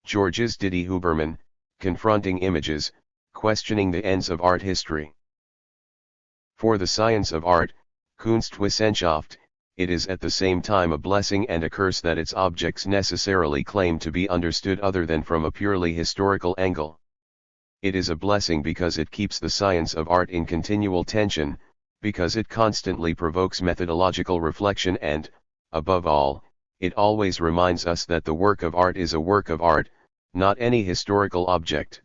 Georges Didi Huberman, Confronting Images, Questioning the Ends of Art History. For the science of art, Kunstwissenschaft, it is at the same time a blessing and a curse that its objects necessarily claim to be understood other than from a purely historical angle. It is a blessing because it keeps the science of art in continual tension, because it constantly provokes methodological reflection and, above all, it always reminds us that the work of art is a work of art, not any historical object.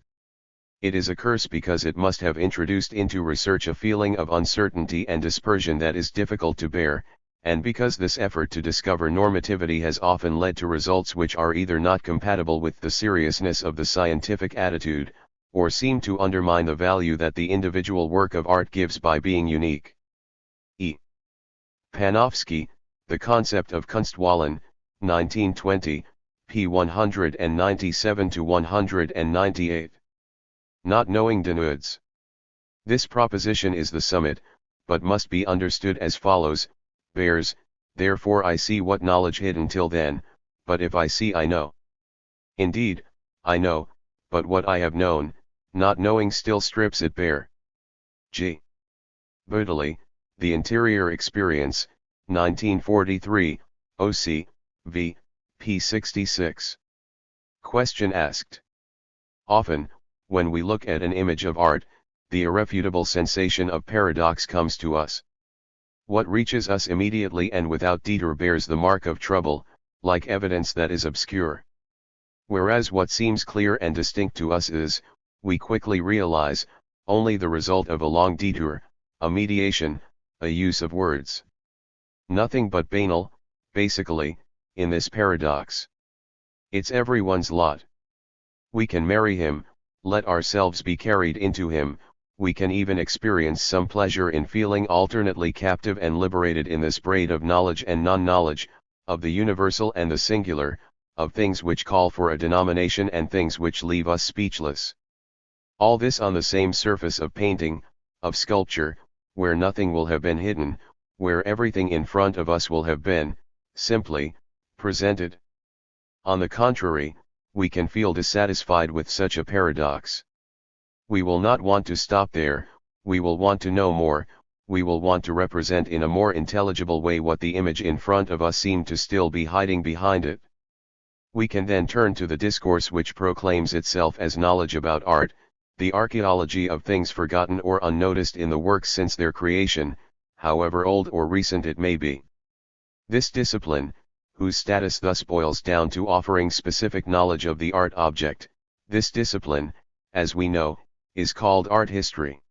It is a curse because it must have introduced into research a feeling of uncertainty and dispersion that is difficult to bear, and because this effort to discover normativity has often led to results which are either not compatible with the seriousness of the scientific attitude, or seem to undermine the value that the individual work of art gives by being unique. E. Panofsky, The Concept of Kunstwollen, 1920, p. 197-198. Not knowing Denudes. This proposition is the summit, but must be understood as follows: bears, therefore I see what knowledge hid until then, but if I see I know. Indeed, I know, but what I have known, not knowing still strips it bare. G. Baudeley, The Interior Experience, 1943, OC, v. p. 66. Question asked. Often, when we look at an image of art, the irrefutable sensation of paradox comes to us. What reaches us immediately and without detour bears the mark of trouble, like evidence that is obscure. Whereas what seems clear and distinct to us is, we quickly realize, only the result of a long detour, a mediation, a use of words. Nothing but banal, basically, in this paradox. It's everyone's lot. We can marry him, let ourselves be carried into him, we can even experience some pleasure in feeling alternately captive and liberated in this braid of knowledge and non-knowledge, of the universal and the singular, of things which call for a denomination and things which leave us speechless. All this on the same surface of painting, of sculpture, where nothing will have been hidden, where everything in front of us will have been, simply, presented. On the contrary, we can feel dissatisfied with such a paradox. We will not want to stop there, we will want to know more, we will want to represent in a more intelligible way what the image in front of us seemed to still be hiding behind it. We can then turn to the discourse which proclaims itself as knowledge about art, the archaeology of things forgotten or unnoticed in the works since their creation, however old or recent it may be. This discipline, whose status thus boils down to offering specific knowledge of the art object, this discipline, as we know, is called art history.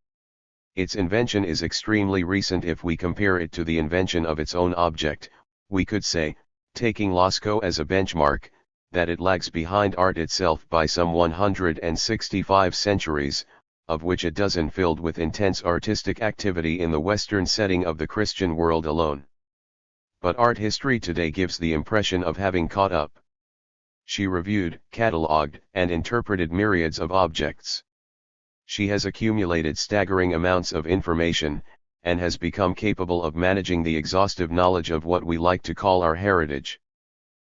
Its invention is extremely recent if we compare it to the invention of its own object. We could say, taking Lascaux as a benchmark, that it lags behind art itself by some 165 centuries, of which a dozen filled with intense artistic activity in the Western setting of the Christian world alone. But art history today gives the impression of having caught up. She reviewed, catalogued, and interpreted myriads of objects. She has accumulated staggering amounts of information, and has become capable of managing the exhaustive knowledge of what we like to call our heritage.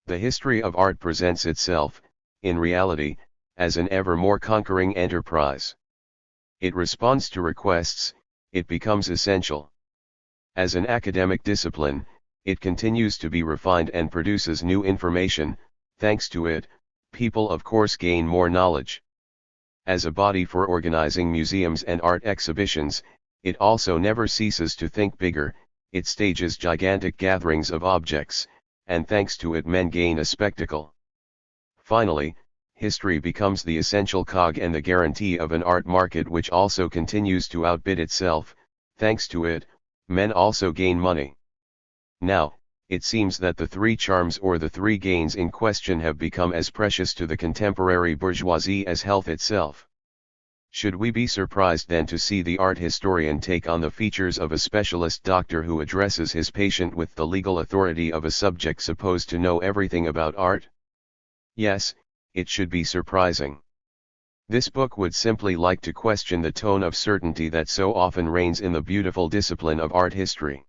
The history of art presents itself, in reality, as an ever more conquering enterprise. It responds to requests, it becomes essential. As an academic discipline, it continues to be refined and produces new information. Thanks to it, people of course gain more knowledge. As a body for organizing museums and art exhibitions, it also never ceases to think bigger, it stages gigantic gatherings of objects, and thanks to it men gain a spectacle. Finally, history becomes the essential cog and the guarantee of an art market which also continues to outbid itself. Thanks to it, men also gain money. Now, it seems that the three charms or the three gains in question have become as precious to the contemporary bourgeoisie as health itself. Should we be surprised then to see the art historian take on the features of a specialist doctor who addresses his patient with the legal authority of a subject supposed to know everything about art? Yes, it should be surprising. This book would simply like to question the tone of certainty that so often reigns in the beautiful discipline of art history.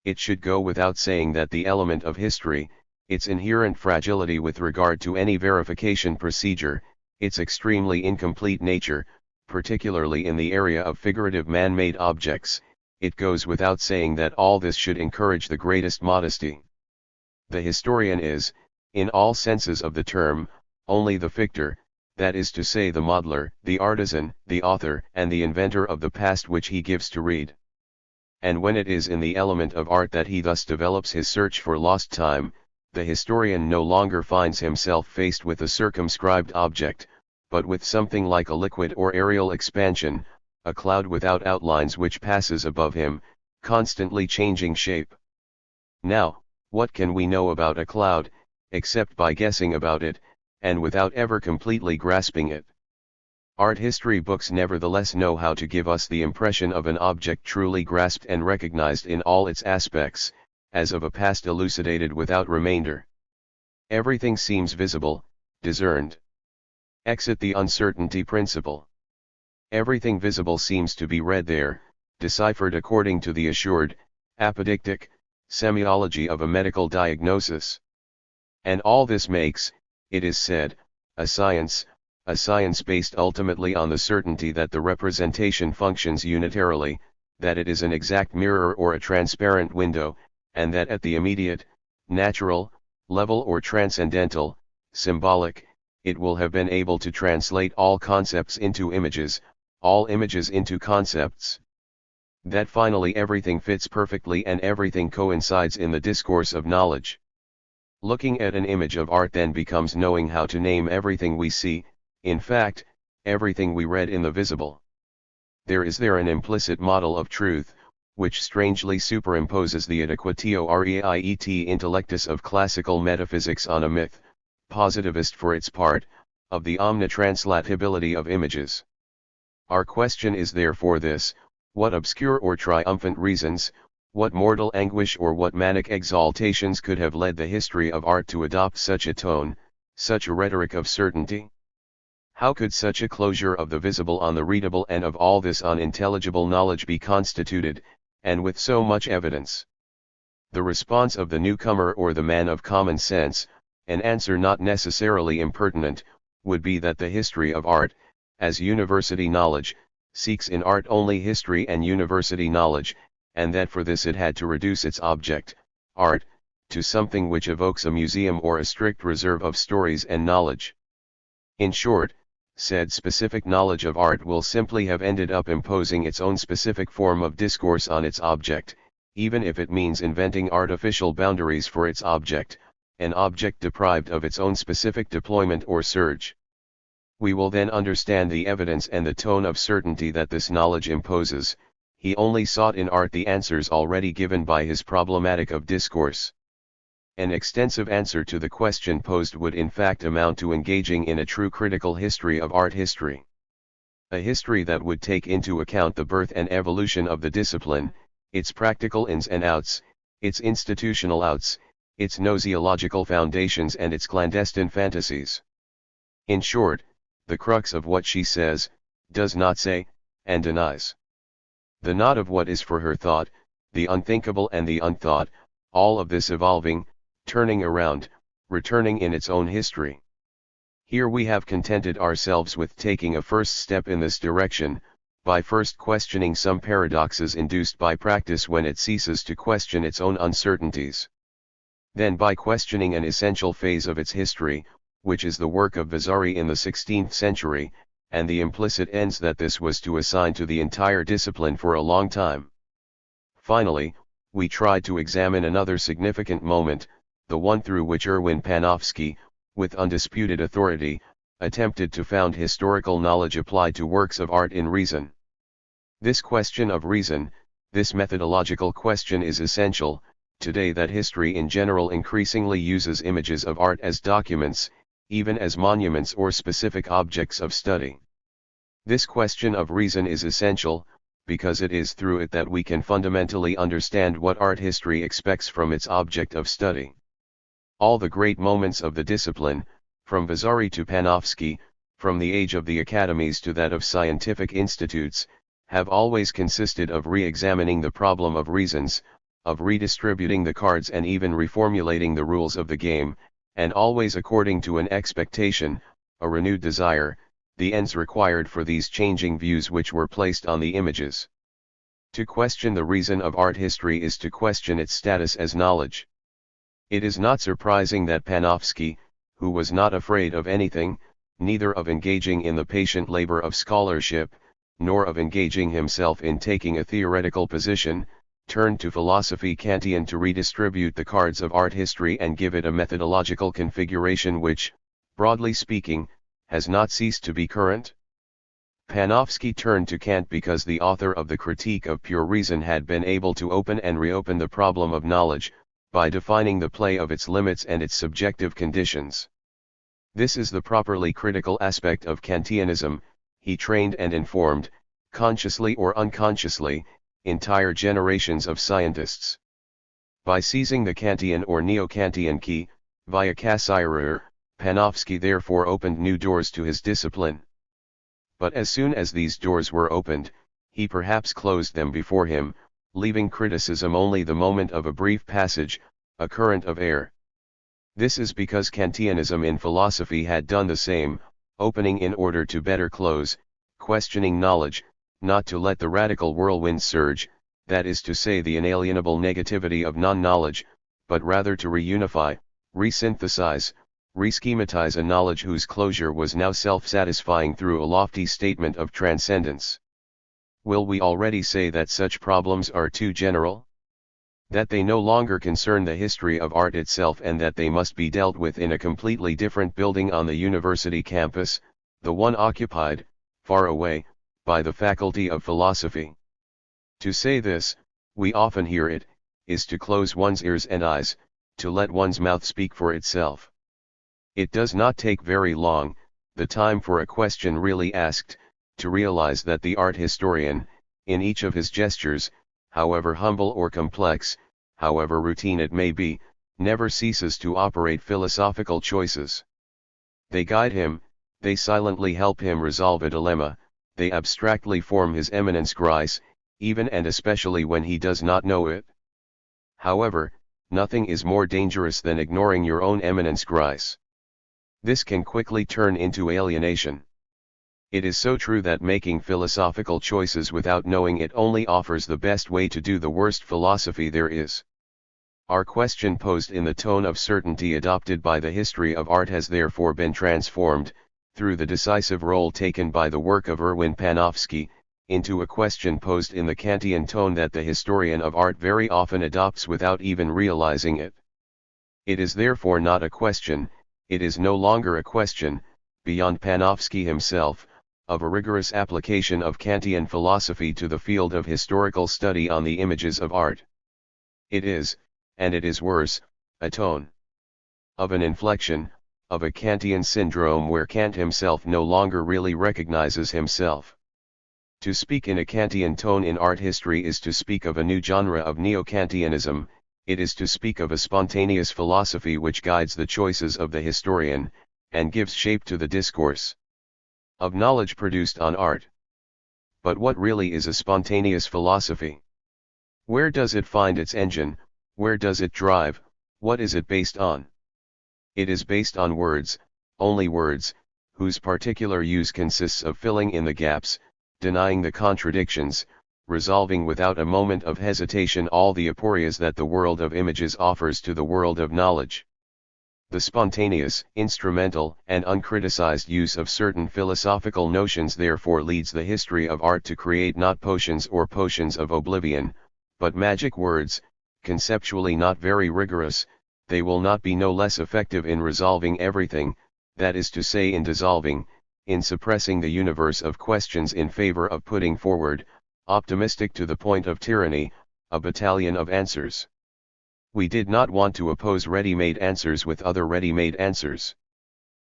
It should go without saying that the element of history, its inherent fragility with regard to any verification procedure, its extremely incomplete nature, particularly in the area of figurative man-made objects, it goes without saying that all this should encourage the greatest modesty. The historian is, in all senses of the term, only the fictor, that is to say the modeler, the artisan, the author, and the inventor of the past which he gives to read. And when it is in the element of art that he thus develops his search for lost time, the historian no longer finds himself faced with a circumscribed object, but with something like a liquid or aerial expansion, a cloud without outlines which passes above him, constantly changing shape. Now, what can we know about a cloud, except by guessing about it, and without ever completely grasping it? Art history books nevertheless know how to give us the impression of an object truly grasped and recognized in all its aspects, as of a past elucidated without remainder. Everything seems visible, discerned. Exit the uncertainty principle. Everything visible seems to be read there, deciphered according to the assured, apodictic, semiology of a medical diagnosis. And all this makes, it is said, a science based ultimately on the certainty that the representation functions unitarily, that it is an exact mirror or a transparent window, and that at the immediate, natural, level or transcendental, symbolic, it will have been able to translate all concepts into images, all images into concepts. That finally everything fits perfectly and everything coincides in the discourse of knowledge. Looking at an image of art then becomes knowing how to name everything we see, in fact, everything we read in the visible. There is there an implicit model of truth, which strangely superimposes the adequatio reiet intellectus of classical metaphysics on a myth, positivist for its part, of the omnitranslatability of images. Our question is therefore this: what obscure or triumphant reasons, what mortal anguish or what manic exaltations could have led the history of art to adopt such a tone, such a rhetoric of certainty? How could such a closure of the visible on the readable and of all this unintelligible knowledge be constituted, and with so much evidence? The response of the newcomer or the man of common sense, an answer not necessarily impertinent, would be that the history of art, as university knowledge, seeks in art only history and university knowledge, and that for this it had to reduce its object, art, to something which evokes a museum or a strict reserve of stories and knowledge. In short, said specific knowledge of art will simply have ended up imposing its own specific form of discourse on its object, even if it means inventing artificial boundaries for its object, an object deprived of its own specific deployment or surge. We will then understand the evidence and the tone of certainty that this knowledge imposes. He only sought in art the answers already given by his problematic of discourse. An extensive answer to the question posed would in fact amount to engaging in a true critical history of art history. A history that would take into account the birth and evolution of the discipline, its practical ins and outs, its institutional outs, its gnoseological foundations and its clandestine fantasies. In short, the crux of what she says, does not say, and denies. The knot of what is for her thought, the unthinkable and the unthought, all of this evolving, turning around, returning in its own history. Here we have contented ourselves with taking a first step in this direction, by first questioning some paradoxes induced by practice when it ceases to question its own uncertainties. Then by questioning an essential phase of its history, which is the work of Vasari in the 16th century, and the implicit ends that this was to assign to the entire discipline for a long time. Finally, we tried to examine another significant moment, the one through which Erwin Panofsky, with undisputed authority, attempted to found historical knowledge applied to works of art in reason. This question of reason, this methodological question is essential, today that history in general increasingly uses images of art as documents, even as monuments or specific objects of study. This question of reason is essential, because it is through it that we can fundamentally understand what art history expects from its object of study. All the great moments of the discipline, from Vasari to Panofsky, from the age of the academies to that of scientific institutes, have always consisted of re-examining the problem of reasons, of redistributing the cards and even reformulating the rules of the game, and always according to an expectation, a renewed desire, the ends required for these changing views which were placed on the images. To question the reason of art history is to question its status as knowledge. It is not surprising that Panofsky, who was not afraid of anything, neither of engaging in the patient labor of scholarship, nor of engaging himself in taking a theoretical position, turned to philosophy Kantian to redistribute the cards of art history and give it a methodological configuration which, broadly speaking, has not ceased to be current. Panofsky turned to Kant because the author of the Critique of Pure Reason had been able to open and reopen the problem of knowledge, by defining the play of its limits and its subjective conditions. This is the properly critical aspect of Kantianism. He trained and informed, consciously or unconsciously, entire generations of scientists. By seizing the Kantian or Neo-Kantian key, via Cassirer, Panofsky therefore opened new doors to his discipline. But as soon as these doors were opened, he perhaps closed them before him, leaving criticism only the moment of a brief passage, a current of air. This is because Kantianism in philosophy had done the same, opening in order to better close, questioning knowledge, not to let the radical whirlwind surge, that is to say the inalienable negativity of non-knowledge, but rather to reunify, resynthesize, reschematize a knowledge whose closure was now self-satisfying through a lofty statement of transcendence. Will we already say that such problems are too general? That they no longer concern the history of art itself and that they must be dealt with in a completely different building on the university campus, the one occupied, far away, by the Faculty of Philosophy. To say this, we often hear it, is to close one's ears and eyes, to let one's mouth speak for itself. It does not take very long, the time for a question really asked, to realize that the art historian, in each of his gestures, however humble or complex, however routine it may be, never ceases to operate philosophical choices. They guide him, they silently help him resolve a dilemma, they abstractly form his Eminenzkreis, even and especially when he does not know it. However, nothing is more dangerous than ignoring your own Eminenzkreis. This can quickly turn into alienation. It is so true that making philosophical choices without knowing it only offers the best way to do the worst philosophy there is. Our question posed in the tone of certainty adopted by the history of art has therefore been transformed, through the decisive role taken by the work of Erwin Panofsky, into a question posed in the Kantian tone that the historian of art very often adopts without even realizing it. It is therefore not a question, it is no longer a question, beyond Panofsky himself, of a rigorous application of Kantian philosophy to the field of historical study on the images of art. It is, and it is worse, a tone of an inflection, of a Kantian syndrome where Kant himself no longer really recognizes himself. To speak in a Kantian tone in art history is to speak of a new genre of Neo-Kantianism, it is to speak of a spontaneous philosophy which guides the choices of the historian, and gives shape to the discourse of knowledge produced on art. But what really is a spontaneous philosophy? Where does it find its engine, where does it drive, what is it based on? It is based on words, only words, whose particular use consists of filling in the gaps, denying the contradictions, resolving without a moment of hesitation all the aporias that the world of images offers to the world of knowledge. The spontaneous, instrumental, and uncriticized use of certain philosophical notions therefore leads the history of art to create not potions or potions of oblivion, but magic words, conceptually not very rigorous. They will not be no less effective in resolving everything, that is to say in dissolving, in suppressing the universe of questions in favor of putting forward, optimistic to the point of tyranny, a battalion of answers. We did not want to oppose ready-made answers with other ready-made answers.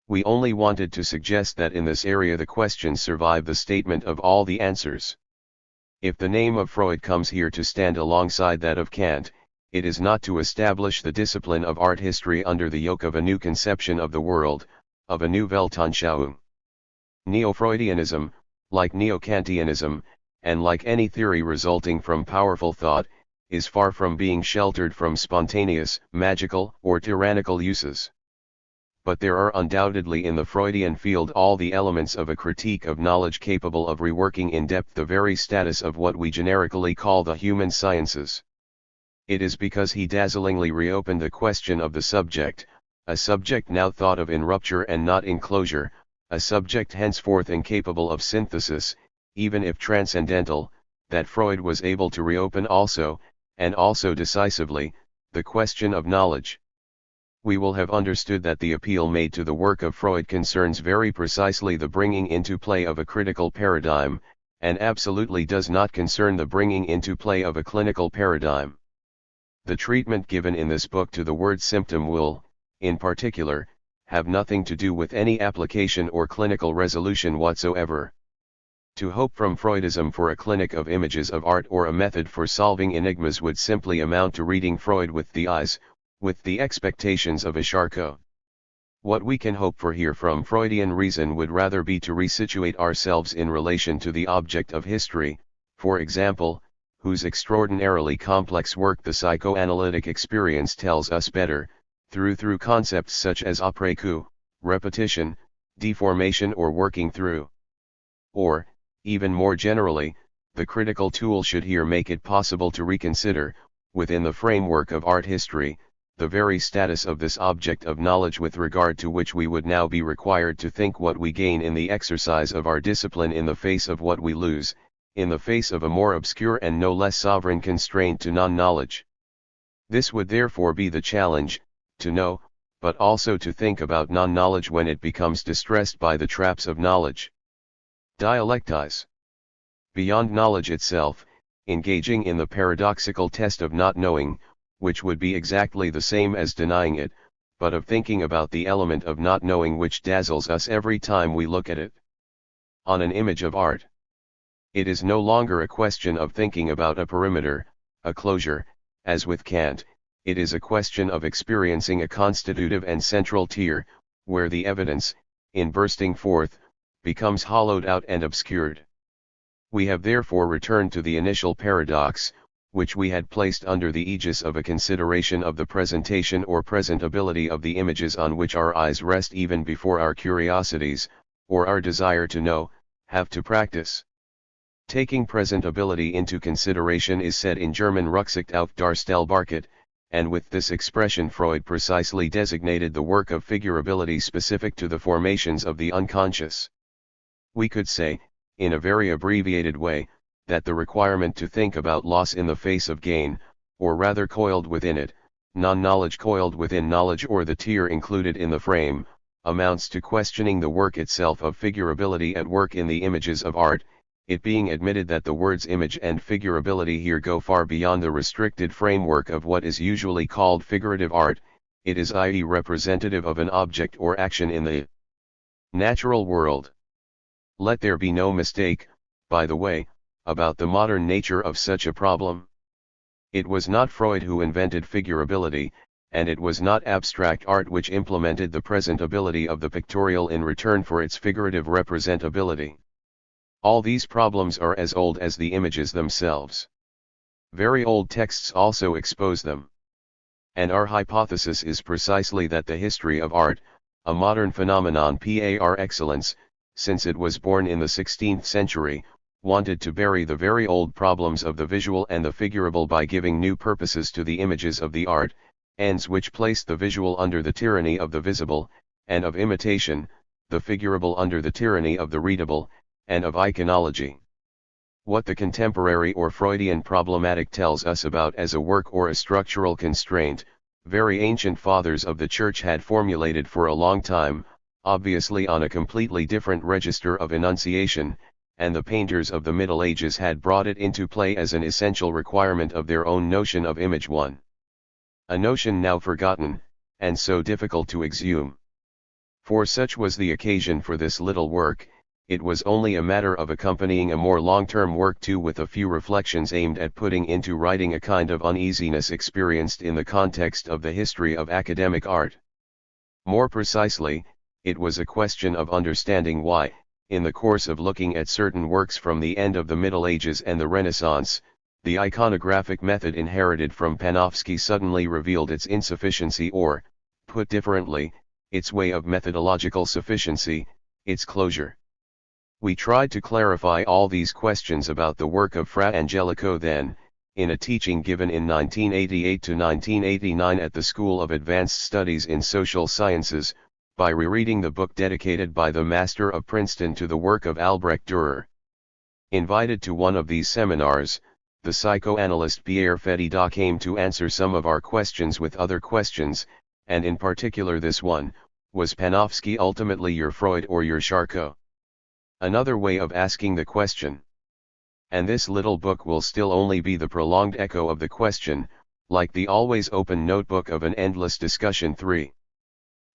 We only wanted to suggest that in this area the questions survive the statement of all the answers. If the name of Freud comes here to stand alongside that of Kant, it is not to establish the discipline of art history under the yoke of a new conception of the world, of a new Weltanschauung. Neo-Freudianism, like Neo-Kantianism, and like any theory resulting from powerful thought, is far from being sheltered from spontaneous, magical, or tyrannical uses. But there are undoubtedly in the Freudian field all the elements of a critique of knowledge capable of reworking in depth the very status of what we generically call the human sciences. It is because he dazzlingly reopened the question of the subject, a subject now thought of in rupture and not in closure, a subject henceforth incapable of synthesis, even if transcendental, that Freud was able to reopen also, and also decisively, the question of knowledge. We will have understood that the appeal made to the work of Freud concerns very precisely the bringing into play of a critical paradigm, and absolutely does not concern the bringing into play of a clinical paradigm. The treatment given in this book to the word symptom will, in particular, have nothing to do with any application or clinical resolution whatsoever. To hope from Freudism for a clinic of images of art or a method for solving enigmas would simply amount to reading Freud with the eyes, with the expectations of a Charcot. What we can hope for here from Freudian reason would rather be to resituate ourselves in relation to the object of history, for example, whose extraordinarily complex work the psychoanalytic experience tells us better, through concepts such as après-coup, repetition, deformation or working through. Or, even more generally, the critical tool should here make it possible to reconsider, within the framework of art history, the very status of this object of knowledge with regard to which we would now be required to think what we gain in the exercise of our discipline in the face of what we lose, in the face of a more obscure and no less sovereign constraint to non-knowledge. This would therefore be the challenge, to know, but also to think about non-knowledge when it becomes distressed by the traps of knowledge. Dialectize. Beyond knowledge itself, engaging in the paradoxical test of not knowing, which would be exactly the same as denying it, but of thinking about the element of not knowing which dazzles us every time we look at it. On an image of art. It is no longer a question of thinking about a perimeter, a closure, as with Kant, it is a question of experiencing a constitutive and central tier, where the evidence, in bursting forth, becomes hollowed out and obscured. We have therefore returned to the initial paradox, which we had placed under the aegis of a consideration of the presentation or presentability of the images on which our eyes rest even before our curiosities, or our desire to know, have to practice. Taking presentability into consideration is said in German Rücksicht auf Darstellbarkeit, and with this expression Freud precisely designated the work of figurability specific to the formations of the unconscious. We could say, in a very abbreviated way, that the requirement to think about loss in the face of gain, or rather coiled within it, non-knowledge coiled within knowledge or the tier included in the frame, amounts to questioning the work itself of figurability at work in the images of art, it being admitted that the words image and figurability here go far beyond the restricted framework of what is usually called figurative art, it is i.e. representative of an object or action in the natural world. Let there be no mistake, by the way, about the modern nature of such a problem. It was not Freud who invented figurability, and it was not abstract art which implemented the presentability of the pictorial in return for its figurative representability. All these problems are as old as the images themselves. Very old texts also expose them. And our hypothesis is precisely that the history of art, a modern phenomenon par excellence, since it was born in the 16th century, wanted to bury the very old problems of the visual and the figurable by giving new purposes to the images of the art, ends which placed the visual under the tyranny of the visible, and of imitation, the figurable under the tyranny of the readable, and of iconology. What the contemporary or Freudian problematic tells us about as a work or a structural constraint, very ancient fathers of the Church had formulated for a long time, obviously on a completely different register of enunciation, and the painters of the Middle Ages had brought it into play as an essential requirement of their own notion of image one. A notion now forgotten, and so difficult to exhume. For such was the occasion for this little work, it was only a matter of accompanying a more long-term work too with a few reflections aimed at putting into writing a kind of uneasiness experienced in the context of the history of academic art. More precisely, it was a question of understanding why, in the course of looking at certain works from the end of the Middle Ages and the Renaissance, The iconographic method inherited from Panofsky suddenly revealed its insufficiency or, put differently, its way of methodological sufficiency, its closure. We tried to clarify all these questions about the work of Fra Angelico then, in a teaching given in 1988 to 1989 at the School of Advanced Studies in Social Sciences, by rereading the book dedicated by the Master of Princeton to the work of Albrecht Dürer. Invited to one of these seminars, the psychoanalyst Pierre Fedida came to answer some of our questions with other questions, and in particular this one: was Panofsky ultimately your Freud or your Charcot? Another way of asking the question. And this little book will still only be the prolonged echo of the question, like the always open notebook of an endless discussion. 3.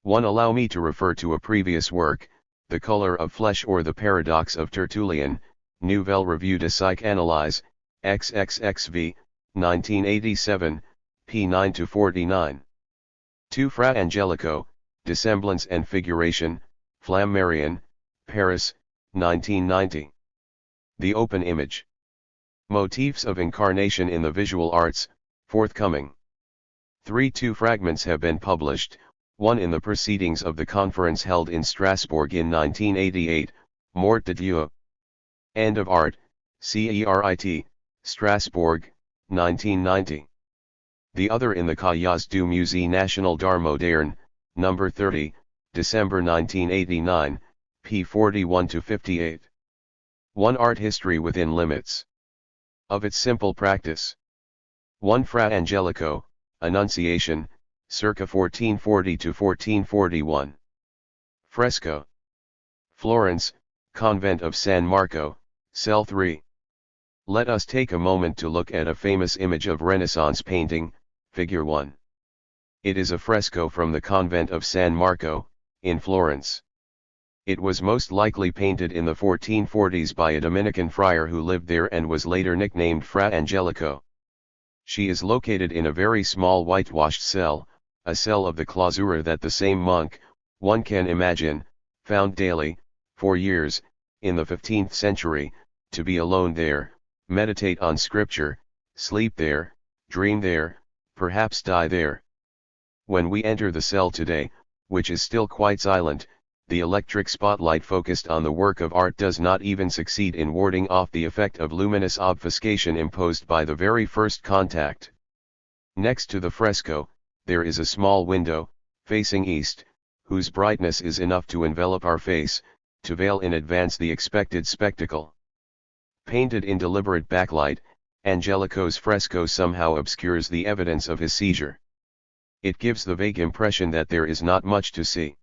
1. Allow me to refer to a previous work, The Color of Flesh or The Paradox of Tertullian, Nouvelle Revue de Psychanalyse, XXXV, 1987, p. 9-49. 2. Fra Angelico, Dissemblance and Figuration, Flammarion, Paris, 1990. The Open Image. Motifs of Incarnation in the Visual Arts, forthcoming. 3. 2 fragments have been published, one in the Proceedings of the Conference held in Strasbourg in 1988, Mort de Dieu. End of Art, CERIT, Strasbourg, 1990. The other in the Cahiers du Musée National d'Art Moderne, No. 30, December 1989, p. 41-58. 1. Art History Within Limits. Of its simple practice. 1. Fra Angelico, Annunciation, circa 1440-1441. Fresco. Florence, Convent of San Marco, Cell 3. Let us take a moment to look at a famous image of Renaissance painting, Figure 1. It is a fresco from the Convent of San Marco, in Florence. It was most likely painted in the 1440s by a Dominican friar who lived there and was later nicknamed Fra Angelico. She is located in a very small whitewashed cell, a cell of the clausura that the same monk, one can imagine, found daily, for years, in the 15th century, to be alone there, meditate on scripture, sleep there, dream there, perhaps die there. When we enter the cell today, which is still quite silent, the electric spotlight focused on the work of art does not even succeed in warding off the effect of luminous obfuscation imposed by the very first contact. Next to the fresco, there is a small window, facing east, whose brightness is enough to envelop our face, to veil in advance the expected spectacle. Painted in deliberate backlight, Angelico's fresco somehow obscures the evidence of his seizure. It gives the vague impression that there is not much to see.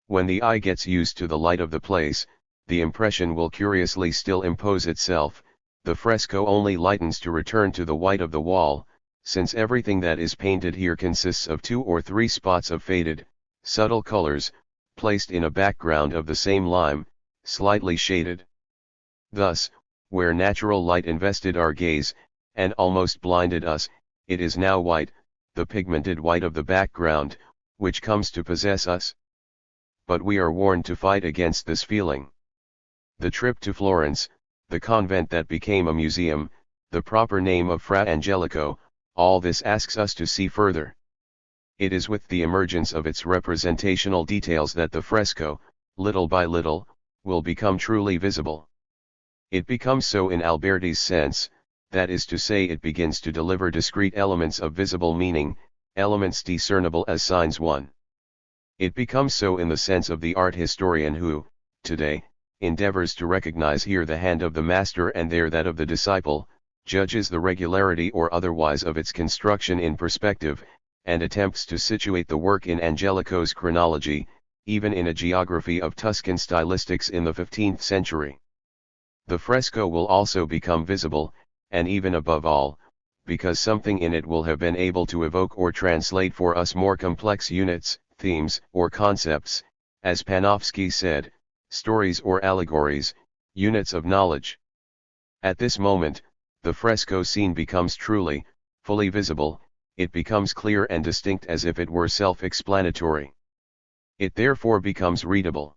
When the eye gets used to the light of the place, the impression will curiously still impose itself. The fresco only lightens to return to the white of the wall, since everything that is painted here consists of 2 or 3 spots of faded, subtle colors, placed in a background of the same lime, slightly shaded. Thus, where natural light invested our gaze, and almost blinded us, it is now white, the pigmented white of the background, which comes to possess us. But we are warned to fight against this feeling. The trip to Florence, the convent that became a museum, the proper name of Fra Angelico, all this asks us to see further. It is with the emergence of its representational details that the fresco, little by little, will become truly visible. It becomes so in Alberti's sense, that is to say it begins to deliver discrete elements of visible meaning, elements discernible as signs. 1. It becomes so in the sense of the art historian who, today, endeavors to recognize here the hand of the master and there that of the disciple, judges the regularity or otherwise of its construction in perspective, and attempts to situate the work in Angelico's chronology, even in a geography of Tuscan stylistics in the 15th century. The fresco will also become visible, and even above all, because something in it will have been able to evoke or translate for us more complex units, themes, or concepts, as Panofsky said, stories or allegories, units of knowledge. At this moment, the fresco scene becomes truly, fully visible, it becomes clear and distinct as if it were self-explanatory. It therefore becomes readable.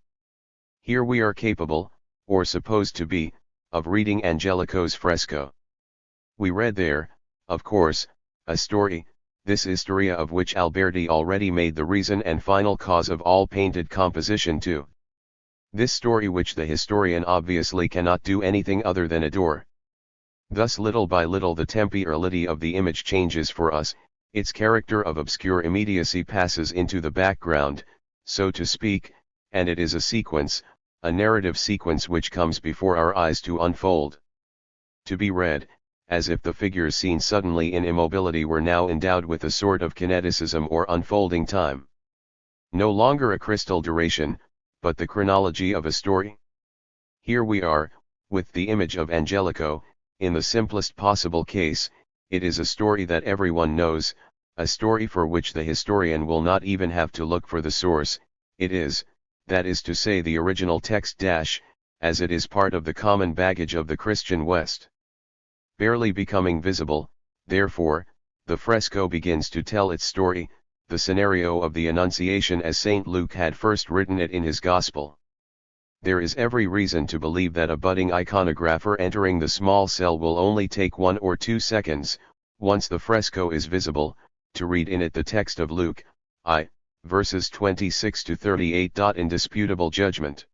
Here we are capable, or supposed to be, of reading Angelico's fresco. We read there, of course, a story, this Historia of which Alberti already made the reason and final cause of all painted composition too. This story which the historian obviously cannot do anything other than adore. Thus little by little the temporality of the image changes for us, its character of obscure immediacy passes into the background, so to speak, and it is a sequence, a narrative sequence which comes before our eyes to unfold. To be read, as if the figures seen suddenly in immobility were now endowed with a sort of kineticism or unfolding time. No longer a crystal duration, but the chronology of a story. Here we are, with the image of Angelico, in the simplest possible case, it is a story that everyone knows, a story for which the historian will not even have to look for the source, it is, that is to say the original text as it is part of the common baggage of the Christian West. Barely becoming visible, therefore, the fresco begins to tell its story, the scenario of the Annunciation as St. Luke had first written it in his Gospel. There is every reason to believe that a budding iconographer entering the small cell will only take 1 or 2 seconds, once the fresco is visible, to read in it the text of Luke, verses 26 to 38. Indisputable judgment.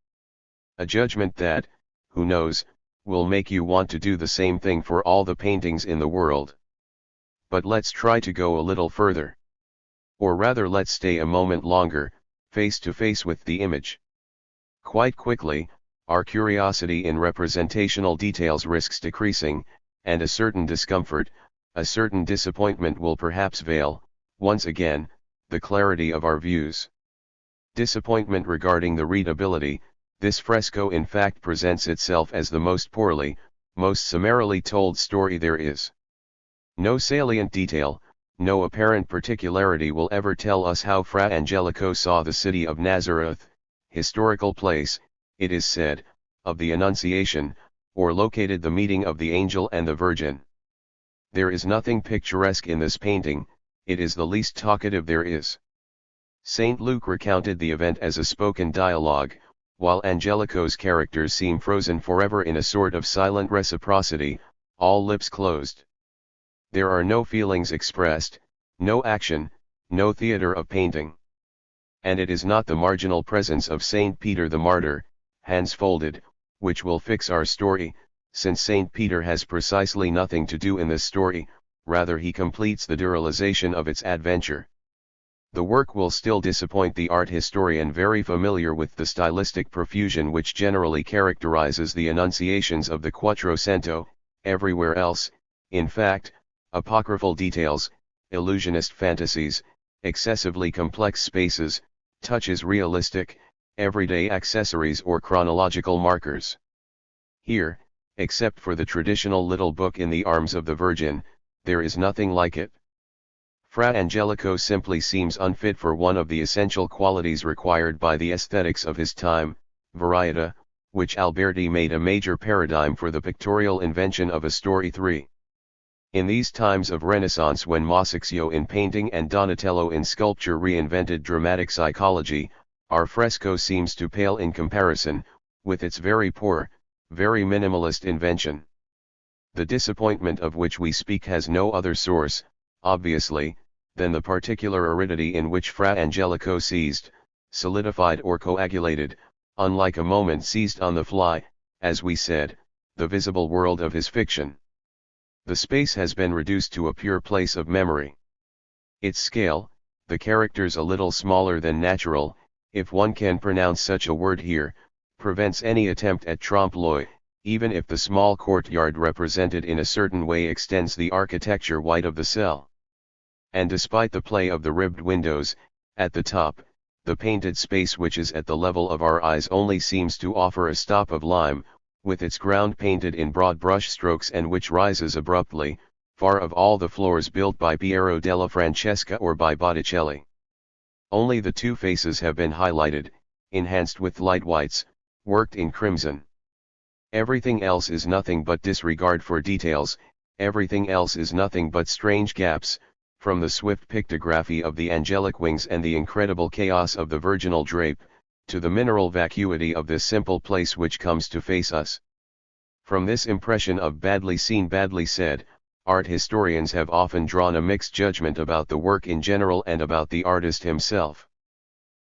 A judgment that, who knows, will make you want to do the same thing for all the paintings in the world. But let's try to go a little further. Or rather let's stay a moment longer, face to face with the image. Quite quickly, our curiosity in representational details risks decreasing, and a certain discomfort, a certain disappointment will perhaps veil, once again, the clarity of our views. Disappointment regarding the readability, this fresco in fact presents itself as the most poorly, most summarily told story there is. No salient detail, no apparent particularity will ever tell us how Fra Angelico saw the city of Nazareth, historical place, it is said, of the Annunciation, or located the meeting of the angel and the Virgin. There is nothing picturesque in this painting, it is the least talkative there is. St. Luke recounted the event as a spoken dialogue, while Angelico's characters seem frozen forever in a sort of silent reciprocity, all lips closed. There are no feelings expressed, no action, no theatre of painting. And it is not the marginal presence of Saint Peter the Martyr, hands folded, which will fix our story, since Saint Peter has precisely nothing to do in this story, rather he completes the duralization of its adventure. The work will still disappoint the art historian very familiar with the stylistic profusion which generally characterizes the Annunciations of the Quattrocento. Everywhere else, in fact, apocryphal details, illusionist fantasies, excessively complex spaces, touches realistic, everyday accessories or chronological markers. Here, except for the traditional little book in the arms of the Virgin, there is nothing like it. Fra Angelico simply seems unfit for one of the essential qualities required by the aesthetics of his time, variety, which Alberti made a major paradigm for the pictorial invention of a story 3. In these times of Renaissance when Masaccio in painting and Donatello in sculpture reinvented dramatic psychology, our fresco seems to pale in comparison, with its very poor, very minimalist invention. The disappointment of which we speak has no other source, obviously, than the particular aridity in which Fra Angelico seized, solidified or coagulated, unlike a moment seized on the fly, as we said, the visible world of his fiction. The space has been reduced to a pure place of memory. Its scale, the characters a little smaller than natural, if one can pronounce such a word here, prevents any attempt at trompe-l'oeil, even if the small courtyard represented in a certain way extends the architecture wide of the cell. And despite the play of the ribbed windows, at the top, the painted space which is at the level of our eyes only seems to offer a stop of lime, with its ground painted in broad brush strokes and which rises abruptly, far of all the floors built by Piero della Francesca or by Botticelli. Only the two faces have been highlighted, enhanced with light whites, worked in crimson. Everything else is nothing but disregard for details, everything else is nothing but strange gaps, from the swift pictography of the angelic wings and the incredible chaos of the virginal drape, to the mineral vacuity of this simple place which comes to face us. From this impression of badly seen badly said, art historians have often drawn a mixed judgment about the work in general and about the artist himself.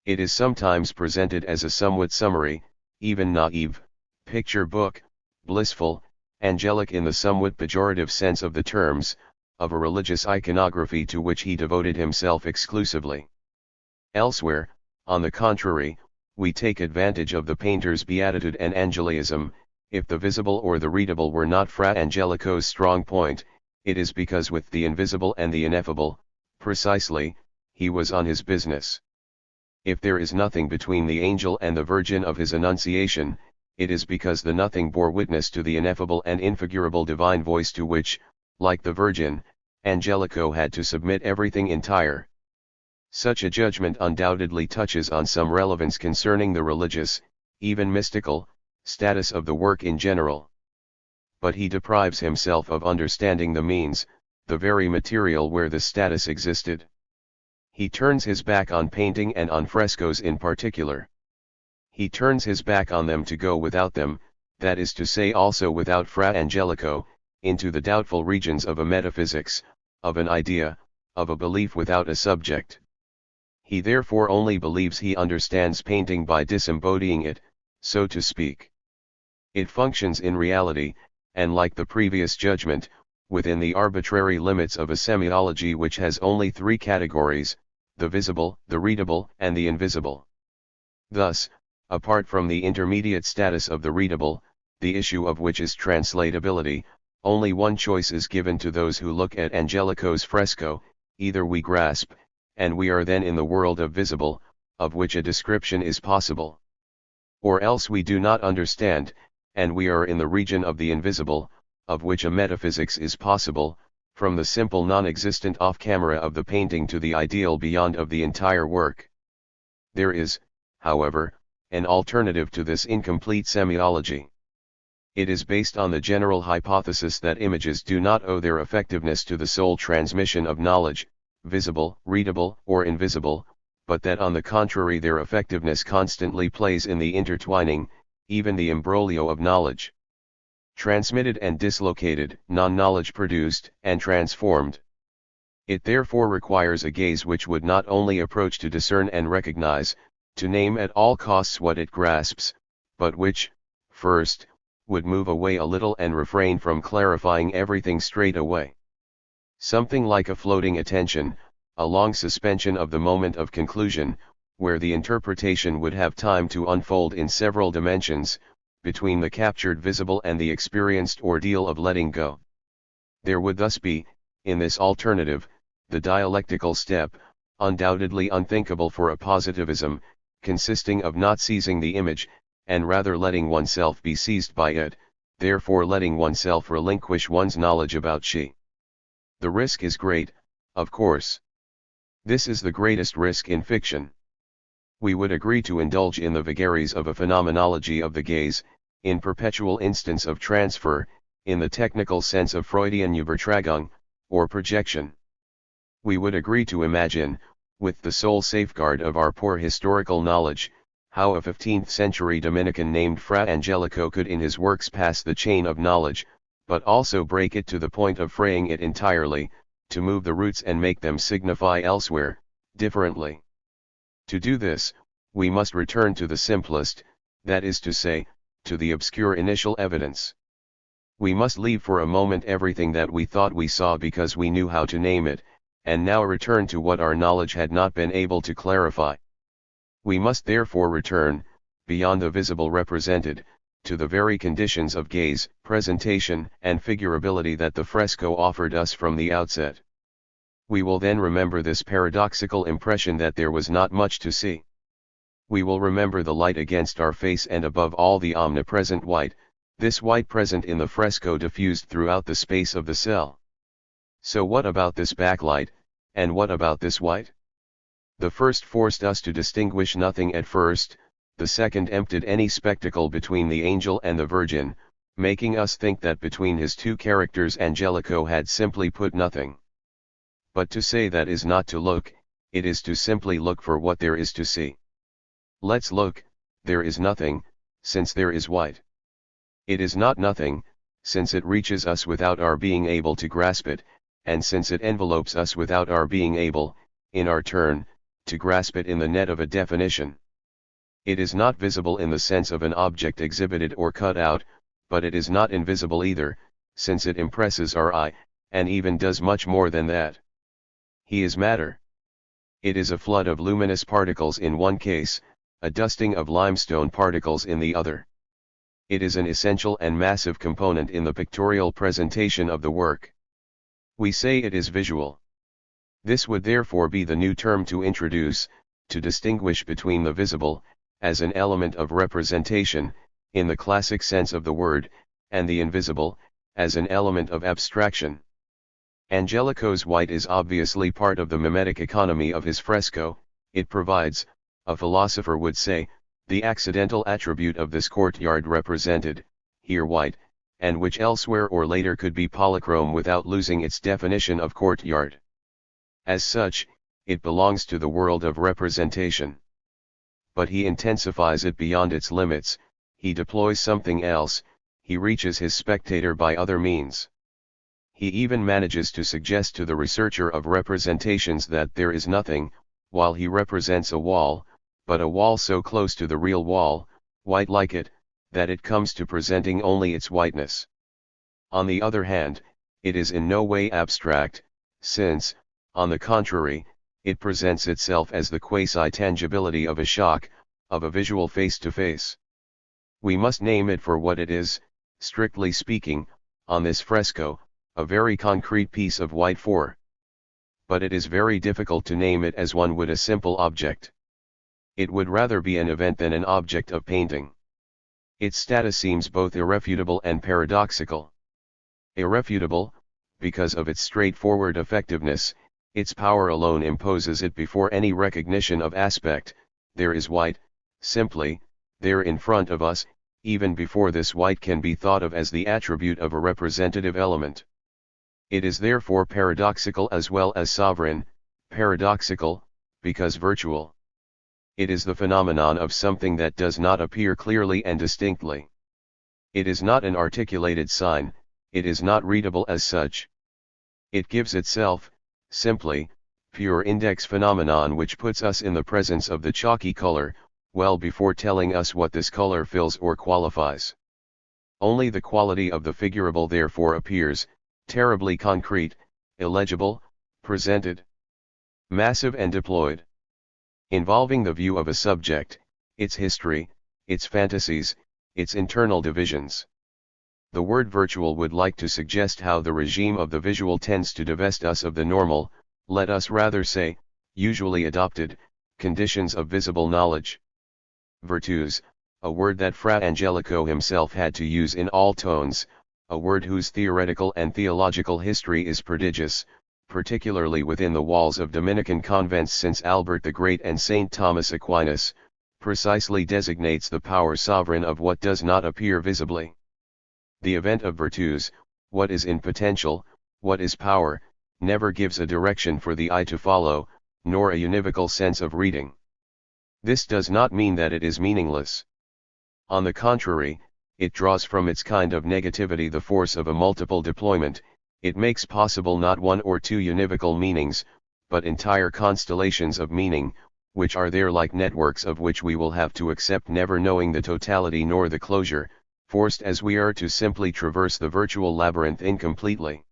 It is sometimes presented as a somewhat summary, even naive, picture book, blissful, angelic in the somewhat pejorative sense of the terms, of a religious iconography to which he devoted himself exclusively. Elsewhere, on the contrary, we take advantage of the painter's beatitude and angelism. If the visible or the readable were not Fra Angelico's strong point, it is because with the invisible and the ineffable, precisely, he was on his business. If there is nothing between the angel and the Virgin of his Annunciation, it is because the nothing bore witness to the ineffable and infigurable divine voice to which, like the Virgin, Angelico had to submit everything entire. Such a judgment undoubtedly touches on some relevance concerning the religious, even mystical, status of the work in general. But he deprives himself of understanding the means, the very material where the status existed. He turns his back on painting and on frescoes in particular. He turns his back on them to go without them, that is to say also without Fra Angelico, into the doubtful regions of a metaphysics, of an idea, of a belief without a subject. He therefore only believes he understands painting by disembodying it, so to speak. It functions in reality, and like the previous judgment, within the arbitrary limits of a semiology which has only three categories, the visible, the readable, and the invisible. Thus, apart from the intermediate status of the readable, the issue of which is translatability, only one choice is given to those who look at Angelico's fresco: either we grasp, and we are then in the world of visible, of which a description is possible. Or else we do not understand, and we are in the region of the invisible, of which a metaphysics is possible, from the simple non-existent off-camera of the painting to the ideal beyond of the entire work. There is, however, an alternative to this incomplete semiology. It is based on the general hypothesis that images do not owe their effectiveness to the sole transmission of knowledge, visible, readable, or invisible, but that on the contrary their effectiveness constantly plays in the intertwining, even the imbroglio of knowledge. Transmitted and dislocated, non-knowledge produced and transformed. It therefore requires a gaze which would not only approach to discern and recognize, to name at all costs what it grasps, but which, first, would move away a little and refrain from clarifying everything straight away. Something like a floating attention, a long suspension of the moment of conclusion, where the interpretation would have time to unfold in several dimensions, between the captured visible and the experienced ordeal of letting go. There would thus be, in this alternative, the dialectical step, undoubtedly unthinkable for a positivism, consisting of not seizing the image, and rather letting oneself be seized by it, therefore letting oneself relinquish one's knowledge about she. The risk is great, of course. This is the greatest risk in fiction. We would agree to indulge in the vagaries of a phenomenology of the gaze, in perpetual instance of transfer, in the technical sense of Freudian Übertragung, or projection. We would agree to imagine, with the sole safeguard of our poor historical knowledge, how a 15th century Dominican named Fra Angelico could in his works pass the chain of knowledge, but also break it to the point of fraying it entirely, to move the roots and make them signify elsewhere, differently. To do this, we must return to the simplest, that is to say, to the obscure initial evidence. We must leave for a moment everything that we thought we saw because we knew how to name it, and now return to what our knowledge had not been able to clarify. We must therefore return, beyond the visible represented, to the very conditions of gaze, presentation, and figurability that the fresco offered us from the outset. We will then remember this paradoxical impression that there was not much to see. We will remember the light against our face and above all the omnipresent white, this white present in the fresco diffused throughout the space of the cell. So what about this backlight, and what about this white? The first forced us to distinguish nothing at first, the second emptied any spectacle between the angel and the Virgin, making us think that between his two characters Angelico had simply put nothing. But to say that is not to look, it is to simply look for what there is to see. Let's look, there is nothing, since there is white. It is not nothing, since it reaches us without our being able to grasp it, and since it envelopes us without our being able, in our turn, to grasp it in the net of a definition. It is not visible in the sense of an object exhibited or cut out, but it is not invisible either, since it impresses our eye, and even does much more than that. He is matter. It is a flood of luminous particles in one case, a dusting of limestone particles in the other. It is an essential and massive component in the pictorial presentation of the work. We say it is visual. This would therefore be the new term to introduce, to distinguish between the visible, as an element of representation, in the classic sense of the word, and the invisible, as an element of abstraction. Angelico's white is obviously part of the mimetic economy of his fresco. It provides, a philosopher would say, the accidental attribute of this courtyard represented, here white, and which elsewhere or later could be polychrome without losing its definition of courtyard. As such, it belongs to the world of representation. But he intensifies it beyond its limits, he deploys something else, he reaches his spectator by other means. He even manages to suggest to the researcher of representations that there is nothing, while he represents a wall, but a wall so close to the real wall, white like it, that it comes to presenting only its whiteness. On the other hand, it is in no way abstract, since, on the contrary, it presents itself as the quasi-tangibility of a shock, of a visual face-to-face. We must name it for what it is, strictly speaking, on this fresco, a very concrete piece of white but it is very difficult to name it as one would a simple object. It would rather be an event than an object of painting. Its status seems both irrefutable and paradoxical. Irrefutable, because of its straightforward effectiveness, its power alone imposes it before any recognition of aspect. There is white, simply, there in front of us, even before this white can be thought of as the attribute of a representative element. It is therefore paradoxical as well as sovereign, paradoxical, because virtual. It is the phenomenon of something that does not appear clearly and distinctly. It is not an articulated sign, it is not readable as such. It gives itself, simply, pure index phenomenon which puts us in the presence of the chalky color, well before telling us what this color fills or qualifies. Only the quality of the figurable therefore appears, terribly concrete, illegible, presented, massive and deployed. Involving the view of a subject, its history, its fantasies, its internal divisions. The word virtual would like to suggest how the regime of the visual tends to divest us of the normal, let us rather say, usually adopted, conditions of visible knowledge. Virtus, a word that Fra Angelico himself had to use in all tones, a word whose theoretical and theological history is prodigious, particularly within the walls of Dominican convents since Albert the Great and Saint Thomas Aquinas, precisely designates the power sovereign of what does not appear visibly. The event of virtus, what is in potential, what is power, never gives a direction for the eye to follow, nor a univocal sense of reading. This does not mean that it is meaningless. On the contrary, it draws from its kind of negativity the force of a multiple deployment. It makes possible not one or two univocal meanings, but entire constellations of meaning, which are there like networks of which we will have to accept never knowing the totality nor the closure, forced as we are to simply traverse the virtual labyrinth incompletely.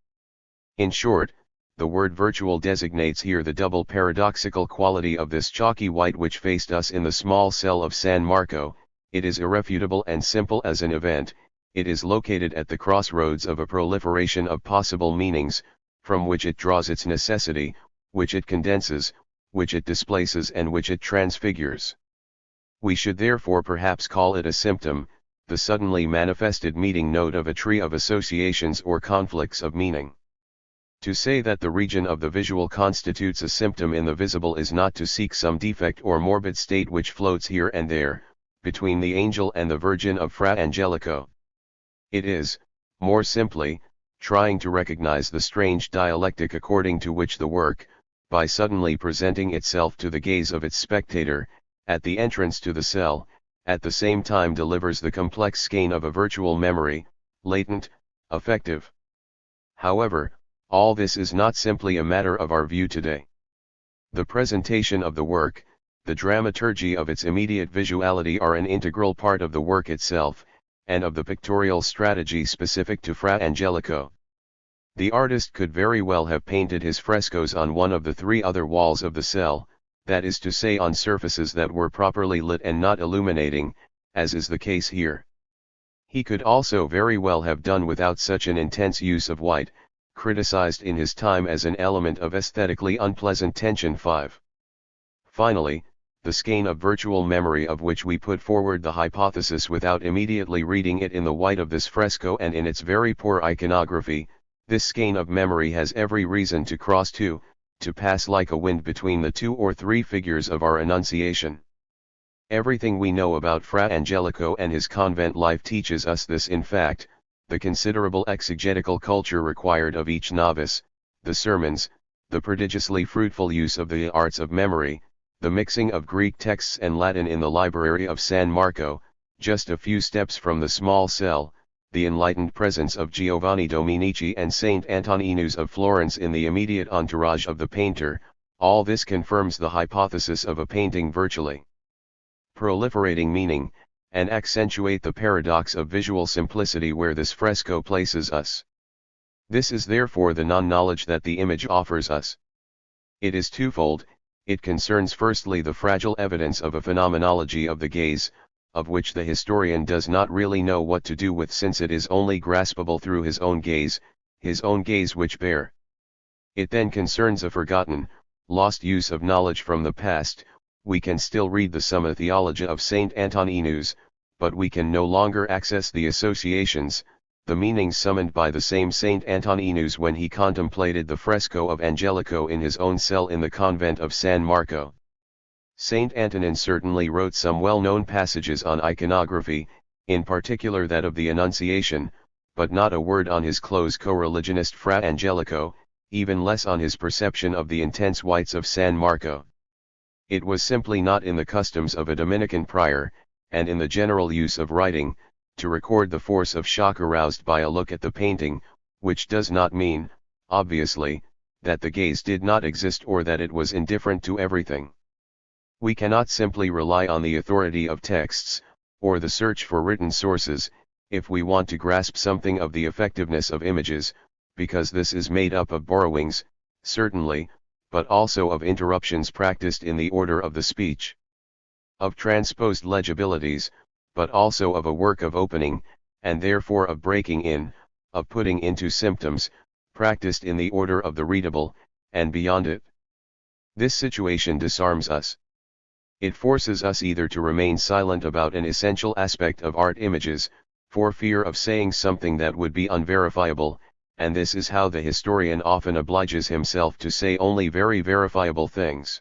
In short, the word virtual designates here the double paradoxical quality of this chalky white which faced us in the small cell of San Marco. It is irrefutable and simple as an event. It is located at the crossroads of a proliferation of possible meanings, from which it draws its necessity, which it condenses, which it displaces and which it transfigures. We should therefore perhaps call it a symptom, the suddenly manifested meeting note of a tree of associations or conflicts of meaning. To say that the region of the visual constitutes a symptom in the visible is not to seek some defect or morbid state which floats here and there, between the angel and the virgin of Fra Angelico. It is, more simply, trying to recognize the strange dialectic according to which the work, by suddenly presenting itself to the gaze of its spectator, at the entrance to the cell, at the same time delivers the complex skein of a virtual memory, latent, effective. However, all this is not simply a matter of our view today. The presentation of the work, the dramaturgy of its immediate visuality are an integral part of the work itself, and of the pictorial strategy specific to Fra Angelico. The artist could very well have painted his frescoes on one of the 3 other walls of the cell, that is to say on surfaces that were properly lit and not illuminating, as is the case here. He could also very well have done without such an intense use of white, criticized in his time as an element of aesthetically unpleasant tension. 5. Finally, the skein of virtual memory of which we put forward the hypothesis without immediately reading it in the white of this fresco and in its very poor iconography, this skein of memory has every reason to cross to pass like a wind between the 2 or 3 figures of our Annunciation. Everything we know about Fra Angelico and his convent life teaches us this. In fact, the considerable exegetical culture required of each novice, the sermons, the prodigiously fruitful use of the arts of memory, the mixing of Greek texts and Latin in the library of San Marco, just a few steps from the small cell, the enlightened presence of Giovanni Dominici and Saint Antoninus of Florence in the immediate entourage of the painter, all this confirms the hypothesis of a painting virtually proliferating meaning, and accentuate the paradox of visual simplicity where this fresco places us. This is therefore the non-knowledge that the image offers us. It is twofold. It concerns firstly the fragile evidence of a phenomenology of the gaze, of which the historian does not really know what to do with since it is only graspable through his own gaze which bear. It then concerns a forgotten, lost use of knowledge from the past. We can still read the Summa Theologia of Saint Antoninus, but we can no longer access the associations, the meanings summoned by the same Saint Antoninus when he contemplated the fresco of Angelico in his own cell in the convent of San Marco. Saint Antonin certainly wrote some well-known passages on iconography, in particular that of the Annunciation, but not a word on his close co-religionist Fra Angelico, even less on his perception of the intense whites of San Marco. It was simply not in the customs of a Dominican prior, and in the general use of writing, to record the force of shock aroused by a look at the painting, which does not mean, obviously, that the gaze did not exist or that it was indifferent to everything. We cannot simply rely on the authority of texts, or the search for written sources, if we want to grasp something of the effectiveness of images, because this is made up of borrowings, certainly, but also of interruptions practiced in the order of the speech, of transposed legibilities, but also of a work of opening, and therefore of breaking in, of putting into symptoms, practiced in the order of the readable, and beyond it. This situation disarms us. It forces us either to remain silent about an essential aspect of art images, for fear of saying something that would be unverifiable, and this is how the historian often obliges himself to say only very verifiable things.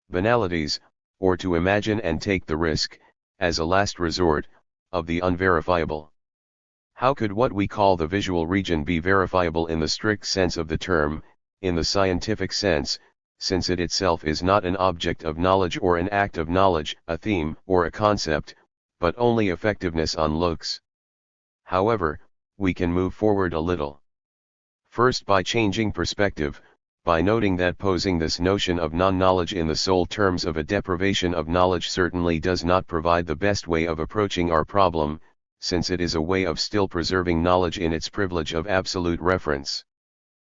Banalities, or to imagine and take the risk, as a last resort, of the unverifiable. How could what we call the visual region be verifiable in the strict sense of the term, in the scientific sense, since it itself is not an object of knowledge or an act of knowledge, a theme or a concept, but only effectiveness on looks? However, we can move forward a little. First, by changing perspective, by noting that posing this notion of non-knowledge in the sole terms of a deprivation of knowledge certainly does not provide the best way of approaching our problem, since it is a way of still preserving knowledge in its privilege of absolute reference.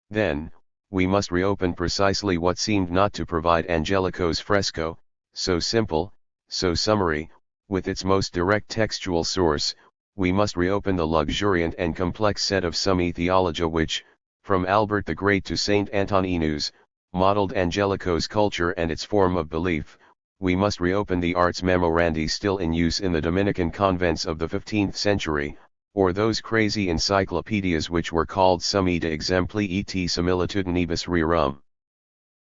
Then, we must reopen precisely what seemed not to provide Angelico's fresco, so simple, so summary, with its most direct textual source. We must reopen the luxuriant and complex set of Summi Theologia which, from Albert the Great to Saint Antoninus, modeled Angelico's culture and its form of belief. We must reopen the Ars Memorandi still in use in the Dominican convents of the 15th century, or those crazy encyclopedias which were called Summi de Exempli et Similitudinibus Rerum.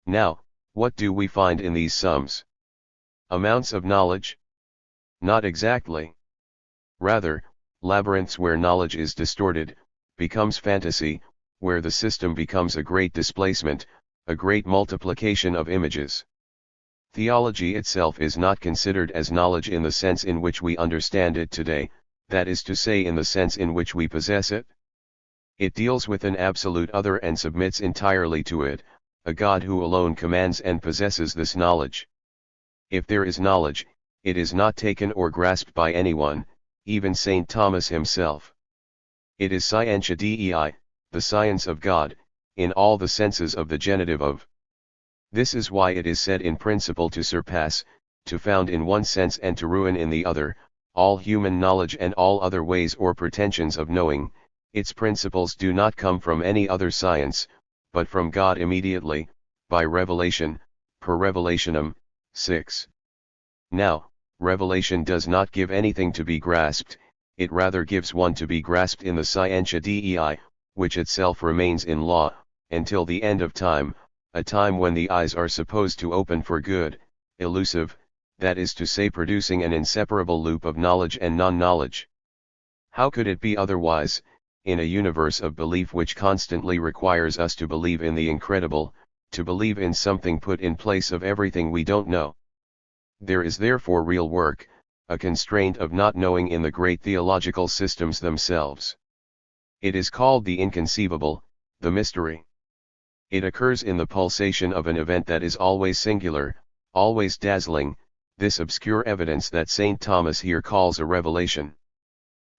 Now, what do we find in these sums? Amounts of knowledge? Not exactly. Rather, labyrinths where knowledge is distorted, becomes fantasy, where the system becomes a great displacement, a great multiplication of images. Theology itself is not considered as knowledge in the sense in which we understand it today, that is to say in the sense in which we possess it. It deals with an absolute other and submits entirely to it, a God who alone commands and possesses this knowledge. If there is knowledge, it is not taken or grasped by anyone, even St. Thomas himself. It is scientia Dei, the science of God, in all the senses of the genitive of. This is why it is said in principle to surpass, to found in one sense and to ruin in the other, all human knowledge and all other ways or pretensions of knowing. Its principles do not come from any other science, but from God immediately, by revelation, per revelationem. 6. Now, revelation does not give anything to be grasped, it rather gives one to be grasped in the scientia Dei, which itself remains in law, until the end of time, a time when the eyes are supposed to open for good, elusive, that is to say producing an inseparable loop of knowledge and non-knowledge. How could it be otherwise, in a universe of belief which constantly requires us to believe in the incredible, to believe in something put in place of everything we don't know? There is therefore real work, a constraint of not knowing in the great theological systems themselves. It is called the inconceivable, the mystery. It occurs in the pulsation of an event that is always singular, always dazzling, this obscure evidence that St. Thomas here calls a revelation.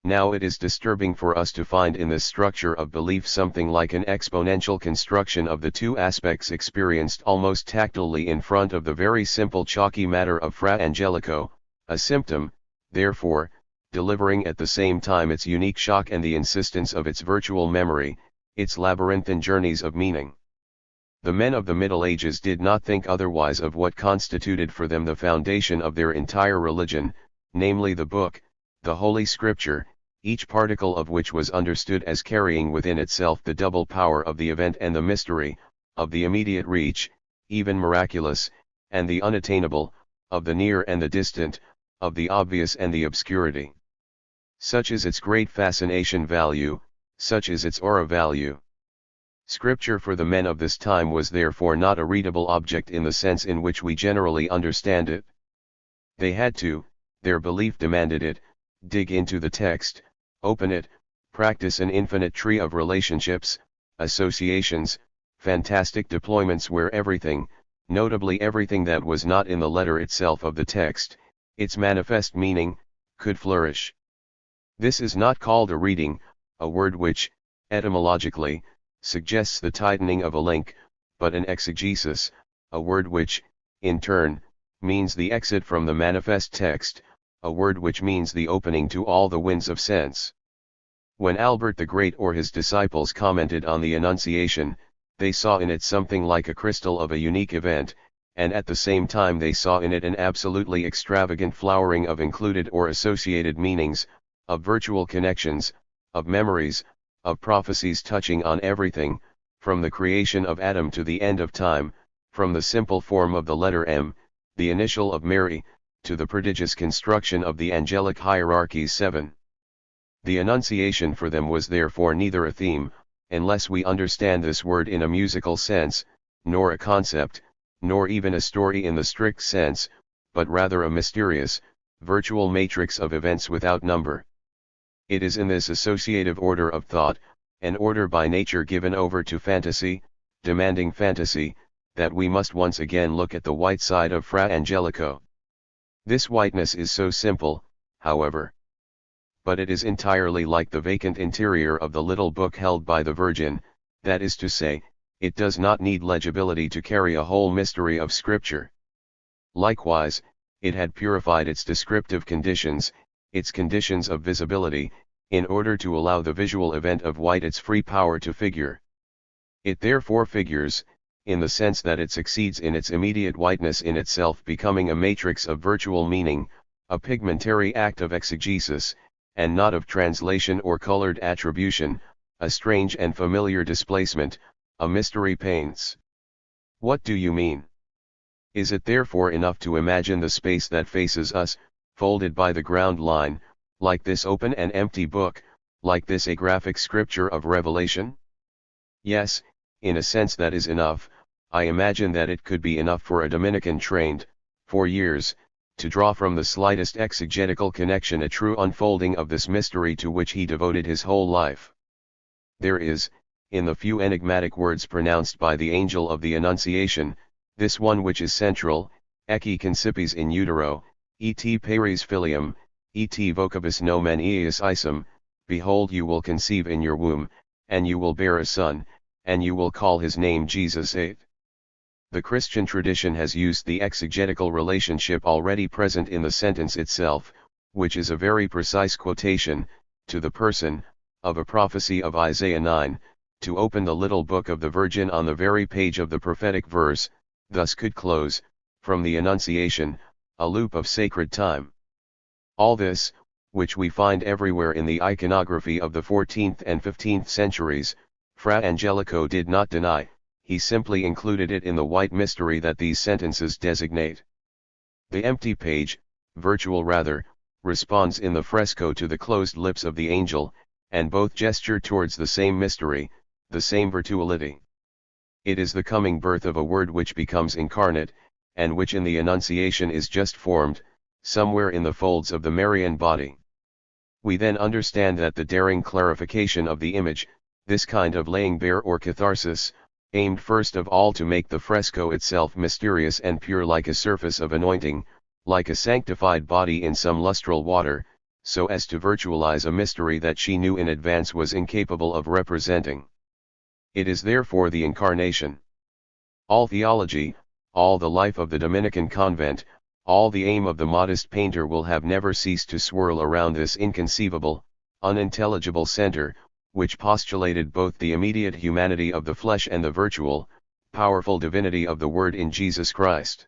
Now it is disturbing for us to find in this structure of belief something like an exponential construction of the two aspects experienced almost tactilely in front of the very simple chalky matter of Fra Angelico, a symptom, therefore, delivering at the same time its unique shock and the insistence of its virtual memory, its labyrinthine journeys of meaning. The men of the Middle Ages did not think otherwise of what constituted for them the foundation of their entire religion, namely the book, the Holy Scripture, each particle of which was understood as carrying within itself the double power of the event and the mystery, of the immediate reach, even miraculous, and the unattainable, of the near and the distant, of the obvious and the obscurity. Such is its great fascination value, such is its aura value. Scripture for the men of this time was therefore not a readable object in the sense in which we generally understand it. They had to, their belief demanded it, dig into the text, open it, practice an infinite tree of relationships, associations, fantastic deployments where everything, notably everything that was not in the letter itself of the text, its manifest meaning, could flourish. This is not called a reading, a word which, etymologically, suggests the tightening of a link, but an exegesis, a word which, in turn, means the exit from the manifest text, a word which means the opening to all the winds of sense. When Albert the Great or his disciples commented on the Annunciation, they saw in it something like a crystal of a unique event, and at the same time they saw in it an absolutely extravagant flowering of included or associated meanings, of virtual connections, of memories, of prophecies touching on everything, from the creation of Adam to the end of time, from the simple form of the letter M, the initial of Mary, to the prodigious construction of the angelic hierarchies 7. The Annunciation for them was therefore neither a theme, unless we understand this word in a musical sense, nor a concept, nor even a story in the strict sense, but rather a mysterious, virtual matrix of events without number. It is in this associative order of thought, an order by nature given over to fantasy, demanding fantasy, that we must once again look at the white side of Fra Angelico. This whiteness is so simple, however. But it is entirely like the vacant interior of the little book held by the Virgin, that is to say, it does not need legibility to carry a whole mystery of Scripture. Likewise, it had purified its descriptive conditions, its conditions of visibility, in order to allow the visual event of white its free power to figure. It therefore figures, in the sense that it succeeds in its immediate whiteness in itself becoming a matrix of virtual meaning, a pigmentary act of exegesis, and not of translation or colored attribution, a strange and familiar displacement, a mystery paints. What do you mean? Is it therefore enough to imagine the space that faces us, folded by the ground line, like this open and empty book, like this a graphic scripture of revelation? Yes, in a sense that is enough. I imagine that it could be enough for a Dominican trained, for years, to draw from the slightest exegetical connection a true unfolding of this mystery to which he devoted his whole life. There is, in the few enigmatic words pronounced by the angel of the Annunciation, this one which is central: Ecce concipis in utero, et pares filium, et vocibus nomen eius isum, behold you will conceive in your womb, and you will bear a son, and you will call his name Jesus. 8. The Christian tradition has used the exegetical relationship already present in the sentence itself, which is a very precise quotation, to the person, of a prophecy of Isaiah 9, to open the little book of the Virgin on the very page of the prophetic verse, thus could close, from the Annunciation, a loop of sacred time. All this, which we find everywhere in the iconography of the 14th and 15th centuries, Fra Angelico did not deny, he simply included it in the white mystery that these sentences designate. The empty page, virtual rather, responds in the fresco to the closed lips of the angel, and both gesture towards the same mystery, the same virtuality. It is the coming birth of a word which becomes incarnate, and which in the Annunciation is just formed, somewhere in the folds of the Marian body. We then understand that the daring clarification of the image, this kind of laying bare or catharsis, aimed first of all to make the fresco itself mysterious and pure like a surface of anointing, like a sanctified body in some lustral water, so as to virtualize a mystery that she knew in advance was incapable of representing. It is therefore the Incarnation. All theology, all the life of the Dominican convent, all the aim of the modest painter will have never ceased to swirl around this inconceivable, unintelligible center, which postulated both the immediate humanity of the flesh and the virtual, powerful divinity of the Word in Jesus Christ.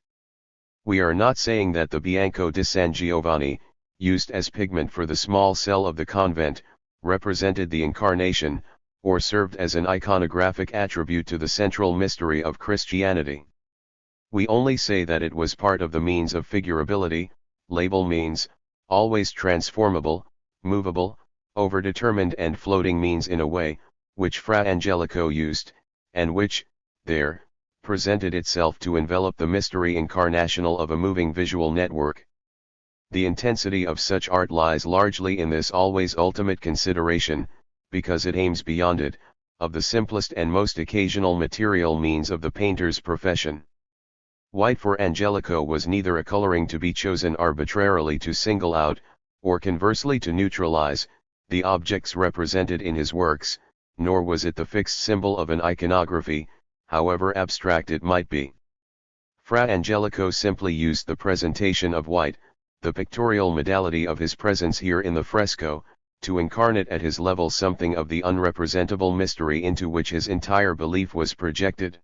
We are not saying that the Bianco di San Giovanni, used as pigment for the small cell of the convent, represented the Incarnation, or served as an iconographic attribute to the central mystery of Christianity. We only say that it was part of the means of figurability, label means, always transformable, movable, overdetermined and floating means in a way, which Fra Angelico used, and which, there, presented itself to envelop the mystery incarnational of a moving visual network. The intensity of such art lies largely in this always ultimate consideration, because it aims beyond it, of the simplest and most occasional material means of the painter's profession. White for Angelico was neither a coloring to be chosen arbitrarily to single out, or conversely to neutralize, the objects represented in his works, nor was it the fixed symbol of an iconography, however abstract it might be. Fra Angelico simply used the presentation of white, the pictorial modality of his presence here in the fresco, to incarnate at his level something of the unrepresentable mystery into which his entire belief was projected.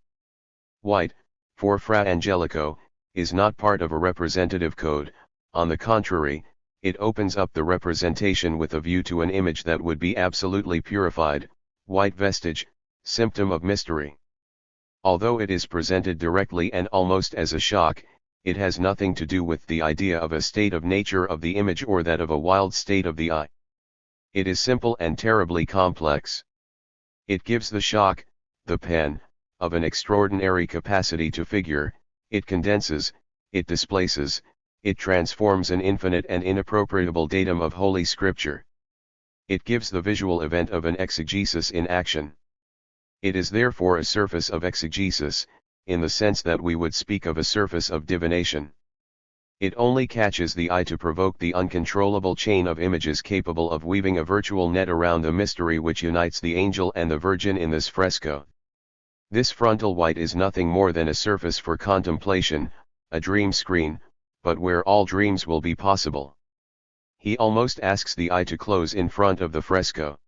White, for Fra Angelico, is not part of a representative code, on the contrary, it opens up the representation with a view to an image that would be absolutely purified, white vestige, symptom of mystery. Although it is presented directly and almost as a shock, it has nothing to do with the idea of a state of nature of the image or that of a wild state of the eye. It is simple and terribly complex. It gives the shock, the pen, of an extraordinary capacity to figure, it condenses, it displaces, it transforms an infinite and inappropriable datum of Holy Scripture. It gives the visual event of an exegesis in action. It is therefore a surface of exegesis, in the sense that we would speak of a surface of divination. It only catches the eye to provoke the uncontrollable chain of images capable of weaving a virtual net around the mystery which unites the angel and the Virgin in this fresco. This frontal white is nothing more than a surface for contemplation, a dream screen, but where all dreams will be possible. He almost asks the eye to close in front of the fresco.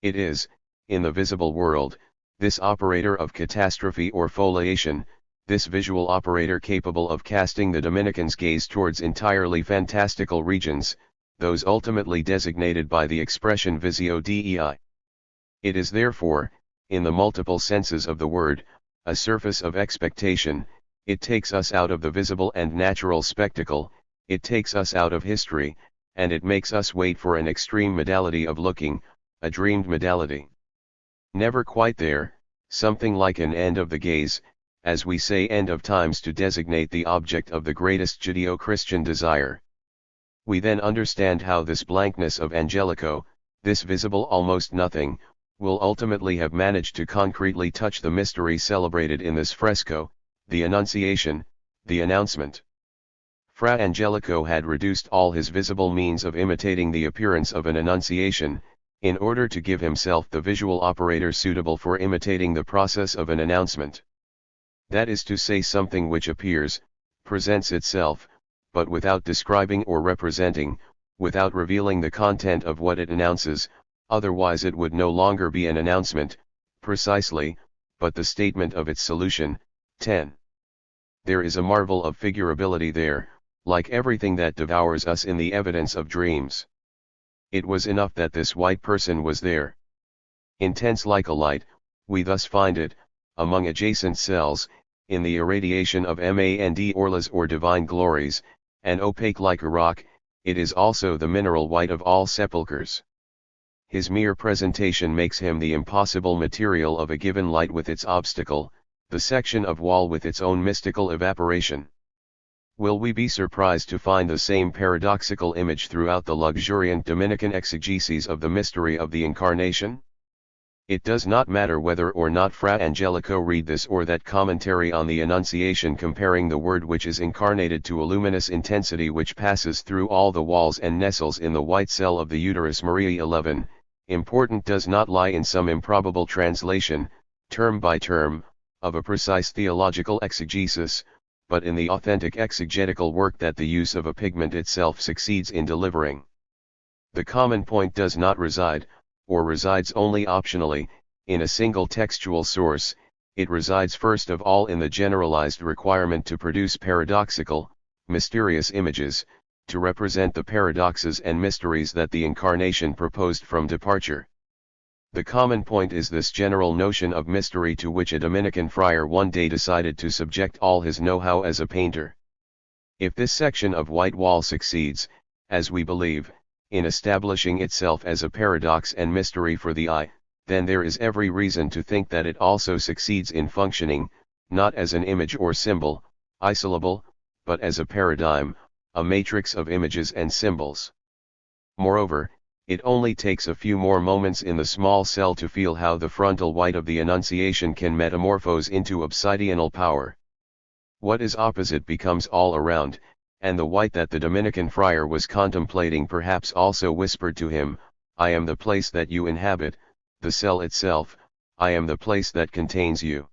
It is, in the visible world, this operator of catastrophe or foliation, this visual operator capable of casting the Dominican's gaze towards entirely fantastical regions, those ultimately designated by the expression visio Dei. It is therefore, in the multiple senses of the word, a surface of expectation. It takes us out of the visible and natural spectacle, it takes us out of history, and it makes us wait for an extreme modality of looking, a dreamed modality. Never quite there, something like an end of the gaze, as we say end of times to designate the object of the greatest Judeo-Christian desire. We then understand how this blankness of Angelico, this visible almost nothing, will ultimately have managed to concretely touch the mystery celebrated in this fresco, the Annunciation, the announcement. Fra Angelico had reduced all his visible means of imitating the appearance of an Annunciation, in order to give himself the visual operator suitable for imitating the process of an announcement. That is to say, something which appears, presents itself, but without describing or representing, without revealing the content of what it announces, otherwise it would no longer be an announcement, precisely, but the statement of its solution. 10. There is a marvel of figurability there, like everything that devours us in the evidence of dreams. It was enough that this white person was there. Intense like a light, we thus find it, among adjacent cells, in the irradiation of mand orlas or divine glories, and opaque like a rock, it is also the mineral white of all sepulchres. His mere presentation makes him the impossible material of a given light with its obstacle, the section of wall with its own mystical evaporation. Will we be surprised to find the same paradoxical image throughout the luxuriant Dominican exegeses of the mystery of the Incarnation? It does not matter whether or not Fra Angelico read this or that commentary on the Annunciation comparing the Word which is incarnated to a luminous intensity which passes through all the walls and nestles in the white cell of the uterus Maria 11, important does not lie in some improbable translation, term by term, of a precise theological exegesis, but in the authentic exegetical work that the use of a pigment itself succeeds in delivering. The common point does not reside, or resides only optionally, in a single textual source, it resides first of all in the generalized requirement to produce paradoxical, mysterious images, to represent the paradoxes and mysteries that the Incarnation proposed from departure. The common point is this general notion of mystery to which a Dominican friar one day decided to subject all his know-how as a painter. If this section of white wall succeeds, as we believe, in establishing itself as a paradox and mystery for the eye, then there is every reason to think that it also succeeds in functioning, not as an image or symbol, isolable, but as a paradigm, a matrix of images and symbols. Moreover, it only takes a few more moments in the small cell to feel how the frontal white of the Annunciation can metamorphose into obsidional power. What is opposite becomes all around, and the white that the Dominican friar was contemplating perhaps also whispered to him, I am the place that you inhabit, the cell itself, I am the place that contains you.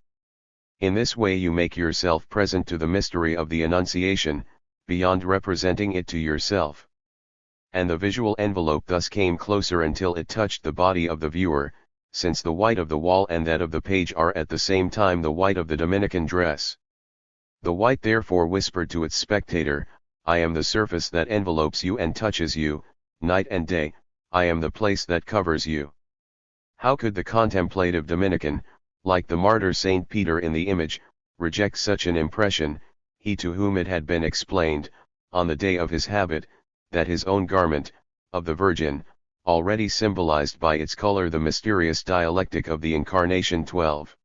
In this way you make yourself present to the mystery of the Annunciation, beyond representing it to yourself. And the visual envelope thus came closer until it touched the body of the viewer, since the white of the wall and that of the page are at the same time the white of the Dominican dress. The white therefore whispered to its spectator, I am the surface that envelopes you and touches you, night and day, I am the place that covers you. How could the contemplative Dominican, like the martyr Saint Peter in the image, reject such an impression, he to whom it had been explained, on the day of his habit, that his own garment, of the Virgin, already symbolized by its color the mysterious dialectic of the Incarnation 12.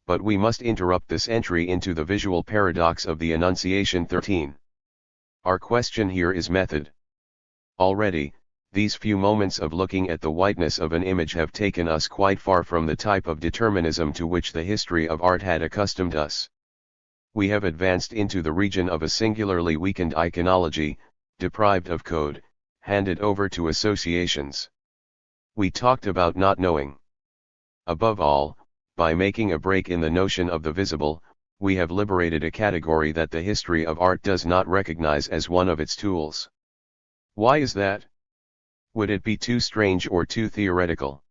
But we must interrupt this entry into the visual paradox of the Annunciation 13. Our question here is method. Already, these few moments of looking at the whiteness of an image have taken us quite far from the type of determinism to which the history of art had accustomed us. We have advanced into the region of a singularly weakened iconology, deprived of code, handed over to associations. We talked about not knowing. Above all, by making a break in the notion of the visible, we have liberated a category that the history of art does not recognize as one of its tools. Why is that? Would it be too strange or too theoretical?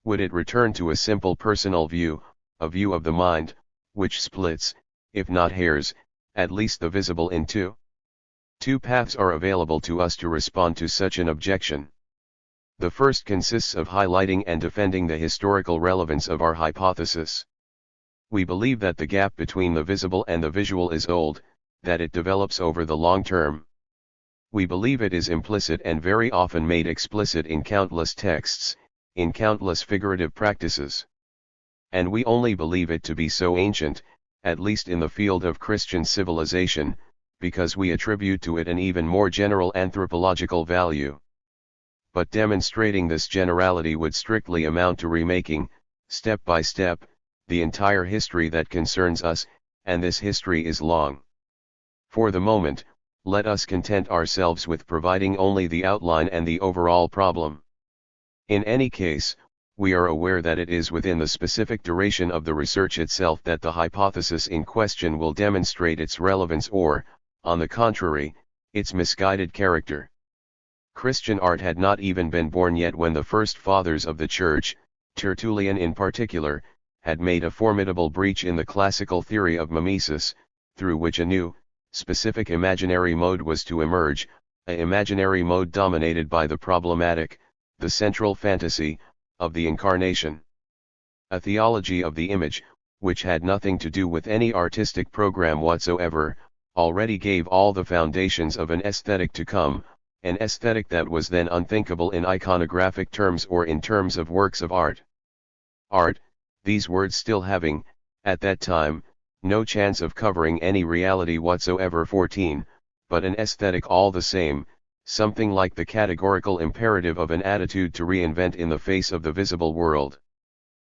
Would it return to a simple personal view, a view of the mind, which splits, if not hairs, at least the visible in two? Two paths are available to us to respond to such an objection. The first consists of highlighting and defending the historical relevance of our hypothesis. We believe that the gap between the visible and the visual is old, that it develops over the long term. We believe it is implicit and very often made explicit in countless texts, in countless figurative practices. And we only believe it to be so ancient, at least in the field of Christian civilization, because we attribute to it an even more general anthropological value. but demonstrating this generality would strictly amount to remaking, step by step, the entire history that concerns us, and this history is long. For the moment, let us content ourselves with providing only the outline and the overall problem. In any case, we are aware that it is within the specific duration of the research itself that the hypothesis in question will demonstrate its relevance or, on the contrary, its misguided character. Christian art had not even been born yet when the first fathers of the Church, Tertullian in particular, had made a formidable breach in the classical theory of mimesis, through which a new, specific imaginary mode was to emerge, an imaginary mode dominated by the problematic, the central fantasy, of the incarnation. A theology of the image, which had nothing to do with any artistic program whatsoever, already gave all the foundations of an aesthetic to come, an aesthetic that was then unthinkable in iconographic terms or in terms of works of art. Art, these words still having, at that time, no chance of covering any reality whatsoever. 14, but an aesthetic all the same, something like the categorical imperative of an attitude to reinvent in the face of the visible world.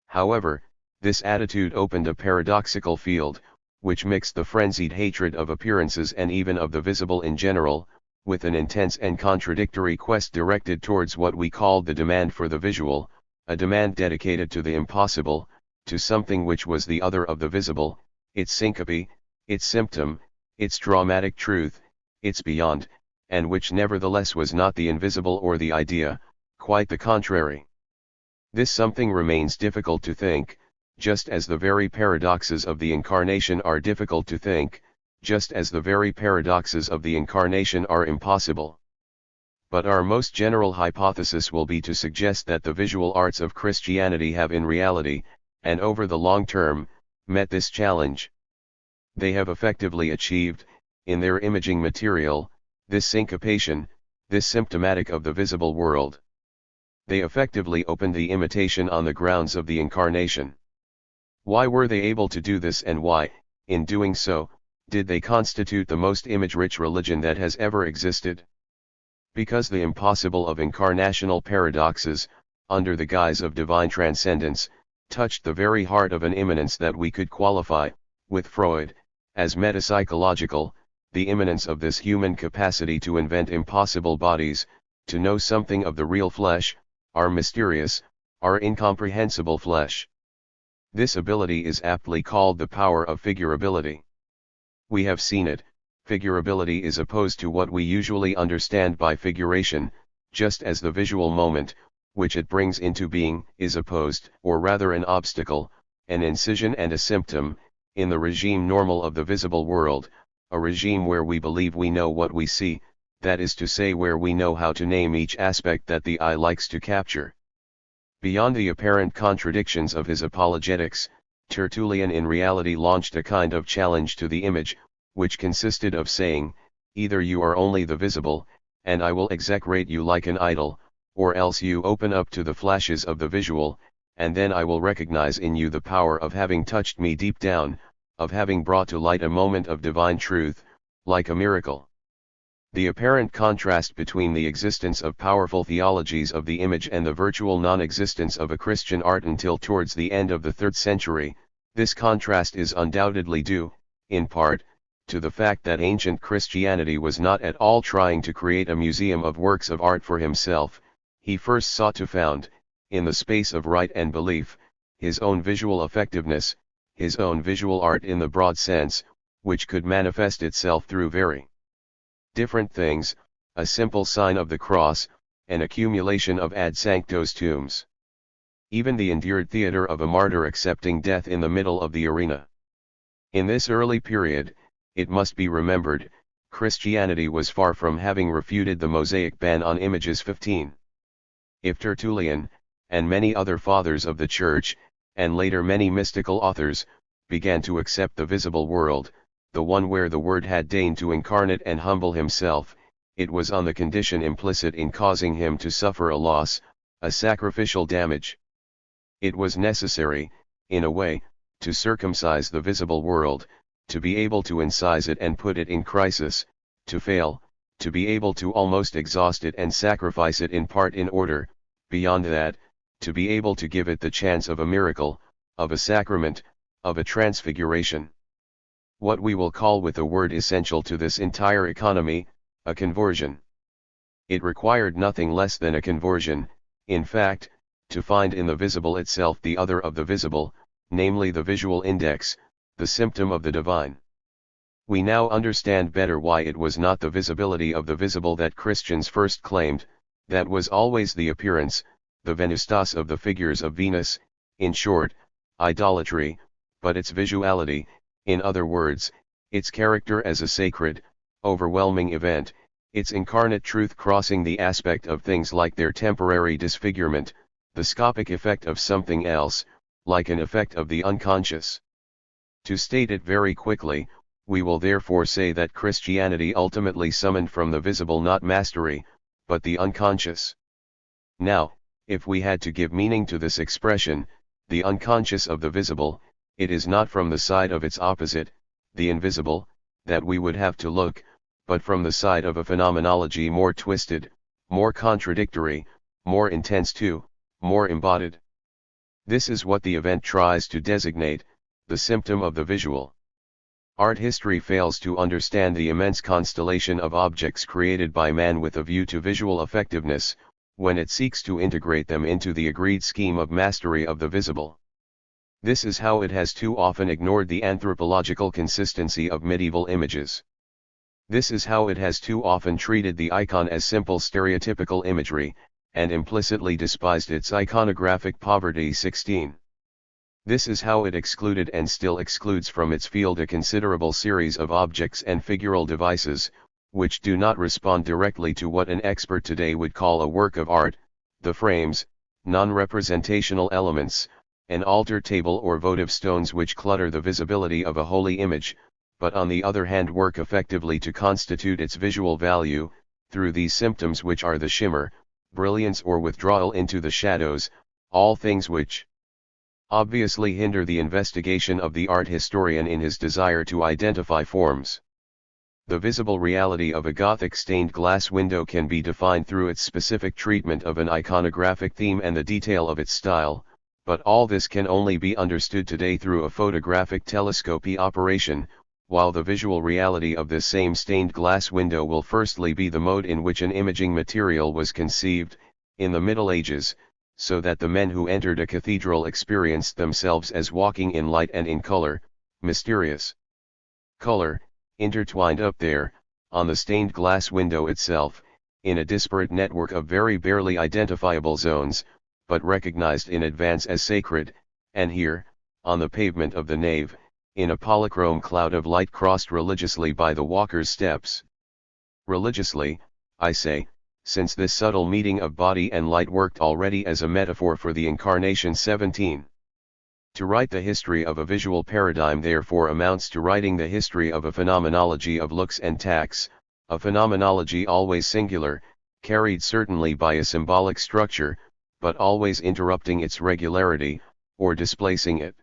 However, this attitude opened a paradoxical field, which mixed the frenzied hatred of appearances and even of the visible in general, with an intense and contradictory quest directed towards what we called the demand for the visual, a demand dedicated to the impossible, to something which was the other of the visible, its syncope, its symptom, its dramatic truth, its beyond, and which nevertheless was not the invisible or the idea, quite the contrary. This something remains difficult to think, just as the very paradoxes of the incarnation are difficult to think, just as the very paradoxes of the incarnation are impossible. But our most general hypothesis will be to suggest that the visual arts of Christianity have in reality, and over the long term, met this challenge. They have effectively achieved, in their imaging material, this syncopation, this symptomatic of the visible world. They effectively opened the imitation on the grounds of the incarnation. Why were they able to do this, and why, in doing so, did they constitute the most image-rich religion that has ever existed? Because the impossible of incarnational paradoxes, under the guise of divine transcendence, touched the very heart of an immanence that we could qualify, with Freud, as metapsychological, the immanence of this human capacity to invent impossible bodies, to know something of the real flesh, our mysterious, our incomprehensible flesh. This ability is aptly called the power of figurability. We have seen it, figurability is opposed to what we usually understand by figuration, just as the visual moment, which it brings into being, is opposed, or rather an obstacle, an incision and a symptom, in the regime normal of the visible world, a regime where we believe we know what we see, that is to say where we know how to name each aspect that the eye likes to capture. Beyond the apparent contradictions of his apologetics, Tertullian in reality launched a kind of challenge to the image, which consisted of saying, either you are only the visible, and I will execrate you like an idol, or else you open up to the flashes of the visual, and then I will recognize in you the power of having touched me deep down, of having brought to light a moment of divine truth, like a miracle. The apparent contrast between the existence of powerful theologies of the image and the virtual non-existence of a Christian art until towards the end of the 3rd century, this contrast is undoubtedly due, in part, to the fact that ancient Christianity was not at all trying to create a museum of works of art for himself. He first sought to found, in the space of right and belief, his own visual effectiveness, his own visual art in the broad sense, which could manifest itself through very different things, a simple sign of the cross, an accumulation of ad sanctos tombs. Even the endured theater of a martyr accepting death in the middle of the arena. In this early period, it must be remembered, Christianity was far from having refuted the Mosaic ban on images. 15. If Tertullian, and many other fathers of the Church, and later many mystical authors, began to accept the visible world, the one where the Word had deigned to incarnate and humble himself, it was on the condition implicit in causing him to suffer a loss, a sacrificial damage. It was necessary, in a way, to circumcise the visible world, to be able to incise it and put it in crisis, to fail, to be able to almost exhaust it and sacrifice it in part in order, beyond that, to be able to give it the chance of a miracle, of a sacrament, of a transfiguration. What we will call with a word essential to this entire economy, a conversion. It required nothing less than a conversion, in fact, to find in the visible itself the other of the visible, namely the visual index, the symptom of the divine. We now understand better why it was not the visibility of the visible that Christians first claimed, that was always the appearance, the venustas of the figures of Venus, in short, idolatry, but its visuality, in other words, its character as a sacred, overwhelming event, its incarnate truth crossing the aspect of things like their temporary disfigurement, the scopic effect of something else, like an effect of the unconscious. To state it very quickly, we will therefore say that Christianity ultimately summoned from the visible not mastery, but the unconscious. Now, if we had to give meaning to this expression, the unconscious of the visible, it is not from the side of its opposite, the invisible, that we would have to look, but from the side of a phenomenology more twisted, more contradictory, more intense too, more embodied. This is what the event tries to designate, the symptom of the visual. Art history fails to understand the immense constellation of objects created by man with a view to visual effectiveness, when it seeks to integrate them into the agreed scheme of mastery of the visible. This is how it has too often ignored the anthropological consistency of medieval images. This is how it has too often treated the icon as simple stereotypical imagery, and implicitly despised its iconographic poverty. 16. This is how it excluded and still excludes from its field a considerable series of objects and figural devices, which do not respond directly to what an expert today would call a work of art, the frames, non-representational elements, an altar table or votive stones which clutter the visibility of a holy image, but on the other hand work effectively to constitute its visual value, through these symptoms which are the shimmer, brilliance or withdrawal into the shadows, all things which obviously hinder the investigation of the art historian in his desire to identify forms. The visible reality of a Gothic stained glass window can be defined through its specific treatment of an iconographic theme and the detail of its style, but all this can only be understood today through a photographic telescopy operation, while the visual reality of this same stained glass window will firstly be the mode in which an imaging material was conceived, in the Middle Ages, so that the men who entered a cathedral experienced themselves as walking in light and in color, mysterious color, intertwined up there, on the stained glass window itself, in a disparate network of very barely identifiable zones, but recognized in advance as sacred, and here, on the pavement of the nave, in a polychrome cloud of light crossed religiously by the walker's steps. Religiously, I say, since this subtle meeting of body and light worked already as a metaphor for the incarnation. 17. To write the history of a visual paradigm therefore amounts to writing the history of a phenomenology of looks and tacts, a phenomenology always singular, carried certainly by a symbolic structure, but always interrupting its regularity, or displacing it.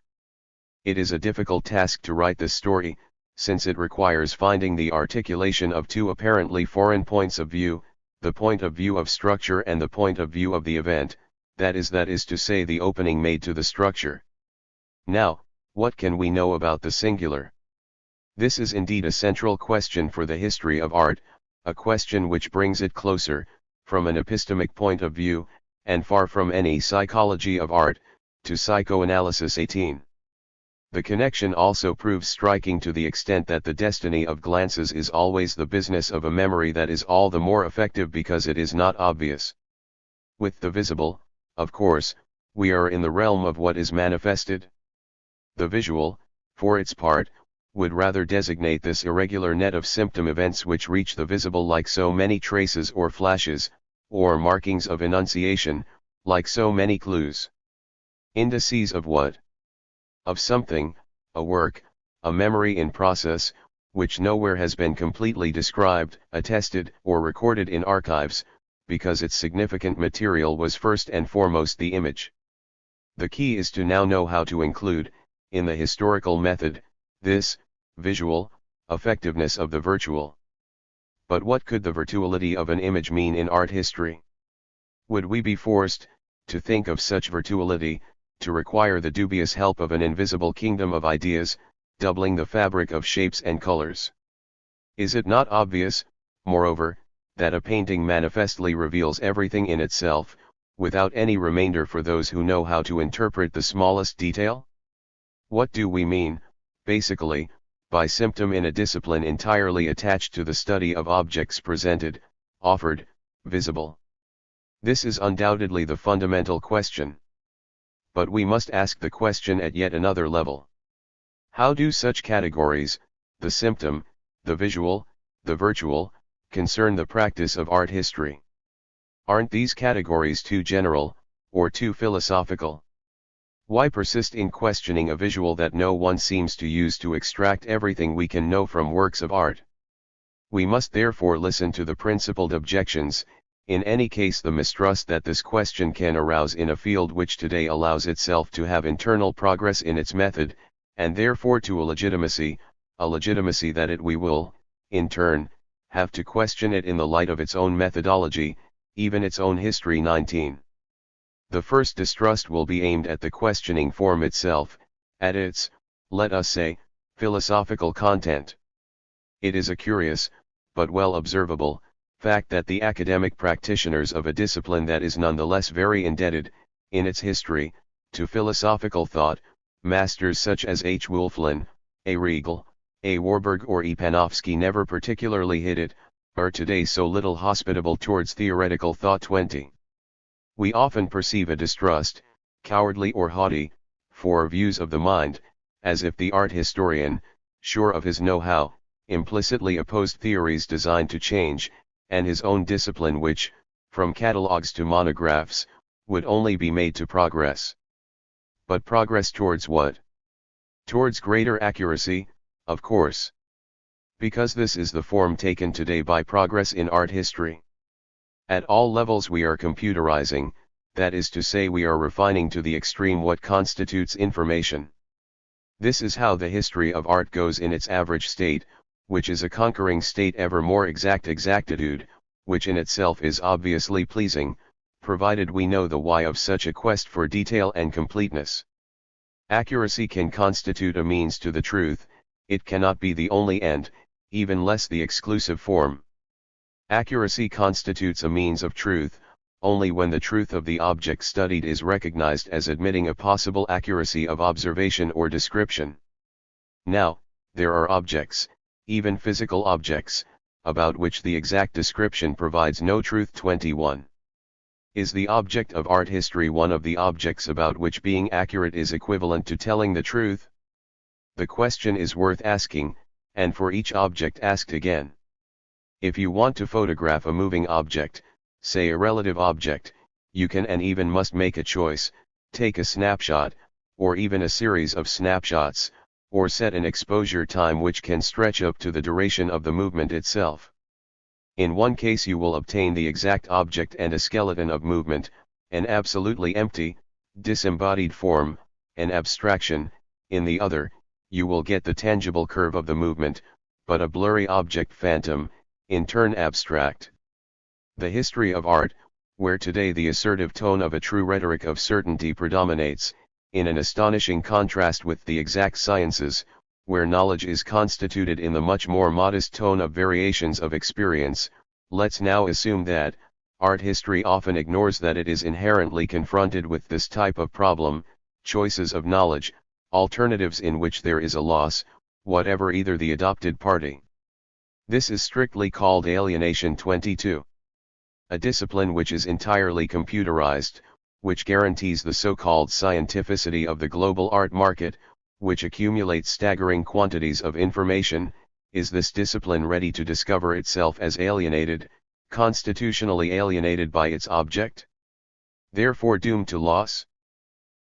It is a difficult task to write this story, since it requires finding the articulation of two apparently foreign points of view, the point of view of structure and the point of view of the event, that is to say the opening made to the structure. Now, what can we know about the singular? This is indeed a central question for the history of art, a question which brings it closer, from an epistemic point of view, and far from any psychology of art, to psychoanalysis. 18. The connection also proves striking to the extent that the destiny of glances is always the business of a memory that is all the more effective because it is not obvious. With the visible, of course, we are in the realm of what is manifested. The visual, for its part, would rather designate this irregular net of symptom events which reach the visible like so many traces or flashes, or markings of enunciation, like so many clues. Indices of what? Of something, a work, a memory in process, which nowhere has been completely described, attested, or recorded in archives, because its significant material was first and foremost the image. The key is to now know how to include, in the historical method, this, visual, effectiveness of the virtual. But what could the virtuality of an image mean in art history? Would we be forced, to think of such virtuality, to require the dubious help of an invisible kingdom of ideas, doubling the fabric of shapes and colors? Is it not obvious, moreover, that a painting manifestly reveals everything in itself, without any remainder for those who know how to interpret the smallest detail? What do we mean, basically, by symptom in a discipline entirely attached to the study of objects presented, offered, visible? This is undoubtedly the fundamental question. But we must ask the question at yet another level. How do such categories, the symptom, the visual, the virtual, concern the practice of art history? Aren't these categories too general, or too philosophical? Why persist in questioning a visual that no one seems to use to extract everything we can know from works of art? We must therefore listen to the principled objections, in any case the mistrust that this question can arouse in a field which today allows itself to have internal progress in its method, and therefore to a legitimacy that we will, in turn, have to question it in the light of its own methodology, even its own history. 19. The first distrust will be aimed at the questioning form itself, at its, let us say, philosophical content. It is a curious, but well observable, fact that the academic practitioners of a discipline that is nonetheless very indebted, in its history, to philosophical thought, masters such as H. Wulflin, A. Riegel, A. Warburg or E. Panofsky never particularly hit it, are today so little hospitable towards theoretical thought. 20. We often perceive a distrust, cowardly or haughty, for views of the mind, as if the art historian, sure of his know-how, implicitly opposed theories designed to change, and his own discipline which, from catalogues to monographs, would only be made to progress. But progress towards what? Towards greater accuracy, of course. Because this is the form taken today by progress in art history. At all levels we are computerizing, that is to say we are refining to the extreme what constitutes information. This is how the history of art goes in its average state, which is a conquering state ever more exactitude, which in itself is obviously pleasing, provided we know the why of such a quest for detail and completeness. Accuracy can constitute a means to the truth, it cannot be the only end, even less the exclusive form. Accuracy constitutes a means of truth, only when the truth of the object studied is recognized as admitting a possible accuracy of observation or description. Now, there are objects, even physical objects, about which the exact description provides no truth. 21. Is the object of art history one of the objects about which being accurate is equivalent to telling the truth? The question is worth asking, and for each object asked again. If you want to photograph a moving object, say a relative object, you can and even must make a choice, take a snapshot, or even a series of snapshots, or set an exposure time which can stretch up to the duration of the movement itself. In one case you will obtain the exact object and a skeleton of movement, an absolutely empty, disembodied form, an abstraction; in the other, you will get the tangible curve of the movement, but a blurry object phantom, in turn abstract. The history of art, where today the assertive tone of a true rhetoric of certainty predominates, in an astonishing contrast with the exact sciences, where knowledge is constituted in the much more modest tone of variations of experience, let's now assume that, art history often ignores that it is inherently confronted with this type of problem, choices of knowledge, alternatives in which there is a loss, whatever either the adopted party. This is strictly called alienation. 22. A discipline which is entirely computerized, which guarantees the so-called scientificity of the global art market, which accumulates staggering quantities of information, is this discipline ready to discover itself as alienated, constitutionally alienated by its object? Therefore doomed to loss?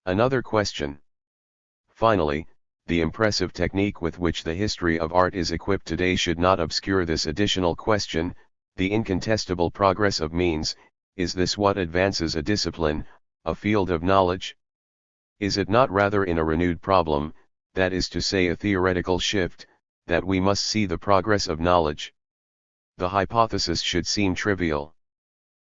Another question. Finally, the impressive technique with which the history of art is equipped today should not obscure this additional question: the incontestable progress of means. Is this what advances a discipline, a field of knowledge? Is it not rather in a renewed problem, that is to say a theoretical shift, that we must see the progress of knowledge? the hypothesis should seem trivial.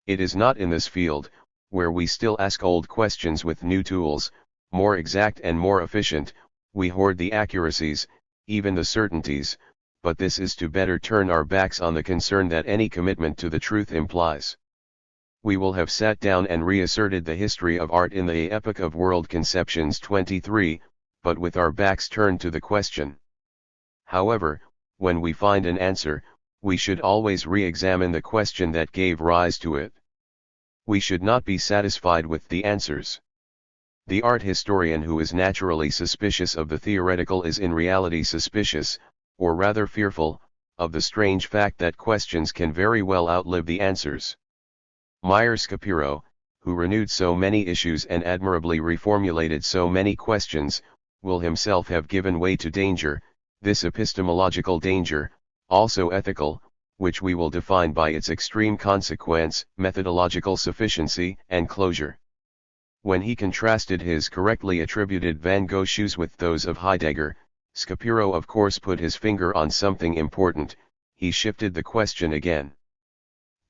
It is not in this field, where we still ask old questions with new tools, more exact and more efficient, we hoard the accuracies, even the certainties, but this is to better turn our backs on the concern that any commitment to the truth implies. We will have sat down and reasserted the history of art in the Epoch of World Conceptions 23, but with our backs turned to the question. However, when we find an answer, we should always re-examine the question that gave rise to it. We should not be satisfied with the answers. The art historian who is naturally suspicious of the theoretical is in reality suspicious, or rather fearful, of the strange fact that questions can very well outlive the answers. Meyer Scapiro, who renewed so many issues and admirably reformulated so many questions, will himself have given way to danger, this epistemological danger, also ethical, which we will define by its extreme consequence, methodological sufficiency, and closure. When he contrasted his correctly attributed Van Gogh shoes with those of Heidegger, Scapiro of course put his finger on something important, he shifted the question again.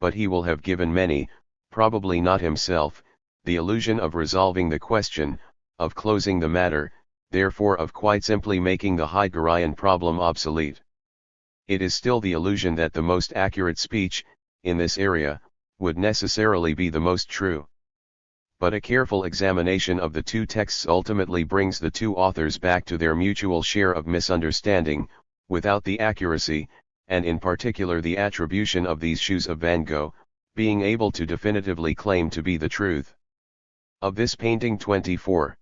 But he will have given many, probably not himself, the illusion of resolving the question, of closing the matter, therefore of quite simply making the Heideggerian problem obsolete. It is still the illusion that the most accurate speech, in this area, would necessarily be the most true. But a careful examination of the two texts ultimately brings the two authors back to their mutual share of misunderstanding, without the accuracy, and in particular the attribution of these shoes of Van Gogh, being able to definitively claim to be the truth. Of this painting 24.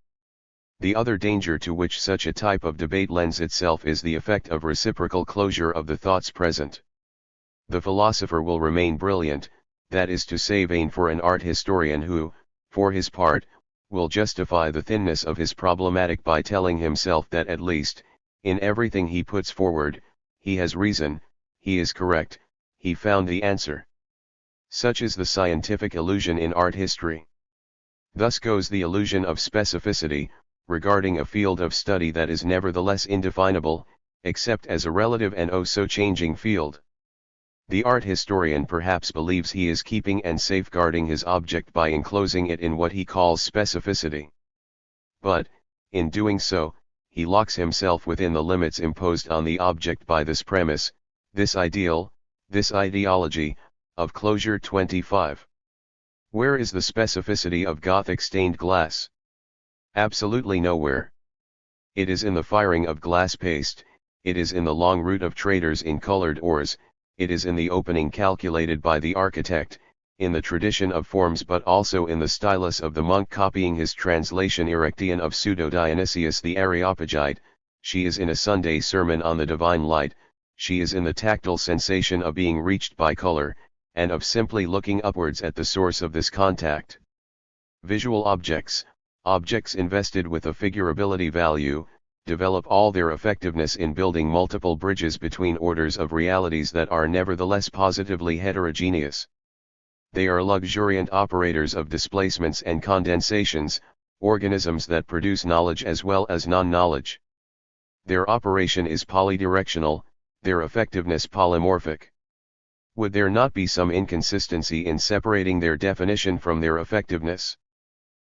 The other danger to which such a type of debate lends itself is the effect of reciprocal closure of the thoughts present. The philosopher will remain brilliant, that is to say vain for an art historian who, for his part, will justify the thinness of his problematic by telling himself that at least, in everything he puts forward, he has reason, he is correct, he found the answer. Such is the scientific illusion in art history. Thus goes the illusion of specificity, regarding a field of study that is nevertheless indefinable, except as a relative and oh-so-changing field. The art historian perhaps believes he is keeping and safeguarding his object by enclosing it in what he calls specificity. But, in doing so, he locks himself within the limits imposed on the object by this premise, this ideal, this ideology, of closure 25. Where is the specificity of Gothic stained glass? Absolutely nowhere. It is in the firing of glass paste, it is in the long route of traders in colored ores, it is in the opening calculated by the architect, in the tradition of forms but also in the stylus of the monk copying his translation Erechtheion of Pseudo-Dionysius the Areopagite, she is in a Sunday sermon on the divine light, she is in the tactile sensation of being reached by color, and of simply looking upwards at the source of this contact. Visual objects, objects invested with a figurability value, develop all their effectiveness in building multiple bridges between orders of realities that are nevertheless positively heterogeneous. They are luxuriant operators of displacements and condensations, organisms that produce knowledge as well as non-knowledge. Their operation is polydirectional, their effectiveness polymorphic. Would there not be some inconsistency in separating their definition from their effectiveness?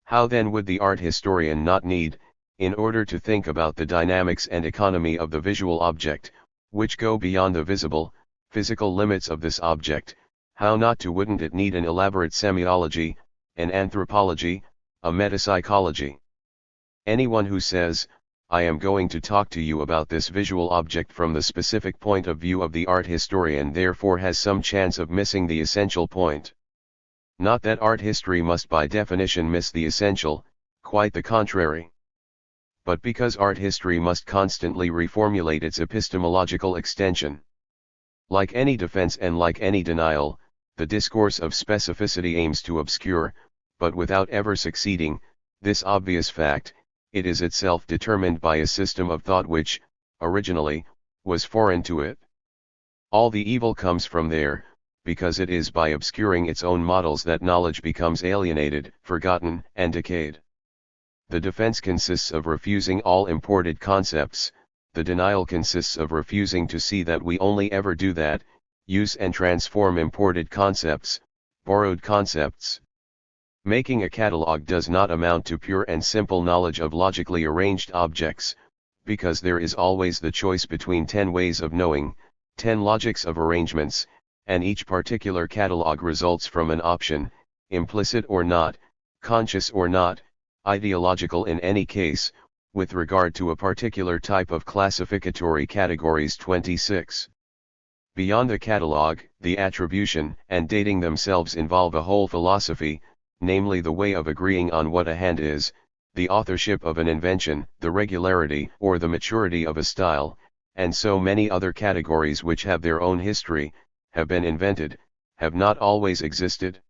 How then would the art historian not need, in order to think about the dynamics and economy of the visual object, which go beyond the visible, physical limits of this object, how not to wouldn't it need an elaborate semiology, an anthropology, a metapsychology? Anyone who says, I am going to talk to you about this visual object from the specific point of view of the art historian therefore has some chance of missing the essential point. Not that art history must by definition miss the essential, quite the contrary. But because art history must constantly reformulate its epistemological extension. Like any defense and like any denial, the discourse of specificity aims to obscure, but without ever succeeding, this obvious fact. It is itself determined by a system of thought which, originally, was foreign to it. All the evil comes from there, because it is by obscuring its own models that knowledge becomes alienated, forgotten, and decayed. The defense consists of refusing all imported concepts, the denial consists of refusing to see that we only ever do that, use and transform imported concepts, borrowed concepts. Making a catalog does not amount to pure and simple knowledge of logically arranged objects, because there is always the choice between 10 ways of knowing, 10 logics of arrangements, and each particular catalog results from an option, implicit or not, conscious or not, ideological in any case, with regard to a particular type of classificatory categories. 26. Beyond the catalog, the attribution and dating themselves involve a whole philosophy, namely the way of agreeing on what a hand is, the authorship of an invention, the regularity or the maturity of a style, and so many other categories which have their own history, have been invented, have not always existed.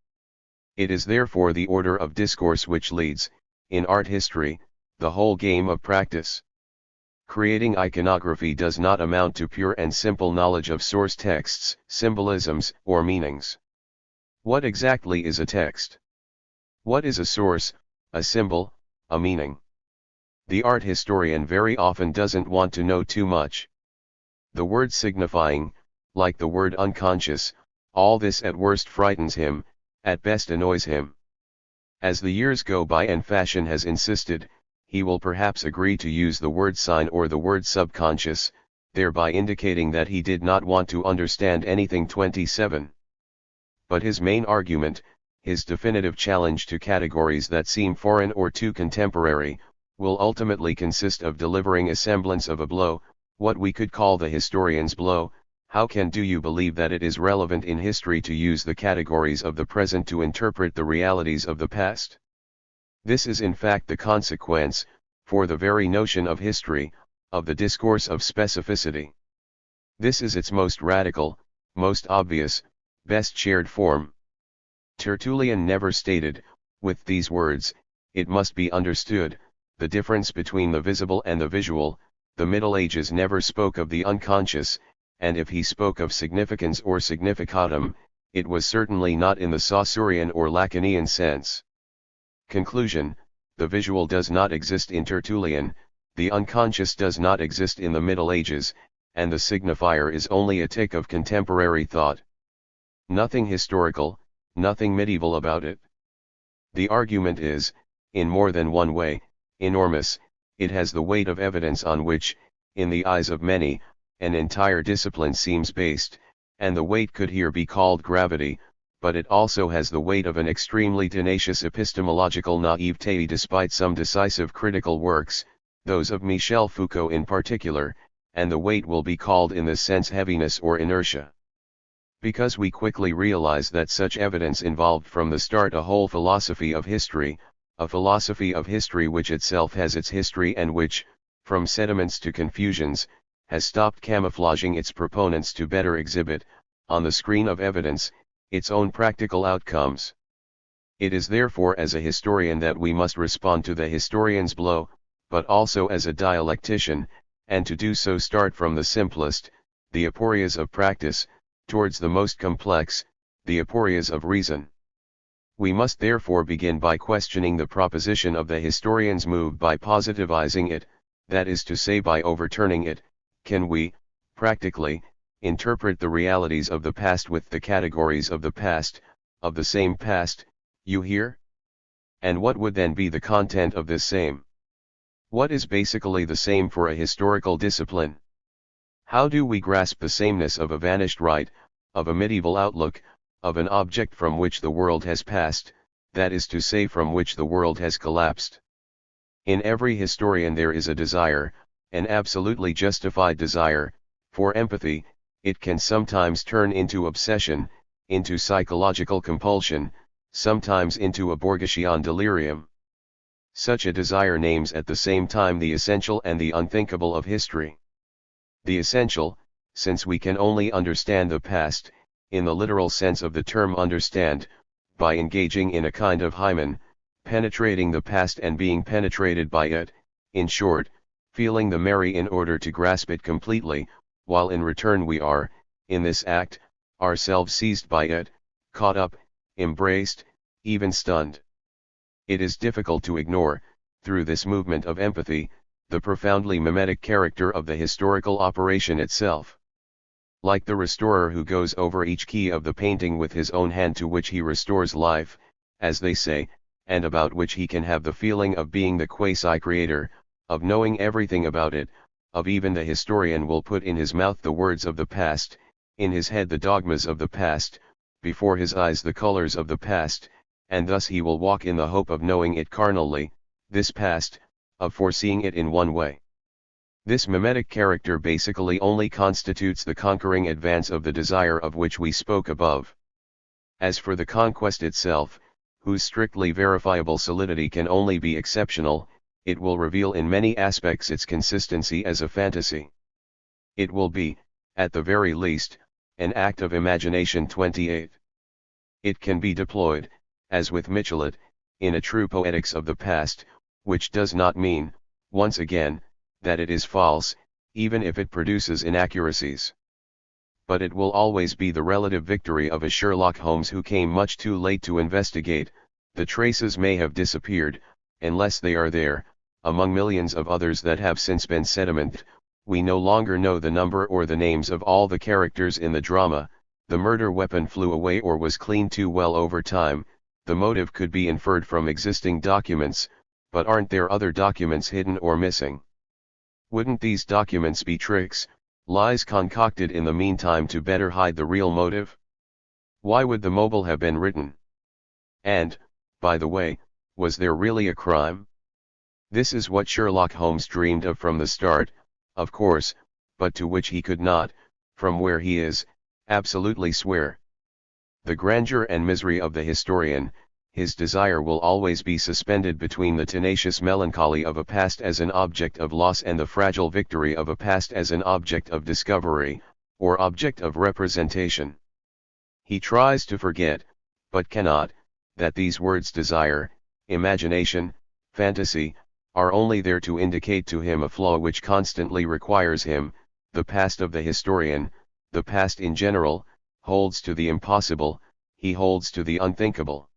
It is therefore the order of discourse which leads, in art history, the whole game of practice. Creating iconography does not amount to pure and simple knowledge of source texts, symbolisms, or meanings. What exactly is a text? What is a source, a symbol, a meaning? The art historian very often doesn't want to know too much. The word signifying, like the word unconscious, all this at worst frightens him, at best annoys him. As the years go by and fashion has insisted, he will perhaps agree to use the word sign or the word subconscious, thereby indicating that he did not want to understand anything. 27. But his main argument, his definitive challenge to categories that seem foreign or too contemporary, will ultimately consist of delivering a semblance of a blow, what we could call the historian's blow. How do you believe that it is relevant in history to use the categories of the present to interpret the realities of the past? This is in fact the consequence, for the very notion of history, of the discourse of specificity. This is its most radical, most obvious, best shared form. Tertullian never stated, with these words, it must be understood, the difference between the visible and the visual. The Middle Ages never spoke of the unconscious, and if he spoke of significance or significatum, it was certainly not in the Saussurean or Lacanian sense. Conclusion: the visual does not exist in Tertullian, the unconscious does not exist in the Middle Ages, and the signifier is only a tick of contemporary thought. Nothing historical, nothing medieval about it. The argument is, in more than one way, enormous. It has the weight of evidence on which, in the eyes of many, an entire discipline seems based, and the weight could here be called gravity, but it also has the weight of an extremely tenacious epistemological naivete despite some decisive critical works, those of Michel Foucault in particular, and the weight will be called in this sense heaviness or inertia. Because we quickly realize that such evidence involved from the start a whole philosophy of history, a philosophy of history which itself has its history and which, from sediments to confusions, has stopped camouflaging its proponents to better exhibit, on the screen of evidence, its own practical outcomes. It is therefore as a historian that we must respond to the historian's blow, but also as a dialectician, and to do so start from the simplest, the aporias of practice, towards the most complex, the aporias of reason. We must therefore begin by questioning the proposition of the historian's move by positivizing it, that is to say by overturning it. Can we, practically, interpret the realities of the past with the categories of the past, of the same past, you hear? And what would then be the content of this same? What is basically the same for a historical discipline? How do we grasp the sameness of a vanished rite, of a medieval outlook, of an object from which the world has passed, that is to say from which the world has collapsed? In every historian there is a desire, an absolutely justified desire, for empathy. It can sometimes turn into obsession, into psychological compulsion, sometimes into a Borgesian delirium. Such a desire names at the same time the essential and the unthinkable of history. The essential, since we can only understand the past, in the literal sense of the term understand, by engaging in a kind of hymen, penetrating the past and being penetrated by it, in short, feeling the merry in order to grasp it completely, while in return we are, in this act, ourselves seized by it, caught up, embraced, even stunned. It is difficult to ignore, through this movement of empathy, the profoundly mimetic character of the historical operation itself. Like the restorer who goes over each key of the painting with his own hand, to which he restores life, as they say, and about which he can have the feeling of being the quasi-creator, of knowing everything about it, of even the historian will put in his mouth the words of the past, in his head the dogmas of the past, before his eyes the colors of the past, and thus he will walk in the hope of knowing it carnally, this past, of foreseeing it in one way. This mimetic character basically only constitutes the conquering advance of the desire of which we spoke above. As for the conquest itself, whose strictly verifiable solidity can only be exceptional, it will reveal in many aspects its consistency as a fantasy. It will be, at the very least, an act of imagination. 28. It can be deployed, as with Michelet, in a true poetics of the past, which does not mean, once again, that it is false, even if it produces inaccuracies. But it will always be the relative victory of a Sherlock Holmes who came much too late to investigate. The traces may have disappeared, unless they are there, among millions of others that have since been sedimented. We no longer know the number or the names of all the characters in the drama, the murder weapon flew away or was cleaned too well over time, the motive could be inferred from existing documents, but aren't there other documents hidden or missing? Wouldn't these documents be tricks, lies concocted in the meantime to better hide the real motive? Why would the mobile have been written? And, by the way, was there really a crime? This is what Sherlock Holmes dreamed of from the start, of course, but to which he could not, from where he is, absolutely swear. The grandeur and misery of the historian, his desire will always be suspended between the tenacious melancholy of a past as an object of loss and the fragile victory of a past as an object of discovery, or object of representation. He tries to forget, but cannot, that these words desire, imagination, fantasy, are only there to indicate to him a flaw which constantly requires him. The past of the historian, the past in general, holds to the impossible, he holds to the unthinkable.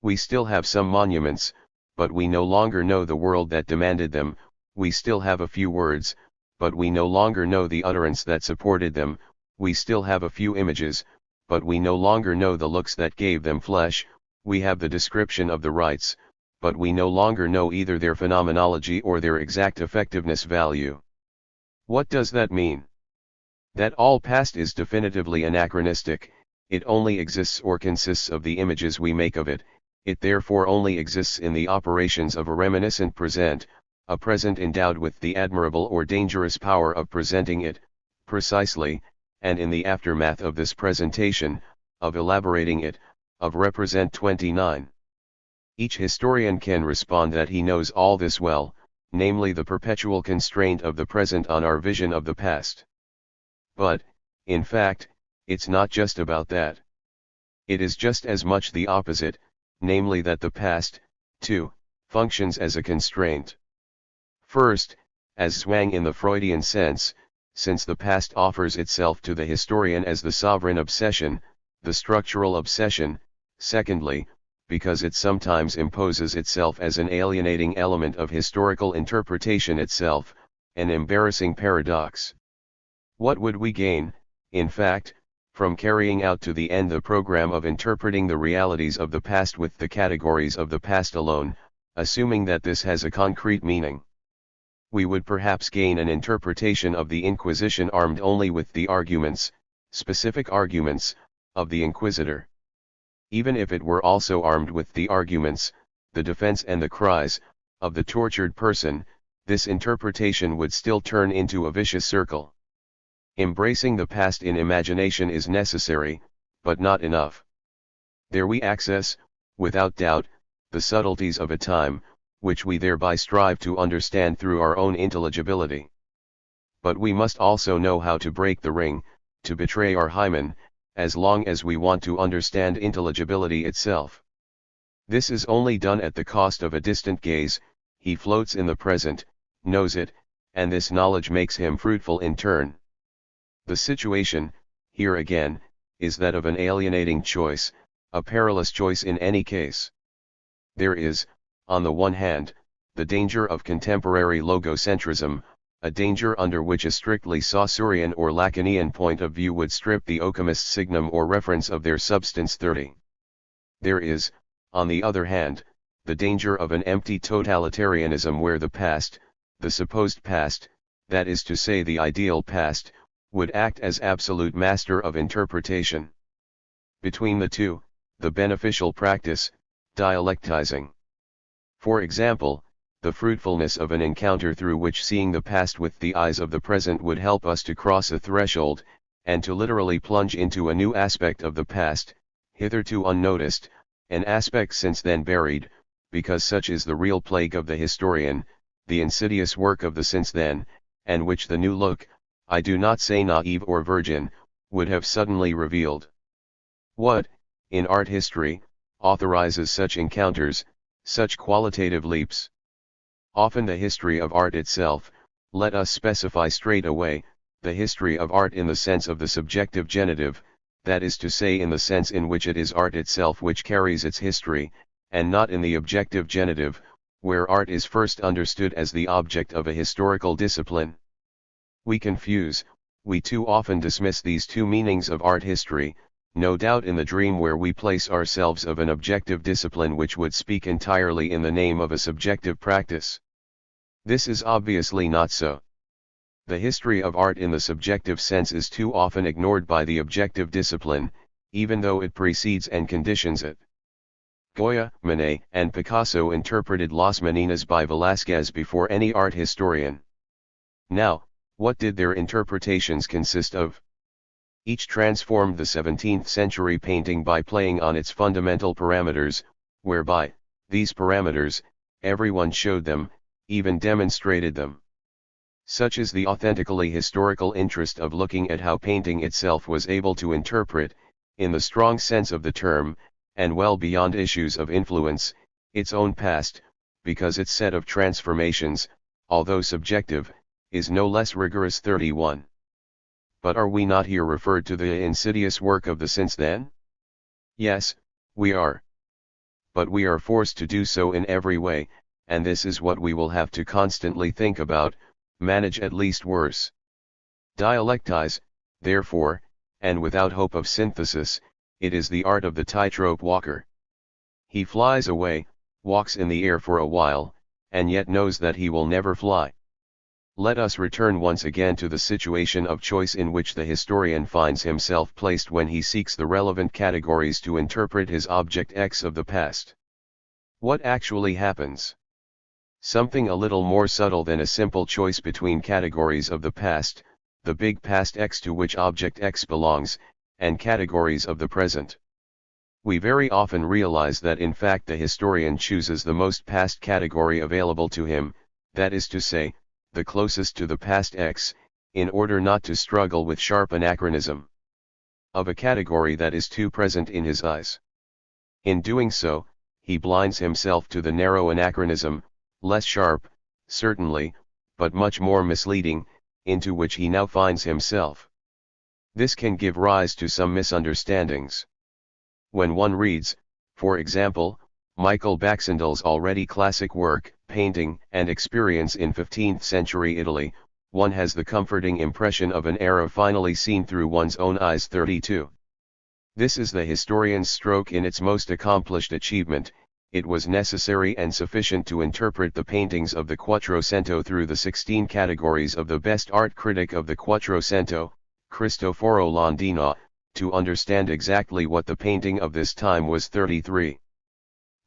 We still have some monuments, but we no longer know the world that demanded them. We still have a few words, but we no longer know the utterance that supported them. We still have a few images, but we no longer know the looks that gave them flesh. We have the description of the rites, but we no longer know either their phenomenology or their exact effectiveness value. What does that mean? That all past is definitively anachronistic. It only exists or consists of the images we make of it. It therefore only exists in the operations of a reminiscent present, a present endowed with the admirable or dangerous power of presenting it, precisely, and in the aftermath of this presentation, of elaborating it, of represent. 29. Each historian can respond that he knows all this well, namely the perpetual constraint of the present on our vision of the past. But, in fact, it's not just about that. It is just as much the opposite, namely that the past, too, functions as a constraint. First, as Zwang in the Freudian sense, since the past offers itself to the historian as the sovereign obsession, the structural obsession. Secondly, because it sometimes imposes itself as an alienating element of historical interpretation itself, an embarrassing paradox. What would we gain, in fact, from carrying out to the end the program of interpreting the realities of the past with the categories of the past alone, assuming that this has a concrete meaning? We would perhaps gain an interpretation of the Inquisition armed only with the arguments, specific arguments, of the Inquisitor. Even if it were also armed with the arguments, the defense and the cries, of the tortured person, this interpretation would still turn into a vicious circle. Embracing the past in imagination is necessary, but not enough. There we access, without doubt, the subtleties of a time, which we thereby strive to understand through our own intelligibility. But we must also know how to break the ring, to betray our hymen, as long as we want to understand intelligibility itself. This is only done at the cost of a distant gaze. He floats in the present, knows it, and this knowledge makes him fruitful in turn. The situation, here again, is that of an alienating choice, a perilous choice in any case. There is, on the one hand, the danger of contemporary logocentrism, a danger under which a strictly Saussurean or Lacanian point of view would strip the Occamist signum or reference of their substance 30. There is, on the other hand, the danger of an empty totalitarianism where the past, the supposed past, that is to say the ideal past, would act as absolute master of interpretation. Between the two, the beneficial practice, dialectizing. For example, the fruitfulness of an encounter through which seeing the past with the eyes of the present would help us to cross a threshold, and to literally plunge into a new aspect of the past, hitherto unnoticed, an aspect since then buried, because such is the real plague of the historian, the insidious work of the since then, and which the new look, I do not say naive or virgin, would have suddenly revealed. What, in art history, authorizes such encounters, such qualitative leaps? Often the history of art itself, let us specify straight away, the history of art in the sense of the subjective genitive, that is to say in the sense in which it is art itself which carries its history, and not in the objective genitive, where art is first understood as the object of a historical discipline. We confuse, we too often dismiss these two meanings of art history, no doubt in the dream where we place ourselves of an objective discipline which would speak entirely in the name of a subjective practice. This is obviously not so. The history of art in the subjective sense is too often ignored by the objective discipline, even though it precedes and conditions it. Goya, Manet, and Picasso interpreted Las Meninas by Velázquez before any art historian. Now, what did their interpretations consist of? Each transformed the 17th century painting by playing on its fundamental parameters, whereby, these parameters, everyone showed them, even demonstrated them. Such is the authentically historical interest of looking at how painting itself was able to interpret, in the strong sense of the term, and well beyond issues of influence, its own past, because its set of transformations, although subjective, is no less rigorous. 31. But are we not here referred to the insidious work of the since then? Yes, we are. But we are forced to do so in every way, and this is what we will have to constantly think about, manage at least worse. Dialectize, therefore, and without hope of synthesis, it is the art of the tightrope walker. He flies away, walks in the air for a while, and yet knows that he will never fly. Let us return once again to the situation of choice in which the historian finds himself placed when he seeks the relevant categories to interpret his object X of the past. What actually happens? Something a little more subtle than a simple choice between categories of the past, the big past X to which object X belongs, and categories of the present. We very often realize that in fact the historian chooses the most past category available to him, that is to say, the closest to the past X, in order not to struggle with sharp anachronism of a category that is too present in his eyes. In doing so, he blinds himself to the narrow anachronism, less sharp, certainly, but much more misleading, into which he now finds himself. This can give rise to some misunderstandings. When one reads, for example, Michael Baxendel's already classic work, Painting and Experience in 15th Century Italy, one has the comforting impression of an era finally seen through one's own eyes. 32. This is the historian's stroke in its most accomplished achievement. It was necessary and sufficient to interpret the paintings of the Quattrocento through the 16 categories of the best art critic of the Quattrocento, Cristoforo Landino, to understand exactly what the painting of this time was. 33.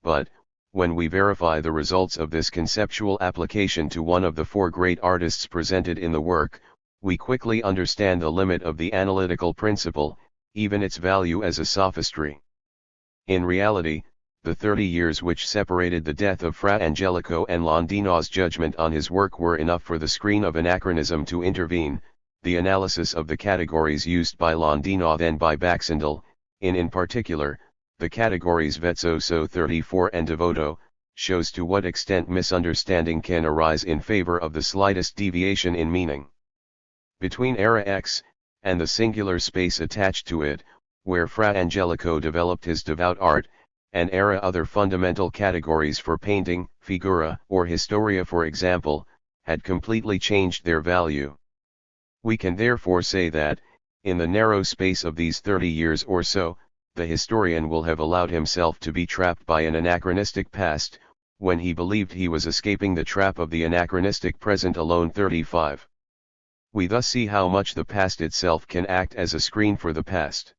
But, when we verify the results of this conceptual application to one of the four great artists presented in the work, we quickly understand the limit of the analytical principle, even its value as a sophistry. In reality, the 30 years which separated the death of Fra Angelico and Landino's judgment on his work were enough for the screen of anachronism to intervene. The analysis of the categories used by Landino then by Baxendel, in particular, the categories Vezzoso 34 and Devoto, shows to what extent misunderstanding can arise in favor of the slightest deviation in meaning. Between era X, and the singular space attached to it, where Fra Angelico developed his devout art, and era other fundamental categories for painting, figura or historia for example, had completely changed their value. We can therefore say that, in the narrow space of these 30 years or so, the historian will have allowed himself to be trapped by an anachronistic past, when he believed he was escaping the trap of the anachronistic present alone. 35. We thus see how much the past itself can act as a screen for the past.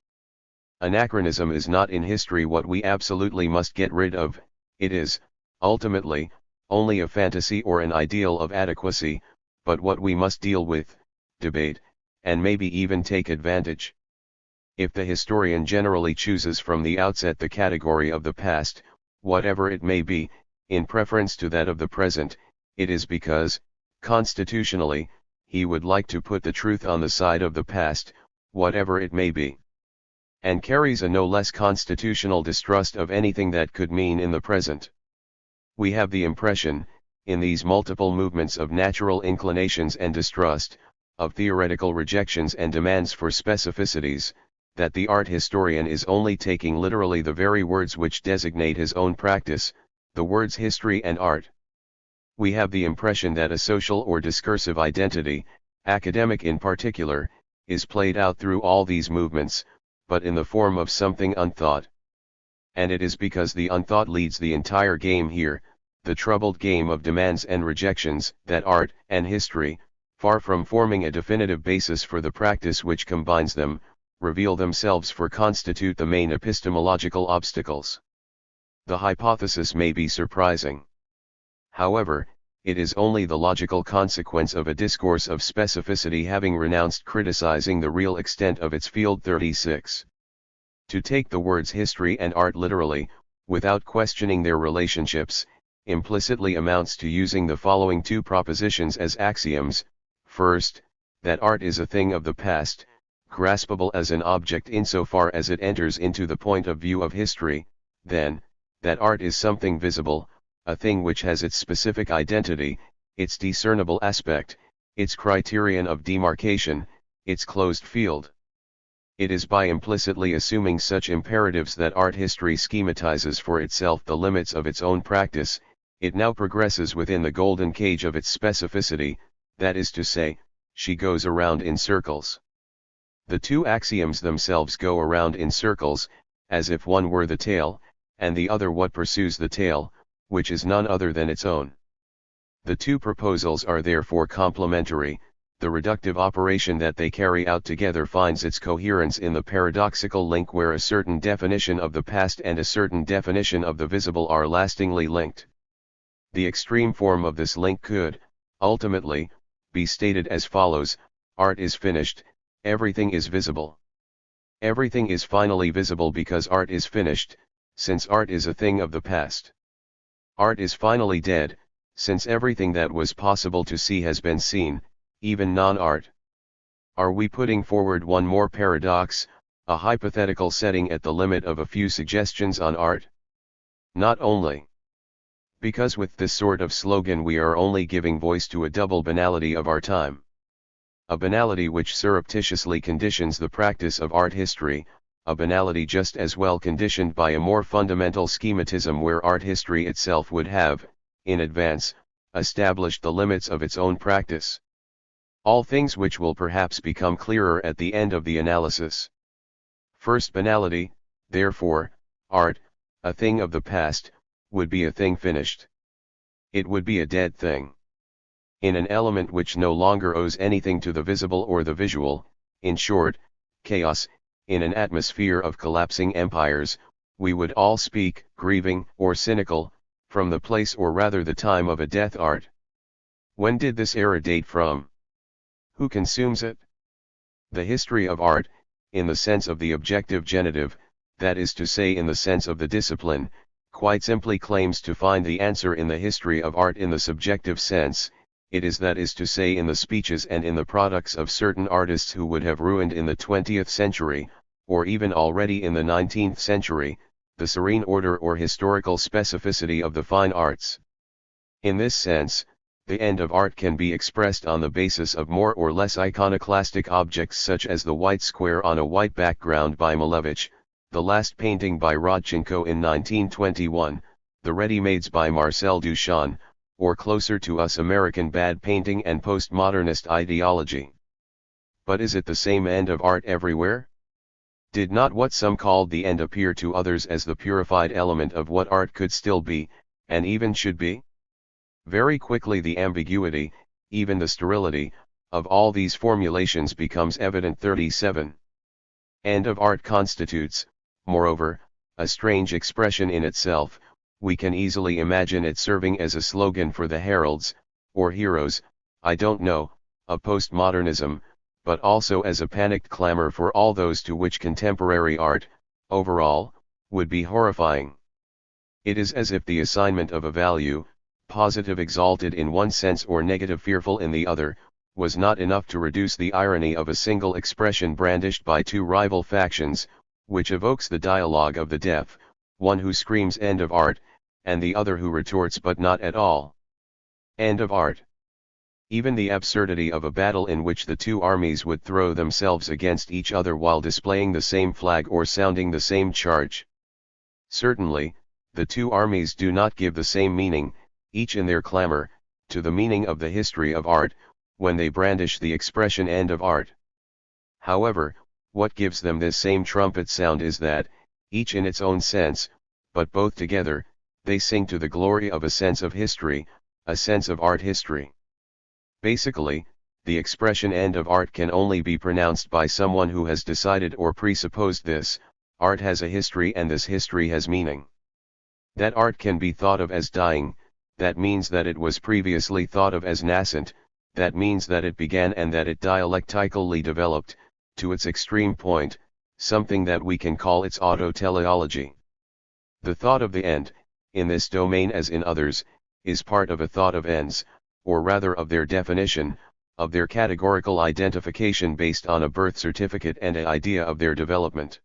Anachronism is not in history what we absolutely must get rid of, it is, ultimately, only a fantasy or an ideal of adequacy, but what we must deal with, debate, and maybe even take advantage. If the historian generally chooses from the outset the category of the past, whatever it may be, in preference to that of the present, it is because, constitutionally, he would like to put the truth on the side of the past, whatever it may be. And carries a no less constitutional distrust of anything that could mean in the present. We have the impression, in these multiple movements of natural inclinations and distrust, of theoretical rejections and demands for specificities, that the art historian is only taking literally the very words which designate his own practice, the words history and art. We have the impression that a social or discursive identity, academic in particular, is played out through all these movements, but in the form of something unthought. And it is because the unthought leads the entire game here, the troubled game of demands and rejections, that art and history, far from forming a definitive basis for the practice which combines them, reveal themselves for constitute the main epistemological obstacles. The hypothesis may be surprising. However, it is only the logical consequence of a discourse of specificity having renounced criticizing the real extent of its field. 36. To take the words history and art literally, without questioning their relationships, implicitly amounts to using the following two propositions as axioms: first, that art is a thing of the past, graspable as an object insofar as it enters into the point of view of history; then, that art is something visible, a thing which has its specific identity, its discernible aspect, its criterion of demarcation, its closed field. It is by implicitly assuming such imperatives that art history schematizes for itself the limits of its own practice, it now progresses within the golden cage of its specificity, that is to say, she goes around in circles. The two axioms themselves go around in circles, as if one were the tail, and the other what pursues the tail, which is none other than its own. The two proposals are therefore complementary. The reductive operation that they carry out together finds its coherence in the paradoxical link where a certain definition of the past and a certain definition of the visible are lastingly linked. The extreme form of this link could, ultimately, be stated as follows: art is finished, everything is visible. Everything is finally visible because art is finished, since art is a thing of the past. Art is finally dead, since everything that was possible to see has been seen, even non-art. Are we putting forward one more paradox, a hypothetical setting at the limit of a few suggestions on art? Not only. Because with this sort of slogan we are only giving voice to a double banality of our time. A banality which surreptitiously conditions the practice of art history, a banality just as well conditioned by a more fundamental schematism where art history itself would have, in advance, established the limits of its own practice. All things which will perhaps become clearer at the end of the analysis. First banality, therefore, art, a thing of the past, would be a thing finished. It would be a dead thing. In an element which no longer owes anything to the visible or the visual, in short, chaos, in an atmosphere of collapsing empires, we would all speak, grieving or cynical, from the place or rather the time of a death art. When did this era date from? Who consumes it? The history of art, in the sense of the objective genitive, that is to say in the sense of the discipline, quite simply claims to find the answer in the history of art in the subjective sense, it is that is to say in the speeches and in the products of certain artists who would have ruined in the 20th century, or even already in the 19th century, the serene order or historical specificity of the fine arts. In this sense, the end of art can be expressed on the basis of more or less iconoclastic objects such as the white square on a white background by Malevich, the last painting by Rodchenko in 1921, the ready-mades by Marcel Duchamp, or closer to us American bad painting and postmodernist ideology. But is it the same end of art everywhere? Did not what some called the end appear to others as the purified element of what art could still be, and even should be? Very quickly the ambiguity, even the sterility, of all these formulations becomes evident. 37. End of art constitutes, moreover, a strange expression in itself. We can easily imagine it serving as a slogan for the heralds, or heroes, I don't know, of postmodernism, but also as a panicked clamor for all those to which contemporary art, overall, would be horrifying. It is as if the assignment of a value, positive exalted in one sense or negative fearful in the other, was not enough to reduce the irony of a single expression brandished by two rival factions, which evokes the dialogue of the deaf, one who screams end of art, and the other who retorts but not at all. End of art. Even the absurdity of a battle in which the two armies would throw themselves against each other while displaying the same flag or sounding the same charge. Certainly, the two armies do not give the same meaning, each in their clamor, to the meaning of the history of art, when they brandish the expression end of art. However, what gives them this same trumpet sound is that, each in its own sense, but both together, they sing to the glory of a sense of history, a sense of art history. Basically, the expression end of art can only be pronounced by someone who has decided or presupposed this: art has a history and this history has meaning. That art can be thought of as dying, that means that it was previously thought of as nascent, that means that it began and that it dialectically developed, to its extreme point, something that we can call its autoteleology. The thought of the end, in this domain as in others, is part of a thought of ends, or rather of their definition, of their categorical identification based on a birth certificate and an idea of their development.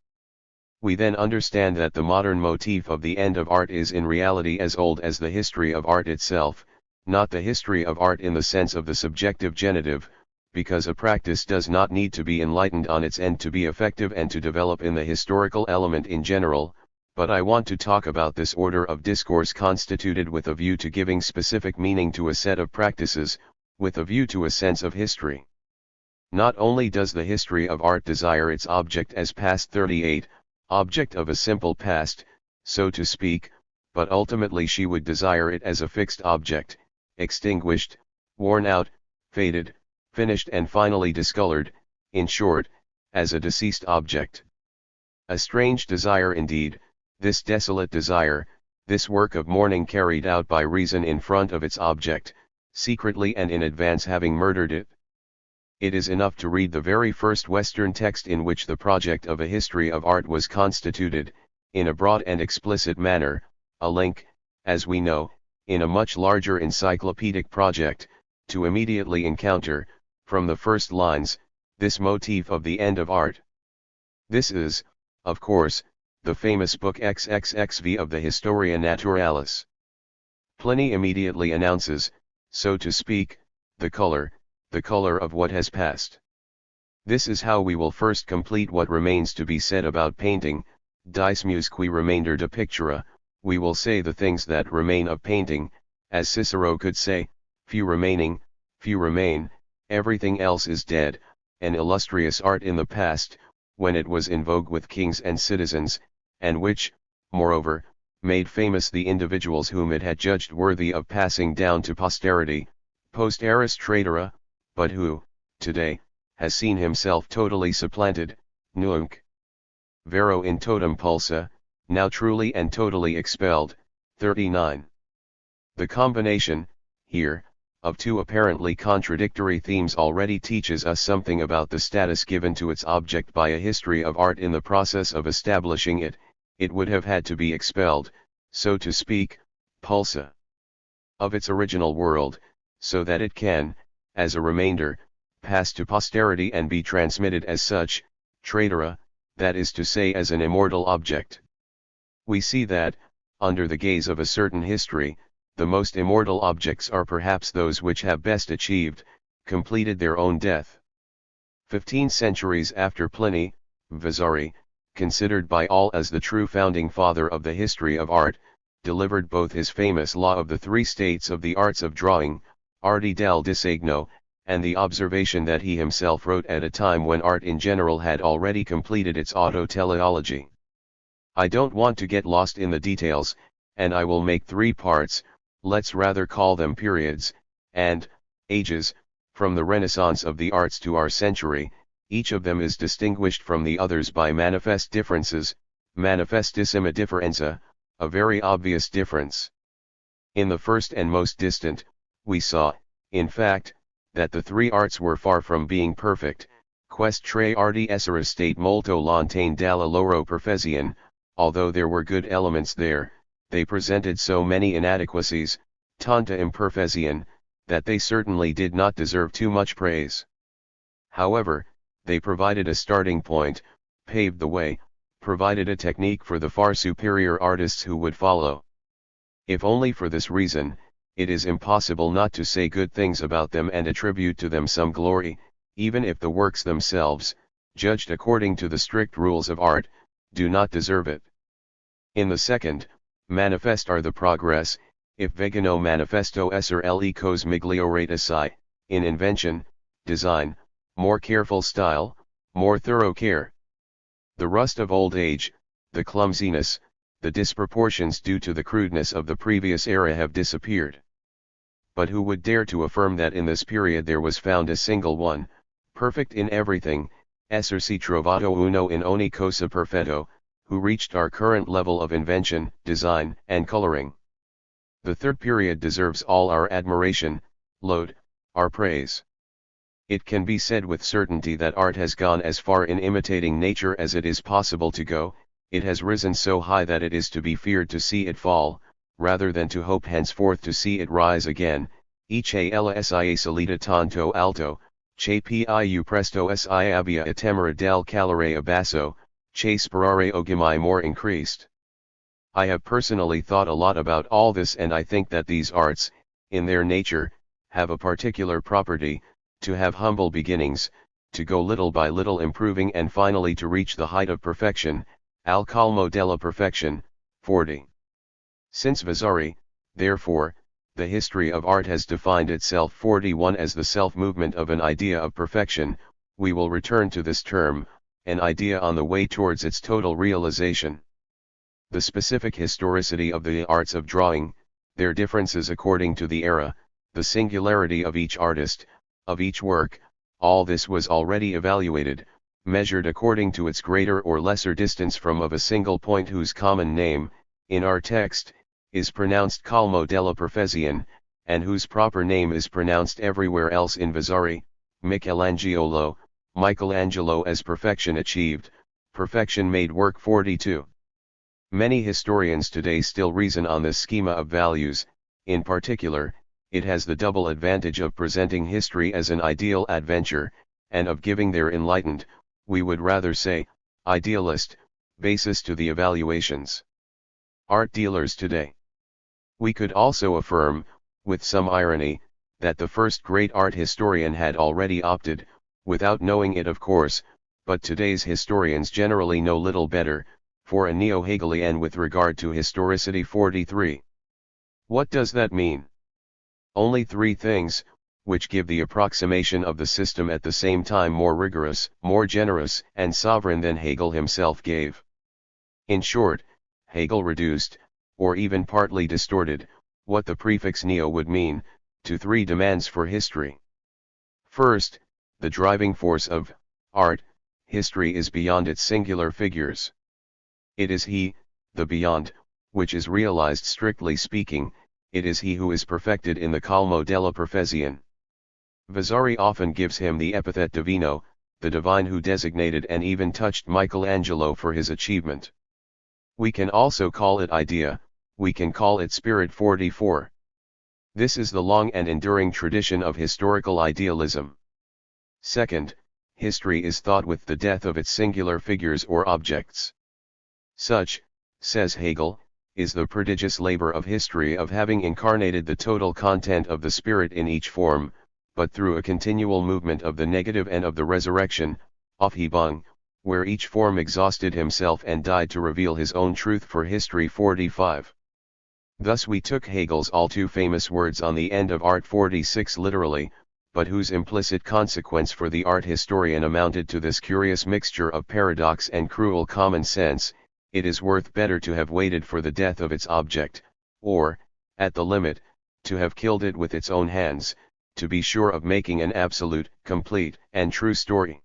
We then understand that the modern motif of the end of art is in reality as old as the history of art itself, not the history of art in the sense of the subjective genitive, because a practice does not need to be enlightened on its end to be effective and to develop in the historical element in general, but I want to talk about this order of discourse constituted with a view to giving specific meaning to a set of practices, with a view to a sense of history. Not only does the history of art desire its object as past. 38, object of a simple past, so to speak, but ultimately she would desire it as a fixed object, extinguished, worn out, faded, finished and finally discolored, in short, as a deceased object. A strange desire indeed, this desolate desire, this work of mourning carried out by reason in front of its object, secretly and in advance having murdered it. It is enough to read the very first Western text in which the project of a history of art was constituted, in a broad and explicit manner, a link, as we know, in a much larger encyclopedic project, to immediately encounter, from the first lines, this motif of the end of art. This is, of course, the famous book XXXV of the Historia Naturalis. Pliny immediately announces, so to speak, the color of what has passed. This is how we will first complete what remains to be said about painting, dismus qui remainder de pictura. We will say the things that remain of painting, as Cicero could say, few remain, everything else is dead, an illustrious art in the past, when it was in vogue with kings and citizens, and which, moreover, made famous the individuals whom it had judged worthy of passing down to posterity, post eris traitera, but who, today, has seen himself totally supplanted, nunc vero in totem pulsa, now truly and totally expelled. 39. The combination, here, of two apparently contradictory themes already teaches us something about the status given to its object by a history of art in the process of establishing it. It would have had to be expelled, so to speak, pulsa, of its original world, so that it can, as a remainder, pass to posterity and be transmitted as such, traitera, that is to say as an immortal object. We see that, under the gaze of a certain history, the most immortal objects are perhaps those which have best achieved, completed their own death. 15 centuries after Pliny, Vasari, considered by all as the true founding father of the history of art, delivered both his famous Law of the Three States of the Arts of Drawing, Arti del Disegno, and the observation that he himself wrote at a time when art in general had already completed its autoteleology. I don't want to get lost in the details, and I will make 3 parts, let's rather call them periods, and ages, from the Renaissance of the arts to our century. Each of them is distinguished from the others by manifest differences, manifestissima differenza, a very obvious difference. In the first and most distant, we saw, in fact, that the 3 arts were far from being perfect. Quest tre arti essere state molto lontane dalla loro perfezione, although there were good elements there, they presented so many inadequacies, tanta imperfezione, that they certainly did not deserve too much praise. However, they provided a starting point, paved the way, provided a technique for the far superior artists who would follow. If only for this reason, it is impossible not to say good things about them and attribute to them some glory, even if the works themselves, judged according to the strict rules of art, do not deserve it. In the second, manifest are the progress, if vegano manifesto esser le cose migliorate assai, in invention, design, more careful style, more thorough care. The rust of old age, the clumsiness, the disproportions due to the crudeness of the previous era have disappeared. But who would dare to affirm that in this period there was found a single one, perfect in everything, essersi trovato uno in ogni cosa perfetto, who reached our current level of invention, design, and coloring? The third period deserves all our admiration, laud, our praise. It can be said with certainty that art has gone as far in imitating nature as it is possible to go. It has risen so high that it is to be feared to see it fall, rather than to hope henceforth to see it rise again. Che la sia salita tanto alto, che più presto si abbia a temere del calore abbasso, che sperare oggimai more increased. I have personally thought a lot about all this, and I think that these arts, in their nature, have a particular property, to have humble beginnings, to go little by little improving and finally to reach the height of perfection, al colmo della perfection, 40. Since Vasari, therefore, the history of art has defined itself 41 as the self-movement of an idea of perfection, we will return to this term, an idea on the way towards its total realization. The specific historicity of the arts of drawing, their differences according to the era, the singularity of each artist, of each work, all this was already evaluated, measured according to its greater or lesser distance from of a single point whose common name, in our text, is pronounced colmo della perfezione, and whose proper name is pronounced everywhere else in Vasari, Michelangelo as perfection achieved, perfection made work 42. Many historians today still reason on this schema of values. In particular, it has the double advantage of presenting history as an ideal adventure, and of giving their enlightened, we would rather say, idealist, basis to the evaluations. Art dealers today. We could also affirm, with some irony, that the first great art historian had already opted, without knowing it of course, but today's historians generally know little better, for a neo-Hegelian with regard to historicity 43. What does that mean? Only 3 things, which give the approximation of the system at the same time more rigorous, more generous, and sovereign than Hegel himself gave. In short, Hegel reduced, or even partly distorted, what the prefix neo would mean, to 3 demands for history. First, the driving force of art, history is beyond its singular figures. It is he, the beyond, which is realized strictly speaking, it is he who is perfected in the colmo della perfezione. Vasari often gives him the epithet divino, the divine who designated and even touched Michelangelo for his achievement. We can also call it idea, we can call it spirit 44. This is the long and enduring tradition of historical idealism. Second, history is thought with the death of its singular figures or objects. Such, says Hegel, is the prodigious labor of history of having incarnated the total content of the spirit in each form, but through a continual movement of the negative and of the resurrection, Aufhebung, where each form exhausted himself and died to reveal his own truth for history 45. Thus we took Hegel's all too famous words on the end of Art 46 literally, but whose implicit consequence for the art historian amounted to this curious mixture of paradox and cruel common sense: it is worth better to have waited for the death of its object, or, at the limit, to have killed it with its own hands, to be sure of making an absolute, complete, and true story.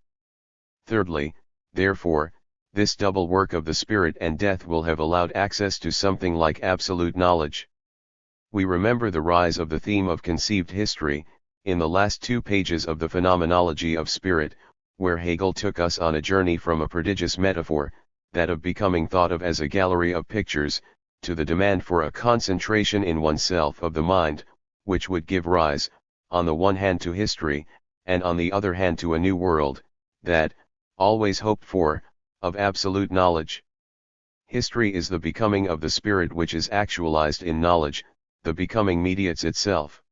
Thirdly, therefore, this double work of the spirit and death will have allowed access to something like absolute knowledge. We remember the rise of the theme of conceived history, in the last 2 pages of the Phenomenology of Spirit, where Hegel took us on a journey from a prodigious metaphor, that of becoming thought of as a gallery of pictures, to the demand for a concentration in oneself of the mind, which would give rise, on the one hand to history, and on the other hand to a new world, that, always hoped for, of absolute knowledge. History is the becoming of the spirit which is actualized in knowledge, the becoming mediates itself.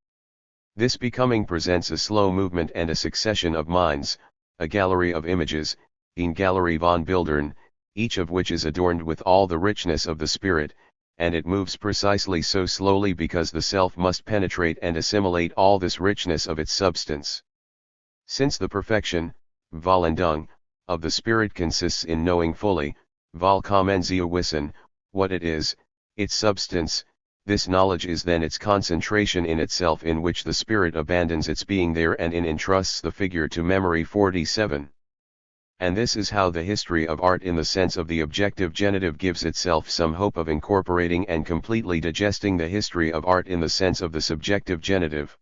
This becoming presents a slow movement and a succession of minds, a gallery of images, in Galerie von Bildern, each of which is adorned with all the richness of the spirit, and it moves precisely so slowly because the self must penetrate and assimilate all this richness of its substance. Since the perfection, Vollendung, of the spirit consists in knowing fully, vollkommen zu wissen, what it is, its substance, this knowledge is then its concentration in itself, in which the spirit abandons its being there and entrusts the figure to memory. 47. And this is how the history of art in the sense of the objective genitive gives itself some hope of incorporating and completely digesting the history of art in the sense of the subjective genitive.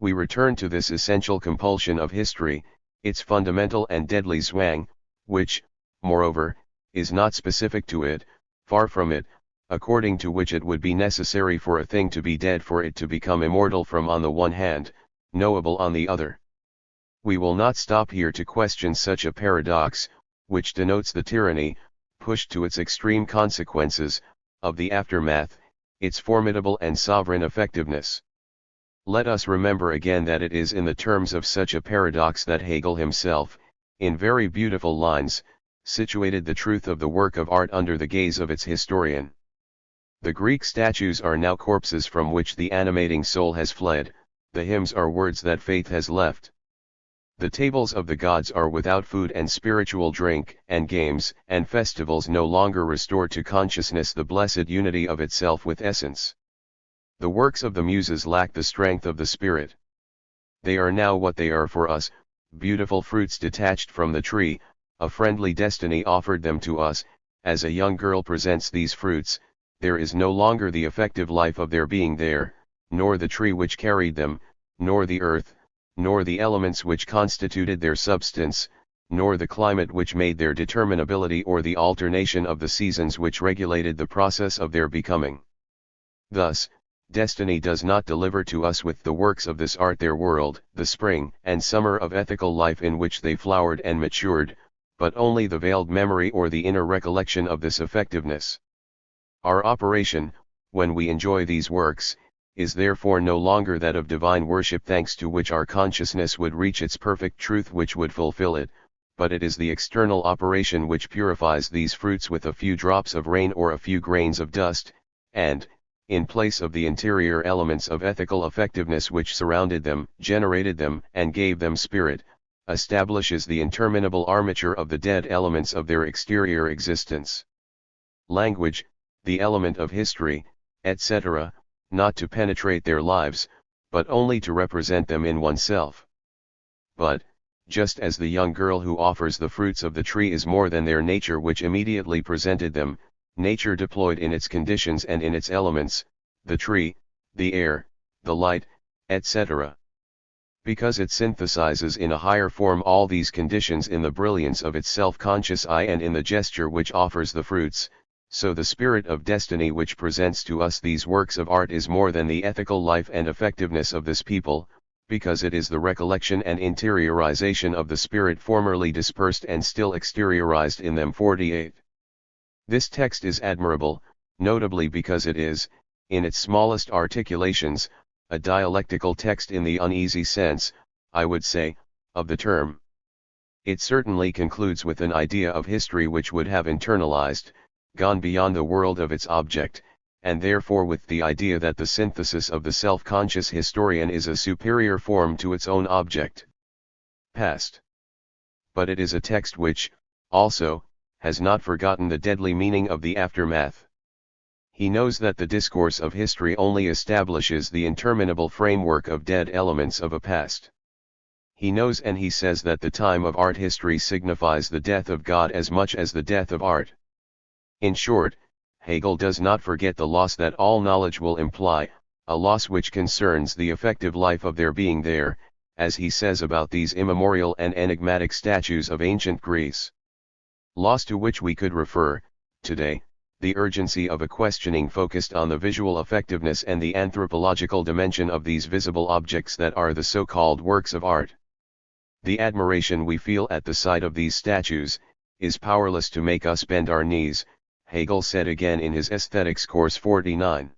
We return to this essential compulsion of history, its fundamental and deadly zwang, which, moreover, is not specific to it, far from it, according to which it would be necessary for a thing to be dead for it to become immortal from on the one hand, knowable on the other. We will not stop here to question such a paradox, which denotes the tyranny, pushed to its extreme consequences, of the aftermath, its formidable and sovereign effectiveness. Let us remember again that it is in the terms of such a paradox that Hegel himself, in very beautiful lines, situated the truth of the work of art under the gaze of its historian. The Greek statues are now corpses from which the animating soul has fled, the hymns are words that faith has left. The tables of the gods are without food and spiritual drink, and games and festivals no longer restore to consciousness the blessed unity of itself with essence. The works of the Muses lack the strength of the spirit. They are now what they are for us, beautiful fruits detached from the tree. A friendly destiny offered them to us. As a young girl presents these fruits, there is no longer the effective life of their being there, nor the tree which carried them, nor the earth, nor the elements which constituted their substance, nor the climate which made their determinability, or the alternation of the seasons which regulated the process of their becoming. Thus, destiny does not deliver to us with the works of this art their world, the spring and summer of ethical life in which they flowered and matured, but only the veiled memory or the inner recollection of this effectiveness. Our operation, when we enjoy these works, is therefore no longer that of divine worship thanks to which our consciousness would reach its perfect truth which would fulfill it, but it is the external operation which purifies these fruits with a few drops of rain or a few grains of dust, and, in place of the interior elements of ethical effectiveness which surrounded them, generated them, and gave them spirit, establishes the interminable armature of the dead elements of their exterior existence. Language, the element of history, etc., not to penetrate their lives, but only to represent them in oneself. But, just as the young girl who offers the fruits of the tree is more than their nature which immediately presented them, nature deployed in its conditions and in its elements, the tree, the air, the light, etc. Because it synthesizes in a higher form all these conditions in the brilliance of its self-conscious eye and in the gesture which offers the fruits, so the spirit of destiny which presents to us these works of art is more than the ethical life and effectiveness of this people, because it is the recollection and interiorization of the spirit formerly dispersed and still exteriorized in them. 48. This text is admirable, notably because it is, in its smallest articulations, a dialectical text in the uneasy sense, I would say, of the term. It certainly concludes with an idea of history which would have internalized, gone beyond the world of its object, and therefore with the idea that the synthesis of the self-conscious historian is a superior form to its own object. Past. But it is a text which, also, has not forgotten the deadly meaning of the aftermath. He knows that the discourse of history only establishes the interminable framework of dead elements of a past. He knows and he says that the time of art history signifies the death of God as much as the death of art. In short, Hegel does not forget the loss that all knowledge will imply, a loss which concerns the effective life of their being there, as he says about these immemorial and enigmatic statues of ancient Greece. Loss to which we could refer, today, the urgency of a questioning focused on the visual effectiveness and the anthropological dimension of these visible objects that are the so-called works of art. The admiration we feel at the sight of these statues is powerless to make us bend our knees, Hegel said again in his Aesthetics Course 49.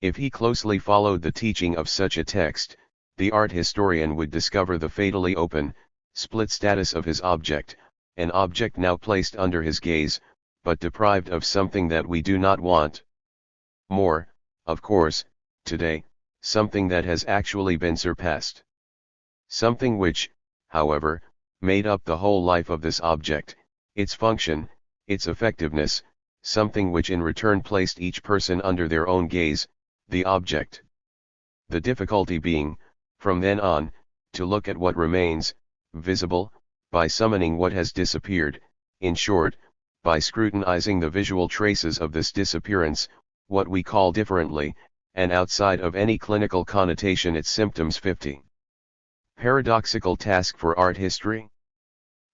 If he closely followed the teaching of such a text, the art historian would discover the fatally open, split status of his object, an object now placed under his gaze, but deprived of something that we do not want. More, of course, today, something that has actually been surpassed. Something which, however, made up the whole life of this object, its function, its effectiveness, something which in return placed each person under their own gaze, the object. The difficulty being, from then on, to look at what remains, visible, by summoning what has disappeared, in short, by scrutinizing the visual traces of this disappearance, what we call differently, and outside of any clinical connotation its symptoms. 50. Paradoxical task for art history?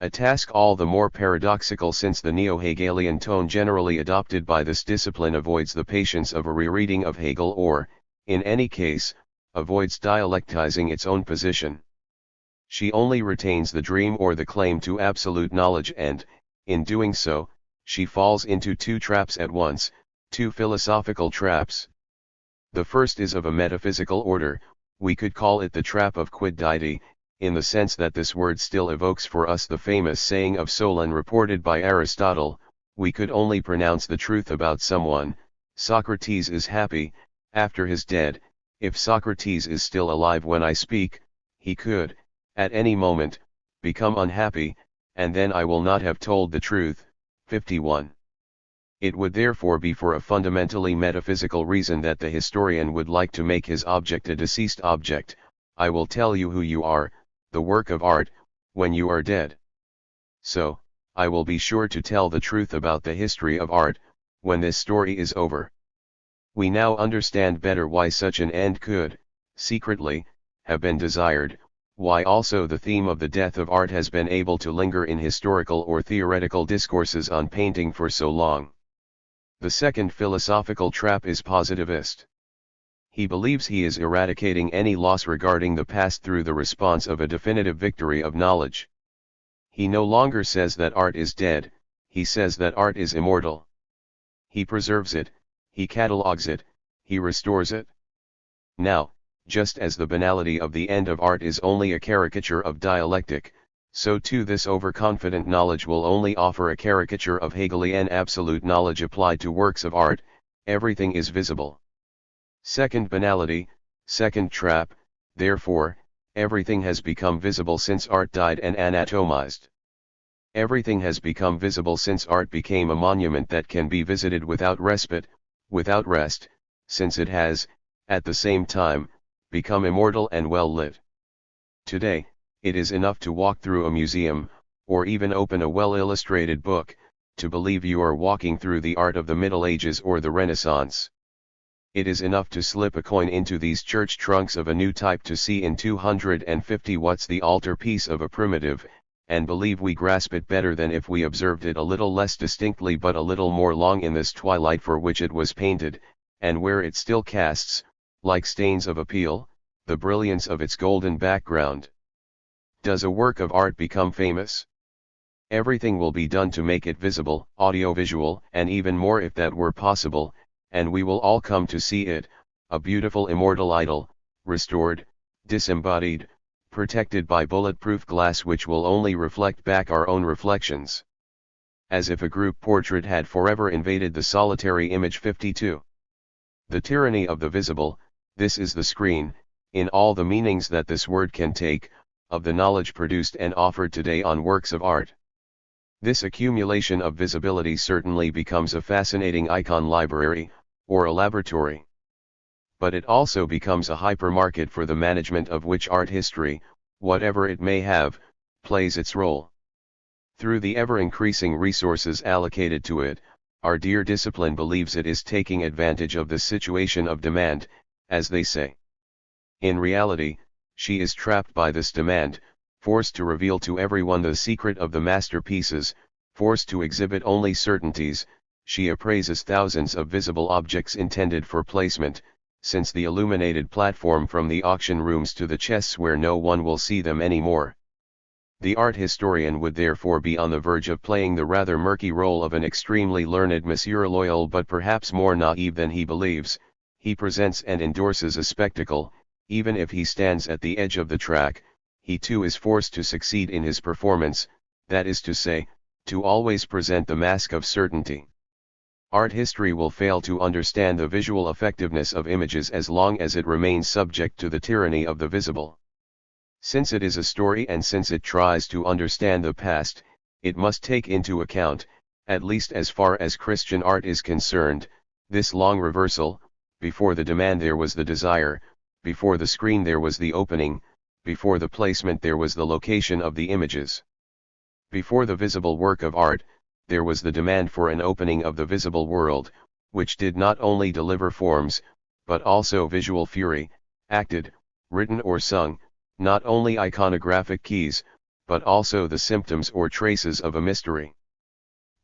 A task all the more paradoxical since the neo-Hegelian tone generally adopted by this discipline avoids the patience of a rereading of Hegel or, in any case, avoids dialectizing its own position. She only retains the dream or the claim to absolute knowledge and, in doing so, she falls into two traps at once, two philosophical traps. The first is of a metaphysical order, we could call it the trap of quid Didi, in the sense that this word still evokes for us the famous saying of Solon reported by Aristotle, we could only pronounce the truth about someone, Socrates is happy, after his dead, if Socrates is still alive when I speak, he could, at any moment, become unhappy, and then I will not have told the truth. 51. It would therefore be for a fundamentally metaphysical reason that the historian would like to make his object a deceased object. I will tell you who you are, the work of art, when you are dead. So, I will be sure to tell the truth about the history of art, when this story is over. We now understand better why such an end could, secretly, have been desired, why also the theme of the death of art has been able to linger in historical or theoretical discourses on painting for so long. The second philosophical trap is positivist. He believes he is eradicating any loss regarding the past through the response of a definitive victory of knowledge. He no longer says that art is dead, he says that art is immortal. He preserves it, he catalogues it, he restores it. Now, just as the banality of the end of art is only a caricature of dialectic, so too this overconfident knowledge will only offer a caricature of Hegelian absolute knowledge applied to works of art. Everything is visible. Second banality, second trap, therefore, everything has become visible since art died and anatomized. Everything has become visible since art became a monument that can be visited without respite, without rest, since it has, at the same time, become immortal and well lit. Today, it is enough to walk through a museum, or even open a well-illustrated book, to believe you are walking through the art of the Middle Ages or the Renaissance. It is enough to slip a coin into these church trunks of a new type to see in 250 watts the altarpiece of a primitive, and believe we grasp it better than if we observed it a little less distinctly but a little more long in this twilight for which it was painted, and where it still casts, like stains of appeal, the brilliance of its golden background. Does a work of art become famous? Everything will be done to make it visible, audiovisual, and even more if that were possible, and we will all come to see it, a beautiful immortal idol, restored, disembodied, protected by bulletproof glass which will only reflect back our own reflections. As if a group portrait had forever invaded the solitary image. 52. The tyranny of the visible, this is the screen, in all the meanings that this word can take, of the knowledge produced and offered today on works of art. This accumulation of visibility certainly becomes a fascinating icon library, or a laboratory. But it also becomes a hypermarket for the management of which art history, whatever it may have, plays its role. Through the ever-increasing resources allocated to it, our dear discipline believes it is taking advantage of the situation of demand, as they say. In reality, she is trapped by this demand, forced to reveal to everyone the secret of the masterpieces, forced to exhibit only certainties. She appraises thousands of visible objects intended for placement, since the illuminated platform from the auction rooms to the chests where no one will see them anymore. The art historian would therefore be on the verge of playing the rather murky role of an extremely learned Monsieur Loyal, but perhaps more naive than he believes. He presents and endorses a spectacle. Even if he stands at the edge of the track, he too is forced to succeed in his performance, that is to say, to always present the mask of certainty. Art history will fail to understand the visual effectiveness of images as long as it remains subject to the tyranny of the visible. Since it is a story and since it tries to understand the past, it must take into account, at least as far as Christian art is concerned, this long reversal: before the demand there was the desire, before the screen there was the opening, before the placement there was the location of the images. Before the visible work of art, there was the demand for an opening of the visible world, which did not only deliver forms, but also visual fury, acted, written or sung, not only iconographic keys, but also the symptoms or traces of a mystery.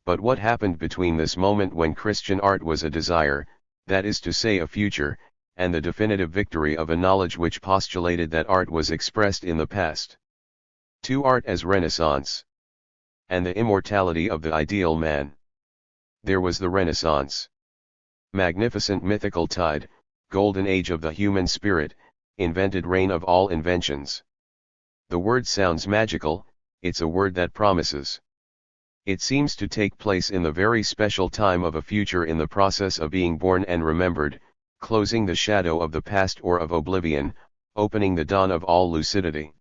But what happened between this moment when Christian art was a desire, that is to say a future, and the definitive victory of a knowledge which postulated that art was expressed in the past? To art as Renaissance. And the immortality of the ideal man. There was the Renaissance. Magnificent mythical tide, golden age of the human spirit, invented reign of all inventions. The word sounds magical, it's a word that promises. It seems to take place in the very special time of a future in the process of being born and remembered, closing the shadow of the past or of oblivion, opening the dawn of all lucidity.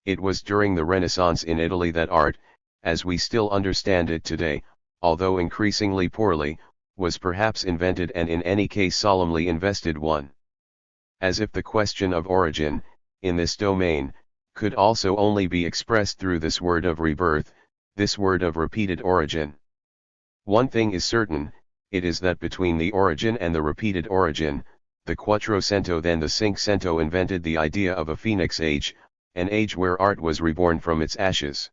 It was during the Renaissance in Italy that art, as we still understand it today, although increasingly poorly, was perhaps invented and in any case solemnly invested one. As if the question of origin, in this domain, could also only be expressed through this word of rebirth, this word of repeated origin. One thing is certain, it is that between the origin and the repeated origin, the Quattrocento then the Cinquecento invented the idea of a phoenix age, an age where art was reborn from its ashes.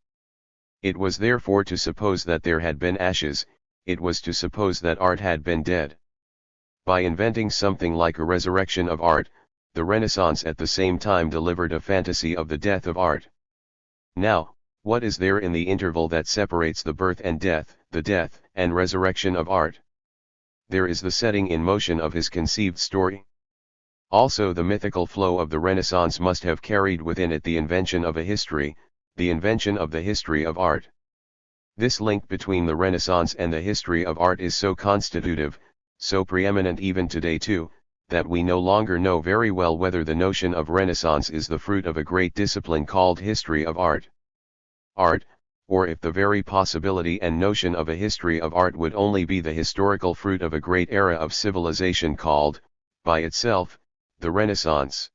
It was therefore to suppose that there had been ashes, it was to suppose that art had been dead. By inventing something like a resurrection of art, the Renaissance at the same time delivered a fantasy of the death of art. Now, what is there in the interval that separates the birth and death, the death and resurrection of art? There is the setting in motion of his conceived story. Also the mythical flow of the Renaissance must have carried within it the invention of a history, the invention of the history of art. This link between the Renaissance and the history of art is so constitutive, so preeminent even today too, that we no longer know very well whether the notion of Renaissance is the fruit of a great discipline called history of art. Art, or if the very possibility and notion of a history of art would only be the historical fruit of a great era of civilization called, by itself, the Renaissance.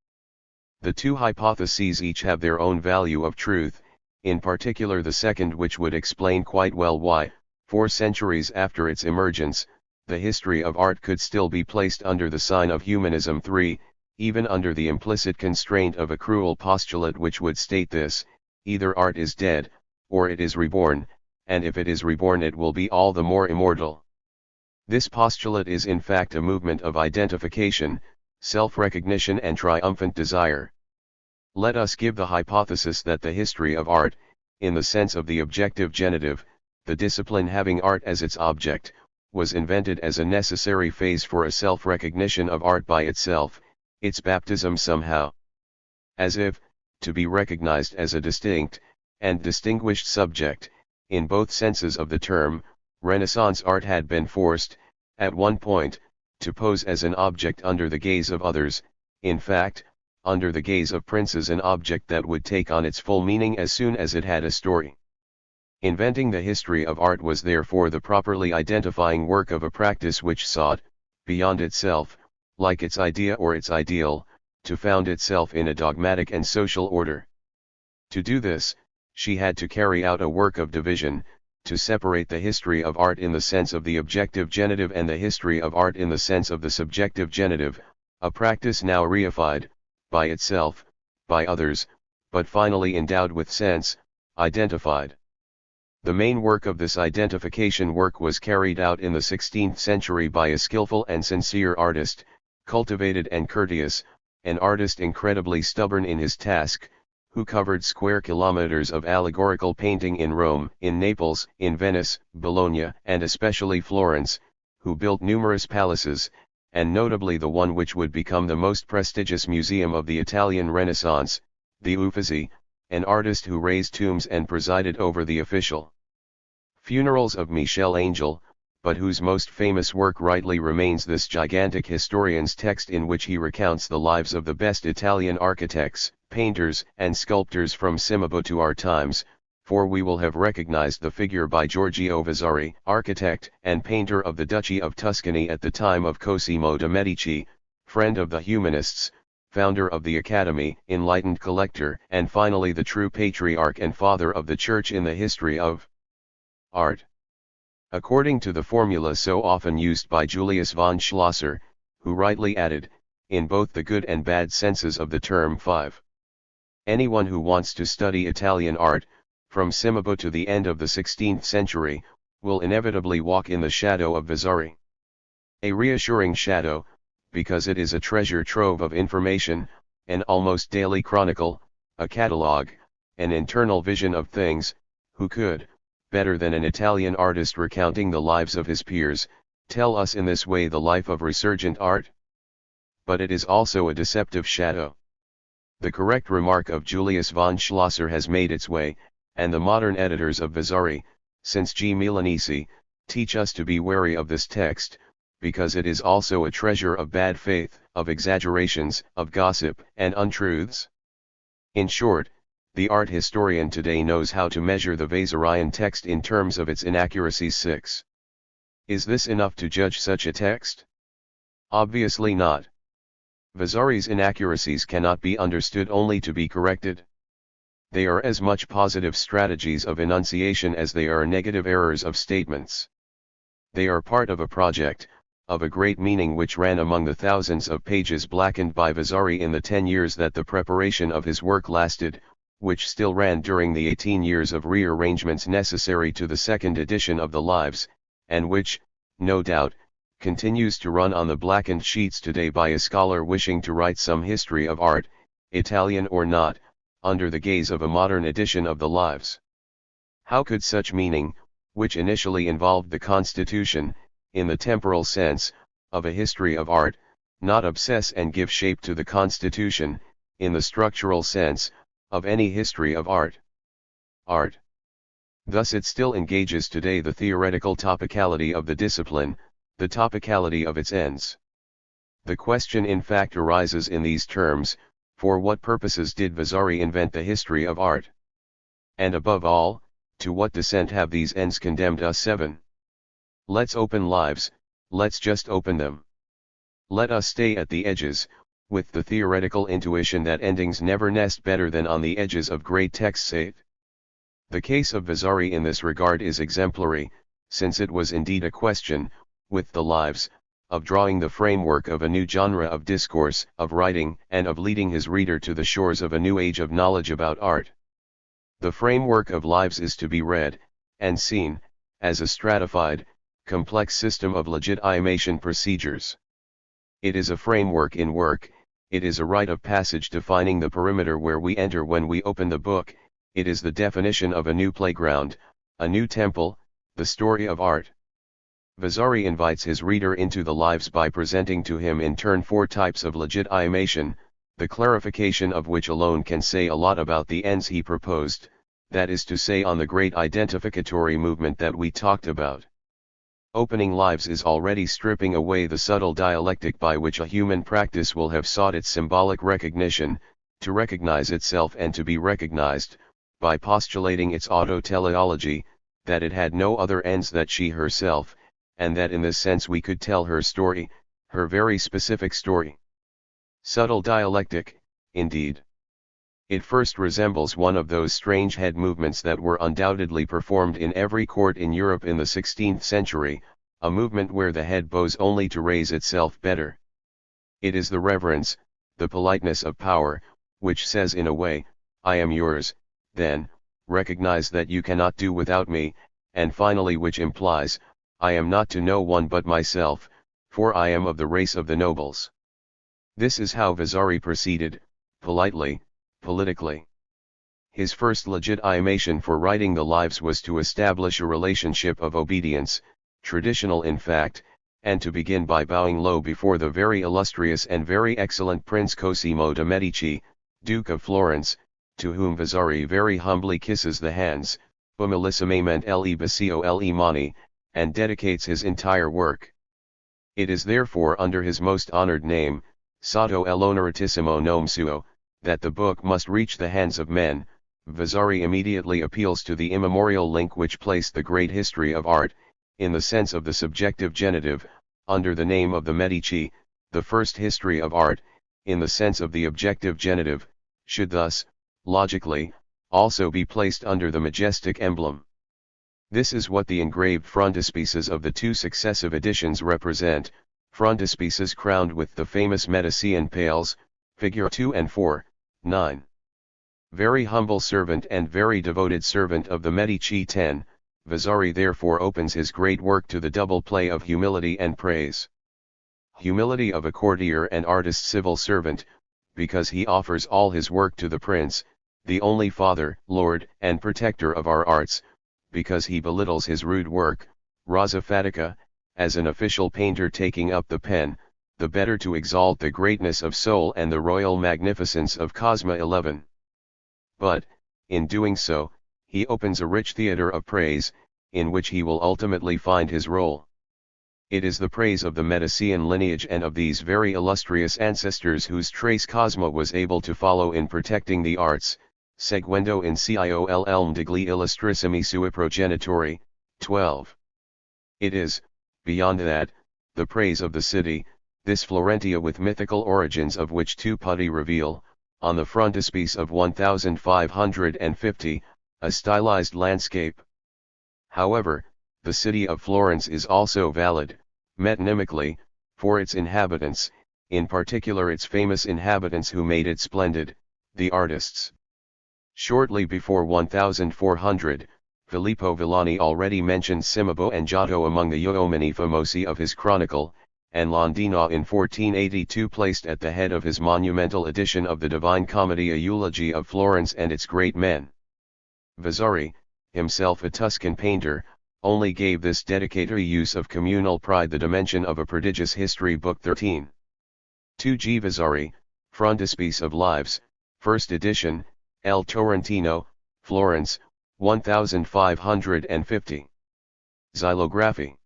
The two hypotheses each have their own value of truth, in particular the second, which would explain quite well why, 4 centuries after its emergence, the history of art could still be placed under the sign of humanism. 3, even under the implicit constraint of a cruel postulate which would state this: either art is dead, or it is reborn, and if it is reborn it will be all the more immortal. This postulate is in fact a movement of identification, self-recognition and triumphant desire. Let us give the hypothesis that the history of art, in the sense of the objective genitive, the discipline having art as its object, was invented as a necessary phase for a self-recognition of art by itself, its baptism somehow. As if, to be recognized as a distinct, and distinguished subject, in both senses of the term, Renaissance art had been forced, at one point, to pose as an object under the gaze of others, in fact, under the gaze of princes, an object that would take on its full meaning as soon as it had a story. Inventing the history of art was therefore the properly identifying work of a practice which sought, beyond itself, like its idea or its ideal, to found itself in a dogmatic and social order. To do this, she had to carry out a work of division, to separate the history of art in the sense of the objective genitive and the history of art in the sense of the subjective genitive, a practice now reified, by itself, by others, but finally endowed with sense, identified. The main work of this identification work was carried out in the 16th century by a skillful and sincere artist, cultivated and courteous, an artist incredibly stubborn in his task, who covered square kilometers of allegorical painting in Rome, in Naples, in Venice, Bologna, and especially Florence, who built numerous palaces, and notably the one which would become the most prestigious museum of the Italian Renaissance, the Uffizi, an artist who raised tombs and presided over the official funerals of Michel-Angel, but whose most famous work rightly remains this gigantic historian's text in which he recounts the lives of the best Italian architects, painters, and sculptors from Cimabue to our times, for we will have recognized the figure by Giorgio Vasari, architect and painter of the Duchy of Tuscany at the time of Cosimo de' Medici, friend of the humanists, founder of the Academy, enlightened collector, and finally the true patriarch and father of the Church in the history of art. According to the formula so often used by Julius von Schlosser, who rightly added, in both the good and bad senses of the term 5. Anyone who wants to study Italian art, from Cimabue to the end of the 16th century, will inevitably walk in the shadow of Vasari. A reassuring shadow, because it is a treasure trove of information, an almost daily chronicle, a catalogue, an internal vision of things, who could, better than an Italian artist recounting the lives of his peers, tell us in this way the life of resurgent art? But it is also a deceptive shadow. The correct remark of Julius von Schlosser has made its way, and the modern editors of Vasari, since G. Milanese, teach us to be wary of this text, because it is also a treasure of bad faith, of exaggerations, of gossip, and untruths. In short, the art historian today knows how to measure the Vasarian text in terms of its inaccuracies. 6. Is this enough to judge such a text? Obviously not. Vasari's inaccuracies cannot be understood only to be corrected. They are as much positive strategies of enunciation as they are negative errors of statements. They are part of a project, of a great meaning which ran among the thousands of pages blackened by Vasari in the 10 years that the preparation of his work lasted, which still ran during the 18 years of rearrangements necessary to the second edition of the Lives, and which, no doubt, continues to run on the blackened sheets today by a scholar wishing to write some history of art, Italian or not, under the gaze of a modern edition of the Lives. How could such meaning, which initially involved the constitution, in the temporal sense, of a history of art, not obsess and give shape to the constitution, in the structural sense, of any history of art? Art. Thus it still engages today the theoretical topicality of the discipline, the topicality of its ends. The question in fact arises in these terms: for what purposes did Vasari invent the history of art? And above all, to what descent have these ends condemned us? 7. Let's open Lives, let's just open them. Let us stay at the edges, with the theoretical intuition that endings never nest better than on the edges of great texts. 8. The case of Vasari in this regard is exemplary, since it was indeed a question, with the Lives, of drawing the framework of a new genre of discourse, of writing, and of leading his reader to the shores of a new age of knowledge about art. The framework of Lives is to be read, and seen, as a stratified, complex system of legitimation procedures. It is a framework in work, it is a rite of passage defining the perimeter where we enter when we open the book, it is the definition of a new playground, a new temple, the story of art. Vasari invites his reader into the Lives by presenting to him in turn 4 types of legitimation, the clarification of which alone can say a lot about the ends he proposed, that is to say on the great identificatory movement that we talked about. Opening Lives is already stripping away the subtle dialectic by which a human practice will have sought its symbolic recognition, to recognize itself and to be recognized, by postulating its autoteleology, that it had no other ends that she herself, and that in this sense we could tell her story, her very specific story. Subtle dialectic, indeed. It first resembles one of those strange head movements that were undoubtedly performed in every court in Europe in the 16th century, a movement where the head bows only to raise itself better. It is the reverence, the politeness of power, which says in a way, I am yours, then, recognize that you cannot do without me, and finally which implies, I am not to no one but myself, for I am of the race of the nobles. This is how Vasari proceeded, politely, politically. His first legitimation for writing the Lives was to establish a relationship of obedience, traditional in fact, and to begin by bowing low before the very illustrious and very excellent Prince Cosimo de' Medici, Duke of Florence, to whom Vasari very humbly kisses the hands, umilissimamente le bacio le mani, and dedicates his entire work. It is therefore under his most honored name, sotto l'onoratissimo nome suo, that the book must reach the hands of men. Vasari immediately appeals to the immemorial link which placed the great history of art, in the sense of the subjective genitive, under the name of the Medici, the first history of art, in the sense of the objective genitive, should thus, logically, also be placed under the majestic emblem. This is what the engraved frontispieces of the two successive editions represent, frontispieces crowned with the famous Medician pales, figure 2 and 4, 9. Very humble servant and very devoted servant of the Medici 10, Vasari therefore opens his great work to the double play of humility and praise. Humility of a courtier and artist civil servant, because he offers all his work to the prince, the only father, lord, and protector of our arts, because he belittles his rude work, razza fatica, as an official painter taking up the pen, the better to exalt the greatness of soul and the royal magnificence of Cosma XI. But, in doing so, he opens a rich theatre of praise, in which he will ultimately find his role. It is the praise of the Medician lineage and of these very illustrious ancestors whose trace Cosma was able to follow in protecting the arts, seguendo in ciol elm degli illustrissimi sui progenitori, 12. It is, beyond that, the praise of the city, this Florentia with mythical origins of which two putti reveal, on the frontispiece of 1550, a stylized landscape. However, the city of Florence is also valid, metonymically, for its inhabitants, in particular its famous inhabitants who made it splendid, the artists. Shortly before 1400, Filippo Villani already mentions Cimabue and Giotto among the Uomini Famosi of his chronicle, and Landino in 1482 placed at the head of his monumental edition of the Divine Comedy a eulogy of Florence and its great men. Vasari, himself a Tuscan painter, only gave this dedicatory use of communal pride the dimension of a prodigious history book 13. 2G Vasari, Frontispiece of Lives, First Edition, El Torrentino, Florence, 1550. Xylography.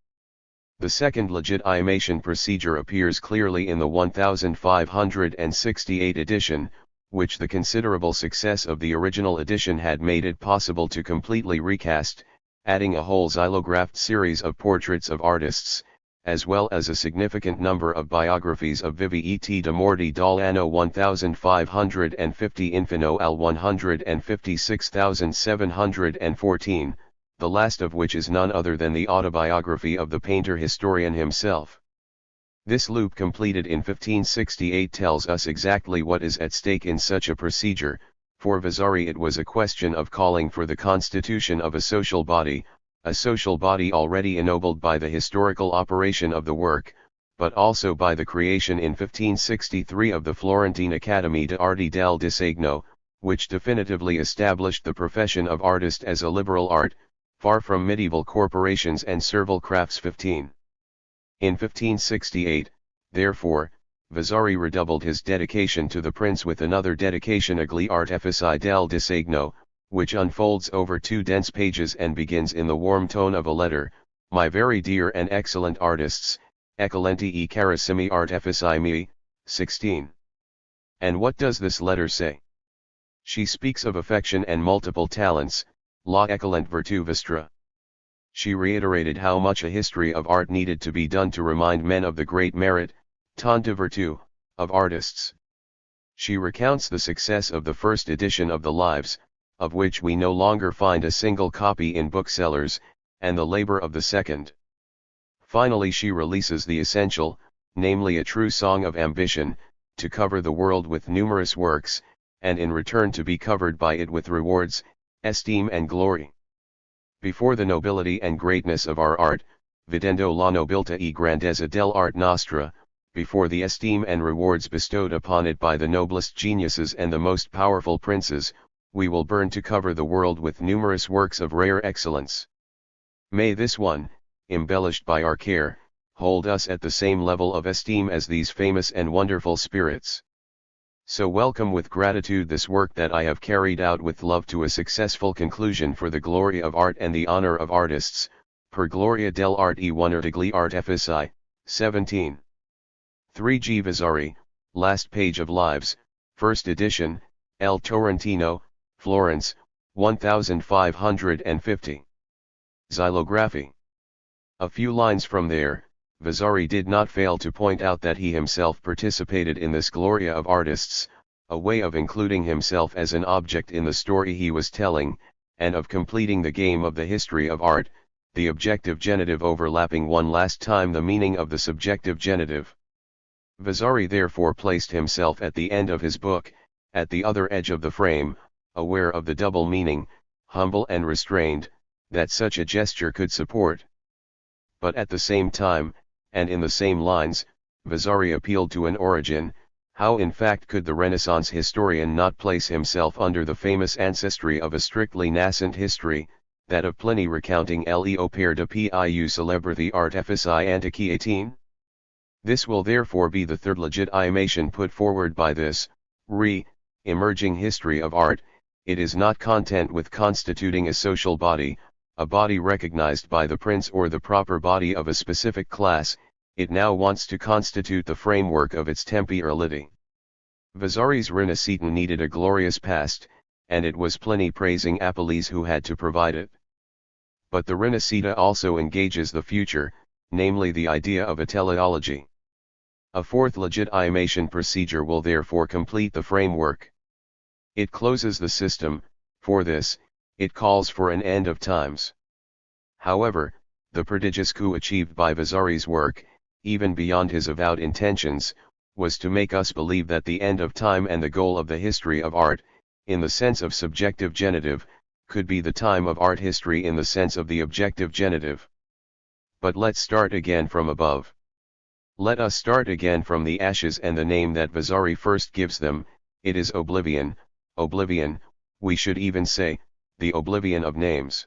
The second legitimation procedure appears clearly in the 1568 edition, which the considerable success of the original edition had made it possible to completely recast, adding a whole xylographed series of portraits of artists, as well as a significant number of biographies of Vivi et de Morti dal anno 1550 infino al 156,714, the last of which is none other than the autobiography of the painter-historian himself. This loop completed in 1568 tells us exactly what is at stake in such a procedure. For Vasari it was a question of calling for the constitution of a social body already ennobled by the historical operation of the work, but also by the creation in 1563 of the Florentine Academy d'Arte del Disegno, which definitively established the profession of artist as a liberal art, far from medieval corporations and servile crafts. 15. In 1568, therefore, Vasari redoubled his dedication to the prince with another dedication agli artifici del disegno, which unfolds over 2 dense pages and begins in the warm tone of a letter, My very dear and excellent artists, Eccellenti e carissimi artifici miei, 16. And what does this letter say? She speaks of affection and multiple talents, la eccellent virtu vostra. She reiterated how much a history of art needed to be done to remind men of the great merit, tanta virtu, of artists. She recounts the success of the first edition of the Lives, of which we no longer find a single copy in booksellers, and the labor of the second. Finally she releases the essential, namely a true song of ambition, to cover the world with numerous works, and in return to be covered by it with rewards, esteem and glory. Before the nobility and greatness of our art, videndo la nobiltà e grandezza dell'arte nostra, before the esteem and rewards bestowed upon it by the noblest geniuses and the most powerful princes, we will burn to cover the world with numerous works of rare excellence. May this one, embellished by our care, hold us at the same level of esteem as these famous and wonderful spirits. So welcome with gratitude this work that I have carried out with love to a successful conclusion for the glory of art and the honor of artists, per gloria dell'arte e wonder degli artifici, 17. 3G Vasari, last page of Lives, first edition, El Torrentino, Florence, 1550. Xylography. A few lines from there, Vasari did not fail to point out that he himself participated in this gloria of artists, a way of including himself as an object in the story he was telling, and of completing the game of the history of art, the objective genitive overlapping one last time the meaning of the subjective genitive. Vasari therefore placed himself at the end of his book, at the other edge of the frame, aware of the double meaning, humble and restrained, that such a gesture could support. But at the same time, and in the same lines, Vasari appealed to an origin. How in fact could the Renaissance historian not place himself under the famous ancestry of a strictly nascent history, that of Pliny recounting l'opere de piu celebrity artifici antiquiatin? This will therefore be the third legitimation put forward by this, emerging history of art. It is not content with constituting a social body, a body recognized by the prince or the proper body of a specific class, it now wants to constitute the framework of its temporality. Vasari's Rinascitan needed a glorious past, and it was Pliny praising Apelles who had to provide it. But the Rinascita also engages the future, namely the idea of a teleology. A fourth legitimation procedure will therefore complete the framework. It closes the system. For this, it calls for an end of times. However, the prodigious coup achieved by Vasari's work, even beyond his avowed intentions, was to make us believe that the end of time and the goal of the history of art, in the sense of subjective genitive, could be the time of art history in the sense of the objective genitive. But let's start again from above. Let us start again from the ashes and the name that Vasari first gives them. It is oblivion, we should even say, the oblivion of names.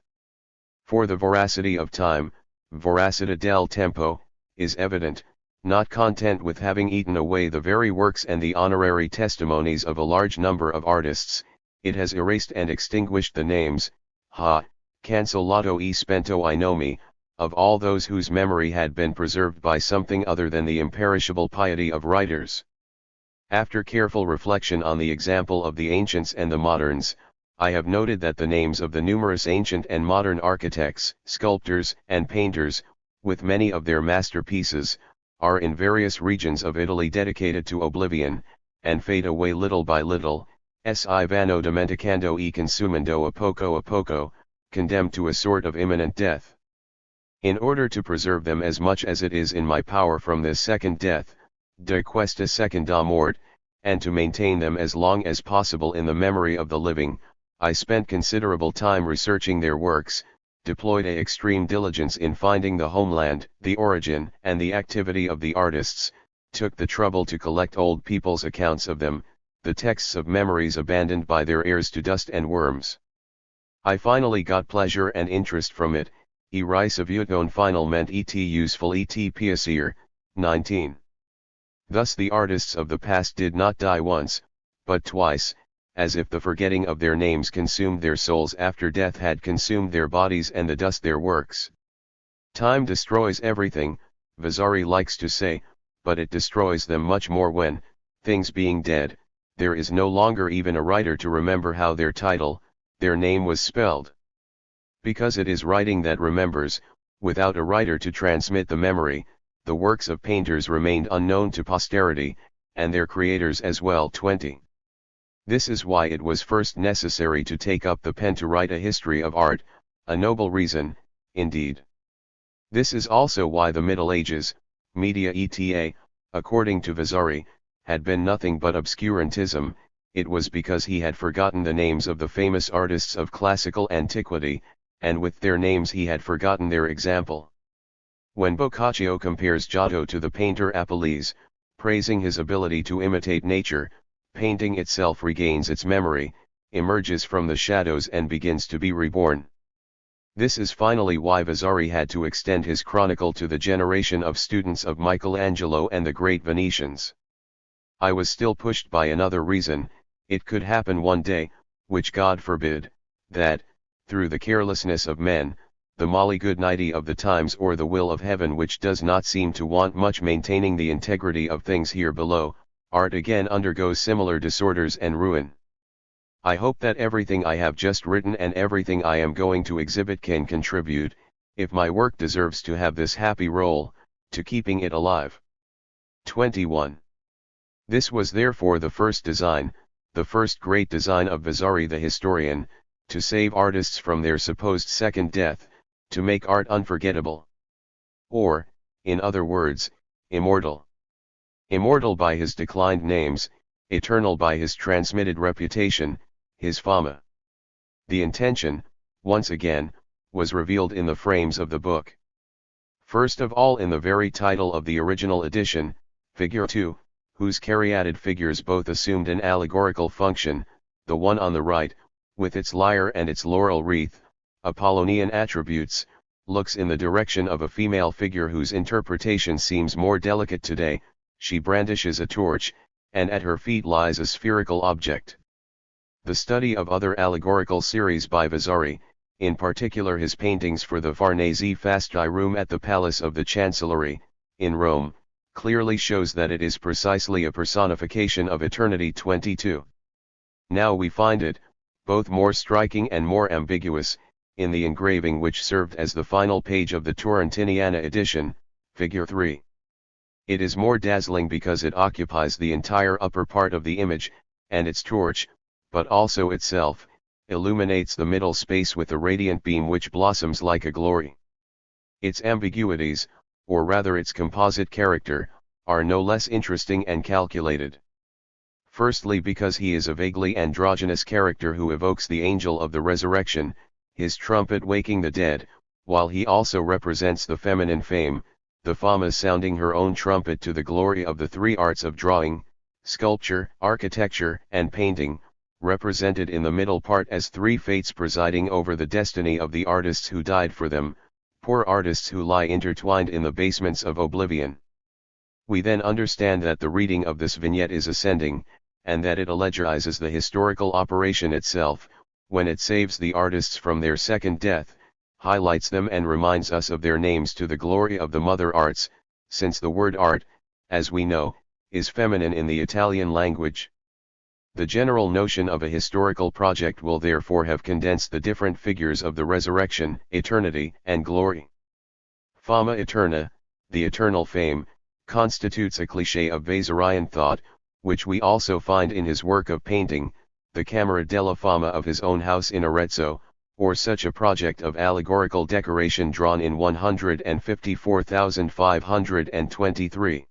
For the voracity of time, voracità del tempo, is evident. Not content with having eaten away the very works and the honorary testimonies of a large number of artists, it has erased and extinguished the names, cancellato e spento I nomi, of all those whose memory had been preserved by something other than the imperishable piety of writers. After careful reflection on the example of the ancients and the moderns, I have noted that the names of the numerous ancient and modern architects, sculptors, and painters, with many of their masterpieces, are in various regions of Italy dedicated to oblivion, and fade away little by little, si vanno dimenticando e consumando a poco, condemned to a sort of imminent death. In order to preserve them as much as it is in my power from this second death, de questa seconda morte, and to maintain them as long as possible in the memory of the living, I spent considerable time researching their works, deployed a extreme diligence in finding the homeland, the origin, and the activity of the artists, took the trouble to collect old people's accounts of them, the texts of memories abandoned by their heirs to dust and worms. I finally got pleasure and interest from it, e ricevuto finalmente et useful et piacere, 19. Thus the artists of the past did not die once, but twice, as if the forgetting of their names consumed their souls after death had consumed their bodies and the dust their works. Time destroys everything, Vasari likes to say, but it destroys them much more when, things being dead, there is no longer even a writer to remember how their title, their name was spelled. Because it is writing that remembers, without a writer to transmit the memory, the works of painters remained unknown to posterity, and their creators as well. 20. This is why it was first necessary to take up the pen to write a history of art, a noble reason, indeed. This is also why the Middle Ages, media eta, according to Vasari, had been nothing but obscurantism. It was because he had forgotten the names of the famous artists of classical antiquity, and with their names he had forgotten their example. When Boccaccio compares Giotto to the painter Apelles, praising his ability to imitate nature, painting itself regains its memory, emerges from the shadows and begins to be reborn. This is finally why Vasari had to extend his chronicle to the generation of students of Michelangelo and the great Venetians. I was still pushed by another reason. It could happen one day, which God forbid, that, through the carelessness of men, the molly-good-nighty of the times or the will of heaven which does not seem to want much maintaining the integrity of things here below, art again undergoes similar disorders and ruin. I hope that everything I have just written and everything I am going to exhibit can contribute, if my work deserves to have this happy role, to keeping it alive. 21. This was therefore the first design, the first great design of Vasari the historian, to save artists from their supposed second death, to make art unforgettable. Or, in other words, immortal. Immortal by his declined names, eternal by his transmitted reputation, his fama. The intention, once again, was revealed in the frames of the book. First of all in the very title of the original edition, Figure 2, whose caryatid figures both assumed an allegorical function, the one on the right, with its lyre and its laurel wreath, Apollonian attributes, looks in the direction of a female figure whose interpretation seems more delicate today. She brandishes a torch, and at her feet lies a spherical object. The study of other allegorical series by Vasari, in particular his paintings for the Farnese Fasti room at the Palace of the Chancellery, in Rome, clearly shows that it is precisely a personification of eternity. 22. Now we find it, both more striking and more ambiguous, in the engraving which served as the final page of the Torrentiniana edition, Figure 3. It is more dazzling because it occupies the entire upper part of the image, and its torch, but also itself, illuminates the middle space with a radiant beam which blossoms like a glory. Its ambiguities, or rather its composite character, are no less interesting and calculated. Firstly because he is a vaguely androgynous character who evokes the angel of the resurrection, his trumpet waking the dead, while he also represents the feminine fame, the fama sounding her own trumpet to the glory of the three arts of drawing, sculpture, architecture, and painting, represented in the middle part as three fates presiding over the destiny of the artists who died for them, poor artists who lie intertwined in the basements of oblivion. We then understand that the reading of this vignette is ascending, and that it allegorises the historical operation itself, when it saves the artists from their second death, highlights them and reminds us of their names to the glory of the mother arts, since the word art, as we know, is feminine in the Italian language. The general notion of a historical project will therefore have condensed the different figures of the resurrection, eternity, and glory. Fama eterna, the eternal fame, constitutes a cliché of Vasarian thought, which we also find in his work of painting, the Camera della Fama of his own house in Arezzo, or such a project of allegorical decoration drawn in 154,523.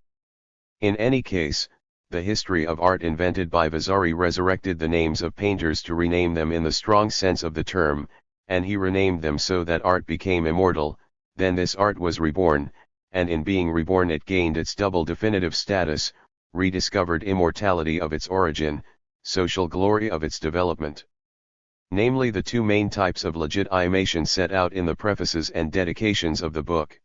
In any case, the history of art invented by Vasari resurrected the names of painters to rename them in the strong sense of the term, and he renamed them so that art became immortal. Then this art was reborn, and in being reborn it gained its double definitive status, rediscovered immortality of its origin, social glory of its development. Namely the two main types of legitimation set out in the prefaces and dedications of the book.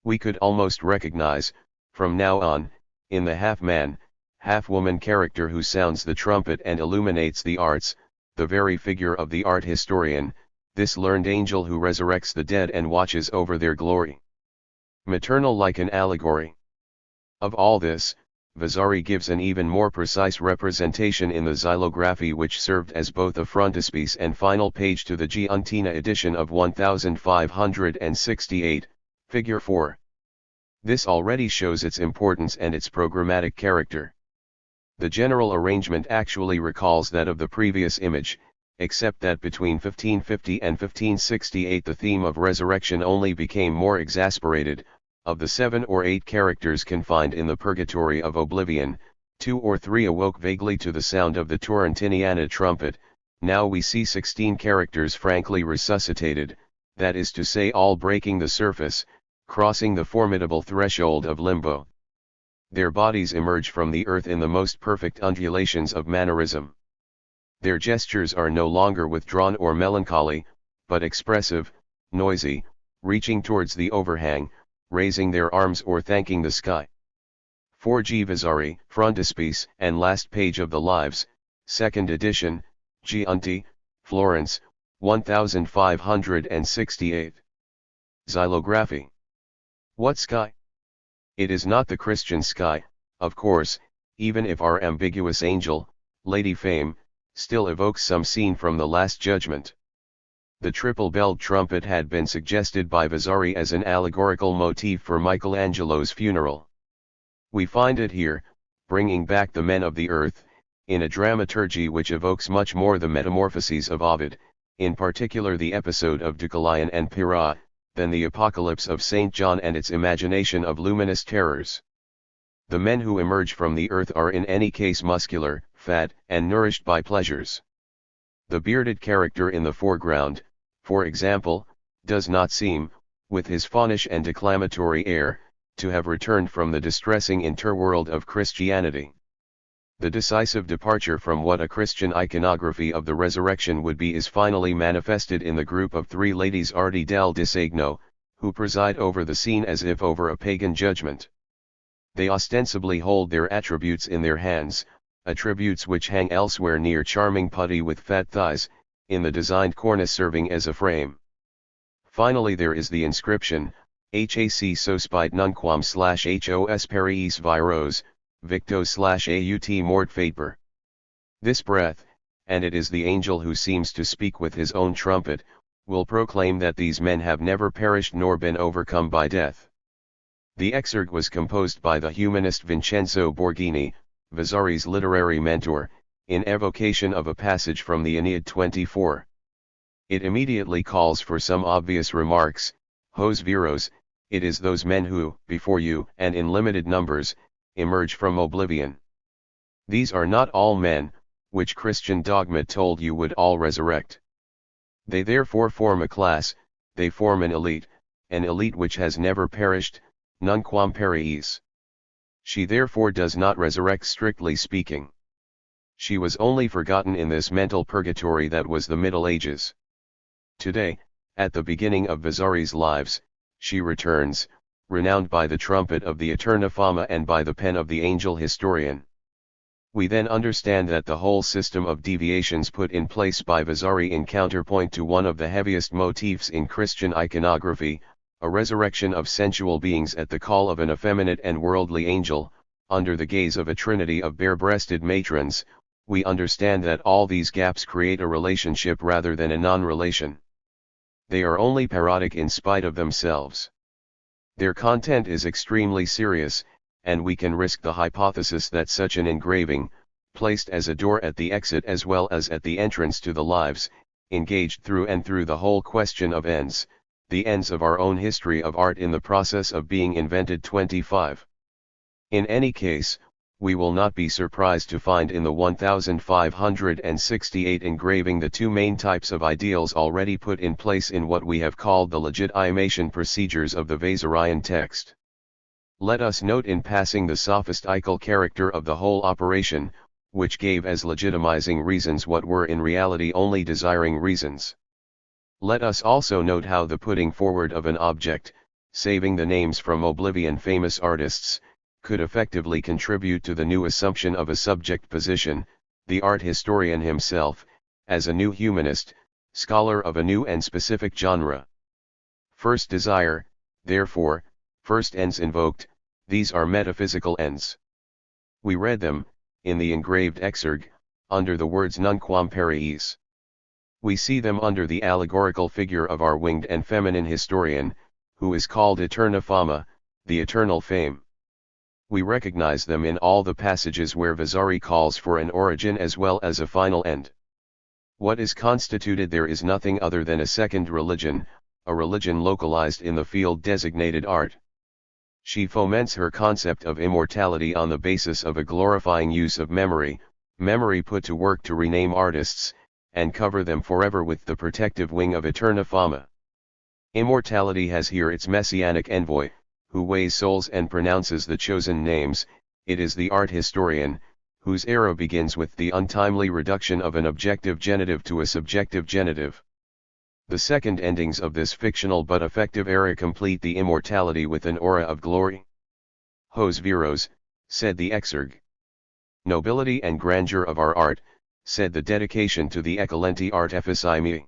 We could almost recognize, from now on, in the half-man, half-woman character who sounds the trumpet and illuminates the arts, the very figure of the art historian, this learned angel who resurrects the dead and watches over their glory. Maternal like an allegory. Of all this, Vasari gives an even more precise representation in the xylography, which served as both a frontispiece and final page to the Giuntina edition of 1568, figure 4. This already shows its importance and its programmatic character. The general arrangement actually recalls that of the previous image, except that between 1550 and 1568 the theme of resurrection only became more exasperated. Of the 7 or 8 characters confined in the purgatory of oblivion, 2 or 3 awoke vaguely to the sound of the Torrentiniana trumpet. Now we see 16 characters frankly resuscitated, that is to say all breaking the surface, crossing the formidable threshold of limbo. Their bodies emerge from the earth in the most perfect undulations of mannerism. Their gestures are no longer withdrawn or melancholy, but expressive, noisy, reaching towards the overhang, raising their arms or thanking the sky. 4G Vasari, frontispiece and last page of the Lives, 2nd edition, Giunti, Florence, 1568. Xylography. What sky? It is not the Christian sky, of course, even if our ambiguous angel, Lady Fame, still evokes some scene from the Last Judgment. The triple-belled trumpet had been suggested by Vasari as an allegorical motif for Michelangelo's funeral. We find it here, bringing back the men of the earth, in a dramaturgy which evokes much more the metamorphoses of Ovid, in particular the episode of Deucalion and Pyrrha, than the apocalypse of St. John and its imagination of luminous terrors. The men who emerge from the earth are in any case muscular, fat, and nourished by pleasures. The bearded character in the foreground, for example, does not seem, with his faunish and declamatory air, to have returned from the distressing interworld of Christianity. The decisive departure from what a Christian iconography of the resurrection would be is finally manifested in the group of 3 ladies Arti del Disegno, who preside over the scene as if over a pagan judgment. They ostensibly hold their attributes in their hands, attributes which hang elsewhere near charming putty with fat thighs, in the designed cornice serving as a frame. Finally there is the inscription, Hac sospite nunquam /hos periis viros, victo/aut mort fateper. This breath, and it is the angel who seems to speak with his own trumpet, will proclaim that these men have never perished nor been overcome by death. The excerpt was composed by the humanist Vincenzo Borghini, Vasari's literary mentor, in evocation of a passage from the Aeneid 24. It immediately calls for some obvious remarks. Hos viros, it is those men who, before you, and in limited numbers, emerge from oblivion. These are not all men, which Christian dogma told you would all resurrect. They therefore form a class, they form an elite which has never perished, nunquam periis. She therefore does not resurrect strictly speaking. She was only forgotten in this mental purgatory that was the Middle Ages. Today, at the beginning of Vasari's Lives, she returns, renowned by the trumpet of the Eterna Fama and by the pen of the angel historian. We then understand that the whole system of deviations put in place by Vasari in counterpoint to one of the heaviest motifs in Christian iconography, a resurrection of sensual beings at the call of an effeminate and worldly angel, under the gaze of a trinity of bare-breasted matrons, we understand that all these gaps create a relationship rather than a non-relation. They are only parodic in spite of themselves. Their content is extremely serious, and we can risk the hypothesis that such an engraving, placed as a door at the exit as well as at the entrance to the Lives, engaged through and through the whole question of ends, the ends of our own history of art in the process of being invented. 25. In any case, we will not be surprised to find in the 1568 engraving the 2 main types of ideals already put in place in what we have called the legitimation procedures of the Vasarian text. Let us note in passing the sophistical character of the whole operation, which gave as legitimizing reasons what were in reality only desiring reasons. Let us also note how the putting forward of an object, saving the names from oblivion famous artists, could effectively contribute to the new assumption of a subject position, the art historian himself, as a new humanist, scholar of a new and specific genre. First desire, therefore, first ends invoked, these are metaphysical ends. We read them, in the engraved exurg, under the words nunquam periis. We see them under the allegorical figure of our winged and feminine historian, who is called Eterna Fama, the eternal fame. We recognize them in all the passages where Vasari calls for an origin as well as a final end. What is constituted there is nothing other than a second religion, a religion localized in the field designated art. She foments her concept of immortality on the basis of a glorifying use of memory, memory put to work to rename artists, and cover them forever with the protective wing of Eterna Fama. Immortality has here its messianic envoy, who weighs souls and pronounces the chosen names. It is the art historian, whose era begins with the untimely reduction of an objective genitive to a subjective genitive. The second endings of this fictional but effective era complete the immortality with an aura of glory. Hos viros, said the exurg. Nobility and grandeur of our art, said the dedication to the Ecclenti Artifici Me.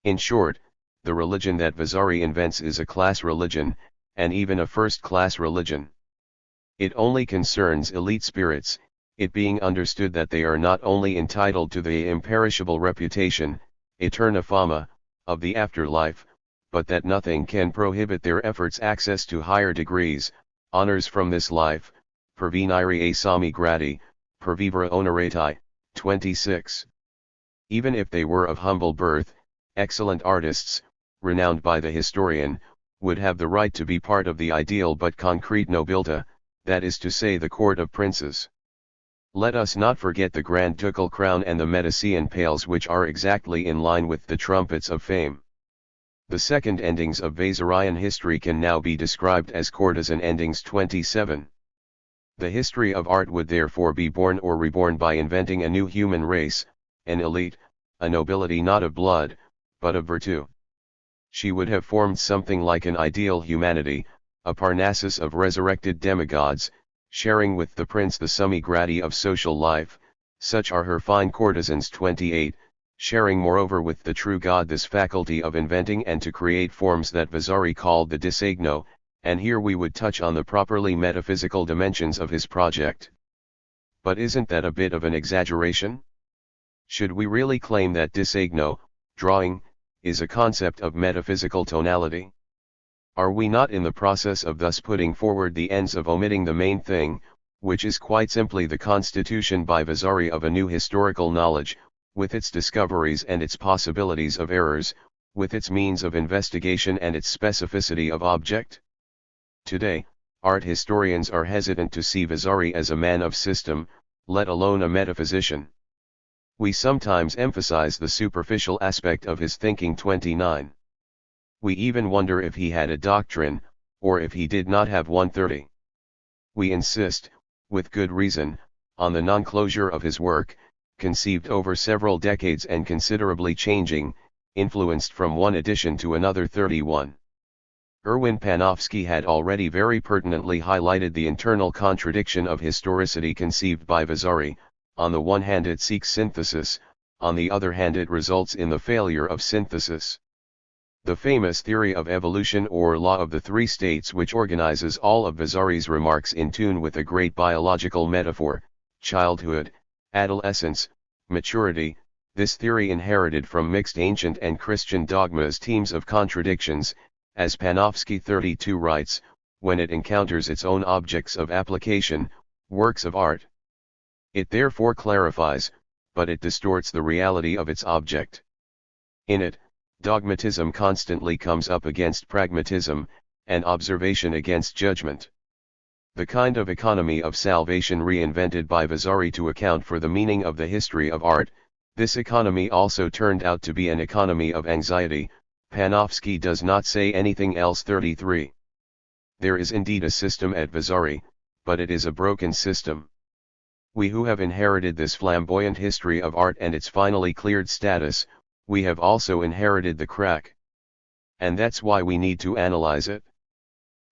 In short, the religion that Vasari invents is a class religion, and even a first-class religion. It only concerns elite spirits, it being understood that they are not only entitled to the imperishable reputation, Eterna Fama, of the afterlife, but that nothing can prohibit their efforts access to higher degrees, honors from this life, per venire a sami gradi, per vivere honorati. 26. Even if they were of humble birth, excellent artists, renowned by the historian, would have the right to be part of the ideal but concrete nobilta, that is to say the court of princes. Let us not forget the grand ducal crown and the Medicean pales, which are exactly in line with the trumpets of fame. The second endings of Vasarian history can now be described as courtesan endings. 27. The history of art would therefore be born or reborn by inventing a new human race, an elite, a nobility not of blood, but of virtue. She would have formed something like an ideal humanity, a Parnassus of resurrected demigods, sharing with the prince the summi gradi of social life, such are her fine courtesans. 28, sharing moreover with the true God this faculty of inventing and to create forms that Vasari called the disegno, and here we would touch on the properly metaphysical dimensions of his project. But isn't that a bit of an exaggeration? Should we really claim that disegno, drawing, is a concept of metaphysical tonality? Are we not in the process of thus putting forward the ends of omitting the main thing, which is quite simply the constitution by Vasari of a new historical knowledge, with its discoveries and its possibilities of errors, with its means of investigation and its specificity of object? Today, art historians are hesitant to see Vasari as a man of system, let alone a metaphysician. We sometimes emphasize the superficial aspect of his thinking. 29. We even wonder if he had a doctrine, or if he did not have one. 30. We insist, with good reason, on the non-closure of his work, conceived over several decades and considerably changing, influenced from one edition to another. 31. Erwin Panofsky had already very pertinently highlighted the internal contradiction of historicity conceived by Vasari. On the one hand it seeks synthesis, on the other hand it results in the failure of synthesis. The famous theory of evolution or law of the three states, which organizes all of Vasari's remarks in tune with a great biological metaphor, childhood, adolescence, maturity, this theory inherited from mixed ancient and Christian dogmas teams of contradictions, as Panofsky 32 writes, when it encounters its own objects of application, works of art. It therefore clarifies, but it distorts the reality of its object. In it, dogmatism constantly comes up against pragmatism, and observation against judgment. The kind of economy of salvation reinvented by Vasari to account for the meaning of the history of art, this economy also turned out to be an economy of anxiety. Panofsky does not say anything else. 33. There is indeed a system at Vasari, but it is a broken system. We who have inherited this flamboyant history of art and its finally cleared status, we have also inherited the crack. And that's why we need to analyze it.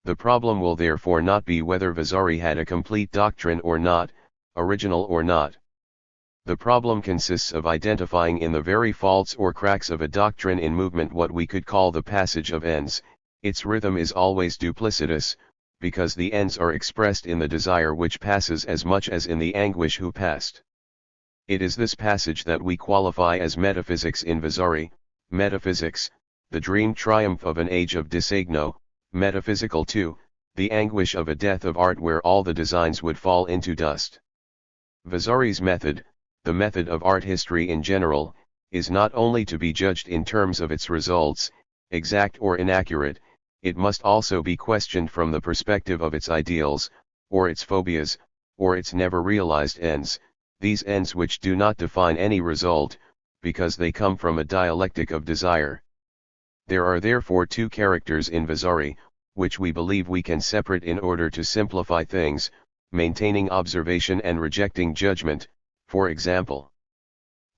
The problem will therefore not be whether Vasari had a complete doctrine or not, original or not. The problem consists of identifying in the very faults or cracks of a doctrine in movement what we could call the passage of ends. Its rhythm is always duplicitous, because the ends are expressed in the desire which passes as much as in the anguish who passed. It is this passage that we qualify as metaphysics in Vasari, metaphysics, the dream triumph of an age of disagno, metaphysical too, the anguish of a death of art where all the designs would fall into dust. Vasari's method, the method of art history in general, is not only to be judged in terms of its results, exact or inaccurate, it must also be questioned from the perspective of its ideals, or its phobias, or its never realized ends, these ends which do not define any result, because they come from a dialectic of desire. There are therefore two characters in Vasari, which we believe we can separate in order to simplify things, maintaining observation and rejecting judgment, for example.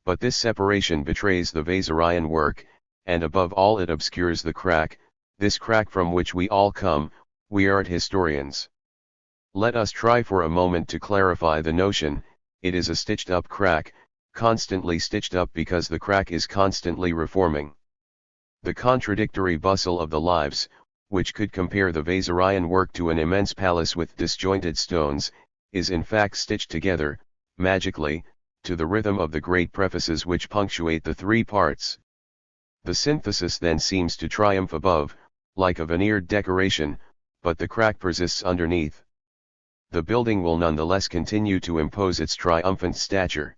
But this separation betrays the Vasarian work, and above all it obscures the crack, this crack from which we all come, we art historians. Let us try for a moment to clarify the notion. It is a stitched-up crack, constantly stitched up because the crack is constantly reforming. The contradictory bustle of the lives, which could compare the Vasarian work to an immense palace with disjointed stones, is in fact stitched together, magically, to the rhythm of the great prefaces which punctuate the three parts. The synthesis then seems to triumph above, like a veneered decoration, but the crack persists underneath. The building will nonetheless continue to impose its triumphant stature.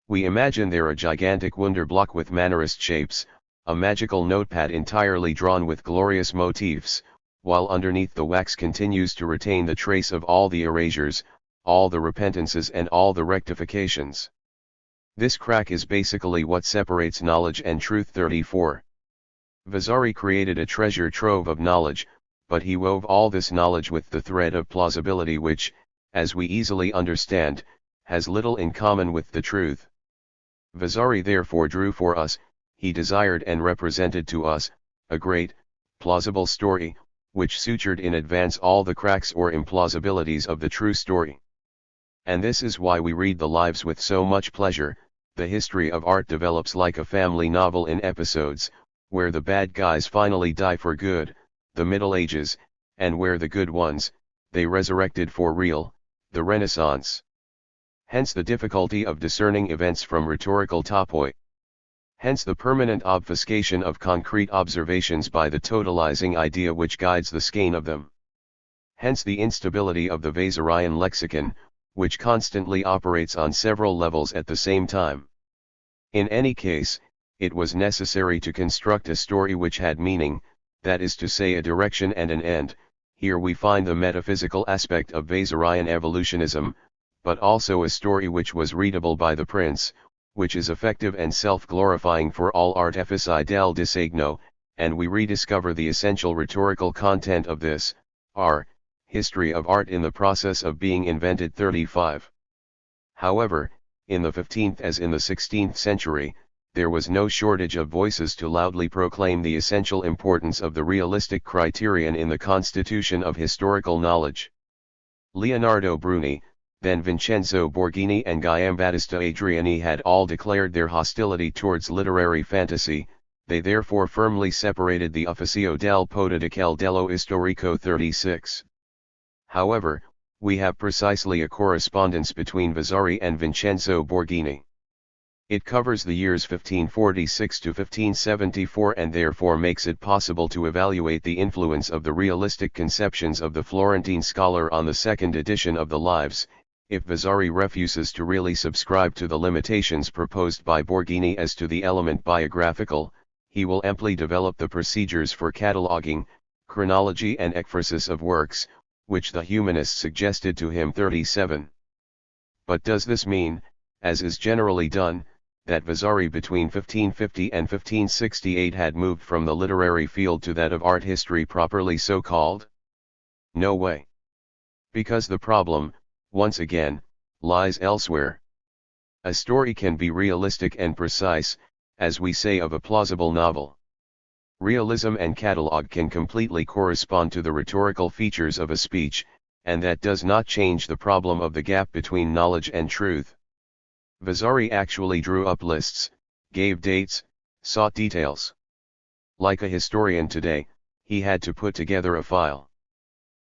We imagine there a gigantic wunderblock with Mannerist shapes, a magical notepad entirely drawn with glorious motifs, while underneath the wax continues to retain the trace of all the erasures, all the repentances and all the rectifications. This crack is basically what separates knowledge and truth. 34. Vasari created a treasure trove of knowledge, but he wove all this knowledge with the thread of plausibility which, as we easily understand, has little in common with the truth. Vasari therefore drew for us, he desired and represented to us, a great, plausible story, which sutured in advance all the cracks or implausibilities of the true story. And this is why we read the lives with so much pleasure. The history of art develops like a family novel in episodes, where the bad guys finally die for good, the Middle Ages, and where the good ones, they resurrected for real, the Renaissance. Hence the difficulty of discerning events from rhetorical topoi. Hence the permanent obfuscation of concrete observations by the totalizing idea which guides the skein of them. Hence the instability of the Vasarian lexicon, which constantly operates on several levels at the same time. In any case, it was necessary to construct a story which had meaning, that is to say a direction and an end. Here we find the metaphysical aspect of Vasarian evolutionism, but also a story which was readable by the prince, which is effective and self-glorifying for all artifici del disegno, and we rediscover the essential rhetorical content of this, our history of art in the process of being invented. 35. However, in the 15th as in the 16th century, there was no shortage of voices to loudly proclaim the essential importance of the realistic criterion in the constitution of historical knowledge. Leonardo Bruni, then Vincenzo Borghini and Giambattista Adriani had all declared their hostility towards literary fantasy. They therefore firmly separated the ufficio del political dello istorico. 36. However, we have precisely a correspondence between Vasari and Vincenzo Borghini. It covers the years 1546 to 1574 and therefore makes it possible to evaluate the influence of the realistic conceptions of the Florentine scholar on the second edition of the Lives. If Vasari refuses to really subscribe to the limitations proposed by Borghini as to the element biographical, he will amply develop the procedures for cataloguing, chronology and ekphrasis of works, which the humanists suggested to him. 37. But does this mean, as is generally done, that Vasari between 1550 and 1568 had moved from the literary field to that of art history properly so called? No way. Because the problem, once again, lies elsewhere. A story can be realistic and precise, as we say of a plausible novel. Realism and catalogue can completely correspond to the rhetorical features of a speech, and that does not change the problem of the gap between knowledge and truth. Vasari actually drew up lists, gave dates, sought details. Like a historian today, he had to put together a file.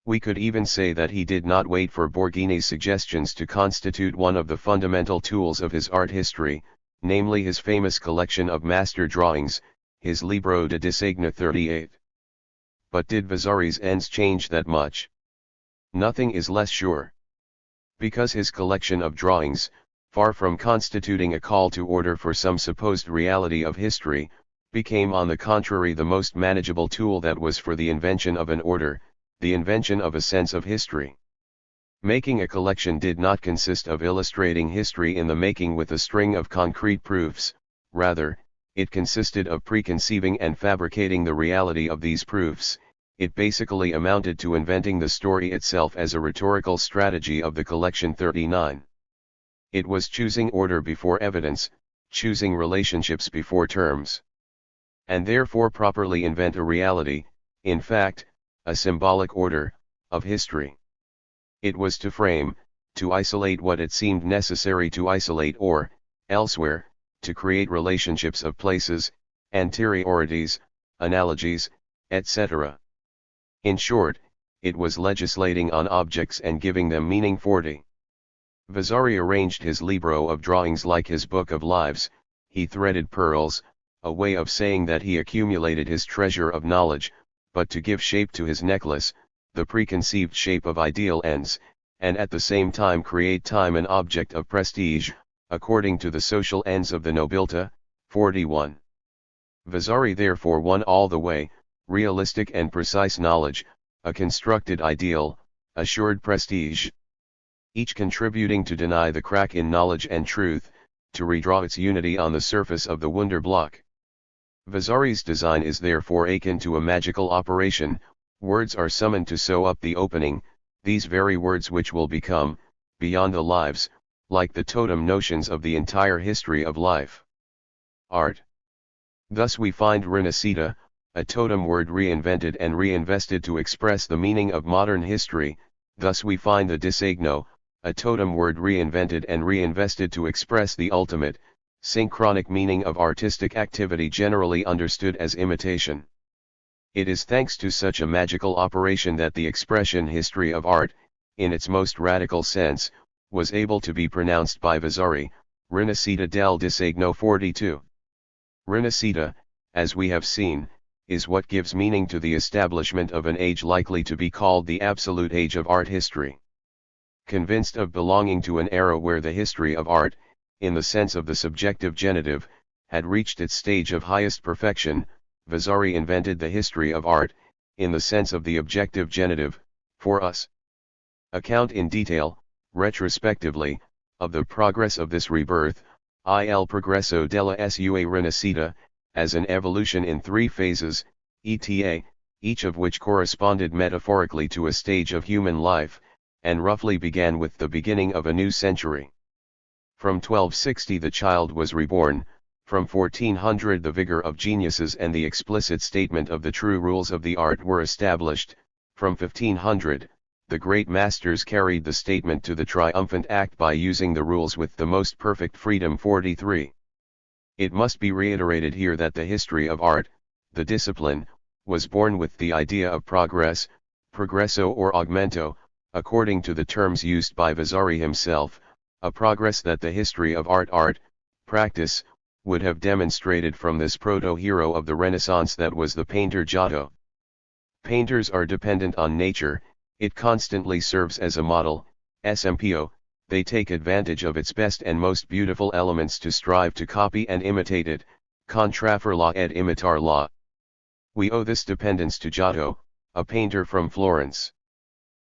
We could even say that he did not wait for Borghini's suggestions to constitute one of the fundamental tools of his art history, namely his famous collection of master drawings, his Libro de Disegno 38. But did Vasari's ends change that much? Nothing is less sure. Because his collection of drawings, far from constituting a call to order for some supposed reality of history, became on the contrary the most manageable tool that was for the invention of an order, the invention of a sense of history. Making a collection did not consist of illustrating history in the making with a string of concrete proofs, rather, it consisted of preconceiving and fabricating the reality of these proofs. It basically amounted to inventing the story itself as a rhetorical strategy of the collection 39. It was choosing order before evidence, choosing relationships before terms. And therefore properly invent a reality, in fact, a symbolic order, of history. It was to frame, to isolate what it seemed necessary to isolate or, elsewhere, to create relationships of places, anteriorities, analogies, etc. In short, it was legislating on objects and giving them meaning. 40. Vasari arranged his libro of drawings like his book of lives. He threaded pearls, a way of saying that he accumulated his treasure of knowledge, but to give shape to his necklace, the preconceived shape of ideal ends, and at the same time create time an object of prestige, according to the social ends of the nobilta. 41. Vasari therefore won all the way, realistic and precise knowledge, a constructed ideal, assured prestige. Each contributing to deny the crack in knowledge and truth, to redraw its unity on the surface of the Wunderblock. Vasari's design is therefore akin to a magical operation. Words are summoned to sew up the opening, these very words which will become, beyond the lives, like the totem notions of the entire history of life. Art. Thus we find Rinascita, a totem word reinvented and reinvested to express the meaning of modern history. Thus we find the Disegno, a totem word reinvented and reinvested to express the ultimate, synchronic meaning of artistic activity generally understood as imitation. It is thanks to such a magical operation that the expression history of art, in its most radical sense, was able to be pronounced by Vasari, Rinascita del Disegno 42. Rinascita, as we have seen, is what gives meaning to the establishment of an age likely to be called the absolute age of art history. Convinced of belonging to an era where the history of art, in the sense of the subjective genitive, had reached its stage of highest perfection, Vasari invented the history of art, in the sense of the objective genitive, for us. Account in detail, retrospectively, of the progress of this rebirth, il progresso della sua rinascita, as an evolution in three phases, eta, each of which corresponded metaphorically to a stage of human life, and roughly began with the beginning of a new century. From 1260 the child was reborn, from 1400 the vigor of geniuses and the explicit statement of the true rules of the art were established, from 1500, the great masters carried the statement to the triumphant act by using the rules with the most perfect freedom. 43. It must be reiterated here that the history of art, the discipline, was born with the idea of progress, progresso or augmento, according to the terms used by Vasari himself, a progress that the history of art, practice, would have demonstrated from this proto-hero of the Renaissance that was the painter Giotto. Painters are dependent on nature, it constantly serves as a model, esempio, they take advantage of its best and most beautiful elements to strive to copy and imitate it, contraffarla ed imitarla. We owe this dependence to Giotto, a painter from Florence.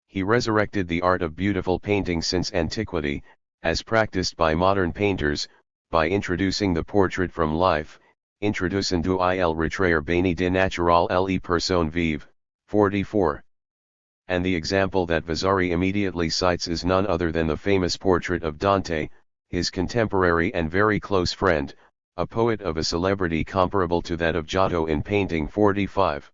He resurrected the art of beautiful painting since antiquity, as practiced by modern painters, by introducing the portrait from life, introducendo il ritraer bene di naturale le persone vive. 44. And the example that Vasari immediately cites is none other than the famous portrait of Dante, his contemporary and very close friend, a poet of a celebrity comparable to that of Giotto in painting. 45.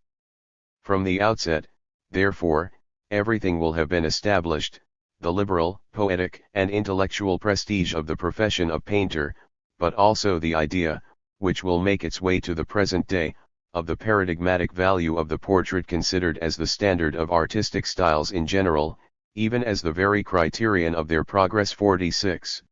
From the outset, therefore, everything will have been established, the liberal, poetic, and intellectual prestige of the profession of painter, but also the idea, which will make its way to the present day, of the paradigmatic value of the portrait considered as the standard of artistic styles in general, even as the very criterion of their progress. 46.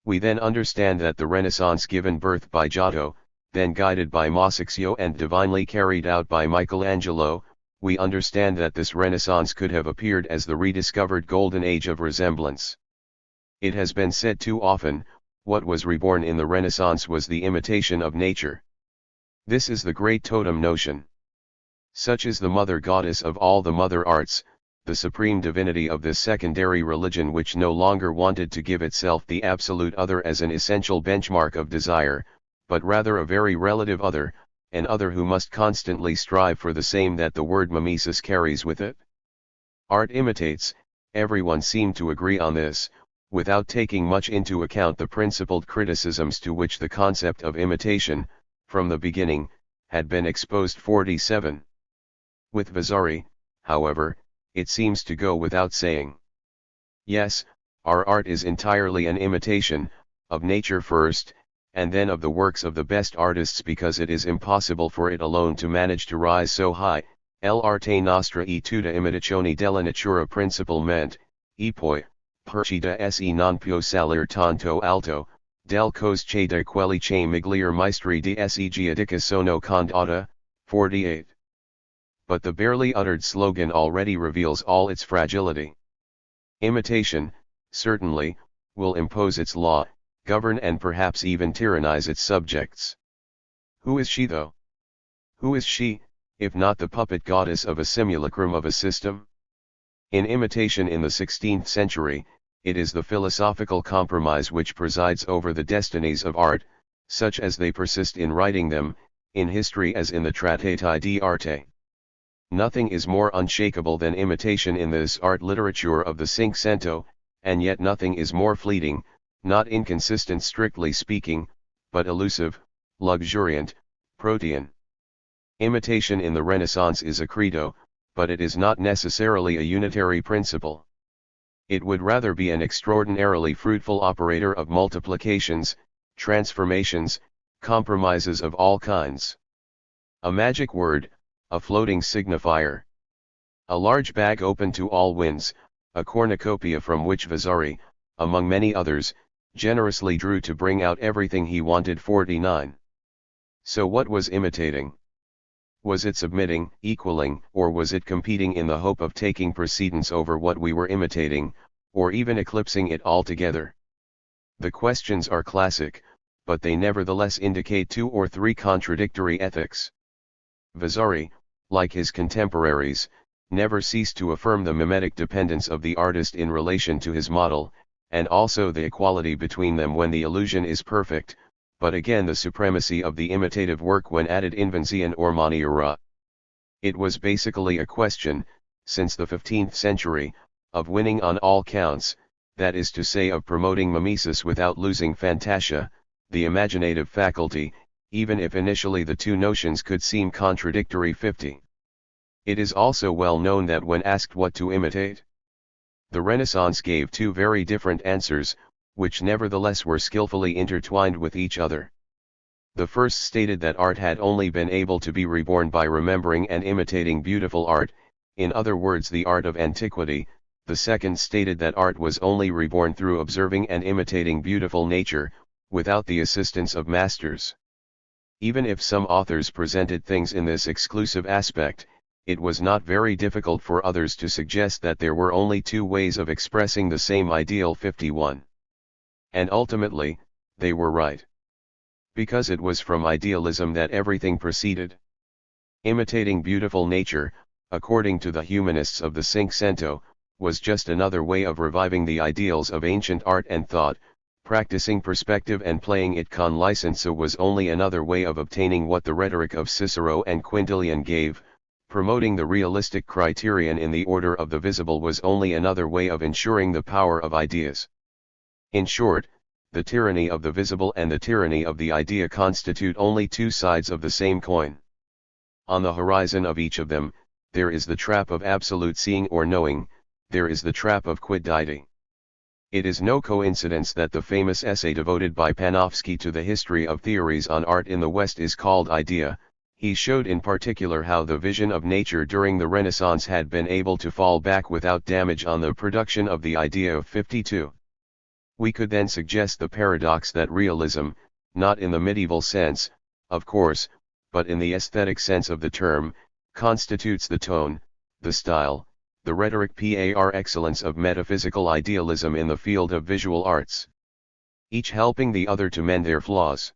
We then understand that the Renaissance, given birth by Giotto, then guided by Masaccio and divinely carried out by Michelangelo, we understand that this Renaissance could have appeared as the rediscovered golden age of resemblance. It has been said too often, what was reborn in the Renaissance was the imitation of nature. This is the great totem notion. Such is the mother goddess of all the mother arts, the supreme divinity of this secondary religion, which no longer wanted to give itself the absolute other as an essential benchmark of desire, but rather a very relative other, an other who must constantly strive for the same that the word mimesis carries with it. Art imitates, everyone seemed to agree on this, without taking much into account the principled criticisms to which the concept of imitation, from the beginning, had been exposed. 47. With Vasari, however, it seems to go without saying. Yes, our art is entirely an imitation, of nature first, and then of the works of the best artists, because it is impossible for it alone to manage to rise so high. L'arte nostra è tutta imitazione della natura principalmente, e poi, percida se non può salir tanto alto, del cose de quelli che miglior maestri di giudica sono condotta. 48. But the barely uttered slogan already reveals all its fragility. Imitation, certainly, will impose its law, govern and perhaps even tyrannize its subjects. Who is she though? Who is she, if not the puppet goddess of a simulacrum of a system? In imitation in the 16th century, it is the philosophical compromise which presides over the destinies of art, such as they persist in writing them, in history as in the Trattati di Arte. Nothing is more unshakable than imitation in this art literature of the Cinquecento, and yet nothing is more fleeting, not inconsistent strictly speaking, but elusive, luxuriant, protean. Imitation in the Renaissance is a credo, but it is not necessarily a unitary principle. It would rather be an extraordinarily fruitful operator of multiplications, transformations, compromises of all kinds. A magic word, a floating signifier. A large bag open to all winds, a cornucopia from which Vasari, among many others, generously drew to bring out everything he wanted. 49. So what was imitating? Was it submitting, equaling, or was it competing in the hope of taking precedence over what we were imitating, or even eclipsing it altogether? The questions are classic, but they nevertheless indicate 2 or 3 contradictory ethics. Vasari, like his contemporaries, never ceased to affirm the mimetic dependence of the artist in relation to his model, and also the equality between them when the illusion is perfect, but again the supremacy of the imitative work when added invenzione or maniera. It was basically a question, since the 15th century, of winning on all counts, that is to say of promoting mimesis without losing fantasia, the imaginative faculty, even if initially the two notions could seem contradictory. 50. It is also well known that when asked what to imitate, the Renaissance gave 2 very different answers, which nevertheless were skillfully intertwined with each other. The first stated that art had only been able to be reborn by remembering and imitating beautiful art, in other words the art of antiquity. The second stated that art was only reborn through observing and imitating beautiful nature, without the assistance of masters. Even if some authors presented things in this exclusive aspect, it was not very difficult for others to suggest that there were only 2 ways of expressing the same ideal. 51. And ultimately, they were right. Because it was from idealism that everything proceeded. Imitating beautiful nature, according to the humanists of the Cinquecento, was just another way of reviving the ideals of ancient art and thought. Practicing perspective and playing it con licenza was only another way of obtaining what the rhetoric of Cicero and Quintilian gave. Promoting the realistic criterion in the order of the visible was only another way of ensuring the power of ideas. In short, the tyranny of the visible and the tyranny of the idea constitute only 2 sides of the same coin. On the horizon of each of them, there is the trap of absolute seeing or knowing, there is the trap of quiddity. It is no coincidence that the famous essay devoted by Panofsky to the history of theories on art in the West is called Idea. He showed in particular how the vision of nature during the Renaissance had been able to fall back without damage on the production of the idea of 52. We could then suggest the paradox that realism, not in the medieval sense, of course, but in the aesthetic sense of the term, constitutes the tone, the style, the rhetoric par excellence of metaphysical idealism in the field of visual arts. Each helping the other to mend their flaws.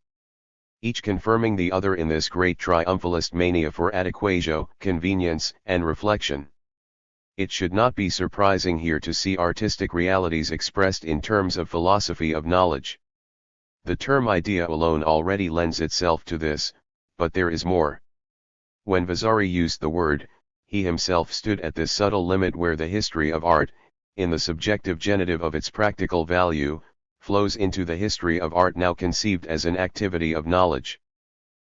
Each confirming the other in this great triumphalist mania for adequatio, convenience, and reflection. It should not be surprising here to see artistic realities expressed in terms of philosophy of knowledge. The term idea alone already lends itself to this, but there is more. When Vasari used the word, he himself stood at this subtle limit where the history of art, in the subjective genitive of its practical value, flows into the history of art now conceived as an activity of knowledge.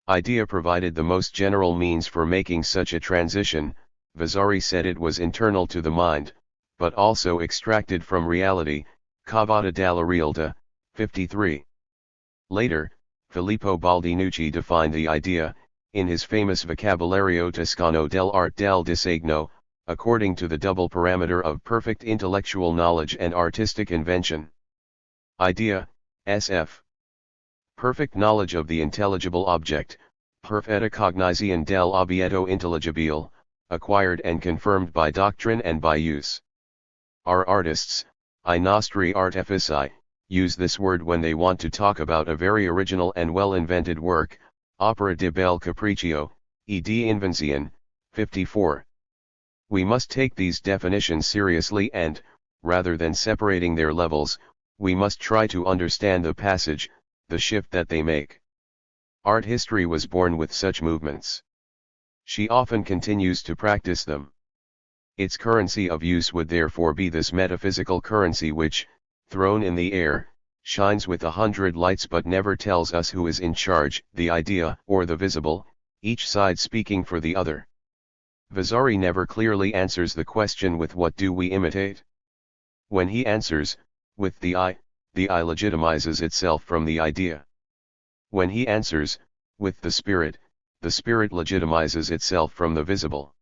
Idea provided the most general means for making such a transition. Vasari said it was internal to the mind, but also extracted from reality, cavata dalla realtà, 53. Later, Filippo Baldinucci defined the idea, in his famous Vocabolario Toscano dell'arte del disegno, according to the double parameter of perfect intellectual knowledge and artistic invention. Idea, sf. Perfect knowledge of the intelligible object, perfetta cognizione dell'obietto intelligibile, acquired and confirmed by doctrine and by use. Our artists, I nostri artifici, use this word when they want to talk about a very original and well-invented work, opera di bel capriccio, ed invenzione, 54. We must take these definitions seriously and, rather than separating their levels, we must try to understand the passage, the shift that they make. Art history was born with such movements. She often continues to practice them. Its currency of use would therefore be this metaphysical currency which, thrown in the air, shines with 100 lights but never tells us who is in charge, the idea or the visible, each side speaking for the other. Vasari never clearly answers the question with what do we imitate? When he answers, with the I legitimizes itself from the idea. When he answers, with the spirit legitimizes itself from the visible.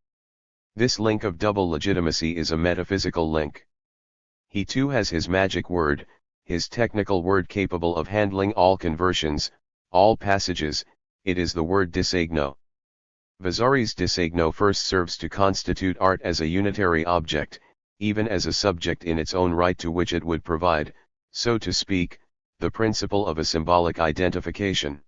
This link of double legitimacy is a metaphysical link. He too has his magic word, his technical word capable of handling all conversions, all passages, it is the word disegno. Vasari's disegno first serves to constitute art as a unitary object, even as a subject in its own right to which it would provide, so to speak, the principle of a symbolic identification.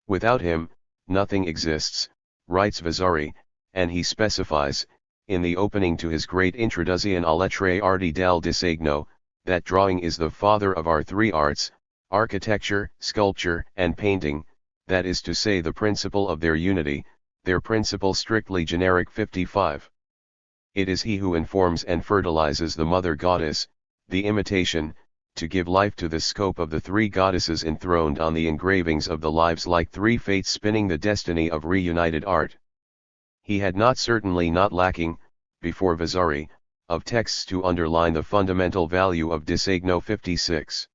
Without him, nothing exists, writes Vasari, and he specifies, in the opening to his great Introduzione alle tre arti del disegno, that drawing is the father of our three arts, architecture, sculpture, and painting, that is to say the principle of their unity, their principle strictly generic 55. It is he who informs and fertilizes the mother goddess, the imitation, to give life to the scope of the three goddesses enthroned on the engravings of the lives like three fates spinning the destiny of reunited art. He had certainly not lacking, before Vasari, of texts to underline the fundamental value of disegno 56.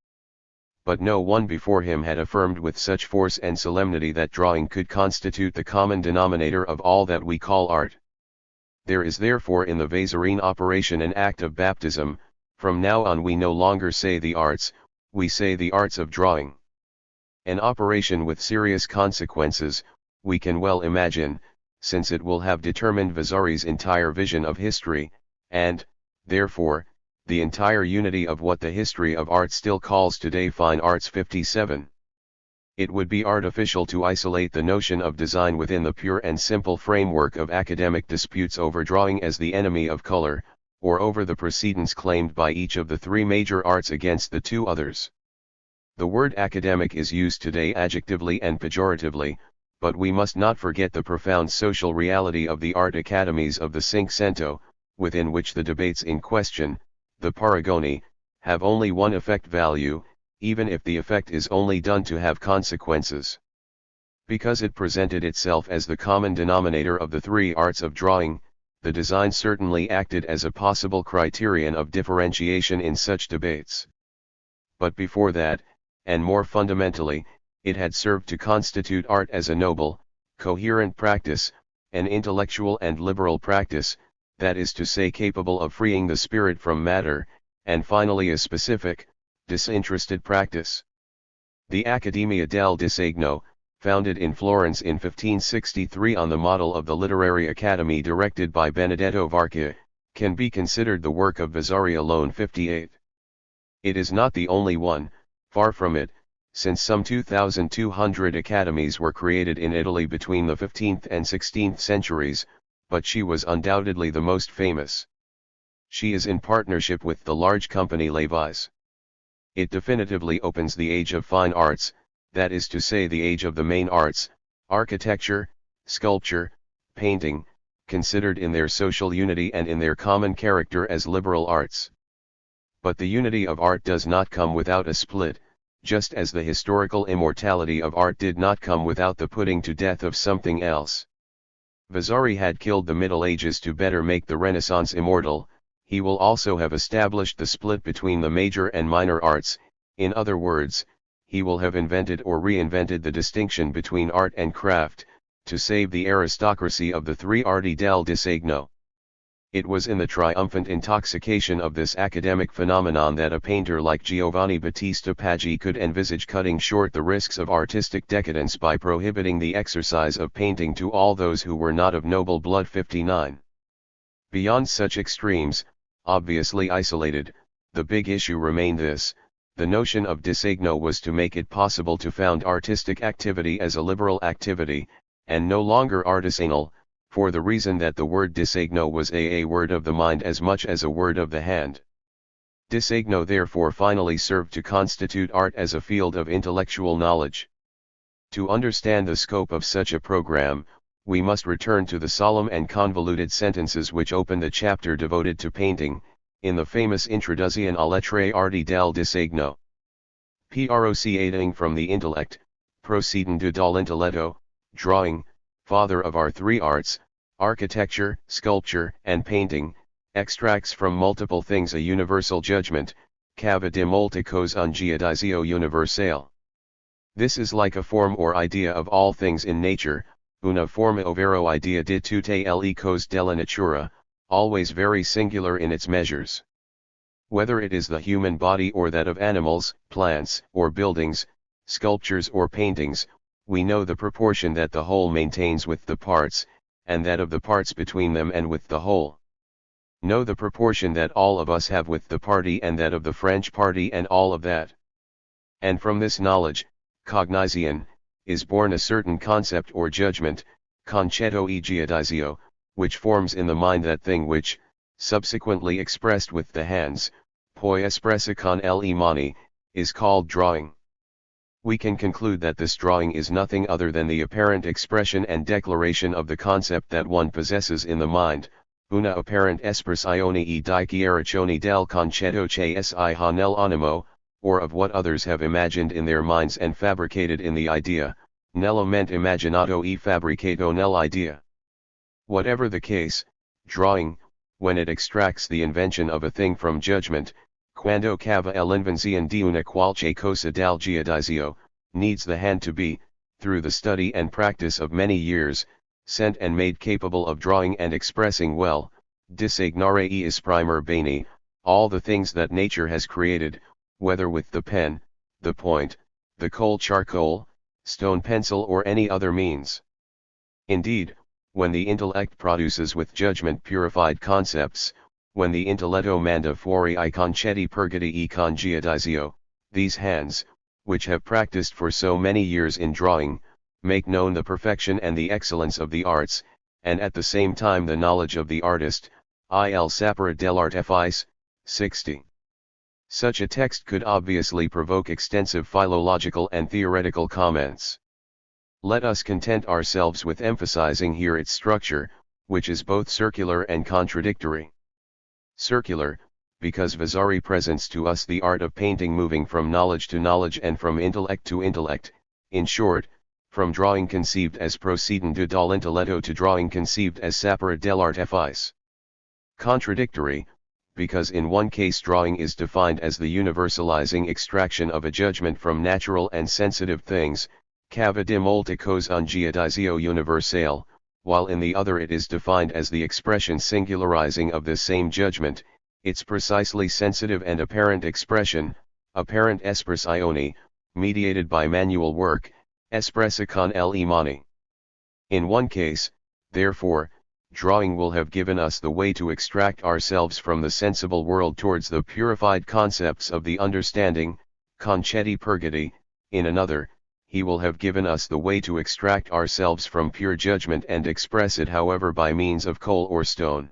But no one before him had affirmed with such force and solemnity that drawing could constitute the common denominator of all that we call art. There is therefore in the Vasarine operation an act of baptism. From now on we no longer say the arts, we say the arts of drawing. An operation with serious consequences, we can well imagine, since it will have determined Vasari's entire vision of history, and, therefore, the entire unity of what the history of art still calls today fine arts 57. It would be artificial to isolate the notion of design within the pure and simple framework of academic disputes over drawing as the enemy of color, or over the precedence claimed by each of the three major arts against the two others. The word academic is used today adjectively and pejoratively, but we must not forget the profound social reality of the art academies of the Cinquecento, within which the debates in question, the paragoni, have only one effect value, even if the effect is only done to have consequences. Because it presented itself as the common denominator of the three arts of drawing, the design certainly acted as a possible criterion of differentiation in such debates. But before that, and more fundamentally, it had served to constitute art as a noble, coherent practice, an intellectual and liberal practice, that is to say capable of freeing the spirit from matter, and finally a specific, disinterested practice. The Accademia del Disegno, founded in Florence in 1563 on the model of the Literary Academy directed by Benedetto Varchi, can be considered the work of Vasari alone. 58. It is not the only one, far from it, since some 2,200 academies were created in Italy between the 15th and 16th centuries, but she was undoubtedly the most famous. She is in partnership with the large company Levi's. It definitively opens the age of fine arts, that is to say the age of the main arts, architecture, sculpture, painting, considered in their social unity and in their common character as liberal arts. But the unity of art does not come without a split, just as the historical immortality of art did not come without the putting to death of something else. Vasari had killed the Middle Ages to better make the Renaissance immortal. He will also have established the split between the major and minor arts. In other words, he will have invented or reinvented the distinction between art and craft, to save the aristocracy of the three arti del disegno. It was in the triumphant intoxication of this academic phenomenon that a painter like Giovanni Battista Paggi could envisage cutting short the risks of artistic decadence by prohibiting the exercise of painting to all those who were not of noble blood. 59. Beyond such extremes, obviously isolated, the big issue remained this: the notion of disegno was to make it possible to found artistic activity as a liberal activity, and no longer artisanal, for the reason that the word disegno was a word of the mind as much as a word of the hand. Disegno therefore finally served to constitute art as a field of intellectual knowledge. To understand the scope of such a program, we must return to the solemn and convoluted sentences which open the chapter devoted to painting, in the famous Introduzione alle tre arti del disegno. Proceding from the intellect, procedendo dall'intelletto, drawing, father of our three arts, architecture, sculpture, and painting, extracts from multiple things a universal judgment, cava di molte cose un giudizio universale. This is like a form or idea of all things in nature, una forma ovvero idea di tutte le cose della natura, always very singular in its measures. Whether it is the human body or that of animals, plants, or buildings, sculptures or paintings, we know the proportion that the whole maintains with the parts, and that of the parts between them and with the whole. Know the proportion that all of us have with the party and that of the French party and all of that. And from this knowledge, cognition, is born a certain concept or judgment, concetto e giudizio, which forms in the mind that thing which, subsequently expressed with the hands, poi espressa con le mani, is called drawing. We can conclude that this drawing is nothing other than the apparent expression and declaration of the concept that one possesses in the mind, una apparent espressione e dichiarazione del concetto che si ha nell'animo, or of what others have imagined in their minds and fabricated in the idea, nella mente immaginato e fabbricato nell'idea. Whatever the case, drawing, when it extracts the invention of a thing from judgment, quando cava l'invenzione di una qualche cosa dal giudizio, needs the hand to be, through the study and practice of many years, sent and made capable of drawing and expressing well, disegnare e esprimere bene, all the things that nature has created, whether with the pen, the point, the coal charcoal, stone pencil or any other means. Indeed, when the intellect produces with judgment purified concepts, when the intelletto manda fuori I concetti purgati e con giudizio, these hands, which have practiced for so many years in drawing, make known the perfection and the excellence of the arts, and at the same time the knowledge of the artist, il sapere dell'artifice. 60. Such a text could obviously provoke extensive philological and theoretical comments. Let us content ourselves with emphasizing here its structure, which is both circular and contradictory. Circular, because Vasari presents to us the art of painting moving from knowledge to knowledge and from intellect to intellect, in short, from drawing conceived as procedendo dall'intelletto to drawing conceived as sapere dell'artifice. Contradictory, because in one case drawing is defined as the universalizing extraction of a judgment from natural and sensitive things, cava di molte cose un giudizio universale, while in the other it is defined as the expression singularizing of this same judgment, its precisely sensitive and apparent expression, apparent espressione, mediated by manual work, espressa con le mani. In one case, therefore, drawing will have given us the way to extract ourselves from the sensible world towards the purified concepts of the understanding, concetti purgati; in another, he will have given us the way to extract ourselves from pure judgment and express it however by means of coal or stone.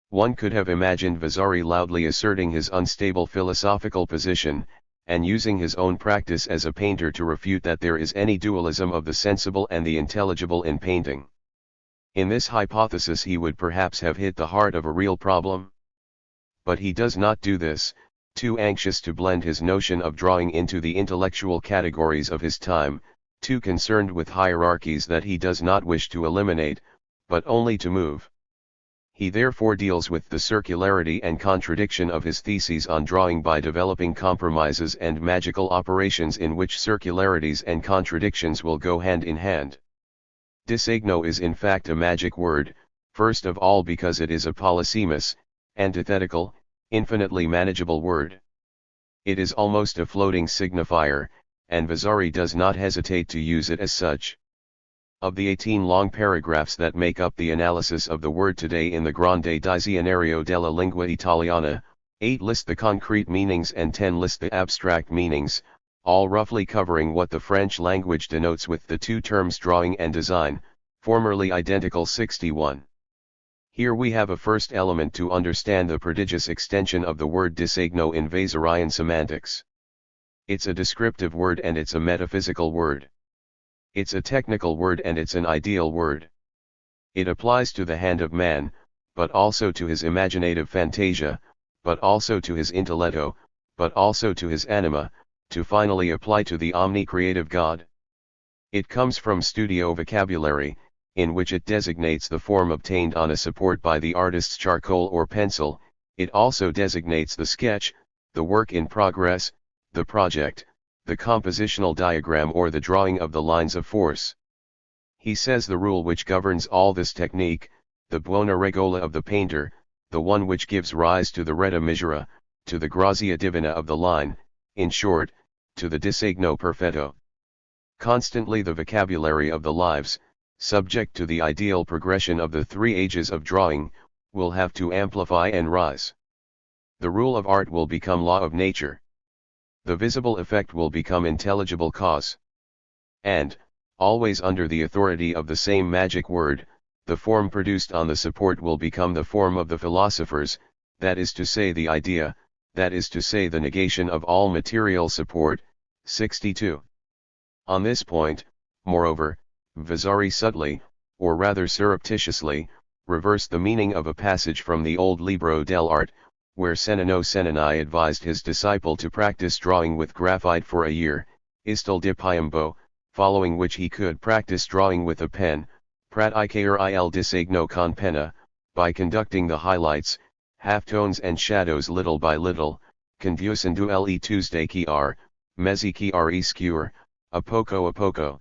One could have imagined Vasari loudly asserting his unstable philosophical position, and using his own practice as a painter to refute that there is any dualism of the sensible and the intelligible in painting. In this hypothesis he would perhaps have hit the heart of a real problem. But he does not do this, too anxious to blend his notion of drawing into the intellectual categories of his time, too concerned with hierarchies that he does not wish to eliminate, but only to move. He therefore deals with the circularity and contradiction of his theses on drawing by developing compromises and magical operations in which circularities and contradictions will go hand in hand. Disegno is in fact a magic word, first of all because it is a polysemous, antithetical, infinitely manageable word. It is almost a floating signifier, and Vasari does not hesitate to use it as such. Of the 18 long paragraphs that make up the analysis of the word today in the Grande Dizionario della Lingua Italiana, 8 list the concrete meanings and 10 list the abstract meanings, all roughly covering what the French language denotes with the two terms drawing and design, formerly identical. 61. Here we have a first element to understand the prodigious extension of the word disegno in Vasarian semantics. It's a descriptive word and it's a metaphysical word. It's a technical word and it's an ideal word. It applies to the hand of man, but also to his imaginative fantasia, but also to his intelletto, but also to his anima, to finally apply to the omni-creative God. It comes from studio vocabulary, in which it designates the form obtained on a support by the artist's charcoal or pencil. It also designates the sketch, the work in progress, the project, the compositional diagram or the drawing of the lines of force. He says the rule which governs all this technique, the buona regola of the painter, the one which gives rise to the retta misura, to the grazia divina of the line, in short, to the disegno perfetto. Constantly the vocabulary of the lives, subject to the ideal progression of the 3 ages of drawing, will have to amplify and rise. The rule of art will become law of nature. The visible effect will become intelligible cause. And, always under the authority of the same magic word, the form produced on the support will become the form of the philosophers, that is to say the idea, that is to say the negation of all material support. 62. On this point, moreover, Vasari subtly, or rather surreptitiously, reversed the meaning of a passage from the old Libro dell'Arte, where Senino Senini advised his disciple to practice drawing with graphite for a year, istil di piombo, following which he could practice drawing with a pen, praticare il disegno con penna, by conducting the highlights, halftones and shadows little by little, conducendo le Tuesday chiar, mezzi chiari scure, a poco.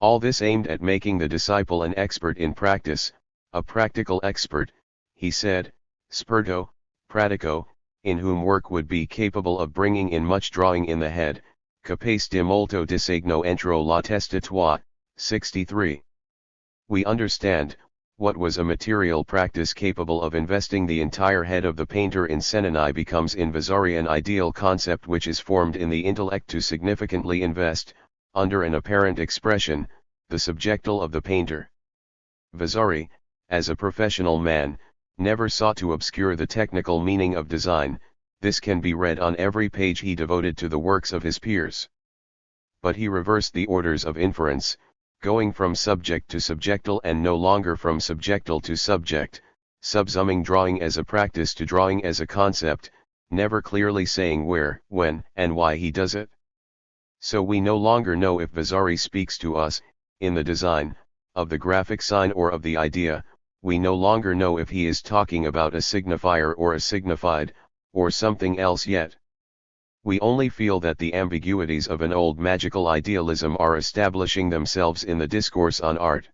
All this aimed at making the disciple an expert in practice, a practical expert, he said, sperto, pratico, in whom work would be capable of bringing in much drawing in the head, capace di molto disegno entro la testa tua. 63. We understand, what was a material practice capable of investing the entire head of the painter in Senini becomes in Vasari an ideal concept which is formed in the intellect to significantly invest, under an apparent expression, the subjectal of the painter. Vasari, as a professional man, never sought to obscure the technical meaning of design. This can be read on every page he devoted to the works of his peers. But he reversed the orders of inference, going from subject to subjectal and no longer from subjectal to subject, subsuming drawing as a practice to drawing as a concept, never clearly saying where, when, and why he does it. So we no longer know if Vasari speaks to us, in the design, of the graphic sign or of the idea. We no longer know if he is talking about a signifier or a signified, or something else yet. We only feel that the ambiguities of an old magical idealism are establishing themselves in the discourse on art.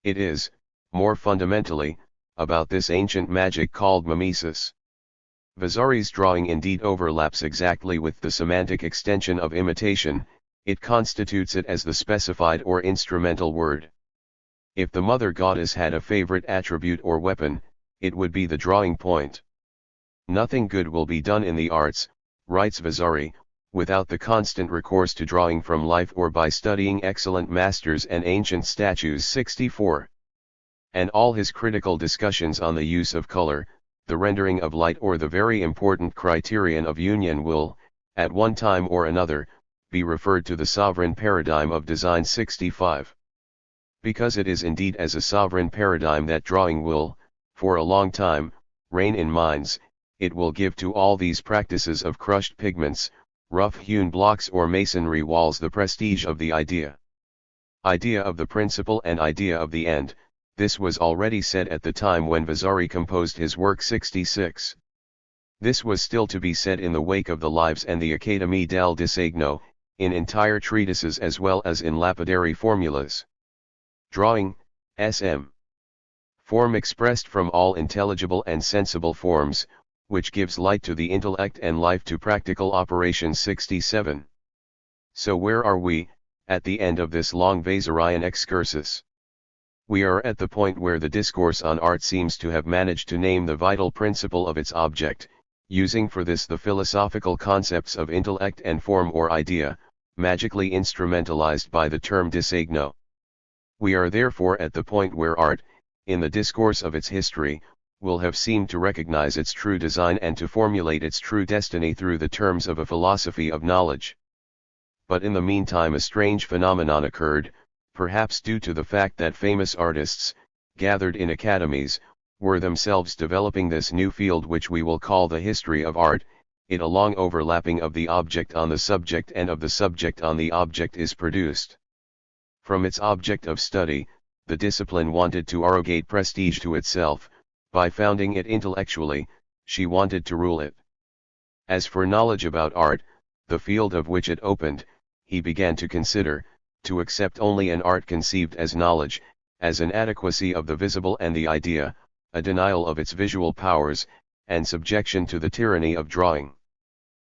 It is, more fundamentally, about this ancient magic called mimesis. Vasari's drawing indeed overlaps exactly with the semantic extension of imitation, it constitutes it as the specified or instrumental word. If the mother goddess had a favorite attribute or weapon, it would be the drawing point. Nothing good will be done in the arts, writes Vasari, without the constant recourse to drawing from life or by studying excellent masters and ancient statues. 64. And all his critical discussions on the use of color, the rendering of light or the very important criterion of union will, at one time or another, be referred to the sovereign paradigm of design. 65. Because it is indeed as a sovereign paradigm that drawing will, for a long time, reign in minds, it will give to all these practices of crushed pigments, rough-hewn blocks or masonry walls the prestige of the idea. Idea of the principle and idea of the end, this was already said at the time when Vasari composed his work. 66. This was still to be said in the wake of the Lives and the Accademia del Disegno, in entire treatises as well as in lapidary formulas. Drawing, sm. Form expressed from all intelligible and sensible forms, which gives light to the intellect and life to practical operations. 67. So where are we, at the end of this long Vasarian excursus? We are at the point where the discourse on art seems to have managed to name the vital principle of its object, using for this the philosophical concepts of intellect and form or idea, magically instrumentalized by the term disegno. We are therefore at the point where art, in the discourse of its history, will have seemed to recognize its true design and to formulate its true destiny through the terms of a philosophy of knowledge. But in the meantime a strange phenomenon occurred, perhaps due to the fact that famous artists, gathered in academies, were themselves developing this new field which we will call the history of art. It a long overlapping of the object on the subject and of the subject on the object is produced. From its object of study, the discipline wanted to arrogate prestige to itself. By founding it intellectually, she wanted to rule it. As for knowledge about art, the field of which it opened, he began to consider, to accept only an art conceived as knowledge, as an adequacy of the visible and the idea, a denial of its visual powers, and subjection to the tyranny of drawing.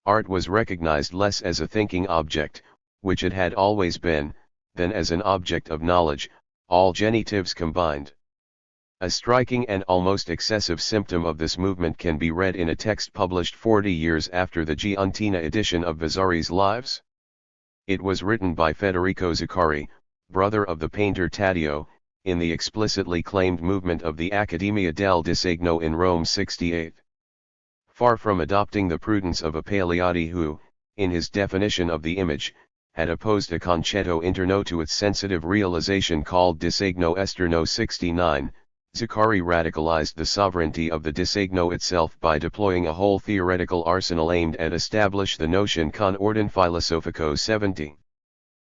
Art was recognized less as a thinking object, which it had always been, than as an object of knowledge, all genitives combined. A striking and almost excessive symptom of this movement can be read in a text published 40 years after the Giuntina edition of Vasari's Lives. It was written by Federico Zuccari, brother of the painter Taddeo, in the explicitly claimed movement of the Accademia del Disegno in Rome. 68. Far from adopting the prudence of a Pagliatti who, in his definition of the image, had opposed a concetto interno to its sensitive realization called disegno esterno. 69, Zuccari radicalized the sovereignty of the disegno itself by deploying a whole theoretical arsenal aimed at establish the notion con ordine filosofico. 70.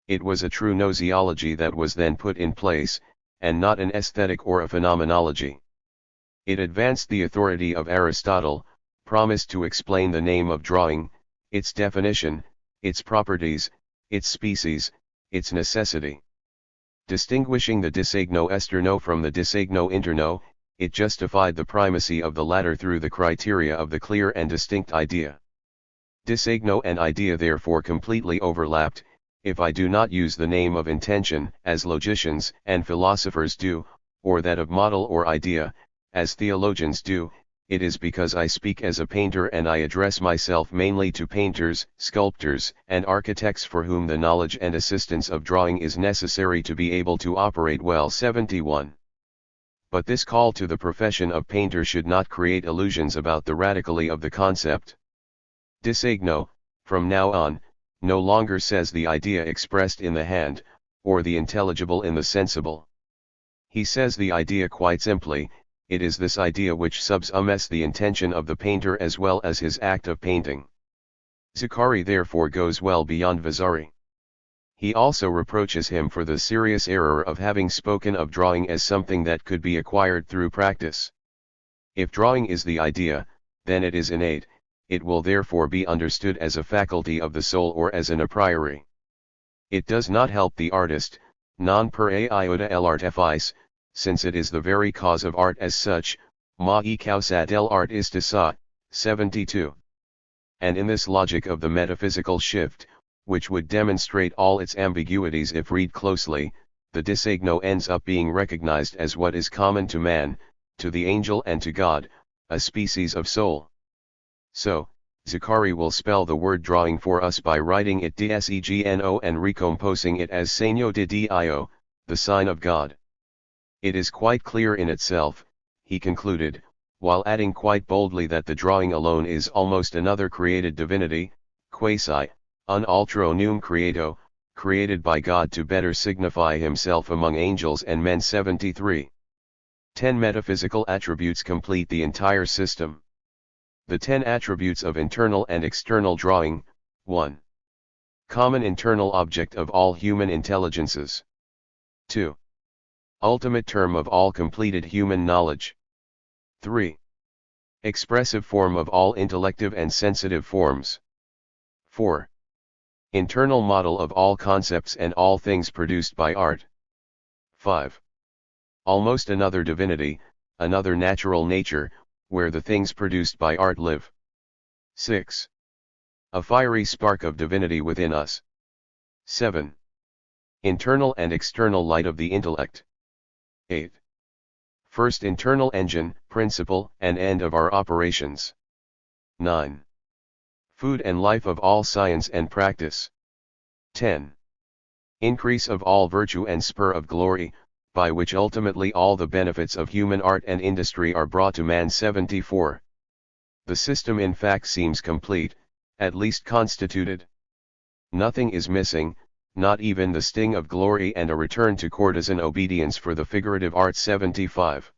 It was a true gnoseology that was then put in place, and not an aesthetic or a phenomenology. It advanced the authority of Aristotle, promised to explain the name of drawing, its definition, its properties, its species, its necessity. Distinguishing the disegno esterno from the disegno interno, it justified the primacy of the latter through the criteria of the clear and distinct idea. Disegno and idea therefore completely overlapped. If I do not use the name of intention, as logicians and philosophers do, or that of model or idea, as theologians do, it is because I speak as a painter and I address myself mainly to painters, sculptors, and architects for whom the knowledge and assistance of drawing is necessary to be able to operate well. 71. But this call to the profession of painter should not create illusions about the radicality of the concept. Disegno, from now on, no longer says the idea expressed in the hand, or the intelligible in the sensible. He says the idea quite simply. It is this idea which subsumes the intention of the painter as well as his act of painting. Zachary therefore goes well beyond Vasari. He also reproaches him for the serious error of having spoken of drawing as something that could be acquired through practice. If drawing is the idea, then it is innate, it will therefore be understood as a faculty of the soul or as an a priori. It does not help the artist, non per iota l'artifice, since it is the very cause of art as such, ma e causa del artista, 72. And in this logic of the metaphysical shift, which would demonstrate all its ambiguities if read closely, the disegno ends up being recognized as what is common to man, to the angel and to God, a species of soul. So, Zachary will spell the word drawing for us by writing it dsegno and recomposing it as segno de Dio, the sign of God. It is quite clear in itself, he concluded, while adding quite boldly that the drawing alone is almost another created divinity, quasi, un altro num creato, created by God to better signify himself among angels and men. 73. 10 metaphysical attributes complete the entire system. The 10 attributes of internal and external drawing. 1. Common internal object of all human intelligences. 2. Ultimate term of all completed human knowledge. 3. Expressive form of all intellective and sensitive forms. 4. Internal model of all concepts and all things produced by art. 5. Almost another divinity, another natural nature, where the things produced by art live. 6. A fiery spark of divinity within us. 7. Internal and external light of the intellect. 8. First internal engine, principle and end of our operations. 9. Food and life of all science and practice. 10. Increase of all virtue and spur of glory, by which ultimately all the benefits of human art and industry are brought to man. 74. The system in fact seems complete, at least constituted. Nothing is missing, not even the sting of glory and a return to courtesan obedience for the figurative arts. 75.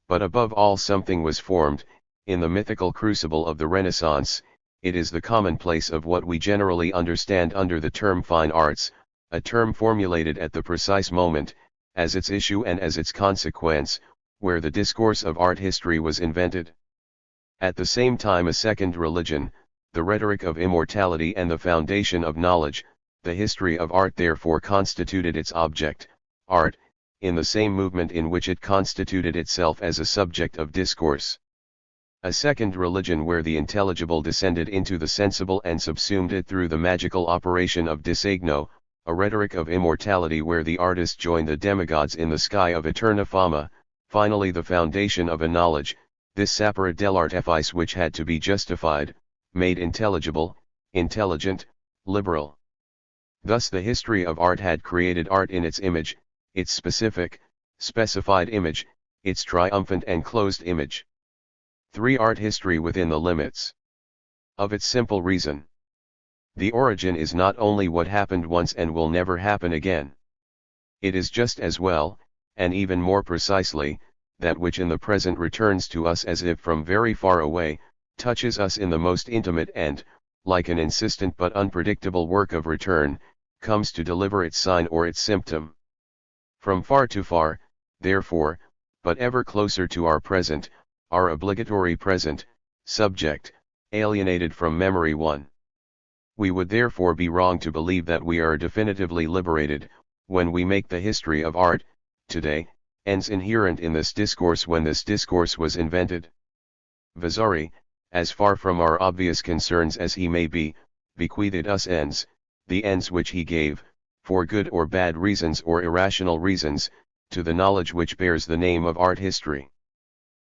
But above all something was formed, in the mythical crucible of the Renaissance. It is the commonplace of what we generally understand under the term fine arts, a term formulated at the precise moment, as its issue and as its consequence, where the discourse of art history was invented. At the same time a second religion, the rhetoric of immortality and the foundation of knowledge, the history of art therefore constituted its object, art, in the same movement in which it constituted itself as a subject of discourse. A second religion where the intelligible descended into the sensible and subsumed it through the magical operation of disegno, a rhetoric of immortality where the artist joined the demigods in the sky of eterna fama, finally the foundation of a knowledge, this sapere dell'artifice which had to be justified, made intelligible, intelligent, liberal. Thus the history of art had created art in its image, its specific, specified image, its triumphant and closed image. 3. Art history within the limits of its simple reason. The origin is not only what happened once and will never happen again. It is just as well, and even more precisely, that which in the present returns to us as if from very far away, touches us in the most intimate and, like an insistent but unpredictable work of return, comes to deliver its sign or its symptom. From far to far, therefore, but ever closer to our present, our obligatory present, subject, alienated from memory. 1. We would therefore be wrong to believe that we are definitively liberated, when we make the history of art, today, ends inherent in this discourse when this discourse was invented. Vasari, as far from our obvious concerns as he may be, bequeathed us ends, the ends which he gave, for good or bad reasons or irrational reasons, to the knowledge which bears the name of art history.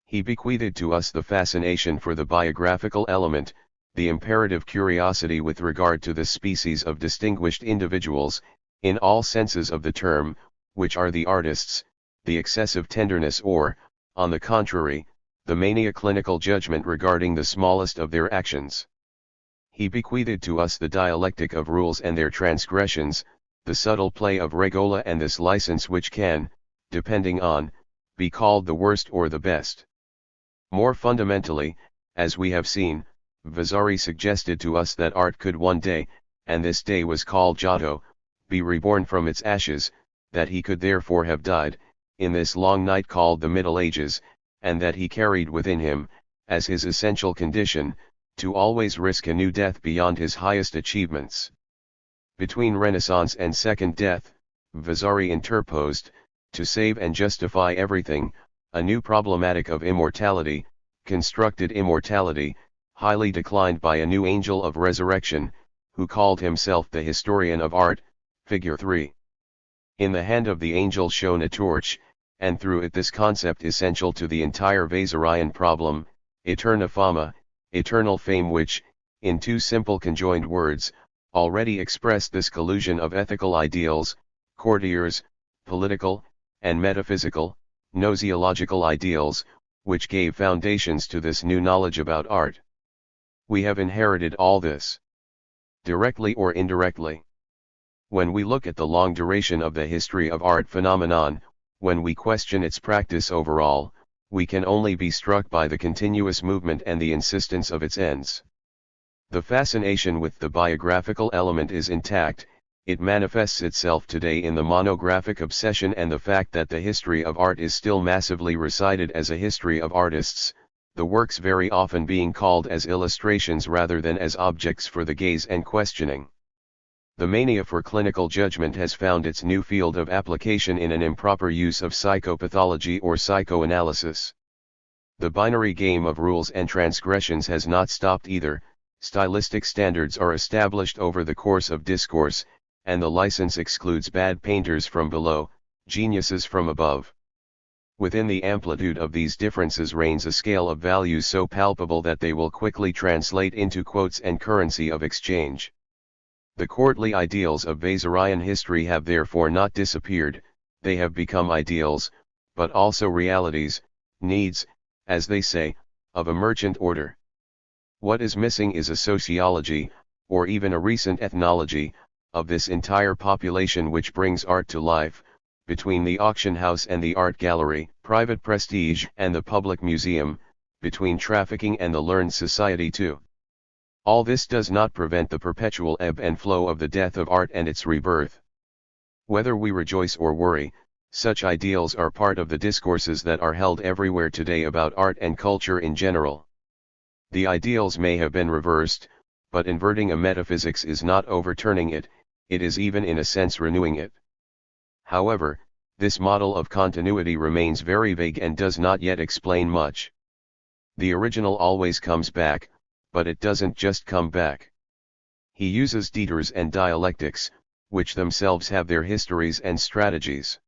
He bequeathed to us the fascination for the biographical element, the imperative curiosity with regard to this species of distinguished individuals, in all senses of the term, which are the artists, the excessive tenderness or, on the contrary, the mania clinical judgment regarding the smallest of their actions. He bequeathed to us the dialectic of rules and their transgressions, the subtle play of regola and this license which can, depending on, be called the worst or the best. More fundamentally, as we have seen, Vasari suggested to us that art could one day, and this day was called Giotto, be reborn from its ashes, that he could therefore have died, in this long night called the Middle Ages, and that he carried within him, as his essential condition, to always risk a new death beyond his highest achievements. Between Renaissance and Second Death, Vasari interposed, to save and justify everything, a new problematic of immortality, constructed immortality, highly declined by a new angel of resurrection, who called himself the historian of art, figure 3. In the hand of the angel shone a torch, and through it this concept essential to the entire Vasarian problem, eterna fama, eternal fame, which, in two simple conjoined words, already expressed this collusion of ethical ideals, courtiers, political, and metaphysical, gnoseological ideals, which gave foundations to this new knowledge about art. We have inherited all this, directly or indirectly. When we look at the long duration of the history of art phenomenon, when we question its practice overall, we can only be struck by the continuous movement and the insistence of its ends. The fascination with the biographical element is intact. It manifests itself today in the monographic obsession and the fact that the history of art is still massively recited as a history of artists, the works very often being called as illustrations rather than as objects for the gaze and questioning. The mania for clinical judgment has found its new field of application in an improper use of psychopathology or psychoanalysis. The binary game of rules and transgressions has not stopped either. Stylistic standards are established over the course of discourse, and the license excludes bad painters from below, geniuses from above. Within the amplitude of these differences reigns a scale of values so palpable that they will quickly translate into quotes and currency of exchange. The courtly ideals of Vasarian history have therefore not disappeared, they have become ideals, but also realities, needs, as they say, of a merchant order. What is missing is a sociology, or even a recent ethnology, of this entire population which brings art to life, between the auction house and the art gallery, private prestige and the public museum, between trafficking and the learned society too. All this does not prevent the perpetual ebb and flow of the death of art and its rebirth. Whether we rejoice or worry, such ideals are part of the discourses that are held everywhere today about art and culture in general. The ideals may have been reversed, but inverting a metaphysics is not overturning it, it is even in a sense renewing it. However, this model of continuity remains very vague and does not yet explain much. The original always comes back, but it doesn't just come back. He uses detours and dialectics, which themselves have their histories and strategies.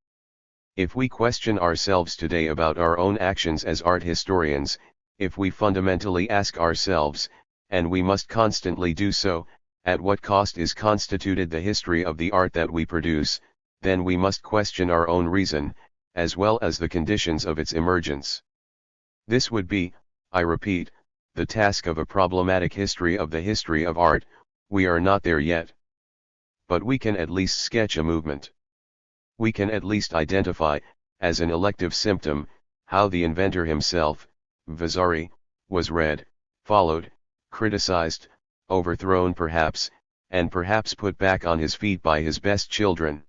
If we question ourselves today about our own actions as art historians, if we fundamentally ask ourselves, and we must constantly do so, at what cost is constituted the history of the art that we produce, then we must question our own reason, as well as the conditions of its emergence. This would be, I repeat, the task of a problematic history of the history of art. We are not there yet. But we can at least sketch a movement. We can at least identify, as an elective symptom, how the inventor himself, Vasari, was read, followed, criticized, overthrown perhaps, and perhaps put back on his feet by his best children.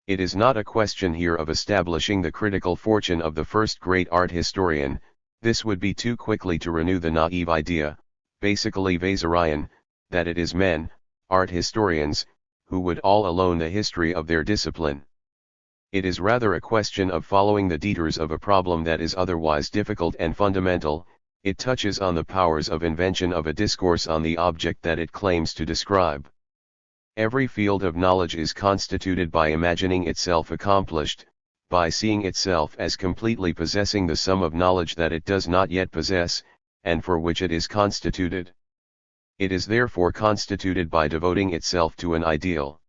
It is not a question here of establishing the critical fortune of the first great art historian. This would be too quickly to renew the naive idea, basically Vasarian, that it is men, art historians, who would all alone the history of their discipline. It is rather a question of following the detours of a problem that is otherwise difficult and fundamental. It touches on the powers of invention of a discourse on the object that it claims to describe. Every field of knowledge is constituted by imagining itself accomplished, by seeing itself as completely possessing the sum of knowledge that it does not yet possess, and for which it is constituted. It is therefore constituted by devoting itself to an ideal.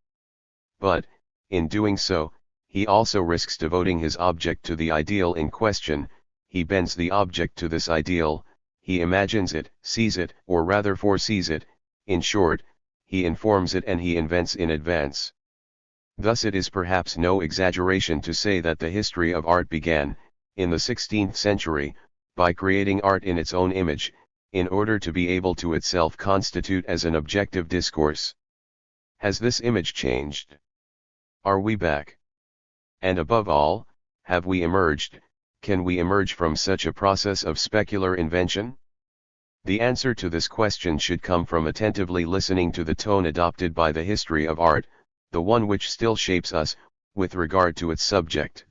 But, in doing so, he also risks devoting his object to the ideal in question. He bends the object to this ideal, he imagines it, sees it, or rather foresees it, in short, he informs it and he invents in advance. Thus it is perhaps no exaggeration to say that the history of art began, in the 16th century, by creating art in its own image, in order to be able to itself constitute as an objective discourse. Has this image changed? Are we back? And above all, have we emerged? Can we emerge from such a process of specular invention? The answer to this question should come from attentively listening to the tone adopted by the history of art, the one which still shapes us, with regard to its subject.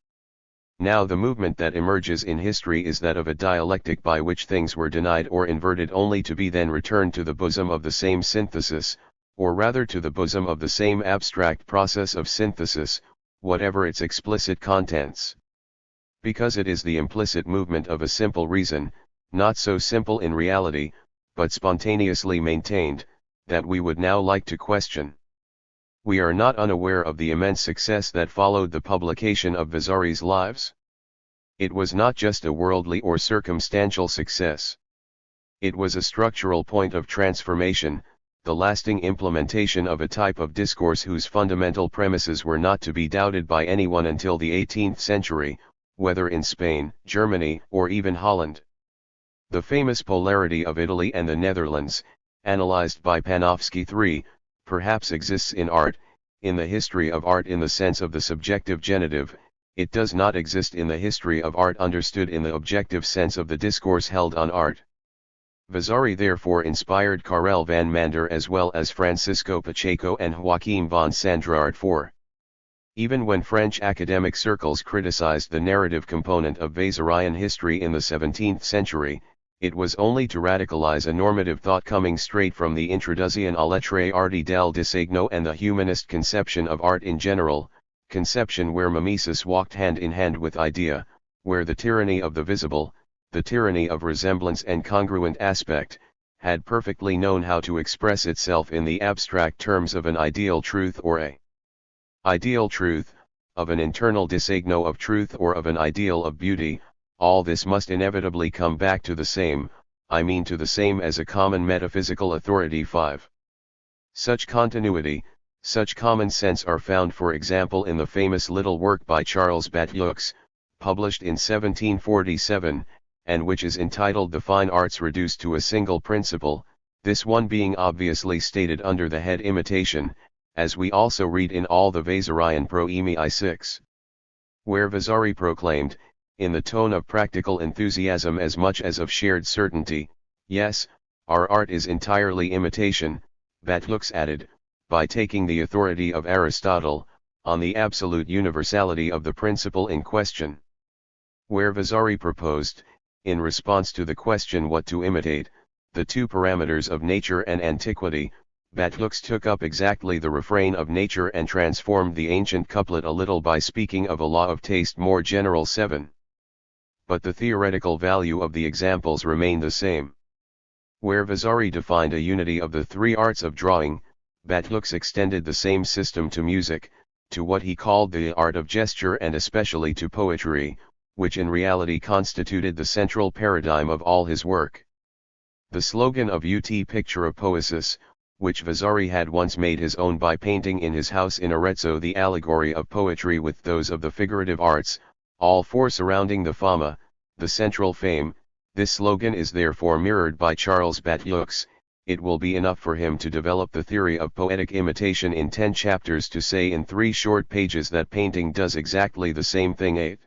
Now the movement that emerges in history is that of a dialectic by which things were denied or inverted only to be then returned to the bosom of the same synthesis, or rather to the bosom of the same abstract process of synthesis, whatever its explicit contents. Because it is the implicit movement of a simple reason, not so simple in reality, but spontaneously maintained, that we would now like to question. We are not unaware of the immense success that followed the publication of Vasari's Lives. It was not just a worldly or circumstantial success. It was a structural point of transformation, the lasting implementation of a type of discourse whose fundamental premises were not to be doubted by anyone until the 18th century, whether in Spain, Germany, or even Holland. The famous polarity of Italy and the Netherlands, analyzed by Panofsky III, perhaps exists in art, in the history of art in the sense of the subjective genitive. It does not exist in the history of art understood in the objective sense of the discourse held on art. Vasari therefore inspired Karel van Mander as well as Francisco Pacheco and Joaquim von Sandrart IV. Even when French academic circles criticized the narrative component of Vasarian history in the 17th century, it was only to radicalize a normative thought coming straight from the Introduzione alle arti del disegno and the humanist conception of art in general, conception where mimesis walked hand in hand with idea, where the tyranny of the visible, the tyranny of resemblance and congruent aspect, had perfectly known how to express itself in the abstract terms of an ideal truth or a ideal truth, of an internal disegno of truth or of an ideal of beauty. All this must inevitably come back to the same, I mean to the same as a common metaphysical authority. 5. Such continuity, such common sense are found for example in the famous little work by Charles Batlleux, published in 1747, and which is entitled The Fine Arts Reduced to a Single Principle, this one being obviously stated under the head Imitation, as we also read in all the Vasarian Proemi I6. Where Vasari proclaimed, in the tone of practical enthusiasm as much as of shared certainty, yes, our art is entirely imitation, Batlleux added, by taking the authority of Aristotle, on the absolute universality of the principle in question. Where Vasari proposed, in response to the question what to imitate, the two parameters of nature and antiquity, Batlleux took up exactly the refrain of nature and transformed the ancient couplet a little by speaking of a law of taste more general. 7. But the theoretical value of the examples remained the same. Where Vasari defined a unity of the three arts of drawing, Batlleux extended the same system to music, to what he called the art of gesture and especially to poetry, which in reality constituted the central paradigm of all his work. The slogan of Ut Pictura Poesis, which Vasari had once made his own by painting in his house in Arezzo the allegory of poetry with those of the figurative arts, all four surrounding the fama, the central fame, this slogan is therefore mirrored by Charles Batlleux. It will be enough for him to develop the theory of poetic imitation in 10 chapters to say in 3 short pages that painting does exactly the same thing. 8.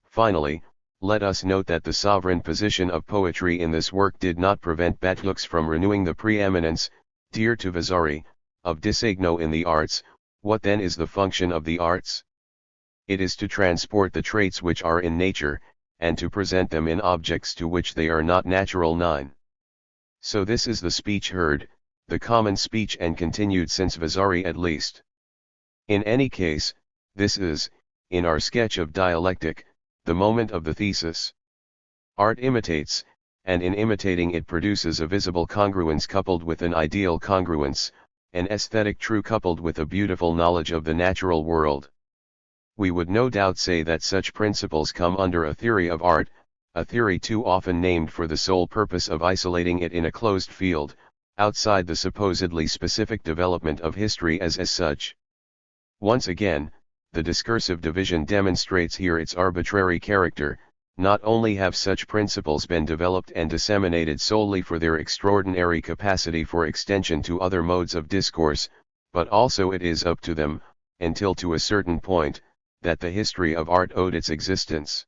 Finally, let us note that the sovereign position of poetry in this work did not prevent Batlleux from renewing the preeminence, dear to Vasari, of disegno in the arts. What then is the function of the arts? It is to transport the traits which are in nature, and to present them in objects to which they are not natural. 9. So this is the speech heard, the common speech and continued since Vasari at least. In any case, this is, in our sketch of dialectic, the moment of the thesis. Art imitates, and in imitating it produces a visible congruence coupled with an ideal congruence, an aesthetic true coupled with a beautiful knowledge of the natural world. We would no doubt say that such principles come under a theory of art, a theory too often named for the sole purpose of isolating it in a closed field, outside the supposedly specific development of history as such. Once again, the discursive division demonstrates here its arbitrary character. Not only have such principles been developed and disseminated solely for their extraordinary capacity for extension to other modes of discourse, but also it is up to them, until to a certain point, that the history of art owed its existence.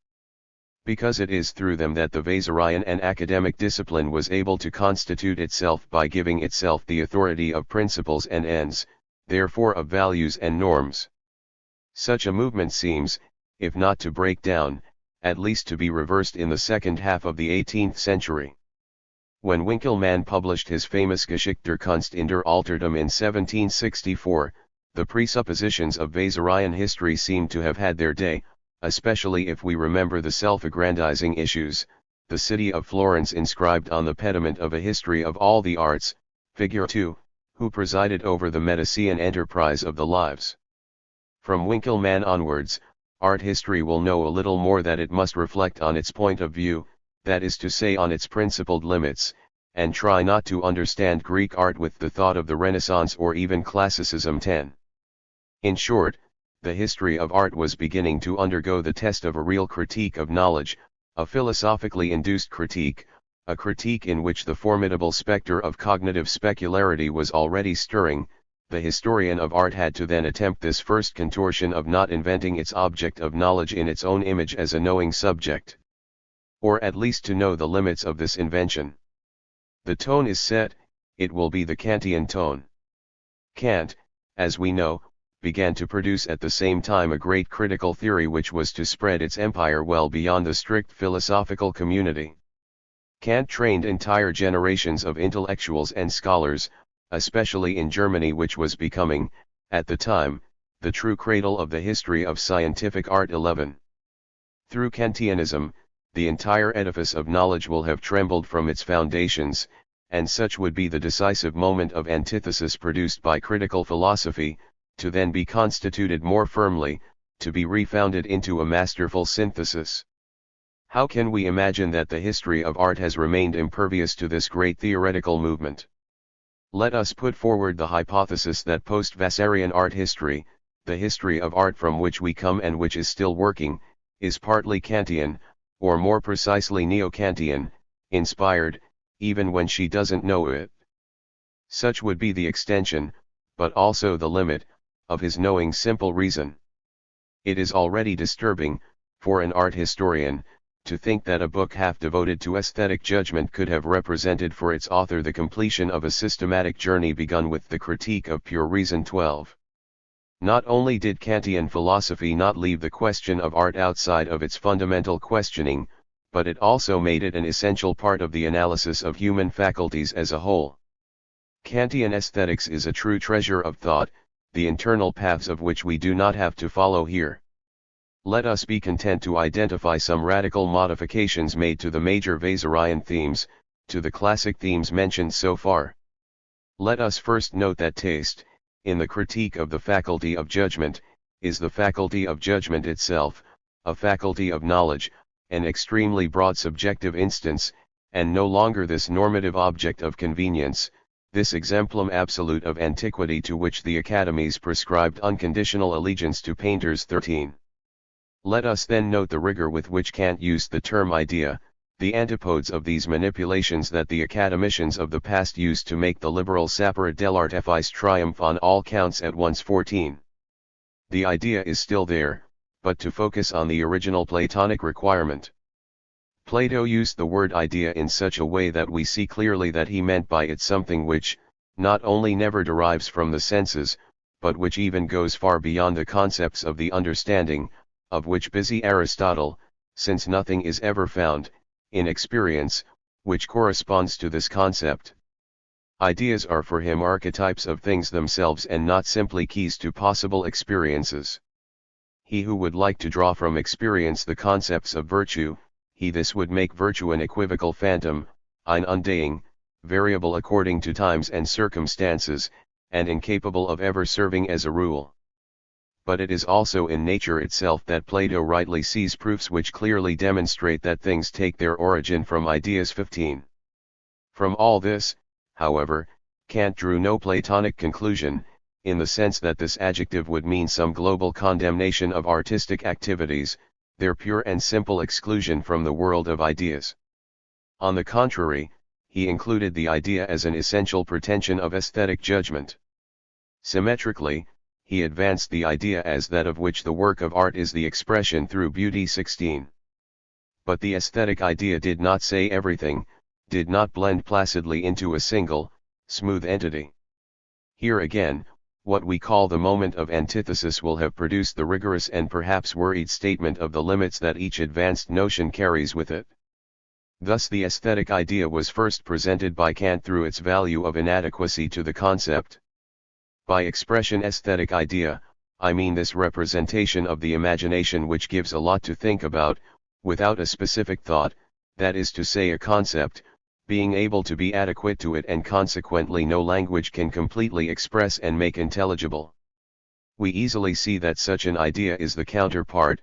Because it is through them that the Weserian and academic discipline was able to constitute itself by giving itself the authority of principles and ends, therefore of values and norms. Such a movement seems, if not to break down, at least to be reversed in the second half of the 18th century. When Winckelmann published his famous Geschichte der Kunst in der Altertum in 1764, the presuppositions of Weserian history seem to have had their day, especially if we remember the self-aggrandizing issues, the city of Florence inscribed on the pediment of a history of all the arts, figure 2, who presided over the Medicean enterprise of the lives. From Winckelmann onwards, art history will know a little more that it must reflect on its point of view, that is to say on its principled limits, and try not to understand Greek art with the thought of the Renaissance or even Classicism 10. In short, the history of art was beginning to undergo the test of a real critique of knowledge, a philosophically induced critique, a critique in which the formidable spectre of cognitive specularity was already stirring. The historian of art had to then attempt this first contortion of not inventing its object of knowledge in its own image as a knowing subject. Or at least to know the limits of this invention. The tone is set, it will be the Kantian tone. Kant, as we know, began to produce at the same time a great critical theory which was to spread its empire well beyond the strict philosophical community. Kant trained entire generations of intellectuals and scholars, especially in Germany, which was becoming, at the time, the true cradle of the history of scientific art. 11. Through Kantianism, the entire edifice of knowledge will have trembled from its foundations, and such would be the decisive moment of antithesis produced by critical philosophy, to then be constituted more firmly, to be refounded into a masterful synthesis. How can we imagine that the history of art has remained impervious to this great theoretical movement? Let us put forward the hypothesis that post-Weserian art history, the history of art from which we come and which is still working, is partly Kantian, or more precisely Neo-Kantian, inspired, even when she doesn't know it. Such would be the extension, but also the limit, of his knowing simple reason. It is already disturbing, for an art historian, to think that a book half devoted to aesthetic judgment could have represented for its author the completion of a systematic journey begun with the Critique of Pure Reason. 12. Not only did Kantian philosophy not leave the question of art outside of its fundamental questioning, but it also made it an essential part of the analysis of human faculties as a whole. Kantian aesthetics is a true treasure of thought, the internal paths of which we do not have to follow here. Let us be content to identify some radical modifications made to the major Weserian themes, to the classic themes mentioned so far. Let us first note that taste, in the critique of the faculty of judgment, is the faculty of judgment itself, a faculty of knowledge, an extremely broad subjective instance, and no longer this normative object of convenience, this exemplum absolute of antiquity to which the academies prescribed unconditional allegiance to painters. 13. Let us then note the rigor with which Kant used the term idea, the antipodes of these manipulations that the academicians of the past used to make the liberal sapere dell'artifice triumph on all counts at once. 14. The idea is still there, but to focus on the original Platonic requirement. Plato used the word idea in such a way that we see clearly that he meant by it something which, not only never derives from the senses, but which even goes far beyond the concepts of the understanding, of which busy Aristotle, since nothing is ever found, in experience, which corresponds to this concept. Ideas are for him archetypes of things themselves and not simply keys to possible experiences. He who would like to draw from experience the concepts of virtue, this would make virtue an equivocal phantom, ein undying, variable according to times and circumstances, and incapable of ever serving as a rule. But it is also in nature itself that Plato rightly sees proofs which clearly demonstrate that things take their origin from ideas. 15. From all this, however, Kant drew no Platonic conclusion, in the sense that this adjective would mean some global condemnation of artistic activities, their pure and simple exclusion from the world of ideas. On the contrary, he included the idea as an essential pretension of aesthetic judgment. Symmetrically, he advanced the idea as that of which the work of art is the expression through beauty. 16. But the aesthetic idea did not say everything, did not blend placidly into a single, smooth entity. Here again, what we call the moment of antithesis will have produced the rigorous and perhaps worried statement of the limits that each advanced notion carries with it. Thus the aesthetic idea was first presented by Kant through its value of inadequacy to the concept. By expression aesthetic idea, I mean this representation of the imagination which gives a lot to think about, without a specific thought, that is to say a concept, being able to be adequate to it and consequently no language can completely express and make intelligible. We easily see that such an idea is the counterpart,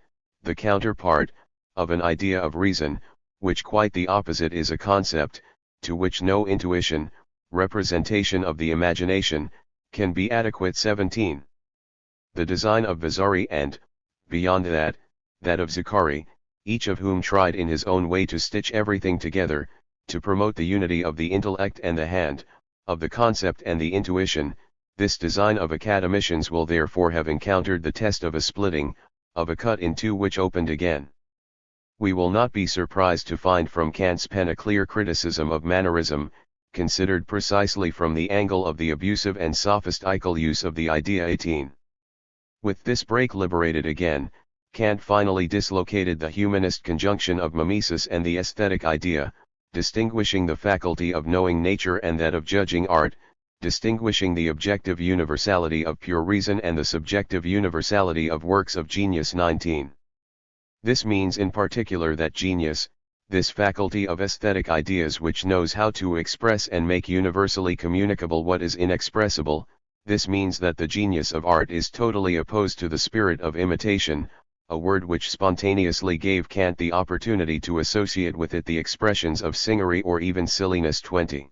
of an idea of reason, which quite the opposite is a concept, to which no intuition, representation of the imagination, can be adequate. 17. The design of Vasari and, beyond that, that of Zacharie, each of whom tried in his own way to stitch everything together, to promote the unity of the intellect and the hand, of the concept and the intuition, this design of academicians will therefore have encountered the test of a splitting, of a cut in two which opened again. We will not be surprised to find from Kant's pen a clear criticism of mannerism, considered precisely from the angle of the abusive and sophistical use of the idea. 18. With this break liberated again, Kant finally dislocated the humanist conjunction of mimesis and the aesthetic idea, distinguishing the faculty of knowing nature and that of judging art, distinguishing the objective universality of pure reason and the subjective universality of works of genius. 19. This means in particular that genius, this faculty of aesthetic ideas which knows how to express and make universally communicable what is inexpressible, this means that the genius of art is totally opposed to the spirit of imitation, a word which spontaneously gave Kant the opportunity to associate with it the expressions of singery or even silliness. 20.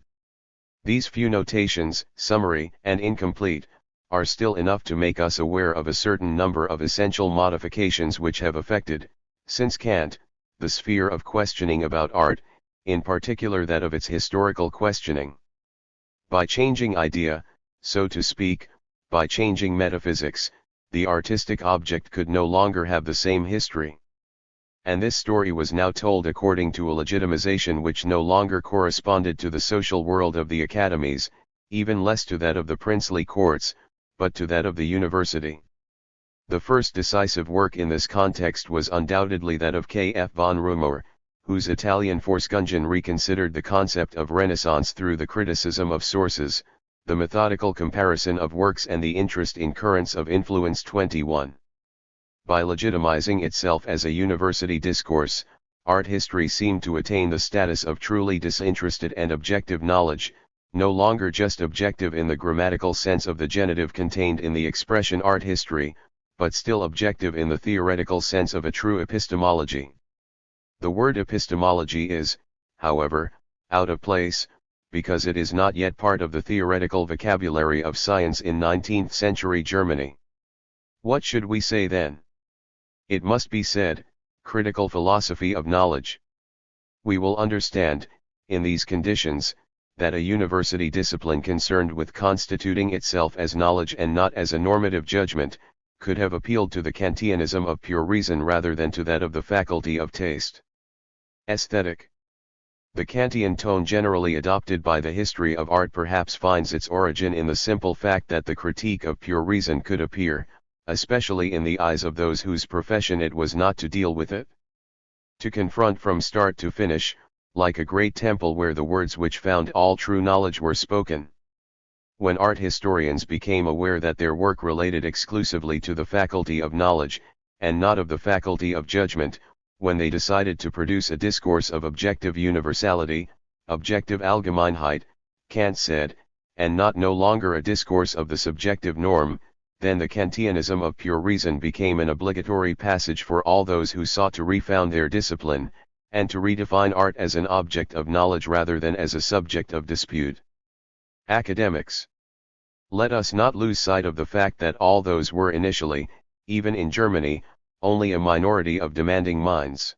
These few notations, summary and incomplete, are still enough to make us aware of a certain number of essential modifications which have affected, since Kant, the sphere of questioning about art, in particular that of its historical questioning. By changing idea, so to speak, by changing metaphysics, the artistic object could no longer have the same history. And this story was now told according to a legitimization which no longer corresponded to the social world of the academies, even less to that of the princely courts, but to that of the university. The first decisive work in this context was undoubtedly that of K. F. von Rumohr, whose Italian Forscungen reconsidered the concept of Renaissance through the criticism of sources, the methodical comparison of works and the interest in currents of influence. 21. By legitimizing itself as a university discourse, art history seemed to attain the status of truly disinterested and objective knowledge, no longer just objective in the grammatical sense of the genitive contained in the expression art history, but still objective in the theoretical sense of a true epistemology. The word epistemology is, however, out of place, because it is not yet part of the theoretical vocabulary of science in 19th century Germany. What should we say then? It must be said, critical philosophy of knowledge. We will understand, in these conditions, that a university discipline concerned with constituting itself as knowledge and not as a normative judgment, could have appealed to the Kantianism of pure reason rather than to that of the faculty of taste. Aesthetic. The Kantian tone generally adopted by the history of art perhaps finds its origin in the simple fact that the critique of pure reason could appear, especially in the eyes of those whose profession it was not to deal with it. To confront from start to finish, like a great temple where the words which found all true knowledge were spoken. When art historians became aware that their work related exclusively to the faculty of knowledge, and not of the faculty of judgment, when they decided to produce a discourse of objective universality, objective Allgemeinheit, Kant said, and not no longer a discourse of the subjective norm, then the Kantianism of pure reason became an obligatory passage for all those who sought to refound their discipline, and to redefine art as an object of knowledge rather than as a subject of dispute. Academics. Let us not lose sight of the fact that all those were initially, even in Germany, only a minority of demanding minds.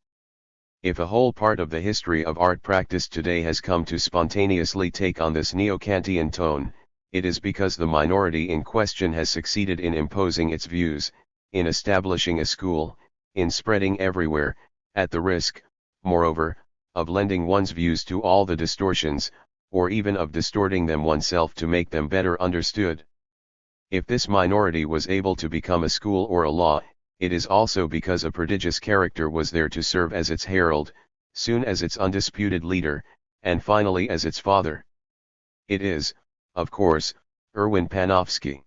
If a whole part of the history of art practiced today has come to spontaneously take on this neo-Kantian tone, it is because the minority in question has succeeded in imposing its views, in establishing a school, in spreading everywhere, at the risk, moreover, of lending one's views to all the distortions, or even of distorting them oneself to make them better understood. If this minority was able to become a school or a law, it is also because a prodigious character was there to serve as its herald, soon as its undisputed leader, and finally as its father. It is, of course, Erwin Panofsky.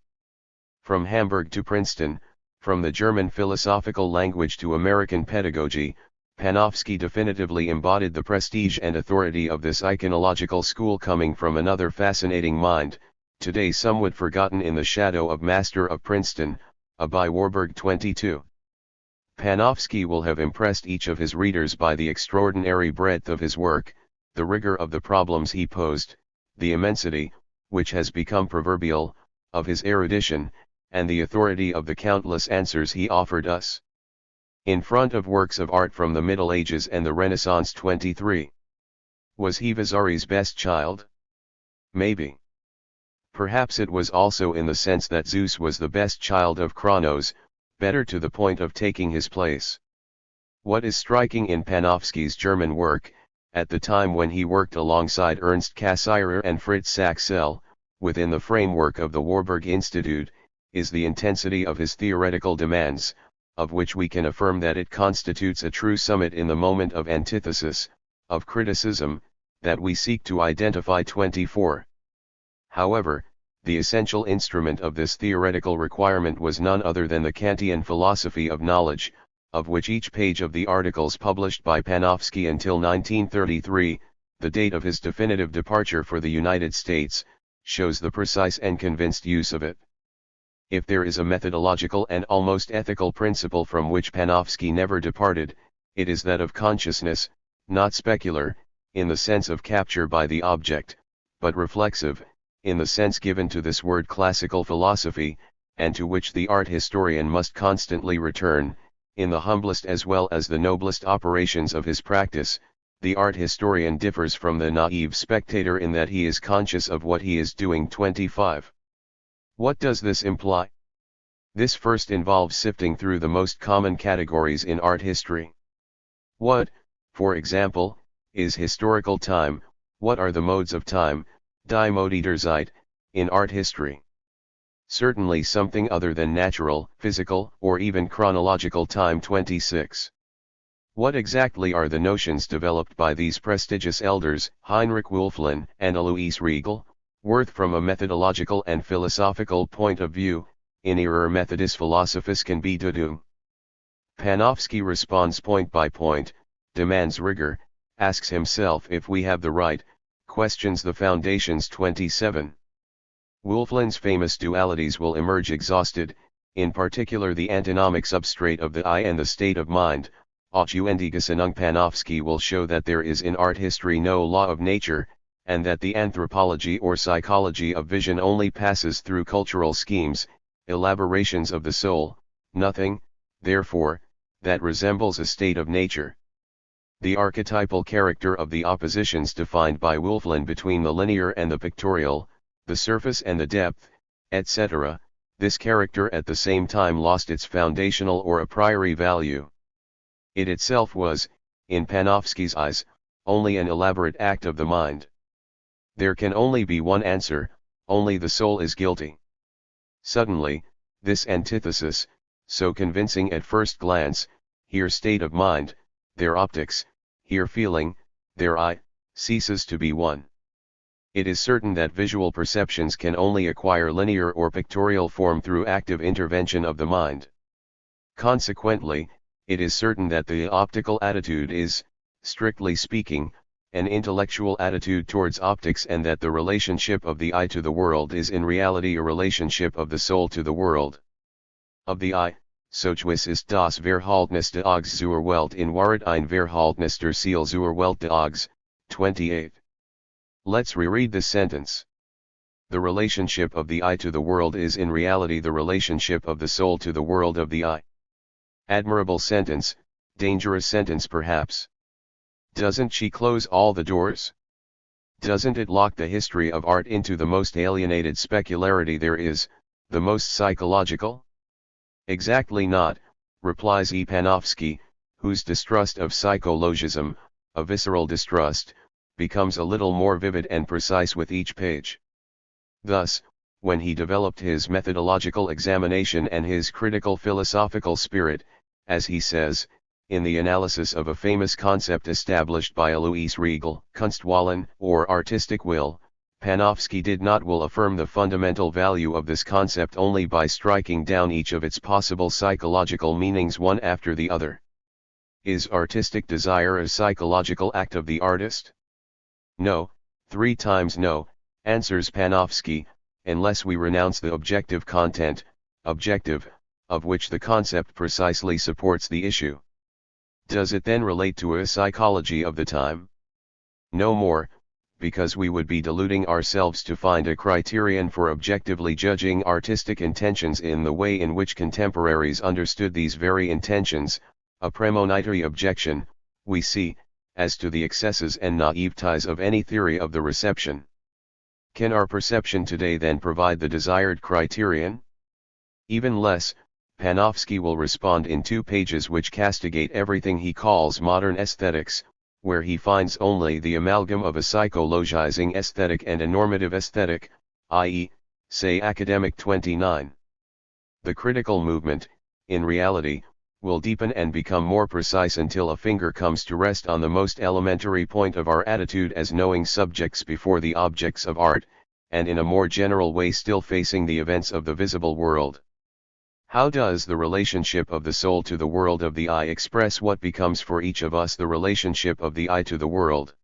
From Hamburg to Princeton, from the German philosophical language to American pedagogy, Panofsky definitively embodied the prestige and authority of this iconological school, coming from another fascinating mind, today somewhat forgotten in the shadow of Master of Princeton, a by Warburg 22. Panofsky will have impressed each of his readers by the extraordinary breadth of his work, the rigor of the problems he posed, the immensity, which has become proverbial, of his erudition, and the authority of the countless answers he offered us. In front of works of art from the Middle Ages and the Renaissance 23. Was he Vasari's best child? Maybe. Perhaps it was also in the sense that Zeus was the best child of Kronos, better to the point of taking his place. What is striking in Panofsky's German work, at the time when he worked alongside Ernst Cassirer and Fritz Saxel, within the framework of the Warburg Institute, is the intensity of his theoretical demands, of which we can affirm that it constitutes a true summit in the moment of antithesis, of criticism, that we seek to identify. 24. However, the essential instrument of this theoretical requirement was none other than the Kantian philosophy of knowledge, of which each page of the articles published by Panofsky until 1933, the date of his definitive departure for the United States, shows the precise and convinced use of it. If there is a methodological and almost ethical principle from which Panofsky never departed, it is that of consciousness, not specular, in the sense of capture by the object, but reflexive, in the sense given to this word classical philosophy, and to which the art historian must constantly return, in the humblest as well as the noblest operations of his practice. The art historian differs from the naive spectator in that he is conscious of what he is doing. 25. What does this imply? This first involves sifting through the most common categories in art history. What, for example, is historical time? What are the modes of time, die Modi der Zeit, in art history? Certainly something other than natural, physical, or even chronological time. 26. What exactly are the notions developed by these prestigious elders, Heinrich Wülflin and Alois Riegel, worth from a methodological and philosophical point of view, in ihrer Methodis Philosophischen Bedeutung? Panofsky responds point by point, demands rigor, asks himself if we have the right, questions the foundations. 27. Wülflin's famous dualities will emerge exhausted, in particular the antinomic substrate of the I and the state of mind. Augendigesennung. Panofsky will show that there is in art history no law of nature, and that the anthropology or psychology of vision only passes through cultural schemes, elaborations of the soul, nothing, therefore, that resembles a state of nature. The archetypal character of the oppositions defined by Wülflin between the linear and the pictorial, the surface and the depth, etc., this character at the same time lost its foundational or a priori value. It itself was, in Panofsky's eyes, only an elaborate act of the mind. There can only be one answer, only the soul is guilty. Suddenly, this antithesis, so convincing at first glance, here state of mind, there optics, here feeling, there I, ceases to be one. It is certain that visual perceptions can only acquire linear or pictorial form through active intervention of the mind. Consequently, it is certain that the optical attitude is, strictly speaking, an intellectual attitude towards optics, and that the relationship of the I to the world is in reality a relationship of the soul to the world. Of the I, sochwis ist das Verhältnis des Auges zur Welt in Wahrheit ein Verhältnis der Seele zur Welt des Auges. 28. Let's reread this sentence. The relationship of the I to the world is in reality the relationship of the soul to the world of the I. Admirable sentence, dangerous sentence perhaps. Doesn't she close all the doors? Doesn't it lock the history of art into the most alienated specularity there is, the most psychological? Exactly not, replies E. Panofsky, whose distrust of psychologism, a visceral distrust, becomes a little more vivid and precise with each page. Thus, when he developed his methodological examination and his critical philosophical spirit, as he says, in the analysis of a famous concept established by Alois Riegel, Kunstwollen, or artistic will, Panofsky did not will affirm the fundamental value of this concept only by striking down each of its possible psychological meanings one after the other. Is artistic desire a psychological act of the artist? No, 3 times no, answers Panofsky, unless we renounce the objective content, objective, of which the concept precisely supports the issue. Does it then relate to a psychology of the time? No more, because we would be deluding ourselves to find a criterion for objectively judging artistic intentions in the way in which contemporaries understood these very intentions, a premonitory objection, we see, as to the excesses and naiveties of any theory of the reception. Can our perception today then provide the desired criterion? Even less, Panofsky will respond in 2 pages which castigate everything he calls modern aesthetics, where he finds only the amalgam of a psychologizing aesthetic and a normative aesthetic, i.e., say Academic 29. The critical movement, in reality, will deepen and become more precise until a finger comes to rest on the most elementary point of our attitude as knowing subjects before the objects of art, and in a more general way still facing the events of the visible world. How does the relationship of the soul to the world of the eye express what becomes for each of us the relationship of the eye to the world?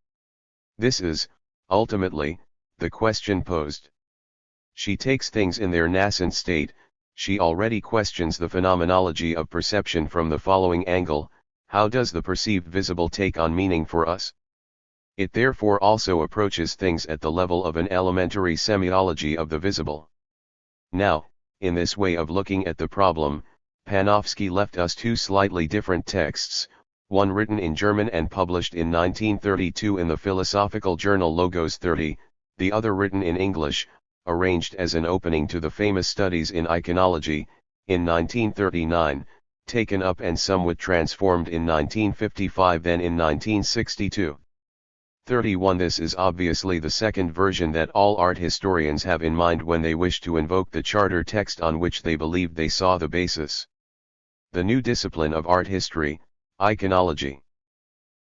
This is, ultimately, the question posed. She takes things in their nascent state. She already questions the phenomenology of perception from the following angle: how does the perceived visible take on meaning for us? It therefore also approaches things at the level of an elementary semiology of the visible. Now, in this way of looking at the problem, Panofsky left us 2 slightly different texts, one written in German and published in 1932 in the philosophical journal Logos 30, the other written in English, arranged as an opening to the famous Studies in Iconology, in 1939, taken up and somewhat transformed in 1955 then in 1962. 31 This is obviously the second version that all art historians have in mind when they wish to invoke the charter text on which they believed they saw the basis. The new discipline of art history, iconology.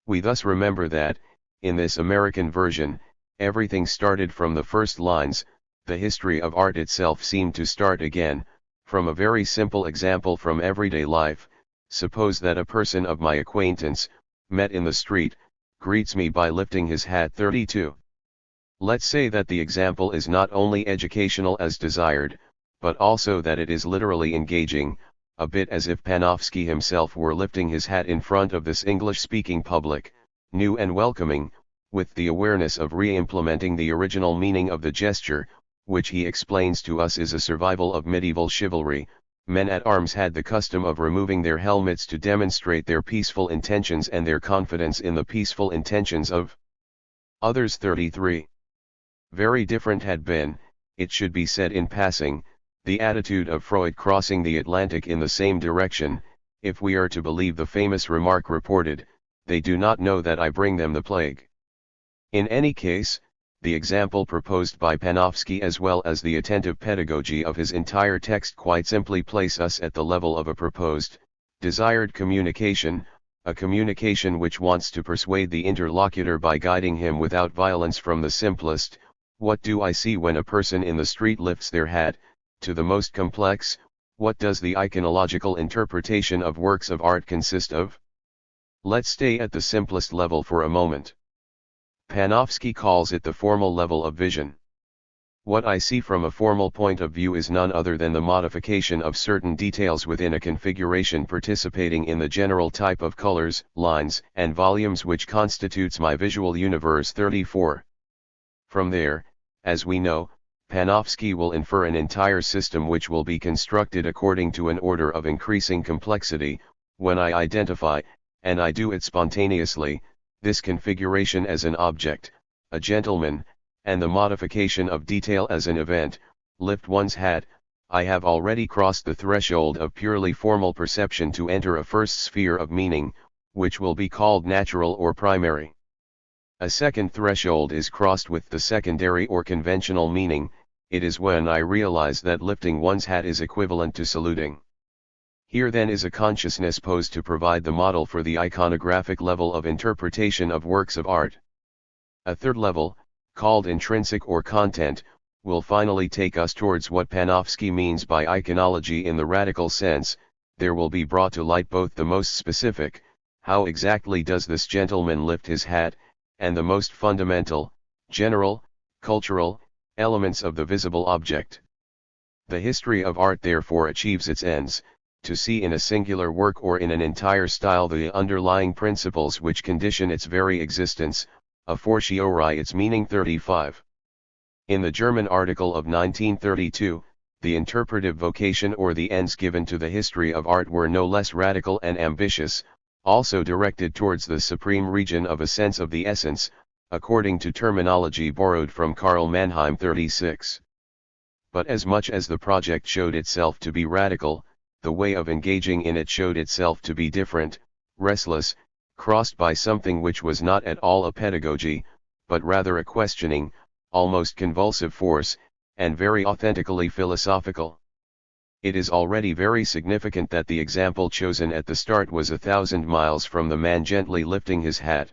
We thus remember that, in this American version, everything started from the first lines. The history of art itself seemed to start again, from a very simple example from everyday life. Suppose that a person of my acquaintance, met in the street, greets me by lifting his hat. 32. Let's say that the example is not only educational as desired, but also that it is literally engaging, a bit as if Panofsky himself were lifting his hat in front of this English-speaking public, new and welcoming, with the awareness of re-implementing the original meaning of the gesture, which he explains to us is a survival of medieval chivalry. Men at arms had the custom of removing their helmets to demonstrate their peaceful intentions and their confidence in the peaceful intentions of others. 33. Very different had been, it should be said in passing, the attitude of Freud crossing the Atlantic in the same direction. If we are to believe the famous remark reported, "They do not know that I bring them the plague." In any case, the example proposed by Panofsky as well as the attentive pedagogy of his entire text quite simply place us at the level of a proposed, desired communication, a communication which wants to persuade the interlocutor by guiding him without violence from the simplest, "What do I see when a person in the street lifts their hat?" to the most complex, "What does the iconological interpretation of works of art consist of?" Let's stay at the simplest level for a moment. Panofsky calls it the formal level of vision. What I see from a formal point of view is none other than the modification of certain details within a configuration participating in the general type of colors, lines, and volumes which constitutes my visual universe. 34. From there, as we know, Panofsky will infer an entire system which will be constructed according to an order of increasing complexity, when I identify, and I do it spontaneously, this configuration as an object, a gentleman, and the modification of detail as an event, lift one's hat, I have already crossed the threshold of purely formal perception to enter a first sphere of meaning, which will be called natural or primary. A second threshold is crossed with the secondary or conventional meaning. It is when I realize that lifting one's hat is equivalent to saluting. Here then is a consciousness posed to provide the model for the iconographic level of interpretation of works of art. A third level, called intrinsic or content, will finally take us towards what Panofsky means by iconology in the radical sense. There will be brought to light both the most specific, how exactly does this gentleman lift his hat, and the most fundamental, general, cultural, elements of the visible object. The history of art therefore achieves its ends, to see in a singular work or in an entire style the underlying principles which condition its very existence, a fortiori its meaning. 35. In the German article of 1932, the interpretive vocation or the ends given to the history of art were no less radical and ambitious, also directed towards the supreme region of a sense of the essence, according to terminology borrowed from Karl Mannheim. 36. But as much as the project showed itself to be radical, the way of engaging in it showed itself to be different, restless, crossed by something which was not at all a pedagogy, but rather a questioning, almost convulsive force, and very authentically philosophical. It is already very significant that the example chosen at the start was 1,000 miles from the man gently lifting his hat.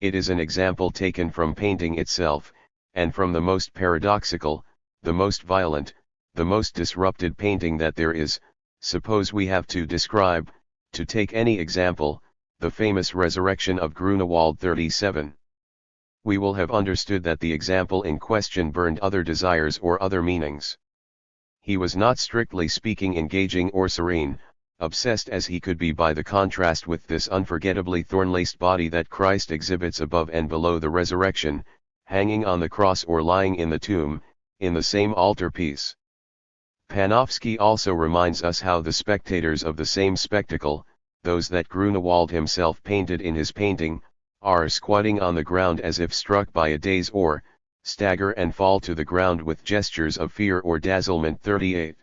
It is an example taken from painting itself, and from the most paradoxical, the most violent, the most disrupted painting that there is. Suppose we have to describe, to take any example, the famous resurrection of Grunewald. 37. We will have understood that the example in question burned other desires or other meanings. He was not strictly speaking engaging or serene, obsessed as he could be by the contrast with this unforgettably thorn-laced body that Christ exhibits above and below the resurrection, hanging on the cross or lying in the tomb, in the same altarpiece. Panofsky also reminds us how the spectators of the same spectacle, those that Grunewald himself painted in his painting, are squatting on the ground as if struck by a daze or, stagger and fall to the ground with gestures of fear or dazzlement. 38.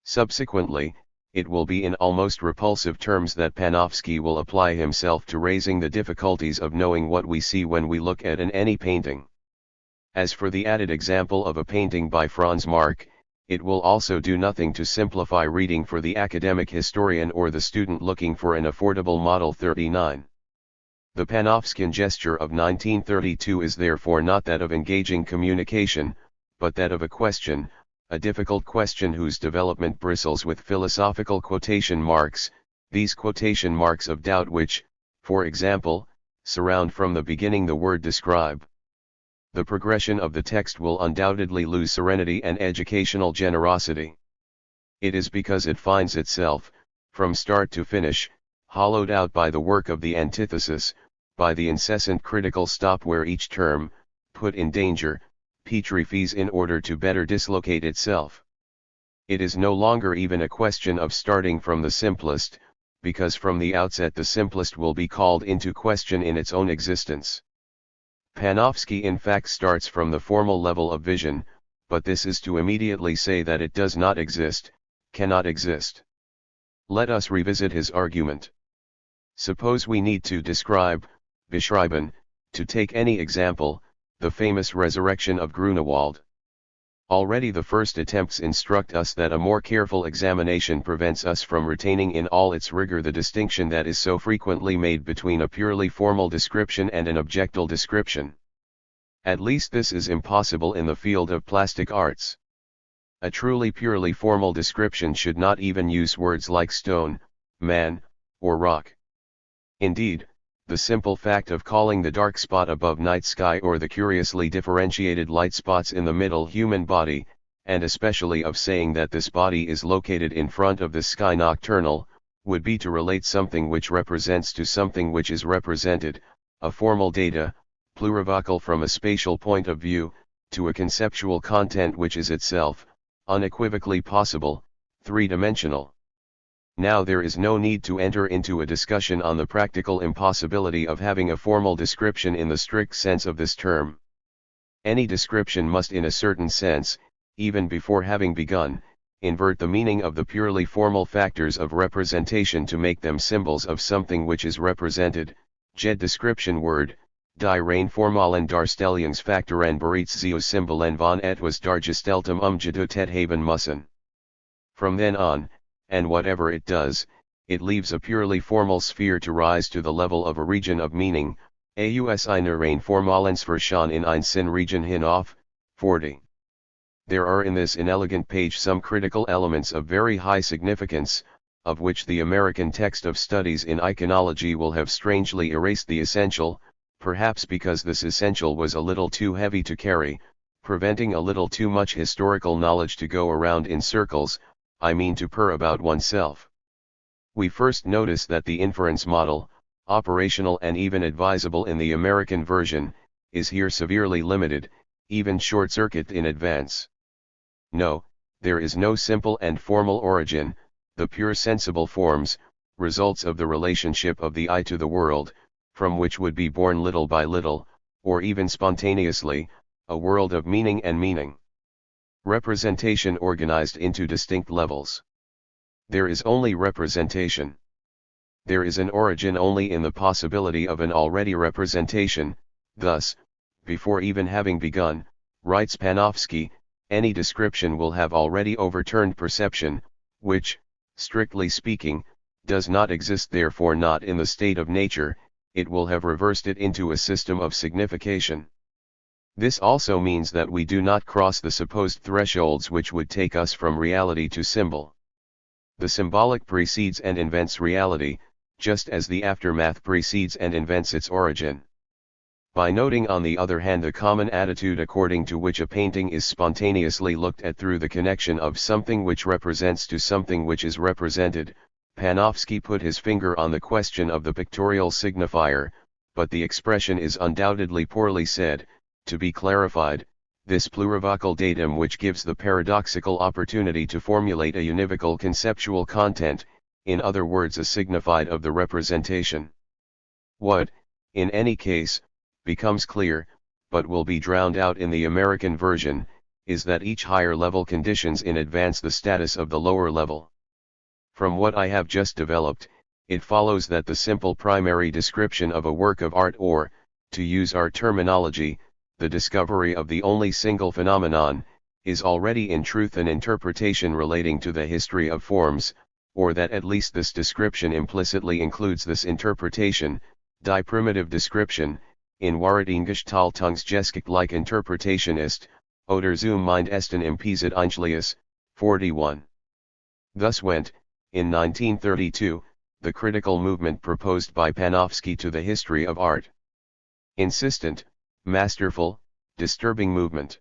Subsequently, it will be in almost repulsive terms that Panofsky will apply himself to raising the difficulties of knowing what we see when we look at any painting. As for the added example of a painting by Franz Marc, it will also do nothing to simplify reading for the academic historian or the student looking for an affordable model. 39. The Panofsky gesture of 1932 is therefore not that of engaging communication, but that of a question, a difficult question whose development bristles with philosophical quotation marks, these quotation marks of doubt which, for example, surround from the beginning the word describe. The progression of the text will undoubtedly lose serenity and educational generosity. It is because it finds itself, from start to finish, hollowed out by the work of the antithesis, by the incessant critical stop where each term, put in danger, petrifies in order to better dislocate itself. It is no longer even a question of starting from the simplest, because from the outset the simplest will be called into question in its own existence. Panofsky in fact starts from the formal level of vision, but this is to immediately say that it does not exist, cannot exist. Let us revisit his argument. Suppose we need to describe, beschreiben, to take any example, the famous resurrection of Grunewald. Already the first attempts instruct us that a more careful examination prevents us from retaining in all its rigor the distinction that is so frequently made between a purely formal description and an objectal description. At least this is impossible in the field of plastic arts. A truly purely formal description should not even use words like stone, man, or rock. Indeed, the simple fact of calling the dark spot above night sky or the curiously differentiated light spots in the middle human body, and especially of saying that this body is located in front of the sky nocturnal, would be to relate something which represents to something which is represented, a formal data, plurivocal from a spatial point of view, to a conceptual content which is itself, unequivocally possible, three-dimensional. Now there is no need to enter into a discussion on the practical impossibility of having a formal description in the strict sense of this term. Any description must in a certain sense, even before having begun, invert the meaning of the purely formal factors of representation to make them symbols of something which is represented. Jed description word, die rein formalen darstellingsfactor en bereidssymbol van etwas dargesteltem gedut het haben müssen. From then on, and whatever it does, it leaves a purely formal sphere to rise to the level of a region of meaning, aus eine rein formalensversion in ein Sinn region hinauf, 40. There are in this inelegant page some critical elements of very high significance, of which the American text of studies in iconology will have strangely erased the essential, perhaps because this essential was a little too heavy to carry, preventing a little too much historical knowledge to go around in circles, I mean to purr about oneself. We first notice that the inference model, operational and even advisable in the American version, is here severely limited, even short-circuited in advance. No, there is no simple and formal origin, the pure sensible forms, results of the relationship of the I to the world, from which would be born little by little, or even spontaneously, a world of meaning and meaning. Representation organized into distinct levels. There is only representation. There is an origin only in the possibility of an already representation, thus, before even having begun, writes Panofsky, any description will have already overturned perception, which, strictly speaking, does not exist, therefore not in the state of nature, it will have reversed it into a system of signification. This also means that we do not cross the supposed thresholds which would take us from reality to symbol. The symbolic precedes and invents reality, just as the aftermath precedes and invents its origin. By noting on the other hand the common attitude according to which a painting is spontaneously looked at through the connection of something which represents to something which is represented, Panofsky put his finger on the question of the pictorial signifier, but the expression is undoubtedly poorly said. To be clarified, this plurivocal datum which gives the paradoxical opportunity to formulate a univocal conceptual content, in other words a signified of the representation. What, in any case, becomes clear, but will be drowned out in the American version, is that each higher level conditions in advance the status of the lower level. From what I have just developed, it follows that the simple primary description of a work of art or, to use our terminology, the discovery of the only single phenomenon, is already in truth an interpretation relating to the history of forms, or that at least this description implicitly includes this interpretation, die primitive description, in Wahrheiten Gestaltungsgeschichtlich Interpretation ist, oder zum Mind esten Impieset Einschliess, 41. Thus went, in 1932, the critical movement proposed by Panofsky to the history of art. Insistent, masterful, disturbing movement.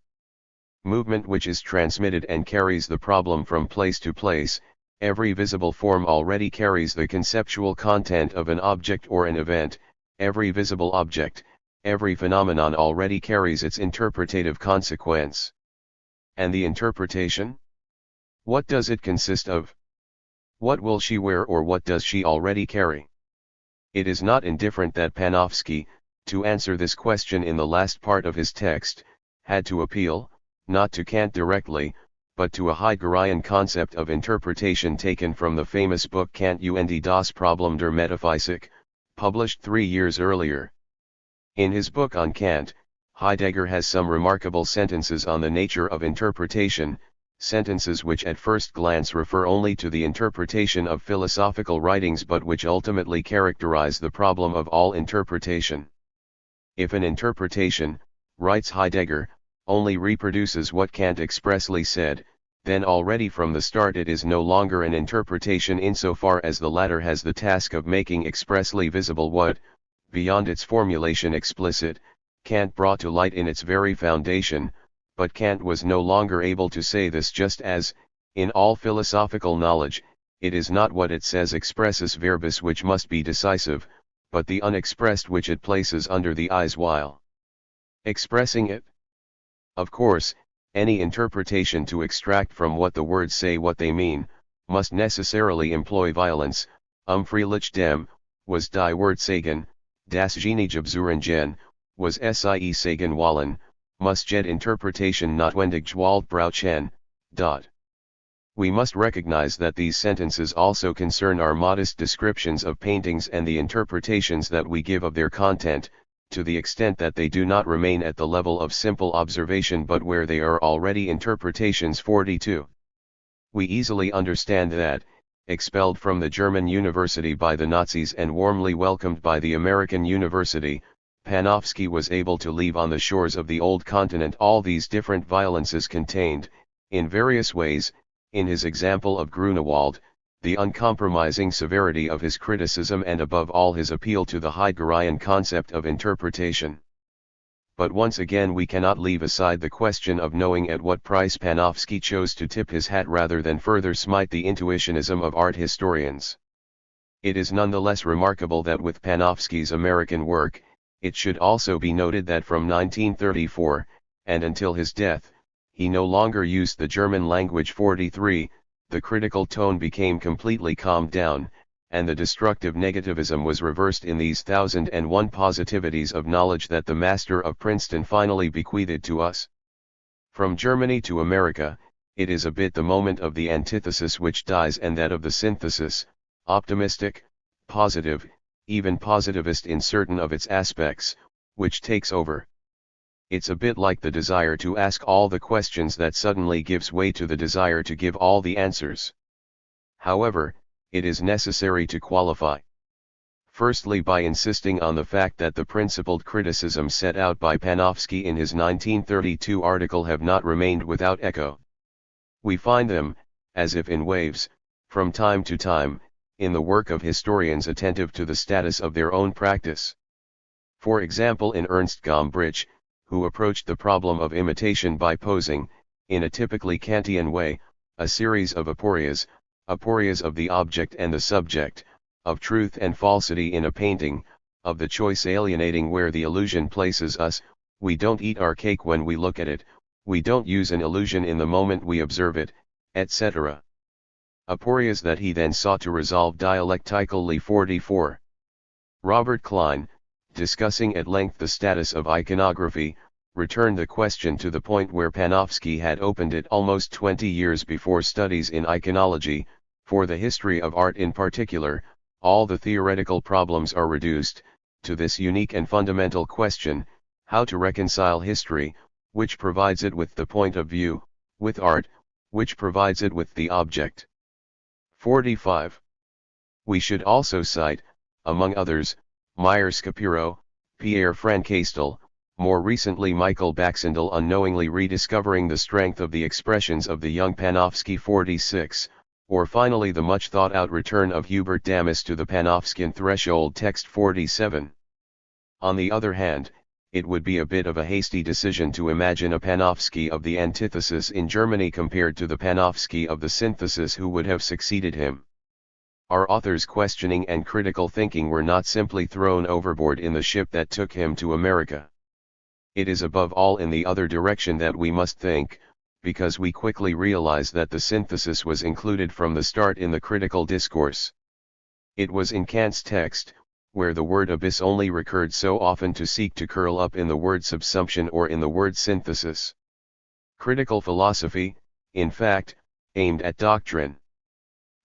Movement which is transmitted and carries the problem from place to place. Every visible form already carries the conceptual content of an object or an event, every visible object, every phenomenon already carries its interpretative consequence. And the interpretation? What does it consist of? What will she wear or what does she already carry? It is not indifferent that Panofsky, to answer this question in the last part of his text, had to appeal, not to Kant directly, but to a Heideggerian concept of interpretation taken from the famous book Kant und das Problem der Metaphysik, published 3 years earlier. In his book on Kant, Heidegger has some remarkable sentences on the nature of interpretation, sentences which at first glance refer only to the interpretation of philosophical writings but which ultimately characterize the problem of all interpretation. If an interpretation, writes Heidegger, only reproduces what Kant expressly said, then already from the start it is no longer an interpretation insofar as the latter has the task of making expressly visible what, beyond its formulation explicit, Kant brought to light in its very foundation, but Kant was no longer able to say this just as, in all philosophical knowledge, it is not what it says expressus verbis which must be decisive, but the unexpressed which it places under the eyes while expressing it. Of course, any interpretation to extract from what the words say what they mean, must necessarily employ violence, umfrielijk dem, was die Wort sagen, das Genigebzuren was sie sagen wollen, muss jed interpretation notwendig gewalt brauchen. We must recognize that these sentences also concern our modest descriptions of paintings and the interpretations that we give of their content, to the extent that they do not remain at the level of simple observation but where they are already interpretations. 42. We easily understand that, expelled from the German university by the Nazis and warmly welcomed by the American university, Panofsky was able to leave on the shores of the old continent all these different violences contained, in various ways, in his example of Grunewald, the uncompromising severity of his criticism and above all his appeal to the Heideggerian concept of interpretation. But once again we cannot leave aside the question of knowing at what price Panofsky chose to tip his hat rather than further smite the intuitionism of art historians. It is nonetheless remarkable that with Panofsky's American work, it should also be noted that from 1934, and until his death, he no longer used the German language. 43, the critical tone became completely calmed down, and the destructive negativism was reversed in these 1001 positivities of knowledge that the master of Princeton finally bequeathed to us. From Germany to America, it is a bit the moment of the antithesis which dies and that of the synthesis, optimistic, positive, even positivist in certain of its aspects, which takes over. It's a bit like the desire to ask all the questions that suddenly gives way to the desire to give all the answers. However, it is necessary to qualify. Firstly, by insisting on the fact that the principled criticisms set out by Panofsky in his 1932 article have not remained without echo. We find them, as if in waves, from time to time, in the work of historians attentive to the status of their own practice. For example, in Ernst Gombrich, who approached the problem of imitation by posing, in a typically Kantian way, a series of aporias of the object and the subject, of truth and falsity in a painting, of the choice alienating where the illusion places us. We don't eat our cake when we look at it, we don't use an illusion in the moment we observe it, etc. Aporias that he then sought to resolve dialectically. 44. Robert Klein, discussing at length the status of iconography, returned the question to the point where Panofsky had opened it almost 20 years before. Studies in iconology, for the history of art in particular, all the theoretical problems are reduced, to this unique and fundamental question, how to reconcile history, which provides it with the point of view, with art, which provides it with the object. 45. We should also cite, among others, Meyer Scapiro, Pierre Francastel, more recently Michael Baxendale unknowingly rediscovering the strength of the expressions of the young Panofsky. 46, or finally the much thought-out return of Hubert Damas to the Panofskyan threshold text. 47. On the other hand, it would be a bit of a hasty decision to imagine a Panofsky of the antithesis in Germany compared to the Panofsky of the synthesis who would have succeeded him. Our author's questioning and critical thinking were not simply thrown overboard in the ship that took him to America. It is above all in the other direction that we must think, because we quickly realize that the synthesis was included from the start in the critical discourse. It was in Kant's text, where the word abyss only recurred so often, to seek to curl up in the word subsumption or in the word synthesis. Critical philosophy, in fact, aimed at doctrine.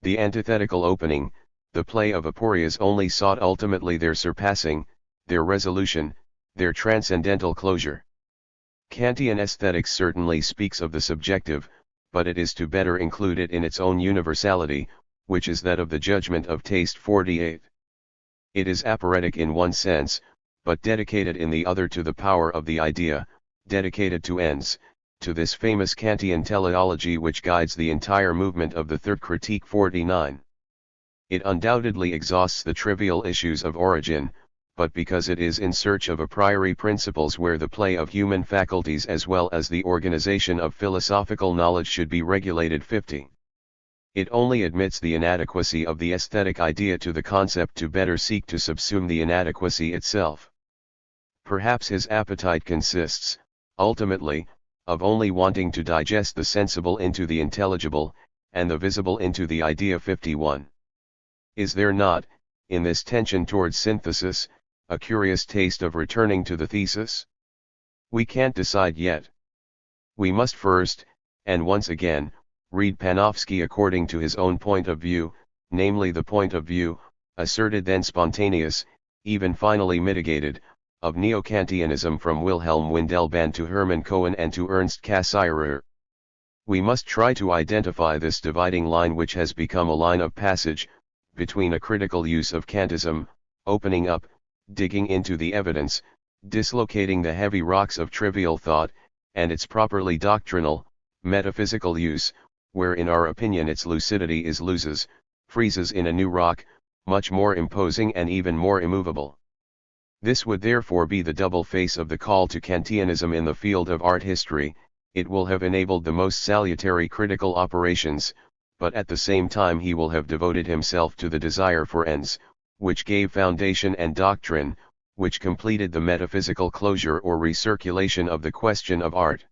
The antithetical opening, the play of aporias only sought ultimately their surpassing, their resolution, their transcendental closure. Kantian aesthetics certainly speaks of the subjective, but it is to better include it in its own universality, which is that of the judgment of taste. 48. It is aporetic in one sense, but dedicated in the other to the power of the idea, dedicated to ends, to this famous Kantian teleology which guides the entire movement of the Third Critique. 49. It undoubtedly exhausts the trivial issues of origin, but because it is in search of a priori principles where the play of human faculties as well as the organization of philosophical knowledge should be regulated. 50. It only admits the inadequacy of the aesthetic idea to the concept to better seek to subsume the inadequacy itself. Perhaps his appetite consists, ultimately, of only wanting to digest the sensible into the intelligible, and the visible into the idea 51. Is there not, in this tension towards synthesis, a curious taste of returning to the thesis? We can't decide yet. We must first, and once again, read Panofsky according to his own point of view, namely the point of view, asserted then spontaneous, even finally mitigated, of Neo-Kantianism from Wilhelm Windelband to Hermann Cohen and to Ernst Cassirer. We must try to identify this dividing line which has become a line of passage, between a critical use of Kantism, opening up, digging into the evidence, dislocating the heavy rocks of trivial thought, and its properly doctrinal, metaphysical use, where in our opinion its lucidity freezes in a new rock, much more imposing and even more immovable. This would therefore be the double face of the call to Kantianism in the field of art history. It will have enabled the most salutary critical operations, but at the same time he will have devoted himself to the desire for ends, which gave foundation and doctrine, which completed the metaphysical closure or recirculation of the question of art.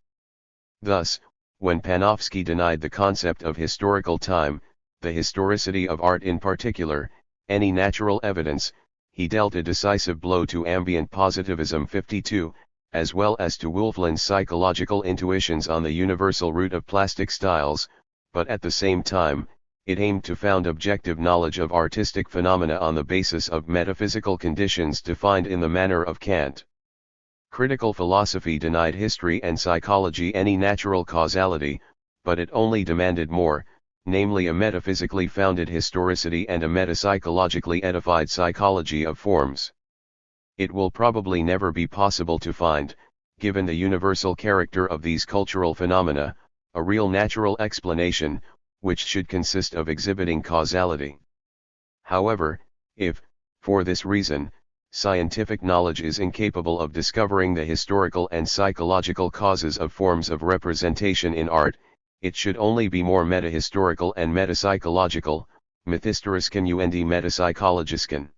Thus, when Panofsky denied the concept of historical time, the historicity of art in particular, any natural evidence, he dealt a decisive blow to ambient positivism 52, as well as to Wolfland's psychological intuitions on the universal root of plastic styles, but at the same time, it aimed to found objective knowledge of artistic phenomena on the basis of metaphysical conditions defined in the manner of Kant. Critical philosophy denied history and psychology any natural causality, but it only demanded more, namely a metaphysically founded historicity and a metapsychologically edified psychology of forms. It will probably never be possible to find, given the universal character of these cultural phenomena, a real natural explanation, which should consist of exhibiting causality. However, if, for this reason, scientific knowledge is incapable of discovering the historical and psychological causes of forms of representation in art, it should only be more metahistorical and metapsychological, mythistoriskan und metapsychologiskan.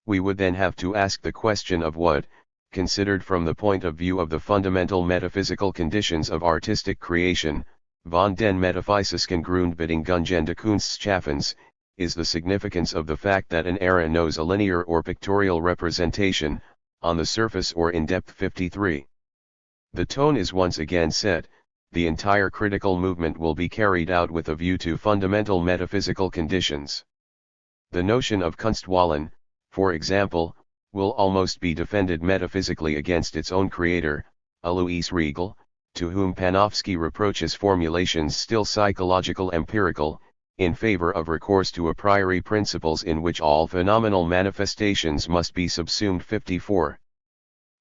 We would then have to ask the question of what, considered from the point of view of the fundamental metaphysical conditions of artistic creation, von den metaphysischen Grundbedingungen des Kunstschaffens, is the significance of the fact that an era knows a linear or pictorial representation, on the surface or in depth 53. The tone is once again set, the entire critical movement will be carried out with a view to fundamental metaphysical conditions. The notion of Kunstwollen, for example, will almost be defended metaphysically against its own creator, Alois Riegel, to whom Panofsky reproaches formulations still psychological empirical, in favor of recourse to a priori principles in which all phenomenal manifestations must be subsumed 54.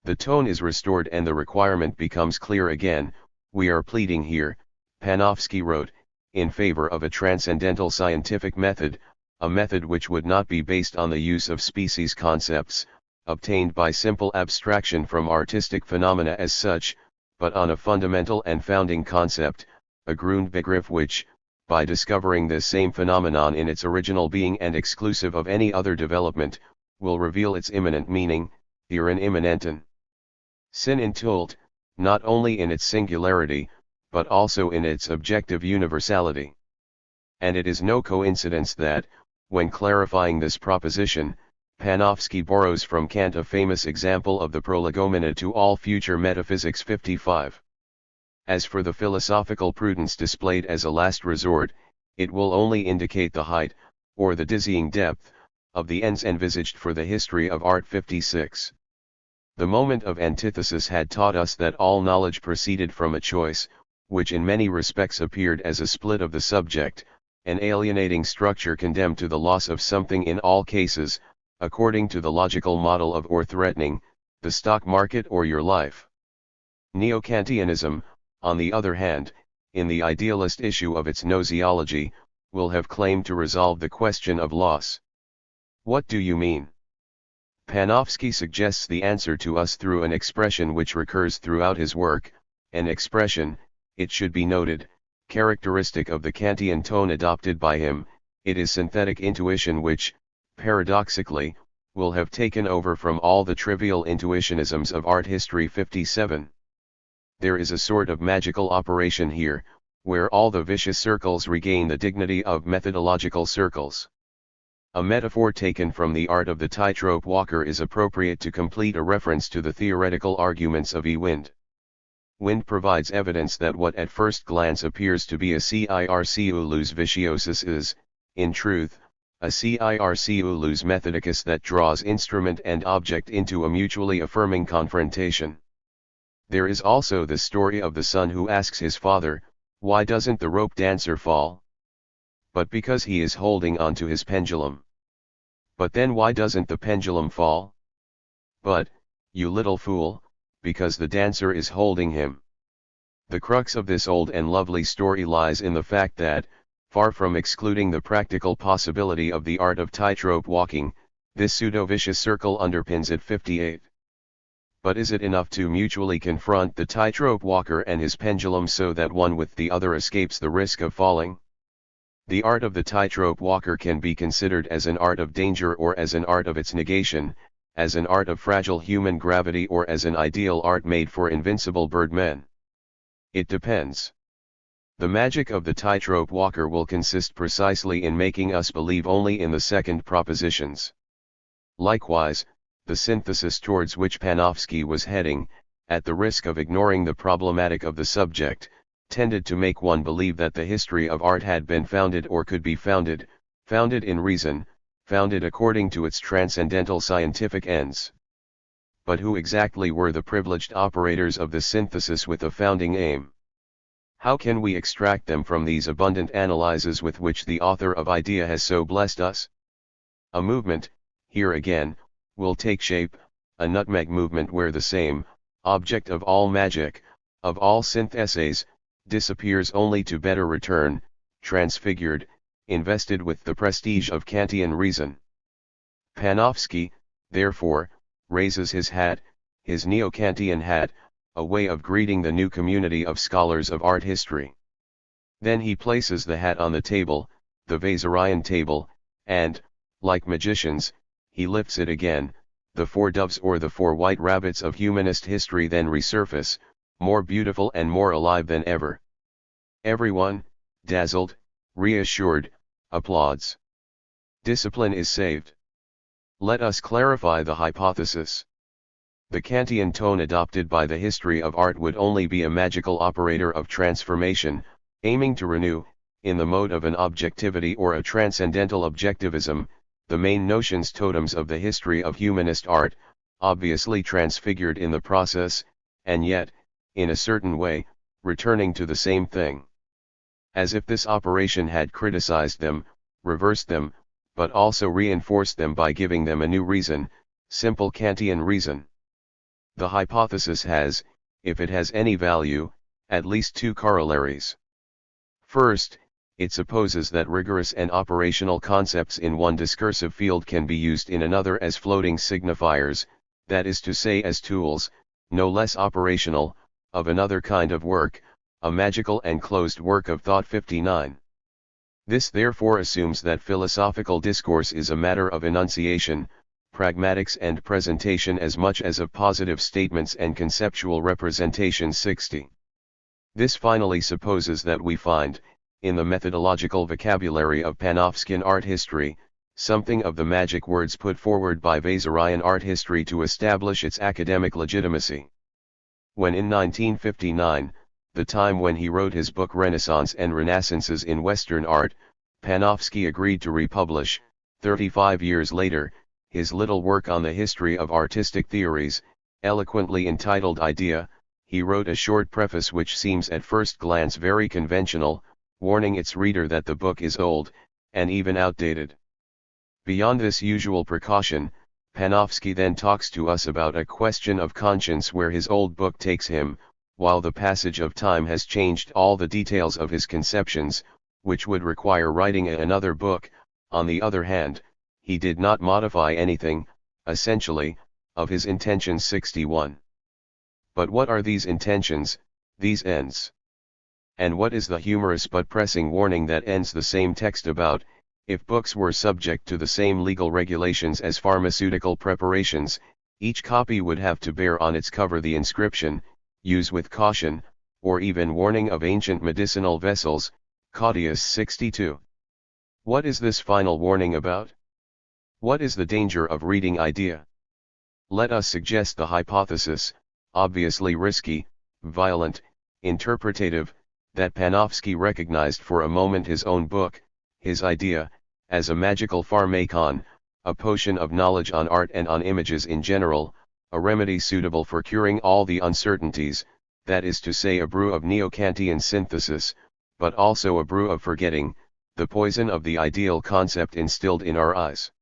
The tone is restored and the requirement becomes clear again. We are pleading here, Panofsky wrote, in favor of a transcendental scientific method, a method which would not be based on the use of species concepts, obtained by simple abstraction from artistic phenomena as such, but on a fundamental and founding concept, a Grundbegriff which, by discovering this same phenomenon in its original being and exclusive of any other development, will reveal its immanent meaning, ihren immanenten Sinn enthüllt, not only in its singularity, but also in its objective universality. And it is no coincidence that, when clarifying this proposition, Panofsky borrows from Kant a famous example of the prolegomena to all future metaphysics 55. As for the philosophical prudence displayed as a last resort, it will only indicate the height, or the dizzying depth, of the ends envisaged for the history of art 56. The moment of antithesis had taught us that all knowledge proceeded from a choice, which in many respects appeared as a split of the subject, an alienating structure condemned to the loss of something in all cases, according to the logical model of or threatening, the stock market or your life. Neo-Kantianism, on the other hand, in the idealist issue of its gnoseology, will have claimed to resolve the question of loss. What do you mean? Panofsky suggests the answer to us through an expression which recurs throughout his work, an expression, it should be noted, characteristic of the Kantian tone adopted by him. It is synthetic intuition which, paradoxically, will have taken over from all the trivial intuitionisms of art history 57. There is a sort of magical operation here, where all the vicious circles regain the dignity of methodological circles. A metaphor taken from the art of the tightrope walker is appropriate to complete a reference to the theoretical arguments of E. Wind. Wind provides evidence that what at first glance appears to be a circulus viciosus is, in truth, a circulus methodicus that draws instrument and object into a mutually affirming confrontation. There is also the story of the son who asks his father, "Why doesn't the rope dancer fall?" But because he is holding on to his pendulum. But then why doesn't the pendulum fall? But, you little fool, because the dancer is holding him. The crux of this old and lovely story lies in the fact that, far from excluding the practical possibility of the art of tightrope walking, this pseudo-vicious circle underpins it. 58. But is it enough to mutually confront the tightrope walker and his pendulum so that one with the other escapes the risk of falling? The art of the tightrope walker can be considered as an art of danger or as an art of its negation, as an art of fragile human gravity or as an ideal art made for invincible birdmen. It depends. The magic of the tightrope walker will consist precisely in making us believe only in the second propositions. Likewise, the synthesis towards which Panofsky was heading, at the risk of ignoring the problematic of the subject, tended to make one believe that the history of art had been founded or could be founded in reason, founded according to its transcendental scientific ends. But who exactly were the privileged operators of the synthesis with a founding aim? How can we extract them from these abundant analyses with which the author of Idea has so blessed us? A movement, here again, will take shape, a nutmeg movement where the same object of all magic, of all syntheses, disappears only to better return, transfigured, invested with the prestige of Kantian reason. Panofsky, therefore, raises his hat, his neo-Kantian hat, a way of greeting the new community of scholars of art history. Then he places the hat on the table, the Vasarian table, and, like magicians, he lifts it again. The four doves or the four white rabbits of humanist history then resurface, more beautiful and more alive than ever. Everyone, dazzled, reassured, applauds. Discipline is saved. Let us clarify the hypothesis. The Kantian tone adopted by the history of art would only be a magical operator of transformation, aiming to renew, in the mode of an objectivity or a transcendental objectivism, the main notions totems of the history of humanist art, obviously transfigured in the process, and yet, in a certain way, returning to the same thing. As if this operation had criticized them, reversed them, but also reinforced them by giving them a new reason, simple Kantian reason. The hypothesis has, if it has any value, at least two corollaries. First, it supposes that rigorous and operational concepts in one discursive field can be used in another as floating signifiers, that is to say as tools, no less operational, of another kind of work, a magical and closed work of thought. 59. This therefore assumes that philosophical discourse is a matter of enunciation, pragmatics and presentation as much as of positive statements and conceptual representations. 60. This finally supposes that we find, in the methodological vocabulary of Panofsky art history, something of the magic words put forward by Vasarian art history to establish its academic legitimacy. When in 1959, the time when he wrote his book Renaissance and Renaissances in Western Art, Panofsky agreed to republish, 35 years later, his little work on the history of artistic theories, eloquently entitled Idea. He wrote a short preface which seems at first glance very conventional, warning its reader that the book is old, and even outdated. Beyond this usual precaution, Panofsky then talks to us about a question of conscience where his old book takes him, while the passage of time has changed all the details of his conceptions, which would require writing another book. On the other hand, he did not modify anything, essentially, of his intentions. 61. But what are these intentions, these ends? And what is the humorous but pressing warning that ends the same text about, if books were subject to the same legal regulations as pharmaceutical preparations, each copy would have to bear on its cover the inscription, "Use with caution," or even warning of ancient medicinal vessels, Claudius 62. What is this final warning about? What is the danger of reading idea? Let us suggest the hypothesis, obviously risky, violent, interpretative, that Panofsky recognized for a moment his own book, his idea, as a magical pharmacon, a potion of knowledge on art and on images in general, a remedy suitable for curing all the uncertainties, that is to say a brew of neo-Kantian synthesis, but also a brew of forgetting, the poison of the ideal concept instilled in our eyes.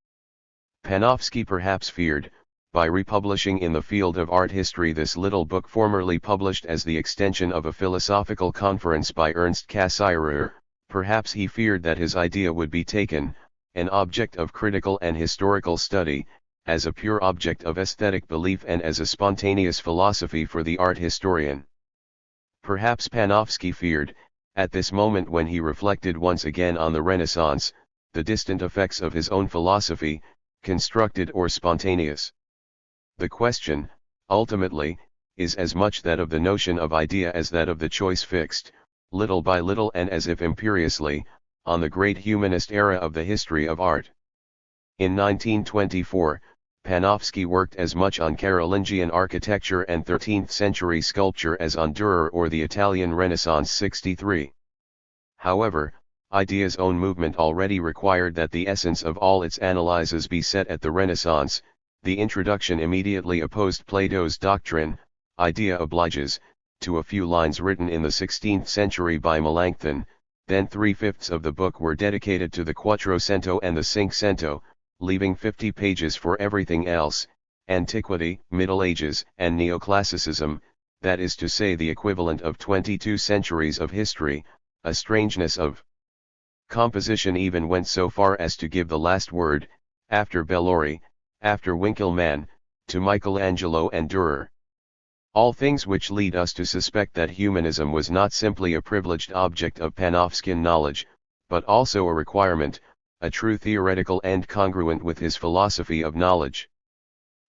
Panofsky perhaps feared, by republishing in the field of art history this little book formerly published as the extension of a philosophical conference by Ernst Cassirer, perhaps he feared that his idea would be taken, an object of critical and historical study, as a pure object of aesthetic belief and as a spontaneous philosophy for the art historian. Perhaps Panofsky feared, at this moment when he reflected once again on the Renaissance, the distant effects of his own philosophy, constructed or spontaneous. The question, ultimately, is as much that of the notion of idea as that of the choice fixed, little by little and as if imperiously, on the great humanist era of the history of art. In 1924, Panofsky worked as much on Carolingian architecture and 13th-century sculpture as on Dürer or the Italian Renaissance 63. However, idea's own movement already required that the essence of all its analyses be set at the Renaissance. The introduction immediately opposed Plato's doctrine, idea obliges, to a few lines written in the 16th century by Melanchthon. Then 3/5 of the book were dedicated to the Quattrocento and the Cinquecento, leaving 50 pages for everything else, antiquity, Middle Ages, and neoclassicism, that is to say the equivalent of 22 centuries of history. A strangeness of composition even went so far as to give the last word, after Bellori, after Winckelmann, to Michelangelo and Dürer. All things which lead us to suspect that humanism was not simply a privileged object of Panofskian knowledge, but also a requirement, a true theoretical end congruent with his philosophy of knowledge.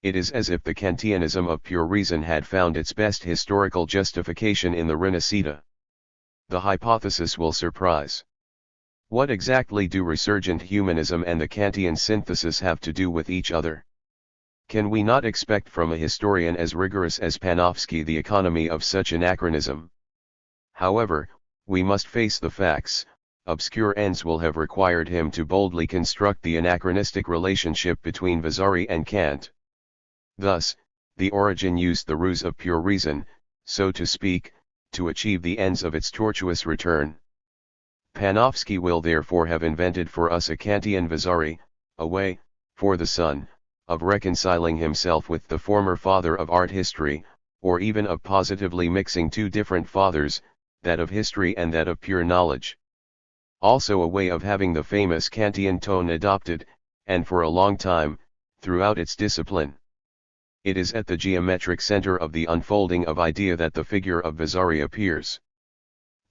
It is as if the Kantianism of pure reason had found its best historical justification in the Rinascita. The hypothesis will surprise. What exactly do resurgent humanism and the Kantian synthesis have to do with each other? Can we not expect from a historian as rigorous as Panofsky the economy of such anachronism? However, we must face the facts. Obscure ends will have required him to boldly construct the anachronistic relationship between Vasari and Kant. Thus, the origin used the ruse of pure reason, so to speak, to achieve the ends of its tortuous return. Panofsky will therefore have invented for us a Kantian Vasari, a way, for the son, of reconciling himself with the former father of art history, or even of positively mixing two different fathers, that of history and that of pure knowledge. Also a way of having the famous Kantian tone adopted, and for a long time, throughout its discipline. It is at the geometric center of the unfolding of idea that the figure of Vasari appears.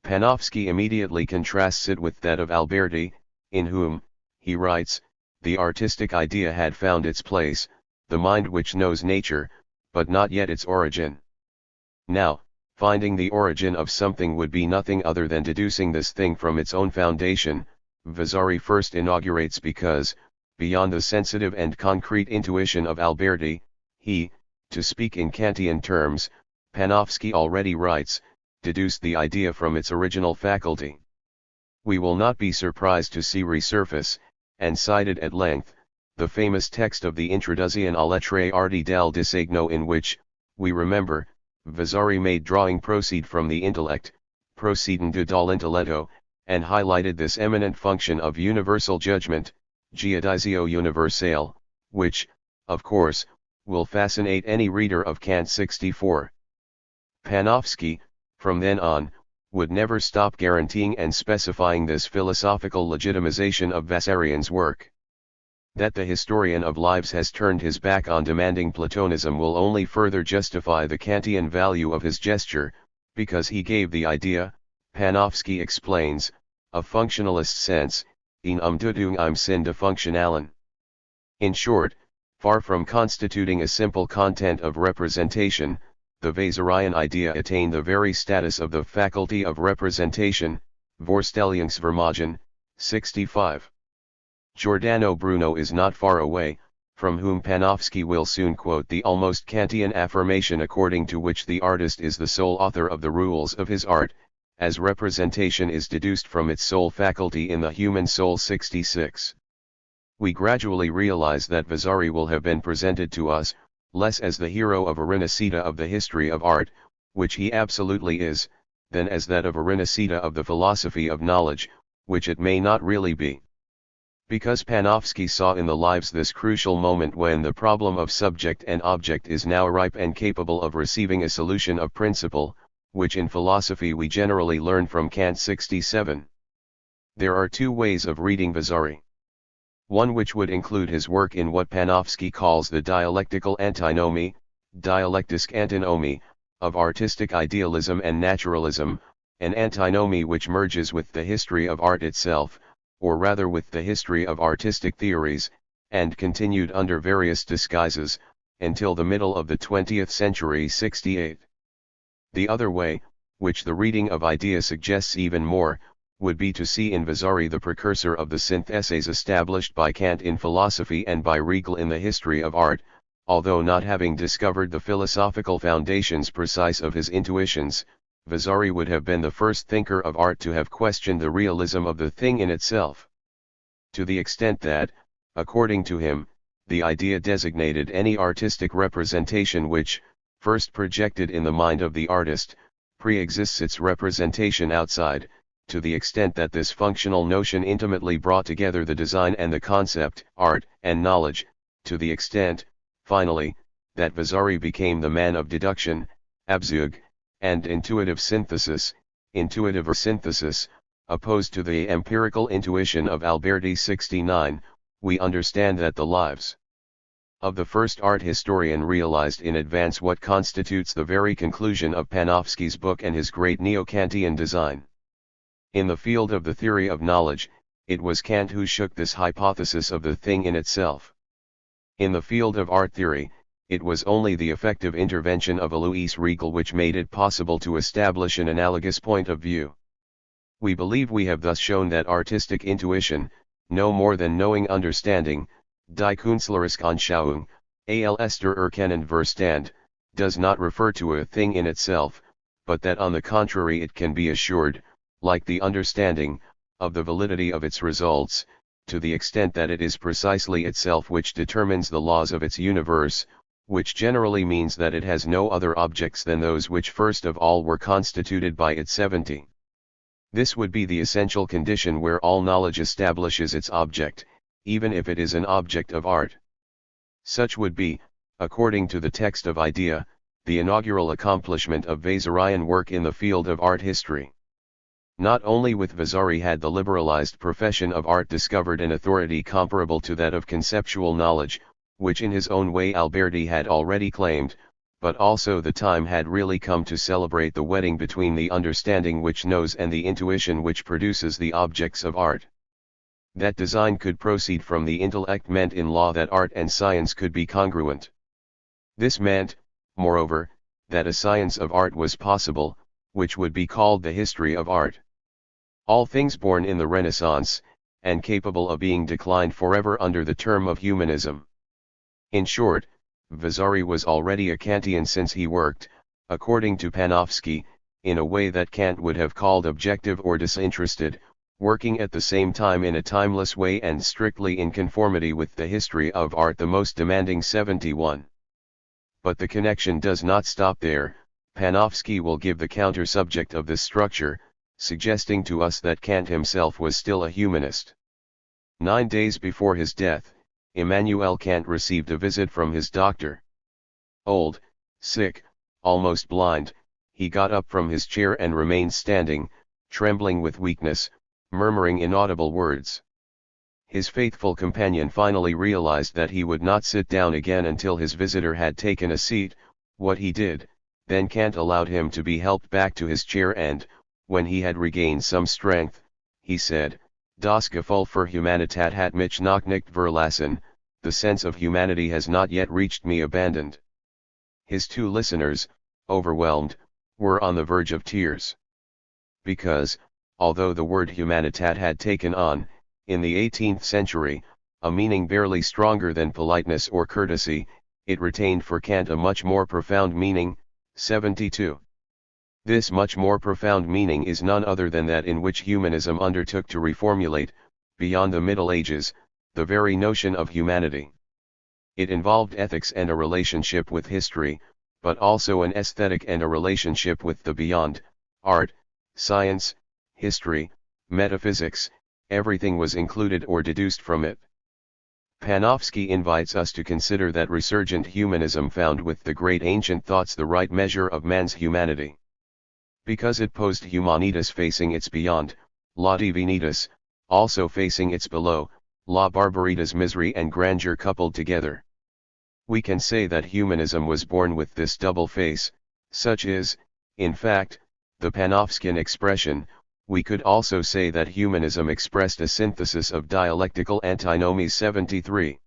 Panofsky immediately contrasts it with that of Alberti, in whom, he writes, the artistic idea had found its place, the mind which knows nature, but not yet its origin. Now, finding the origin of something would be nothing other than deducing this thing from its own foundation, Vasari first inaugurates because, beyond the sensitive and concrete intuition of Alberti, he, to speak in Kantian terms, Panofsky already writes, deduced the idea from its original faculty. We will not be surprised to see resurface, and cited at length, the famous text of the Introduzione alle tre arti del disegno in which, we remember, Vasari made drawing proceed from the intellect, procedendo dall'intelletto, and highlighted this eminent function of universal judgment, giudizio universale, which, of course, will fascinate any reader of Kant 64. Panofsky, from then on, would never stop guaranteeing and specifying this philosophical legitimization of Vasarian's work. That the historian of lives has turned his back on demanding Platonism will only further justify the Kantian value of his gesture, because he gave the idea, Panofsky explains, a functionalist sense, in Umdeutung im Sinn de Funktionalen. In short, far from constituting a simple content of representation, the Vasarian idea attained the very status of the faculty of representation, Vorstellungsvermögen, 65. Giordano Bruno is not far away, from whom Panofsky will soon quote the almost Kantian affirmation according to which the artist is the sole author of the rules of his art, as representation is deduced from its sole faculty in the human soul, 66. We gradually realize that Vasari will have been presented to us, less as the hero of a Rinascita of the history of art, which he absolutely is, than as that of a Rinascita of the philosophy of knowledge, which it may not really be. Because Panofsky saw in the lives this crucial moment when the problem of subject and object is now ripe and capable of receiving a solution of principle, which in philosophy we generally learn from Kant, 67. There are two ways of reading Vasari. One which would include his work in what Panofsky calls the dialectical antinomy, dialectisk antinomy, of artistic idealism and naturalism, an antinomy which merges with the history of art itself, or rather with the history of artistic theories, and continued under various disguises, until the middle of the 20th century, 68. The other way, which the reading of idea suggests even more, would be to see in Vasari the precursor of the syntheses established by Kant in philosophy and by Riegel in the history of art, although not having discovered the philosophical foundations precise of his intuitions. Vasari would have been the first thinker of art to have questioned the realism of the thing in itself. To the extent that, according to him, the idea designated any artistic representation which, first projected in the mind of the artist, pre-exists its representation outside, to the extent that this functional notion intimately brought together the design and the concept, art and knowledge, to the extent, finally, that Vasari became the man of deduction, Abzug, and intuitive synthesis, intuitive or synthesis, opposed to the empirical intuition of Alberti, 69, we understand that the lives of the first art historian realized in advance what constitutes the very conclusion of Panofsky's book and his great neo-Kantian design. In the field of the theory of knowledge, it was Kant who shook this hypothesis of the thing in itself. In the field of art theory, it was only the effective intervention of Alois Riegel which made it possible to establish an analogous point of view. We believe we have thus shown that artistic intuition, no more than knowing understanding, die Künstlerisch Anschauung, als der Erkennen Verstand, does not refer to a thing in itself, but that on the contrary it can be assured, like the understanding, of the validity of its results, to the extent that it is precisely itself which determines the laws of its universe, which generally means that it has no other objects than those which first of all were constituted by it. 70. This would be the essential condition where all knowledge establishes its object, even if it is an object of art. Such would be, according to the text of idea, the inaugural accomplishment of Vasarian work in the field of art history. Not only with Vasari had the liberalized profession of art discovered an authority comparable to that of conceptual knowledge, which in his own way Alberti had already claimed, but also the time had really come to celebrate the wedding between the understanding which knows and the intuition which produces the objects of art. That design could proceed from the intellect meant in law that art and science could be congruent. This meant, moreover, that a science of art was possible, which would be called the history of art. All things born in the Renaissance, and capable of being declined forever under the term of humanism. In short, Vasari was already a Kantian since he worked, according to Panofsky, in a way that Kant would have called objective or disinterested, working at the same time in a timeless way and strictly in conformity with the history of art the most demanding. 71. But the connection does not stop there. Panofsky will give the counter-subject of this structure, suggesting to us that Kant himself was still a humanist. 9 days before his death, Immanuel Kant received a visit from his doctor. Old, sick, almost blind, he got up from his chair and remained standing, trembling with weakness, murmuring inaudible words. His faithful companion finally realized that he would not sit down again until his visitor had taken a seat, what he did. Then Kant allowed him to be helped back to his chair and, when he had regained some strength, he said, Das Gefühl für Humanität hat mich noch nicht verlassen, the sense of humanity has not yet reached me abandoned. His two listeners, overwhelmed, were on the verge of tears. Because, although the word humanitat had taken on, in the 18th century, a meaning barely stronger than politeness or courtesy, it retained for Kant a much more profound meaning. 72. This much more profound meaning is none other than that in which humanism undertook to reformulate, beyond the Middle Ages, the very notion of humanity. It involved ethics and a relationship with history, but also an aesthetic and a relationship with the beyond, art, science, history, metaphysics, everything was included or deduced from it. Panofsky invites us to consider that resurgent humanism found with the great ancient thoughts the right measure of man's humanity. Because it posed humanitas facing its beyond, la divinitas, also facing its below, la barbaritas, misery and grandeur coupled together. We can say that humanism was born with this double face. Such is, in fact, the Panofskian expression. We could also say that humanism expressed a synthesis of dialectical antinomies. 73.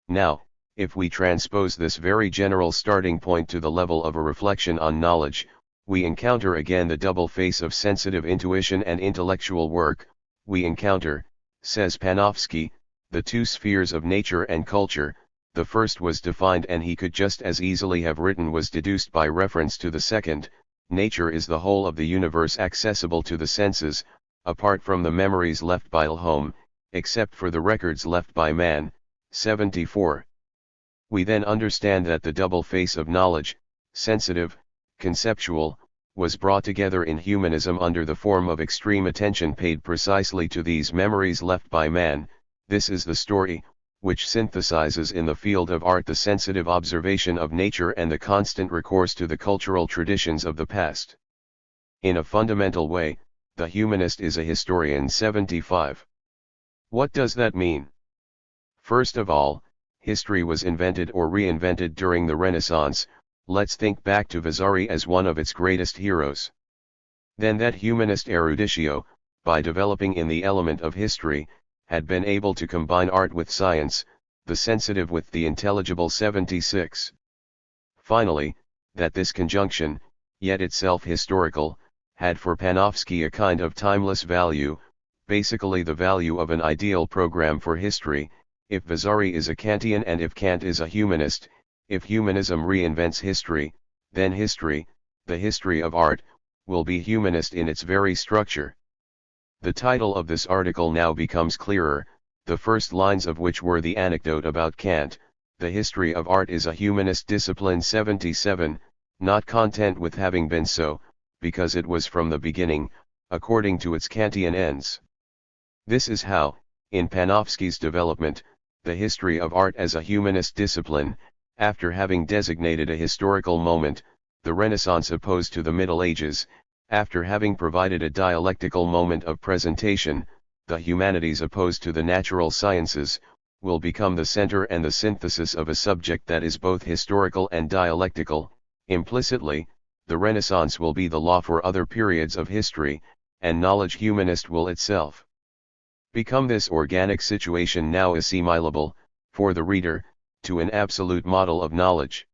Now, if we transpose this very general starting point to the level of a reflection on knowledge, we encounter again the double face of sensitive intuition and intellectual work. We encounter, says Panofsky, the two spheres of nature and culture. The first was defined and he could just as easily have written was deduced by reference to the second. Nature is the whole of the universe accessible to the senses, apart from the memories left by home, except for the records left by man. 74. We then understand that the double face of knowledge, sensitive, conceptual, was brought together in humanism under the form of extreme attention paid precisely to these memories left by man. This is the story, which synthesizes in the field of art the sensitive observation of nature and the constant recourse to the cultural traditions of the past. In a fundamental way, the humanist is a historian. 75. What does that mean? First of all, history was invented or reinvented during the Renaissance. Let's think back to Vasari as one of its greatest heroes. Then that humanist eruditio, by developing in the element of history, had been able to combine art with science, the sensitive with the intelligible. 76. Finally, that this conjunction, yet itself historical, had for Panofsky a kind of timeless value, basically the value of an ideal program for history. If Vasari is a Kantian and if Kant is a humanist, if humanism reinvents history, then history, the history of art, will be humanist in its very structure. The title of this article now becomes clearer, the first lines of which were the anecdote about Kant. The history of art is a humanist discipline. 77, not content with having been so, because it was from the beginning, according to its Kantian ends. This is how, in Panofsky's development, the history of art as a humanist discipline, after having designated a historical moment, the Renaissance opposed to the Middle Ages, after having provided a dialectical moment of presentation, the humanities opposed to the natural sciences, will become the center and the synthesis of a subject that is both historical and dialectical. Implicitly, the Renaissance will be the law for other periods of history, and knowledge humanist will itself become this organic situation now assimilable, for the reader, to an absolute model of knowledge.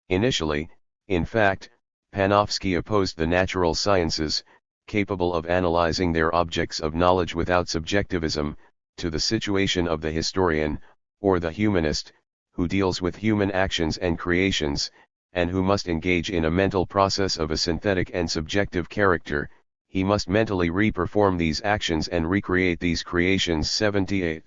Initially, in fact, Panofsky opposed the natural sciences, capable of analyzing their objects of knowledge without subjectivism, to the situation of the historian, or the humanist, who deals with human actions and creations, and who must engage in a mental process of a synthetic and subjective character. He must mentally re-perform these actions and recreate these creations. 78.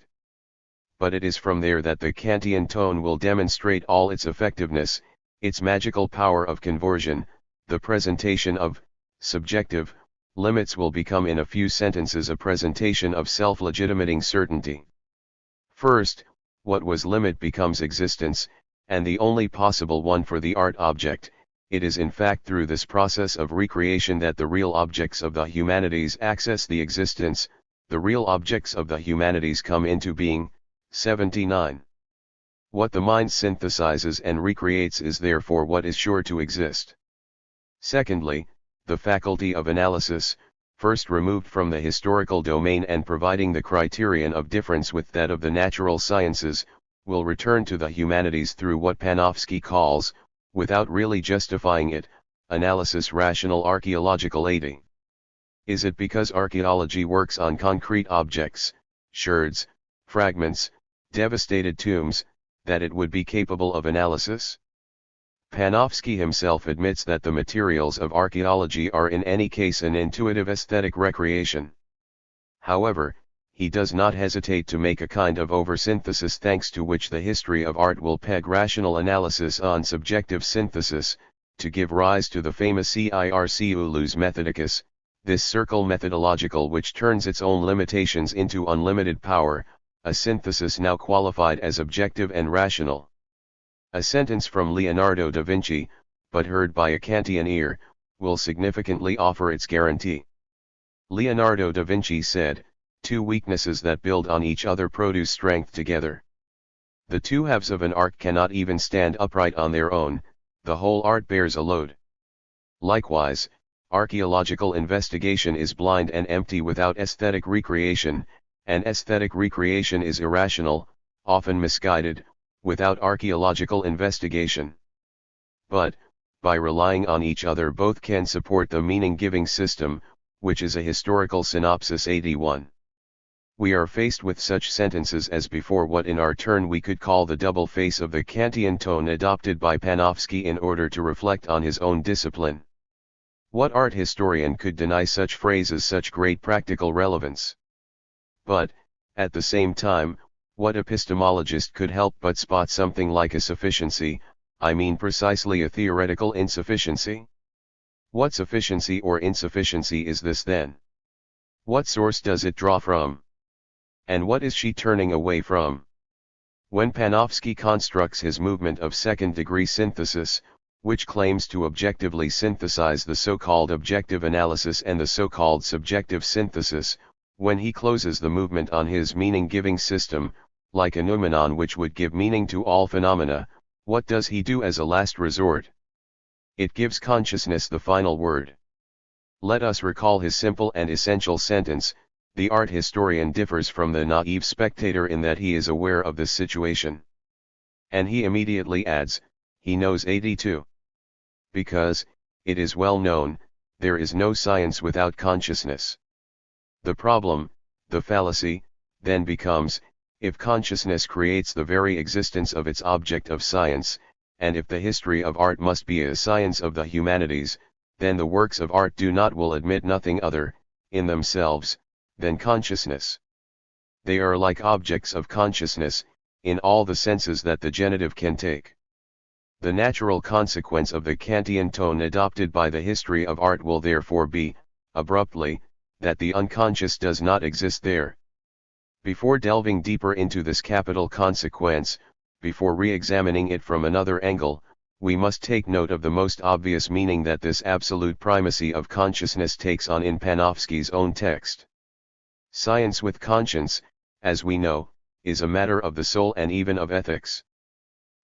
But it is from there that the Kantian tone will demonstrate all its effectiveness, its magical power of conversion. The presentation of subjective limits will become in a few sentences a presentation of self-legitimating certainty. First, what was limit becomes existence, and the only possible one for the art object. It is in fact through this process of recreation that the real objects of the humanities access the existence, the real objects of the humanities come into being. 79. What the mind synthesizes and recreates is therefore what is sure to exist. Secondly, the faculty of analysis, first removed from the historical domain and providing the criterion of difference with that of the natural sciences, will return to the humanities through what Panofsky calls, without really justifying it, analysis rational archaeological aiding. Is it because archaeology works on concrete objects, sherds, fragments, devastated tombs, that it would be capable of analysis? Panofsky himself admits that the materials of archaeology are in any case an intuitive aesthetic recreation. However, he does not hesitate to make a kind of oversynthesis thanks to which the history of art will peg rational analysis on subjective synthesis, to give rise to the famous circulus methodicus, this circle methodological which turns its own limitations into unlimited power, a synthesis now qualified as objective and rational. A sentence from Leonardo da Vinci, but heard by a Kantian ear, will significantly offer its guarantee. Leonardo da Vinci said, "Two weaknesses that build on each other produce strength together. The two halves of an ark cannot even stand upright on their own, the whole art bears a load." Likewise, archaeological investigation is blind and empty without aesthetic recreation, and aesthetic recreation is irrational, often misguided, without archaeological investigation. But, by relying on each other both can support the meaning-giving system, which is a historical synopsis 81. We are faced with such sentences as before what in our turn we could call the double face of the Kantian tone adopted by Panofsky in order to reflect on his own discipline. What art historian could deny such phrases such great practical relevance? But, at the same time, what epistemologist could help but spot something like a sufficiency, I mean precisely a theoretical insufficiency? What sufficiency or insufficiency is this then? What source does it draw from? And what is she turning away from? When Panofsky constructs his movement of second-degree synthesis, which claims to objectively synthesize the so-called objective analysis and the so-called subjective synthesis, when he closes the movement on his meaning-giving system, like a noumenon which would give meaning to all phenomena, what does he do as a last resort? It gives consciousness the final word. Let us recall his simple and essential sentence: the art historian differs from the naive spectator in that he is aware of this situation. And he immediately adds, he knows 82. Because, it is well known, there is no science without consciousness. The problem, the fallacy, then becomes, if consciousness creates the very existence of its object of science, and if the history of art must be a science of the humanities, then the works of art will admit nothing other, in themselves, than consciousness. They are like objects of consciousness, in all the senses that the genitive can take. The natural consequence of the Kantian tone adopted by the history of art will therefore be, abruptly, that the unconscious does not exist there. Before delving deeper into this capital consequence, before re-examining it from another angle, we must take note of the most obvious meaning that this absolute primacy of consciousness takes on in Panofsky's own text. Science with conscience, as we know, is a matter of the soul and even of ethics.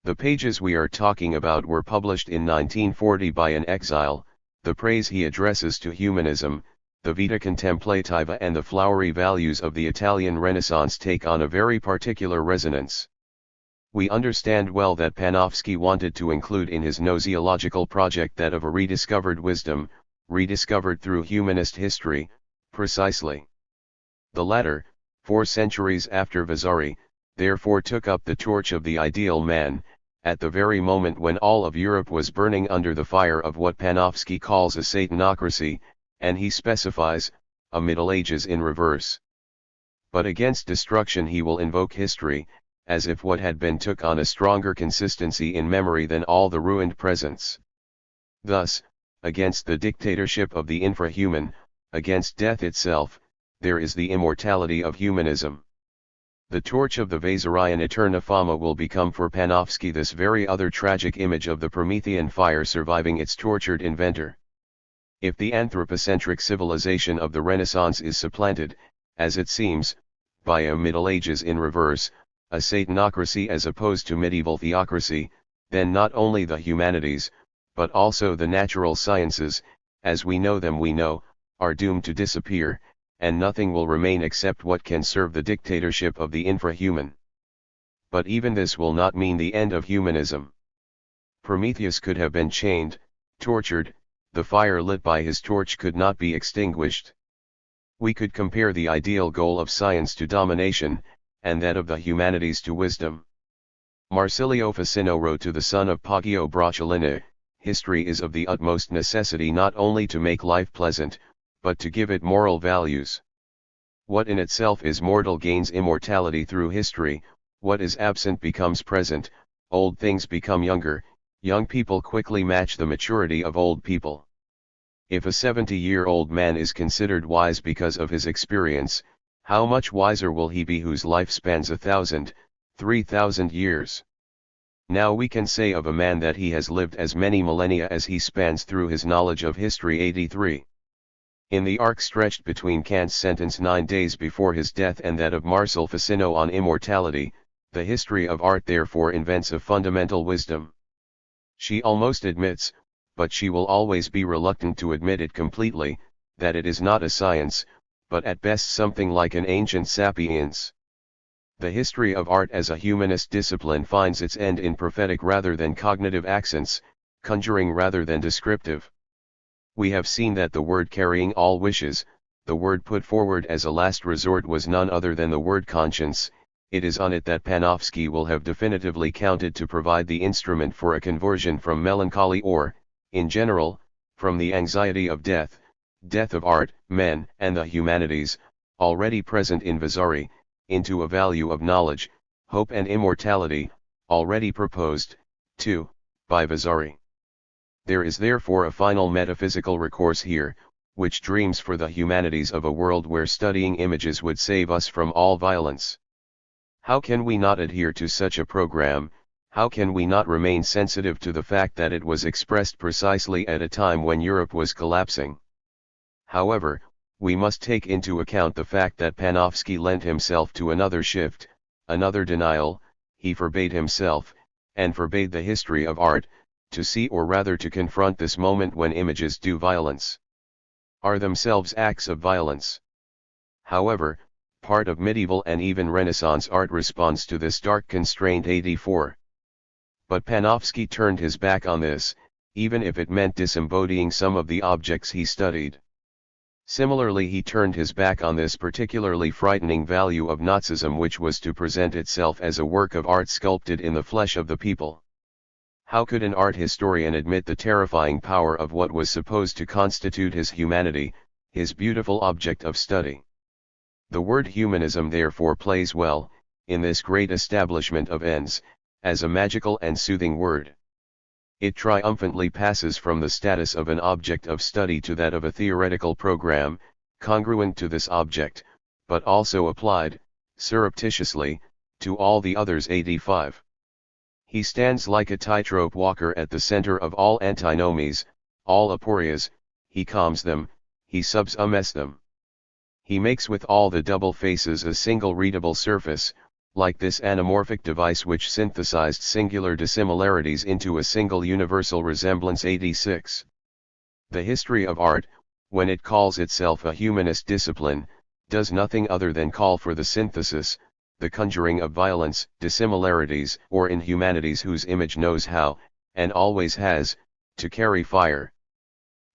The pages we are talking about were published in 1940 by an exile. The praise he addresses to humanism, the vita contemplativa and the flowery values of the Italian Renaissance take on a very particular resonance. We understand well that Panofsky wanted to include in his gnoseological project that of a rediscovered wisdom, rediscovered through humanist history, precisely. The latter, 4 centuries after Vasari, therefore took up the torch of the ideal man, at the very moment when all of Europe was burning under the fire of what Panofsky calls a Satanocracy, and he specifies, a Middle Ages in reverse. But against destruction he will invoke history, as if what had been took on a stronger consistency in memory than all the ruined presents. Thus, against the dictatorship of the infrahuman, against death itself, there is the immortality of humanism. The torch of the Vasarian Eterna Fama will become for Panofsky this very other tragic image of the Promethean fire surviving its tortured inventor. If the anthropocentric civilization of the Renaissance is supplanted, as it seems, by a Middle Ages in reverse, a Satanocracy as opposed to medieval theocracy, then not only the humanities, but also the natural sciences, as we know them are doomed to disappear, and nothing will remain except what can serve the dictatorship of the infrahuman. But even this will not mean the end of humanism. Prometheus could have been chained, tortured, the fire lit by his torch could not be extinguished. We could compare the ideal goal of science to domination, and that of the humanities to wisdom. Marsilio Ficino wrote to the son of Poggio Bracciolini, history is of the utmost necessity not only to make life pleasant, but to give it moral values. What in itself is mortal gains immortality through history, what is absent becomes present, old things become younger, young people quickly match the maturity of old people. If a 70-year-old man is considered wise because of his experience, how much wiser will he be whose life spans 1,000, 3,000 years? Now we can say of a man that he has lived as many millennia as he spans through his knowledge of history. 83. In the arc stretched between Kant's sentence 9 days before his death and that of Marcel Ficino on immortality, the history of art therefore invents a fundamental wisdom. She almost admits, but she will always be reluctant to admit it completely, that it is not a science, but at best something like an ancient sapience. The history of art as a humanist discipline finds its end in prophetic rather than cognitive accents, conjuring rather than descriptive. We have seen that the word carrying all wishes, the word put forward as a last resort was none other than the word conscience. It is on it that Panofsky will have definitively counted to provide the instrument for a conversion from melancholy or, in general, from the anxiety of death, death of art, men, and the humanities, already present in Vasari, into a value of knowledge, hope and immortality, already proposed, too, by Vasari. There is therefore a final metaphysical recourse here, which dreams for the humanities of a world where studying images would save us from all violence. How can we not adhere to such a program? How can we not remain sensitive to the fact that it was expressed precisely at a time when Europe was collapsing? However, we must take into account the fact that Panofsky lent himself to another shift, another denial. He forbade himself, and forbade the history of art, to see or rather to confront this moment when images do violence, are themselves acts of violence. However, part of medieval and even Renaissance art responds to this dark constraint. 84. But Panofsky turned his back on this, even if it meant disembodying some of the objects he studied. Similarly, he turned his back on this particularly frightening value of Nazism, which was to present itself as a work of art sculpted in the flesh of the people. How could an art historian admit the terrifying power of what was supposed to constitute his humanity, his beautiful object of study? The word humanism therefore plays well, in this great establishment of ends, as a magical and soothing word. It triumphantly passes from the status of an object of study to that of a theoretical program, congruent to this object, but also applied, surreptitiously, to all the others. 85. He stands like a tightrope walker at the center of all antinomies, all aporias, he calms them, he subsumes them. He makes with all the double faces a single readable surface, like this anamorphic device which synthesized singular dissimilarities into a single universal resemblance. 86. The history of art, when it calls itself a humanist discipline, does nothing other than call for the synthesis, the conjuring of violence, dissimilarities, or inhumanities whose image knows how, and always has, to carry fire.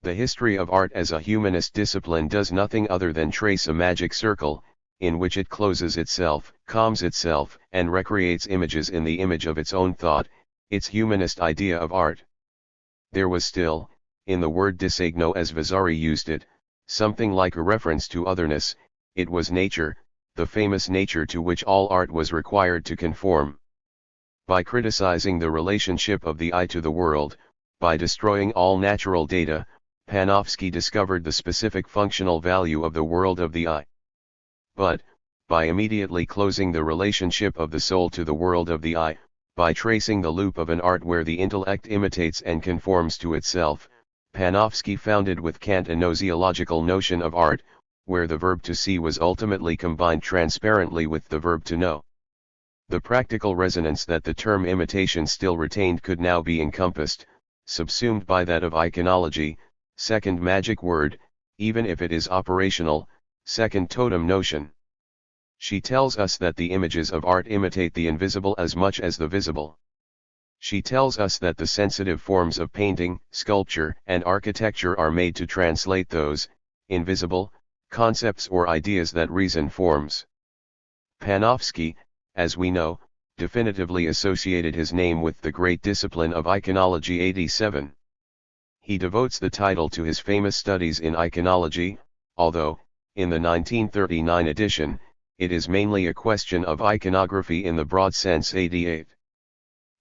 The history of art as a humanist discipline does nothing other than trace a magic circle, in which it closes itself, calms itself, and recreates images in the image of its own thought, its humanist idea of art. There was still, in the word disegno as Vasari used it, something like a reference to otherness. It was nature, the famous nature to which all art was required to conform. By criticizing the relationship of the eye to the world, by destroying all natural data, Panofsky discovered the specific functional value of the world of the eye. But, by immediately closing the relationship of the soul to the world of the eye, by tracing the loop of an art where the intellect imitates and conforms to itself, Panofsky founded with Kant a gnosiological notion of art, where the verb to see was ultimately combined transparently with the verb to know. The practical resonance that the term imitation still retained could now be encompassed, subsumed by that of iconology, second magic word, even if it is operational, second totem notion. She tells us that the images of art imitate the invisible as much as the visible. She tells us that the sensitive forms of painting, sculpture, and architecture are made to translate those, invisible, concepts or ideas that reason forms. Panofsky, as we know, definitively associated his name with the great discipline of iconology 87. He devotes the title to his famous studies in iconology, although, in the 1939 edition, it is mainly a question of iconography in the broad sense 88.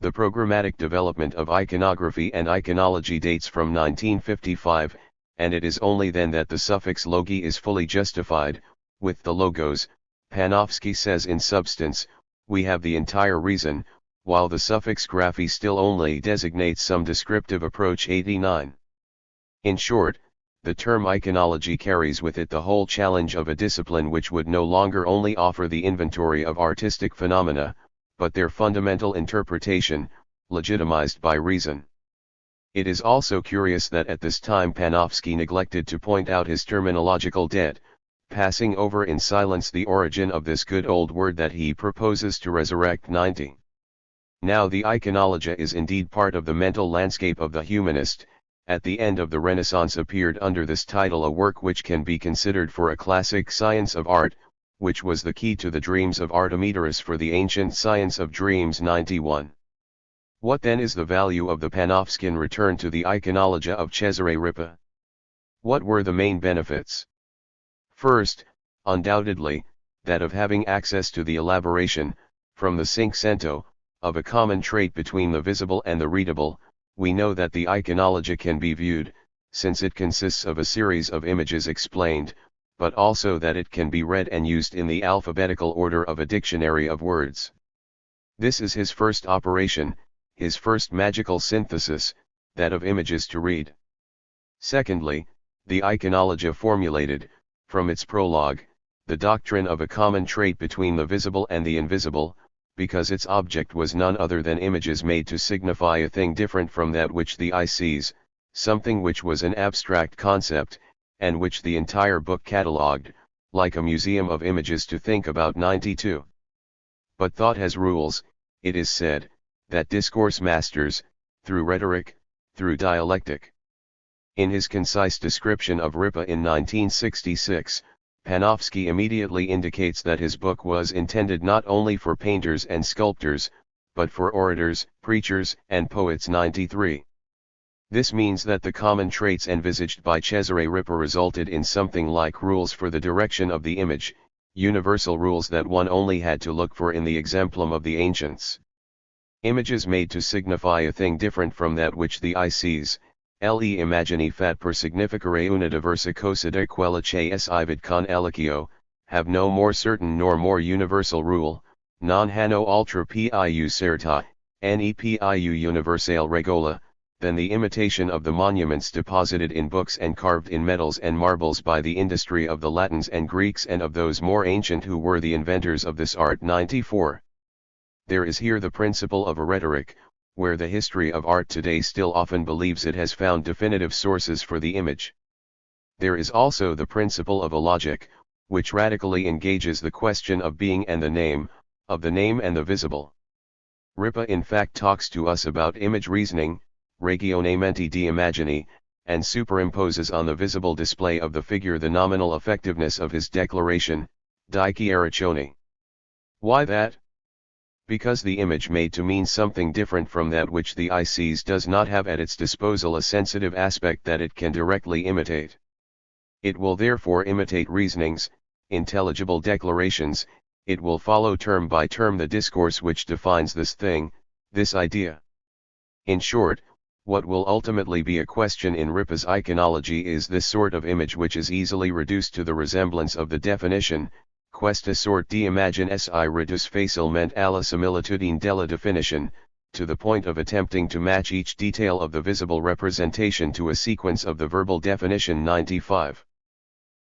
The programmatic development of iconography and iconology dates from 1955, and it is only then that the suffix logi is fully justified. With the logos, Panofsky says in substance, we have the entire reason, while the suffix graphy still only designates some descriptive approach 89. In short, the term iconology carries with it the whole challenge of a discipline which would no longer only offer the inventory of artistic phenomena, but their fundamental interpretation, legitimized by reason. It is also curious that at this time Panofsky neglected to point out his terminological debt, passing over in silence the origin of this good old word that he proposes to resurrect 90. Now the iconology is indeed part of the mental landscape of the humanist. At the end of the Renaissance appeared under this title a work which can be considered for a classic science of art, which was the key to the dreams of Artemidorus for the ancient science of dreams 91. What then is the value of the Panofsky return to the iconology of Cesare Ripa? What were the main benefits? First, undoubtedly, that of having access to the elaboration, from the Cinquecento, of a common trait between the visible and the readable. We know that the iconology can be viewed, since it consists of a series of images explained, but also that it can be read and used in the alphabetical order of a dictionary of words. This is his first operation, his first magical synthesis, that of images to read. Secondly, the iconology formulated, from its prologue, the doctrine of a common trait between the visible and the invisible, because its object was none other than images made to signify a thing different from that which the eye sees, something which was an abstract concept, and which the entire book catalogued, like a museum of images to think about 92. But thought has rules, it is said, that discourse masters, through rhetoric, through dialectic. In his concise description of Ripa in 1966, Panofsky immediately indicates that his book was intended not only for painters and sculptors, but for orators, preachers, and poets 93. This means that the common traits envisaged by Cesare Ripa resulted in something like rules for the direction of the image, universal rules that one only had to look for in the exemplum of the ancients. Images made to signify a thing different from that which the eye sees, le immagini fat per significare una diversa cosa de quella che es ivid con elicchio, have no more certain nor more universal rule, non hanno altra piu certa, ne piu universale regola, than the imitation of the monuments deposited in books and carved in metals and marbles by the industry of the Latins and Greeks and of those more ancient who were the inventors of this art 94. There is here the principle of a rhetoric, where the history of art today still often believes it has found definitive sources for the image. There is also the principle of a logic, which radically engages the question of being and the name, of the name and the visible. Ripa in fact talks to us about image reasoning, ragionamenti di immagini, and superimposes on the visible display of the figure the nominal effectiveness of his declaration, dichiarazione. Why that? Because the image made to mean something different from that which the eye sees does not have at its disposal a sensitive aspect that it can directly imitate. It will therefore imitate reasonings, intelligible declarations, it will follow term by term the discourse which defines this thing, this idea. In short, what will ultimately be a question in Ripa's iconology is this sort of image which is easily reduced to the resemblance of the definition, questa sort di immagine si reduce facilmente alla similitudine della definition, to the point of attempting to match each detail of the visible representation to a sequence of the verbal definition 95.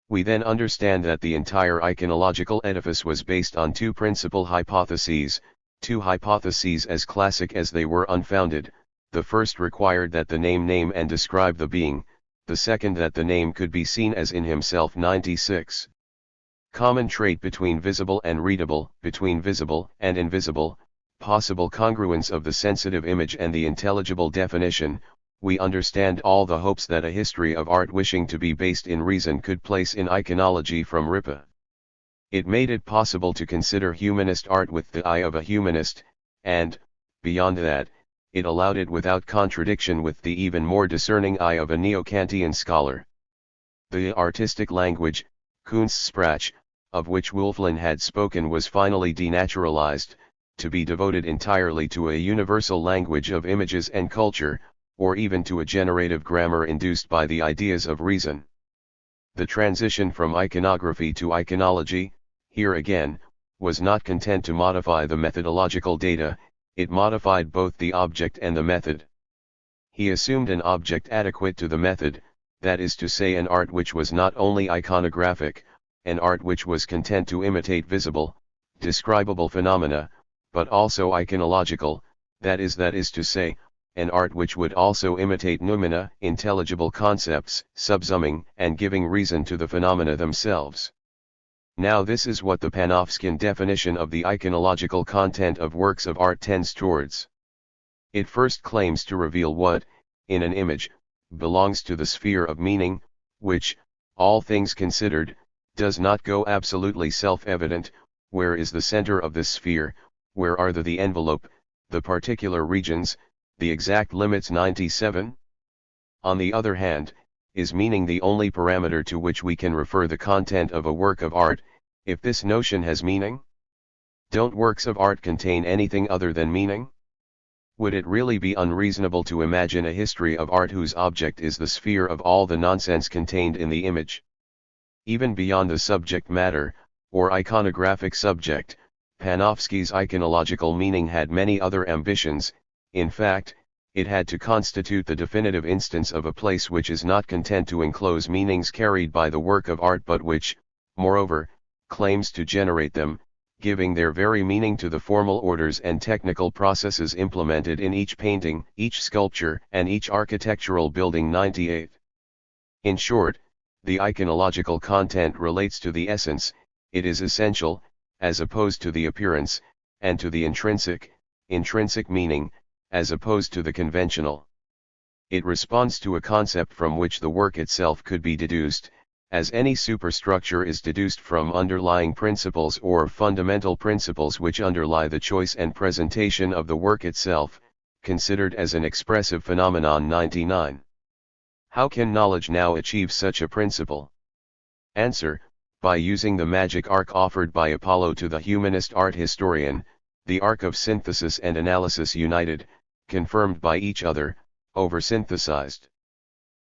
We then understand that the entire iconological edifice was based on two principal hypotheses, two hypotheses as classic as they were unfounded. The first required that the name and describe the being, the second that the name could be seen as in himself 96. Common trait between visible and readable, between visible and invisible, possible congruence of the sensitive image and the intelligible definition, we understand all the hopes that a history of art wishing to be based in reason could place in iconology from Ripa. It made it possible to consider humanist art with the eye of a humanist, and, beyond that, it allowed it without contradiction with the even more discerning eye of a neo-Kantian scholar. The artistic language, Kunstsprache, of which Wulflin had spoken was finally denaturalized, to be devoted entirely to a universal language of images and culture, or even to a generative grammar induced by the ideas of reason. The transition from iconography to iconology, here again, was not content to modify the methodological data, it modified both the object and the method. He assumed an object adequate to the method, that is to say an art which was not only iconographic, an art which was content to imitate visible, describable phenomena, but also iconological, that is to say, an art which would also imitate noumena, intelligible concepts, subsuming and giving reason to the phenomena themselves. Now this is what the Panofskian definition of the iconological content of works of art tends towards. It first claims to reveal what, in an image, belongs to the sphere of meaning, which, all things considered, does not go absolutely self-evident. Where is the center of this sphere, where are the envelope, the particular regions, the exact limits 97? On the other hand, is meaning the only parameter to which we can refer the content of a work of art, if this notion has meaning? Don't works of art contain anything other than meaning? Would it really be unreasonable to imagine a history of art whose object is the sphere of all the nonsense contained in the image? Even beyond the subject matter, or iconographic subject, Panofsky's iconological meaning had many other ambitions. In fact, it had to constitute the definitive instance of a place which is not content to enclose meanings carried by the work of art but which, moreover, claims to generate them, giving their very meaning to the formal orders and technical processes implemented in each painting, each sculpture, and each architectural building. 98. In short, the iconological content relates to the essence, it is essential, as opposed to the appearance, and to the intrinsic meaning, as opposed to the conventional. It responds to a concept from which the work itself could be deduced, as any superstructure is deduced from underlying principles or fundamental principles which underlie the choice and presentation of the work itself, considered as an expressive phenomenon. 99. How can knowledge now achieve such a principle? Answer: by using the magic arc offered by Apollo to the humanist art historian, the arc of synthesis and analysis united, confirmed by each other, over-synthesized.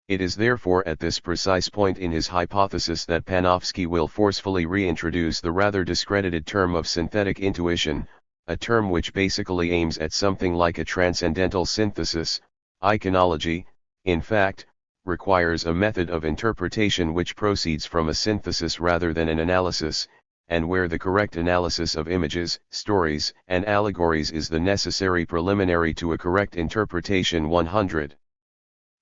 It is therefore at this precise point in his hypothesis that Panofsky will forcefully reintroduce the rather discredited term of synthetic intuition, a term which basically aims at something like a transcendental synthesis. Iconology, in fact, requires a method of interpretation which proceeds from a synthesis rather than an analysis, and where the correct analysis of images, stories, and allegories is the necessary preliminary to a correct interpretation. 100.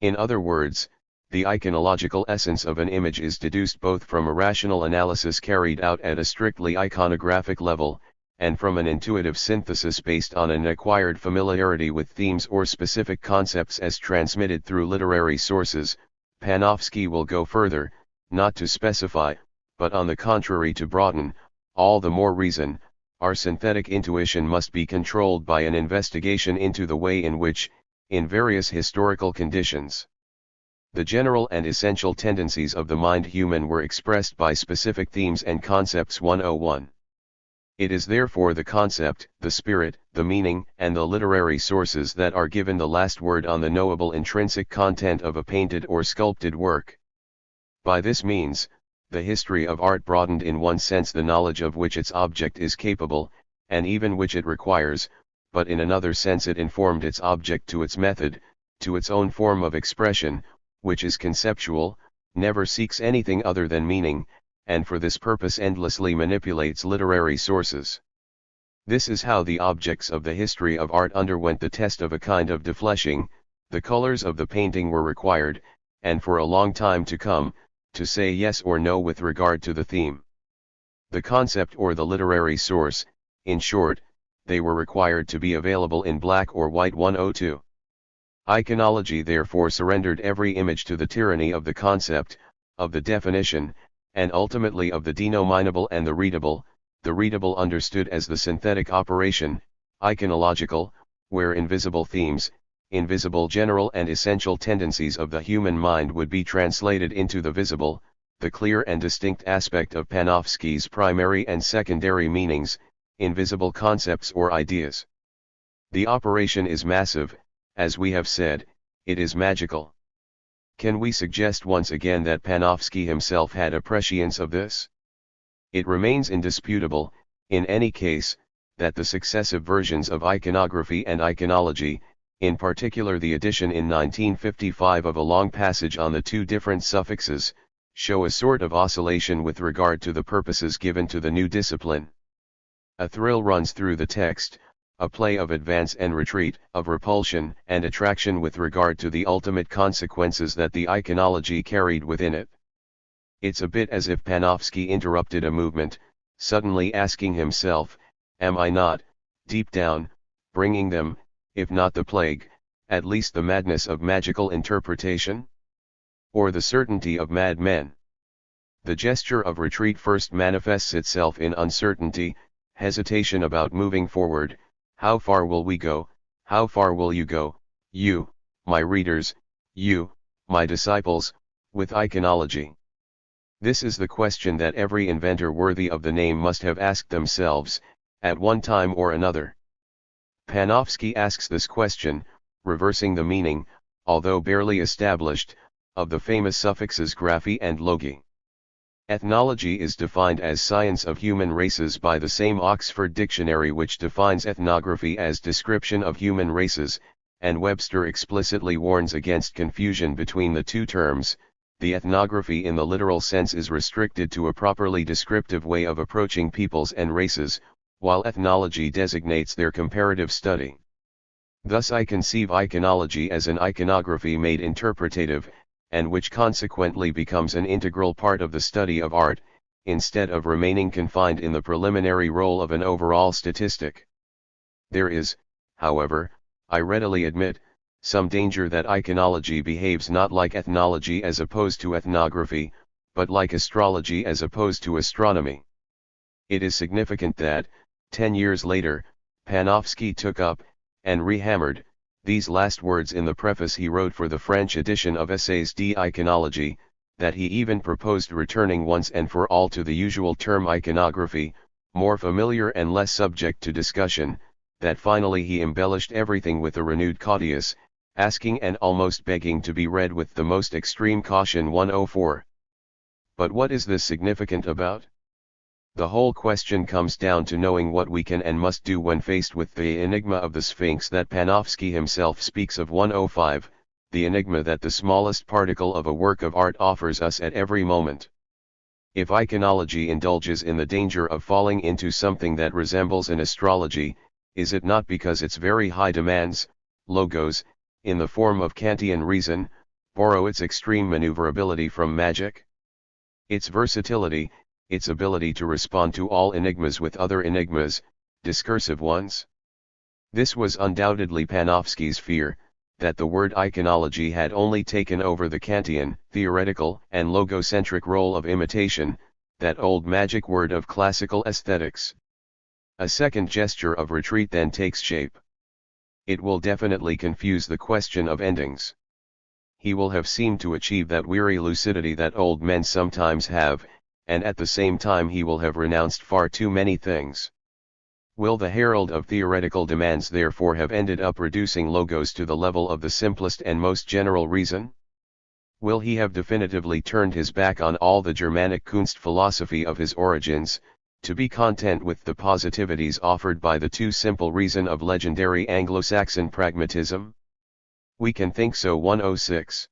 In other words, the iconological essence of an image is deduced both from a rational analysis carried out at a strictly iconographic level, and from an intuitive synthesis based on an acquired familiarity with themes or specific concepts as transmitted through literary sources. Panofsky will go further, not to specify, but on the contrary to broaden, all the more reason, our synthetic intuition must be controlled by an investigation into the way in which, in various historical conditions, the general and essential tendencies of the mind human were expressed by specific themes and concepts. 101. It is therefore the concept, the spirit, the meaning, and the literary sources that are given the last word on the knowable intrinsic content of a painted or sculpted work. By this means, the history of art broadened in one sense the knowledge of which its object is capable, and even which it requires, but in another sense it informed its object to its method, to its own form of expression, which is conceptual, never seeks anything other than meaning, and for this purpose endlessly manipulates literary sources. This is how the objects of the history of art underwent the test of a kind of defleshing. The colors of the painting were required, and for a long time to come, to say yes or no with regard to the theme. The concept or the literary source, in short, they were required to be available in black or white. 102. Iconology therefore surrendered every image to the tyranny of the concept, of the definition, and ultimately of the denominable and the readable understood as the synthetic operation, iconological, where invisible themes, invisible general and essential tendencies of the human mind would be translated into the visible, the clear and distinct aspect of Panofsky's primary and secondary meanings, invisible concepts or ideas. The operation is massive, as we have said, it is magical. Can we suggest once again that Panofsky himself had a prescience of this? It remains indisputable, in any case, that the successive versions of iconography and iconology, in particular the edition in 1955 of a long passage on the two different suffixes, show a sort of oscillation with regard to the purposes given to the new discipline. A thrill runs through the text, a play of advance and retreat, of repulsion and attraction with regard to the ultimate consequences that the iconology carried within it. It's a bit as if Panofsky interrupted a movement, suddenly asking himself, am I not, deep down, bringing them, if not the plague, at least the madness of magical interpretation? Or the certainty of madmen? The gesture of retreat first manifests itself in uncertainty, hesitation about moving forward. How far will we go, how far will you go, you, my readers, you, my disciples, with iconology? This is the question that every inventor worthy of the name must have asked themselves, at one time or another. Panofsky asks this question, reversing the meaning, although barely established, of the famous suffixes graphy and logi. Ethnology is defined as science of human races by the same Oxford Dictionary which defines ethnography as description of human races, and Webster explicitly warns against confusion between the two terms. The ethnography in the literal sense is restricted to a properly descriptive way of approaching peoples and races, while ethnology designates their comparative study. Thus I conceive iconology as an iconography made interpretative, and which consequently becomes an integral part of the study of art, instead of remaining confined in the preliminary role of an overall statistic. There is, however, I readily admit, some danger that iconology behaves not like ethnology as opposed to ethnography, but like astrology as opposed to astronomy. It is significant that, 10 years later, Panofsky took up, and rehammered, these last words in the preface he wrote for the French edition of Essays d'iconologie, that he even proposed returning once and for all to the usual term iconography, more familiar and less subject to discussion, that finally he embellished everything with a renewed cauteous, asking and almost begging to be read with the most extreme caution. 104. But what is this significant about? The whole question comes down to knowing what we can and must do when faced with the enigma of the Sphinx that Panofsky himself speaks of. 105, the enigma that the smallest particle of a work of art offers us at every moment. If iconology indulges in the danger of falling into something that resembles an astrology, is it not because its very high demands, logos, in the form of Kantian reason, borrow its extreme maneuverability from magic? Its versatility, its ability to respond to all enigmas with other enigmas, discursive ones? This was undoubtedly Panofsky's fear, that the word iconology had only taken over the Kantian, theoretical and logocentric role of imitation, that old magic word of classical aesthetics. A second gesture of retreat then takes shape. It will definitely confuse the question of endings. He will have seemed to achieve that weary lucidity that old men sometimes have, and at the same time he will have renounced far too many things. Will the herald of theoretical demands therefore have ended up reducing logos to the level of the simplest and most general reason? Will he have definitively turned his back on all the Germanic Kunst philosophy of his origins, to be content with the positivities offered by the too simple reason of legendary Anglo-Saxon pragmatism? We can think so. 106.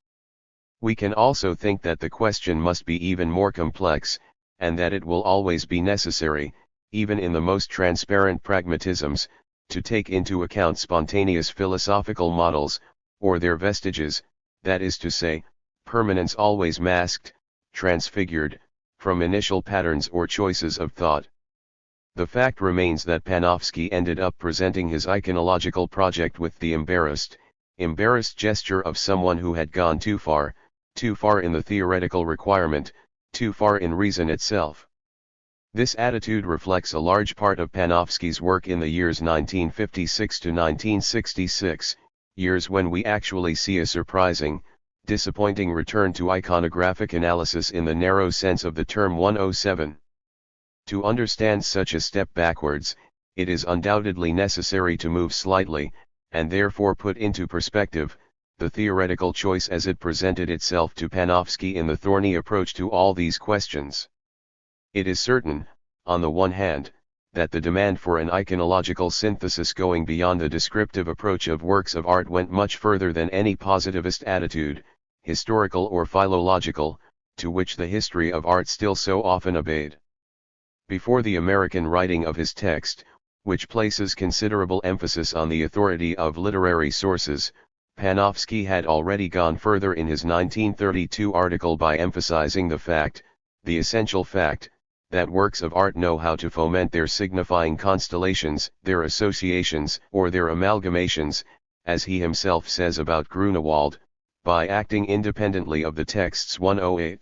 We can also think that the question must be even more complex, and that it will always be necessary, even in the most transparent pragmatisms, to take into account spontaneous philosophical models, or their vestiges, that is to say, permanence always masked, transfigured, from initial patterns or choices of thought. The fact remains that Panofsky ended up presenting his iconological project with the embarrassed gesture of someone who had gone too far in the theoretical requirement, too far in reason itself. This attitude reflects a large part of Panofsky's work in the years 1956 to 1966, years when we actually see a surprising, disappointing return to iconographic analysis in the narrow sense of the term 107. To understand such a step backwards, it is undoubtedly necessary to move slightly, and therefore put into perspective, the theoretical choice as it presented itself to Panofsky in the thorny approach to all these questions. It is certain, on the one hand, that the demand for an iconological synthesis going beyond the descriptive approach of works of art went much further than any positivist attitude, historical or philological, to which the history of art still so often obeyed. Before the American writing of his text, which places considerable emphasis on the authority of literary sources, Panofsky had already gone further in his 1932 article by emphasizing the essential fact, that works of art know how to foment their signifying constellations, their associations, or their amalgamations, as he himself says about Grunewald, by acting independently of the text's 108.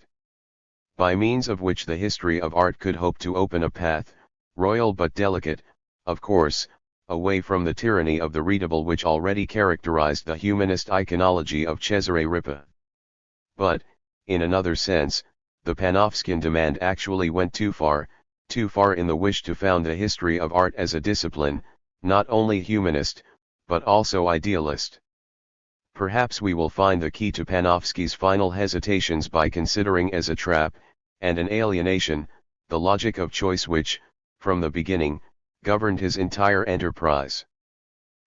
By means of which the history of art could hope to open a path, royal but delicate, of course, away from the tyranny of the readable which already characterized the humanist iconology of Cesare Ripa. But, in another sense, the Panofskian demand actually went too far in the wish to found the history of art as a discipline, not only humanist, but also idealist. Perhaps we will find the key to Panofsky's final hesitations by considering as a trap, and an alienation, the logic of choice which, from the beginning, governed his entire enterprise.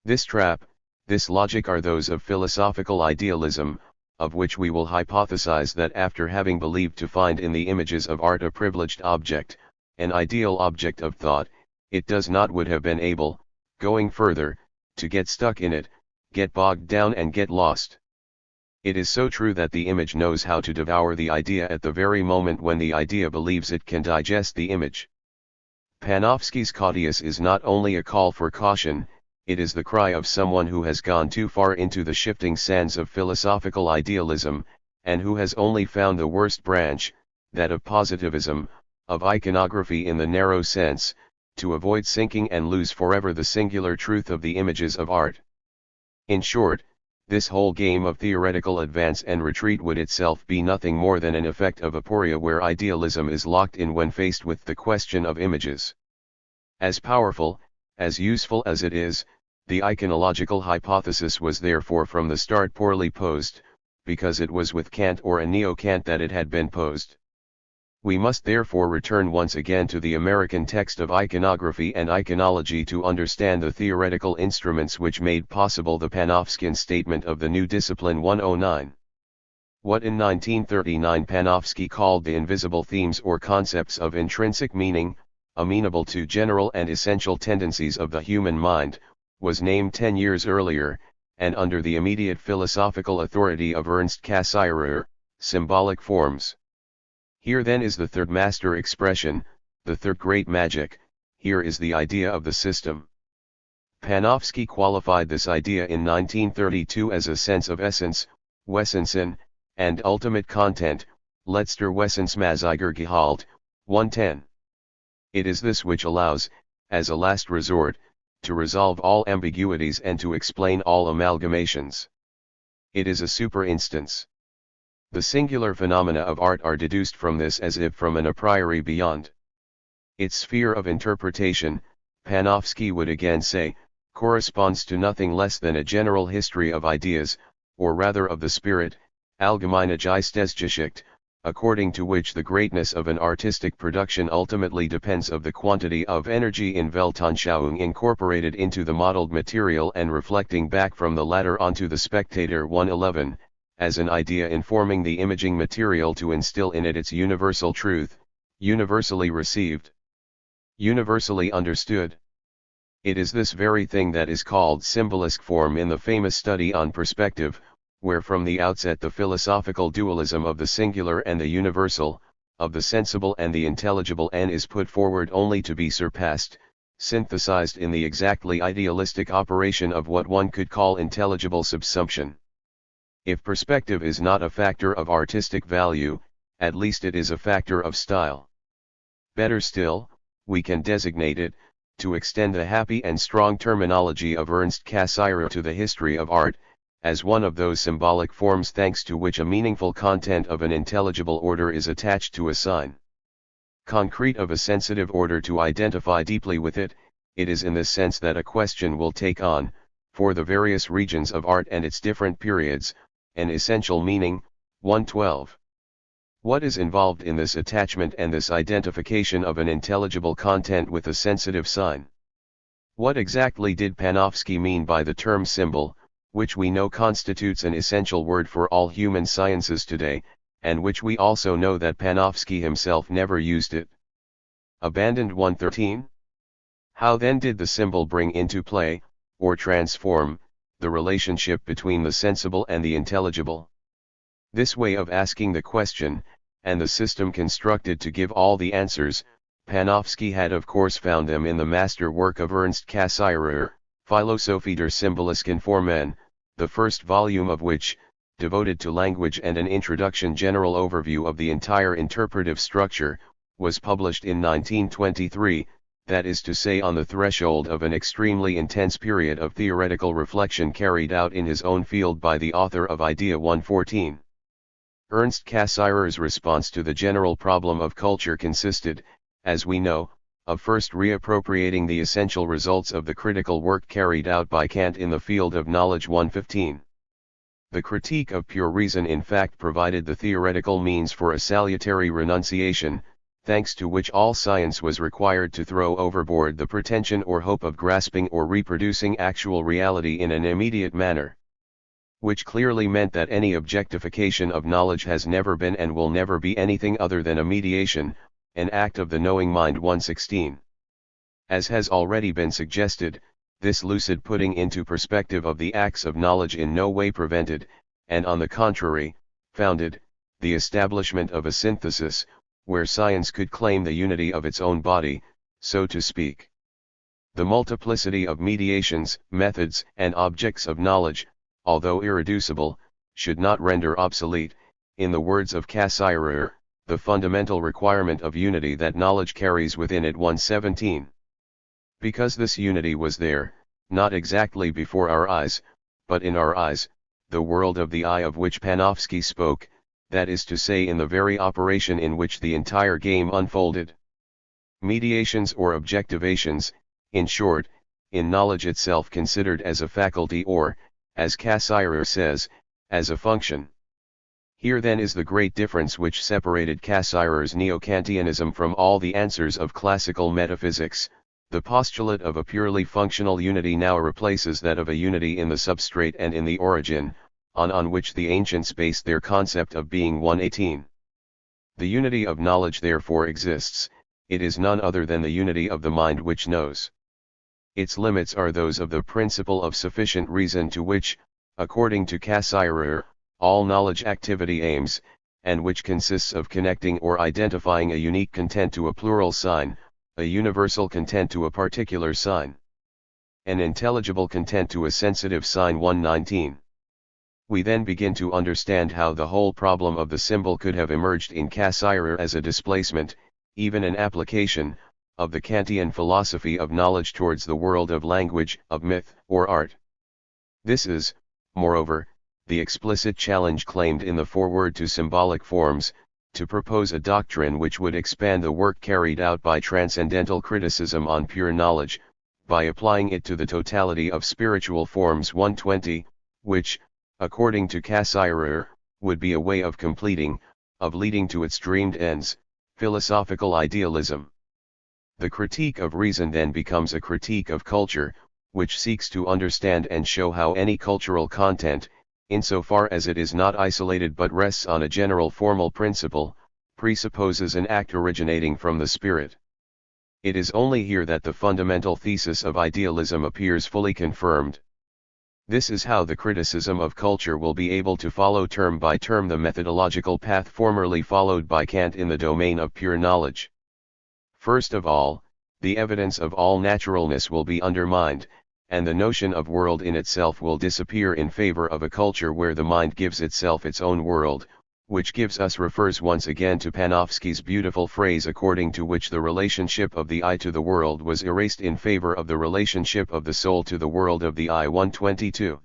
This trap, this logic are those of philosophical idealism, of which we will hypothesize that after having believed to find in the images of art a privileged object, an ideal object of thought, it would have been able, going further, to get stuck in it, get bogged down and get lost. It is so true that the image knows how to devour the idea at the very moment when the idea believes it can digest the image. Panofsky's Caudius is not only a call for caution, it is the cry of someone who has gone too far into the shifting sands of philosophical idealism, and who has only found the worst branch, that of positivism, of iconography in the narrow sense, to avoid sinking and lose forever the singular truth of the images of art. In short, this whole game of theoretical advance and retreat would itself be nothing more than an effect of aporia where idealism is locked in when faced with the question of images. As powerful, as useful as it is, the iconological hypothesis was therefore from the start poorly posed, because it was with Kant or a neo-Kant that it had been posed. We must therefore return once again to the American text of iconography and iconology to understand the theoretical instruments which made possible the Panofskian statement of the new discipline 109. What in 1939 Panofsky called the invisible themes or concepts of intrinsic meaning, amenable to general and essential tendencies of the human mind, was named 10 years earlier, and under the immediate philosophical authority of Ernst Cassirer, symbolic forms. Here then is the third master expression, the third great magic, here is the idea of the system. Panofsky qualified this idea in 1932 as a sense of essence, Wesensen, and ultimate content, letzter Wessensmäßiger 110. It is this which allows, as a last resort, to resolve all ambiguities and to explain all amalgamations. It is a super instance. The singular phenomena of art are deduced from this as if from an a priori beyond. Its sphere of interpretation, Panofsky would again say, corresponds to nothing less than a general history of ideas, or rather of the spirit, allgemeine Geistesgeschichte, according to which the greatness of an artistic production ultimately depends of the quantity of energy in Weltanschauung incorporated into the modeled material and reflecting back from the latter onto the spectator 111, as an idea informing the imaging material to instill in it its universal truth, universally received, universally understood. It is this very thing that is called symbolistic form in the famous study on perspective, where from the outset the philosophical dualism of the singular and the universal, of the sensible and the intelligible N is put forward only to be surpassed, synthesized in the exactly idealistic operation of what one could call intelligible subsumption. If perspective is not a factor of artistic value, at least it is a factor of style. Better still, we can designate it, to extend the happy and strong terminology of Ernst Cassirer to the history of art, as one of those symbolic forms thanks to which a meaningful content of an intelligible order is attached to a sign. Concrete of a sensitive order to identify deeply with it, it is in this sense that a question will take on, for the various regions of art and its different periods, an essential meaning. 112. What is involved in this attachment and this identification of an intelligible content with a sensitive sign? What exactly did Panofsky mean by the term symbol, which we know constitutes an essential word for all human sciences today, and which we also know that Panofsky himself never used it? Abandoned 113? How then did the symbol bring into play, or transform, the relationship between the sensible and the intelligible? This way of asking the question, and the system constructed to give all the answers, Panofsky had of course found them in the master work of Ernst Cassirer, Philosophie der symbolischen Formen, the first volume of which, devoted to language and an introduction general overview of the entire interpretive structure, was published in 1923, that is to say on the threshold of an extremely intense period of theoretical reflection carried out in his own field by the author of Idea 114. Ernst Cassirer's response to the general problem of culture consisted, as we know, of first reappropriating the essential results of the critical work carried out by Kant in the field of knowledge 115. The critique of pure reason in fact provided the theoretical means for a salutary renunciation, thanks to which all science was required to throw overboard the pretension or hope of grasping or reproducing actual reality in an immediate manner. Which clearly meant that any objectification of knowledge has never been and will never be anything other than a mediation, an act of the knowing mind 116. As has already been suggested, this lucid putting into perspective of the acts of knowledge in no way prevented, and on the contrary, founded, the establishment of a synthesis, where science could claim the unity of its own body, so to speak. The multiplicity of mediations, methods, and objects of knowledge, although irreducible, should not render obsolete, in the words of Cassirer, the fundamental requirement of unity that knowledge carries within it 117. Because this unity was there, not exactly before our eyes, but in our eyes, the world of the eye of which Panofsky spoke, that is to say in the very operation in which the entire game unfolded. Mediations or objectivations, in short, in knowledge itself considered as a faculty or, as Cassirer says, as a function. Here then is the great difference which separated Cassirer's neo-Kantianism from all the answers of classical metaphysics. The postulate of a purely functional unity now replaces that of a unity in the substrate and in the origin, on which the ancients based their concept of being 118. The unity of knowledge therefore exists, it is none other than the unity of the mind which knows. Its limits are those of the principle of sufficient reason to which, according to Cassirer, all knowledge activity aims, and which consists of connecting or identifying a unique content to a plural sign, a universal content to a particular sign, an intelligible content to a sensitive sign 119. We then begin to understand how the whole problem of the symbol could have emerged in Cassirer as a displacement, even an application, of the Kantian philosophy of knowledge towards the world of language, of myth, or art. This is, moreover, the explicit challenge claimed in the foreword to Symbolic Forms, to propose a doctrine which would expand the work carried out by transcendental criticism on pure knowledge, by applying it to the totality of spiritual forms 120, which, according to Cassirer, would be a way of completing, of leading to its dreamed ends, philosophical idealism. The critique of reason then becomes a critique of culture, which seeks to understand and show how any cultural content, insofar as it is not isolated but rests on a general formal principle, presupposes an act originating from the spirit. It is only here that the fundamental thesis of idealism appears fully confirmed. This is how the criticism of culture will be able to follow term by term the methodological path formerly followed by Kant in the domain of pure knowledge. First of all, the evidence of all naturalness will be undermined, and the notion of world in itself will disappear in favor of a culture where the mind gives itself its own world, which gives us refers once again to Panofsky's beautiful phrase according to which the relationship of the I to the world was erased in favor of the relationship of the soul to the world of the I. 122.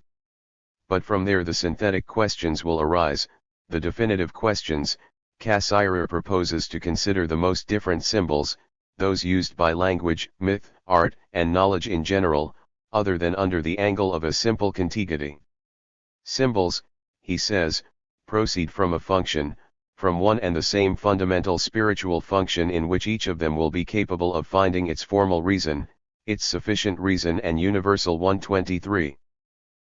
But from there the synthetic questions will arise, the definitive questions. Cassirer proposes to consider the most different symbols, those used by language, myth, art, and knowledge in general, other than under the angle of a simple contiguity. Symbols, he says, proceed from a function, from one and the same fundamental spiritual function in which each of them will be capable of finding its formal reason, its sufficient reason and universal 123.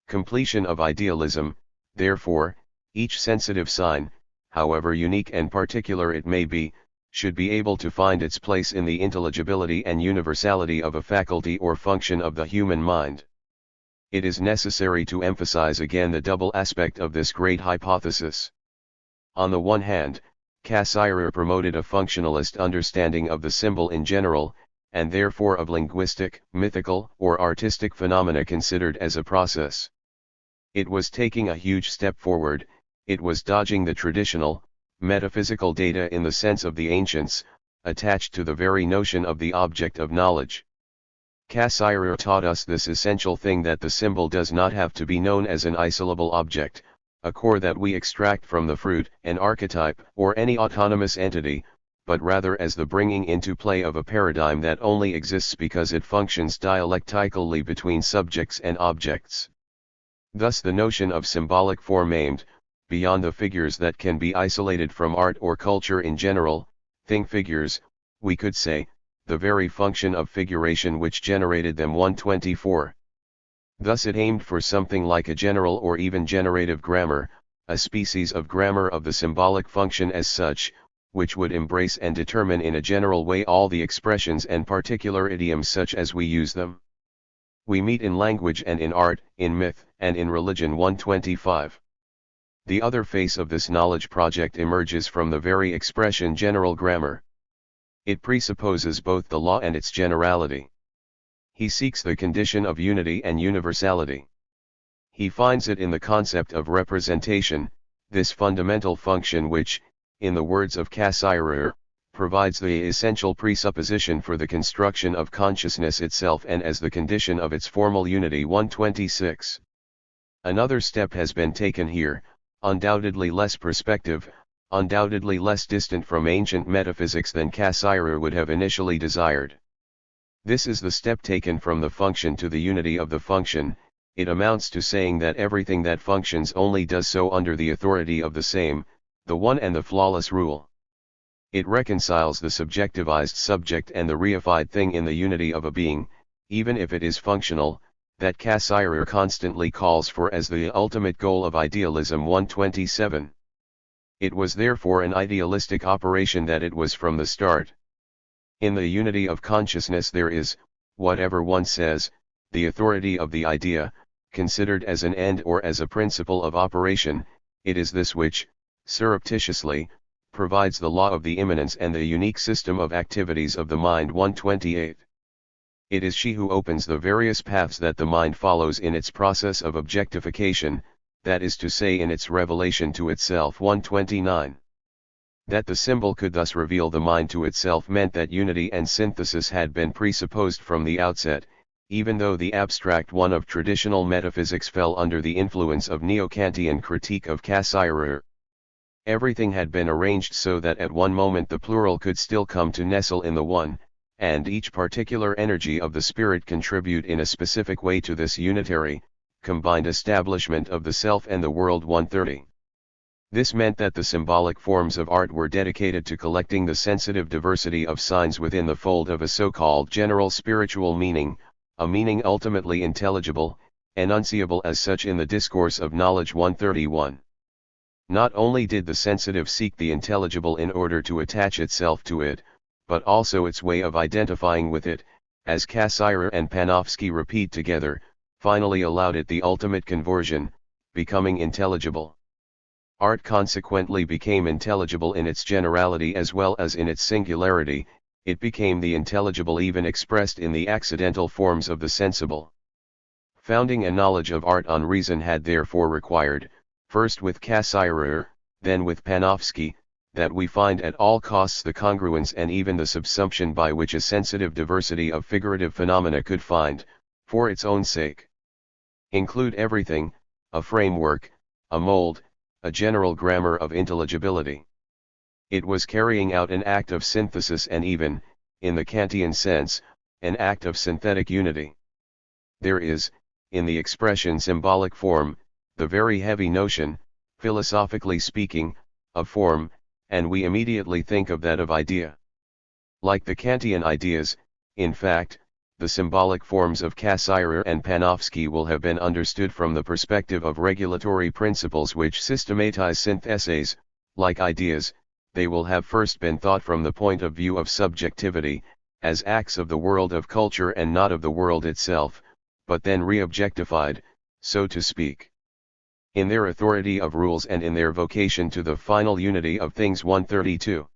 Completion of idealism, therefore, each sensitive sign, however unique and particular it may be, should be able to find its place in the intelligibility and universality of a faculty or function of the human mind. It is necessary to emphasize again the double aspect of this great hypothesis. On the one hand, Cassirer promoted a functionalist understanding of the symbol in general, and therefore of linguistic, mythical, or artistic phenomena considered as a process. It was taking a huge step forward, it was dodging the traditional, metaphysical data in the sense of the ancients, attached to the very notion of the object of knowledge. Cassirer taught us this essential thing that the symbol does not have to be known as an isolable object, a core that we extract from the fruit, an archetype, or any autonomous entity, but rather as the bringing into play of a paradigm that only exists because it functions dialectically between subjects and objects. Thus the notion of symbolic form aimed, beyond the figures that can be isolated from art or culture in general, thing figures, we could say, the very function of figuration which generated them 124. Thus it aimed for something like a general or even generative grammar, a species of grammar of the symbolic function as such, which would embrace and determine in a general way all the expressions and particular idioms such as we use them. We meet in language and in art, in myth, and in religion 125. The other face of this knowledge project emerges from the very expression general grammar. It presupposes both the law and its generality. He seeks the condition of unity and universality. He finds it in the concept of representation, this fundamental function which, in the words of Cassirer, provides the essential presupposition for the construction of consciousness itself and as the condition of its formal unity 126. Another step has been taken here, undoubtedly less perspective, undoubtedly less distant from ancient metaphysics than Cassirer would have initially desired. This is the step taken from the function to the unity of the function. It amounts to saying that everything that functions only does so under the authority of the same, the one and the flawless rule. It reconciles the subjectivized subject and the reified thing in the unity of a being, even if it is functional, that Cassirer constantly calls for as the ultimate goal of idealism 127. It was therefore an idealistic operation that it was from the start. In the unity of consciousness there is, whatever one says, the authority of the idea, considered as an end or as a principle of operation. It is this which, surreptitiously, provides the law of the immanence and the unique system of activities of the mind 128. It is she who opens the various paths that the mind follows in its process of objectification, that is to say in its revelation to itself 129. That the symbol could thus reveal the mind to itself meant that unity and synthesis had been presupposed from the outset, even though the abstract one of traditional metaphysics fell under the influence of neo-Kantian critique of Cassirer. Everything had been arranged so that at one moment the plural could still come to nestle in the one, and each particular energy of the spirit contribute in a specific way to this unitary, combined establishment of the self and the world 130. This meant that the symbolic forms of art were dedicated to collecting the sensitive diversity of signs within the fold of a so-called general spiritual meaning, a meaning ultimately intelligible, enunciable as such in the discourse of knowledge 131. Not only did the sensitive seek the intelligible in order to attach itself to it, but also its way of identifying with it, as Cassirer and Panofsky repeat together, finally allowed it the ultimate conversion, becoming intelligible. Art consequently became intelligible in its generality as well as in its singularity, it became the intelligible even expressed in the accidental forms of the sensible. Founding a knowledge of art on reason had therefore required, first with Cassirer, then with Panofsky, that we find at all costs the congruence and even the subsumption by which a sensitive diversity of figurative phenomena could find, for its own sake, include everything, a framework, a mold, a general grammar of intelligibility. It was carrying out an act of synthesis and even, in the Kantian sense, an act of synthetic unity. There is, in the expression symbolic form, the very heavy notion, philosophically speaking, of form, and we immediately think of that of idea. Like the Kantian ideas, in fact, the symbolic forms of Cassirer and Panofsky will have been understood from the perspective of regulatory principles which systematize syntheses. Like ideas, they will have first been thought from the point of view of subjectivity, as acts of the world of culture and not of the world itself, but then re-objectified, so to speak. In their authority of rules and in their vocation to the final unity of things. 132.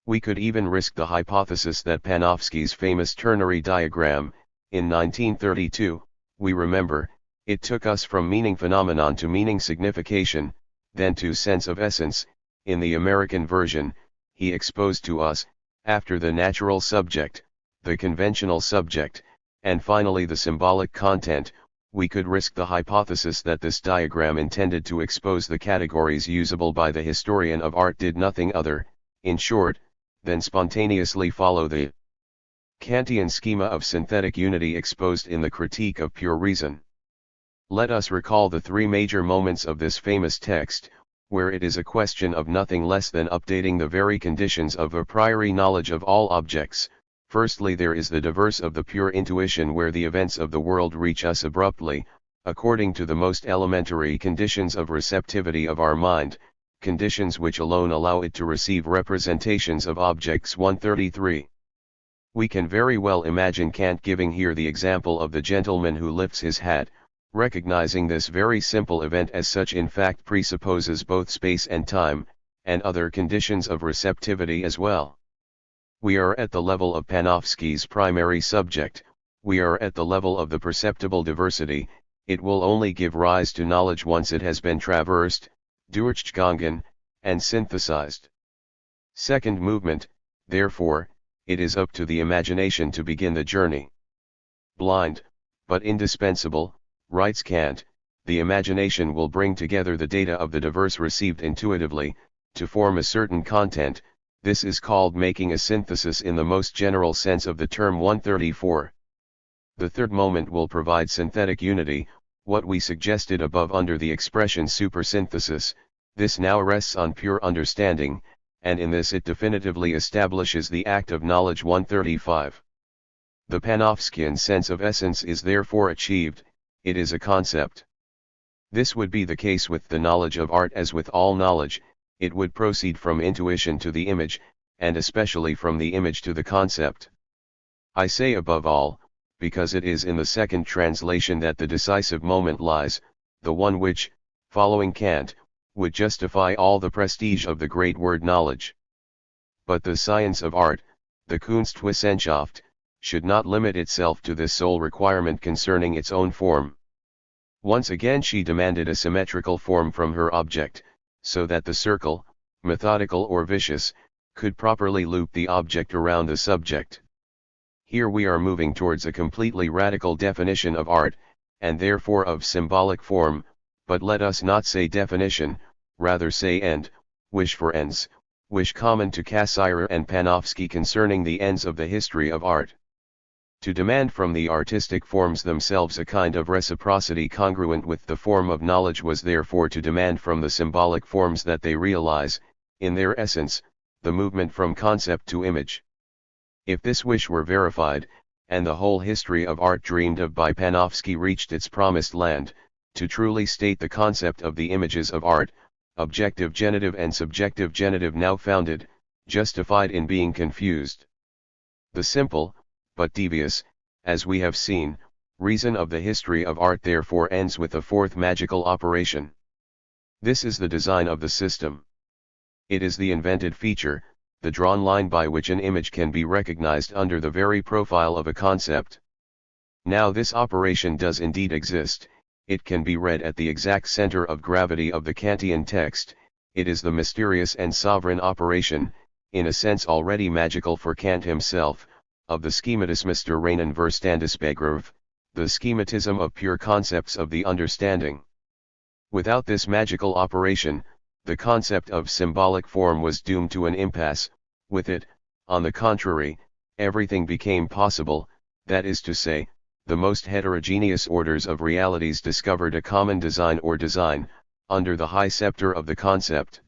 We could even risk the hypothesis that Panofsky's famous ternary diagram, in 1932, we remember, it took us from meaning phenomenon to meaning signification, then to sense of essence, in the American version, he exposed to us, after the natural subject, the conventional subject, and finally the symbolic content. We could risk the hypothesis that this diagram intended to expose the categories usable by the historian of art did nothing other, in short, than spontaneously follow the Kantian schema of synthetic unity exposed in the Critique of Pure Reason. Let us recall the three major moments of this famous text, where it is a question of nothing less than updating the very conditions of a priori knowledge of all objects. Firstly, there is the diverse of the pure intuition where the events of the world reach us abruptly, according to the most elementary conditions of receptivity of our mind, conditions which alone allow it to receive representations of objects. 133. We can very well imagine Kant giving here the example of the gentleman who lifts his hat, recognizing this very simple event as such in fact presupposes both space and time, and other conditions of receptivity as well. We are at the level of Panofsky's primary subject, we are at the level of the perceptible diversity, it will only give rise to knowledge once it has been traversed, durchgegangen, and synthesized. Second movement, therefore, it is up to the imagination to begin the journey. Blind, but indispensable, writes Kant, the imagination will bring together the data of the diverse received intuitively, to form a certain content. This is called making a synthesis in the most general sense of the term. 134. The third moment will provide synthetic unity, what we suggested above under the expression supersynthesis. This now rests on pure understanding, and in this it definitively establishes the act of knowledge. 135. The Panofskian sense of essence is therefore achieved, it is a concept. This would be the case with the knowledge of art as with all knowledge. It would proceed from intuition to the image, and especially from the image to the concept. I say above all, because it is in the second translation that the decisive moment lies, the one which, following Kant, would justify all the prestige of the great word knowledge. But the science of art, the Kunstwissenschaft, should not limit itself to this sole requirement concerning its own form. Once again she demanded a symmetrical form from her object, so that the circle, methodical or vicious, could properly loop the object around the subject. Here we are moving towards a completely radical definition of art, and therefore of symbolic form, but let us not say definition, rather say end, wish for ends, wish common to Cassirer and Panofsky concerning the ends of the history of art. To demand from the artistic forms themselves a kind of reciprocity congruent with the form of knowledge was therefore to demand from the symbolic forms that they realize, in their essence, the movement from concept to image. If this wish were verified, and the whole history of art dreamed of by Panofsky reached its promised land, to truly state the concept of the images of art, objective genitive and subjective genitive now founded, justified in being confused. The simple, but devious, as we have seen, reason of the history of art therefore ends with the fourth magical operation. This is the design of the system. It is the invented feature, the drawn line by which an image can be recognized under the very profile of a concept. Now this operation does indeed exist, it can be read at the exact center of gravity of the Kantian text, it is the mysterious and sovereign operation, in a sense already magical for Kant himself, of the schematismus der reinen Verstandesbegriff, the schematism of pure concepts of the understanding. Without this magical operation, the concept of symbolic form was doomed to an impasse. With it, on the contrary, everything became possible, that is to say, the most heterogeneous orders of realities discovered a common design or design, under the high scepter of the concept.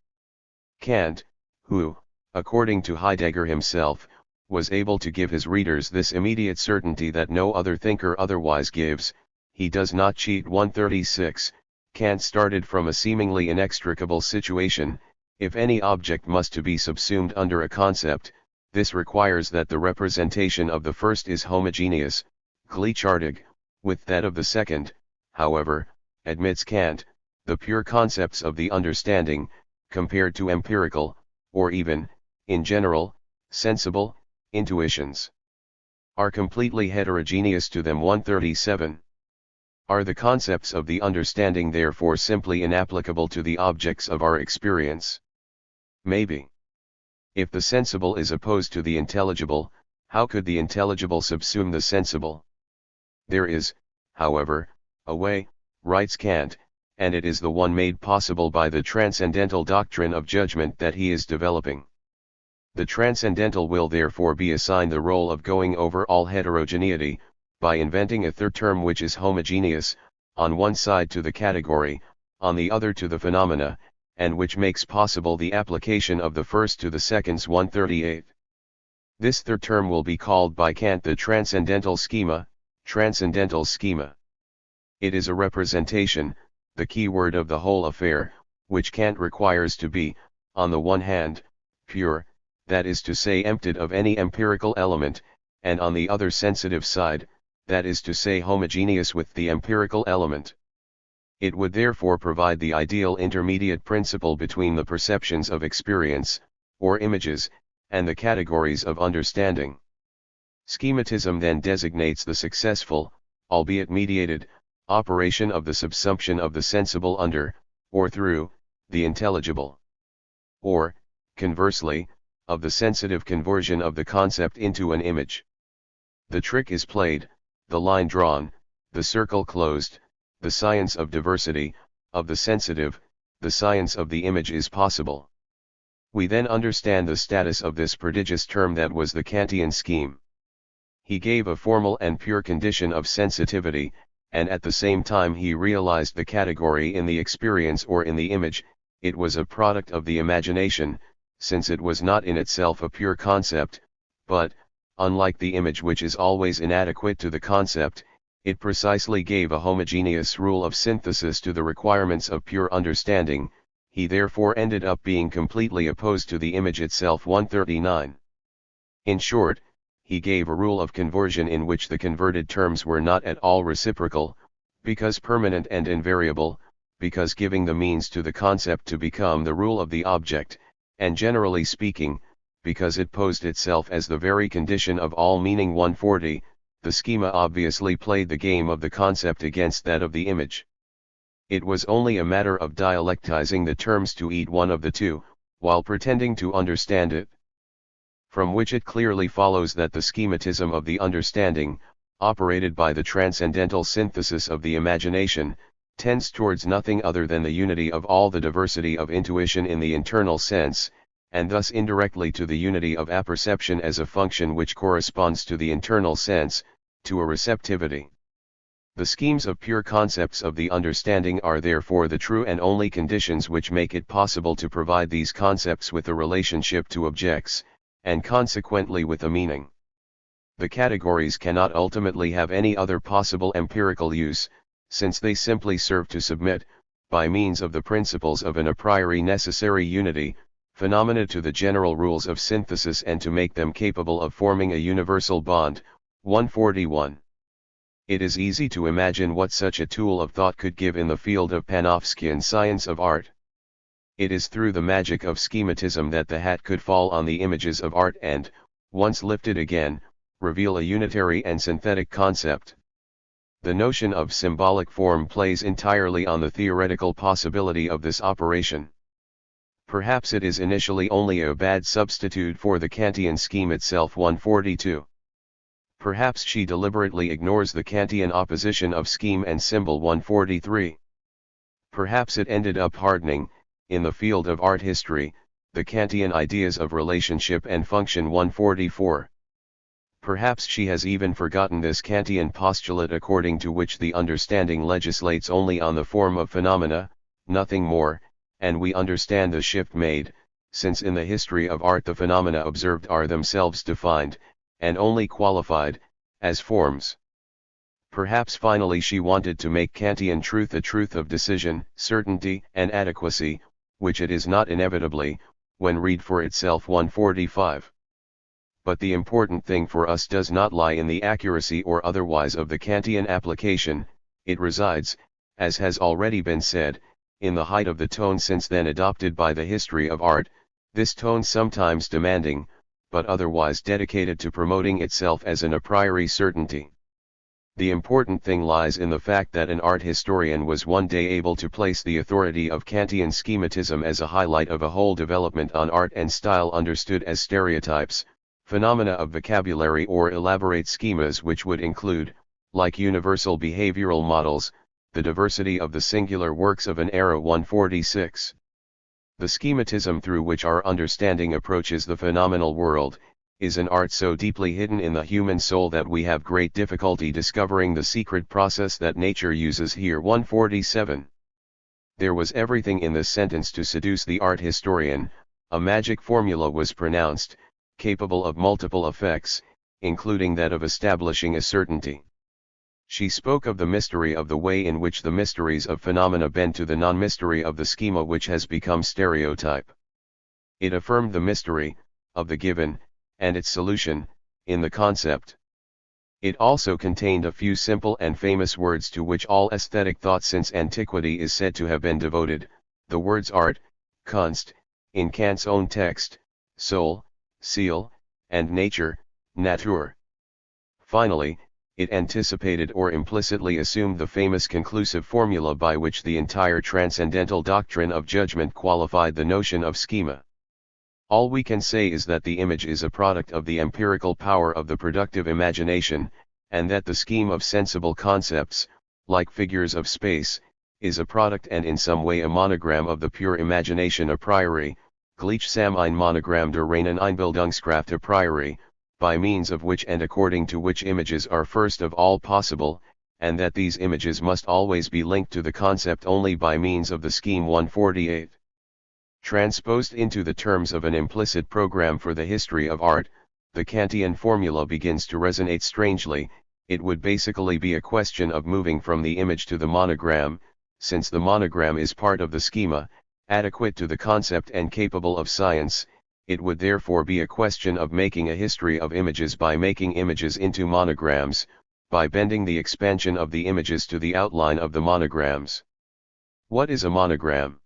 Kant, who, according to Heidegger himself, was able to give his readers this immediate certainty that no other thinker otherwise gives, he does not cheat. 136, Kant started from a seemingly inextricable situation. If any object must to be subsumed under a concept, this requires that the representation of the first is homogeneous, gleichartig, with that of the second. However, admits Kant, the pure concepts of the understanding, compared to empirical, or even, in general, sensible, intuitions, are completely heterogeneous to them. 137. Are the concepts of the understanding therefore simply inapplicable to the objects of our experience? Maybe. If the sensible is opposed to the intelligible, how could the intelligible subsume the sensible? There is, however, a way, writes Kant, and it is the one made possible by the transcendental doctrine of judgment that he is developing. The transcendental will therefore be assigned the role of going over all heterogeneity, by inventing a third term which is homogeneous, on one side to the category, on the other to the phenomena, and which makes possible the application of the first to the seconds. 138. This third term will be called by Kant the transcendental schema, transcendental schema. It is a representation, the key word of the whole affair, which Kant requires to be, on the one hand, pure, that is to say emptied of any empirical element, and on the other sensitive side, that is to say homogeneous with the empirical element. It would therefore provide the ideal intermediate principle between the perceptions of experience, or images, and the categories of understanding. Schematism then designates the successful, albeit mediated, operation of the subsumption of the sensible under, or through, the intelligible. Or, conversely, of the sensitive conversion of the concept into an image. The trick is played, the line drawn, the circle closed, the science of diversity, of the sensitive, the science of the image is possible. We then understand the status of this prodigious term that was the Kantian scheme. He gave a formal and pure condition of sensitivity, and at the same time he realized the category in the experience or in the image. It was a product of the imagination, since it was not in itself a pure concept, but, unlike the image which is always inadequate to the concept, it precisely gave a homogeneous rule of synthesis to the requirements of pure understanding. He therefore ended up being completely opposed to the image itself. 139. In short, he gave a rule of conversion in which the converted terms were not at all reciprocal, because permanent and invariable, because giving the means to the concept to become the rule of the object, and generally speaking, because it posed itself as the very condition of all meaning. 140, the schema obviously played the game of the concept against that of the image. It was only a matter of dialectizing the terms to eat one of the two, while pretending to understand it. From which it clearly follows that the schematism of the understanding, operated by the transcendental synthesis of the imagination, tends towards nothing other than the unity of all the diversity of intuition in the internal sense, and thus indirectly to the unity of apperception as a function which corresponds to the internal sense, to a receptivity. The schemes of pure concepts of the understanding are therefore the true and only conditions which make it possible to provide these concepts with a relationship to objects, and consequently with a meaning. The categories cannot ultimately have any other possible empirical use, since they simply serve to submit, by means of the principles of an a priori necessary unity, phenomena to the general rules of synthesis and to make them capable of forming a universal bond. 141. It is easy to imagine what such a tool of thought could give in the field of Panofskian science of art. It is through the magic of schematism that the hat could fall on the images of art and, once lifted again, reveal a unitary and synthetic concept. The notion of symbolic form plays entirely on the theoretical possibility of this operation. Perhaps it is initially only a bad substitute for the Kantian scheme itself. 142. Perhaps she deliberately ignores the Kantian opposition of scheme and symbol. 143. Perhaps it ended up hardening, in the field of art history, the Kantian ideas of relationship and function. 144. Perhaps she has even forgotten this Kantian postulate according to which the understanding legislates only on the form of phenomena, nothing more, and we understand the shift made, since in the history of art the phenomena observed are themselves defined, and only qualified, as forms. Perhaps finally she wanted to make Kantian truth a truth of decision, certainty, and adequacy, which it is not inevitably, when read for itself. 145. But the important thing for us does not lie in the accuracy or otherwise of the Kantian application, it resides, as has already been said, in the height of the tone since then adopted by the history of art, this tone sometimes demanding, but otherwise dedicated to promoting itself as an a priori certainty. The important thing lies in the fact that an art historian was one day able to place the authority of Kantian schematism as a highlight of a whole development on art and style understood as stereotypes, phenomena of vocabulary or elaborate schemas which would include, like universal behavioral models, the diversity of the singular works of an era. 146. The schematism through which our understanding approaches the phenomenal world, is an art so deeply hidden in the human soul that we have great difficulty discovering the secret process that nature uses here. 147. There was everything in this sentence to seduce the art historian, a magic formula was pronounced, capable of multiple effects, including that of establishing a certainty. She spoke of the mystery of the way in which the mysteries of phenomena bend to the non-mystery of the schema which has become stereotype. It affirmed the mystery, of the given, and its solution, in the concept. It also contained a few simple and famous words to which all aesthetic thought since antiquity is said to have been devoted, the words art, Kunst, in Kant's own text, soul, Seele, and nature, Natur. Finally, it anticipated or implicitly assumed the famous conclusive formula by which the entire transcendental doctrine of judgment qualified the notion of schema. All we can say is that the image is a product of the empirical power of the productive imagination, and that the scheme of sensible concepts, like figures of space, is a product and in some way a monogram of the pure imagination a priori, gleichsam ein Monogramm der reinen Einbildungskraft a priori, by means of which and according to which images are first of all possible, and that these images must always be linked to the concept only by means of the scheme. 148. Transposed into the terms of an implicit program for the history of art, the Kantian formula begins to resonate strangely. It would basically be a question of moving from the image to the monogram, since the monogram is part of the schema, adequate to the concept and capable of science. It would therefore be a question of making a history of images by making images into monograms, by bending the expansion of the images to the outline of the monograms. What is a monogram?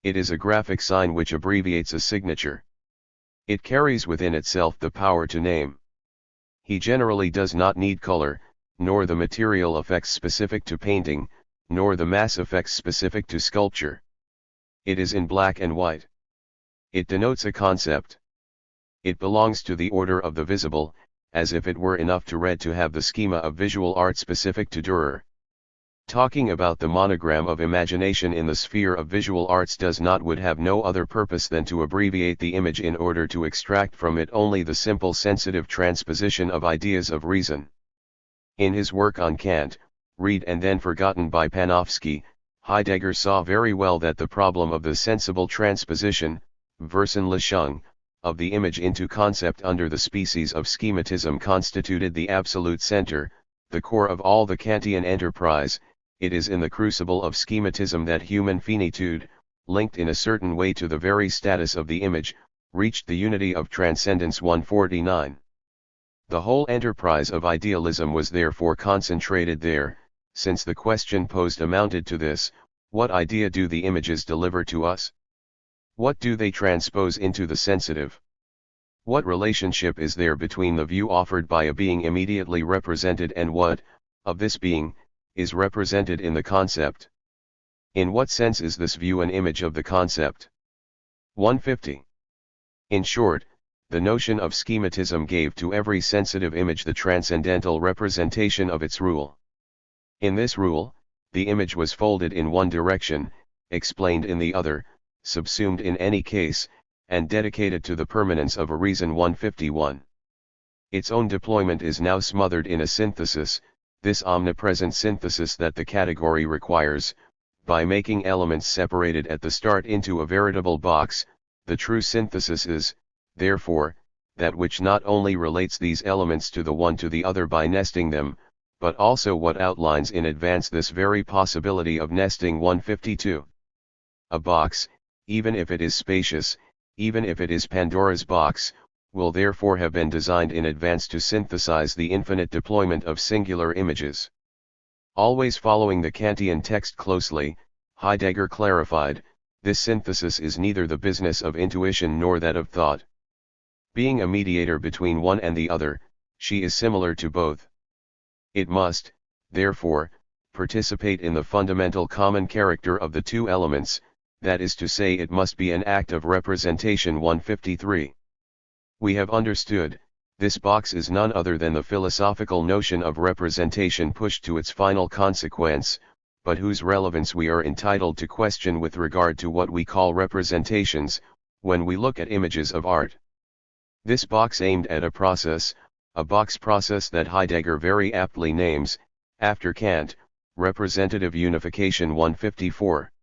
It is a graphic sign which abbreviates a signature. It carries within itself the power to name. He generally does not need color, nor the material effects specific to painting, nor the mass effects specific to sculpture. It is in black and white. It denotes a concept. It belongs to the order of the visible, as if it were enough to read to have the schema of visual art specific to Dürer. Talking about the monogram of imagination in the sphere of visual arts would have no other purpose than to abbreviate the image in order to extract from it only the simple sensitive transposition of ideas of reason. In his work on Kant, read and then forgotten by Panofsky, Heidegger saw very well that the problem of the sensible transposition, Versenlichung, of the image into concept under the species of schematism constituted the absolute center, the core of all the Kantian enterprise. It is in the crucible of schematism that human finitude, linked in a certain way to the very status of the image, reached the unity of transcendence. 149. The whole enterprise of idealism was therefore concentrated there, since the question posed amounted to this: what idea do the images deliver to us? What do they transpose into the sensitive? What relationship is there between the view offered by a being immediately represented and what, of this being, is represented in the concept? In what sense is this view an image of the concept? 150. In short, the notion of schematism gave to every sensitive image the transcendental representation of its rule. In this rule, the image was folded in one direction, explained in the other, subsumed in any case, and dedicated to the permanence of a reason. 151. Its own deployment is now smothered in a synthesis, this omnipresent synthesis that the category requires, by making elements separated at the start into a veritable box. The true synthesis is, therefore, that which not only relates these elements to the one to the other by nesting them, but also what outlines in advance this very possibility of nesting. 152. A box, even if it is spacious, even if it is Pandora's box, will therefore have been designed in advance to synthesize the infinite deployment of singular images. Always following the Kantian text closely, Heidegger clarified, this synthesis is neither the business of intuition nor that of thought. Being a mediator between one and the other, she is similar to both. It must, therefore, participate in the fundamental common character of the two elements, that is to say, it must be an act of representation. 153. We have understood, this box is none other than the philosophical notion of representation pushed to its final consequence, but whose relevance we are entitled to question with regard to what we call representations, when we look at images of art. This box aimed at a process, a box process that Heidegger very aptly names, after Kant, representative unification. 154.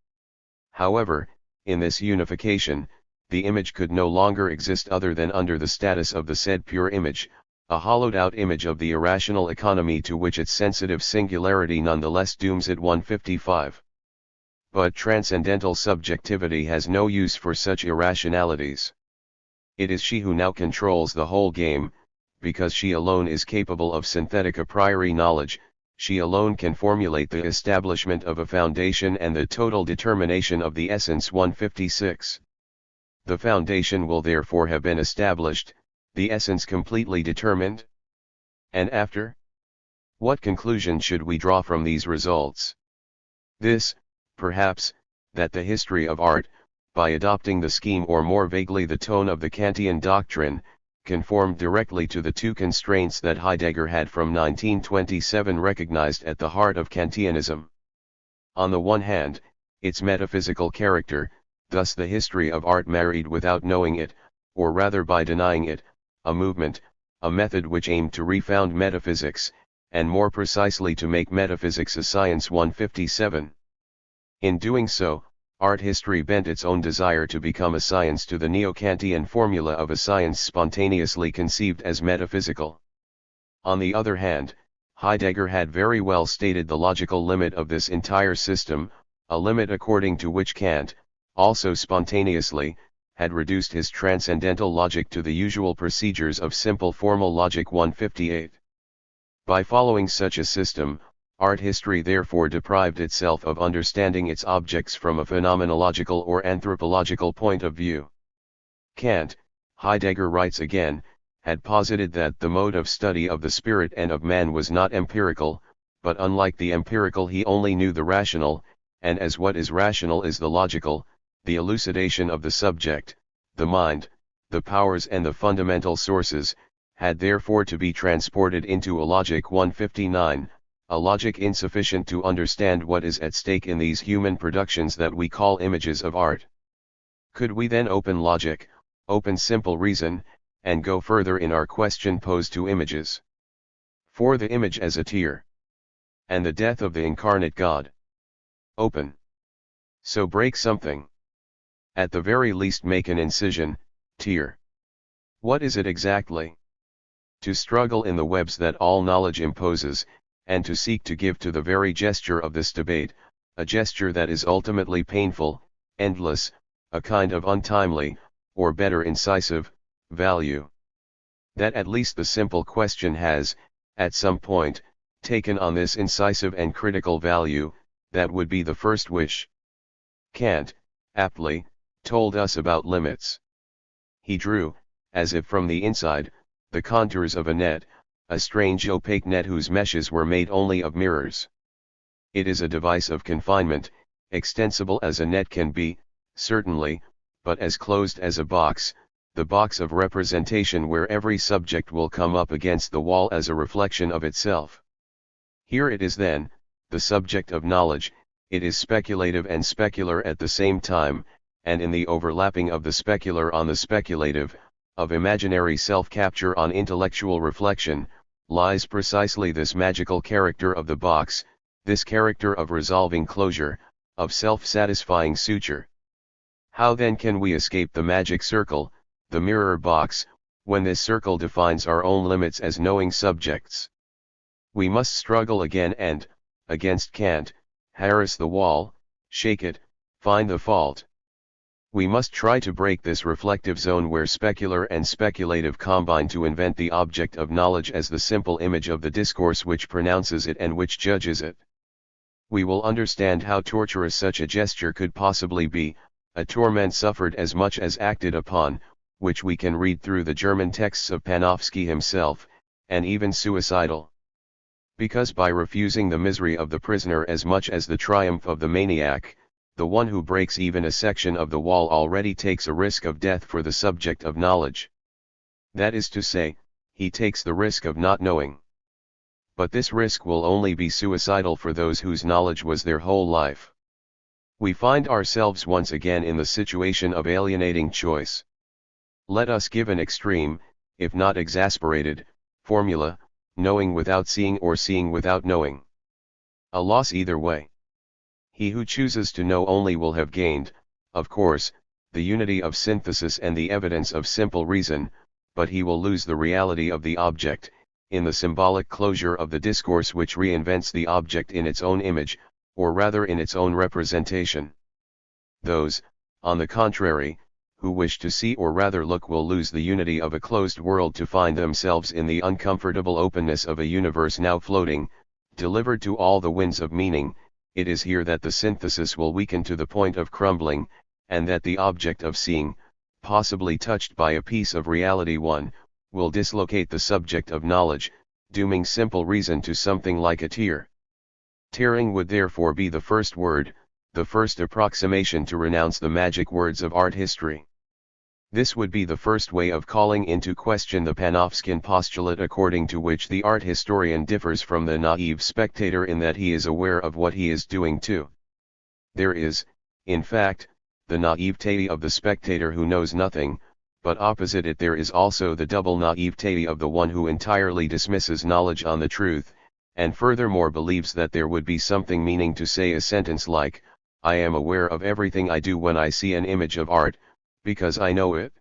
However, in this unification, the image could no longer exist other than under the status of the said pure image, a hollowed-out image of the irrational economy to which its sensitive singularity nonetheless dooms it. 155. But transcendental subjectivity has no use for such irrationalities. It is she who now controls the whole game, because she alone is capable of synthetic a priori knowledge, she alone can formulate the establishment of a foundation and the total determination of the essence. 156. The foundation will therefore have been established, the essence completely determined. And after? What conclusion should we draw from these results? This, perhaps, that the history of art, by adopting the scheme or more vaguely the tone of the Kantian doctrine, conformed directly to the two constraints that Heidegger had from 1927 recognized at the heart of Kantianism. On the one hand, its metaphysical character, thus the history of art married without knowing it, or rather by denying it, a movement, a method which aimed to refound metaphysics, and more precisely to make metaphysics a science. 157. In doing so, art history bent its own desire to become a science to the neo-Kantian formula of a science spontaneously conceived as metaphysical. On the other hand, Heidegger had very well stated the logical limit of this entire system, a limit according to which Kant, also spontaneously, had reduced his transcendental logic to the usual procedures of simple formal logic. 158. By following such a system, art history therefore deprived itself of understanding its objects from a phenomenological or anthropological point of view. Kant, Heidegger writes again, had posited that the mode of study of the spirit and of man was not empirical, but unlike the empirical he only knew the rational, and as what is rational is the logical, the elucidation of the subject, the mind, the powers and the fundamental sources, had therefore to be transported into a logic. 159, a logic insufficient to understand what is at stake in these human productions that we call images of art. Could we then open logic, open simple reason, and go further in our question posed to images? For the image as a tear, and the death of the incarnate God. Open. So break something. At the very least make an incision, tear. What is it exactly? To struggle in the webs that all knowledge imposes, and to seek to give to the very gesture of this debate, a gesture that is ultimately painful, endless, a kind of untimely, or better incisive, value. That at least the simple question has, at some point, taken on this incisive and critical value, that would be the first wish. Kant, aptly, told us about limits. He drew, as if from the inside, the contours of a net, a strange opaque net whose meshes were made only of mirrors. It is a device of confinement, extensible as a net can be, certainly, but as closed as a box, the box of representation where every subject will come up against the wall as a reflection of itself. Here it is then, the subject of knowledge, it is speculative and specular at the same time, and in the overlapping of the specular on the speculative, of imaginary self-capture on intellectual reflection, lies precisely this magical character of the box, this character of resolving closure, of self-satisfying suture. How then can we escape the magic circle, the mirror box, when this circle defines our own limits as knowing subjects? We must struggle again and, against Kant, harass the wall, shake it, find the fault. We must try to break this reflective zone where specular and speculative combine to invent the object of knowledge as the simple image of the discourse which pronounces it and which judges it. We will understand how torturous such a gesture could possibly be, a torment suffered as much as acted upon, which we can read through the German texts of Panofsky himself, and even suicidal. Because by refusing the misery of the prisoner as much as the triumph of the maniac, the one who breaks even a section of the wall already takes a risk of death for the subject of knowledge. That is to say, he takes the risk of not knowing. But this risk will only be suicidal for those whose knowledge was their whole life. We find ourselves once again in the situation of alienating choice. Let us give an extreme, if not exasperated, formula, knowing without seeing or seeing without knowing. A loss either way. He who chooses to know only will have gained, of course, the unity of synthesis and the evidence of simple reason, but he will lose the reality of the object, in the symbolic closure of the discourse which reinvents the object in its own image, or rather in its own representation. Those, on the contrary, who wish to see or rather look will lose the unity of a closed world to find themselves in the uncomfortable openness of a universe now floating, delivered to all the winds of meaning. It is here that the synthesis will weaken to the point of crumbling, and that the object of seeing, possibly touched by a piece of reality one, will dislocate the subject of knowledge, dooming simple reason to something like a tear. Tearing would therefore be the first word, the first approximation to renounce the magic words of art history. This would be the first way of calling into question the Panofskian postulate according to which the art historian differs from the naive spectator in that he is aware of what he is doing too. There is, in fact, the naivete of the spectator who knows nothing, but opposite it there is also the double naivete of the one who entirely dismisses knowledge on the truth, and furthermore believes that there would be something meaning to say a sentence like, I am aware of everything I do when I see an image of art, because I know it.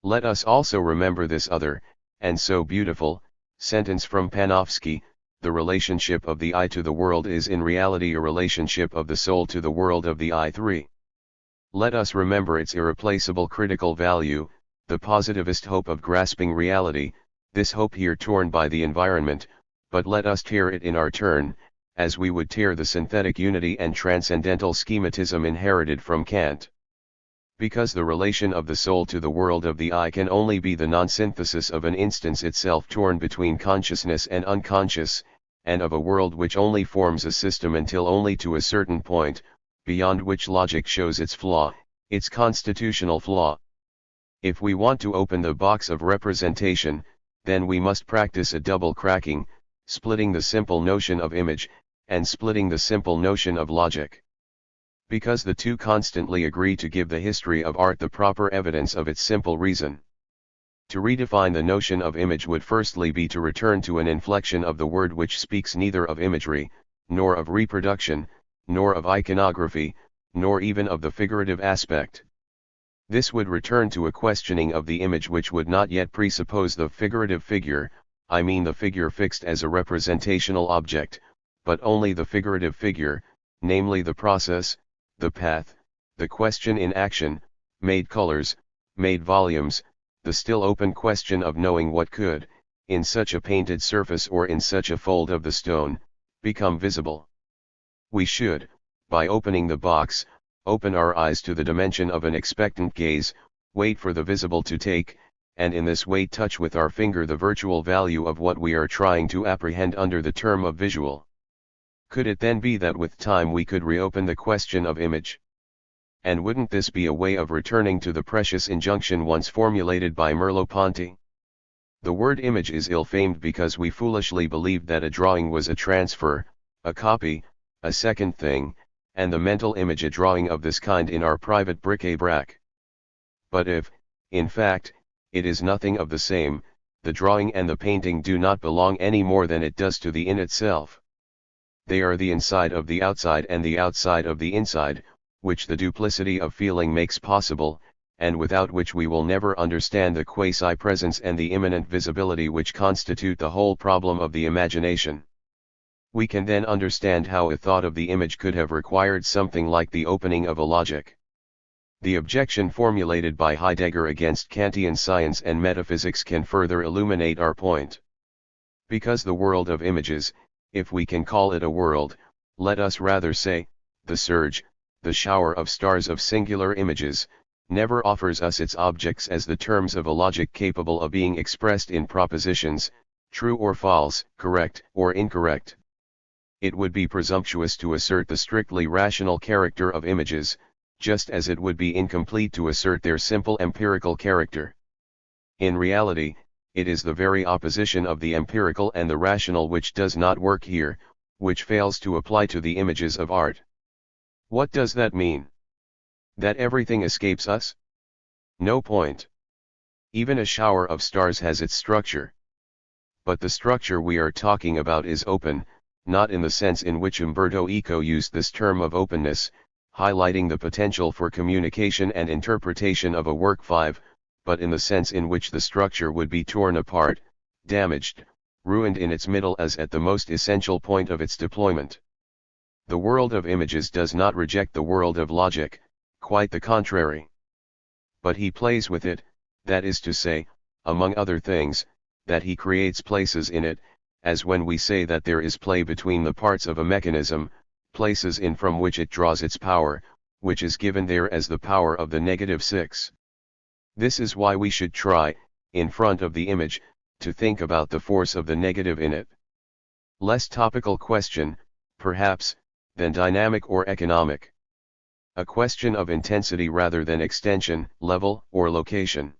Let us also remember this other, and so beautiful, sentence from Panofsky: the relationship of the I to the world is in reality a relationship of the soul to the world of the I. 3. Let us remember its irreplaceable critical value, the positivist hope of grasping reality, this hope here torn by the environment, but let us tear it in our turn, as we would tear the synthetic unity and transcendental schematism inherited from Kant. Because the relation of the soul to the world of the I can only be the non-synthesis of an instance itself torn between consciousness and unconscious, and of a world which only forms a system until only to a certain point, beyond which logic shows its flaw, its constitutional flaw. If we want to open the box of representation, then we must practice a double cracking, splitting the simple notion of image, and splitting the simple notion of logic. Because the two constantly agree to give the history of art the proper evidence of its simple reason. To redefine the notion of image would firstly be to return to an inflection of the word which speaks neither of imagery, nor of reproduction, nor of iconography, nor even of the figurative aspect. This would return to a questioning of the image which would not yet presuppose the figurative figure, I mean the figure fixed as a representational object, but only the figurative figure, namely the process, the path, the question in action, made colors, made volumes, the still open question of knowing what could, in such a painted surface or in such a fold of the stone, become visible. We should, by opening the box, open our eyes to the dimension of an expectant gaze, wait for the visible to take, and in this way touch with our finger the virtual value of what we are trying to apprehend under the term of visual. Could it then be that with time we could reopen the question of image? And wouldn't this be a way of returning to the precious injunction once formulated by Merleau-Ponty? The word image is ill-famed because we foolishly believed that a drawing was a transfer, a copy, a second thing, and the mental image a drawing of this kind in our private bric-a-brac. But if, in fact, it is nothing of the same, the drawing and the painting do not belong any more than it does to the in itself. They are the inside of the outside and the outside of the inside, which the duplicity of feeling makes possible, and without which we will never understand the quasi-presence and the immanent visibility which constitute the whole problem of the imagination. We can then understand how a thought of the image could have required something like the opening of a logic. The objection formulated by Heidegger against Kantian science and metaphysics can further illuminate our point. Because the world of images, if we can call it a world, let us rather say, the surge, the shower of stars of singular images, never offers us its objects as the terms of a logic capable of being expressed in propositions, true or false, correct or incorrect. It would be presumptuous to assert the strictly rational character of images, just as it would be incomplete to assert their simple empirical character. In reality, it is the very opposition of the empirical and the rational which does not work here, which fails to apply to the images of art. What does that mean? That everything escapes us? No point. Even a shower of stars has its structure. But the structure we are talking about is open, not in the sense in which Umberto Eco used this term of openness, highlighting the potential for communication and interpretation of a work 5, but in the sense in which the structure would be torn apart, damaged, ruined in its middle as at the most essential point of its deployment. The world of images does not reject the world of logic, quite the contrary. But he plays with it, that is to say, among other things, that he creates places in it, as when we say that there is play between the parts of a mechanism, places in from which it draws its power, which is given there as the power of the negative 6. This is why we should try, in front of the image, to think about the force of the negative in it. Less topical question, perhaps, than dynamic or economic. A question of intensity rather than extension, level, or location.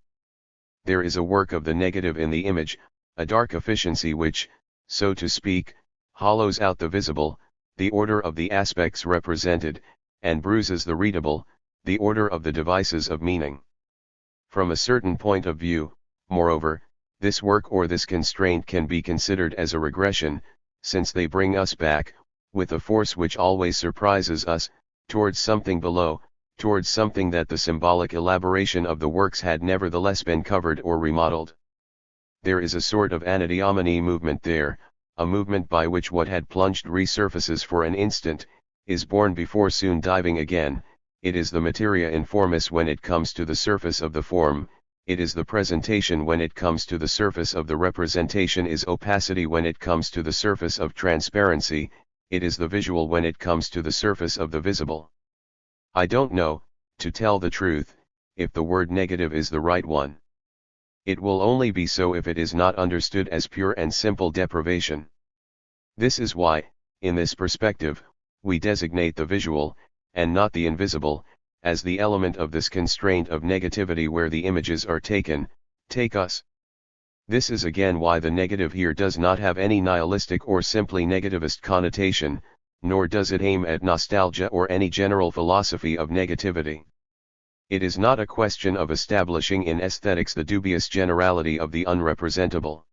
There is a work of the negative in the image, a dark efficiency which, so to speak, hollows out the visible, the order of the aspects represented, and bruises the readable, the order of the devices of meaning. From a certain point of view, moreover, this work or this constraint can be considered as a regression, since they bring us back, with a force which always surprises us, towards something below, towards something that the symbolic elaboration of the works had nevertheless been covered or remodeled. There is a sort of anadyomene movement there, a movement by which what had plunged resurfaces for an instant, is born before soon diving again. It is the materia informis when it comes to the surface of the form, it is the presentation when it comes to the surface of the representation, is opacity when it comes to the surface of transparency, it is the visual when it comes to the surface of the visible. I don't know, to tell the truth, if the word negative is the right one. It will only be so if it is not understood as pure and simple deprivation. This is why, in this perspective, we designate the visual, and not the invisible, as the element of this constraint of negativity where the images are taken, take us. This is again why the negative here does not have any nihilistic or simply negativist connotation, nor does it aim at nostalgia or any general philosophy of negativity. It is not a question of establishing in aesthetics the dubious generality of the unrepresentable.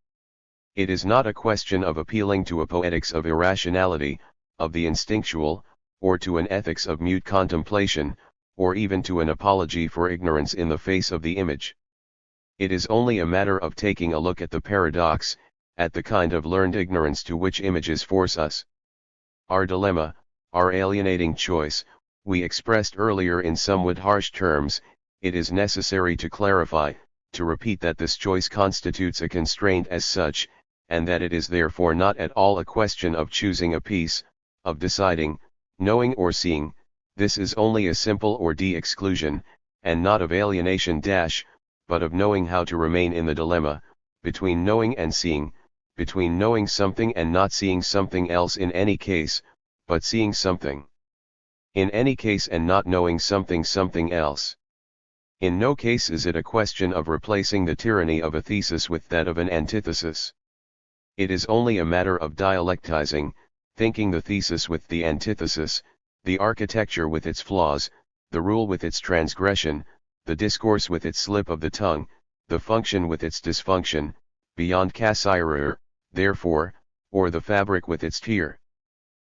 It is not a question of appealing to a poetics of irrationality, of the instinctual, or to an ethics of mute contemplation, or even to an apology for ignorance in the face of the image. It is only a matter of taking a look at the paradox, at the kind of learned ignorance to which images force us. Our dilemma, our alienating choice, we expressed earlier in somewhat harsh terms, it is necessary to clarify, to repeat that this choice constitutes a constraint as such, and that it is therefore not at all a question of choosing a piece, of deciding, knowing or seeing, this is only a simple or de-exclusion, and not of alienation but of knowing how to remain in the dilemma, between knowing and seeing, between knowing something and not seeing something else in any case, but seeing something in any case and not knowing something else. In no case is it a question of replacing the tyranny of a thesis with that of an antithesis. It is only a matter of dialectizing, thinking the thesis with the antithesis, the architecture with its flaws, the rule with its transgression, the discourse with its slip of the tongue, the function with its dysfunction, beyond cassire, therefore, or the fabric with its tear.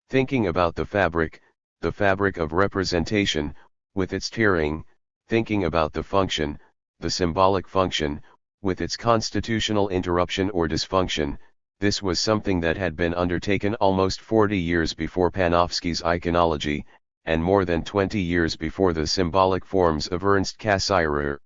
Thinking about the fabric of representation, with its tearing, thinking about the function, the symbolic function, with its constitutional interruption or dysfunction, this was something that had been undertaken almost 40 years before Panofsky's iconology, and more than 20 years before the symbolic forms of Ernst Cassirer.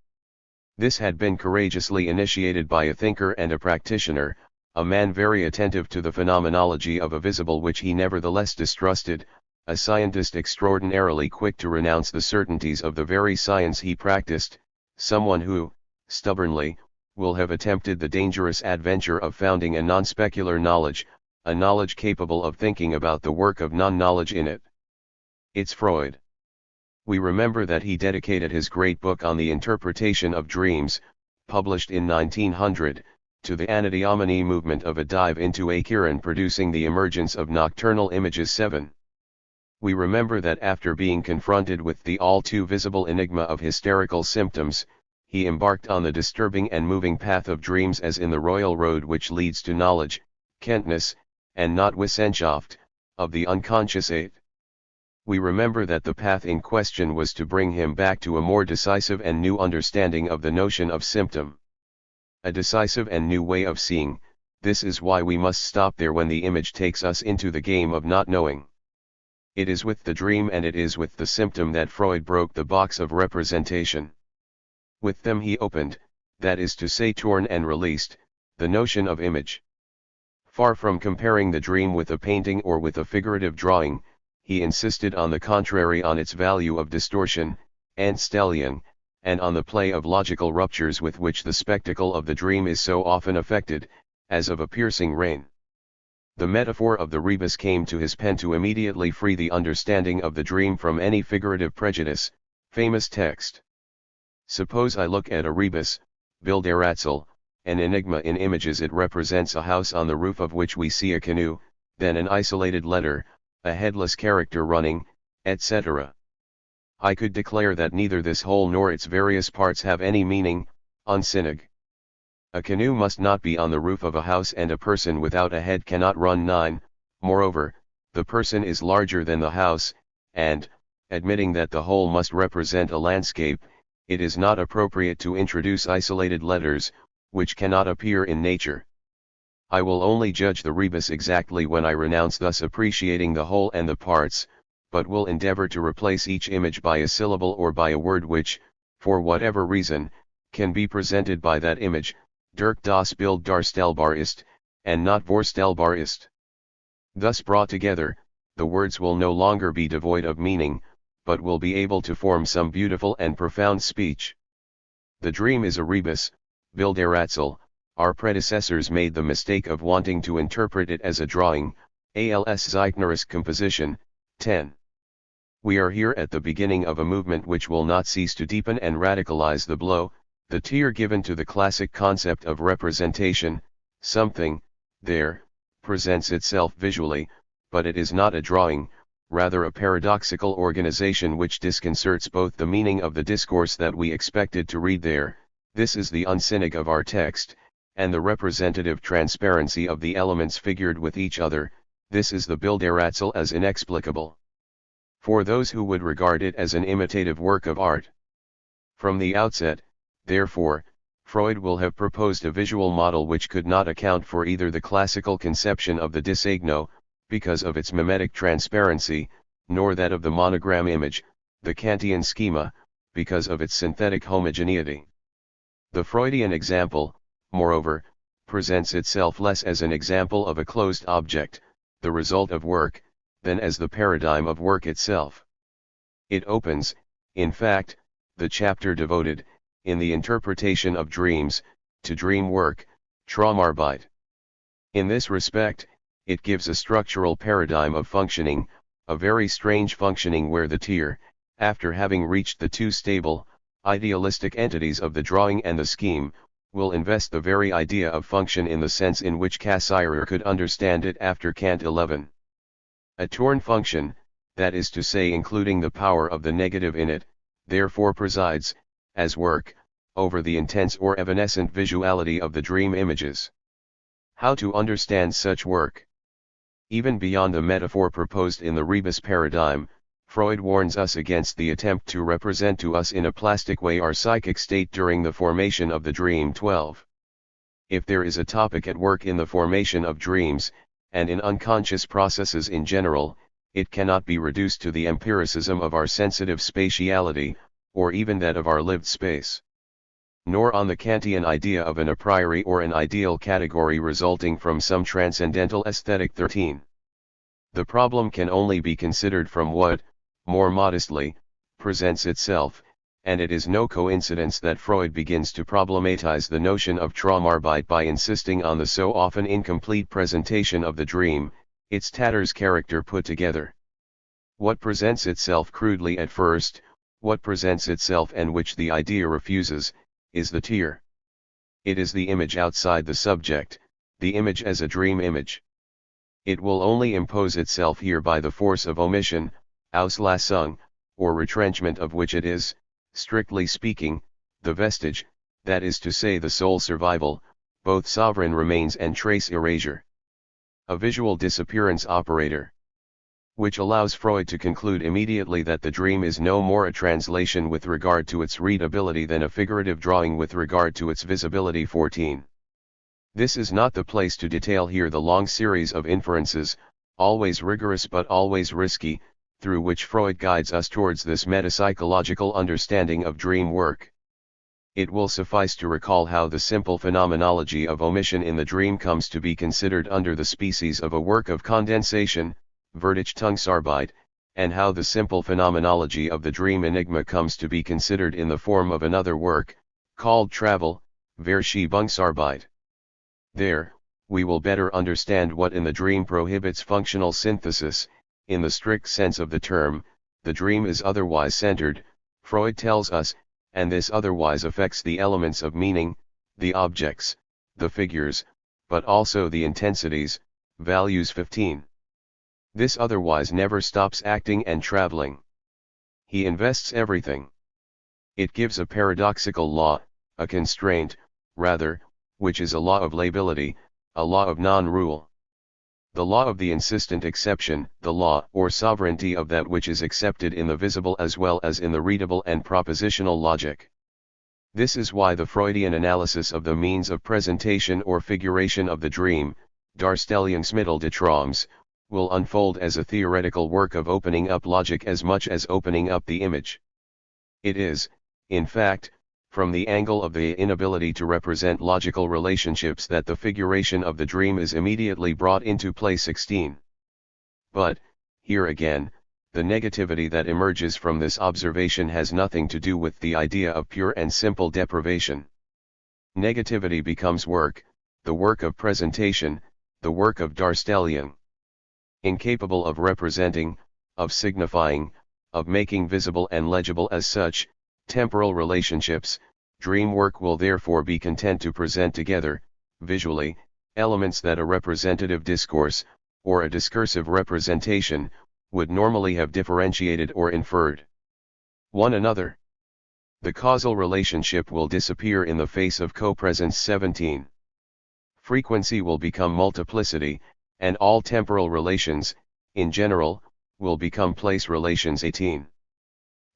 This had been courageously initiated by a thinker and a practitioner, a man very attentive to the phenomenology of a visible which he nevertheless distrusted, a scientist extraordinarily quick to renounce the certainties of the very science he practiced, someone who, stubbornly, will have attempted the dangerous adventure of founding a non-specular knowledge, a knowledge capable of thinking about the work of non-knowledge in it. It's Freud. We remember that he dedicated his great book on the interpretation of dreams, published in 1900, to the anadhyamani movement of a dive into a kiran producing the emergence of nocturnal images 7. We remember that after being confronted with the all-too-visible enigma of hysterical symptoms, he embarked on the disturbing and moving path of dreams as in the royal road which leads to knowledge, Kenntnis, and not Wissenschaft, of the unconscious eight. We remember that the path in question was to bring him back to a more decisive and new understanding of the notion of symptom. A decisive and new way of seeing, this is why we must stop there when the image takes us into the game of not knowing. It is with the dream and it is with the symptom that Freud broke the box of representation. With them he opened, that is to say torn and released, the notion of image. Far from comparing the dream with a painting or with a figurative drawing, he insisted on the contrary on its value of distortion, Anstellung, and on the play of logical ruptures with which the spectacle of the dream is so often affected, as of a piercing rain. The metaphor of the rebus came to his pen to immediately free the understanding of the dream from any figurative prejudice, famous text. Suppose I look at a rebus, Bilderatzel, an enigma in images it represents a house on the roof of which we see a canoe, then an isolated letter, a headless character running, etc. I could declare that neither this whole nor its various parts have any meaning, unsinnig. A canoe must not be on the roof of a house and a person without a head cannot run 9, moreover, the person is larger than the house, and, admitting that the whole must represent a landscape, it is not appropriate to introduce isolated letters, which cannot appear in nature. I will only judge the rebus exactly when I renounce thus appreciating the whole and the parts, but will endeavor to replace each image by a syllable or by a word which, for whatever reason, can be presented by that image, durch das Bild darstellbar ist, and not vorstellbar ist. Thus brought together, the words will no longer be devoid of meaning, but will be able to form some beautiful and profound speech. The dream is a rebus, Bilderatzel. Our predecessors made the mistake of wanting to interpret it as a drawing, als zeichnerisch composition, 10. We are here at the beginning of a movement which will not cease to deepen and radicalize the blow, the tear given to the classic concept of representation. Something, there, presents itself visually, but it is not a drawing, rather a paradoxical organization which disconcerts both the meaning of the discourse that we expected to read there, this is the unsinnig of our text, and the representative transparency of the elements figured with each other, this is the Bilderatzel as inexplicable. For those who would regard it as an imitative work of art. From the outset, therefore, Freud will have proposed a visual model which could not account for either the classical conception of the disegno, because of its mimetic transparency, nor that of the monogram image, the Kantian schema, because of its synthetic homogeneity. The Freudian example, moreover, presents itself less as an example of a closed object, the result of work, than as the paradigm of work itself. It opens, in fact, the chapter devoted, in the interpretation of dreams, to dream work, Traumarbeit. In this respect, it gives a structural paradigm of functioning, a very strange functioning where the tier, after having reached the two stable, idealistic entities of the drawing and the scheme, will invest the very idea of function in the sense in which Cassirer could understand it after Kant 11. A torn function, that is to say including the power of the negative in it, therefore presides, as work, over the intense or evanescent visuality of the dream images. How to understand such work? Even beyond the metaphor proposed in the rebus paradigm, Freud warns us against the attempt to represent to us in a plastic way our psychic state during the formation of the dream. 12. If there is a topic at work in the formation of dreams, and in unconscious processes in general, it cannot be reduced to the empiricism of our sensitive spatiality, or even that of our lived space. Nor on the Kantian idea of an a priori or an ideal category resulting from some transcendental aesthetic. 13. The problem can only be considered from what, more modestly, presents itself, and it is no coincidence that Freud begins to problematize the notion of Traumarbeit by insisting on the so often incomplete presentation of the dream, its tatters character put together. What presents itself crudely at first, what presents itself and which the idea refuses, is the tier. It is the image outside the subject, the image as a dream image. It will only impose itself here by the force of omission, Auslassung, or retrenchment of which it is, strictly speaking, the vestige, that is to say the sole survival, both sovereign remains and trace erasure. A visual disappearance operator. Which allows Freud to conclude immediately that the dream is no more a translation with regard to its readability than a figurative drawing with regard to its visibility. 14. This is not the place to detail here the long series of inferences, always rigorous but always risky, through which Freud guides us towards this metapsychological understanding of dream work. It will suffice to recall how the simple phenomenology of omission in the dream comes to be considered under the species of a work of condensation, Verdichtungsarbeit, and how the simple phenomenology of the dream enigma comes to be considered in the form of another work, called travel, Verschiebungsarbeit. There, we will better understand what in the dream prohibits functional synthesis. In the strict sense of the term, the dream is otherwise centered, Freud tells us, and this otherwise affects the elements of meaning, the objects, the figures, but also the intensities, values. 15. This otherwise never stops acting and traveling. He invests everything. It gives a paradoxical law, a constraint, rather, which is a law of lability, a law of non-rule. The law of the insistent exception, the law or sovereignty of that which is accepted in the visible as well as in the readable and propositional logic. This is why the Freudian analysis of the means of presentation or figuration of the dream, Darstellungsmittel des Traums, will unfold as a theoretical work of opening up logic as much as opening up the image. It is, in fact, from the angle of the inability to represent logical relationships that the figuration of the dream is immediately brought into play. 16. But, here again, the negativity that emerges from this observation has nothing to do with the idea of pure and simple deprivation. Negativity becomes work, the work of presentation, the work of Darstellung. Incapable of representing, of signifying, of making visible and legible as such, temporal relationships, dream work will therefore be content to present together, visually, elements that a representative discourse, or a discursive representation, would normally have differentiated or inferred one another. The causal relationship will disappear in the face of co-presence. 17. Frequency will become multiplicity, and all temporal relations, in general, will become place relations. 18.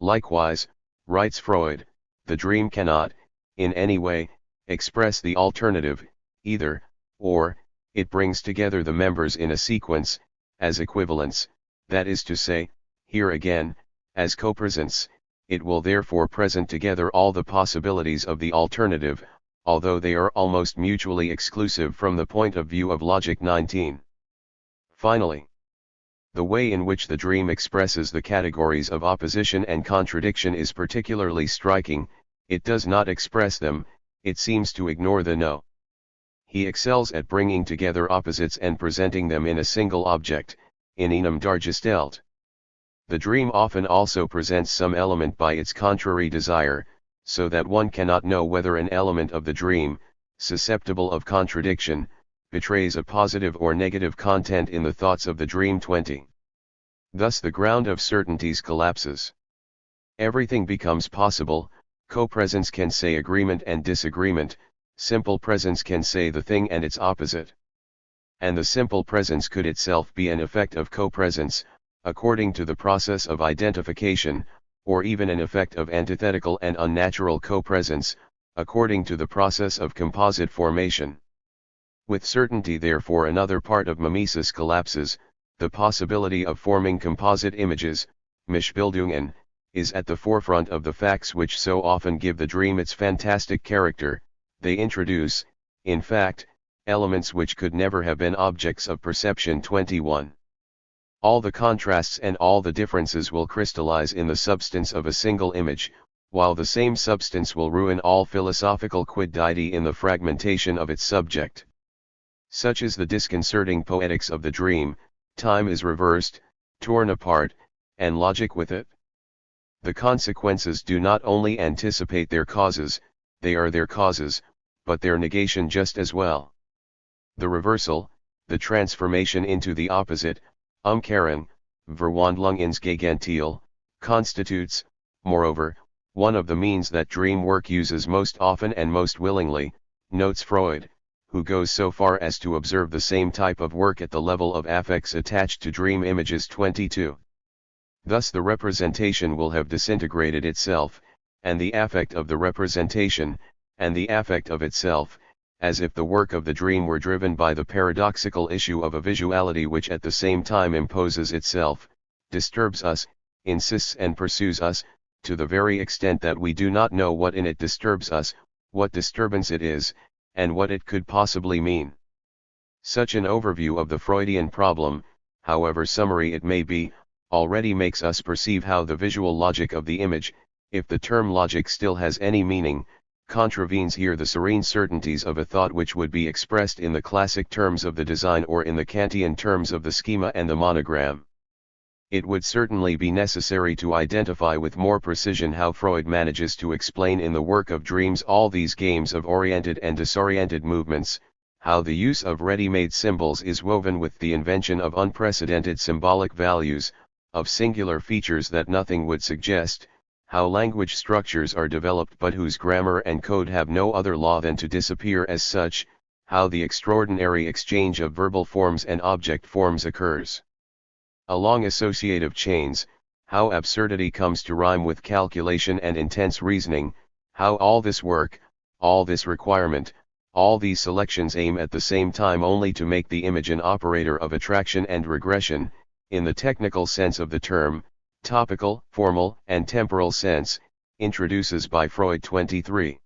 Likewise, writes Freud, the dream cannot, in any way, express the alternative, either, or, it brings together the members in a sequence, as equivalents, that is to say, here again, as copresence, it will therefore present together all the possibilities of the alternative, although they are almost mutually exclusive from the point of view of logic 19. Finally, the way in which the dream expresses the categories of opposition and contradiction is particularly striking. It does not express them, it seems to ignore the no. He excels at bringing together opposites and presenting them in a single object, in einem dargestellt. The dream often also presents some element by its contrary desire, so that one cannot know whether an element of the dream, susceptible of contradiction, betrays a positive or negative content in the thoughts of the dream. 20. Thus the ground of certainties collapses. Everything becomes possible. Co-presence can say agreement and disagreement, simple presence can say the thing and its opposite. And the simple presence could itself be an effect of co-presence, according to the process of identification, or even an effect of antithetical and unnatural co-presence, according to the process of composite formation. With certainty therefore another part of mimesis collapses. The possibility of forming composite images, Mischbildungen, is at the forefront of the facts which so often give the dream its fantastic character. They introduce, in fact, elements which could never have been objects of perception. 21. All the contrasts and all the differences will crystallize in the substance of a single image, while the same substance will ruin all philosophical quiddity in the fragmentation of its subject. Such is the disconcerting poetics of the dream. Time is reversed, torn apart, and logic with it. The consequences do not only anticipate their causes, they are their causes, but their negation just as well. The reversal, the transformation into the opposite, Umkehrung, Verwandlung ins Gegenteil, constitutes, moreover, one of the means that dream work uses most often and most willingly, notes Freud, who goes so far as to observe the same type of work at the level of affects attached to dream images. 22. Thus the representation will have disintegrated itself, and the affect of the representation, and the affect of itself, as if the work of the dream were driven by the paradoxical issue of a visuality which at the same time imposes itself, disturbs us, insists and pursues us, to the very extent that we do not know what in it disturbs us, what disturbance it is, and what it could possibly mean. Such an overview of the Freudian problem, however summary it may be, already makes us perceive how the visual logic of the image, if the term logic still has any meaning, contravenes here the serene certainties of a thought which would be expressed in the classic terms of the design or in the Kantian terms of the schema and the monogram. It would certainly be necessary to identify with more precision how Freud manages to explain in the work of dreams all these games of oriented and disoriented movements, how the use of ready-made symbols is woven with the invention of unprecedented symbolic values, of singular features that nothing would suggest, how language structures are developed but whose grammar and code have no other law than to disappear as such, how the extraordinary exchange of verbal forms and object forms occurs along associative chains, how absurdity comes to rhyme with calculation and intense reasoning, how all this work, all this requirement, all these selections aim at the same time only to make the image an operator of attraction and regression, in the technical sense of the term, topical, formal, and temporal sense, introduces by Freud. 23.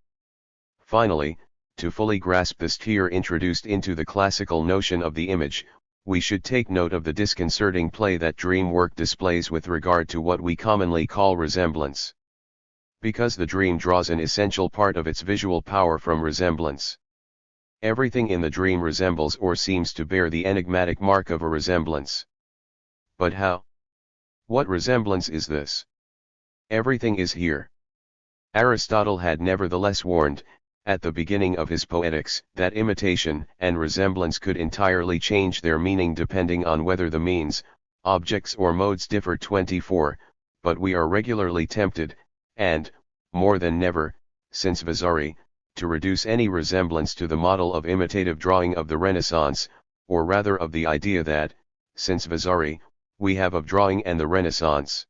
Finally, to fully grasp this tier introduced into the classical notion of the image, we should take note of the disconcerting play that dream work displays with regard to what we commonly call resemblance. Because the dream draws an essential part of its visual power from resemblance. Everything in the dream resembles or seems to bear the enigmatic mark of a resemblance. But how? What resemblance is this? Everything is here. Aristotle had nevertheless warned, at the beginning of his Poetics, that imitation and resemblance could entirely change their meaning depending on whether the means, objects or modes differ. 24, but we are regularly tempted, and, more than never, since Vasari, to reduce any resemblance to the model of imitative drawing of the Renaissance, or rather of the idea that, since Vasari, we have of drawing and the Renaissance.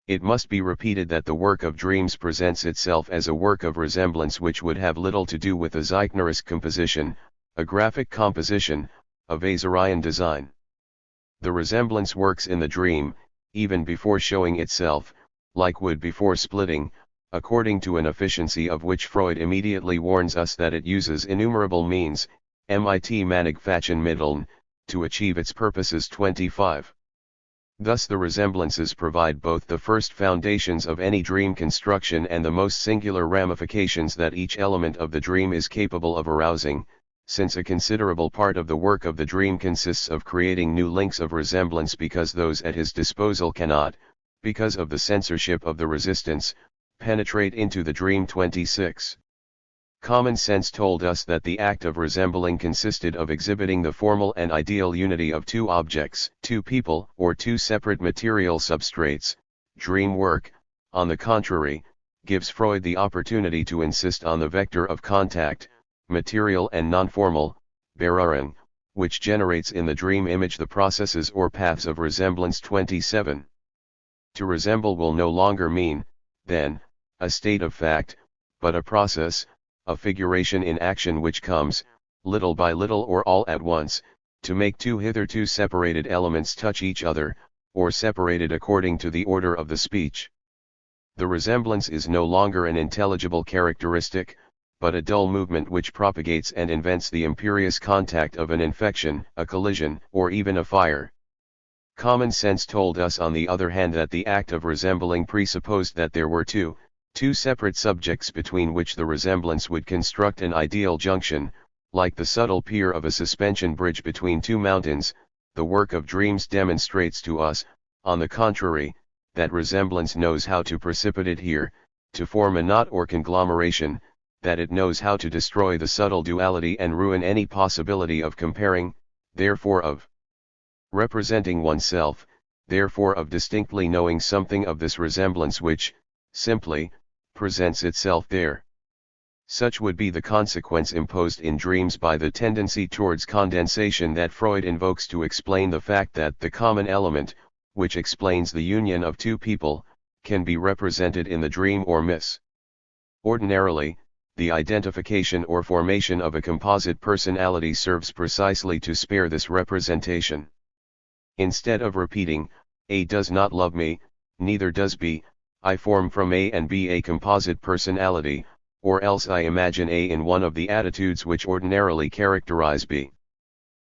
It must be repeated that the work of dreams presents itself as a work of resemblance which would have little to do with a Zeichnerische composition, a graphic composition, a Vasarian design. The resemblance works in the dream, even before showing itself, like wood before splitting, according to an efficiency of which Freud immediately warns us that it uses innumerable means, mit mannigfachen Mitteln, to achieve its purposes. 25. Thus the resemblances provide both the first foundations of any dream construction and the most singular ramifications that each element of the dream is capable of arousing, since a considerable part of the work of the dream consists of creating new links of resemblance because those at his disposal cannot, because of the censorship of the resistance, penetrate into the dream. 26. Common sense told us that the act of resembling consisted of exhibiting the formal and ideal unity of two objects, two people, or two separate material substrates. Dream work, on the contrary, gives Freud the opportunity to insist on the vector of contact, material and non-formal, Berührung, which generates in the dream image the processes or paths of resemblance. 27. To resemble will no longer mean, then, a state of fact, but a process, a figuration in action which comes, little by little or all at once, to make two hitherto separated elements touch each other, or separated according to the order of the speech. The resemblance is no longer an intelligible characteristic, but a dull movement which propagates and invents the imperious contact of an infection, a collision, or even a fire. Common sense told us on the other hand that the act of resembling presupposed that there were two separate subjects between which the resemblance would construct an ideal junction, like the subtle pier of a suspension bridge between two mountains. The work of dreams demonstrates to us, on the contrary, that resemblance knows how to precipitate here, to form a knot or conglomeration, that it knows how to destroy the subtle duality and ruin any possibility of comparing, therefore of representing oneself, therefore of distinctly knowing something of this resemblance which, simply, presents itself there. Such would be the consequence imposed in dreams by the tendency towards condensation that Freud invokes to explain the fact that the common element, which explains the union of two people, can be represented in the dream or myth. Ordinarily, the identification or formation of a composite personality serves precisely to spare this representation. Instead of repeating, A does not love me, neither does B, I form from A and B a composite personality, or else I imagine A in one of the attitudes which ordinarily characterize B.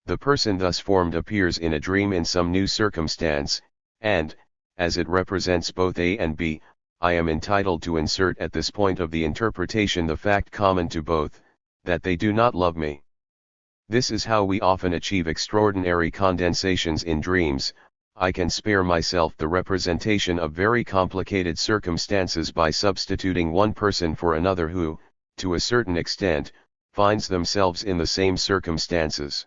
The person thus formed appears in a dream in some new circumstance, and, as it represents both A and B, I am entitled to insert at this point of the interpretation the fact common to both, that they do not love me. This is how we often achieve extraordinary condensations in dreams. I can spare myself the representation of very complicated circumstances by substituting one person for another who, to a certain extent, finds themselves in the same circumstances.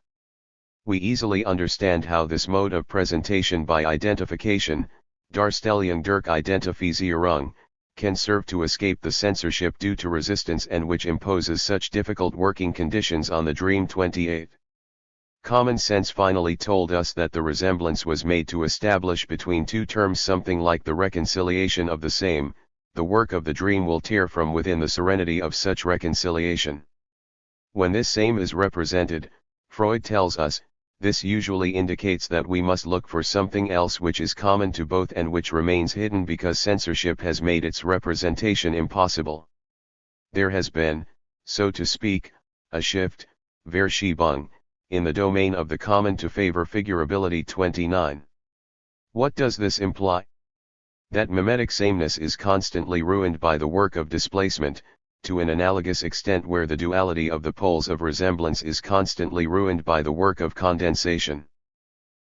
We easily understand how this mode of presentation by identification, Darstellung durch Identifizierung, can serve to escape the censorship due to resistance and which imposes such difficult working conditions on the dream. 28. Common sense finally told us that the resemblance was made to establish between two terms something like the reconciliation of the same. The work of the dream will tear from within the serenity of such reconciliation. When this same is represented, Freud tells us, this usually indicates that we must look for something else which is common to both and which remains hidden because censorship has made its representation impossible. There has been, so to speak, a shift, Verschiebung, in the domain of the common to favor figurability. 29. What does this imply? That mimetic sameness is constantly ruined by the work of displacement, to an analogous extent where the duality of the poles of resemblance is constantly ruined by the work of condensation.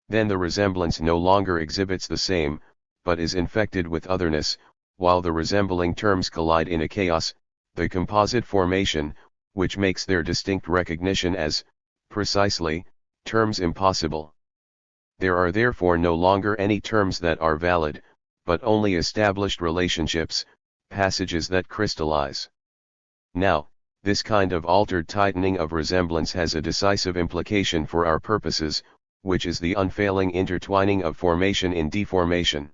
Then the resemblance no longer exhibits the same, but is infected with otherness, while the resembling terms collide in a chaos, the composite formation, which makes their distinct recognition as, precisely, terms impossible. There are therefore no longer any terms that are valid, but only established relationships, passages that crystallize. Now, this kind of altered tightening of resemblance has a decisive implication for our purposes, which is the unfailing intertwining of formation in deformation.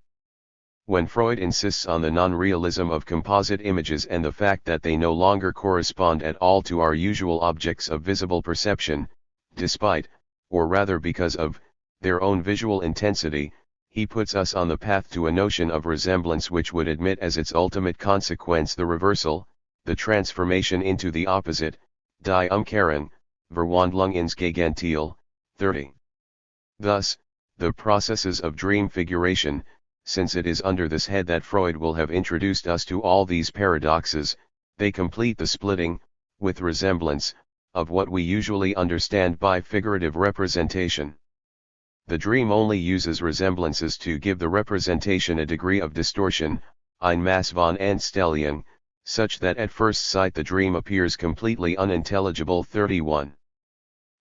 When Freud insists on the non-realism of composite images and the fact that they no longer correspond at all to our usual objects of visible perception, despite, or rather because of, their own visual intensity, he puts us on the path to a notion of resemblance which would admit as its ultimate consequence the reversal, the transformation into the opposite, die Umkehren, Verwandlung ins Gegenteil, 30. Thus, the processes of dream figuration, since it is under this head that Freud will have introduced us to all these paradoxes, they complete the splitting, with resemblance, of what we usually understand by figurative representation. The dream only uses resemblances to give the representation a degree of distortion, ein Maß von Entstellung, such that at first sight the dream appears completely unintelligible. 31.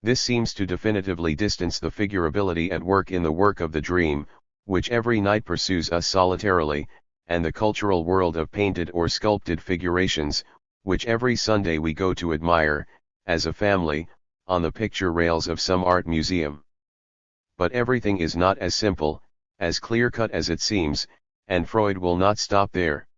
This seems to definitively distance the figurability at work in the work of the dream, which every night pursues us solitarily, and the cultural world of painted or sculpted figurations, which every Sunday we go to admire, as a family, on the picture rails of some art museum. But everything is not as simple, as clear-cut as it seems, and Freud will not stop there.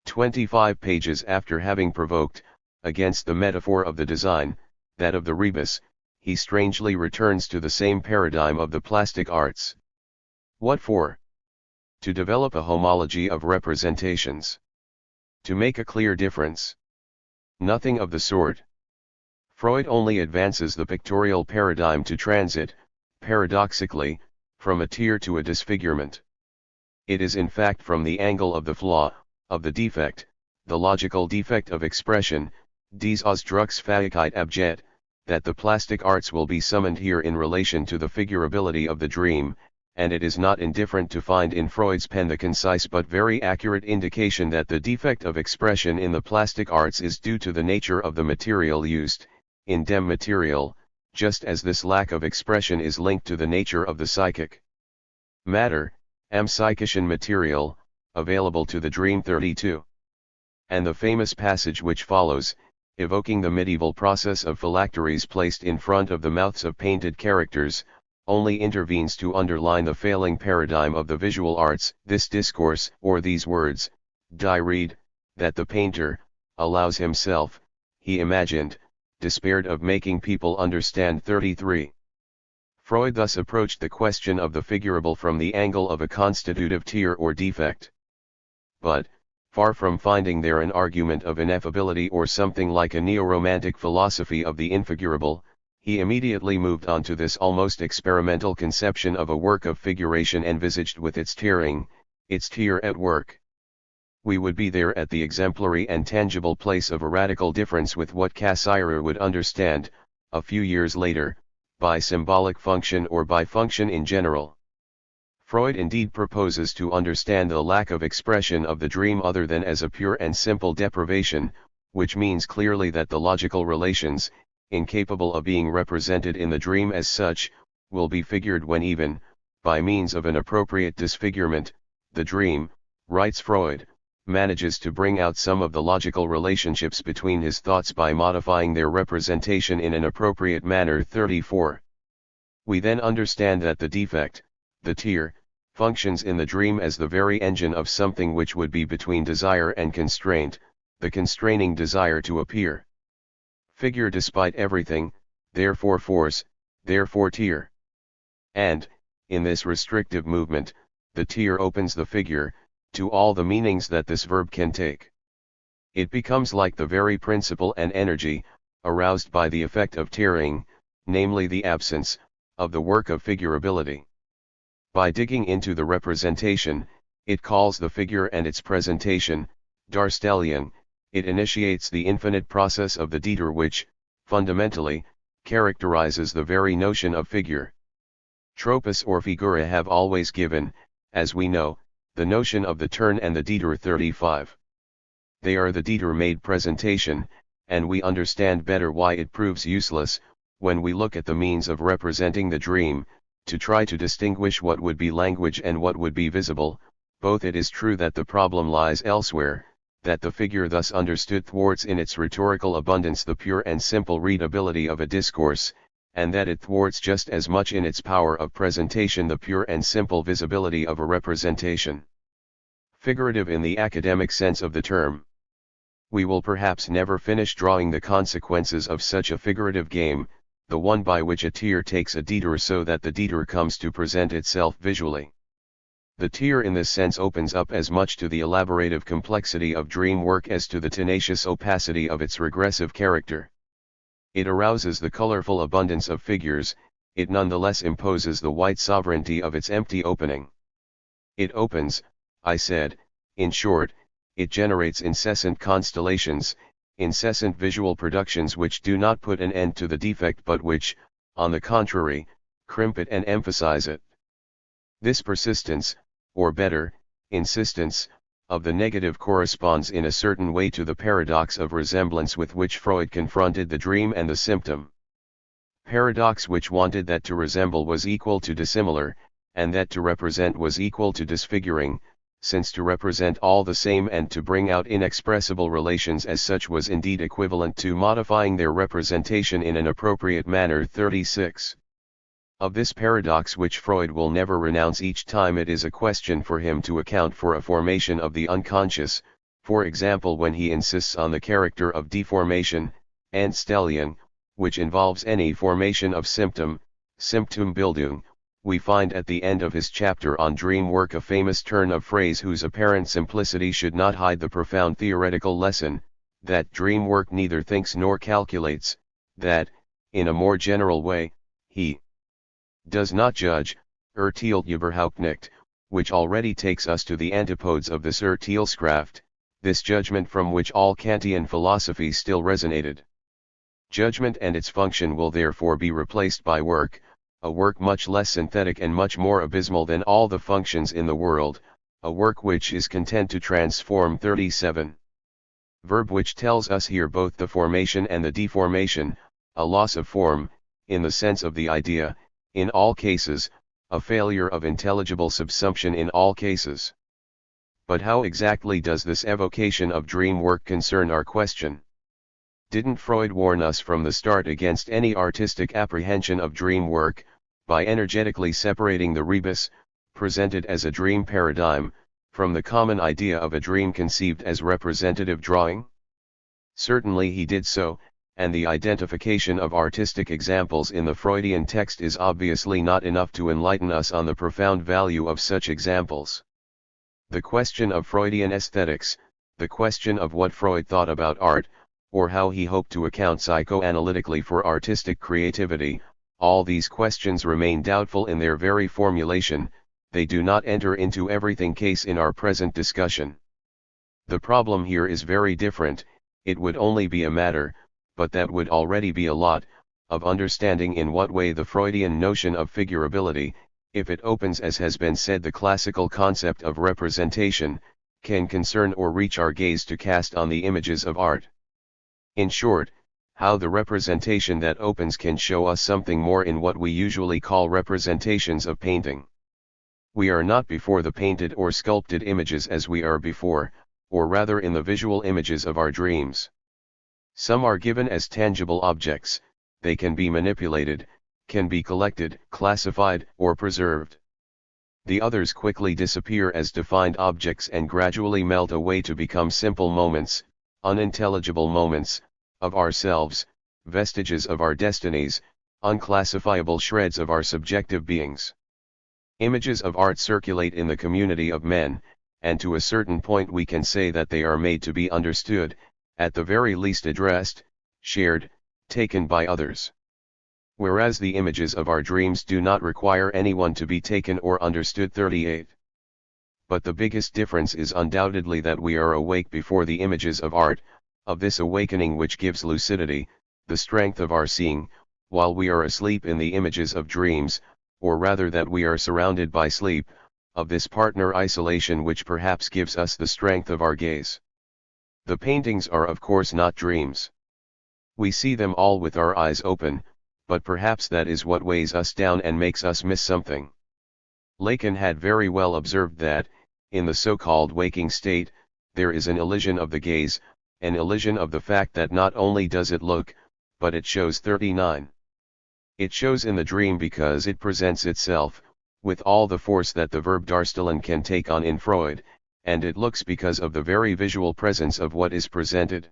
25 pages after having provoked, against the metaphor of the design, that of the rebus, he strangely returns to the same paradigm of the plastic arts. What for? To develop a homology of representations. To make a clear difference. Nothing of the sort. Freud only advances the pictorial paradigm to transit, paradoxically, from a tear to a disfigurement. It is in fact from the angle of the flaw, of the defect, the logical defect of expression, dies Ausdrucksfähigkeit abjet, that the plastic arts will be summoned here in relation to the figurability of the dream, and it is not indifferent to find in Freud's pen the concise but very accurate indication that the defect of expression in the plastic arts is due to the nature of the material used, in dem Material, just as this lack of expression is linked to the nature of the psychic matter, am psychischen Material, available to the dream. 32. And the famous passage which follows, evoking the medieval process of phylacteries placed in front of the mouths of painted characters, only intervenes to underline the failing paradigm of the visual arts. This discourse, or these words, die read, that the painter, allows himself, he imagined, despaired of making people understand. 33. Freud thus approached the question of the figurable from the angle of a constitutive tear or defect. But, far from finding there an argument of ineffability or something like a neo-romantic philosophy of the infigurable, he immediately moved on to this almost experimental conception of a work of figuration envisaged with its tearing, its tear at work. We would be there at the exemplary and tangible place of a radical difference with what Cassirer would understand, a few years later, by symbolic function or by function in general. Freud indeed proposes to understand the lack of expression of the dream other than as a pure and simple deprivation, which means clearly that the logical relations, incapable of being represented in the dream as such, will be figured when even, by means of an appropriate disfigurement, the dream, writes Freud, manages to bring out some of the logical relationships between his thoughts by modifying their representation in an appropriate manner. 34. We then understand that the defect, the tear, functions in the dream as the very engine of something which would be between desire and constraint, the constraining desire to appear. Figure despite everything, therefore force, therefore tear. And, in this restrictive movement, the tear opens the figure, to all the meanings that this verb can take. It becomes like the very principle and energy, aroused by the effect of tearing, namely the absence, of the work of figurability. By digging into the representation, it calls the figure and its presentation, Darstellung, it initiates the infinite process of the Dieter which, fundamentally, characterizes the very notion of figure. Tropus or figura have always given, as we know, the notion of the turn and the Dieter. 35. They are the Dieter-made presentation, and we understand better why it proves useless, when we look at the means of representing the dream, to try to distinguish what would be language and what would be visible. Both it is true that the problem lies elsewhere, that the figure thus understood thwarts in its rhetorical abundance the pure and simple readability of a discourse, and that it thwarts just as much in its power of presentation the pure and simple visibility of a representation. Figurative in the academic sense of the term. We will perhaps never finish drawing the consequences of such a figurative game, the one by which a tear takes a Dieter so that the Dieter comes to present itself visually. The tear in this sense opens up as much to the elaborative complexity of dream work as to the tenacious opacity of its regressive character. It arouses the colorful abundance of figures, it nonetheless imposes the white sovereignty of its empty opening. It opens, I said, in short, it generates incessant constellations, incessant visual productions which do not put an end to the defect but which, on the contrary, crimp it and emphasize it. This persistence, or better, insistence, of the negative corresponds in a certain way to the paradox of resemblance with which Freud confronted the dream and the symptom. Paradox which wanted that to resemble was equal to dissimilar, and that to represent was equal to disfiguring, since to represent all the same and to bring out inexpressible relations as such was indeed equivalent to modifying their representation in an appropriate manner. 36. Of this paradox which Freud will never renounce each time it is a question for him to account for a formation of the unconscious, for example when he insists on the character of deformation, Anstellung, which involves any formation of symptom, Symptombildung, we find at the end of his chapter on dream work a famous turn of phrase whose apparent simplicity should not hide the profound theoretical lesson, that dream work neither thinks nor calculates, that, in a more general way, he does not judge, urteilt überhaupt nicht, which already takes us to the antipodes of this Urteilskraft, this judgment from which all Kantian philosophy still resonated. Judgment and its function will therefore be replaced by work, a work much less synthetic and much more abysmal than all the functions in the world, a work which is content to transform. 37. Verb which tells us here both the formation and the deformation, a loss of form, in the sense of the idea, in all cases, a failure of intelligible subsumption in all cases. But how exactly does this evocation of dream work concern our question? Didn't Freud warn us from the start against any artistic apprehension of dream work, by energetically separating the rebus, presented as a dream paradigm, from the common idea of a dream conceived as representative drawing? Certainly he did so, and the identification of artistic examples in the Freudian text is obviously not enough to enlighten us on the profound value of such examples. The question of Freudian aesthetics, the question of what Freud thought about art, or how he hoped to account psychoanalytically for artistic creativity, all these questions remain doubtful in their very formulation, they do not enter into everything case in our present discussion. The problem here is very different, it would only be a matter, but that would already be a lot, of understanding in what way the Freudian notion of figurability, if it opens as has been said the classical concept of representation, can concern or reach our gaze to cast on the images of art. In short, how the representation that opens can show us something more in what we usually call representations of painting. We are not before the painted or sculpted images as we are before, or rather in the visual images of our dreams. Some are given as tangible objects, they can be manipulated, can be collected, classified, or preserved. The others quickly disappear as defined objects and gradually melt away to become simple moments, unintelligible moments, of ourselves, vestiges of our destinies, unclassifiable shreds of our subjective beings. Images of art circulate in the community of men, and to a certain point we can say that they are made to be understood, at the very least addressed, shared, taken by others. Whereas the images of our dreams do not require anyone to be taken or understood. 38. But the biggest difference is undoubtedly that we are awake before the images of art, of this awakening which gives lucidity, the strength of our seeing, while we are asleep in the images of dreams, or rather that we are surrounded by sleep, of this partner isolation which perhaps gives us the strength of our gaze. The paintings are of course not dreams. We see them all with our eyes open, but perhaps that is what weighs us down and makes us miss something. Lacan had very well observed that, in the so-called waking state, there is an illusion of the gaze, an illusion of the fact that not only does it look, but it shows. 39. It shows in the dream because it presents itself, with all the force that the verb darstellen can take on in Freud, and it looks because of the very visual presence of what is presented.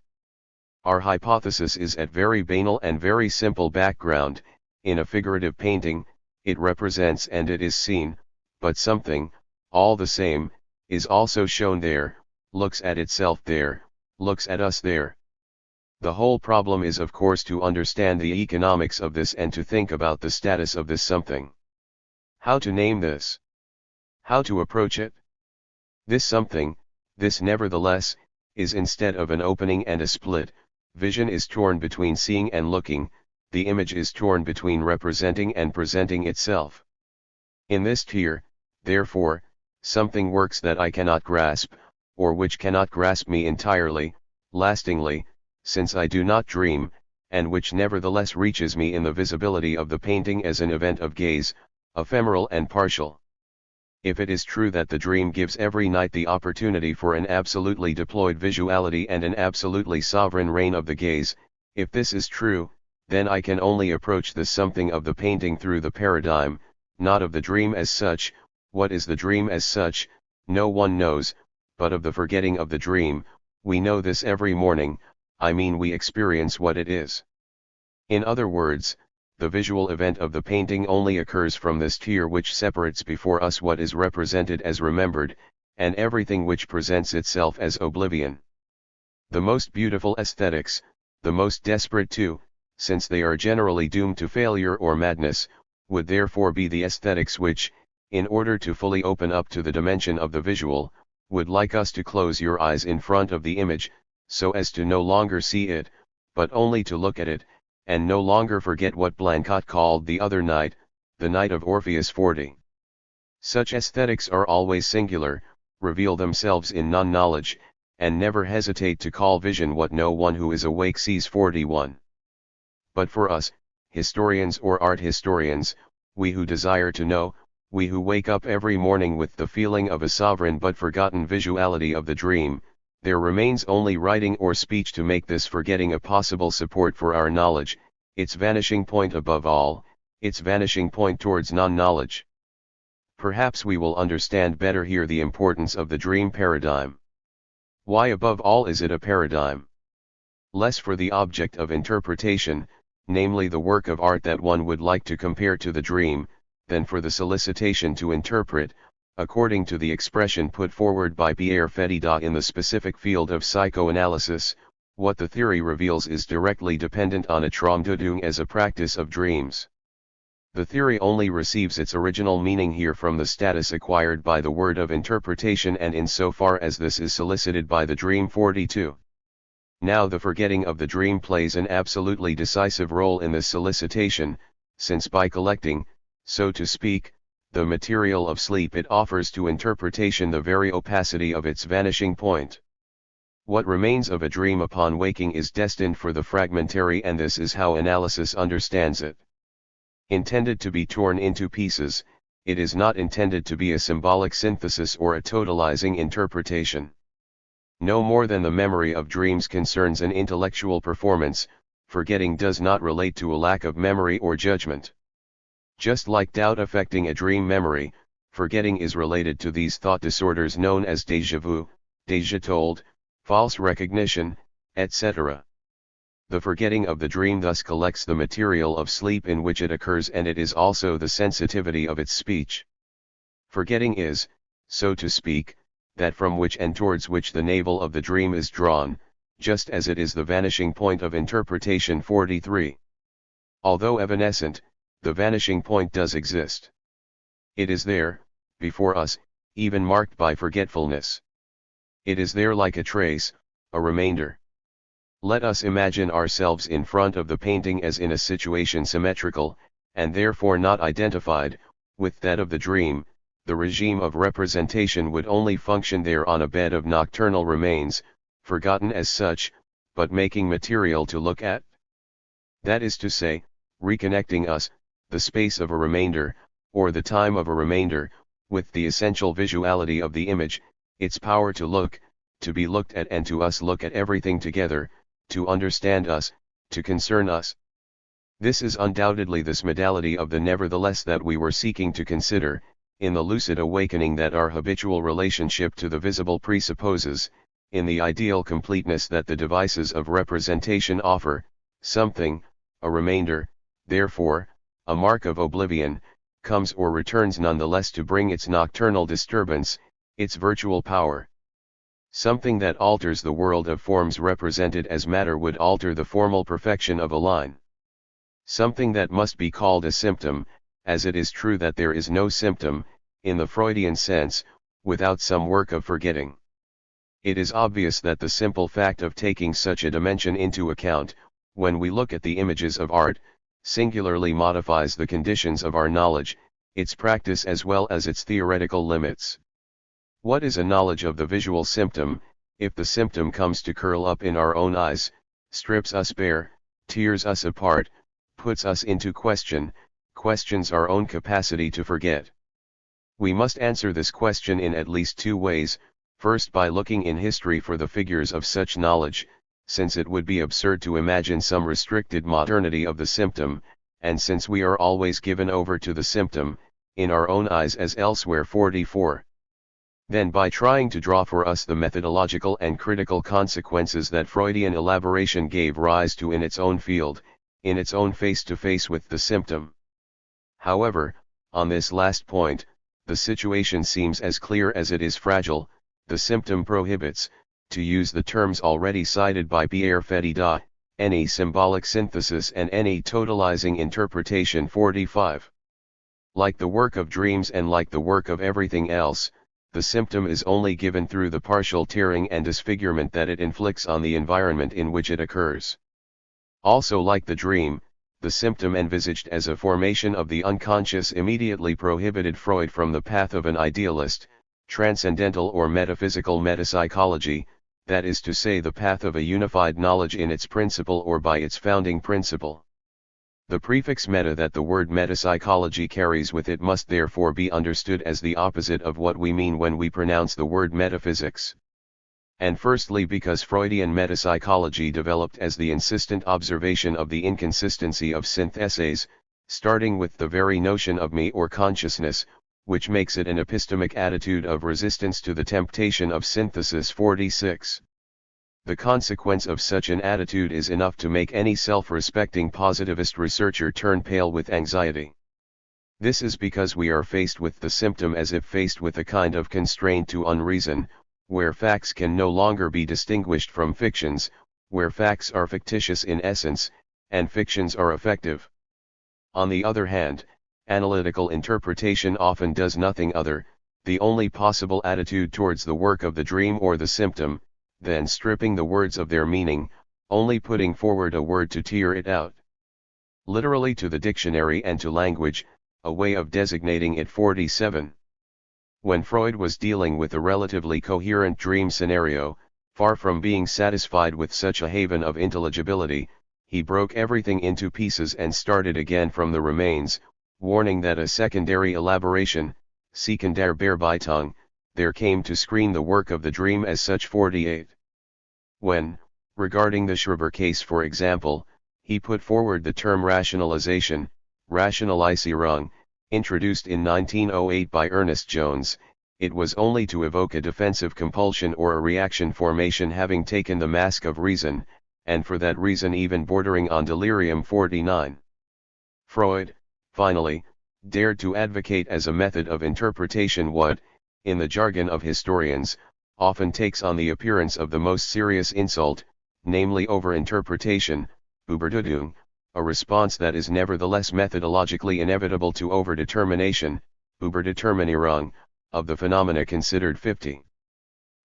Our hypothesis is at very banal and very simple background, in a figurative painting, it represents and it is seen, but something, all the same, is also shown there, looks at itself there, looks at us there. The whole problem is of course to understand the economics of this and to think about the status of this something. How to name this? How to approach it? This something, this nevertheless, is instead of an opening and a split, vision is torn between seeing and looking, the image is torn between representing and presenting itself. In this tier, therefore, something works that I cannot grasp, or which cannot grasp me entirely, lastingly, since I do not dream, and which nevertheless reaches me in the visibility of the painting as an event of gaze, ephemeral and partial. If it is true that the dream gives every night the opportunity for an absolutely deployed visuality and an absolutely sovereign reign of the gaze, if this is true, then I can only approach the something of the painting through the paradigm, not of the dream as such. What is the dream as such, no one knows, but of the forgetting of the dream, we know this every morning, I mean we experience what it is. In other words, the visual event of the painting only occurs from this tier which separates before us what is represented as remembered, and everything which presents itself as oblivion. The most beautiful aesthetics, the most desperate too, since they are generally doomed to failure or madness, would therefore be the aesthetics which, in order to fully open up to the dimension of the visual, would like us to close your eyes in front of the image, so as to no longer see it, but only to look at it, and no longer forget what Blancat called the other night, the night of Orpheus 40. Such aesthetics are always singular, reveal themselves in non-knowledge, and never hesitate to call vision what no one who is awake sees. 41. But for us, historians or art historians, we who desire to know, we who wake up every morning with the feeling of a sovereign but forgotten visuality of the dream, there remains only writing or speech to make this forgetting a possible support for our knowledge, its vanishing point above all, its vanishing point towards non-knowledge. Perhaps we will understand better here the importance of the dream paradigm. Why above all is it a paradigm? Less for the object of interpretation, namely the work of art that one would like to compare to the dream, than for the solicitation to interpret, according to the expression put forward by Pierre Fedida in the specific field of psychoanalysis. What the theory reveals is directly dependent on a Traumdeutung as a practice of dreams. The theory only receives its original meaning here from the status acquired by the word of interpretation, and in so far as this is solicited by the dream. 42. Now the forgetting of the dream plays an absolutely decisive role in this solicitation, since by collecting, so to speak, the material of sleep it offers to interpretation the very opacity of its vanishing point. What remains of a dream upon waking is destined for the fragmentary, and this is how analysis understands it. Intended to be torn into pieces, it is not intended to be a symbolic synthesis or a totalizing interpretation. No more than the memory of dreams concerns an intellectual performance, forgetting does not relate to a lack of memory or judgment. Just like doubt affecting a dream memory, forgetting is related to these thought disorders known as déjà vu, déjà told, false recognition, etc. The forgetting of the dream thus collects the material of sleep in which it occurs, and it is also the sensitivity of its speech. Forgetting is, so to speak, that from which and towards which the navel of the dream is drawn, just as it is the vanishing point of interpretation. 43. Although evanescent, the vanishing point does exist. It is there, before us, even marked by forgetfulness. It is there like a trace, a remainder. Let us imagine ourselves in front of the painting as in a situation symmetrical, and therefore not identified, with that of the dream. The regime of representation would only function there on a bed of nocturnal remains, forgotten as such, but making material to look at. That is to say, reconnecting us, the space of a remainder, or the time of a remainder, with the essential visuality of the image, its power to look, to be looked at, and to us look at everything together, to understand us, to concern us. This is undoubtedly this modality of the nevertheless that we were seeking to consider, in the lucid awakening that our habitual relationship to the visible presupposes, in the ideal completeness that the devices of representation offer, something, a remainder, therefore, a mark of oblivion, comes or returns nonetheless to bring its nocturnal disturbance, its virtual power. Something that alters the world of forms represented as matter would alter the formal perfection of a line. Something that must be called a symptom, as it is true that there is no symptom, in the Freudian sense, without some work of forgetting. It is obvious that the simple fact of taking such a dimension into account, when we look at the images of art, singularly modifies the conditions of our knowledge, its practice as well as its theoretical limits. What is a knowledge of the visual symptom, if the symptom comes to curl up in our own eyes, strips us bare, tears us apart, puts us into question, questions our own capacity to forget? We must answer this question in at least two ways, first by looking in history for the figures of such knowledge, since it would be absurd to imagine some restricted modernity of the symptom, and since we are always given over to the symptom, in our own eyes as elsewhere. 44. Then by trying to draw for us the methodological and critical consequences that Freudian elaboration gave rise to in its own field, in its own face-to-face with the symptom. However, on this last point, the situation seems as clear as it is fragile. The symptom prohibits, to use the terms already cited by Pierre Fédida, any symbolic synthesis and any totalizing interpretation. 45. Like the work of dreams and like the work of everything else, the symptom is only given through the partial tearing and disfigurement that it inflicts on the environment in which it occurs. Also, like the dream, the symptom envisaged as a formation of the unconscious immediately prohibited Freud from the path of an idealist, transcendental or metaphysical metapsychology, that is to say the path of a unified knowledge in its principle or by its founding principle. The prefix meta that the word metapsychology carries with it must therefore be understood as the opposite of what we mean when we pronounce the word metaphysics. And firstly because Freudian metapsychology developed as the insistent observation of the inconsistency of syntheses, starting with the very notion of me or consciousness, which makes it an epistemic attitude of resistance to the temptation of synthesis. 46. The consequence of such an attitude is enough to make any self-respecting positivist researcher turn pale with anxiety. This is because we are faced with the symptom as if faced with a kind of constraint to unreason, where facts can no longer be distinguished from fictions, where facts are fictitious in essence, and fictions are effective. On the other hand, analytical interpretation often does nothing other, the only possible attitude towards the work of the dream or the symptom, than stripping the words of their meaning, only putting forward a word to tear it out. Literally to the dictionary and to language, a way of designating it. 47. When Freud was dealing with a relatively coherent dream scenario, far from being satisfied with such a haven of intelligibility, he broke everything into pieces and started again from the remains, warning that a secondary elaboration, Sekundärbearbeitung, there came to screen the work of the dream as such. 48. When, regarding the Schreiber case for example, he put forward the term rationalization, Rationalisierung, introduced in 1908 by Ernest Jones, it was only to evoke a defensive compulsion or a reaction formation having taken the mask of reason, and for that reason even bordering on delirium. 49. Freud, finally, dared to advocate as a method of interpretation what, in the jargon of historians, often takes on the appearance of the most serious insult, namely overinterpretation, Überdeutung, a response that is nevertheless methodologically inevitable to overdetermination, Überdeterminierung, of the phenomena considered. 50.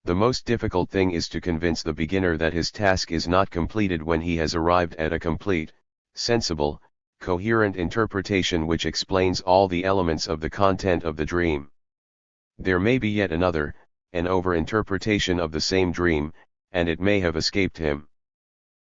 The most difficult thing is to convince the beginner that his task is not completed when he has arrived at a complete, sensible, coherent interpretation which explains all the elements of the content of the dream. There may be yet another, an overinterpretation of the same dream, and it may have escaped him.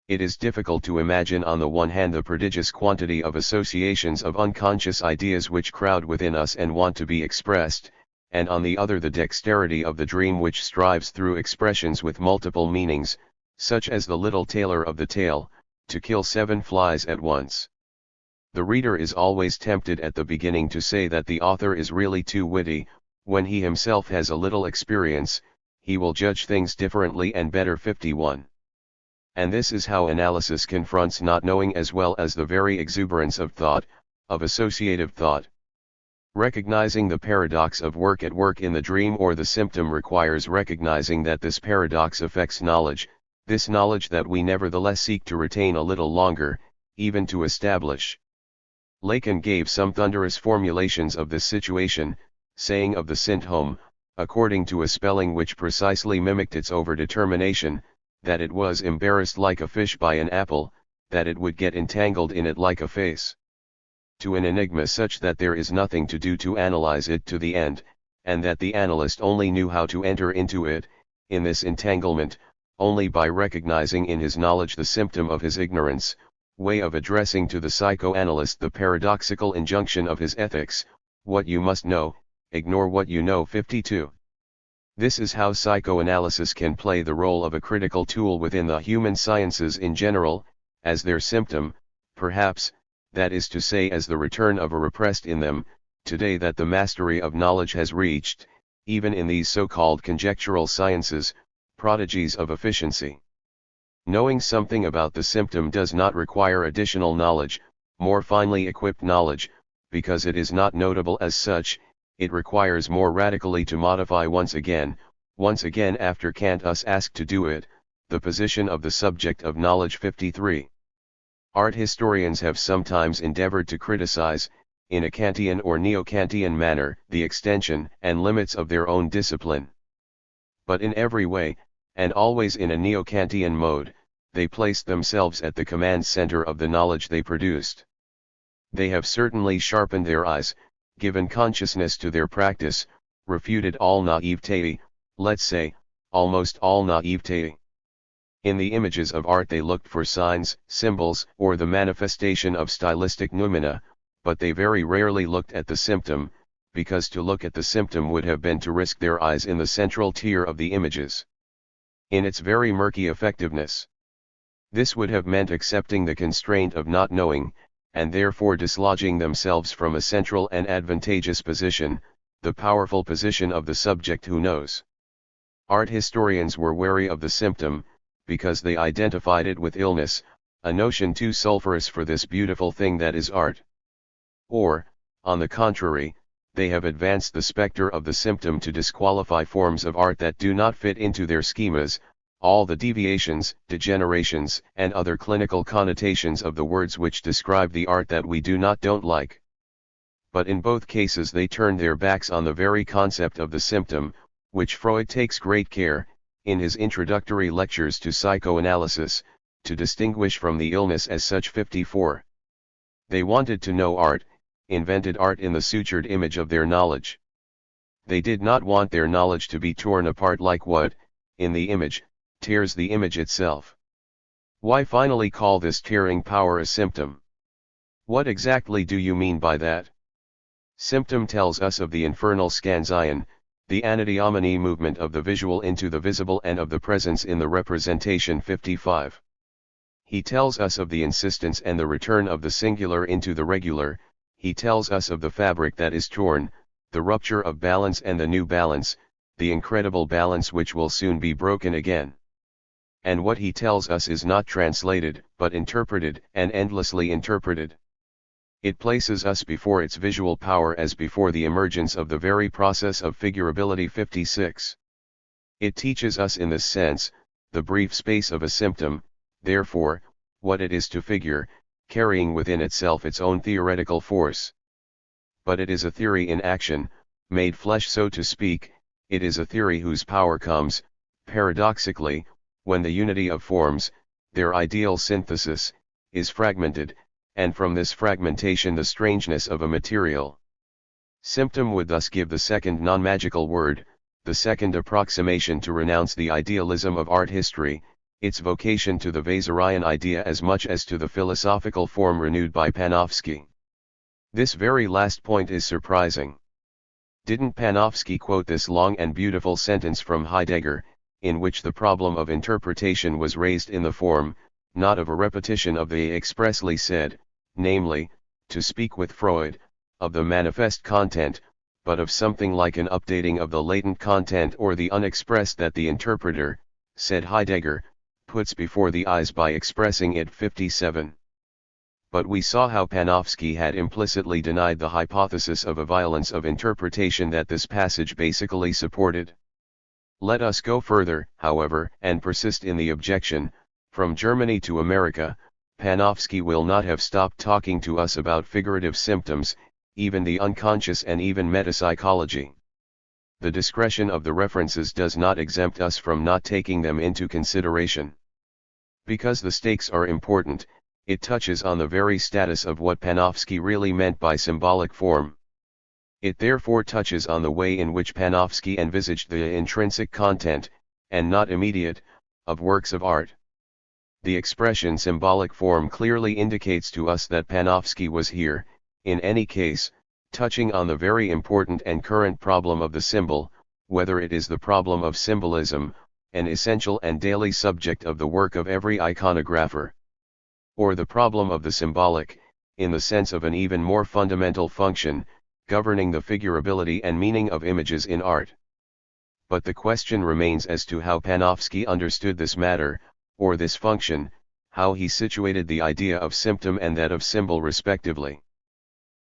It is difficult to imagine on the one hand the prodigious quantity of associations of unconscious ideas which crowd within us and want to be expressed, and on the other the dexterity of the dream which strives through expressions with multiple meanings, such as the little tailor of the tale, to kill 7 flies at once. The reader is always tempted at the beginning to say that the author is really too witty. When he himself has a little experience, he will judge things differently and better. 51. And this is how analysis confronts not knowing as well as the very exuberance of thought, of associative thought. Recognizing the paradox of work at work in the dream or the symptom requires recognizing that this paradox affects knowledge, this knowledge that we nevertheless seek to retain a little longer, even to establish. Lacan gave some thunderous formulations of this situation, saying of the symptom, according to a spelling which precisely mimicked its overdetermination, that it was embarrassed like a fish by an apple, that it would get entangled in it like a face. To an enigma such that there is nothing to do to analyze it to the end, and that the analyst only knew how to enter into it, in this entanglement, only by recognizing in his knowledge the symptom of his ignorance, way of addressing to the psychoanalyst the paradoxical injunction of his ethics, what you must know, ignore what you know. 52. This is how psychoanalysis can play the role of a critical tool within the human sciences in general, as their symptom, perhaps, that is to say as the return of a repressed in them, today that the mastery of knowledge has reached, even in these so-called conjectural sciences, prodigies of efficiency. Knowing something about the symptom does not require additional knowledge, more finely equipped knowledge, because it is not notable as such, it requires more radically to modify once again after Kant us asked to do it, the position of the subject of knowledge. 53. Art historians have sometimes endeavored to criticize, in a Kantian or neo-Kantian manner, the extension and limits of their own discipline. But in every way, and always in a neo-Kantian mode, they placed themselves at the command center of the knowledge they produced. They have certainly sharpened their eyes, given consciousness to their practice, refuted all naivete, let's say, almost all naivete. In the images of art they looked for signs, symbols, or the manifestation of stylistic noumena, but they very rarely looked at the symptom, because to look at the symptom would have been to risk their eyes in the central tier of the images. In its very murky effectiveness. This would have meant accepting the constraint of not knowing, and therefore dislodging themselves from a central and advantageous position, the powerful position of the subject who knows. Art historians were wary of the symptom, because they identified it with illness, a notion too sulphurous for this beautiful thing that is art. Or, on the contrary, they have advanced the specter of the symptom to disqualify forms of art that do not fit into their schemas, all the deviations, degenerations, and other clinical connotations of the words which describe the art that we don't like. But in both cases they turn their backs on the very concept of the symptom, which Freud takes great care, in his introductory lectures to psychoanalysis, to distinguish from the illness as such. 54. They wanted to know art, invented art in the sutured image of their knowledge. They did not want their knowledge to be torn apart like what, in the image, tears the image itself. Why finally call this tearing power a symptom? What exactly do you mean by that? Symptom tells us of the infernal scansion, the anadyomene movement of the visual into the visible and of the presence in the representation. 55. He tells us of the insistence and the return of the singular into the regular, he tells us of the fabric that is torn, the rupture of balance and the new balance, the incredible balance which will soon be broken again. And what he tells us is not translated, but interpreted, and endlessly interpreted. It places us before its visual power as before the emergence of the very process of figurability. 56. It teaches us in this sense, the brief space of a symptom, therefore, what it is to figure, carrying within itself its own theoretical force. But it is a theory in action, made flesh so to speak, it is a theory whose power comes, paradoxically, when the unity of forms, their ideal synthesis, is fragmented, and from this fragmentation the strangeness of a material. Symptom would thus give the second non-magical word, the second approximation to renounce the idealism of art history, its vocation to the Vasarian idea as much as to the philosophical form renewed by Panofsky. This very last point is surprising. Didn't Panofsky quote this long and beautiful sentence from Heidegger, in which the problem of interpretation was raised in the form, not of a repetition of the expressly said, namely, to speak with Freud, of the manifest content, but of something like an updating of the latent content or the unexpressed that the interpreter, said Heidegger, puts before the eyes by expressing it. 57. But we saw how Panofsky had implicitly denied the hypothesis of a violence of interpretation that this passage basically supported. Let us go further, however, and persist in the objection. From Germany to America, Panofsky will not have stopped talking to us about figurative symptoms, even the unconscious and even metapsychology. The discretion of the references does not exempt us from not taking them into consideration. Because the stakes are important, it touches on the very status of what Panofsky really meant by symbolic form. It therefore touches on the way in which Panofsky envisaged the intrinsic content, and not immediate, of works of art. The expression symbolic form clearly indicates to us that Panofsky was here, in any case, touching on the very important and current problem of the symbol, whether it is the problem of symbolism, an essential and daily subject of the work of every iconographer, or the problem of the symbolic, in the sense of an even more fundamental function, governing the figurability and meaning of images in art. But the question remains as to how Panofsky understood this matter, or this function, how he situated the idea of symptom and that of symbol respectively.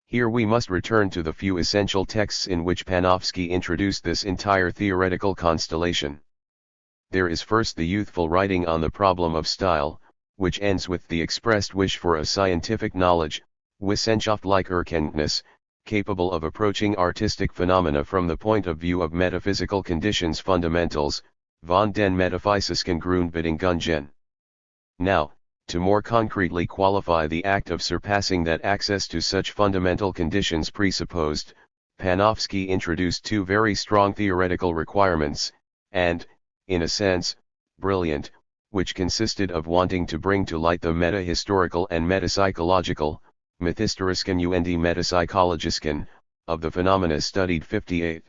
Here we must return to the few essential texts in which Panofsky introduced this entire theoretical constellation. There is first the youthful writing on the problem of style, which ends with the expressed wish for a scientific knowledge, wissenschaftliche Erkenntnis, capable of approaching artistic phenomena from the point of view of metaphysical conditions fundamentals, von den metaphysischen Grundbedingungen. Now, to more concretely qualify the act of surpassing that access to such fundamental conditions presupposed, Panofsky introduced two very strong theoretical requirements, and, in a sense, brilliant, which consisted of wanting to bring to light the meta-historical and metapsychological, Mythistorisken und metapsychologischen, of the phenomena studied. 58.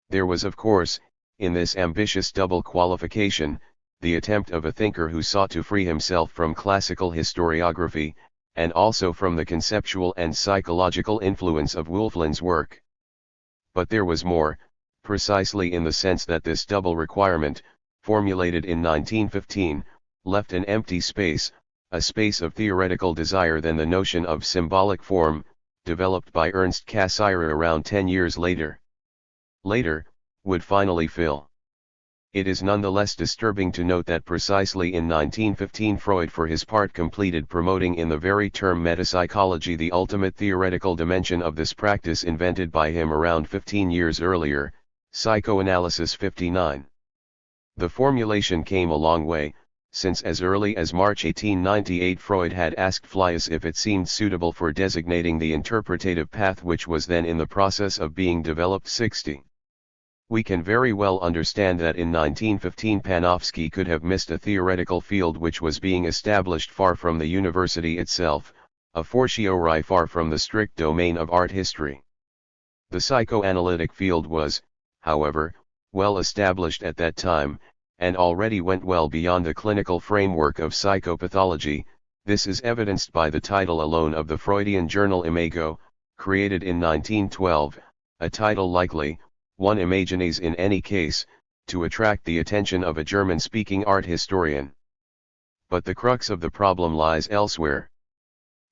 There was of course, in this ambitious double qualification, the attempt of a thinker who sought to free himself from classical historiography, and also from the conceptual and psychological influence of Wulfland's work. But there was more, precisely in the sense that this double requirement, formulated in 1915, left an empty space, a space of theoretical desire than the notion of symbolic form, developed by Ernst Cassirer around 10 years later, would finally fill. It is nonetheless disturbing to note that precisely in 1915 Freud for his part completed promoting in the very term metapsychology the ultimate theoretical dimension of this practice invented by him around 15 years earlier, psychoanalysis. 59. The formulation came a long way, since as early as March 1898 Freud had asked Fliess if it seemed suitable for designating the interpretative path which was then in the process of being developed. 60. We can very well understand that in 1915 Panofsky could have missed a theoretical field which was being established far from the university itself, a fortiori far from the strict domain of art history. The psychoanalytic field was, however, well established at that time, and already went well beyond the clinical framework of psychopathology. This is evidenced by the title alone of the Freudian journal Imago, created in 1912, a title likely, one imagines in any case, to attract the attention of a German-speaking art historian. But the crux of the problem lies elsewhere.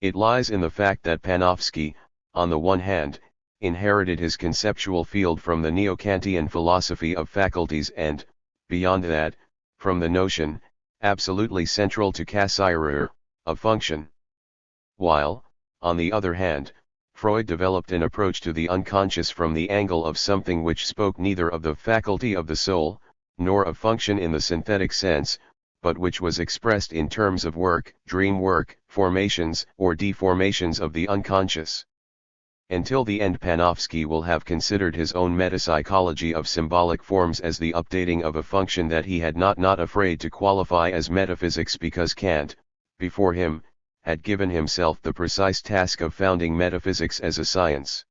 It lies in the fact that Panofsky, on the one hand, inherited his conceptual field from the Neo-Kantian philosophy of faculties and, beyond that, from the notion, absolutely central to Cassirer, of function. While, on the other hand, Freud developed an approach to the unconscious from the angle of something which spoke neither of the faculty of the soul, nor of function in the synthetic sense, but which was expressed in terms of work, dream work, formations or deformations of the unconscious. Until the end Panofsky will have considered his own metapsychology of symbolic forms as the updating of a function that he had not afraid to qualify as metaphysics because Kant, before him, had given himself the precise task of founding metaphysics as a science.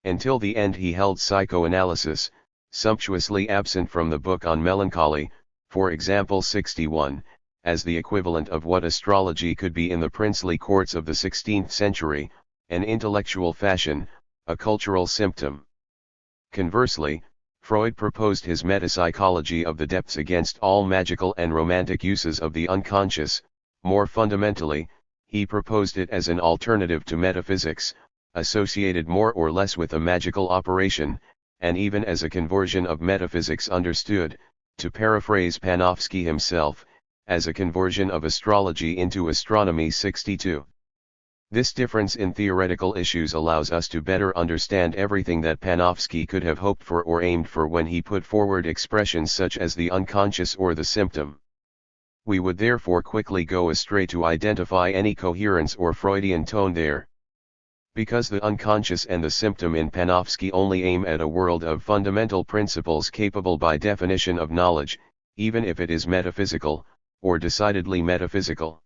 Until the end he held psychoanalysis, sumptuously absent from the book on melancholy, for example 61, as the equivalent of what astrology could be in the princely courts of the 16th century, an intellectual fashion, a cultural symptom. Conversely, Freud proposed his metapsychology of the depths against all magical and romantic uses of the unconscious, more fundamentally, He proposed it as an alternative to metaphysics, associated more or less with a magical operation, and even as a conversion of metaphysics understood, to paraphrase Panofsky himself, as a conversion of astrology into astronomy. 62. This difference in theoretical issues allows us to better understand everything that Panofsky could have hoped for or aimed for when he put forward expressions such as the unconscious or the symptom. We would therefore quickly go astray to identify any coherence or Freudian tone there. Because the unconscious and the symptom in Panofsky only aim at a world of fundamental principles capable by definition of knowledge, even if it is metaphysical, or decidedly metaphysical.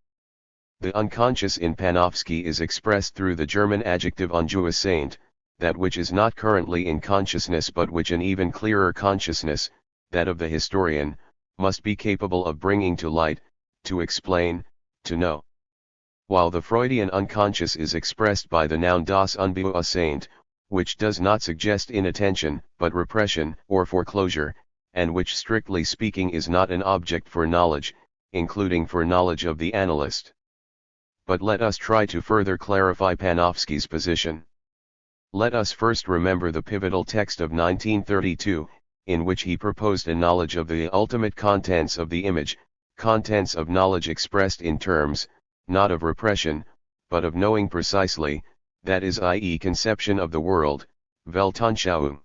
The unconscious in Panofsky is expressed through the German adjective ungewiss, that which is not currently in consciousness but which an even clearer consciousness, that of the historian, must be capable of bringing to light, to explain, to know. While the Freudian unconscious is expressed by the noun das Unbewusstsein, which does not suggest inattention, but repression or foreclosure, and which strictly speaking is not an object for knowledge, including for knowledge of the analyst. But let us try to further clarify Panofsky's position. Let us first remember the pivotal text of 1932, in which he proposed a knowledge of the ultimate contents of the image, contents of knowledge expressed in terms, not of repression, but of knowing precisely, that is, i.e., conception of the world, Weltanschauung.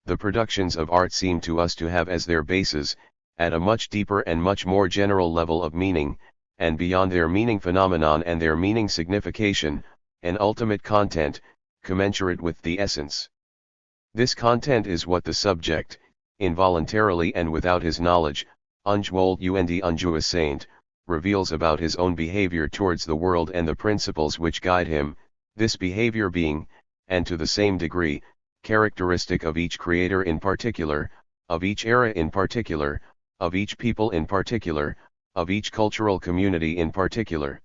The productions of art seem to us to have as their basis, at a much deeper and much more general level of meaning, and beyond their meaning phenomenon and their meaning signification, an ultimate content, commensurate with the essence. This content is what the subject, involuntarily and without his knowledge, ungewolltund reveals about his own behavior towards the world and the principles which guide him, this behavior being, and to the same degree, characteristic of each creator in particular, of each era in particular, of each people in particular, of each cultural community in particular.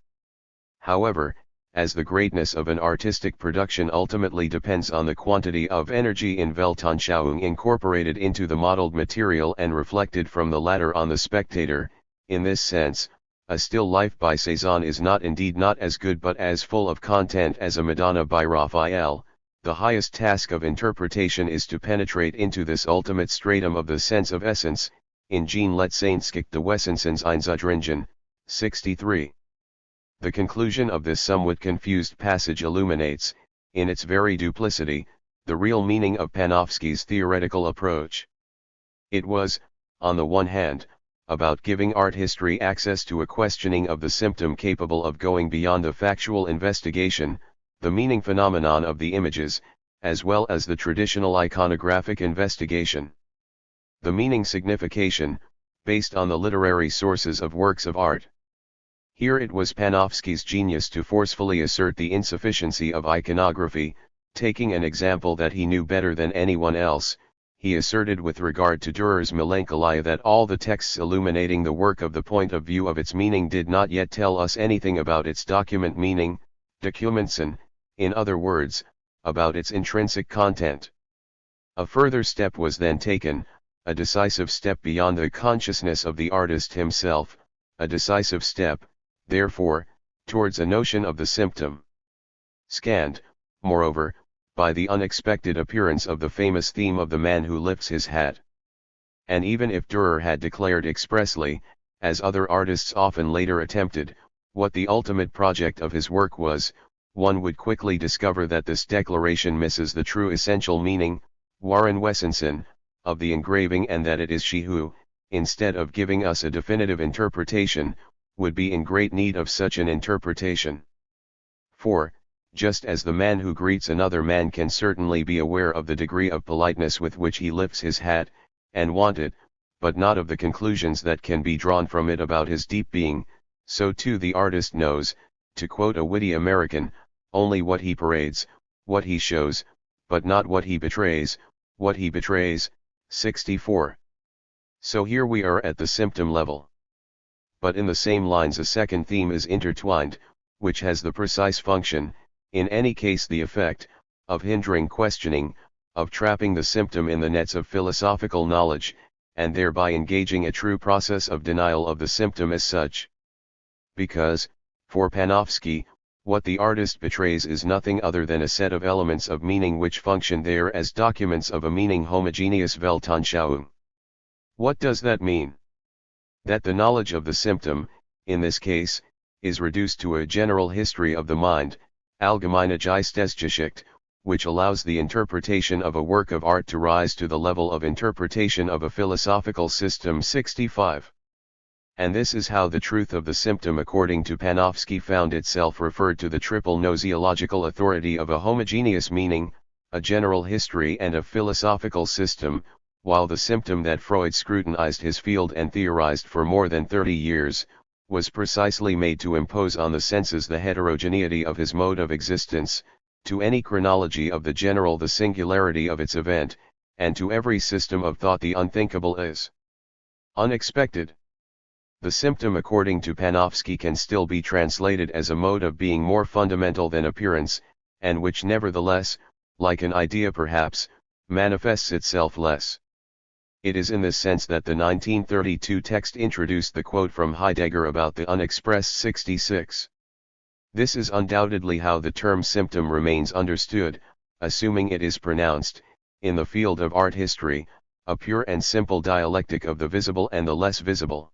However, as the greatness of an artistic production ultimately depends on the quantity of energy in Weltanschauung incorporated into the modeled material and reflected from the latter on the spectator, in this sense, a still life by Cézanne is not indeed not as good but as full of content as a Madonna by Raphael. The highest task of interpretation is to penetrate into this ultimate stratum of the sense of essence, in Gene letztendlich de Wessensens Einzudringen, 63. The conclusion of this somewhat confused passage illuminates, in its very duplicity, the real meaning of Panofsky's theoretical approach. It was, on the one hand, about giving art history access to a questioning of the symptom capable of going beyond the factual investigation, the meaning phenomenon of the images, as well as the traditional iconographic investigation. The meaning signification, based on the literary sources of works of art. Here it was Panofsky's genius to forcefully assert the insufficiency of iconography, taking an example that he knew better than anyone else. He asserted with regard to Dürer's Melancholia that all the texts illuminating the work of the point of view of its meaning did not yet tell us anything about its document meaning, Dokumentsinn, in other words, about its intrinsic content. A further step was then taken, a decisive step beyond the consciousness of the artist himself, a decisive step, therefore, towards a notion of the symptom. Scanned, moreover, by the unexpected appearance of the famous theme of the man who lifts his hat. And even if Dürer had declared expressly, as other artists often later attempted, what the ultimate project of his work was, one would quickly discover that this declaration misses the true essential meaning, Warren Wessensen, of the engraving, and that it is she who, instead of giving us a definitive interpretation, would be in great need of such an interpretation. For, just as the man who greets another man can certainly be aware of the degree of politeness with which he lifts his hat, and want it, but not of the conclusions that can be drawn from it about his deep being, so too the artist knows, to quote a witty American, only what he parades, what he shows, but not what he betrays, 64. So here we are at the symptom level. But in the same lines a second theme is intertwined, which has the precise function, in any case the effect, of hindering questioning, of trapping the symptom in the nets of philosophical knowledge, and thereby engaging a true process of denial of the symptom as such. Because, For Panofsky, what the artist betrays is nothing other than a set of elements of meaning which function there as documents of a meaning homogeneous Weltanschauung. What does that mean? That the knowledge of the symptom, in this case, is reduced to a general history of the mind, allgemeine Geistesgeschichte, which allows the interpretation of a work of art to rise to the level of interpretation of a philosophical system. 65. And this is how the truth of the symptom according to Panofsky found itself referred to the triple gnosiological authority of a homogeneous meaning, a general history and a philosophical system, while the symptom that Freud scrutinized his field and theorized for more than 30 years, was precisely made to impose on the senses the heterogeneity of his mode of existence, to any chronology of the general the singularity of its event, and to every system of thought the unthinkable is unexpected. The symptom according to Panofsky can still be translated as a mode of being more fundamental than appearance, and which nevertheless, like an idea perhaps, manifests itself less. It is in this sense that the 1932 text introduced the quote from Heidegger about the unexpressed. 66. This is undoubtedly how the term symptom remains understood, assuming it is pronounced, in the field of art history, a pure and simple dialectic of the visible and the less visible.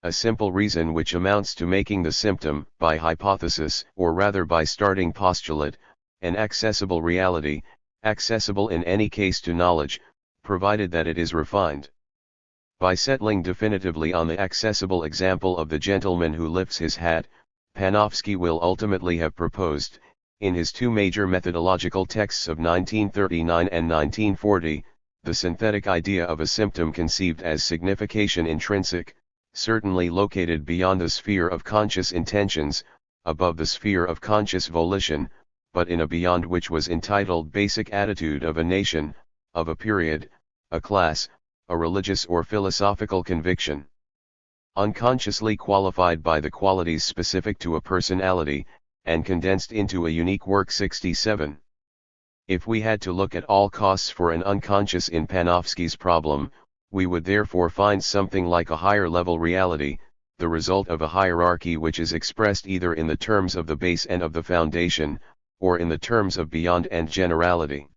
A simple reason which amounts to making the symptom, by hypothesis, or rather by starting postulate, an accessible reality, accessible in any case to knowledge, provided that it is refined. By settling definitively on the accessible example of the gentleman who lifts his hat, Panofsky will ultimately have proposed, in his two major methodological texts of 1939 and 1940, the synthetic idea of a symptom conceived as signification intrinsic, certainly located beyond the sphere of conscious intentions, above the sphere of conscious volition, but in a beyond which was entitled basic attitude of a nation, of a period, a class, a religious or philosophical conviction. Unconsciously qualified by the qualities specific to a personality, and condensed into a unique work. 67. If we had to look at all costs for an unconscious in Panofsky's problem, we would therefore find something like a higher level reality, the result of a hierarchy which is expressed either in the terms of the base and of the foundation, or in the terms of beyond and generality.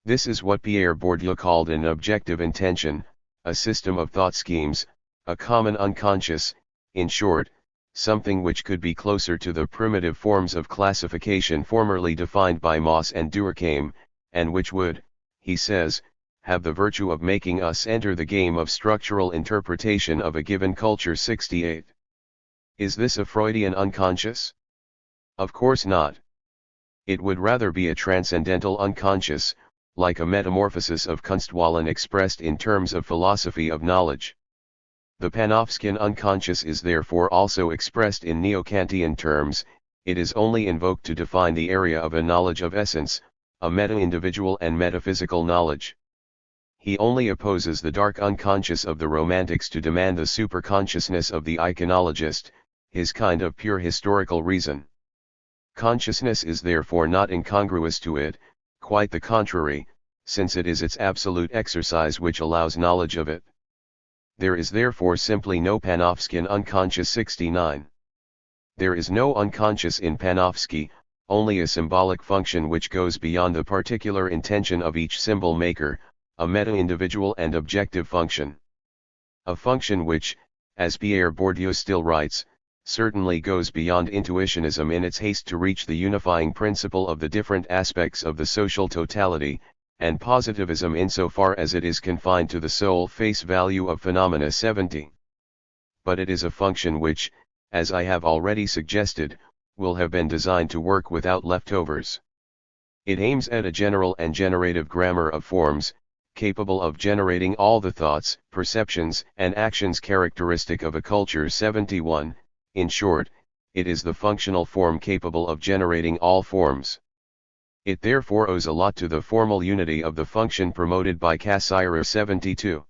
This is what Pierre Bourdieu called an objective intention, a system of thought schemes, a common unconscious, in short, something which could be closer to the primitive forms of classification formerly defined by Mauss and Durkheim, and which would, he says, have the virtue of making us enter the game of structural interpretation of a given culture. 68. Is this a Freudian unconscious? Of course not. It would rather be a transcendental unconscious, like a metamorphosis of Kunstwollen expressed in terms of philosophy of knowledge. The Panofskian unconscious is therefore also expressed in neo-Kantian terms, it is only invoked to define the area of a knowledge of essence, a meta-individual and metaphysical knowledge. He only opposes the dark unconscious of the Romantics to demand the superconsciousness of the iconologist, his kind of pure historical reason. Consciousness is therefore not incongruous to it, quite the contrary, since it is its absolute exercise which allows knowledge of it. There is therefore simply no Panofskian unconscious. 69. There is no unconscious in Panofsky, only a symbolic function which goes beyond the particular intention of each symbol maker, a meta-individual and objective function. A function which, as Pierre Bourdieu still writes, certainly goes beyond intuitionism in its haste to reach the unifying principle of the different aspects of the social totality, and positivism insofar as it is confined to the sole face value of phenomena. 70. But it is a function which, as I have already suggested, will have been designed to work without leftovers. It aims at a general and generative grammar of forms, capable of generating all the thoughts, perceptions, and actions characteristic of a culture. 71. In short, it is the functional form capable of generating all forms. It therefore owes a lot to the formal unity of the function promoted by Cassirer. 72.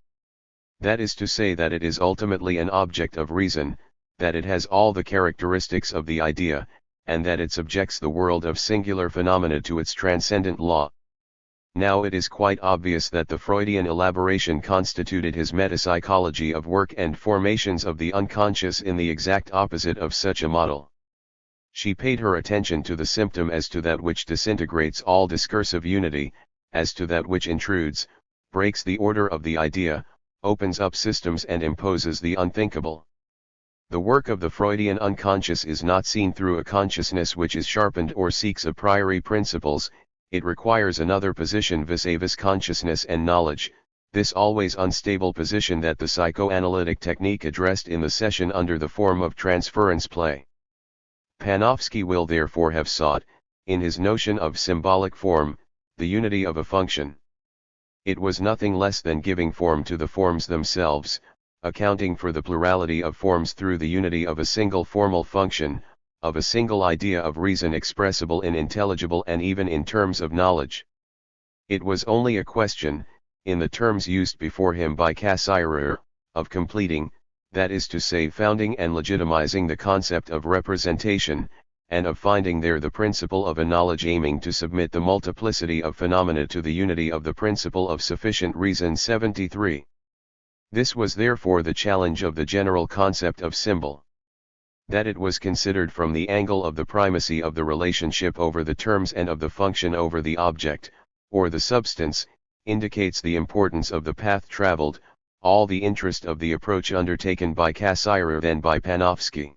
That is to say that it is ultimately an object of reason, that it has all the characteristics of the idea, and that it subjects the world of singular phenomena to its transcendent law. Now it is quite obvious that the Freudian elaboration constituted his metapsychology of work and formations of the unconscious in the exact opposite of such a model. She paid her attention to the symptom as to that which disintegrates all discursive unity, as to that which intrudes, breaks the order of the idea, opens up systems and imposes the unthinkable. The work of the Freudian unconscious is not seen through a consciousness which is sharpened or seeks a priori principles, it requires another position vis-a-vis consciousness and knowledge, this always unstable position that the psychoanalytic technique addressed in the session under the form of transference play. Panofsky will therefore have sought, in his notion of symbolic form, the unity of a function. It was nothing less than giving form to the forms themselves, accounting for the plurality of forms through the unity of a single formal function, of a single idea of reason expressible in intelligible and even in terms of knowledge. It was only a question, in the terms used before him by Cassirer, of completing, that is to say founding and legitimizing the concept of representation, and of finding there the principle of a knowledge aiming to submit the multiplicity of phenomena to the unity of the principle of sufficient reason. 73. This was therefore the challenge of the general concept of symbol. That it was considered from the angle of the primacy of the relationship over the terms and of the function over the object, or the substance, indicates the importance of the path traveled, all the interest of the approach undertaken by Cassirer than by Panofsky.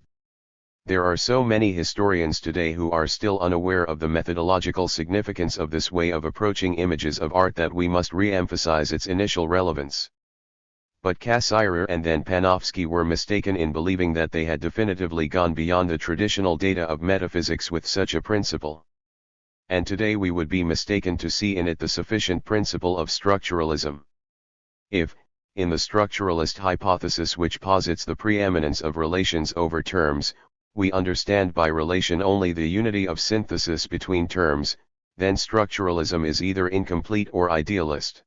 There are so many historians today who are still unaware of the methodological significance of this way of approaching images of art that we must re-emphasize its initial relevance. But Cassirer and then Panofsky were mistaken in believing that they had definitively gone beyond the traditional data of metaphysics with such a principle. And today we would be mistaken to see in it the sufficient principle of structuralism. If, in the structuralist hypothesis which posits the preeminence of relations over terms, we understand by relation only the unity of synthesis between terms, then structuralism is either incomplete or idealist.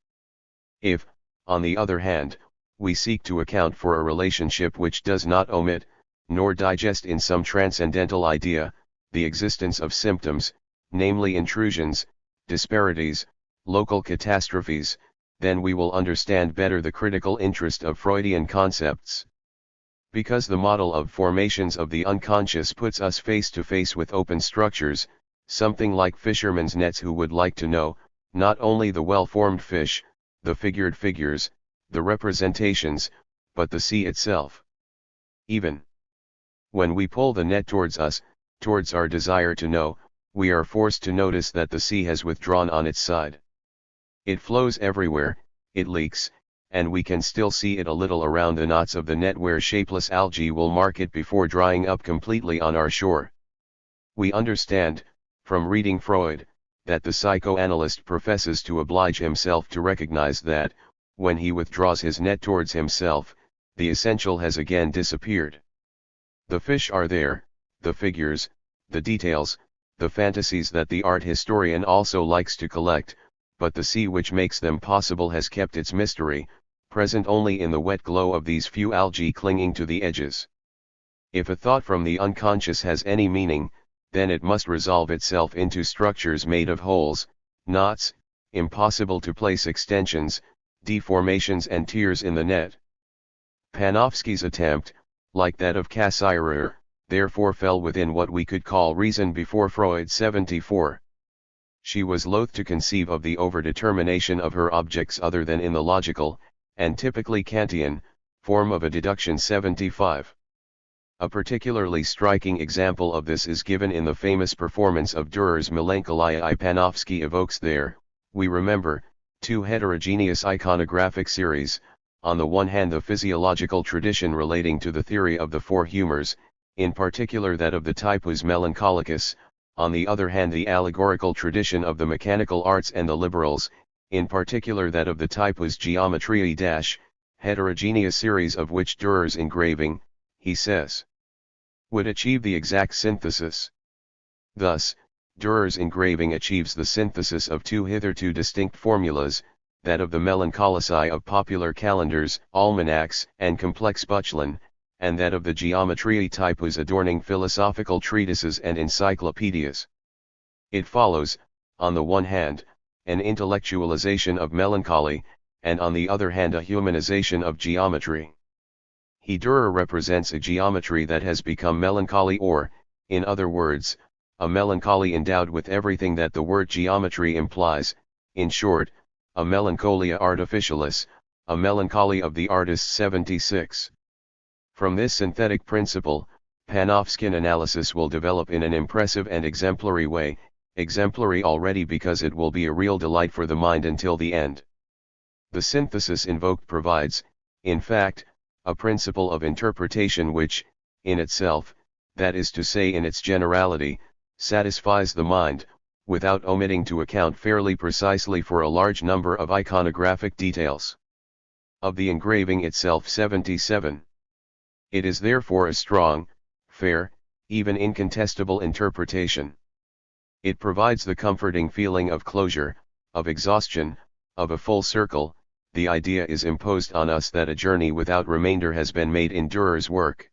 If, on the other hand, we seek to account for a relationship which does not omit, nor digest in some transcendental idea, the existence of symptoms, namely intrusions, disparities, local catastrophes, then we will understand better the critical interest of Freudian concepts. Because the model of formations of the unconscious puts us face to face with open structures, something like fishermen's nets who would like to know, not only the well-formed fish, the figured figures, the representations, but the sea itself. Even when we pull the net towards us, towards our desire to know, we are forced to notice that the sea has withdrawn on its side. It flows everywhere, it leaks, and we can still see it a little around the knots of the net where shapeless algae will mark it before drying up completely on our shore. We understand, from reading Freud, that the psychoanalyst professes to oblige himself to recognize that, when he withdraws his net towards himself, the essential has again disappeared. The fish are there, the figures, the details, the fantasies that the art historian also likes to collect, but the sea which makes them possible has kept its mystery, present only in the wet glow of these few algae clinging to the edges. If a thought from the unconscious has any meaning, then it must resolve itself into structures made of holes, knots, impossible to place extensions, deformations and tears in the net. Panofsky's attempt, like that of Cassirer, therefore fell within what we could call reason before Freud. 74. She was loath to conceive of the overdetermination of her objects other than in the logical, and typically Kantian, form of a deduction. 75. A particularly striking example of this is given in the famous performance of Dürer's Melancholia. Panofsky evokes there, we remember, two heterogeneous iconographic series, on the one hand the physiological tradition relating to the theory of the four humors, in particular that of the typus melancholicus, on the other hand the allegorical tradition of the mechanical arts and the liberals, in particular that of the typus geometriae. Heterogeneous series of which Dürer's engraving, he says, would achieve the exact synthesis. Thus, Dürer's engraving achieves the synthesis of two hitherto distinct formulas, that of the melancholici of popular calendars, almanacs, and complex Buchlein, and that of the geometriae typus adorning philosophical treatises and encyclopedias. It follows, on the one hand, an intellectualization of melancholy, and on the other hand a humanization of geometry. Dürer represents a geometry that has become melancholy or, in other words, a melancholy endowed with everything that the word geometry implies, in short, a melancholia artificialis, a melancholy of the artist 76. From this synthetic principle, Panofskin analysis will develop in an impressive and exemplary way, exemplary already because it will be a real delight for the mind until the end. The synthesis invoked provides, in fact, a principle of interpretation which, in itself, that is to say in its generality, satisfies the mind, without omitting to account fairly precisely for a large number of iconographic details. Of the engraving itself 77. It is therefore a strong, fair, even incontestable interpretation. It provides the comforting feeling of closure, of exhaustion, of a full circle. The idea is imposed on us that a journey without remainder has been made in Dürer's work.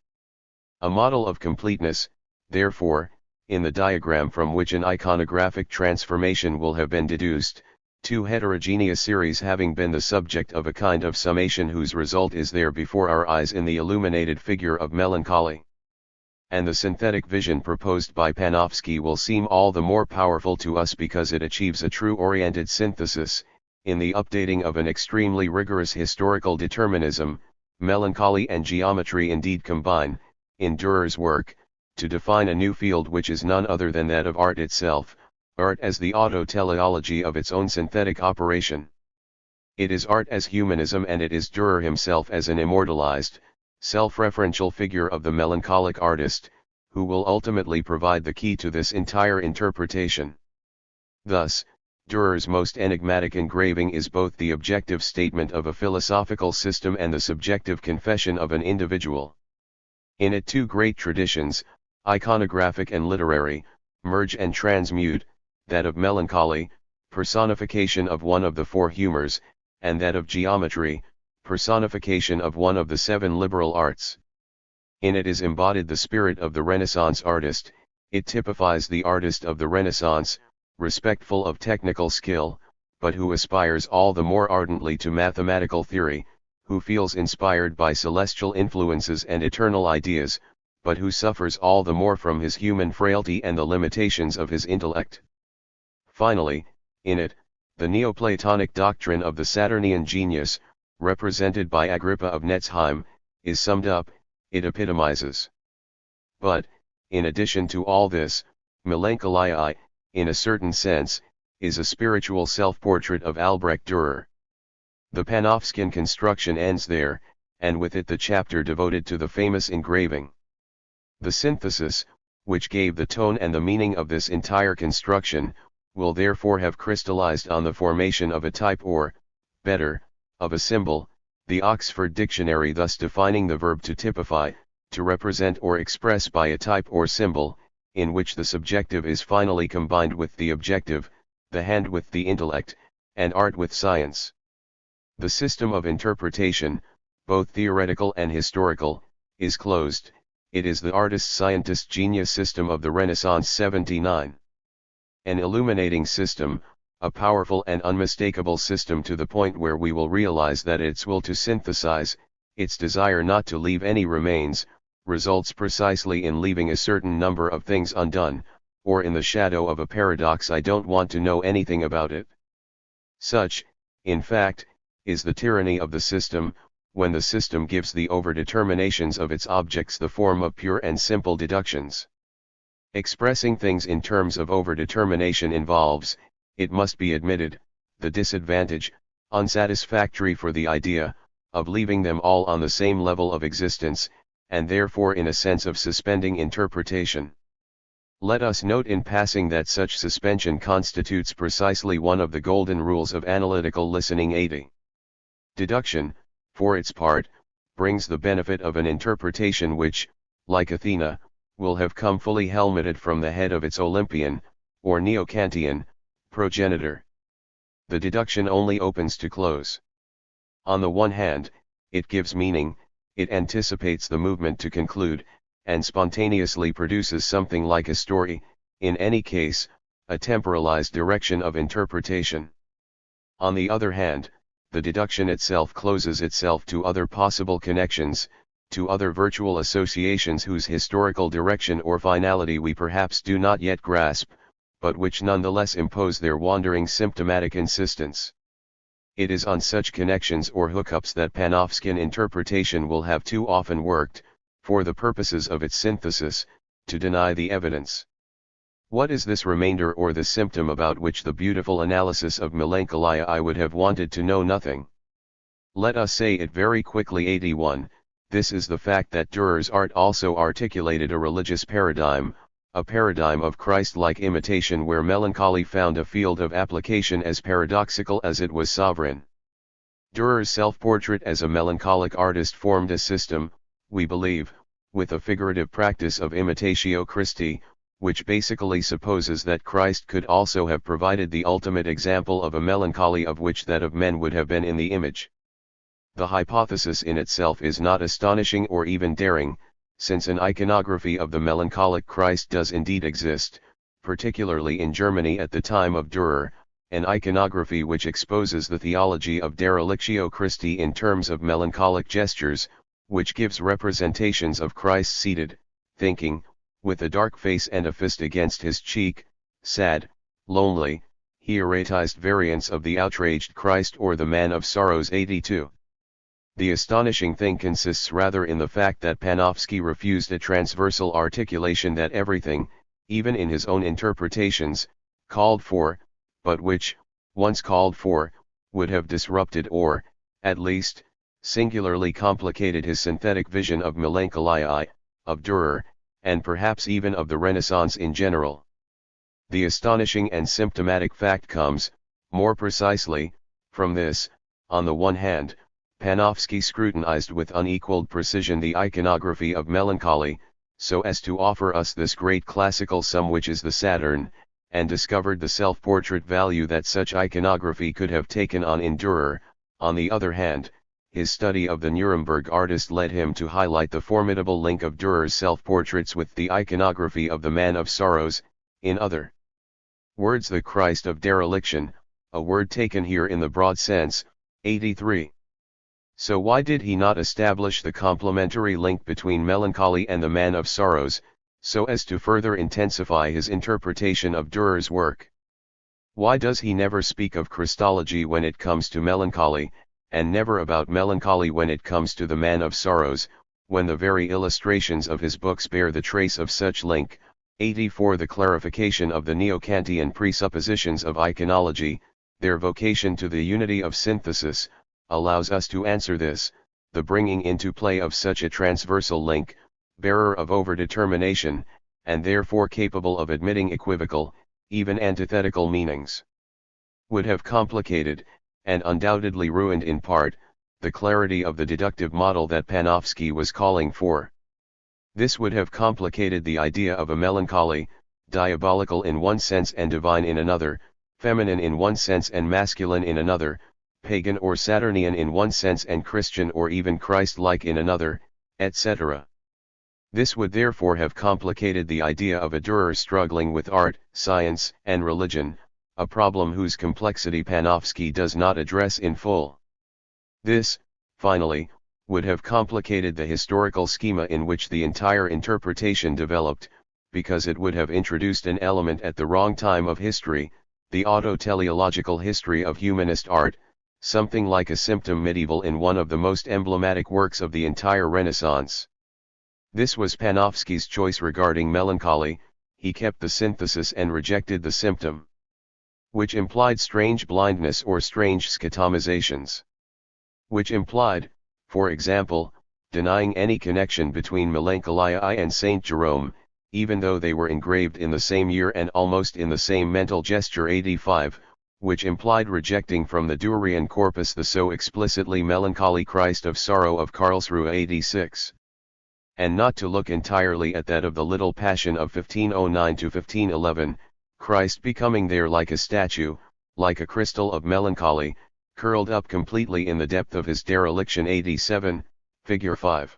A model of completeness, therefore, in the diagram from which an iconographic transformation will have been deduced, two heterogeneous series having been the subject of a kind of summation whose result is there before our eyes in the illuminated figure of melancholy. And the synthetic vision proposed by Panofsky will seem all the more powerful to us because it achieves a true oriented synthesis, in the updating of an extremely rigorous historical determinism. Melancholy and geometry indeed combine, in Dürer's work, to define a new field which is none other than that of art itself, art as the autoteleology of its own synthetic operation. It is art as humanism, and it is Dürer himself as an immortalized, self-referential figure of the melancholic artist, who will ultimately provide the key to this entire interpretation. Thus, Dürer's most enigmatic engraving is both the objective statement of a philosophical system and the subjective confession of an individual. In it two great traditions, iconographic and literary, merge and transmute, that of melancholy, personification of one of the four humors, and that of geometry, personification of one of the seven liberal arts. In it is embodied the spirit of the Renaissance artist. It typifies the artist of the Renaissance, respectful of technical skill, but who aspires all the more ardently to mathematical theory, who feels inspired by celestial influences and eternal ideas, but who suffers all the more from his human frailty and the limitations of his intellect. Finally, in it, the Neoplatonic doctrine of the Saturnian genius, represented by Agrippa of Netzheim, is summed up. It epitomizes. But, in addition to all this, Melancholia, in a certain sense, is a spiritual self-portrait of Albrecht Dürer. The Panofskin construction ends there, and with it the chapter devoted to the famous engraving. The synthesis, which gave the tone and the meaning of this entire construction, will therefore have crystallized on the formation of a type or, better, of a symbol, the Oxford Dictionary thus defining the verb to typify, to represent or express by a type or symbol, in which the subjective is finally combined with the objective, the hand with the intellect, and art with science. The system of interpretation, both theoretical and historical, is closed. It is the artist-scientist genius system of the Renaissance 79. An illuminating system, a powerful and unmistakable system to the point where we will realize that its will to synthesize, its desire not to leave any remains, results precisely in leaving a certain number of things undone, or in the shadow of a paradox I don't want to know anything about it. Such, in fact, is the tyranny of the system, when the system gives the overdeterminations of its objects the form of pure and simple deductions. Expressing things in terms of overdetermination involves, it must be admitted, the disadvantage, unsatisfactory for the idea, of leaving them all on the same level of existence, and therefore in a sense of suspending interpretation. Let us note in passing that such suspension constitutes precisely one of the golden rules of analytical listening 80. Deduction, for its part, brings the benefit of an interpretation which, like Athena, will have come fully helmeted from the head of its Olympian, or Neo-Kantian, progenitor. The deduction only opens to close. On the one hand, it gives meaning, it anticipates the movement to conclude, and spontaneously produces something like a story, in any case, a temporalized direction of interpretation. On the other hand, the deduction itself closes itself to other possible connections, to other virtual associations whose historical direction or finality we perhaps do not yet grasp, but which nonetheless impose their wandering symptomatic insistence. It is on such connections or hookups that Panofsky interpretation will have too often worked, for the purposes of its synthesis, to deny the evidence. What is this remainder or the symptom about which the beautiful analysis of melancholia I would have wanted to know nothing? Let us say it very quickly. 81. This is the fact that Dürer's art also articulated a religious paradigm, a paradigm of Christ-like imitation where melancholy found a field of application as paradoxical as it was sovereign. Dürer's self-portrait as a melancholic artist formed a system, we believe, with a figurative practice of imitatio Christi, which basically supposes that Christ could also have provided the ultimate example of a melancholy of which that of men would have been in the image. The hypothesis in itself is not astonishing or even daring, since an iconography of the melancholic Christ does indeed exist, particularly in Germany at the time of Dürer, an iconography which exposes the theology of derelictio Christi in terms of melancholic gestures, which gives representations of Christ seated, thinking, with a dark face and a fist against his cheek, sad, lonely, hieretized variants of the outraged Christ or the Man of Sorrows. 82. The astonishing thing consists rather in the fact that Panofsky refused a transversal articulation that everything, even in his own interpretations, called for, but which, once called for, would have disrupted or, at least, singularly complicated his synthetic vision of melancholia, of Dürer, and perhaps even of the Renaissance in general. The astonishing and symptomatic fact comes, more precisely, from this: on the one hand, Panofsky scrutinized with unequaled precision the iconography of melancholy, so as to offer us this great classical sum which is the Saturn, and discovered the self-portrait value that such iconography could have taken on in Dürer. On the other hand, his study of the Nuremberg artist led him to highlight the formidable link of Dürer's self-portraits with the iconography of the Man of Sorrows, in other words the Christ of dereliction, a word taken here in the broad sense. 83. So why did he not establish the complementary link between melancholy and the Man of Sorrows, so as to further intensify his interpretation of Dürer's work? Why does he never speak of Christology when it comes to melancholy, and never about melancholy when it comes to the Man of Sorrows, when the very illustrations of his books bear the trace of such link? 84. The clarification of the Neo-Kantian presuppositions of iconology, their vocation to the unity of synthesis, allows us to answer this: the bringing into play of such a transversal link, bearer of overdetermination, and therefore capable of admitting equivocal, even antithetical meanings, would have complicated, and undoubtedly ruined in part, the clarity of the deductive model that Panofsky was calling for. This would have complicated the idea of a melancholy, diabolical in one sense and divine in another, feminine in one sense and masculine in another, pagan or Saturnian in one sense and Christian or even Christ-like in another, etc. This would therefore have complicated the idea of a Dürer struggling with art, science, and religion, a problem whose complexity Panofsky does not address in full. This, finally, would have complicated the historical schema in which the entire interpretation developed, because it would have introduced an element at the wrong time of history, the autoteleological history of humanist art, something like a symptom medieval in one of the most emblematic works of the entire Renaissance. This was Panofsky's choice regarding melancholy: he kept the synthesis and rejected the symptom, which implied strange blindness or strange schismizations, which implied, for example, denying any connection between melancholia and Saint Jerome, even though they were engraved in the same year and almost in the same mental gesture. 85. Which implied rejecting from the Dürerian corpus the so explicitly melancholy Christ of Sorrow of Karlsruhe. 86. And not to look entirely at that of the Little Passion of 1509 to 1511, Christ becoming there like a statue, like a crystal of melancholy, curled up completely in the depth of his dereliction. 87, figure 5.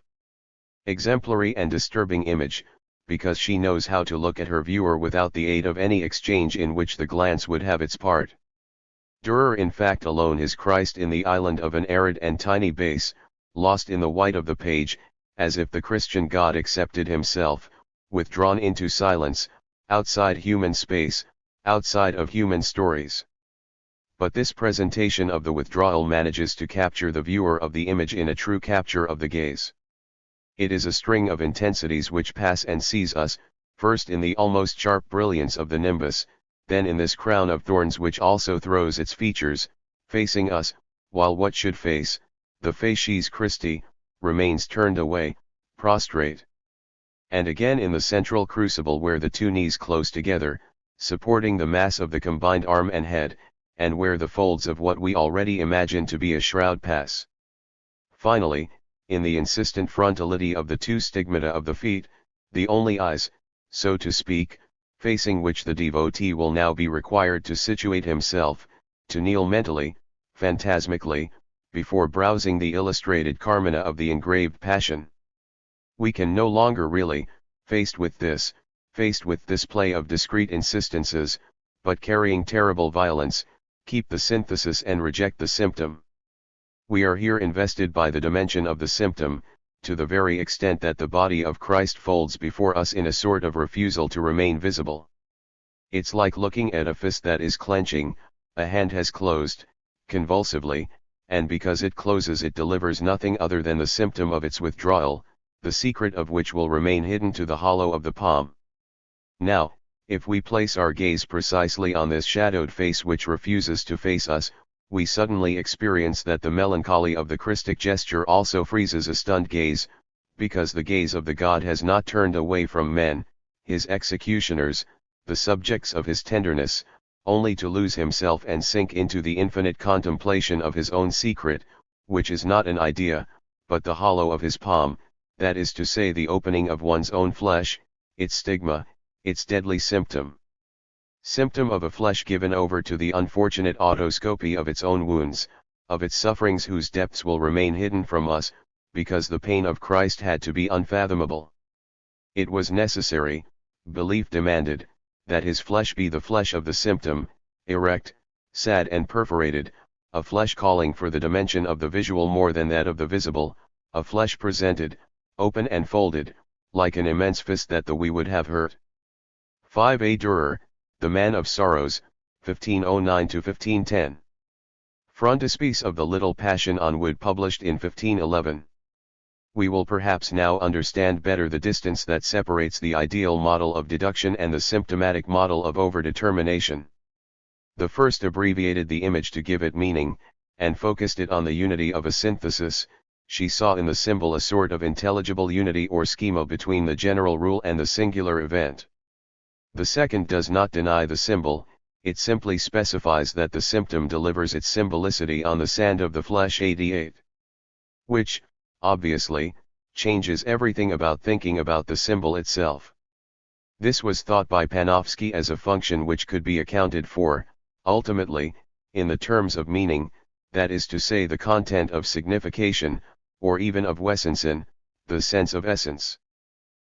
Exemplary and disturbing image, because she knows how to look at her viewer without the aid of any exchange in which the glance would have its part. Dürer in fact alone is Christ in the island of an arid and tiny base, lost in the white of the page, as if the Christian God accepted himself, withdrawn into silence, outside human space, outside of human stories. But this presentation of the withdrawal manages to capture the viewer of the image in a true capture of the gaze. It is a string of intensities which pass and seize us, first in the almost sharp brilliance of the nimbus, then in this crown of thorns which also throws its features, facing us, while what should face, the facies Christi, remains turned away, prostrate. And again in the central crucible where the two knees close together, supporting the mass of the combined arm and head, and where the folds of what we already imagine to be a shroud pass. Finally, in the insistent frontality of the two stigmata of the feet, the only eyes, so to speak, facing which the devotee will now be required to situate himself, to kneel mentally, phantasmically, before browsing the illustrated Carmina of the engraved Passion. We can no longer really, faced with this play of discrete insistences, but carrying terrible violence, keep the synthesis and reject the symptom. We are here invested by the dimension of the symptom, to the very extent that the body of Christ folds before us in a sort of refusal to remain visible. It's like looking at a fist that is clenching, a hand has closed, convulsively, and because it closes it delivers nothing other than the symptom of its withdrawal, the secret of which will remain hidden to the hollow of the palm. Now, if we place our gaze precisely on this shadowed face which refuses to face us, we suddenly experience that the melancholy of the Christic gesture also freezes a stunned gaze, because the gaze of the God has not turned away from men, his executioners, the subjects of his tenderness, only to lose himself and sink into the infinite contemplation of his own secret, which is not an idea, but the hollow of his palm, that is to say the opening of one's own flesh, its stigma, its deadly symptom. Symptom of a flesh given over to the unfortunate autoscopy of its own wounds, of its sufferings whose depths will remain hidden from us, because the pain of Christ had to be unfathomable. It was necessary, belief demanded, that his flesh be the flesh of the symptom, erect, sad and perforated, a flesh calling for the dimension of the visual more than that of the visible, a flesh presented, open and folded, like an immense fist that the we would have hurt. 5a Durer, The Man of Sorrows, 1509–1510. Frontispiece of the Little Passion on Wood, published in 1511. We will perhaps now understand better the distance that separates the ideal model of deduction and the symptomatic model of overdetermination. The first abbreviated the image to give it meaning, and focused it on the unity of a synthesis. She saw in the symbol a sort of intelligible unity or schema between the general rule and the singular event. The second does not deny the symbol, it simply specifies that the symptom delivers its symbolicity on the sand of the flesh 88. Which, obviously, changes everything about thinking about the symbol itself. This was thought by Panofsky as a function which could be accounted for, ultimately, in the terms of meaning, that is to say the content of signification, or even of Wesensen, the sense of essence.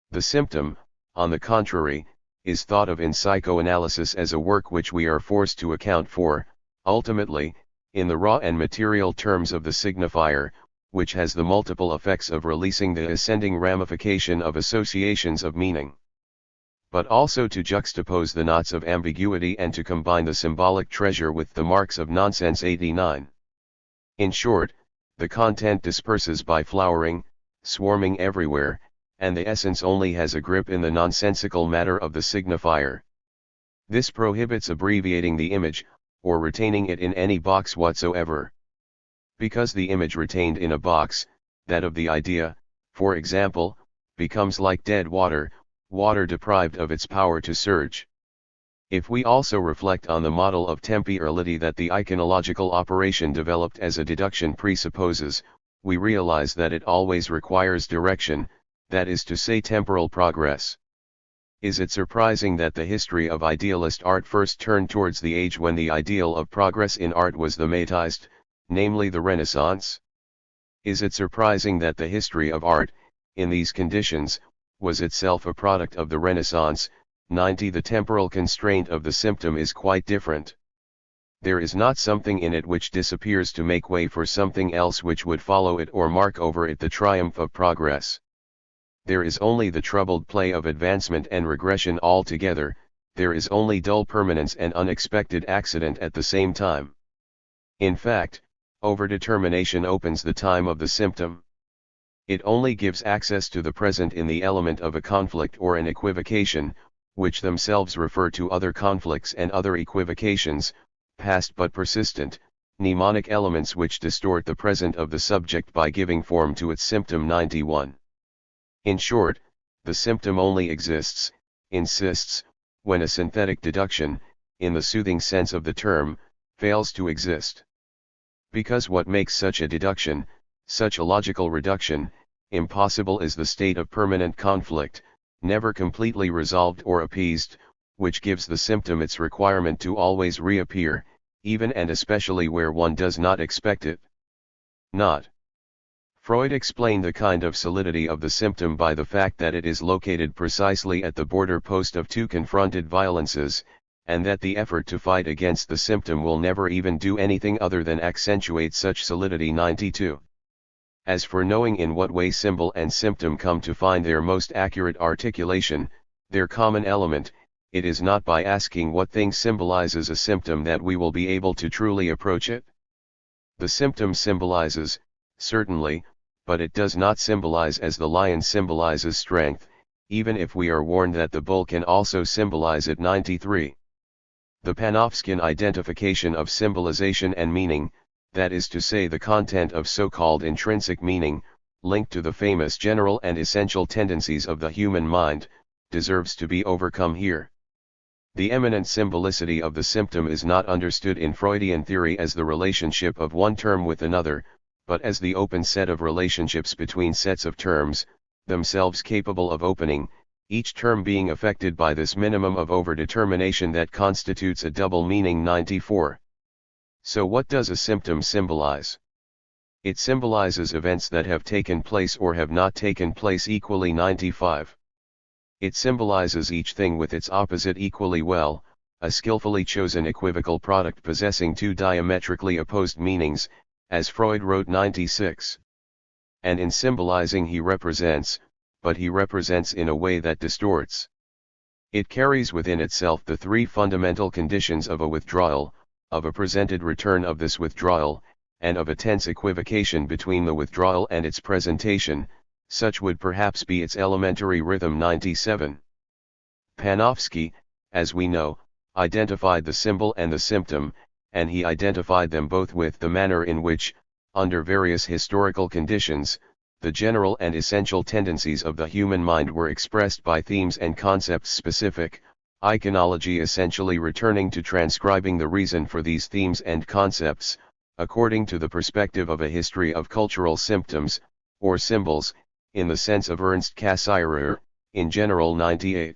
The symptom, on the contrary, is thought of in psychoanalysis as a work which we are forced to account for, ultimately, in the raw and material terms of the signifier, which has the multiple effects of releasing the ascending ramification of associations of meaning. But also to juxtapose the knots of ambiguity and to combine the symbolic treasure with the marks of nonsense 89. In short, the content disperses by flowering, swarming everywhere, and the essence only has a grip in the nonsensical matter of the signifier. This prohibits abbreviating the image, or retaining it in any box whatsoever. Because the image retained in a box, that of the idea, for example, becomes like dead water, water deprived of its power to surge. If we also reflect on the model of temporality that the iconological operation developed as a deduction presupposes, we realize that it always requires direction, that is to say temporal progress. Is it surprising that the history of idealist art first turned towards the age when the ideal of progress in art was the Mateist, namely the Renaissance? Is it surprising that the history of art, in these conditions, was itself a product of the Renaissance? 90 The temporal constraint of the symptom is quite different. There is not something in it which disappears to make way for something else which would follow it or mark over it the triumph of progress. there is only the troubled play of advancement and regression altogether, there is only dull permanence and unexpected accident at the same time. In fact, overdetermination opens the time of the symptom. It only gives access to the present in the element of a conflict or an equivocation, which themselves refer to other conflicts and other equivocations, past but persistent, mnemonic elements which distort the present of the subject by giving form to its symptom. 91. In short, the symptom only exists, insists, when a synthetic deduction, in the soothing sense of the term, fails to exist. Because what makes such a deduction, such a logical reduction, impossible is the state of permanent conflict, never completely resolved or appeased, which gives the symptom its requirement to always reappear, even and especially where one does not expect it. Not. Freud explained the kind of solidity of the symptom by the fact that it is located precisely at the border post of two confronted violences, and that the effort to fight against the symptom will never even do anything other than accentuate such solidity. 92. As for knowing in what way symbol and symptom come to find their most accurate articulation, their common element, it is not by asking what thing symbolizes a symptom that we will be able to truly approach it. The symptom symbolizes, certainly, but it does not symbolize as the lion symbolizes strength, even if we are warned that the bull can also symbolize it. 93. The Panofskian identification of symbolization and meaning, that is to say the content of so-called intrinsic meaning, linked to the famous general and essential tendencies of the human mind, deserves to be overcome here. The eminent symbolicity of the symptom is not understood in Freudian theory as the relationship of one term with another, but as the open set of relationships between sets of terms, themselves capable of opening, each term being affected by this minimum of overdetermination that constitutes a double meaning. 94. So what does a symptom symbolize? It symbolizes events that have taken place or have not taken place equally. 95. It symbolizes each thing with its opposite equally well, a skillfully chosen equivocal product possessing two diametrically opposed meanings, as Freud wrote. 96. And in symbolizing he represents, but he represents in a way that distorts. It carries within itself the three fundamental conditions of a withdrawal, of a presented return of this withdrawal, and of a tense equivocation between the withdrawal and its presentation. Such would perhaps be its elementary rhythm. 97. Panofsky, as we know, identified the symbol and the symptom, and he identified them both with the manner in which, under various historical conditions, the general and essential tendencies of the human mind were expressed by themes and concepts specific, iconology essentially returning to transcribing the reason for these themes and concepts, according to the perspective of a history of cultural symptoms, or symbols, in the sense of Ernst Cassirer, in general. 98.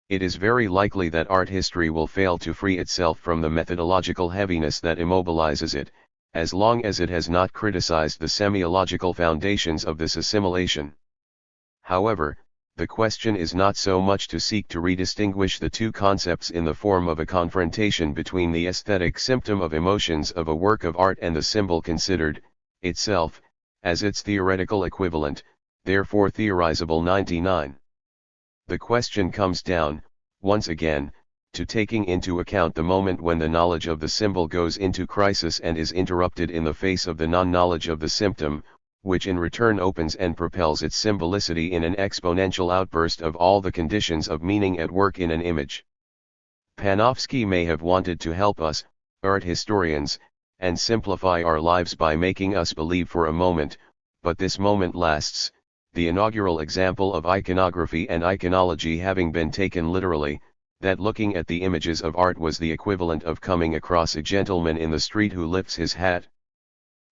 It is very likely that art history will fail to free itself from the methodological heaviness that immobilizes it, as long as it has not criticized the semiological foundations of this assimilation. However, the question is not so much to seek to redistinguish the two concepts in the form of a confrontation between the aesthetic symptom of emotions of a work of art and the symbol considered, itself, as its theoretical equivalent, therefore theorizable. 99. The question comes down, once again, to taking into account the moment when the knowledge of the symbol goes into crisis and is interrupted in the face of the non-knowledge of the symptom, which in return opens and propels its symbolicity in an exponential outburst of all the conditions of meaning at work in an image. Panofsky may have wanted to help us, art historians, and simplify our lives by making us believe for a moment, but this moment lasts, the inaugural example of iconography and iconology having been taken literally, that looking at the images of art was the equivalent of coming across a gentleman in the street who lifts his hat.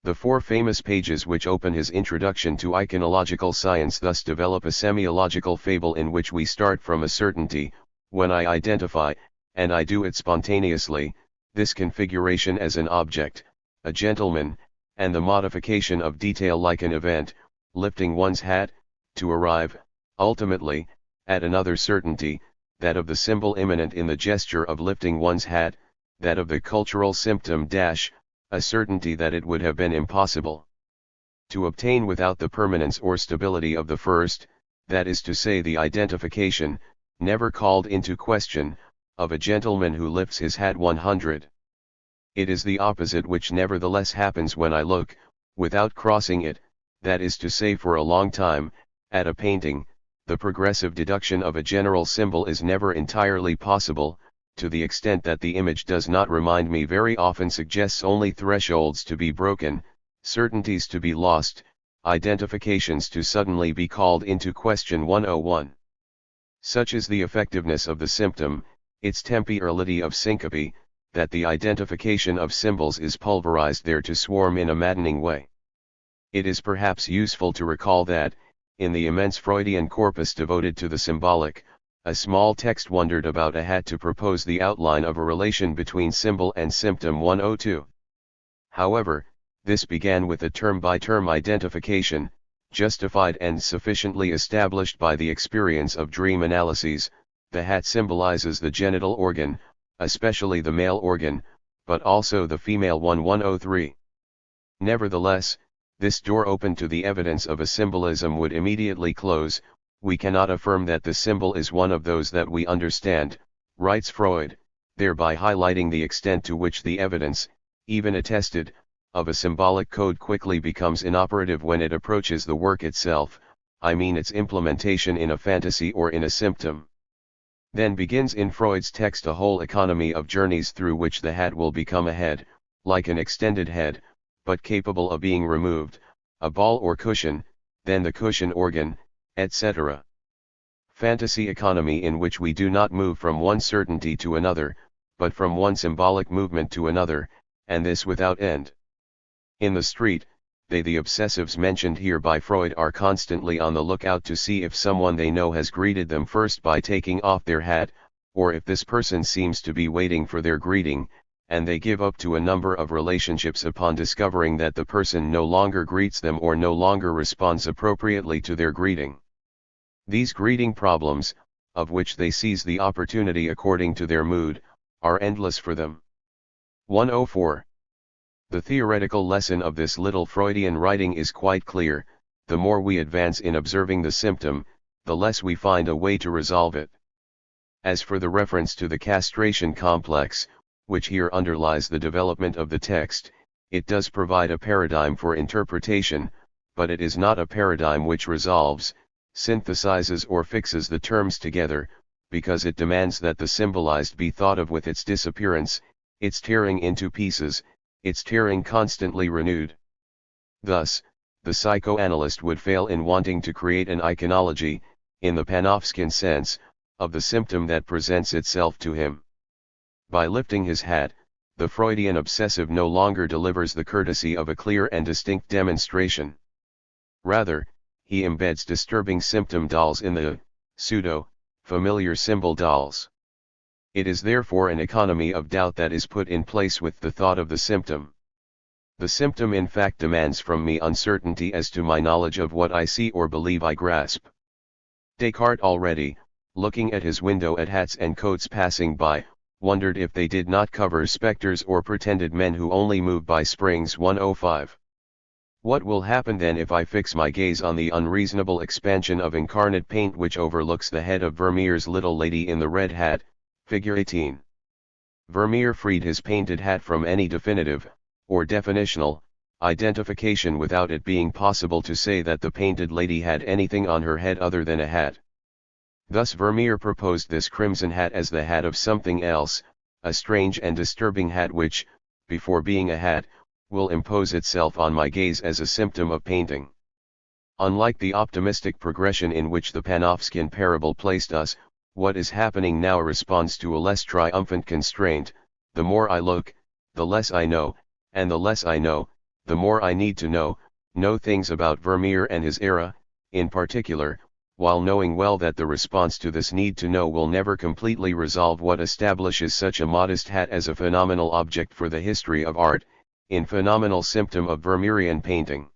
The four famous pages which open his introduction to iconological science thus develop a semiological fable in which we start from a certainty, when I identify, and I do it spontaneously, this configuration as an object, a gentleman, and the modification of detail like an event, lifting one's hat, to arrive, ultimately, at another certainty, that of the symbol immanent in the gesture of lifting one's hat, that of the cultural symptom a certainty that it would have been impossible to obtain without the permanence or stability of the first, that is to say the identification, never called into question, of a gentleman who lifts his hat 100. It is the opposite which nevertheless happens when I look, without crossing it, that is to say for a long time, at a painting. The progressive deduction of a general symbol is never entirely possible, to the extent that the image does not remind me very often suggests only thresholds to be broken, certainties to be lost, identifications to suddenly be called into question. 101. Such is the effectiveness of the symptom, its temporality of syncope, that the identification of symbols is pulverized there to swarm in a maddening way. It is perhaps useful to recall that, in the immense Freudian corpus devoted to the symbolic, a small text wandered about a hat to propose the outline of a relation between symbol and symptom. 102. However, this began with a term-by-term identification, justified and sufficiently established by the experience of dream analyses. The hat symbolizes the genital organ, especially the male organ, but also the female one. 103. Nevertheless, this door open to the evidence of a symbolism would immediately close. We cannot affirm that the symbol is one of those that we understand, writes Freud, thereby highlighting the extent to which the evidence, even attested, of a symbolic code quickly becomes inoperative when it approaches the work itself, I mean its implementation in a fantasy or in a symptom. Then begins in Freud's text a whole economy of journeys through which the hat will become a head, like an extended head, but capable of being removed, a ball or cushion, then the cushion organ, etc. Fantasy economy in which we do not move from one certainty to another, but from one symbolic movement to another, and this without end. In the street, they, the obsessives mentioned here by Freud, are constantly on the lookout to see if someone they know has greeted them first by taking off their hat, or if this person seems to be waiting for their greeting, and they give up to a number of relationships upon discovering that the person no longer greets them or no longer responds appropriately to their greeting. These greeting problems, of which they seize the opportunity according to their mood, are endless for them. 104. The theoretical lesson of this little Freudian writing is quite clear: the more we advance in observing the symptom, the less we find a way to resolve it. As for the reference to the castration complex, which here underlies the development of the text, it does provide a paradigm for interpretation, but it is not a paradigm which resolves, synthesizes or fixes the terms together, because it demands that the symbolized be thought of with its disappearance, its tearing into pieces, its tearing constantly renewed. Thus, the psychoanalyst would fail in wanting to create an iconology, in the Panofskian sense, of the symptom that presents itself to him. By lifting his hat, the Freudian obsessive no longer delivers the courtesy of a clear and distinct demonstration. Rather, he embeds disturbing symptom dolls in the familiar symbol dolls. It is therefore an economy of doubt that is put in place with the thought of the symptom. The symptom in fact demands from me uncertainty as to my knowledge of what I see or believe I grasp. Descartes already, looking at his window at hats and coats passing by, wondered if they did not cover specters or pretended men who only move by springs. 105. What will happen then if I fix my gaze on the unreasonable expansion of incarnate paint which overlooks the head of Vermeer's little lady in the red hat, figure 18? Vermeer freed his painted hat from any definitive, or definitional, identification without it being possible to say that the painted lady had anything on her head other than a hat. Thus Vermeer proposed this crimson hat as the hat of something else, a strange and disturbing hat which, before being a hat, will impose itself on my gaze as a symptom of painting. Unlike the optimistic progression in which the Panofskian parable placed us, what is happening now responds to a less triumphant constraint: the more I look, the less I know, and the less I know, the more I need to know things about Vermeer and his era, in particular, while knowing well that the response to this need to know will never completely resolve what establishes such a modest hat as a phenomenal object for the history of art, in phenomenal symptom of Vermeerian painting.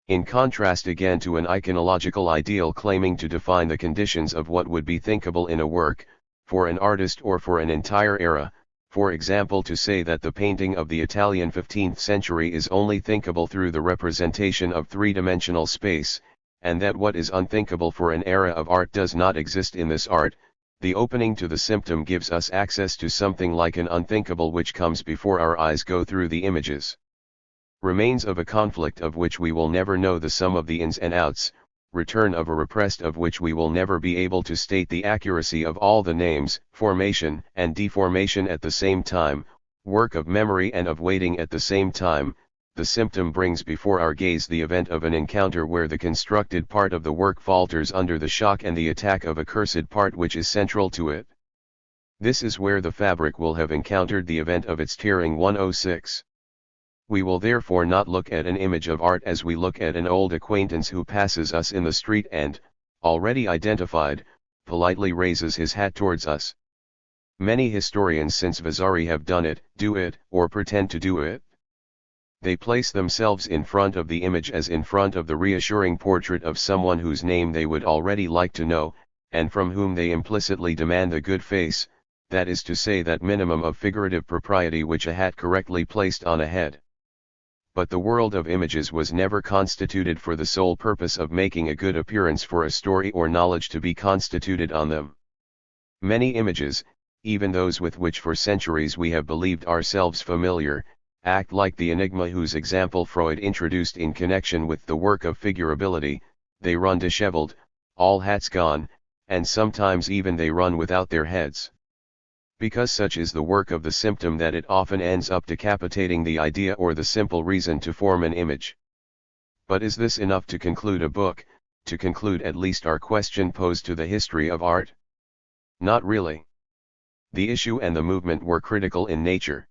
In contrast again to an iconological ideal claiming to define the conditions of what would be thinkable in a work, for an artist or for an entire era, for example to say that the painting of the Italian 15th century is only thinkable through the representation of three-dimensional space, and that what is unthinkable for an era of art does not exist in this art. The opening to the symptom gives us access to something like an unthinkable which comes before our eyes go through the images. Remains of a conflict of which we will never know the sum of the ins and outs, return of a repressed of which we will never be able to state the accuracy of all the names, formation and deformation at the same time, work of memory and of waiting at the same time. The symptom brings before our gaze the event of an encounter where the constructed part of the work falters under the shock and the attack of a cursed part which is central to it. This is where the fabric will have encountered the event of its tearing. 106. We will therefore not look at an image of art as we look at an old acquaintance who passes us in the street and, already identified, politely raises his hat towards us. Many historians since Vasari have done it, do it, or pretend to do it. They place themselves in front of the image as in front of the reassuring portrait of someone whose name they would already like to know, and from whom they implicitly demand the good face, that is to say that minimum of figurative propriety which a hat correctly placed on a head. But the world of images was never constituted for the sole purpose of making a good appearance for a story or knowledge to be constituted on them. Many images, even those with which for centuries we have believed ourselves familiar, act like the enigma whose example Freud introduced in connection with the work of figurability. They run disheveled, all hats gone, and sometimes even they run without their heads. Because such is the work of the symptom that it often ends up decapitating the idea or the simple reason to form an image. But is this enough to conclude a book, to conclude at least our question posed to the history of art? Not really. The issue and the movement were critical in nature.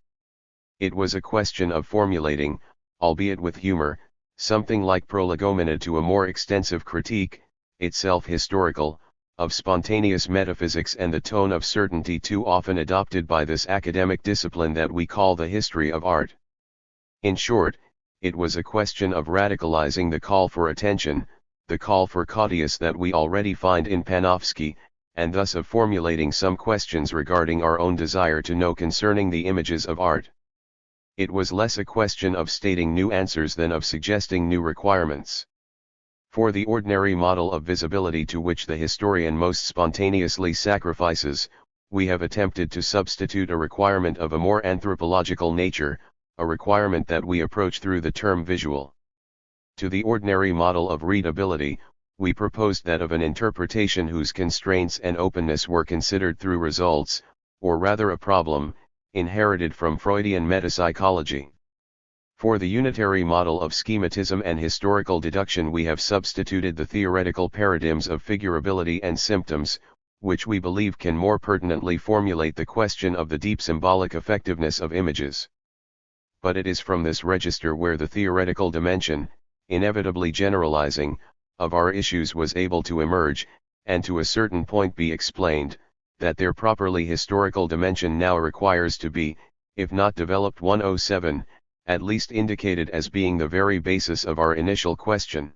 It was a question of formulating, albeit with humor, something like prolegomena to a more extensive critique, itself historical, of spontaneous metaphysics and the tone of certainty too often adopted by this academic discipline that we call the history of art. In short, it was a question of radicalizing the call for attention, the call for caudius that we already find in Panofsky, and thus of formulating some questions regarding our own desire to know concerning the images of art. It was less a question of stating new answers than of suggesting new requirements. For the ordinary model of visibility to which the historian most spontaneously sacrifices, we have attempted to substitute a requirement of a more anthropological nature, a requirement that we approach through the term visual. To the ordinary model of readability, we proposed that of an interpretation whose constraints and openness were considered through results, or rather a problem, inherited from Freudian metapsychology. For the unitary model of schematism and historical deduction we have substituted the theoretical paradigms of figurability and symptoms, which we believe can more pertinently formulate the question of the deep symbolic effectiveness of images. But it is from this register where the theoretical dimension, inevitably generalizing, of our issues was able to emerge, and to a certain point be explained, that their properly historical dimension now requires to be, if not developed 107, at least indicated as being the very basis of our initial question.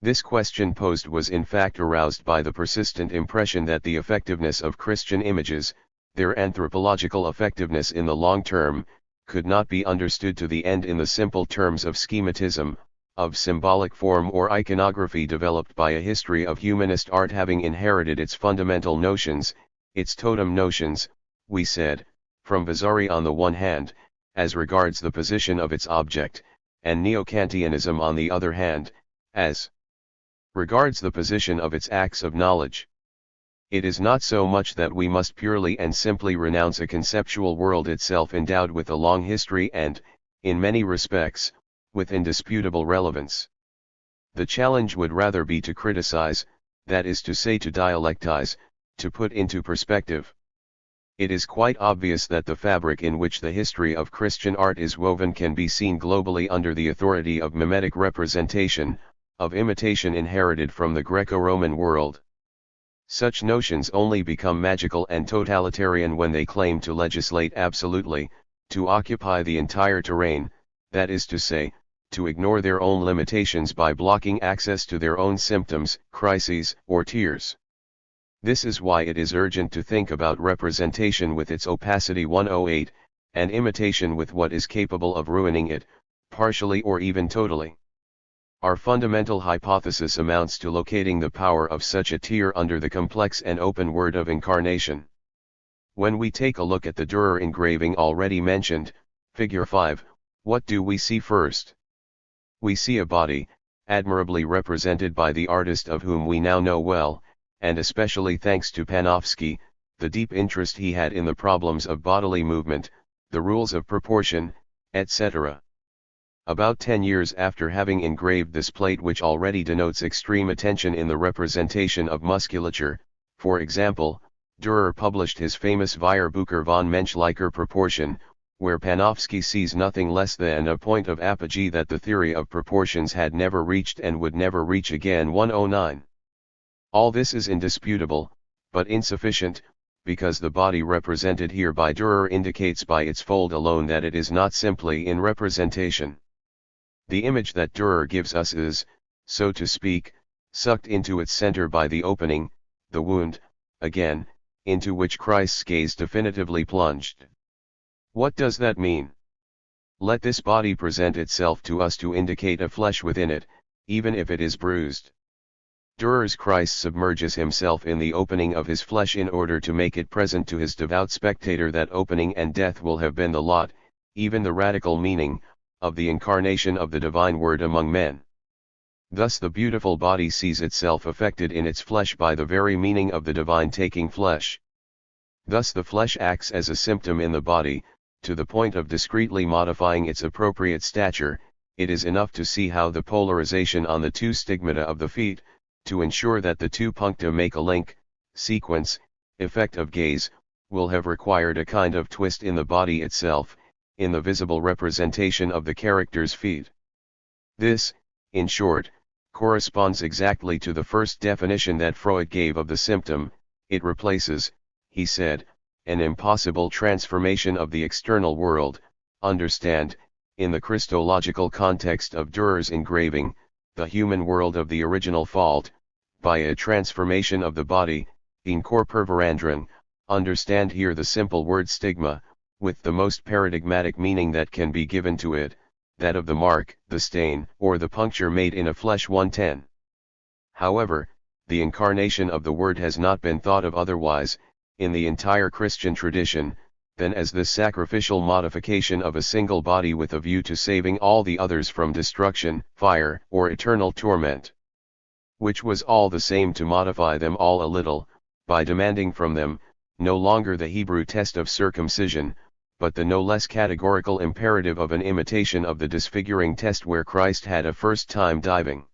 This question posed was in fact aroused by the persistent impression that the effectiveness of Christian images, their anthropological effectiveness in the long term, could not be understood to the end in the simple terms of schematism, of symbolic form or iconography developed by a history of humanist art having inherited its fundamental notions, its totem notions, we said, from Vasari on the one hand, as regards the position of its object, and Neo-Kantianism on the other hand, as regards the position of its acts of knowledge. It is not so much that we must purely and simply renounce a conceptual world itself endowed with a long history and, in many respects, with indisputable relevance. The challenge would rather be to criticize, that is to say to dialectize, to put into perspective. It is quite obvious that the fabric in which the history of Christian art is woven can be seen globally under the authority of mimetic representation, of imitation inherited from the Greco-Roman world. Such notions only become magical and totalitarian when they claim to legislate absolutely, to occupy the entire terrain, that is to say, to ignore their own limitations by blocking access to their own symptoms, crises, or tears. This is why it is urgent to think about representation with its opacity 108, and imitation with what is capable of ruining it, partially or even totally. Our fundamental hypothesis amounts to locating the power of such a tier under the complex and open word of incarnation. When we take a look at the Dürer engraving already mentioned, figure 5, what do we see first? We see a body, admirably represented by the artist of whom we now know well, and especially thanks to Panofsky, the deep interest he had in the problems of bodily movement, the rules of proportion, etc. About 10 years after having engraved this plate, which already denotes extreme attention in the representation of musculature, for example, Dürer published his famous Weierbucher von menschlicher Proportion, where Panofsky sees nothing less than a point of apogee that the theory of proportions had never reached and would never reach again. 109. All this is indisputable, but insufficient, because the body represented here by Dürer indicates by its fold alone that it is not simply in representation. The image that Dürer gives us is, so to speak, sucked into its center by the opening, the wound, again, into which Christ's gaze definitively plunged. What does that mean? Let this body present itself to us to indicate a flesh within it, even if it is bruised. Dürer's Christ submerges himself in the opening of his flesh in order to make it present to his devout spectator that opening and death will have been the lot, even the radical meaning, of the incarnation of the divine word among men. Thus the beautiful body sees itself affected in its flesh by the very meaning of the divine taking flesh. Thus the flesh acts as a symptom in the body, to the point of discreetly modifying its appropriate stature. It is enough to see how the polarization on the two stigmata of the feet, to ensure that the two puncta make a link, sequence, effect of gaze, will have required a kind of twist in the body itself, in the visible representation of the character's feet. This, in short, corresponds exactly to the first definition that Freud gave of the symptom. It replaces, he said, an impossible transformation of the external world, understand, in the Christological context of Dürer's engraving, the human world of the original fault, by a transformation of the body, incorporverandering, understand here the simple word stigma, with the most paradigmatic meaning that can be given to it, that of the mark, the stain, or the puncture made in a flesh. 110. However, the incarnation of the Word has not been thought of otherwise, in the entire Christian tradition, than as the sacrificial modification of a single body with a view to saving all the others from destruction, fire, or eternal torment. Which was all the same to modify them all a little, by demanding from them, no longer the Hebrew test of circumcision, but the no less categorical imperative of an imitation of the disfiguring test where Christ had a first time diving.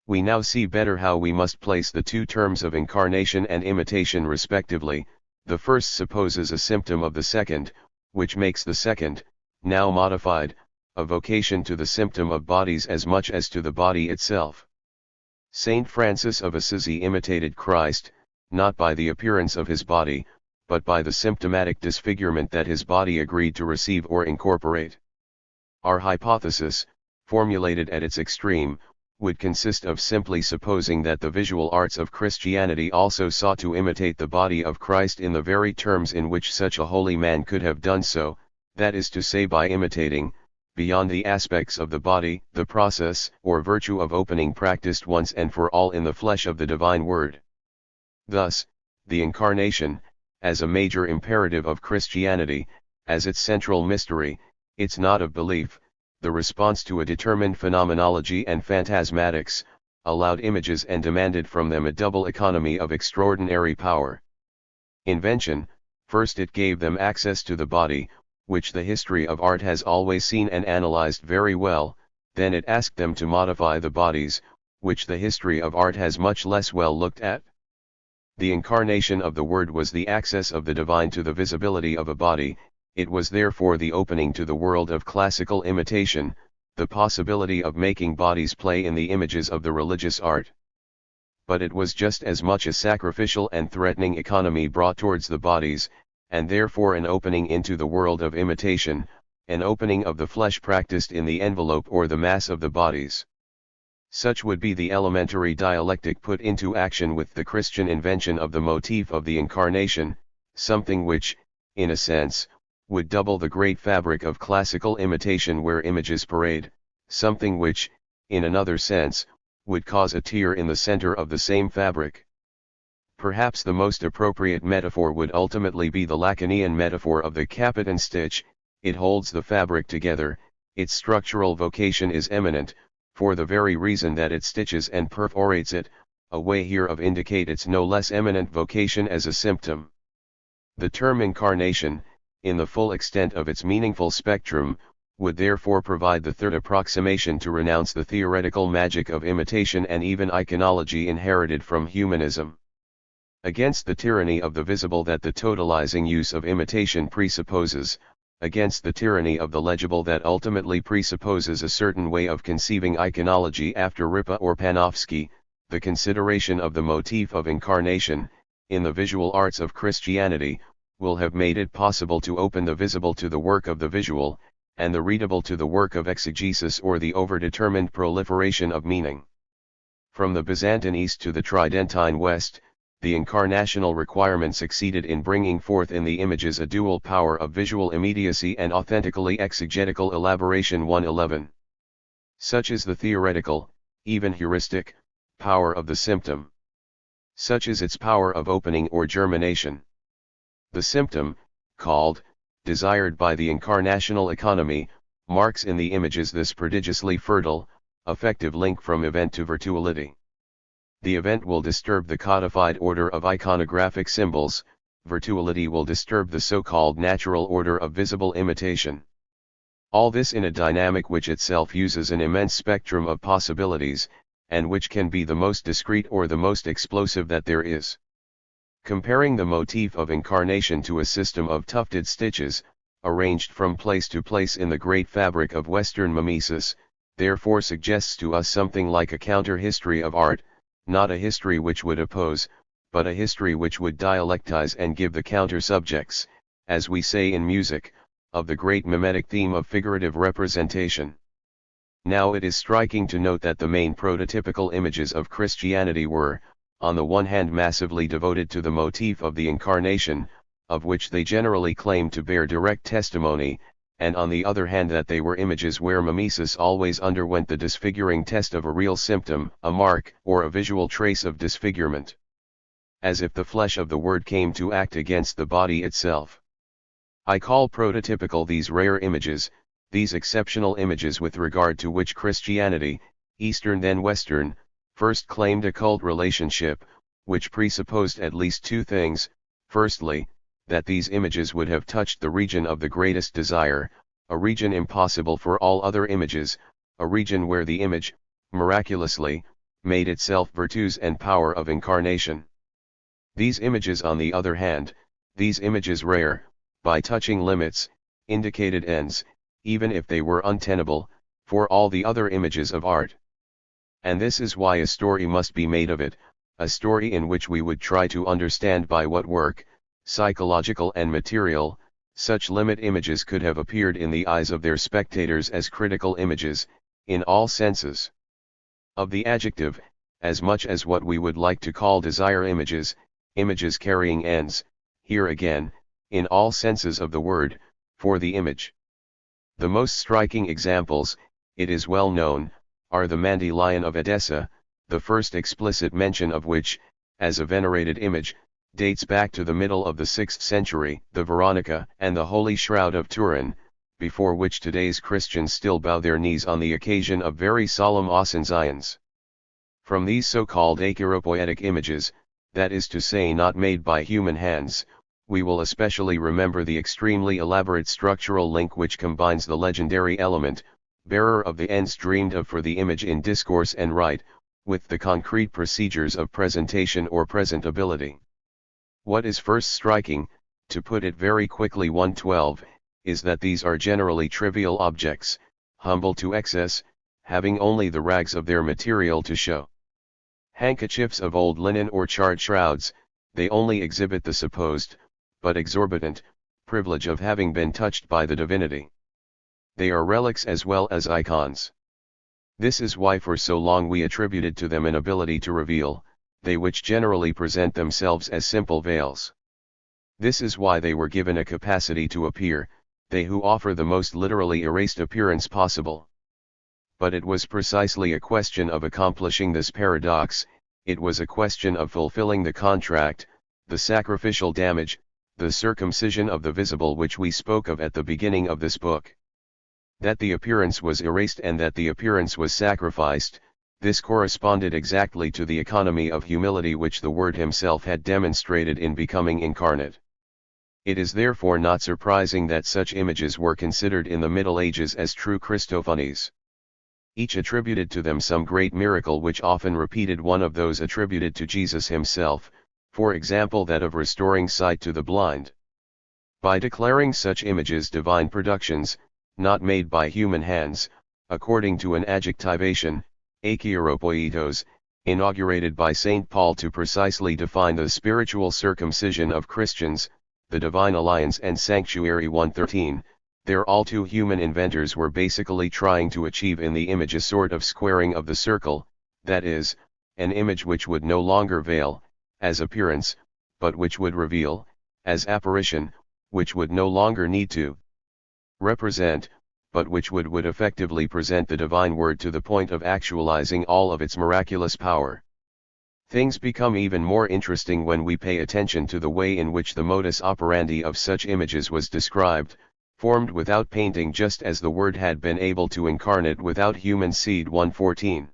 We now see better how we must place the two terms of incarnation and imitation respectively. The first supposes a symptom of the second, which makes the second, now modified, a vocation to the symptom of bodies as much as to the body itself. Saint Francis of Assisi imitated Christ, not by the appearance of his body, but by the symptomatic disfigurement that his body agreed to receive or incorporate. Our hypothesis, formulated at its extreme, would consist of simply supposing that the visual arts of Christianity also sought to imitate the body of Christ in the very terms in which such a holy man could have done so, that is to say by imitating, beyond the aspects of the body, the process or virtue of opening practiced once and for all in the flesh of the divine word. Thus, the incarnation, as a major imperative of Christianity, as its central mystery, its knot of belief, the response to a determined phenomenology and phantasmatics, allowed images and demanded from them a double economy of extraordinary power. Invention, first it gave them access to the body, which the history of art has always seen and analyzed very well, then it asked them to modify the bodies, which the history of art has much less well looked at. The incarnation of the Word was the access of the divine to the visibility of a body. It was therefore the opening to the world of classical imitation, the possibility of making bodies play in the images of the religious art. But it was just as much a sacrificial and threatening economy brought towards the bodies, and therefore an opening into the world of imitation, an opening of the flesh practiced in the envelope or the mass of the bodies. Such would be the elementary dialectic put into action with the Christian invention of the motif of the incarnation, something which, in a sense, would double the great fabric of classical imitation where images parade, something which, in another sense, would cause a tear in the center of the same fabric. Perhaps the most appropriate metaphor would ultimately be the Lacanian metaphor of the capitan stitch. It holds the fabric together, its structural vocation is eminent, for the very reason that it stitches and perforates it, a way here of indicate its no less eminent vocation as a symptom. The term incarnation, in the full extent of its meaningful spectrum, would therefore provide the third approximation to renounce the theoretical magic of imitation and even iconology inherited from humanism. Against the tyranny of the visible that the totalizing use of imitation presupposes, against the tyranny of the legible that ultimately presupposes a certain way of conceiving iconology after Ripa or Panofsky, the consideration of the motif of incarnation, in the visual arts of Christianity, will have made it possible to open the visible to the work of the visual, and the readable to the work of exegesis or the overdetermined proliferation of meaning. From the Byzantine East to the Tridentine West, the incarnational requirement succeeded in bringing forth in the images a dual power of visual immediacy and authentically exegetical elaboration. 111. Such is the theoretical, even heuristic, power of the symptom. Such is its power of opening or germination. The symptom, called, desired by the incarnational economy, marks in the images this prodigiously fertile, effective link from event to virtuality. The event will disturb the codified order of iconographic symbols, virtuality will disturb the so-called natural order of visible imitation. All this in a dynamic which itself uses an immense spectrum of possibilities, and which can be the most discrete or the most explosive that there is. Comparing the motif of incarnation to a system of tufted stitches, arranged from place to place in the great fabric of Western mimesis, therefore suggests to us something like a counter-history of art, not a history which would oppose, but a history which would dialectize and give the counter-subjects, as we say in music, of the great mimetic theme of figurative representation. Now it is striking to note that the main prototypical images of Christianity were, on the one hand massively devoted to the motif of the incarnation, of which they generally claimed to bear direct testimony, and on the other hand that they were images where mimesis always underwent the disfiguring test of a real symptom, a mark, or a visual trace of disfigurement. As if the flesh of the word came to act against the body itself. I call prototypical these rare images, these exceptional images with regard to which Christianity, Eastern then Western, first claimed a cult relationship, which presupposed at least two things: firstly, that these images would have touched the region of the greatest desire, a region impossible for all other images, a region where the image, miraculously, made itself virtues and power of incarnation. These images on the other hand, these images rare, by touching limits, indicated ends, even if they were untenable, for all the other images of art. And this is why a story must be made of it, a story in which we would try to understand by what work, psychological and material, such limit images could have appeared in the eyes of their spectators as critical images, in all senses of the adjective, as much as what we would like to call desire images, images carrying ends, here again, in all senses of the word, for the image. The most striking examples, it is well known, are the Mandy Lion of Edessa, the first explicit mention of which, as a venerated image, dates back to the middle of the 6th century, the Veronica and the Holy Shroud of Turin, before which today's Christians still bow their knees on the occasion of very solemn ocensions. From these so-called acheiropoietic images, that is to say not made by human hands, we will especially remember the extremely elaborate structural link which combines the legendary element, bearer of the ends dreamed of for the image in discourse and rite, with the concrete procedures of presentation or presentability. What is first striking, to put it very quickly 112, is that these are generally trivial objects, humble to excess, having only the rags of their material to show. Handkerchiefs of old linen or charred shrouds, they only exhibit the supposed, but exorbitant, privilege of having been touched by the divinity. They are relics as well as icons. This is why for so long we attributed to them an ability to reveal, they which generally present themselves as simple veils. This is why they were given a capacity to appear, they who offer the most literally erased appearance possible. But it was precisely a question of accomplishing this paradox, it was a question of fulfilling the contract, the sacrificial damage, the circumcision of the visible which we spoke of at the beginning of this book. That the appearance was erased and that the appearance was sacrificed, this corresponded exactly to the economy of humility which the Word himself had demonstrated in becoming incarnate. It is therefore not surprising that such images were considered in the Middle Ages as true Christophanies. Each attributed to them some great miracle which often repeated one of those attributed to Jesus himself, for example that of restoring sight to the blind. By declaring such images divine productions, not made by human hands, according to an adjectivation, akieropoietos, inaugurated by St. Paul to precisely define the spiritual circumcision of Christians, the divine alliance and sanctuary 1:13, their all too human inventors were basically trying to achieve in the image a sort of squaring of the circle, that is, an image which would no longer veil, as appearance, but which would reveal, as apparition, which would no longer need to represent, but which would effectively present the divine word to the point of actualizing all of its miraculous power. Things become even more interesting when we pay attention to the way in which the modus operandi of such images was described, formed without painting just as the Word had been able to incarnate without human seed 1:14.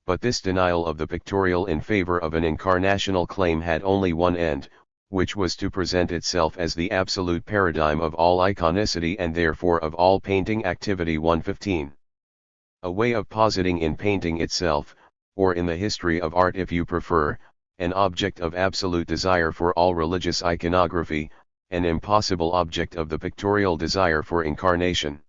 But this denial of the pictorial in favor of an incarnational claim had only one end, which was to present itself as the absolute paradigm of all iconicity and therefore of all painting activity 1:15. A way of positing in painting itself, or in the history of art if you prefer, an object of absolute desire for all religious iconography, an impossible object of the pictorial desire for incarnation.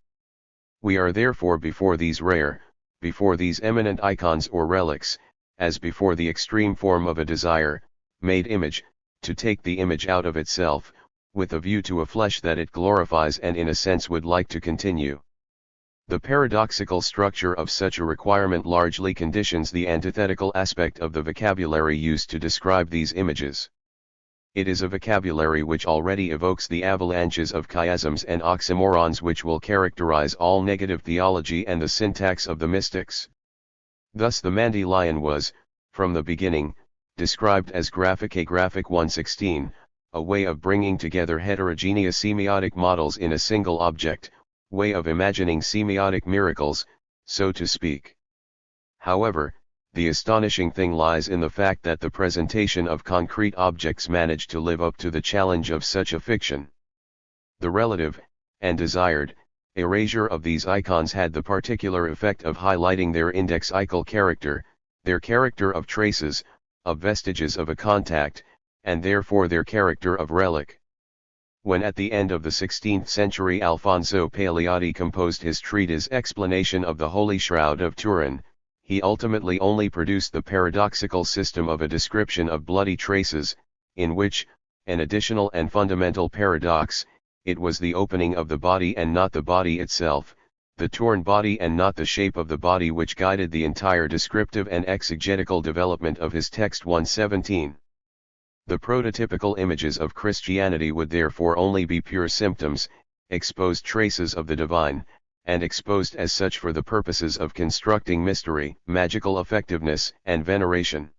We are therefore before these rare, before these eminent icons or relics, as before the extreme form of a desire, made image, to take the image out of itself, with a view to a flesh that it glorifies and in a sense would like to continue. The paradoxical structure of such a requirement largely conditions the antithetical aspect of the vocabulary used to describe these images. It is a vocabulary which already evokes the avalanches of chiasms and oxymorons which will characterize all negative theology and the syntax of the mystics. Thus the Mandy lion was, from the beginning, described as graphic 1:16, a way of bringing together heterogeneous semiotic models in a single object, way of imagining semiotic miracles, so to speak. However, the astonishing thing lies in the fact that the presentation of concrete objects managed to live up to the challenge of such a fiction. The relative, and desired, erasure of these icons had the particular effect of highlighting their indexical character, their character of traces, of vestiges of a contact, and therefore their character of relic. When at the end of the 16th century Alfonso Pagliatti composed his treatise Explanation of the Holy Shroud of Turin, he ultimately only produced the paradoxical system of a description of bloody traces, in which, an additional and fundamental paradox, it was the opening of the body and not the body itself, the torn body and not the shape of the body which guided the entire descriptive and exegetical development of his text 1:17. The prototypical images of Christianity would therefore only be pure symptoms, exposed traces of the divine, and exposed as such for the purposes of constructing mystery, magical effectiveness, and veneration.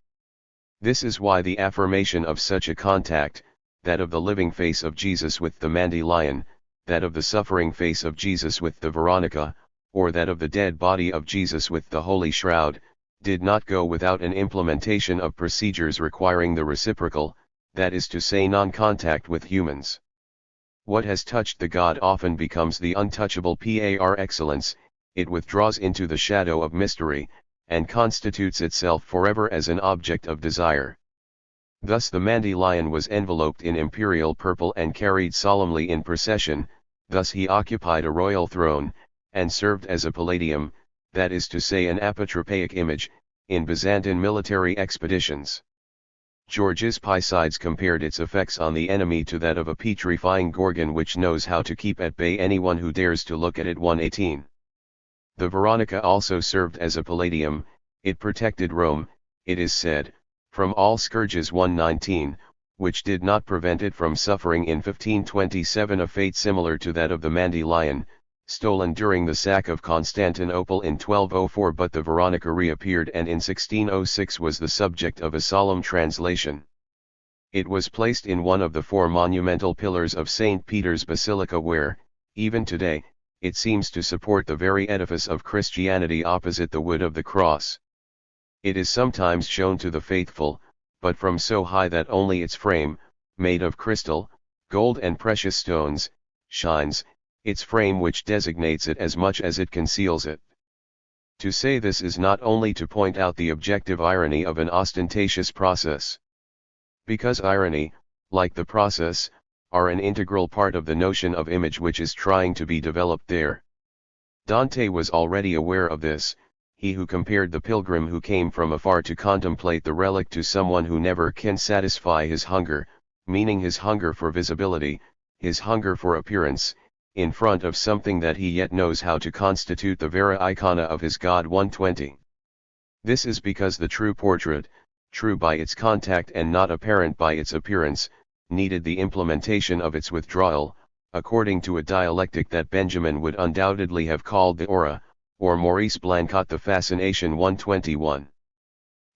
This is why the affirmation of such a contact, that of the living face of Jesus with the Mandy lion, that of the suffering face of Jesus with the Veronica, or that of the dead body of Jesus with the Holy Shroud, did not go without an implementation of procedures requiring the reciprocal, that is to say non-contact with humans. What has touched the God often becomes the untouchable par excellence, it withdraws into the shadow of mystery, and constitutes itself forever as an object of desire. Thus the Mandy lion was enveloped in imperial purple and carried solemnly in procession, thus he occupied a royal throne, and served as a palladium, that is to say an apotropaic image, in Byzantine military expeditions. Georges Pisides compared its effects on the enemy to that of a petrifying gorgon which knows how to keep at bay anyone who dares to look at it 1:18. The Veronica also served as a palladium, it protected Rome, it is said, from all scourges 1:19, which did not prevent it from suffering in 1527 a fate similar to that of the Mandy lion, stolen during the sack of Constantinople in 1204, but the Veronica reappeared and in 1606 was the subject of a solemn translation. It was placed in one of the four monumental pillars of St. Peter's Basilica where, even today, it seems to support the very edifice of Christianity opposite the wood of the cross. It is sometimes shown to the faithful, but from so high that only its frame, made of crystal, gold and precious stones, shines, its frame which designates it as much as it conceals it. To say this is not only to point out the objective irony of an ostentatious process. Because irony, like the process, are an integral part of the notion of image which is trying to be developed there. Dante was already aware of this, he who compared the pilgrim who came from afar to contemplate the relic to someone who never can satisfy his hunger, meaning his hunger for visibility, his hunger for appearance, in front of something that he yet knows how to constitute the vera icona of his God. 120. This is because the true portrait, true by its contact and not apparent by its appearance, needed the implementation of its withdrawal, according to a dialectic that Benjamin would undoubtedly have called the aura, or Maurice Blancot the fascination. 121.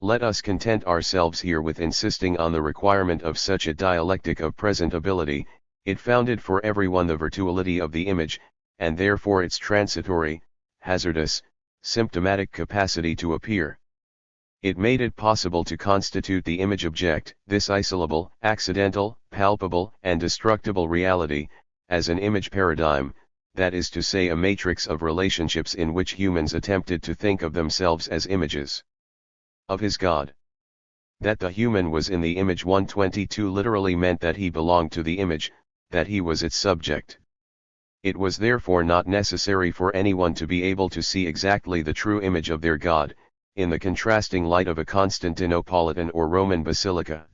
Let us content ourselves here with insisting on the requirement of such a dialectic of presentability. It founded for everyone the virtuality of the image, and therefore its transitory, hazardous, symptomatic capacity to appear. It made it possible to constitute the image object, this isolable, accidental, palpable, and destructible reality, as an image paradigm, that is to say a matrix of relationships in which humans attempted to think of themselves as images of his God. That the human was in the image. 122 literally meant that he belonged to the image, that he was its subject. It was therefore not necessary for anyone to be able to see exactly the true image of their God, in the contrasting light of a Constantinopolitan or Roman basilica.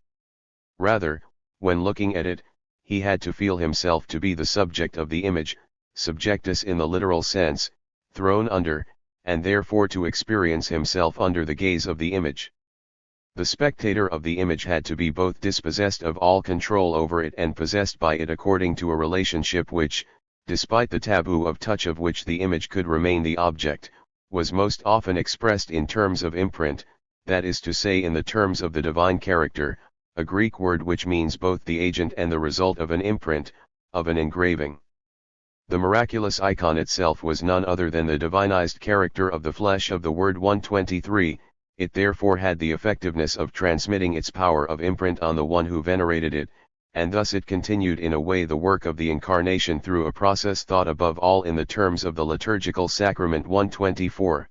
Rather, when looking at it, he had to feel himself to be the subject of the image, subjectus in the literal sense, thrown under, and therefore to experience himself under the gaze of the image. The spectator of the image had to be both dispossessed of all control over it and possessed by it according to a relationship which, despite the taboo of touch of which the image could remain the object, was most often expressed in terms of imprint, that is to say in the terms of the divine character, a Greek word which means both the agent and the result of an imprint, of an engraving. The miraculous icon itself was none other than the divinized character of the flesh of the Word. 123, it therefore had the effectiveness of transmitting its power of imprint on the one who venerated it, and thus it continued in a way the work of the Incarnation through a process thought above all in the terms of the liturgical sacrament. 124.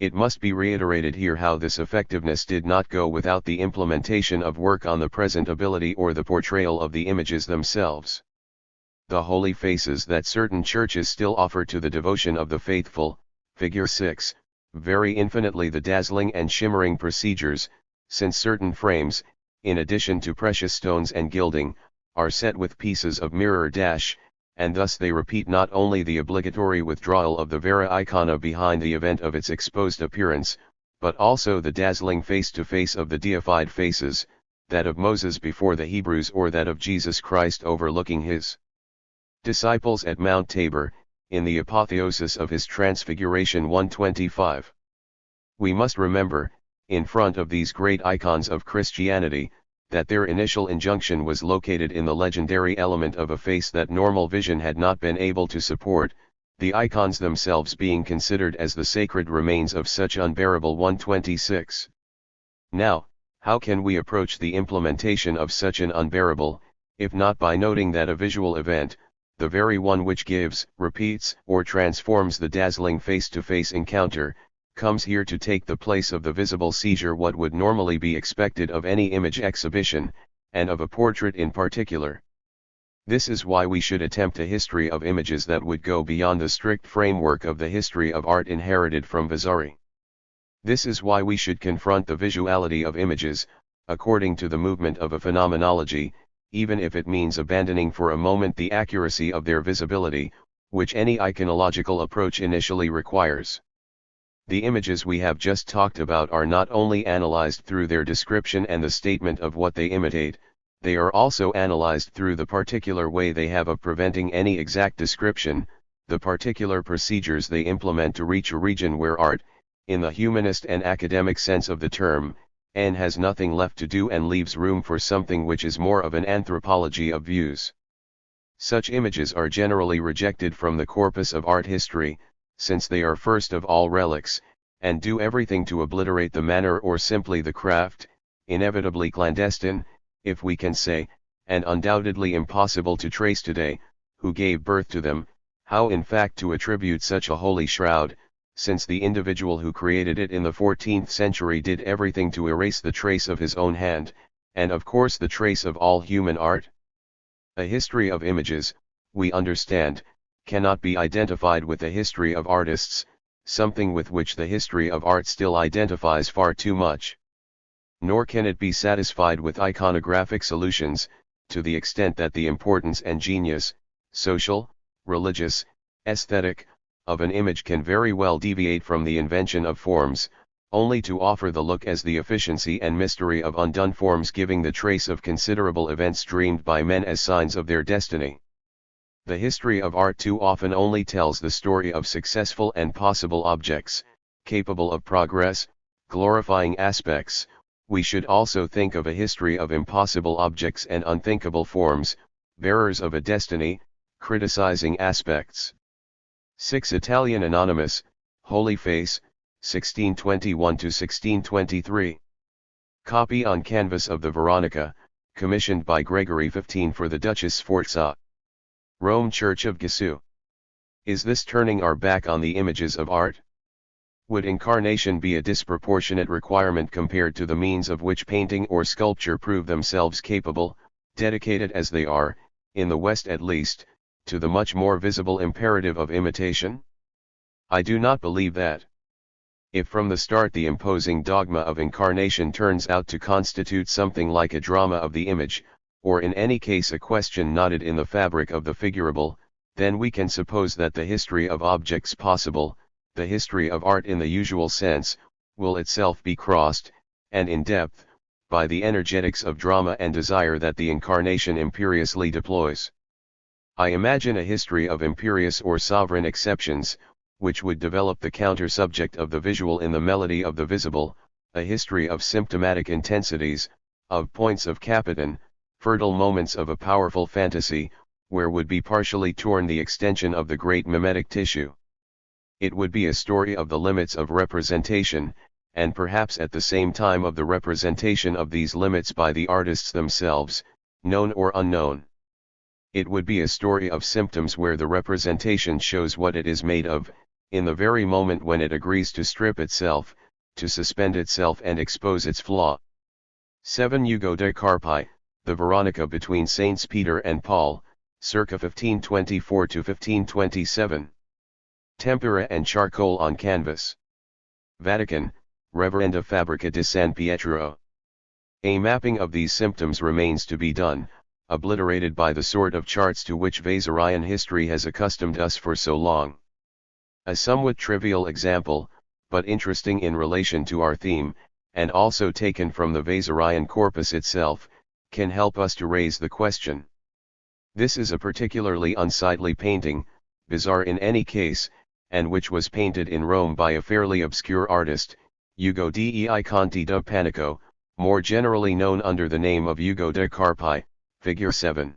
It must be reiterated here how this effectiveness did not go without the implementation of work on the presentability or the portrayal of the images themselves. The holy faces that certain churches still offer to the devotion of the faithful, figure 6, vary infinitely the dazzling and shimmering procedures, since certain frames, in addition to precious stones and gilding, are set with pieces of mirror dash, and thus they repeat not only the obligatory withdrawal of the vera icona behind the event of its exposed appearance, but also the dazzling face-to-face of the deified faces, that of Moses before the Hebrews or that of Jesus Christ overlooking his disciples at Mount Tabor, in the apotheosis of his transfiguration. 125. We must remember, in front of these great icons of Christianity, that their initial injunction was located in the legendary element of a face that normal vision had not been able to support, the icons themselves being considered as the sacred remains of such unbearable. 126. Now, how can we approach the implementation of such an unbearable, if not by noting that a visual event, the very one which gives, repeats, or transforms the dazzling face-to-face encounter, comes here to take the place of the visible seizure what would normally be expected of any image exhibition, and of a portrait in particular. This is why we should attempt a history of images that would go beyond the strict framework of the history of art inherited from Vasari. This is why we should confront the visuality of images, according to the movement of a phenomenology, even if it means abandoning for a moment the accuracy of their visibility, which any iconological approach initially requires. The images we have just talked about are not only analyzed through their description and the statement of what they imitate, they are also analyzed through the particular way they have of preventing any exact description, the particular procedures they implement to reach a region where art, in the humanist and academic sense of the term, has nothing left to do and leaves room for something which is more of an anthropology of views. Such images are generally rejected from the corpus of art history, since they are first of all relics, and do everything to obliterate the manner or simply the craft, inevitably clandestine, if we can say, and undoubtedly impossible to trace today, who gave birth to them, how in fact to attribute such a holy shroud, since the individual who created it in the 14th century did everything to erase the trace of his own hand, and of course the trace of all human art. A history of images, we understand, cannot be identified with the history of artists, something with which the history of art still identifies far too much. Nor can it be satisfied with iconographic solutions, to the extent that the importance and genius, social, religious, aesthetic, of an image can very well deviate from the invention of forms, only to offer the look as the efficiency and mystery of undone forms giving the trace of considerable events dreamed by men as signs of their destiny. The history of art too often only tells the story of successful and possible objects, capable of progress, glorifying aspects. We should also think of a history of impossible objects and unthinkable forms, bearers of a destiny, criticizing aspects. 6 Italian Anonymous, Holy Face, 1621–1623. Copy on canvas of the Veronica, commissioned by Gregory XV for the Duchess Sforza. Rome Church of Gesù. Is this turning our back on the images of art? Would incarnation be a disproportionate requirement compared to the means of which painting or sculpture prove themselves capable, dedicated as they are, in the West at least, to the much more visible imperative of imitation? I do not believe that. If from the start the imposing dogma of incarnation turns out to constitute something like a drama of the image, or in any case a question knotted in the fabric of the figurable, then we can suppose that the history of objects possible, the history of art in the usual sense, will itself be crossed, and in depth, by the energetics of drama and desire that the incarnation imperiously deploys. I imagine a history of imperious or sovereign exceptions, which would develop the counter-subject of the visual in the melody of the visible, a history of symptomatic intensities, of points of capitan, fertile moments of a powerful fantasy, where would be partially torn the extension of the great mimetic tissue. It would be a story of the limits of representation, and perhaps at the same time of the representation of these limits by the artists themselves, known or unknown. It would be a story of symptoms where the representation shows what it is made of, in the very moment when it agrees to strip itself, to suspend itself and expose its flaw. 7 Ugo de Carpi, the Veronica between Saints Peter and Paul, circa 1524–1527. Tempera and charcoal on canvas. Vatican, Reverenda Fabbrica di San Pietro. A mapping of these symptoms remains to be done, obliterated by the sort of charts to which Vasarian history has accustomed us for so long. A somewhat trivial example, but interesting in relation to our theme, and also taken from the Vasarian corpus itself, can help us to raise the question. This is a particularly unsightly painting, bizarre in any case, and which was painted in Rome by a fairly obscure artist, Ugo dei Conti da Panico, more generally known under the name of Ugo de Carpi, figure 7.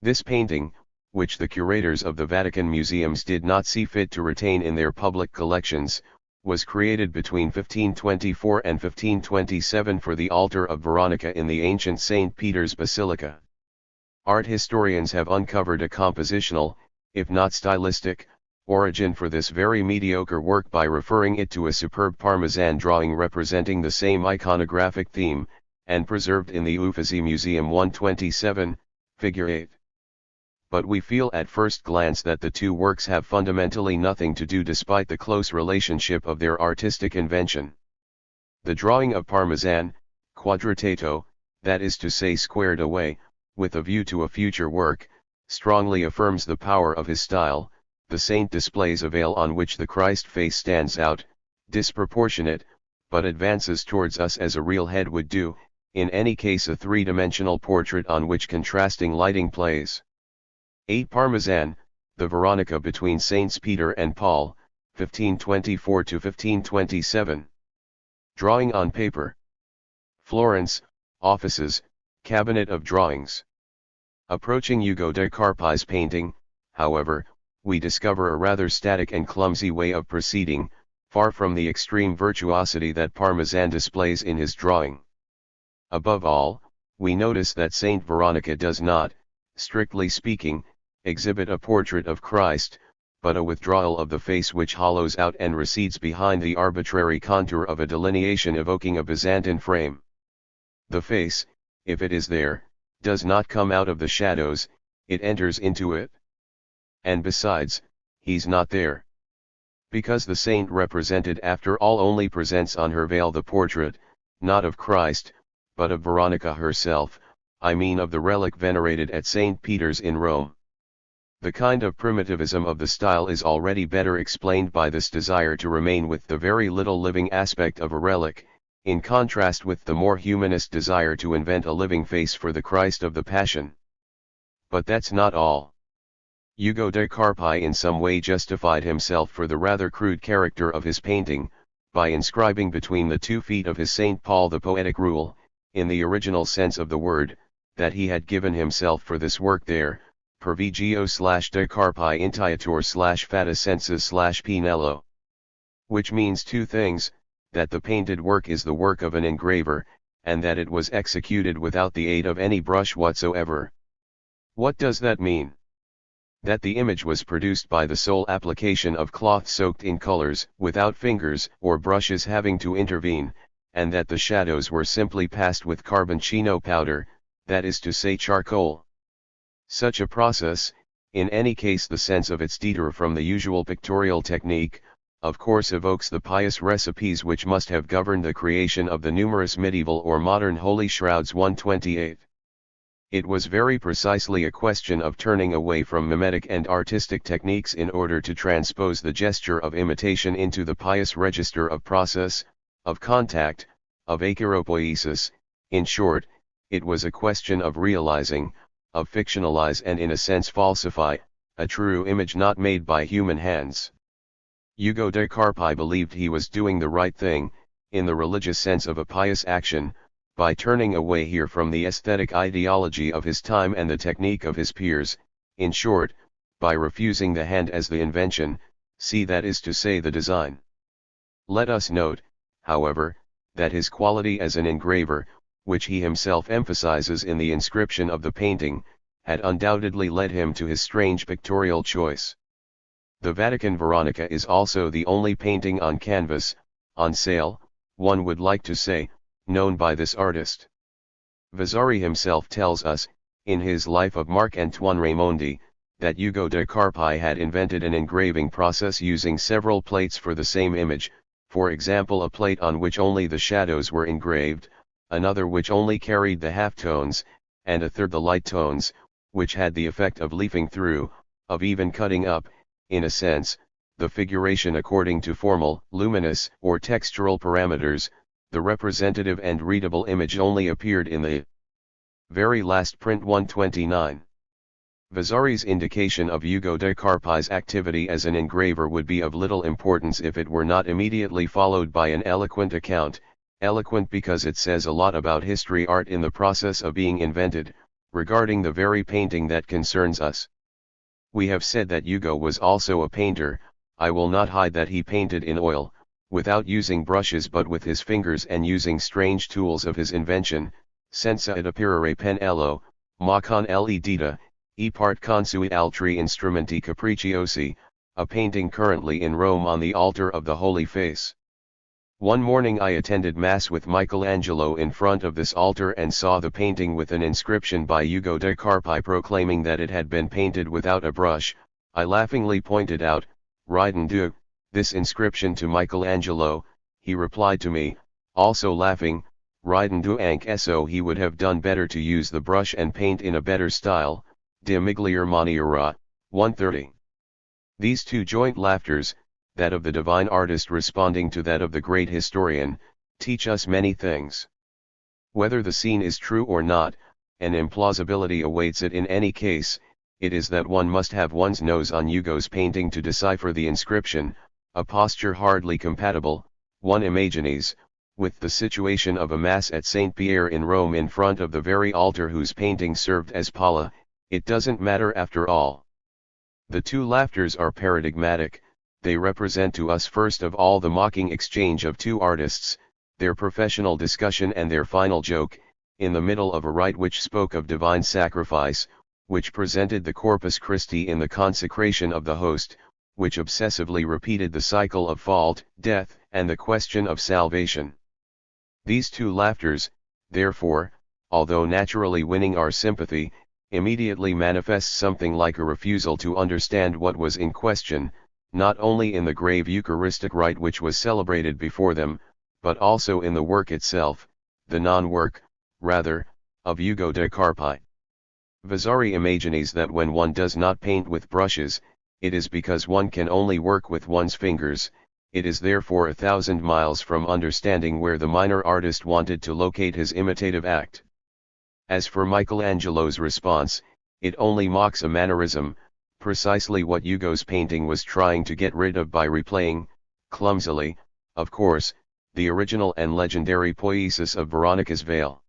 This painting, which the curators of the Vatican museums did not see fit to retain in their public collections, was created between 1524 and 1527 for the altar of Veronica in the ancient St. Peter's Basilica. Art historians have uncovered a compositional, if not stylistic, origin for this very mediocre work by referring it to a superb Parmesan drawing representing the same iconographic theme, and preserved in the Uffizi Museum 127, figure 8. But we feel at first glance that the two works have fundamentally nothing to do despite the close relationship of their artistic invention. The drawing of Parmesan, quadratato, that is to say squared away, with a view to a future work, strongly affirms the power of his style. The saint displays a veil on which the Christ face stands out, disproportionate, but advances towards us as a real head would do, in any case a three-dimensional portrait on which contrasting lighting plays. 8 Parmesan, the Veronica between Saints Peter and Paul, 1524 to 1527. Drawing on paper. Florence, offices, cabinet of drawings. Approaching Ugo de Carpi's painting, however, we discover a rather static and clumsy way of proceeding, far from the extreme virtuosity that Parmesan displays in his drawing. Above all, we notice that Saint Veronica does not, strictly speaking, exhibit a portrait of Christ, but a withdrawal of the face which hollows out and recedes behind the arbitrary contour of a delineation evoking a Byzantine frame. The face, if it is there, does not come out of the shadows, it enters into it. And besides, he's not there. Because the saint represented after all only presents on her veil the portrait, not of Christ, but of Veronica herself, I mean of the relic venerated at St. Peter's in Rome. The kind of primitivism of the style is already better explained by this desire to remain with the very little living aspect of a relic, in contrast with the more humanist desire to invent a living face for the Christ of the Passion. But that's not all. Ugo de Carpi in some way justified himself for the rather crude character of his painting, by inscribing between the 2 feet of his St. Paul the poetic rule, in the original sense of the word, that he had given himself for this work there, per vigio /de Carpi intiator /fatacensis /pinello. Which means 2 things, that the painted work is the work of an engraver, and that it was executed without the aid of any brush whatsoever. What does that mean? That the image was produced by the sole application of cloth soaked in colors, without fingers or brushes having to intervene, and that the shadows were simply passed with carboncino powder, that is to say charcoal. Such a process, in any case the sense of its detour from the usual pictorial technique, of course evokes the pious recipes which must have governed the creation of the numerous medieval or modern holy shrouds 128. It was very precisely a question of turning away from mimetic and artistic techniques in order to transpose the gesture of imitation into the pious register of process, of contact, of acheiropoiesis. In short, it was a question of realizing, of fictionalize and in a sense falsify, a true image not made by human hands. Ugo de Carpi believed he was doing the right thing, in the religious sense of a pious action, by turning away here from the aesthetic ideology of his time and the technique of his peers, in short, by refusing the hand as the invention, that is to say the design. Let us note, however, that his quality as an engraver, which he himself emphasizes in the inscription of the painting, had undoubtedly led him to his strange pictorial choice. The Vatican Veronica is also the only painting on canvas, on sale, one would like to say, known by this artist. Vasari himself tells us, in his Life of Marc-Antoine Raimondi, that Ugo de Carpi had invented an engraving process using several plates for the same image, for example a plate on which only the shadows were engraved, another which only carried the half-tones, and a third the light tones, which had the effect of leafing through, of even cutting up, in a sense, the figuration according to formal, luminous, or textural parameters. The representative and readable image only appeared in the very last print 129. Vasari's indication of Ugo de Carpi's activity as an engraver would be of little importance if it were not immediately followed by an eloquent account, eloquent because it says a lot about history art in the process of being invented, regarding the very painting that concerns us. We have said that Ugo was also a painter. I will not hide that he painted in oil, without using brushes but with his fingers and using strange tools of his invention, senza id apparere pennello, ma con le dita, e part con sui altri instrumenti capricciosi, a painting currently in Rome on the altar of the Holy Face. One morning I attended Mass with Michelangelo in front of this altar and saw the painting with an inscription by Ugo de Carpi proclaiming that it had been painted without a brush. I laughingly pointed out, "Ridon Dieu," this inscription to Michelangelo. He replied to me, also laughing, "Ridon Dieu anche esso he would have done better to use the brush and paint in a better style, de miglior maniera." 130. These two joint laughters, that of the divine artist responding to that of the great historian, teach us many things. Whether the scene is true or not, an implausibility awaits it in any case. it is that one must have one's nose on Hugo's painting to decipher the inscription, a posture hardly compatible, one imagines, with the situation of a Mass at St. Pierre in Rome in front of the very altar whose painting served as palla. It doesn't matter after all. The two laughters are paradigmatic, they represent to us first of all the mocking exchange of two artists, their professional discussion and their final joke, in the middle of a rite which spoke of divine sacrifice, which presented the Corpus Christi in the consecration of the host, which obsessively repeated the cycle of fault, death, and the question of salvation. These two laughters, therefore, although naturally winning our sympathy, immediately manifest something like a refusal to understand what was in question, not only in the grave Eucharistic rite which was celebrated before them, but also in the work itself, the non-work, rather, of Hugo de Carpi. Vasari imagines that when one does not paint with brushes, it is because one can only work with one's fingers, it is therefore 1,000 miles from understanding where the minor artist wanted to locate his imitative act. As for Michelangelo's response, it only mocks a mannerism, precisely what Hugo's painting was trying to get rid of by replaying, clumsily, of course, the original and legendary poiesis of Veronica's veil.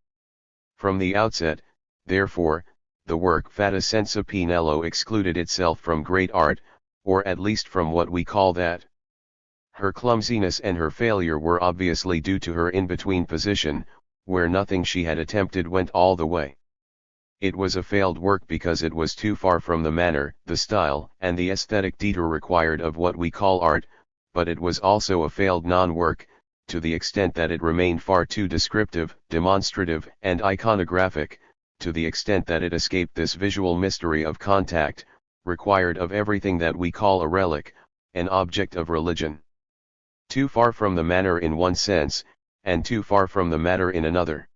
From the outset, therefore, the work Fata Senza Pinello excluded itself from great art, or at least from what we call that. Her clumsiness and her failure were obviously due to her in-between position, where nothing she had attempted went all the way. It was a failed work because it was too far from the manner, the style, and the aesthetic detour required of what we call art, but it was also a failed non-work, to the extent that it remained far too descriptive, demonstrative, and iconographic, to the extent that it escaped this visual mystery of contact, required of everything that we call a relic, an object of religion. Too far from the manner in one sense, and too far from the matter in another.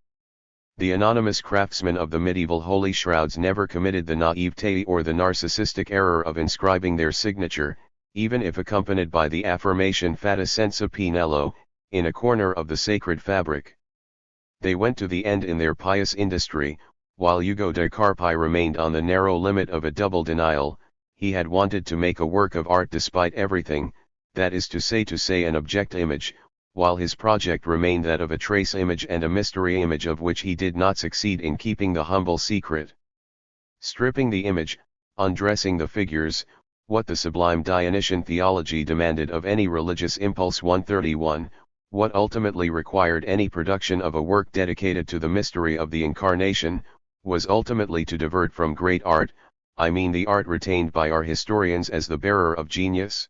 The anonymous craftsmen of the medieval holy shrouds never committed the naivete or the narcissistic error of inscribing their signature, even if accompanied by the affirmation Fata Senza Pinello, in a corner of the sacred fabric. They went to the end in their pious industry, while Hugo de Carpi remained on the narrow limit of a double denial. He had wanted to make a work of art despite everything, that is to say an object image, while his project remained that of a trace image and a mystery image of which he did not succeed in keeping the humble secret. Stripping the image, undressing the figures, what the sublime Dionysian theology demanded of any religious impulse. 131, what ultimately required any production of a work dedicated to the mystery of the Incarnation, was ultimately to divert from great art, I mean the art retained by our historians as the bearer of genius.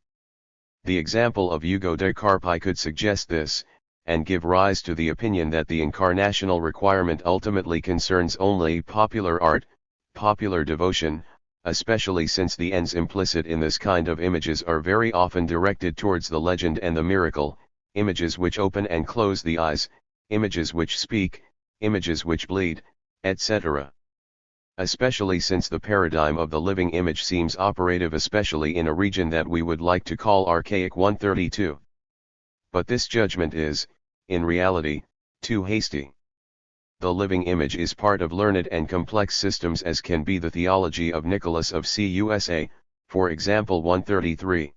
The example of Hugo de Carpi could suggest this, and give rise to the opinion that the incarnational requirement ultimately concerns only popular art, popular devotion, especially since the ends implicit in this kind of images are very often directed towards the legend and the miracle, images which open and close the eyes, images which speak, images which bleed, etc. Especially since the paradigm of the living image seems operative especially in a region that we would like to call archaic. 132. But this judgment is, in reality, too hasty. The living image is part of learned and complex systems as can be the theology of Nicholas of Cusa, for example. 133.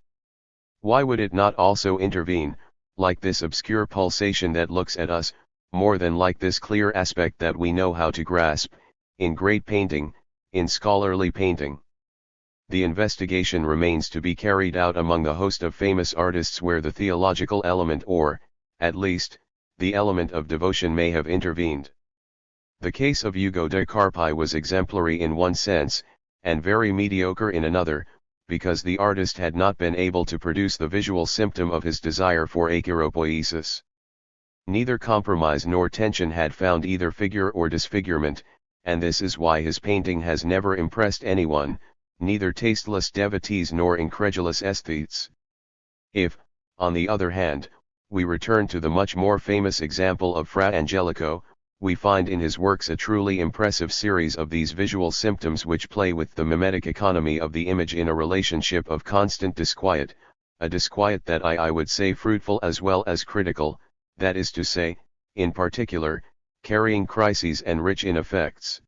Why would it not also intervene, like this obscure pulsation that looks at us, more than like this clear aspect that we know how to grasp, in great painting, in scholarly painting? The investigation remains to be carried out among the host of famous artists where the theological element or, at least, the element of devotion may have intervened. The case of Hugo de Carpi was exemplary in one sense, and very mediocre in another, because the artist had not been able to produce the visual symptom of his desire for acheiropoiesis. Neither compromise nor tension had found either figure or disfigurement, and this is why his painting has never impressed anyone, neither tasteless devotees nor incredulous aesthetes. If, on the other hand, we return to the much more famous example of Fra Angelico, we find in his works a truly impressive series of these visual symptoms which play with the mimetic economy of the image in a relationship of constant disquiet, a disquiet that I would say fruitful as well as critical, that is to say, in particular, carrying crises and rich in effects.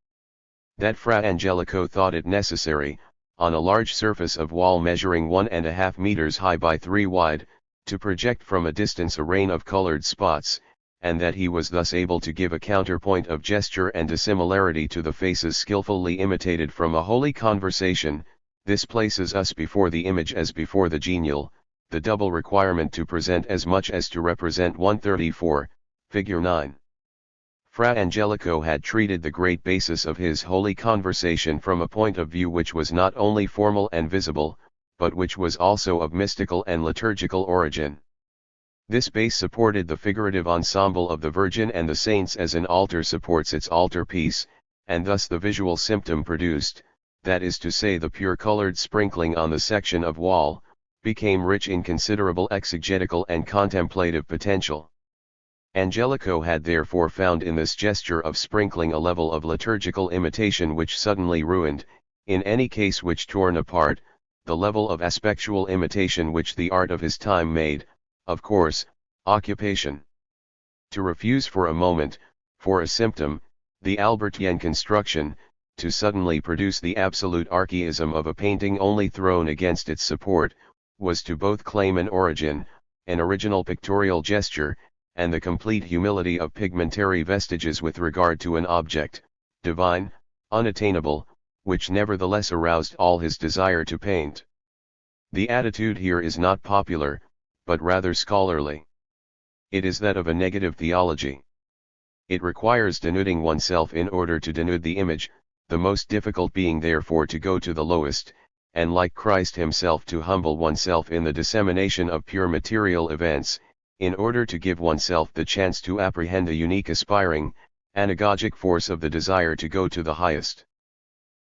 that Fra Angelico thought it necessary, on a large surface of wall measuring 1.5 meters high by 3 wide, to project from a distance a rain of colored spots, and that he was thus able to give a counterpoint of gesture and dissimilarity to the faces skillfully imitated from a holy conversation. This places us before the image as before the genial, the double requirement to present as much as to represent. 134, figure 9. Fra Angelico had treated the great basis of his holy conversation from a point of view which was not only formal and visible, but which was also of mystical and liturgical origin. This base supported the figurative ensemble of the Virgin and the saints as an altar supports its altarpiece, and thus the visual symptom produced, that is to say the pure colored sprinkling on the section of wall, became rich in considerable exegetical and contemplative potential. Angelico had therefore found in this gesture of sprinkling a level of liturgical imitation which suddenly ruined, in any case which torn apart, the level of aspectual imitation which the art of his time made, of course, occupation. To refuse for a moment, for a symptom, the Albertian construction, to suddenly produce the absolute archaism of a painting only thrown against its support, was to both claim an origin, an original pictorial gesture, and the complete humility of pigmentary vestiges with regard to an object, divine, unattainable, which nevertheless aroused all his desire to paint. The attitude here is not popular, but rather scholarly. It is that of a negative theology. It requires denuding oneself in order to denude the image, the most difficult being therefore to go to the lowest, and like Christ himself to humble oneself in the dissemination of pure material events, in order to give oneself the chance to apprehend the unique aspiring, anagogic force of the desire to go to the highest.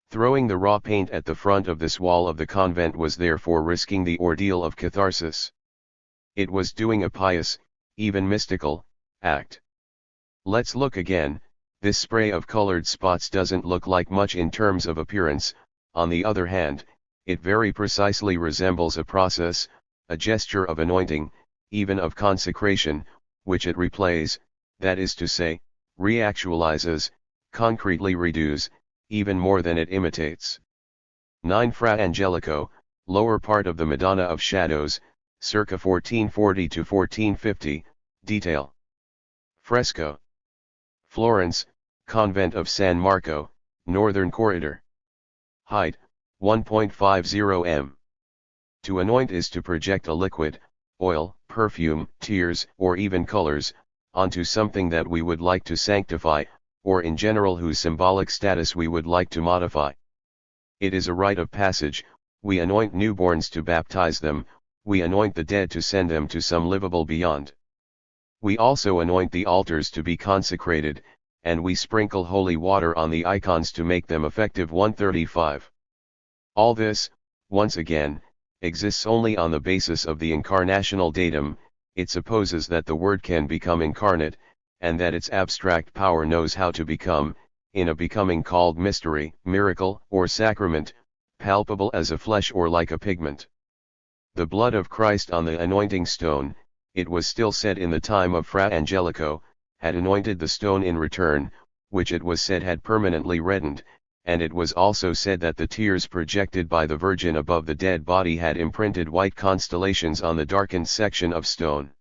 Throwing the raw paint at the front of this wall of the convent was therefore risking the ordeal of catharsis. It was doing a pious, even mystical, act. Let's look again. This spray of colored spots doesn't look like much in terms of appearance. On the other hand, it very precisely resembles a process, a gesture of anointing, even of consecration, which it replays, that is to say, reactualizes, concretely redoes, even more than it imitates. 9. Fra Angelico, lower part of the Madonna of Shadows, circa 1440 to 1450, detail. Fresco. Florence, Convent of San Marco, Northern Corridor. Height, 1.50 m. To anoint is to project a liquid, oil, perfume, tears, or even colors, onto something that we would like to sanctify, or in general whose symbolic status we would like to modify. It is a rite of passage. We anoint newborns to baptize them, we anoint the dead to send them to some livable beyond. We also anoint the altars to be consecrated, and we sprinkle holy water on the icons to make them effective. 135. All this, once again, exists only on the basis of the incarnational datum. It supposes that the Word can become incarnate, and that its abstract power knows how to become, in a becoming called mystery, miracle, or sacrament, palpable as a flesh or like a pigment. The blood of Christ on the anointing stone, it was still said in the time of Fra Angelico, had anointed the stone in return, which it was said had permanently reddened, and it was also said that the tears projected by the Virgin above the dead body had imprinted white constellations on the darkened section of stone.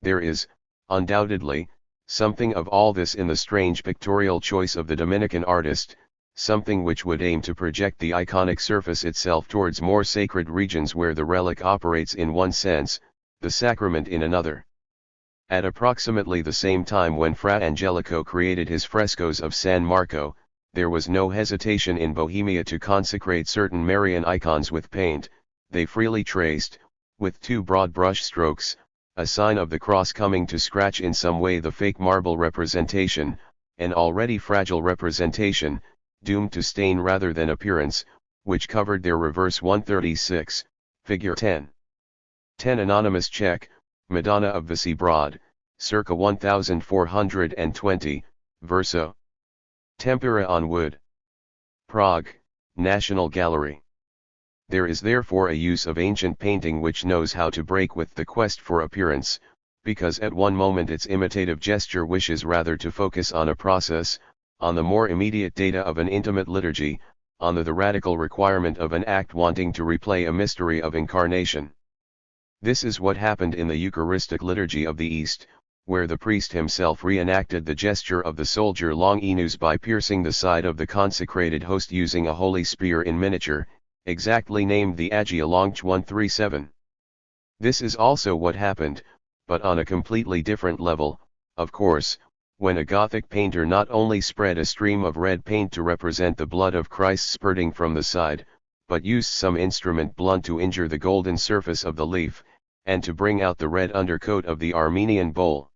There is, undoubtedly, something of all this in the strange pictorial choice of the Dominican artist, something which would aim to project the iconic surface itself towards more sacred regions where the relic operates in one sense, the sacrament in another. At approximately the same time when Fra Angelico created his frescoes of San Marco, there was no hesitation in Bohemia to consecrate certain Marian icons with paint. They freely traced, with 2 broad brush strokes, a sign of the cross, coming to scratch in some way the fake marble representation, an already fragile representation, doomed to stain rather than appearance, which covered their reverse. 136, figure 10. 10. Anonymous check, Madonna of Visi Broad, circa 1420, verso. Tempera on wood. Prague, National Gallery. There is therefore a use of ancient painting which knows how to break with the quest for appearance, because at one moment its imitative gesture wishes rather to focus on a process, on the more immediate data of an intimate liturgy, on the radical requirement of an act wanting to replay a mystery of incarnation. This is what happened in the Eucharistic liturgy of the East, where the priest himself reenacted the gesture of the soldier Longinus by piercing the side of the consecrated host using a holy spear in miniature, exactly named the Agia Lonch 137. This is also what happened, but on a completely different level, of course, when a Gothic painter not only spread a stream of red paint to represent the blood of Christ spurting from the side, but used some instrument blunt to injure the golden surface of the leaf, and to bring out the red undercoat of the Armenian bowl.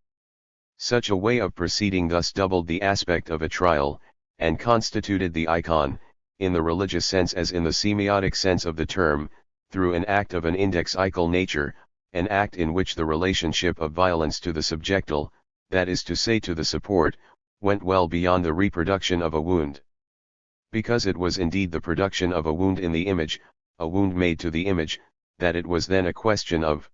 Such a way of proceeding thus doubled the aspect of a trial, and constituted the icon, in the religious sense as in the semiotic sense of the term, through an act of an indexical nature, an act in which the relationship of violence to the subjectal, that is to say to the support, went well beyond the reproduction of a wound. Because it was indeed the production of a wound in the image, a wound made to the image, that it was then a question of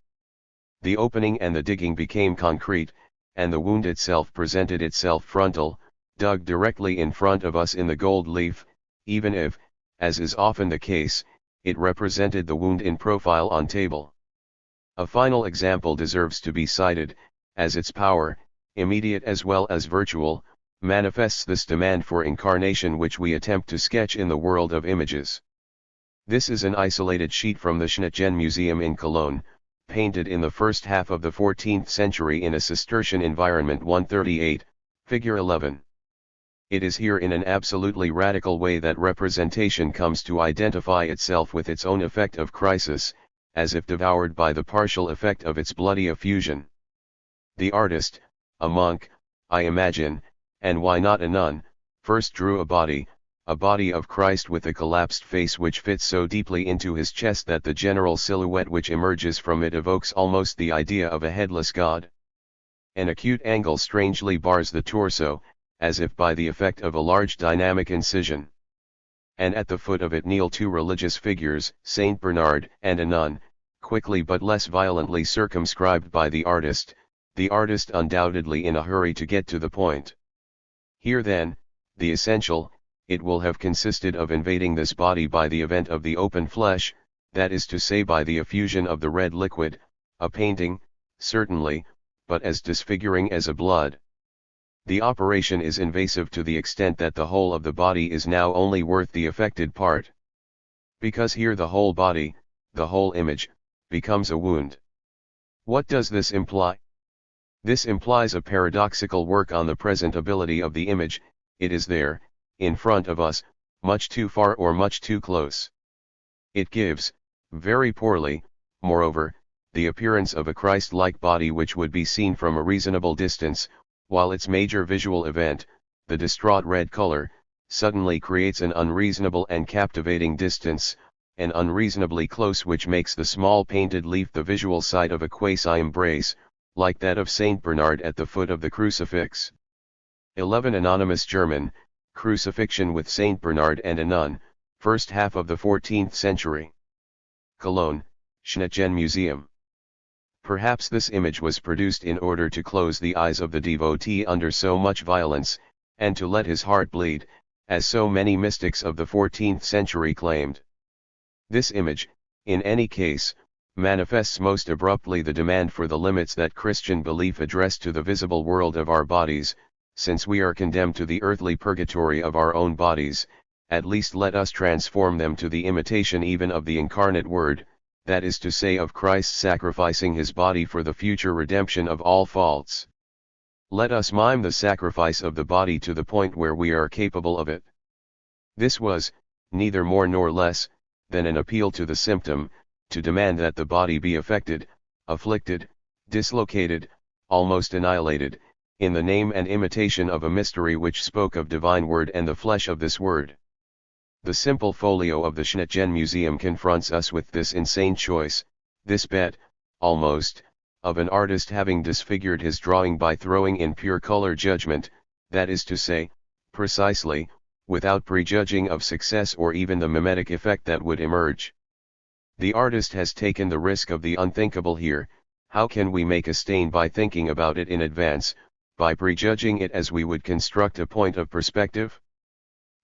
the opening and the digging became concrete, and the wound itself presented itself frontal, dug directly in front of us in the gold leaf, even if, as is often the case, it represented the wound in profile on table. A final example deserves to be cited, as its power, immediate as well as virtual, manifests this demand for incarnation which we attempt to sketch in the world of images. This is an isolated sheet from the Schnitgen Museum in Cologne, painted in the first half of the 14th century in a Cistercian environment 138, figure 11. It is here in an absolutely radical way that representation comes to identify itself with its own effect of crisis, as if devoured by the partial effect of its bloody effusion. The artist, a monk, I imagine, and why not a nun, first drew a body of Christ with a collapsed face which fits so deeply into his chest that the general silhouette which emerges from it evokes almost the idea of a headless God. An acute angle strangely bars the torso, as if by the effect of a large dynamic incision. And at the foot of it kneel two religious figures, Saint Bernard and a nun, quickly but less violently circumscribed by the artist undoubtedly in a hurry to get to the point. Here then, the essential, it will have consisted of invading this body by the event of the open flesh, that is to say by the effusion of the red liquid, a painting, certainly, but as disfiguring as a blood. The operation is invasive to the extent that the whole of the body is now only worth the affected part. Because here the whole body, the whole image, becomes a wound. What does this imply? This implies a paradoxical work on the presentability of the image. It is there, in front of us, much too far or much too close. It gives, very poorly, moreover, the appearance of a Christ-like body which would be seen from a reasonable distance, while its major visual event, the distraught red color, suddenly creates an unreasonable and captivating distance, an unreasonably close which makes the small painted leaf the visual site of a quasi-embrace, like that of Saint Bernard at the foot of the crucifix. 11 Anonymous German, Crucifixion with Saint Bernard and a Nun, first half of the 14th century. Cologne, Schnitgen Museum. Perhaps this image was produced in order to close the eyes of the devotee under so much violence, and to let his heart bleed, as so many mystics of the 14th century claimed. This image, in any case, manifests most abruptly the demand for the limits that Christian belief addressed to the visible world of our bodies. Since we are condemned to the earthly purgatory of our own bodies, at least let us transform them to the imitation even of the incarnate Word, that is to say of Christ sacrificing his body for the future redemption of all faults. Let us mime the sacrifice of the body to the point where we are capable of it. This was, neither more nor less, than an appeal to the symptom, to demand that the body be affected, afflicted, dislocated, almost annihilated, in the name and imitation of a mystery which spoke of divine word and the flesh of this word. The simple folio of the Schnitgen Museum confronts us with this insane choice, this bet, almost, of an artist having disfigured his drawing by throwing in pure color judgment, that is to say, precisely, without prejudging of success or even the mimetic effect that would emerge. The artist has taken the risk of the unthinkable here. How can we make a stain by thinking about it in advance, by prejudging it as we would construct a point of perspective?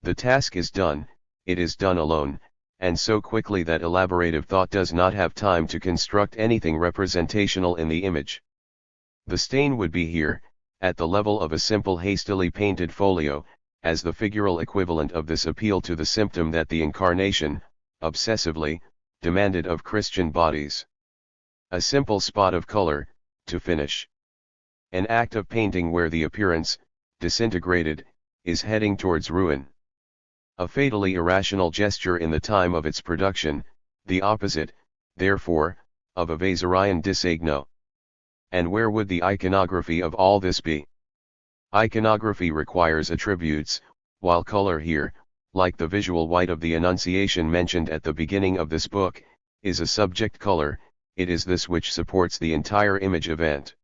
The task is done, it is done alone, and so quickly that elaborative thought does not have time to construct anything representational in the image. The stain would be here, at the level of a simple hastily painted folio, as the figural equivalent of this appeal to the symptom that the Incarnation, obsessively, demanded of Christian bodies. A simple spot of color, to finish. An act of painting where the appearance, disintegrated, is heading towards ruin. A fatally irrational gesture in the time of its production, the opposite, therefore, of a Vasarian disagno. And where would the iconography of all this be? Iconography requires attributes, while color here, like the visual white of the Annunciation mentioned at the beginning of this book, is a subject color. It is this which supports the entire image event.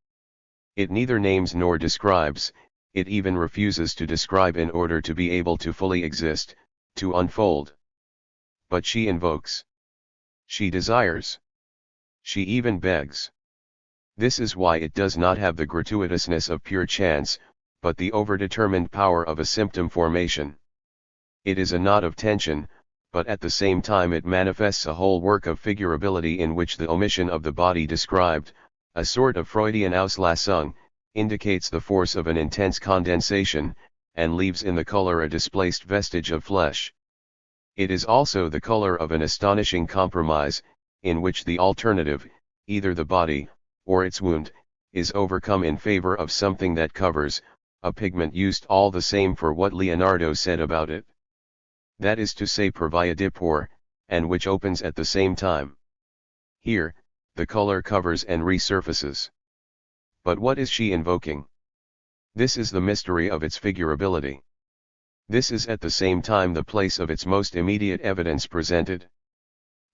It neither names nor describes, it even refuses to describe in order to be able to fully exist, to unfold. But she invokes. She desires. She even begs. This is why it does not have the gratuitousness of pure chance, but the overdetermined power of a symptom formation. It is a knot of tension, but at the same time it manifests a whole work of figurability in which the omission of the body described, a sort of Freudian Auslassung, indicates the force of an intense condensation, and leaves in the color a displaced vestige of flesh. It is also the color of an astonishing compromise, in which the alternative, either the body, or its wound, is overcome in favor of something that covers, a pigment used all the same for what Leonardo said about it. That is to say perviadipor, and which opens at the same time. Here, the color covers and resurfaces. But what is she invoking? This is the mystery of its figurability. This is at the same time the place of its most immediate evidence presented.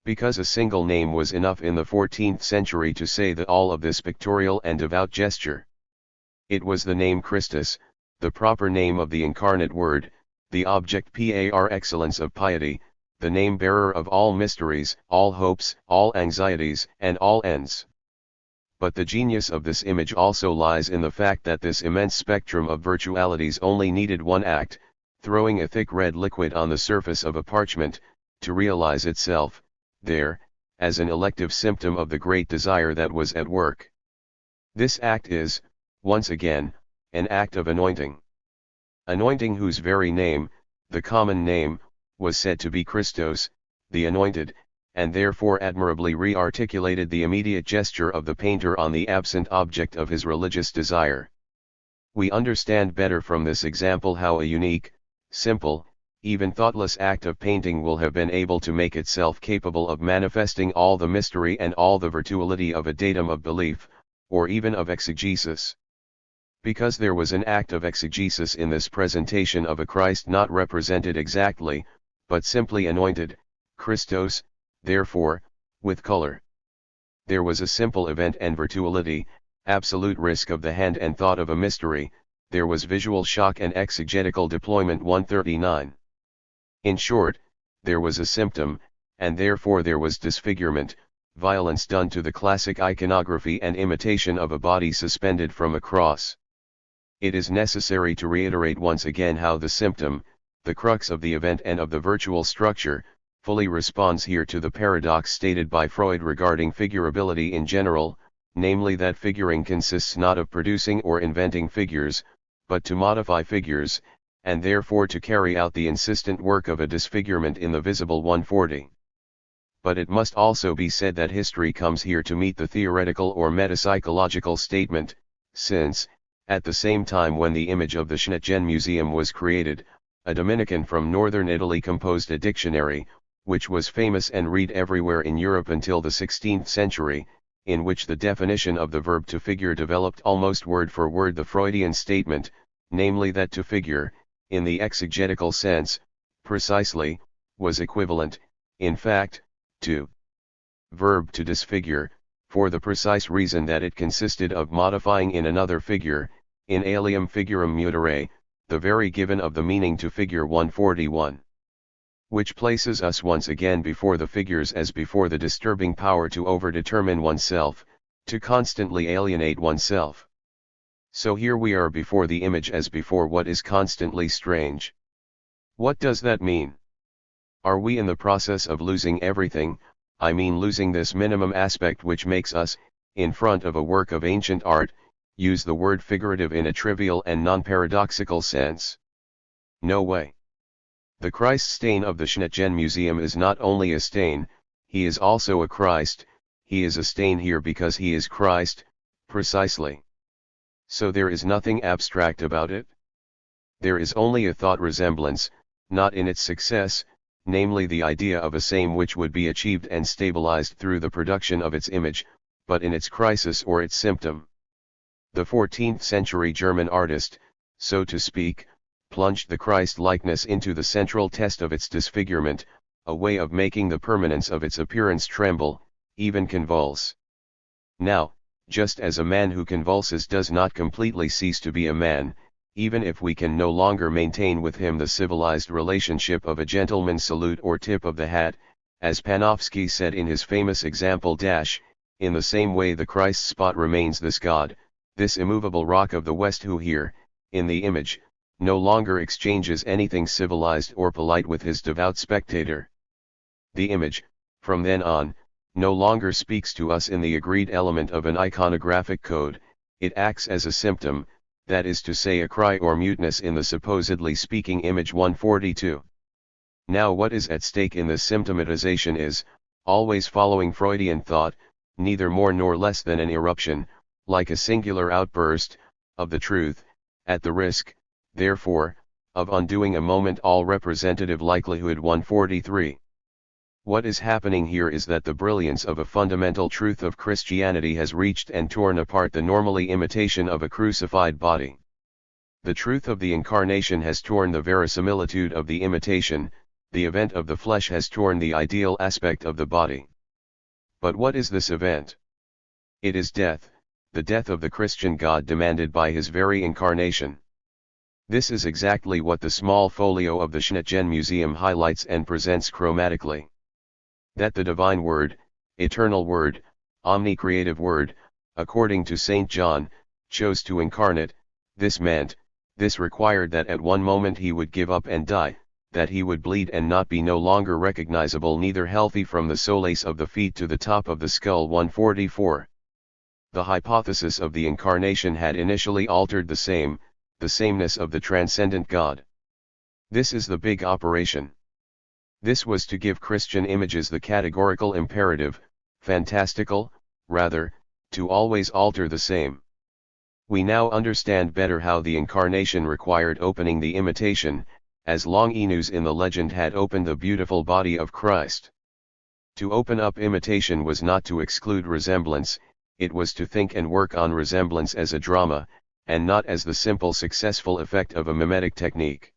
Because a single name was enough in the 14th century to say that all of this pictorial and devout gesture. It was the name Christus, the proper name of the incarnate Word, the object par excellence of piety, the name-bearer of all mysteries, all hopes, all anxieties, and all ends. But the genius of this image also lies in the fact that this immense spectrum of virtualities only needed one act, throwing a thick red liquid on the surface of a parchment, to realize itself, there, as an elective symptom of the great desire that was at work. This act is, once again, an act of anointing. Anointing whose very name, the common name, was said to be Christos, the anointed, and therefore admirably re-articulated the immediate gesture of the painter on the absent object of his religious desire. We understand better from this example how a unique, simple, even thoughtless act of painting will have been able to make itself capable of manifesting all the mystery and all the virtuality of a datum of belief, or even of exegesis. Because there was an act of exegesis in this presentation of a Christ not represented exactly, but simply anointed, Christos, therefore, with color. There was a simple event and virtuality, absolute risk of the hand and thought of a mystery, there was visual shock and exegetical deployment 139. In short, there was a symptom, and therefore there was disfigurement, violence done to the classic iconography and imitation of a body suspended from a cross. It is necessary to reiterate once again how the symptom, the crux of the event and of the virtual structure, fully responds here to the paradox stated by Freud regarding figurability in general, namely that figuring consists not of producing or inventing figures, but to modify figures, and therefore to carry out the insistent work of a disfigurement in the visible 140. But it must also be said that history comes here to meet the theoretical or metapsychological statement, since, at the same time when the image of the Schnitgen Museum was created, a Dominican from northern Italy composed a dictionary, which was famous and read everywhere in Europe until the 16th century, in which the definition of the verb to figure developed almost word for word the Freudian statement, namely that to figure, in the exegetical sense, precisely, was equivalent, in fact, to verb to disfigure, for the precise reason that it consisted of modifying in another figure, in alium figurum mutere, the very given of the meaning to figure 141. Which places us once again before the figures as before the disturbing power to overdetermine oneself, to constantly alienate oneself. So here we are before the image as before what is constantly strange. What does that mean? Are we in the process of losing everything? I mean losing this minimum aspect which makes us, in front of a work of ancient art, use the word figurative in a trivial and non-paradoxical sense? No way. The Christ stain of the Schnitgen Museum is not only a stain, he is also a Christ. He is a stain here because he is Christ, precisely. So there is nothing abstract about it. There is only a thought resemblance, not in its success, namely the idea of a same which would be achieved and stabilized through the production of its image, but in its crisis or its symptom. The 14th century German artist, so to speak, plunged the Christ likeness into the central test of its disfigurement, a way of making the permanence of its appearance tremble, even convulse. Now, just as a man who convulses does not completely cease to be a man, even if we can no longer maintain with him the civilized relationship of a gentleman's salute or tip of the hat, as Panofsky said in his famous example in the same way the Christ spot remains this God, this immovable rock of the West who here, in the image, no longer exchanges anything civilized or polite with his devout spectator. The image, from then on, no longer speaks to us in the agreed element of an iconographic code, it acts as a symptom, that is to say a cry or muteness in the supposedly speaking image 142. Now what is at stake in this symptomatization is, always following Freudian thought, neither more nor less than an eruption, like a singular outburst, of the truth, at the risk, therefore, of undoing a moment all representative likelihood 143. What is happening here is that the brilliance of a fundamental truth of Christianity has reached and torn apart the normally imitation of a crucified body. The truth of the incarnation has torn the verisimilitude of the imitation, the event of the flesh has torn the ideal aspect of the body. But what is this event? It is death, the death of the Christian God demanded by his very incarnation. This is exactly what the small folio of the Schnitgen Museum highlights and presents chromatically. That the divine word, eternal word, omnicreative word, according to St. John, chose to incarnate, this meant, this required that at one moment he would give up and die, that he would bleed and not be no longer recognizable neither healthy from the solace of the feet to the top of the skull 144. The hypothesis of the incarnation had initially altered the sameness of the transcendent God. This is the big operation. This was to give Christian images the categorical imperative, fantastical, rather, to always alter the same. We now understand better how the incarnation required opening the imitation, as Longinus in the legend had opened the beautiful body of Christ. To open up imitation was not to exclude resemblance, it was to think and work on resemblance as a drama, and not as the simple successful effect of a mimetic technique.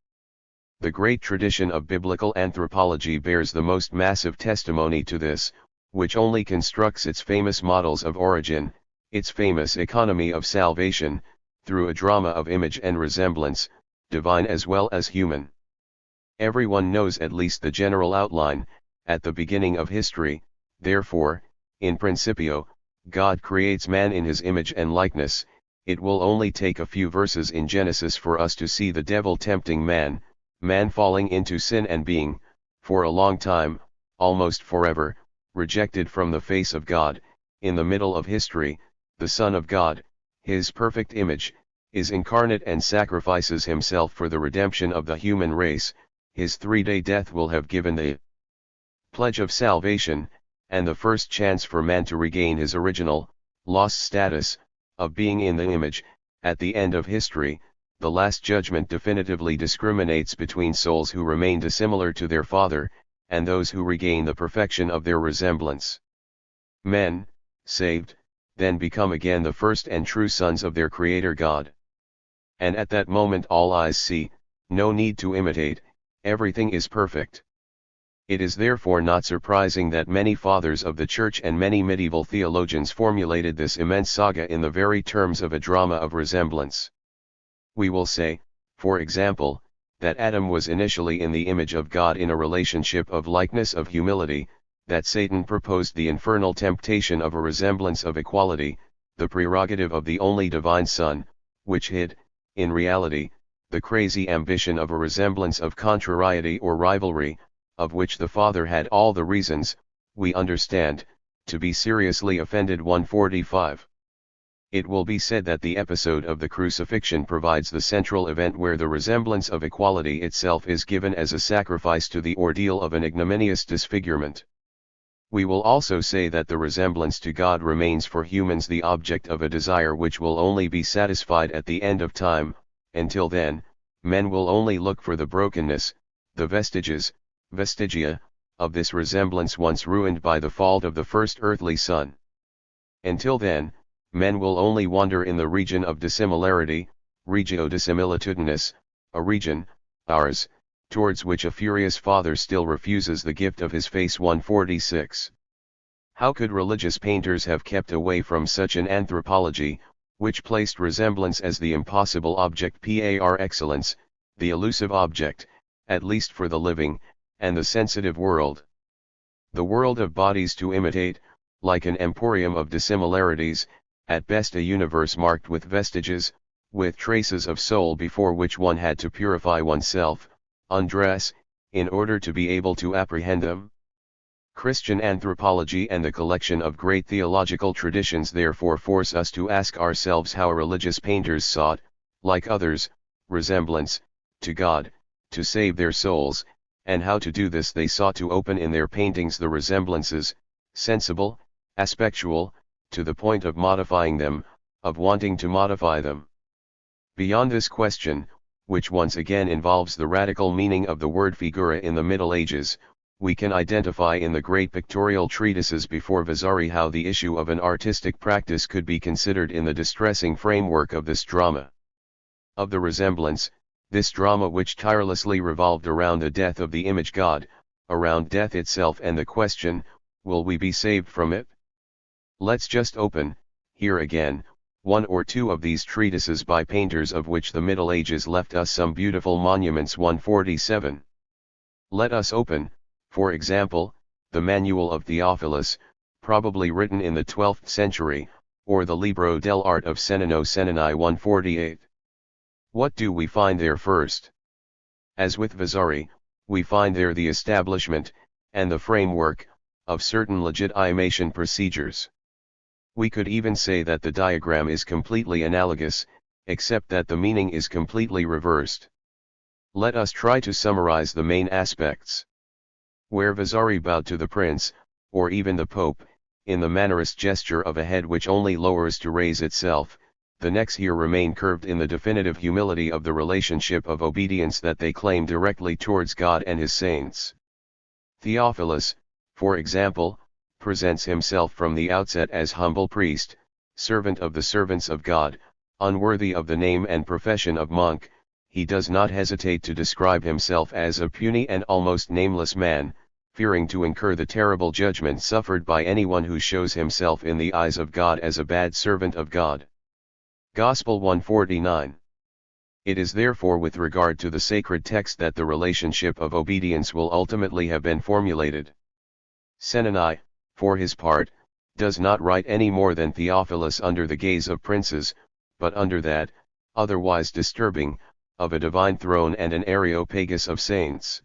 The great tradition of biblical anthropology bears the most massive testimony to this, which only constructs its famous models of origin, its famous economy of salvation, through a drama of image and resemblance, divine as well as human. Everyone knows at least the general outline. At the beginning of history, therefore, in principio, God creates man in his image and likeness. It will only take a few verses in Genesis for us to see the devil tempting man falling into sin and being, for a long time, almost forever, rejected from the face of God. In the middle of history, the Son of God, his perfect image, is incarnate and sacrifices himself for the redemption of the human race. His 3-day death will have given the pledge of salvation, and the first chance for man to regain his original, lost status, of being in the image. At the end of history, the Last Judgment definitively discriminates between souls who remain dissimilar to their Father, and those who regain the perfection of their resemblance. Men, saved, then become again the first and true sons of their Creator God. And at that moment all eyes see, no need to imitate, everything is perfect. It is therefore not surprising that many fathers of the Church and many medieval theologians formulated this immense saga in the very terms of a drama of resemblance. We will say, for example, that Adam was initially in the image of God in a relationship of likeness of humility, that Satan proposed the infernal temptation of a resemblance of equality, the prerogative of the only divine Son, which hid, in reality, the crazy ambition of a resemblance of contrariety or rivalry, of which the father had all the reasons, we understand, to be seriously offended. 145. It will be said that the episode of the crucifixion provides the central event where the resemblance of equality itself is given as a sacrifice to the ordeal of an ignominious disfigurement. We will also say that the resemblance to God remains for humans the object of a desire which will only be satisfied at the end of time. Until then, men will only look for the brokenness, the vestigia, of this resemblance once ruined by the fault of the first earthly son. Until then, men will only wander in the region of dissimilarity, regio dissimilitudinus, a region, ours, towards which a furious father still refuses the gift of his face. 146. How could religious painters have kept away from such an anthropology, which placed resemblance as the impossible object par excellence, the elusive object, at least for the living, and the sensitive world? The world of bodies to imitate, like an emporium of dissimilarities, at best a universe marked with vestiges, with traces of soul before which one had to purify oneself, undress, in order to be able to apprehend them. Christian anthropology and the collection of great theological traditions therefore force us to ask ourselves how religious painters sought, like others, resemblance to God, to save their souls, and how to do this they sought to open in their paintings the resemblances, sensible, aspectual, to the point of modifying them, of wanting to modify them. Beyond this question, which once again involves the radical meaning of the word figura in the Middle Ages, we can identify in the great pictorial treatises before Vasari how the issue of an artistic practice could be considered in the distressing framework of this drama. Of the resemblance, this drama which tirelessly revolved around the death of the image God, around death itself and the question, will we be saved from it? Let's just open, here again, one or two of these treatises by painters of which the Middle Ages left us some beautiful monuments. 147. Let us open, for example, the Manual of Theophilus, probably written in the 12th century, or the Libro dell'Arte of Cennino Cennini. 148. What do we find there first? As with Vasari, we find there the establishment, and the framework, of certain legitimation procedures. We could even say that the diagram is completely analogous, except that the meaning is completely reversed. Let us try to summarize the main aspects. Where Vasari bowed to the prince, or even the pope, in the mannerist gesture of a head which only lowers to raise itself, the necks here remain curved in the definitive humility of the relationship of obedience that they claim directly towards God and his saints. Theophilus, for example, presents himself from the outset as humble priest, servant of the servants of God, unworthy of the name and profession of monk. He does not hesitate to describe himself as a puny and almost nameless man, fearing to incur the terrible judgment suffered by anyone who shows himself in the eyes of God as a bad servant of God. Gospel 149. It is therefore with regard to the sacred text that the relationship of obedience will ultimately have been formulated. Cennini, for his part, does not write any more than Theophilus under the gaze of princes, but under that, otherwise disturbing, of a divine throne and an areopagus of saints.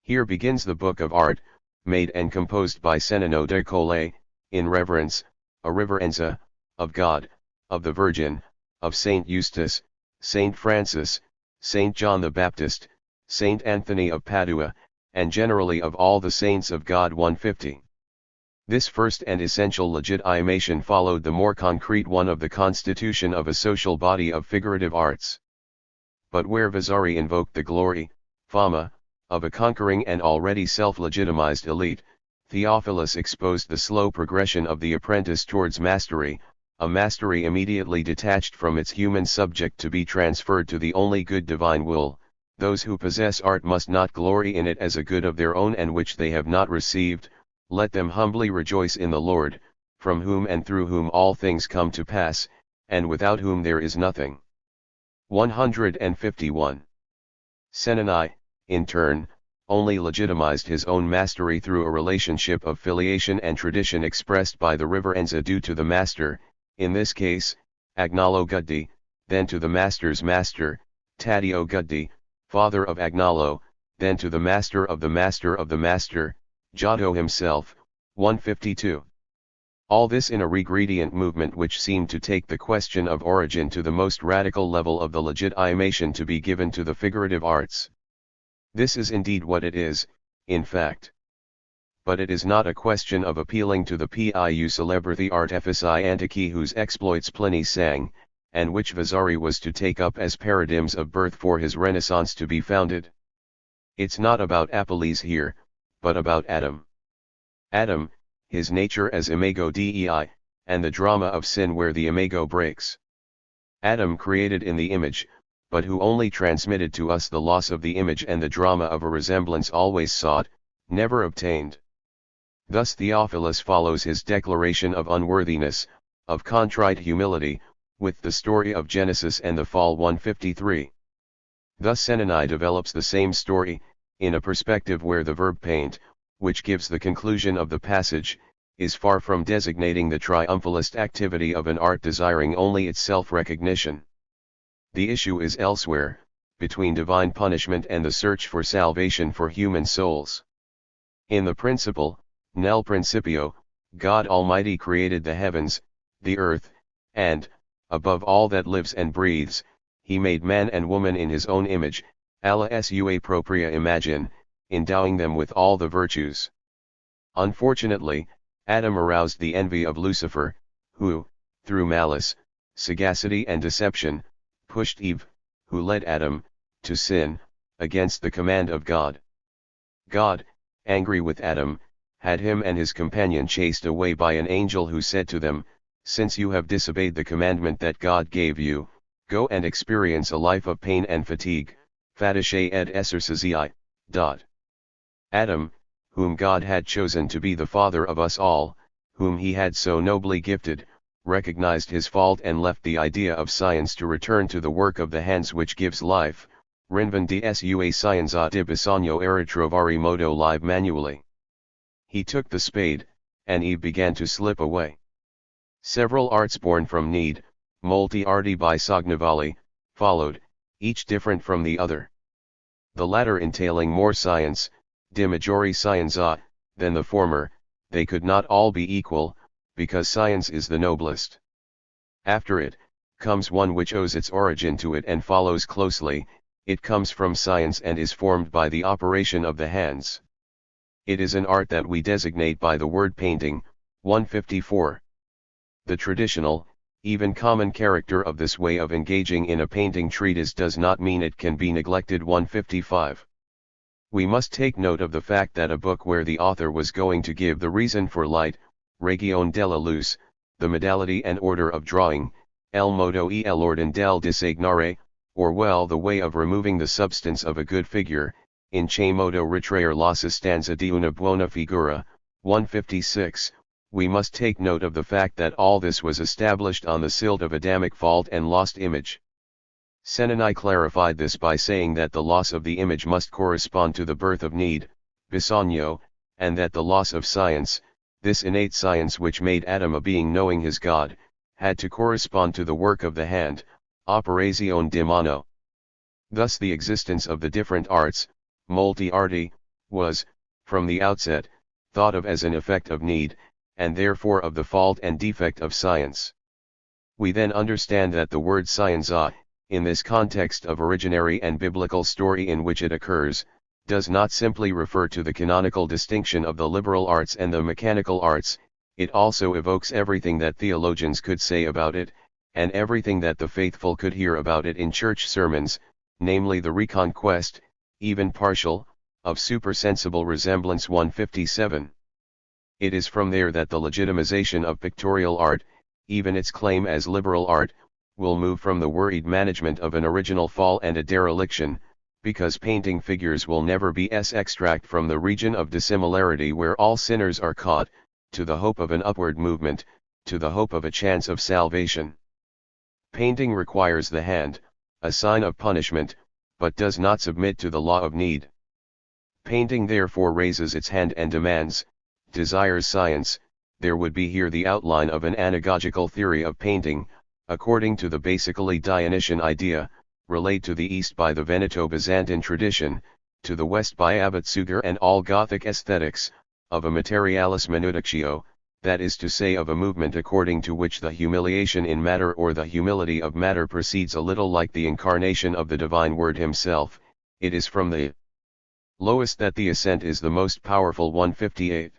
Here begins the book of art, made and composed by Cennino da Colle, in reverence, a reverenza, of God, of the Virgin, of Saint Eustace, Saint Francis, Saint John the Baptist, Saint Anthony of Padua, and generally of all the saints of God. 150. This first and essential legitimation followed the more concrete one of the constitution of a social body of figurative arts. But where Vasari invoked the glory, fama, of a conquering and already self-legitimized elite, Theophilus exposed the slow progression of the apprentice towards mastery, a mastery immediately detached from its human subject to be transferred to the only good divine will. Those who possess art must not glory in it as a good of their own and which they have not received. Let them humbly rejoice in the Lord, from whom and through whom all things come to pass, and without whom there is nothing. 151. Cennini, in turn, only legitimized his own mastery through a relationship of filiation and tradition expressed by the reverenza due to the master, in this case, agnolo gudi, then to the master's master, Taddeo Gaddi, father of Agnolo, then to the master of the master of the master, Giotto himself, 152. All this in a regredient movement which seemed to take the question of origin to the most radical level of the legitimation to be given to the figurative arts. This is indeed what it is, in fact. But it is not a question of appealing to the piu celebrity artifici antiqui whose exploits Pliny sang, and which Vasari was to take up as paradigms of birth for his Renaissance to be founded. It's not about Apelles here, but about Adam. Adam, his nature as imago Dei, and the drama of sin where the imago breaks. Adam created in the image, but who only transmitted to us the loss of the image and the drama of a resemblance always sought, never obtained. Thus Theophilus follows his declaration of unworthiness, of contrite humility, with the story of Genesis and the fall 153. Thus Senani develops the same story, in a perspective where the verb paint, which gives the conclusion of the passage, is far from designating the triumphalist activity of an art desiring only its self-recognition. The issue is elsewhere, between divine punishment and the search for salvation for human souls. In the principle, nel principio, God Almighty created the heavens, the earth, and, above all that lives and breathes, he made man and woman in his own image, alla sua propria imagine, endowing them with all the virtues. Unfortunately, Adam aroused the envy of Lucifer, who, through malice, sagacity and deception, pushed Eve, who led Adam, to sin, against the command of God. God, angry with Adam, had him and his companion chased away by an angel who said to them, "Since you have disobeyed the commandment that God gave you, go and experience a life of pain and fatigue, fatiche et exercizii." Adam, whom God had chosen to be the father of us all, whom he had so nobly gifted, recognized his fault and left the idea of science to return to the work of the hands which gives life, rinvendi sua scienza di bisogno era trovare modo live manually. He took the spade, and Eve began to slip away. Several arts born from need, molti arti bisognavali, followed, each different from the other. The latter entailing more science, de majori scienza, than the former, they could not all be equal, because science is the noblest. After it, comes one which owes its origin to it and follows closely, it comes from science and is formed by the operation of the hands. It is an art that we designate by the word painting, 154. The traditional, even common character of this way of engaging in a painting treatise does not mean it can be neglected. 155. We must take note of the fact that a book where the author was going to give the reason for light, ragione della luce, the modality and order of drawing, el modo e l'ordine del disegnare, or well the way of removing the substance of a good figure, in che modo ritraer la sostanza di una buona figura, 156, we must take note of the fact that all this was established on the silt of Adamic fault and lost image. Senani clarified this by saying that the loss of the image must correspond to the birth of need, bisogno, and that the loss of science, this innate science which made Adam a being knowing his God, had to correspond to the work of the hand, operazione di mano. Thus the existence of the different arts, multi arti, was, from the outset, thought of as an effect of need, and therefore of the fault and defect of science. We then understand that the word scienza, in this context of originary and biblical story in which it occurs, does not simply refer to the canonical distinction of the liberal arts and the mechanical arts, it also evokes everything that theologians could say about it, and everything that the faithful could hear about it in church sermons, namely the reconquest, even partial, of supersensible resemblance. 157. It is from there that the legitimization of pictorial art, even its claim as liberal art, will move from the worried management of an original fall and a dereliction, because painting figures will never be extract from the region of dissimilarity where all sinners are caught, to the hope of an upward movement, to the hope of a chance of salvation. Painting requires the hand, a sign of punishment, but does not submit to the law of need. Painting therefore raises its hand and demands, desires science. There would be here the outline of an anagogical theory of painting, according to the basically Dionysian idea, relayed to the east by the Veneto-Byzantine tradition, to the west by Abbot Suger and all Gothic aesthetics, of a materialis minutactio, that is to say of a movement according to which the humiliation in matter or the humility of matter proceeds a little like the incarnation of the divine Word himself. It is from the lowest that the ascent is the most powerful. 158.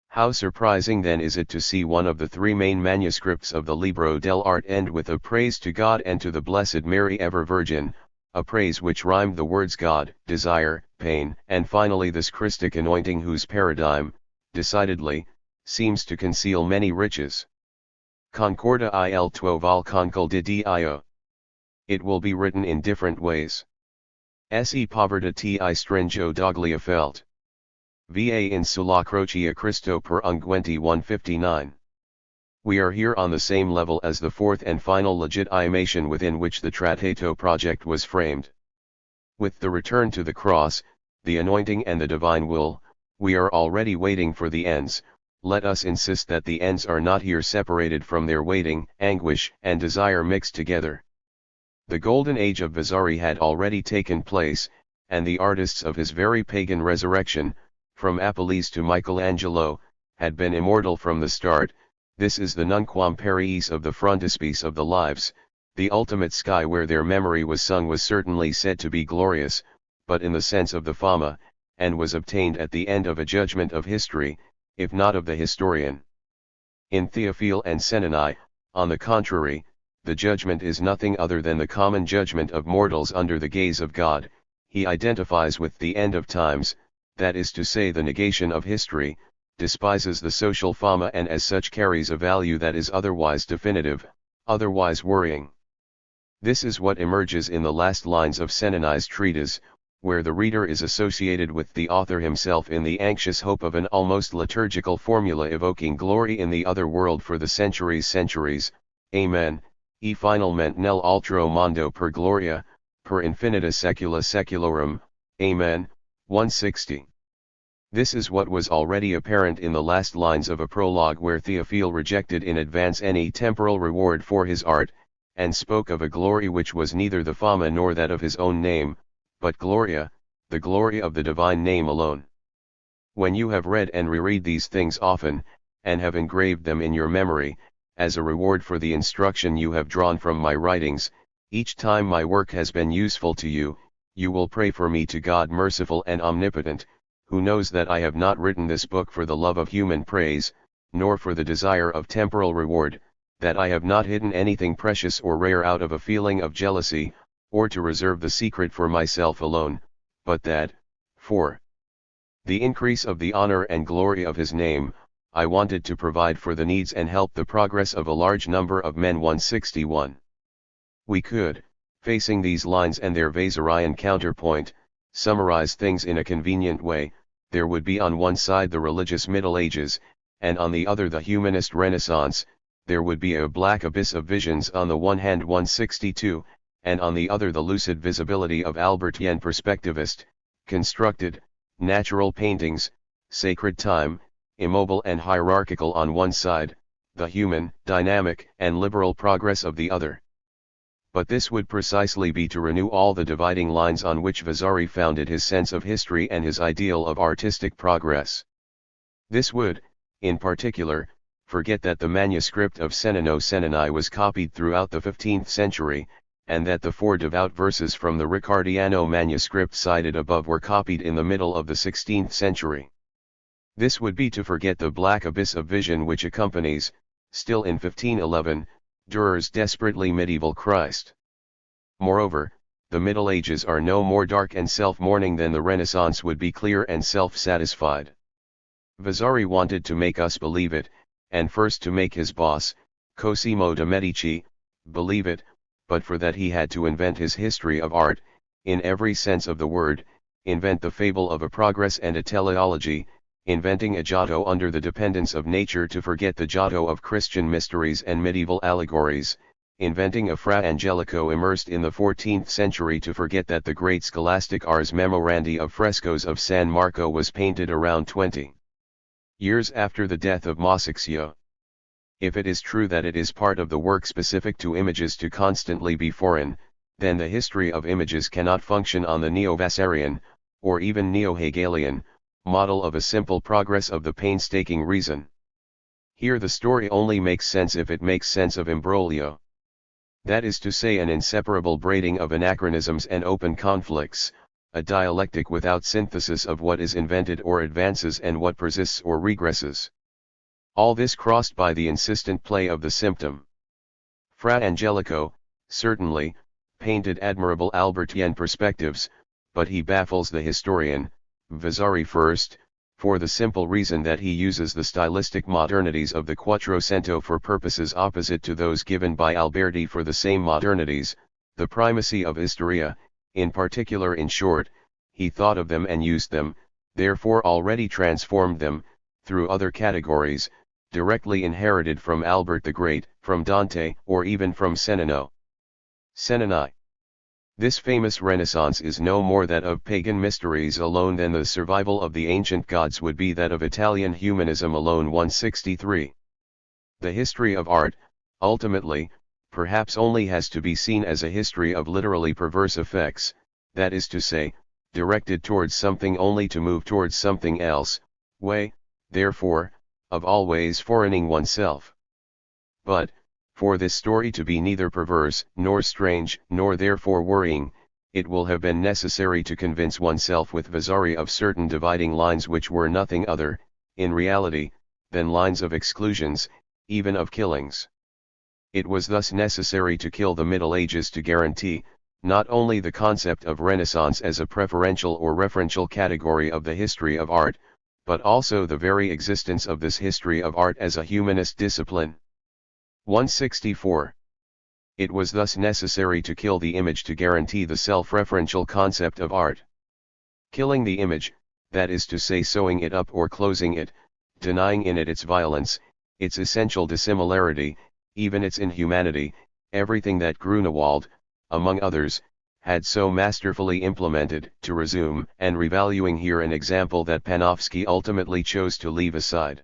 How surprising then is it to see one of the three main manuscripts of the Libro dell'Arte end with a praise to God and to the Blessed Mary ever Virgin, a praise which rhymed the words God, desire, pain, and finally this Christic anointing whose paradigm, decidedly, seems to conceal many riches. Concorda il tuo val concol Didi io. It will be written in different ways. Se povertà ti stringo doglia felt. Va in sulla croce a Cristo per unguenti. 159. We are here on the same level as the fourth and final legitimation within which the Trattato project was framed. With the return to the cross, the anointing and the divine will, we are already waiting for the ends. Let us insist that the ends are not here separated from their waiting, anguish, and desire mixed together. The golden age of Vasari had already taken place, and the artists of his very pagan resurrection, from Apelles to Michelangelo, had been immortal from the start. This is the nunquam periis of the frontispiece of the lives. The ultimate sky where their memory was sung was certainly said to be glorious, but in the sense of the fama, and was obtained at the end of a judgment of history, if not of the historian. In Theophile and Senani, on the contrary, the judgment is nothing other than the common judgment of mortals under the gaze of God. He identifies with the end of times, that is to say the negation of history, despises the social fama and as such carries a value that is otherwise definitive, otherwise worrying. This is what emerges in the last lines of Senani's treatise, where the reader is associated with the author himself in the anxious hope of an almost liturgical formula evoking glory in the other world for the centuries. Amen. E finalmente nell'altro mondo per gloria, per infinita secula seculorum. Amen. 160. This is what was already apparent in the last lines of a prologue where Theophile rejected in advance any temporal reward for his art, and spoke of a glory which was neither the fama nor that of his own name, but gloria, the glory of the divine name alone. When you have read and reread these things often, and have engraved them in your memory, as a reward for the instruction you have drawn from my writings, each time my work has been useful to you, you will pray for me to God merciful and omnipotent, who knows that I have not written this book for the love of human praise, nor for the desire of temporal reward, that I have not hidden anything precious or rare out of a feeling of jealousy, or to reserve the secret for myself alone, but that, for the increase of the honor and glory of his name, I wanted to provide for the needs and help the progress of a large number of men. 161. We could, facing these lines and their Vasarian counterpoint, summarize things in a convenient way. There would be on one side the religious Middle Ages, and on the other the humanist Renaissance. There would be a black abyss of visions on the one hand. 162, and on the other the lucid visibility of Albertian perspectivist, constructed, natural paintings, sacred time, immobile and hierarchical on one side, the human, dynamic and liberal progress of the other. But this would precisely be to renew all the dividing lines on which Vasari founded his sense of history and his ideal of artistic progress. This would, in particular, forget that the manuscript of Senani was copied throughout the 15th century, and that the 4 devout verses from the Riccardiano manuscript cited above were copied in the middle of the 16th century. This would be to forget the black abyss of vision which accompanies, still in 1511, Durer's desperately medieval Christ. Moreover, the Middle Ages are no more dark and self-mourning than the Renaissance would be clear and self-satisfied. Vasari wanted to make us believe it, and first to make his boss, Cosimo de' Medici, believe it, but for that he had to invent his history of art, in every sense of the word, invent the fable of a progress and a teleology, inventing a Giotto under the dependence of nature to forget the Giotto of Christian mysteries and medieval allegories, inventing a Fra Angelico immersed in the 14th century to forget that the great scholastic Ars Memorandi of frescoes of San Marco was painted around 20 years after the death of Masaccio. If it is true that it is part of the work specific to images to constantly be foreign, then the history of images cannot function on the neo-Vassarian, or even neo-Hegelian, model of a simple progress of the painstaking reason. Here the story only makes sense if it makes sense of imbroglio. That is to say, an inseparable braiding of anachronisms and open conflicts, a dialectic without synthesis of what is invented or advances and what persists or regresses. All this crossed by the insistent play of the symptom. Fra Angelico, certainly, painted admirable Albertian perspectives, but he baffles the historian, Vasari first, for the simple reason that he uses the stylistic modernities of the Quattrocento for purposes opposite to those given by Alberti for the same modernities, the primacy of Historia, in particular. In short, he thought of them and used them, therefore already transformed them, through other categories, directly inherited from Albert the Great, from Dante, or even from Cennino. Cennini. This famous Renaissance is no more that of pagan mysteries alone than the survival of the ancient gods would be that of Italian humanism alone. 163. The history of art, ultimately, perhaps only has to be seen as a history of literally perverse effects, that is to say, directed towards something only to move towards something else, way, therefore, of always foreigning oneself. But, for this story to be neither perverse, nor strange, nor therefore worrying, it will have been necessary to convince oneself with Vasari of certain dividing lines which were nothing other, in reality, than lines of exclusions, even of killings. It was thus necessary to kill the Middle Ages to guarantee, not only the concept of Renaissance as a preferential or referential category of the history of art, but also the very existence of this history of art as a humanist discipline. 164. It was thus necessary to kill the image to guarantee the self-referential concept of art. Killing the image, that is to say sewing it up or closing it, denying in it its violence, its essential dissimilarity, even its inhumanity, everything that Grunewald, among others, had so masterfully implemented. To resume and revaluing here an example that Panofsky ultimately chose to leave aside.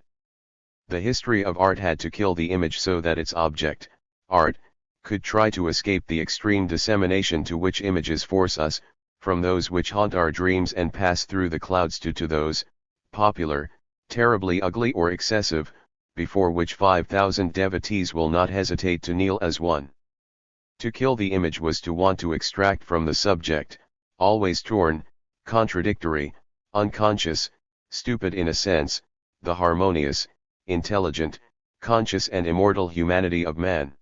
The history of art had to kill the image so that its object, art, could try to escape the extreme dissemination to which images force us, from those which haunt our dreams and pass through the clouds to those, popular, terribly ugly or excessive, before which 5,000 devotees will not hesitate to kneel as one. To kill the image was to want to extract from the subject, always torn, contradictory, unconscious, stupid in a sense, the harmonious, intelligent, conscious and immortal humanity of man.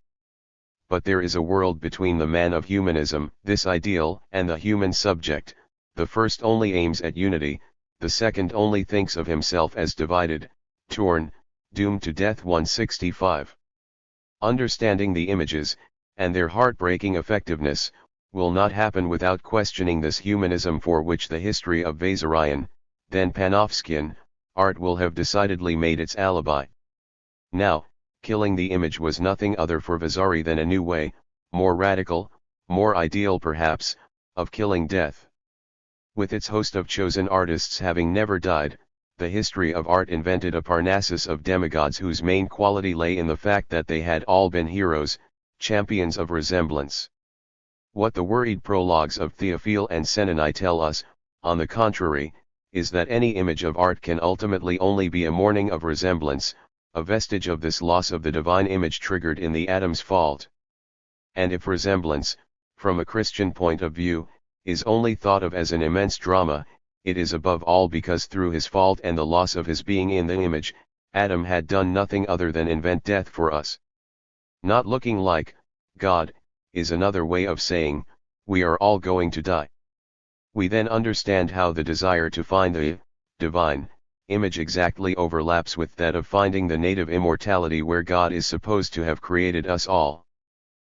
But there is a world between the man of humanism, this ideal, and the human subject. The first only aims at unity, the second only thinks of himself as divided, torn, doomed to death. 165. Understanding the images, and their heartbreaking effectiveness, will not happen without questioning this humanism for which the history of Vasarian, then Panofskian, art will have decidedly made its alibi. Now, killing the image was nothing other for Vasari than a new way, more radical, more ideal perhaps, of killing death. With its host of chosen artists having never died, the history of art invented a Parnassus of demigods whose main quality lay in the fact that they had all been heroes, champions of resemblance. What the worried prologues of Théophile and Cennini tell us, on the contrary, is that any image of art can ultimately only be a mourning of resemblance, a vestige of this loss of the divine image triggered in the Adam's fault. And if resemblance, from a Christian point of view, is only thought of as an immense drama, it is above all because through his fault and the loss of his being in the image, Adam had done nothing other than invent death for us. Not looking like God is another way of saying, we are all going to die. We then understand how the desire to find the divine image exactly overlaps with that of finding the native immortality where God is supposed to have created us all.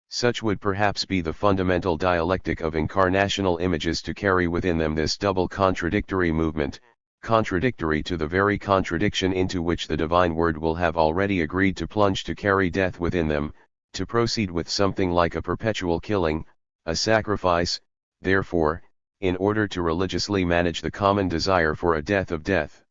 Such would perhaps be the fundamental dialectic of incarnational images to carry within them this double contradictory movement, contradictory to the very contradiction into which the divine word will have already agreed to plunge to carry death within them, to proceed with something like a perpetual killing, a sacrifice, therefore, in order to religiously manage the common desire for a death of death.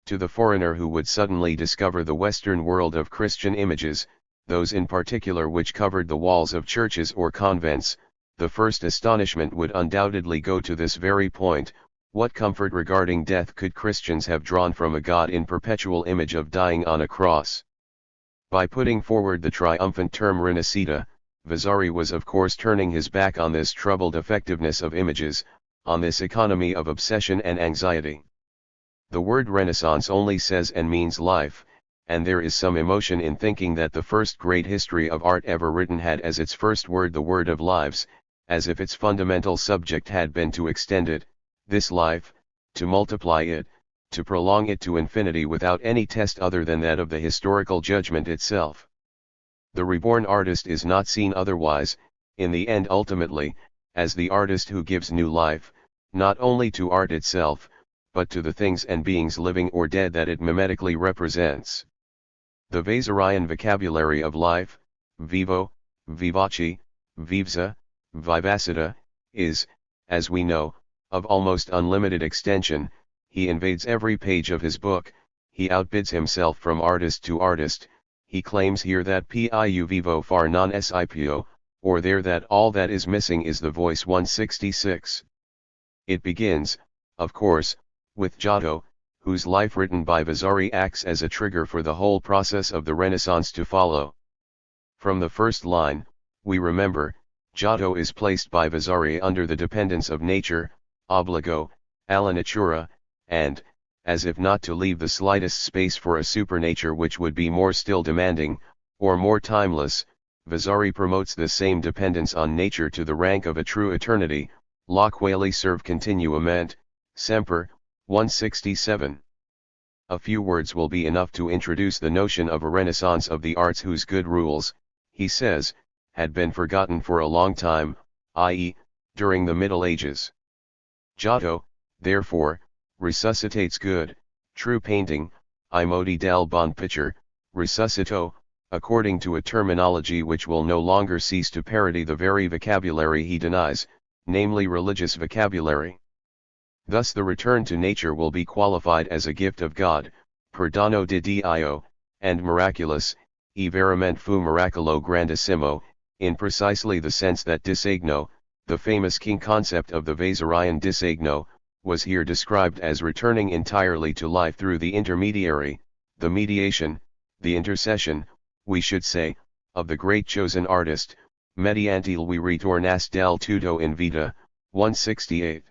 To the foreigner who would suddenly discover the Western world of Christian images, those in particular which covered the walls of churches or convents, the first astonishment would undoubtedly go to this very point: what comfort regarding death could Christians have drawn from a God in perpetual image of dying on a cross? By putting forward the triumphant term Rinascita, Vasari was of course turning his back on this troubled effectiveness of images, on this economy of obsession and anxiety. The word Renaissance only says and means life, and there is some emotion in thinking that the first great history of art ever written had as its first word the word of lives, as if its fundamental subject had been to extend it, this life, to multiply it, to prolong it to infinity without any test other than that of the historical judgment itself. The reborn artist is not seen otherwise, in the end ultimately, as the artist who gives new life, not only to art itself, but to the things and beings living or dead that it mimetically represents. The Vasarian vocabulary of life, vivo, vivace, vivza, vivacita, is, as we know, of almost unlimited extension. He invades every page of his book, he outbids himself from artist to artist. He claims here that piu vivo far non sipo, or there that all that is missing is the voice. 166. It begins, of course, with Giotto, whose life written by Vasari acts as a trigger for the whole process of the Renaissance to follow. From the first line, we remember, Giotto is placed by Vasari under the dependence of nature, obbligo, alla natura, and, as if not to leave the slightest space for a supernature which would be more still demanding, or more timeless, Vasari promotes this same dependence on nature to the rank of a true eternity, la quale serve continuamente, semper. 167. A few words will be enough to introduce the notion of a renaissance of the arts whose good rules, he says, had been forgotten for a long time, i.e., during the Middle Ages. Giotto, therefore, resuscitates good, true painting, I modi del bon picture, resuscito, according to a terminology which will no longer cease to parody the very vocabulary he denies, namely religious vocabulary. Thus the return to nature will be qualified as a gift of God, per dono di Dio, and miraculous, e veramente fu miracolo grandissimo, in precisely the sense that disegno, the famous king concept of the Vasarian disegno, was here described as returning entirely to life through the intermediary, the mediation, the intercession, we should say, of the great chosen artist, mediante lui ritornas del tutto in vita. 168.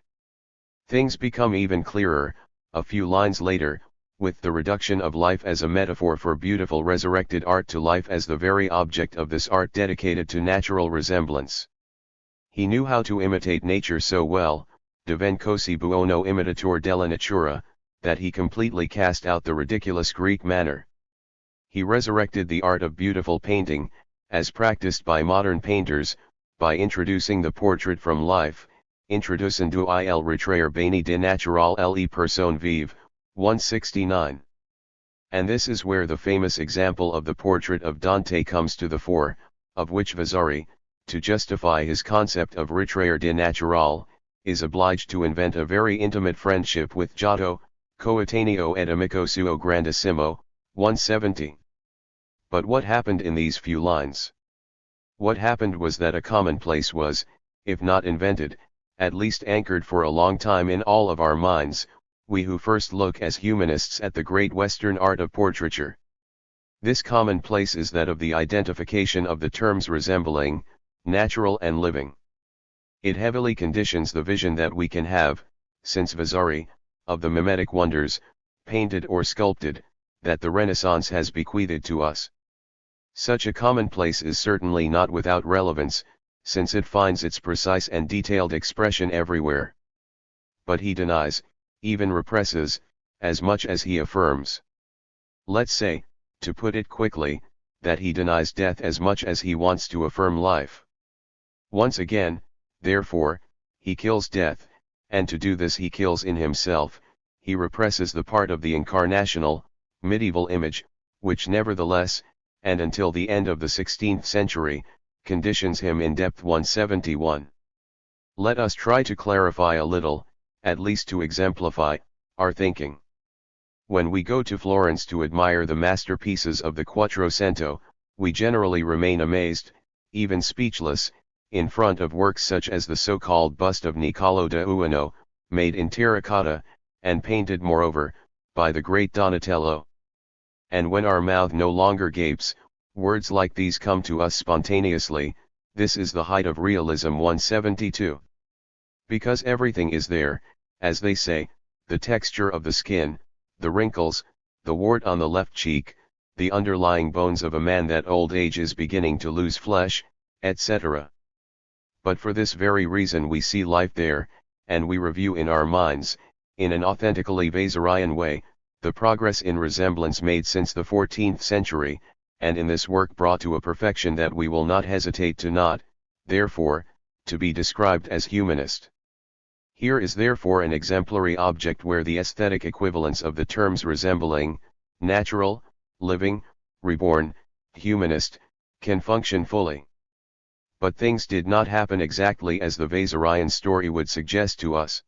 Things become even clearer, a few lines later, with the reduction of life as a metaphor for beautiful resurrected art to life as the very object of this art dedicated to natural resemblance. He knew how to imitate nature so well, Devant così buono imitatore della natura, that he completely cast out the ridiculous Greek manner. He resurrected the art of beautiful painting, as practiced by modern painters, by introducing the portrait from life, introducendo il ritraire bene di naturale le persone vive. 169. And this is where the famous example of the portrait of Dante comes to the fore, of which Vasari, to justify his concept of ritraire di naturale, is obliged to invent a very intimate friendship with Giotto, coetaneo ed amico suo grandissimo. 170. But what happened in these few lines? What happened was that a commonplace was, if not invented, at least anchored for a long time in all of our minds, we who first look as humanists at the great Western art of portraiture. This commonplace is that of the identification of the terms resembling, natural and living. It heavily conditions the vision that we can have, since Vasari, of the mimetic wonders, painted or sculpted, that the Renaissance has bequeathed to us. Such a commonplace is certainly not without relevance, since it finds its precise and detailed expression everywhere. But he denies, even represses, as much as he affirms. Let's say, to put it quickly, that he denies death as much as he wants to affirm life. Once again, therefore, he kills death, and to do this he kills in himself, he represses the part of the incarnational, medieval image, which nevertheless, and until the end of the 16th century, conditions him in depth. 171. Let us try to clarify a little, at least to exemplify, our thinking. When we go to Florence to admire the masterpieces of the Quattrocento, we generally remain amazed, even speechless, in front of works such as the so-called bust of Niccolò da Ueno, made in terracotta, and painted moreover, by the great Donatello. And when our mouth no longer gapes, words like these come to us spontaneously: this is the height of realism. 172. Because everything is there, as they say, the texture of the skin, the wrinkles, the wart on the left cheek, the underlying bones of a man that old age is beginning to lose flesh, etc. But for this very reason we see life there, and we review in our minds, in an authentically Vasarian way, the progress in resemblance made since the 14th century, and in this work brought to a perfection that we will not hesitate to not, therefore, to be described as humanist. Here is therefore an exemplary object where the aesthetic equivalence of the terms resembling, natural, living, reborn, humanist, can function fully. But things did not happen exactly as the Vasarian story would suggest to us.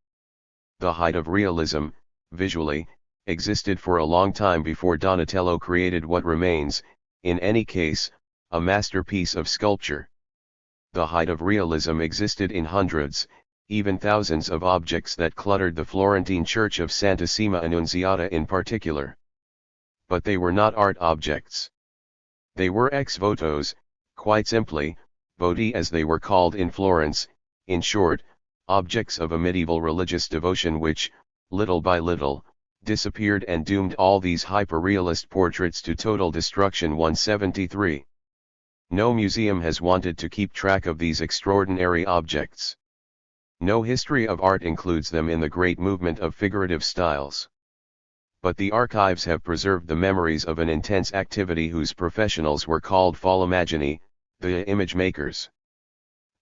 The height of realism, visually, existed for a long time before Donatello created what remains, in any case, a masterpiece of sculpture. The height of realism existed in hundreds, even thousands of objects that cluttered the Florentine church of Santissima Annunziata in particular. But they were not art objects. They were ex votos, quite simply, voti as they were called in Florence, in short, objects of a medieval religious devotion which, little by little, disappeared and doomed all these hyper-realist portraits to total destruction. 173. No museum has wanted to keep track of these extraordinary objects. No history of art includes them in the great movement of figurative styles. But the archives have preserved the memories of an intense activity whose professionals were called Falomagini, the image makers.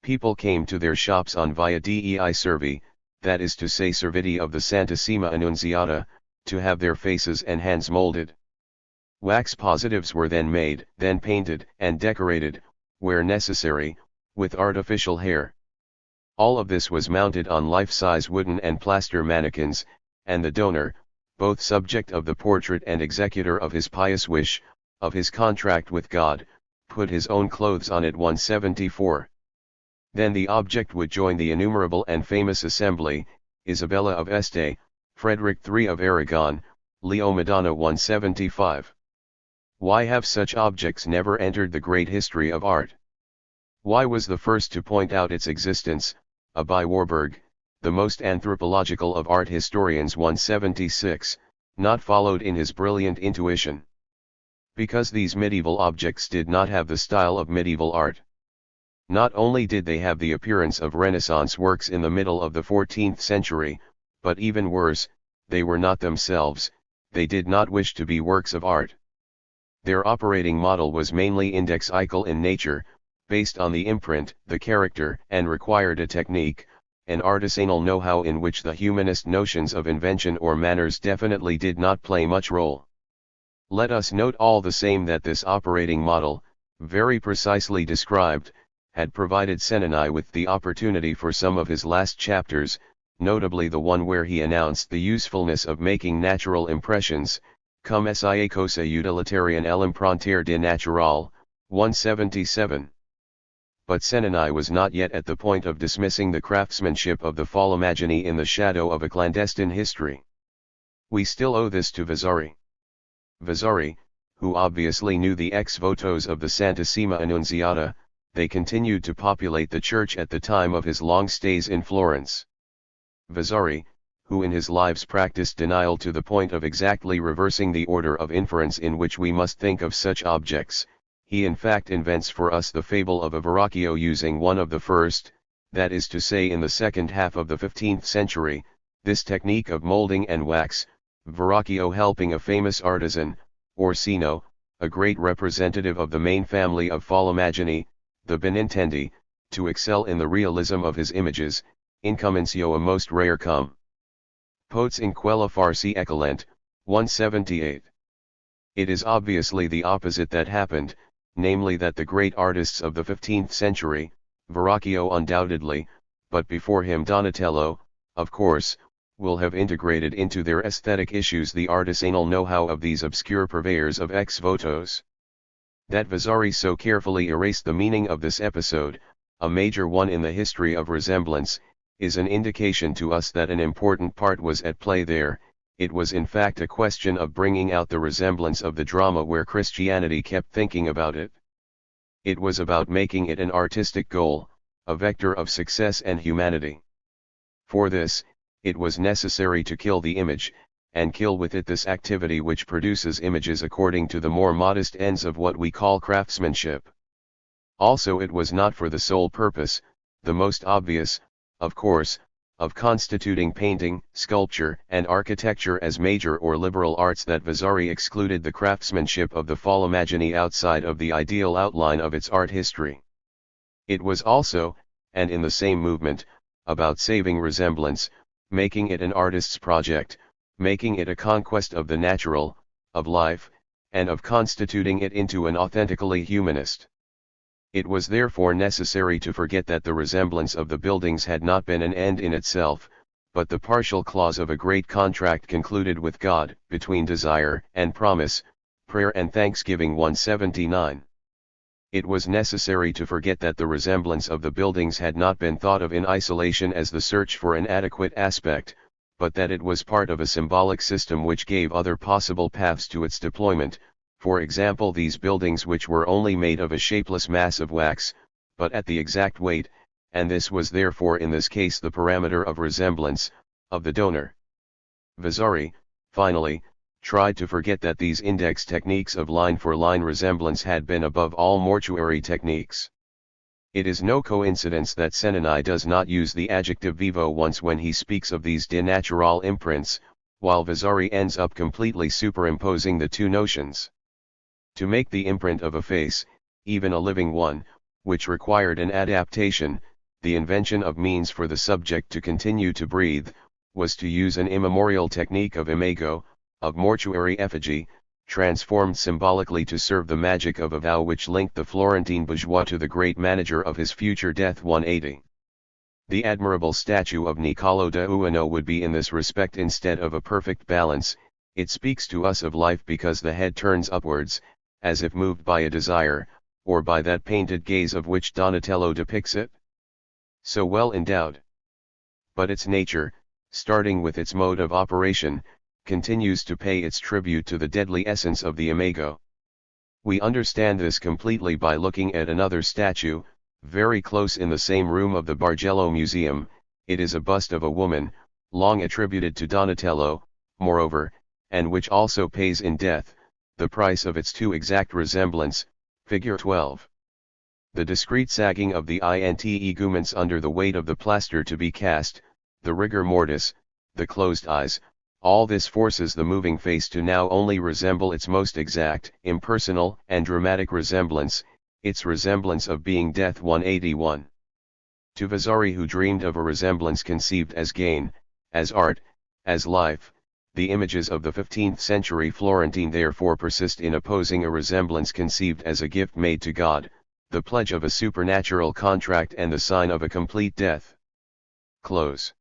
People came to their shops on Via dei Servi, that is to say Serviti of the Santissima Annunziata, to have their faces and hands molded. Wax positives were then made, then painted and decorated, where necessary, with artificial hair. All of this was mounted on life-size wooden and plaster mannequins, and the donor, both subject of the portrait and executor of his pious wish, of his contract with God, put his own clothes on it. 174. Then the object would join the innumerable and famous assembly, Isabella of Este, Frederick III of Aragon, Leo Madonna. 175. Why have such objects never entered the great history of art? Why was the first to point out its existence, by Warburg, the most anthropological of art historians? 176, not followed in his brilliant intuition? Because these medieval objects did not have the style of medieval art. Not only did they have the appearance of Renaissance works in the middle of the 14th century, but even worse, they were not themselves, they did not wish to be works of art. Their operating model was mainly indexical in nature, based on the imprint, the character, and required a technique, an artisanal know-how in which the humanist notions of invention or manners definitely did not play much role. Let us note all the same that this operating model, very precisely described, had provided Senani with the opportunity for some of his last chapters, notably the one where he announced the usefulness of making natural impressions, cum sia cosa utilitarian l'impronter de natural, 177. But Senani was not yet at the point of dismissing the craftsmanship of the Falomagini in the shadow of a clandestine history. We still owe this to Vasari. Vasari, who obviously knew the ex votos of the Santissima Annunziata, they continued to populate the church at the time of his long stays in Florence. Vasari, who in his lives practiced denial to the point of exactly reversing the order of inference in which we must think of such objects, he in fact invents for us the fable of a Verrocchio using one of the first, that is to say in the second half of the 15th century, this technique of molding and wax, Verrocchio helping a famous artisan, Orsino, a great representative of the main family of Falomagini, the Benintendi, to excel in the realism of his images, incommencio a most rare cum. Potes in quella farsi eccellent, 178. It is obviously the opposite that happened, namely that the great artists of the 15th century, Verrocchio undoubtedly, but before him Donatello, of course, will have integrated into their aesthetic issues the artisanal know-how of these obscure purveyors of ex-votos. That Vasari so carefully erased the meaning of this episode, a major one in the history of resemblance, is an indication to us that an important part was at play there. It was in fact a question of bringing out the resemblance of the drama where Christianity kept thinking about it. It was about making it an artistic goal, a vector of success and humanity. For this, it was necessary to kill the image, and kill with it this activity which produces images according to the more modest ends of what we call craftsmanship. Also it was not for the sole purpose, the most obvious, of course, of constituting painting, sculpture, and architecture as major or liberal arts that Vasari excluded the craftsmanship of the Fallimaggini outside of the ideal outline of its art history. It was also, and in the same movement, about saving resemblance, making it an artist's project, making it a conquest of the natural, of life, and of constituting it into an authentically humanist. It was therefore necessary to forget that the resemblance of the buildings had not been an end in itself, but the partial clause of a great contract concluded with God, between desire and promise, prayer and thanksgiving 179. It was necessary to forget that the resemblance of the buildings had not been thought of in isolation as the search for an adequate aspect, but that it was part of a symbolic system which gave other possible paths to its deployment. For example, these buildings which were only made of a shapeless mass of wax, but at the exact weight, and this was therefore in this case the parameter of resemblance, of the donor. Vasari, finally, tried to forget that these index techniques of line-for-line resemblance had been above all mortuary techniques. It is no coincidence that Senani does not use the adjective vivo once when he speaks of these de natural imprints, while Vasari ends up completely superimposing the two notions. To make the imprint of a face, even a living one, which required an adaptation, the invention of means for the subject to continue to breathe, was to use an immemorial technique of imago, of mortuary effigy, transformed symbolically to serve the magic of a vow which linked the Florentine bourgeois to the great manager of his future death 180. The admirable statue of Niccolò da Ueno would be in this respect instead of a perfect balance. It speaks to us of life because the head turns upwards, as if moved by a desire, or by that painted gaze of which Donatello depicts it. So well endowed. But its nature, starting with its mode of operation, continues to pay its tribute to the deadly essence of the imago. We understand this completely by looking at another statue, very close in the same room of the Bargello Museum. It is a bust of a woman, long attributed to Donatello, moreover, and which also pays in death the price of its too exact resemblance, figure 12. The discreet sagging of the integuments under the weight of the plaster to be cast, the rigor mortis, the closed eyes, all this forces the moving face to now only resemble its most exact, impersonal, and dramatic resemblance, its resemblance of being death 181. To Vasari, who dreamed of a resemblance conceived as gain, as art, as life, the images of the 15th century Florentine therefore persist in opposing a resemblance conceived as a gift made to God, the pledge of a supernatural contract and the sign of a complete death. Close.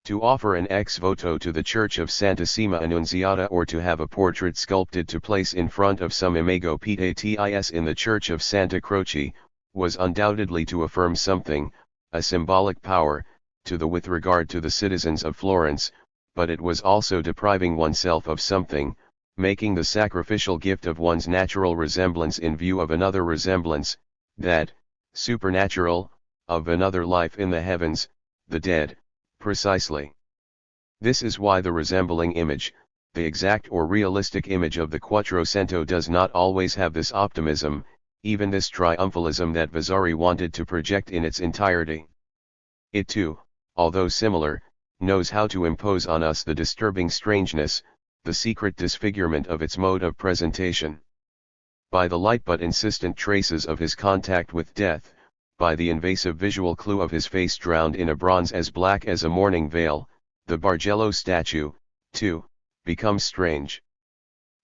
To offer an ex voto to the Church of Santissima Annunziata or to have a portrait sculpted to place in front of some imago Pietis in the Church of Santa Croce, was undoubtedly to affirm something, a symbolic power, with regard to the citizens of Florence, but it was also depriving oneself of something, making the sacrificial gift of one's natural resemblance in view of another resemblance, that, supernatural, of another life in the heavens, the dead, precisely. This is why the resembling image, the exact or realistic image of the Quattrocento does not always have this optimism, even this triumphalism that Vasari wanted to project in its entirety. It too, although similar, knows how to impose on us the disturbing strangeness, the secret disfigurement of its mode of presentation. By the light but insistent traces of his contact with death, by the invasive visual clue of his face drowned in a bronze as black as a mourning veil, the Bargello statue, too, becomes strange.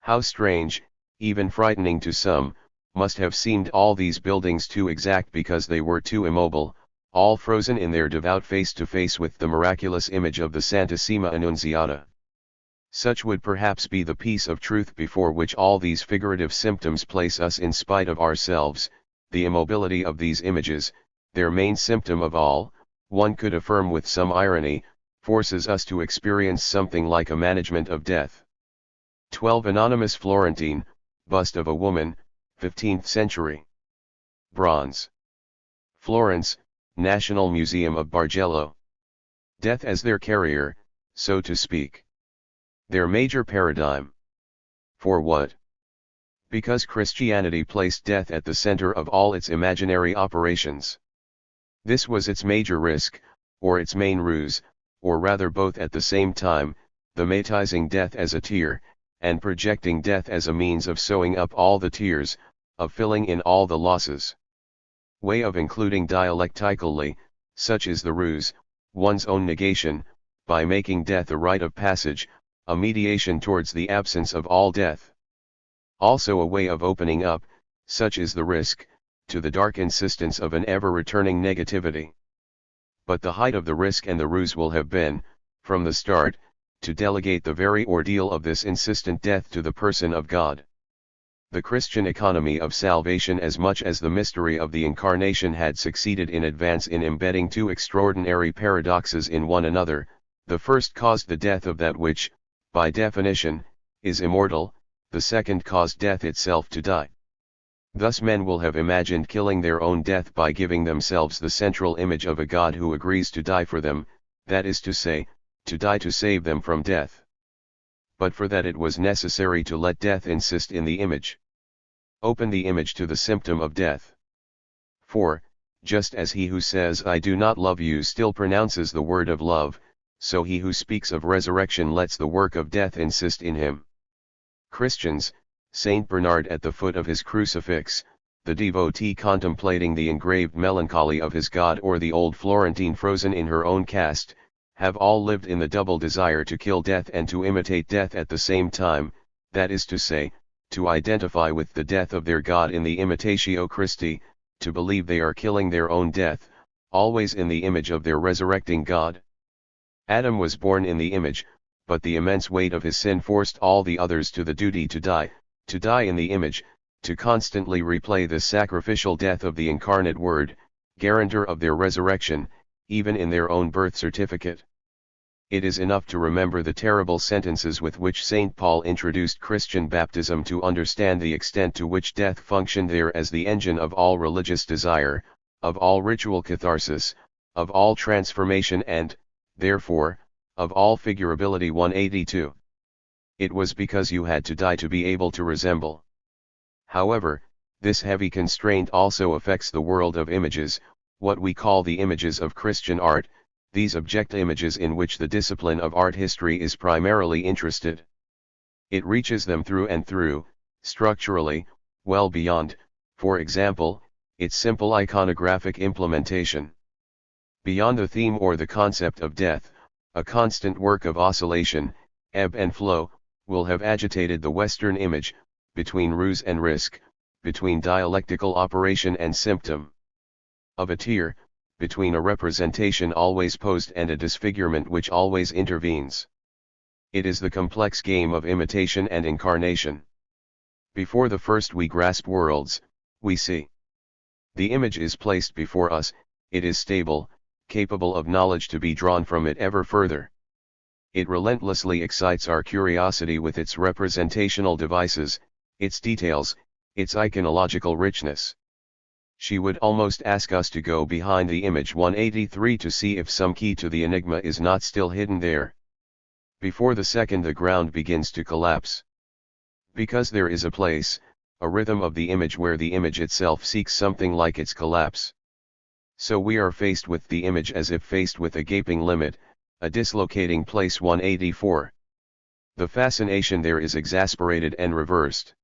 How strange, even frightening to some, must have seemed all these buildings too exact because they were too immobile, all frozen in their devout face to face with the miraculous image of the Santissima Annunziata. Such would perhaps be the peace of truth before which all these figurative symptoms place us in spite of ourselves. The immobility of these images, their main symptom of all, one could affirm with some irony, forces us to experience something like a management of death. 12 Anonymous Florentine, bust of a woman, 15th century. Bronze. Florence, National Museum of Bargello. Death as their carrier, so to speak. Their major paradigm. For what? Because Christianity placed death at the center of all its imaginary operations. This was its major risk, or its main ruse, or rather both at the same time, thematizing death as a tear, and projecting death as a means of sewing up all the tears, of filling in all the losses. Way of including dialectically, such is the ruse, one's own negation, by making death a rite of passage, a mediation towards the absence of all death. Also a way of opening up, such is the risk, to the dark insistence of an ever-returning negativity. But the height of the risk and the ruse will have been, from the start, to delegate the very ordeal of this insistent death to the person of God. The Christian economy of salvation, as much as the mystery of the Incarnation, had succeeded in advance in embedding two extraordinary paradoxes in one another. The first caused the death of that which, by definition, is immortal, the second caused death itself to die. Thus men will have imagined killing their own death by giving themselves the central image of a God who agrees to die for them, that is to say, to die to save them from death. But for that it was necessary to let death insist in the image. Open the image to the symptom of death. For, just as he who says I do not love you still pronounces the word of love, so he who speaks of resurrection lets the work of death insist in him. Christians, Saint Bernard at the foot of his crucifix, the devotee contemplating the engraved melancholy of his God, or the old Florentine frozen in her own cast, have all lived in the double desire to kill death and to imitate death at the same time, that is to say, to identify with the death of their God in the imitatio Christi, to believe they are killing their own death, always in the image of their resurrecting God. Adam was born in the image, but the immense weight of his sin forced all the others to the duty to die in the image, to constantly replay the sacrificial death of the incarnate Word, guarantor of their resurrection, even in their own birth certificate. It is enough to remember the terrible sentences with which St. Paul introduced Christian baptism to understand the extent to which death functioned there as the engine of all religious desire, of all ritual catharsis, of all transformation and, therefore, of all figurability. 182. It was because you had to die to be able to resemble. However, this heavy constraint also affects the world of images, what we call the images of Christian art, these object images in which the discipline of art history is primarily interested. It reaches them through and through, structurally, well beyond, for example, its simple iconographic implementation. Beyond the theme or the concept of death, a constant work of oscillation, ebb and flow, will have agitated the Western image, between ruse and risk, between dialectical operation and symptom. Of a tear, between a representation always posed and a disfigurement which always intervenes. It is the complex game of imitation and incarnation. Before the first we grasp worlds, we see. The image is placed before us, it is stable, capable of knowledge to be drawn from it ever further. It relentlessly excites our curiosity with its representational devices, its details, its iconological richness. She would almost ask us to go behind the image. 183 to see if some key to the enigma is not still hidden there. Before the second the ground begins to collapse. Because there is a place, a rhythm of the image where the image itself seeks something like its collapse. So we are faced with the image as if faced with a gaping limit, a dislocating place. 184. The fascination there is exasperated and reversed.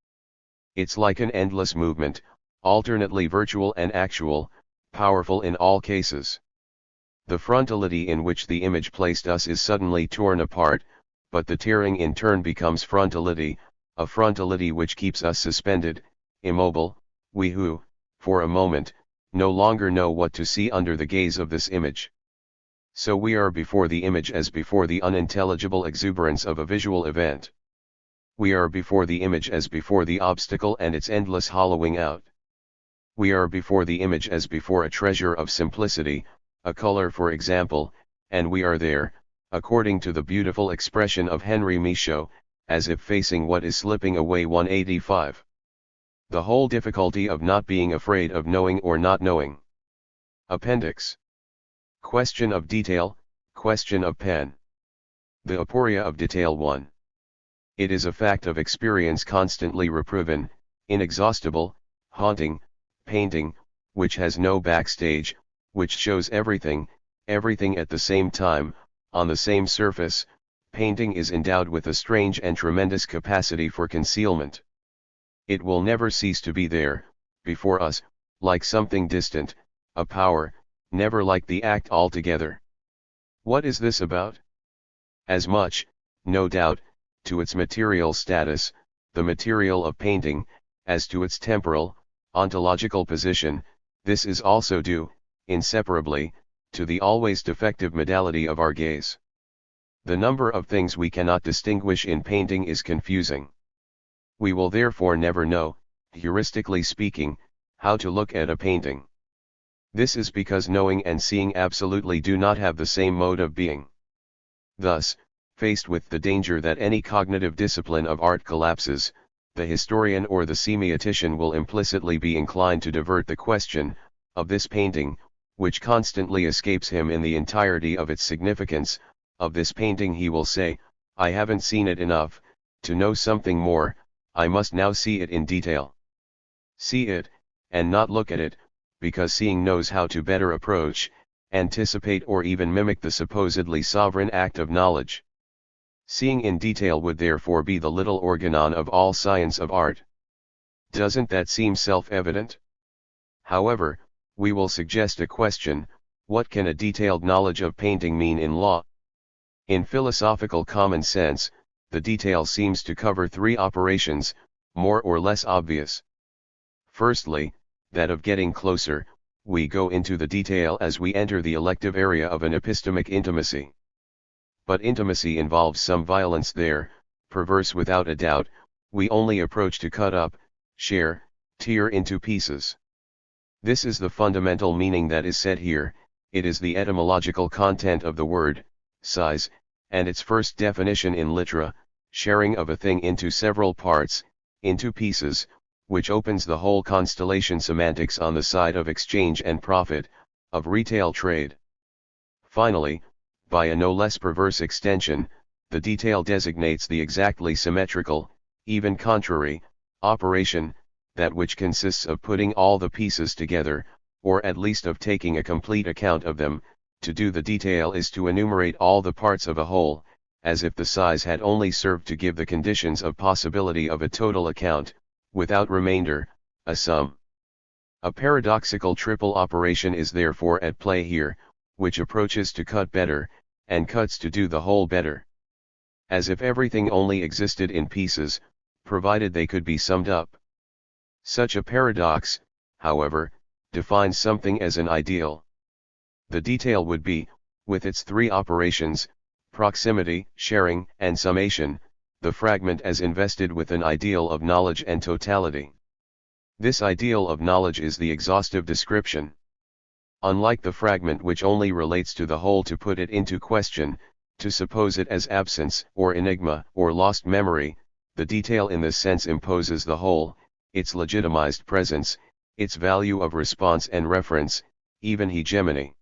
It's like an endless movement, alternately virtual and actual, powerful in all cases. The frontality in which the image placed us is suddenly torn apart, but the tearing in turn becomes frontality, a frontality which keeps us suspended, immobile, we who, for a moment, no longer know what to see under the gaze of this image. So we are before the image as before the unintelligible exuberance of a visual event. We are before the image as before the obstacle and its endless hollowing out. We are before the image as before a treasure of simplicity, a color for example, and we are there, according to the beautiful expression of Henry Michaud, as if facing what is slipping away. 185. The whole difficulty of not being afraid of knowing or not knowing. Appendix. Question of detail, question of pen. The aporia of detail. 1. It is a fact of experience constantly reproven, inexhaustible, haunting, painting, which has no backstage, which shows everything at the same time, on the same surface. Painting is endowed with a strange and tremendous capacity for concealment. It will never cease to be there, before us, like something distant, a power, never like the act altogether. What is this about? As much, no doubt, to its material status, the material of painting, as to its temporal, ontological position. This is also due, inseparably, to the always defective modality of our gaze. The number of things we cannot distinguish in painting is confusing. We will therefore never know, heuristically speaking, how to look at a painting. This is because knowing and seeing absolutely do not have the same mode of being. Thus, faced with the danger that any cognitive discipline of art collapses, the historian or the semiotician will implicitly be inclined to divert the question of this painting, which constantly escapes him in the entirety of its significance. Of this painting he will say, I haven't seen it enough, to know something more, I must now see it in detail. See it, and not look at it, because seeing knows how to better approach, anticipate or even mimic the supposedly sovereign act of knowledge. Seeing in detail would therefore be the little organon of all science of art. Doesn't that seem self-evident? However, we will suggest a question: what can a detailed knowledge of painting mean in law? In philosophical common sense, the detail seems to cover three operations, more or less obvious. Firstly, that of getting closer. We go into the detail as we enter the elective area of an epistemic intimacy. But intimacy involves some violence there, perverse without a doubt. We only approach to cut up, share, tear into pieces. This is the fundamental meaning that is said here. It is the etymological content of the word, size, and its first definition in litera, sharing of a thing into several parts, into pieces, which opens the whole constellation semantics on the side of exchange and profit, of retail trade. Finally, by a no less perverse extension, the detail designates the exactly symmetrical, even contrary, operation, that which consists of putting all the pieces together, or at least of taking a complete account of them. To do the detail is to enumerate all the parts of a whole, as if the size had only served to give the conditions of possibility of a total account, without remainder, a sum. A paradoxical triple operation is therefore at play here, which approaches to cut better, and cuts to do the whole better. As if everything only existed in pieces, provided they could be summed up. Such a paradox, however, defines something as an ideal. The detail would be, with its three operations, proximity, sharing, and summation, the fragment as invested with an ideal of knowledge and totality. This ideal of knowledge is the exhaustive description. Unlike the fragment which only relates to the whole to put it into question, to suppose it as absence or enigma or lost memory, the detail in this sense imposes the whole, its legitimized presence, its value of response and reference, even hegemony.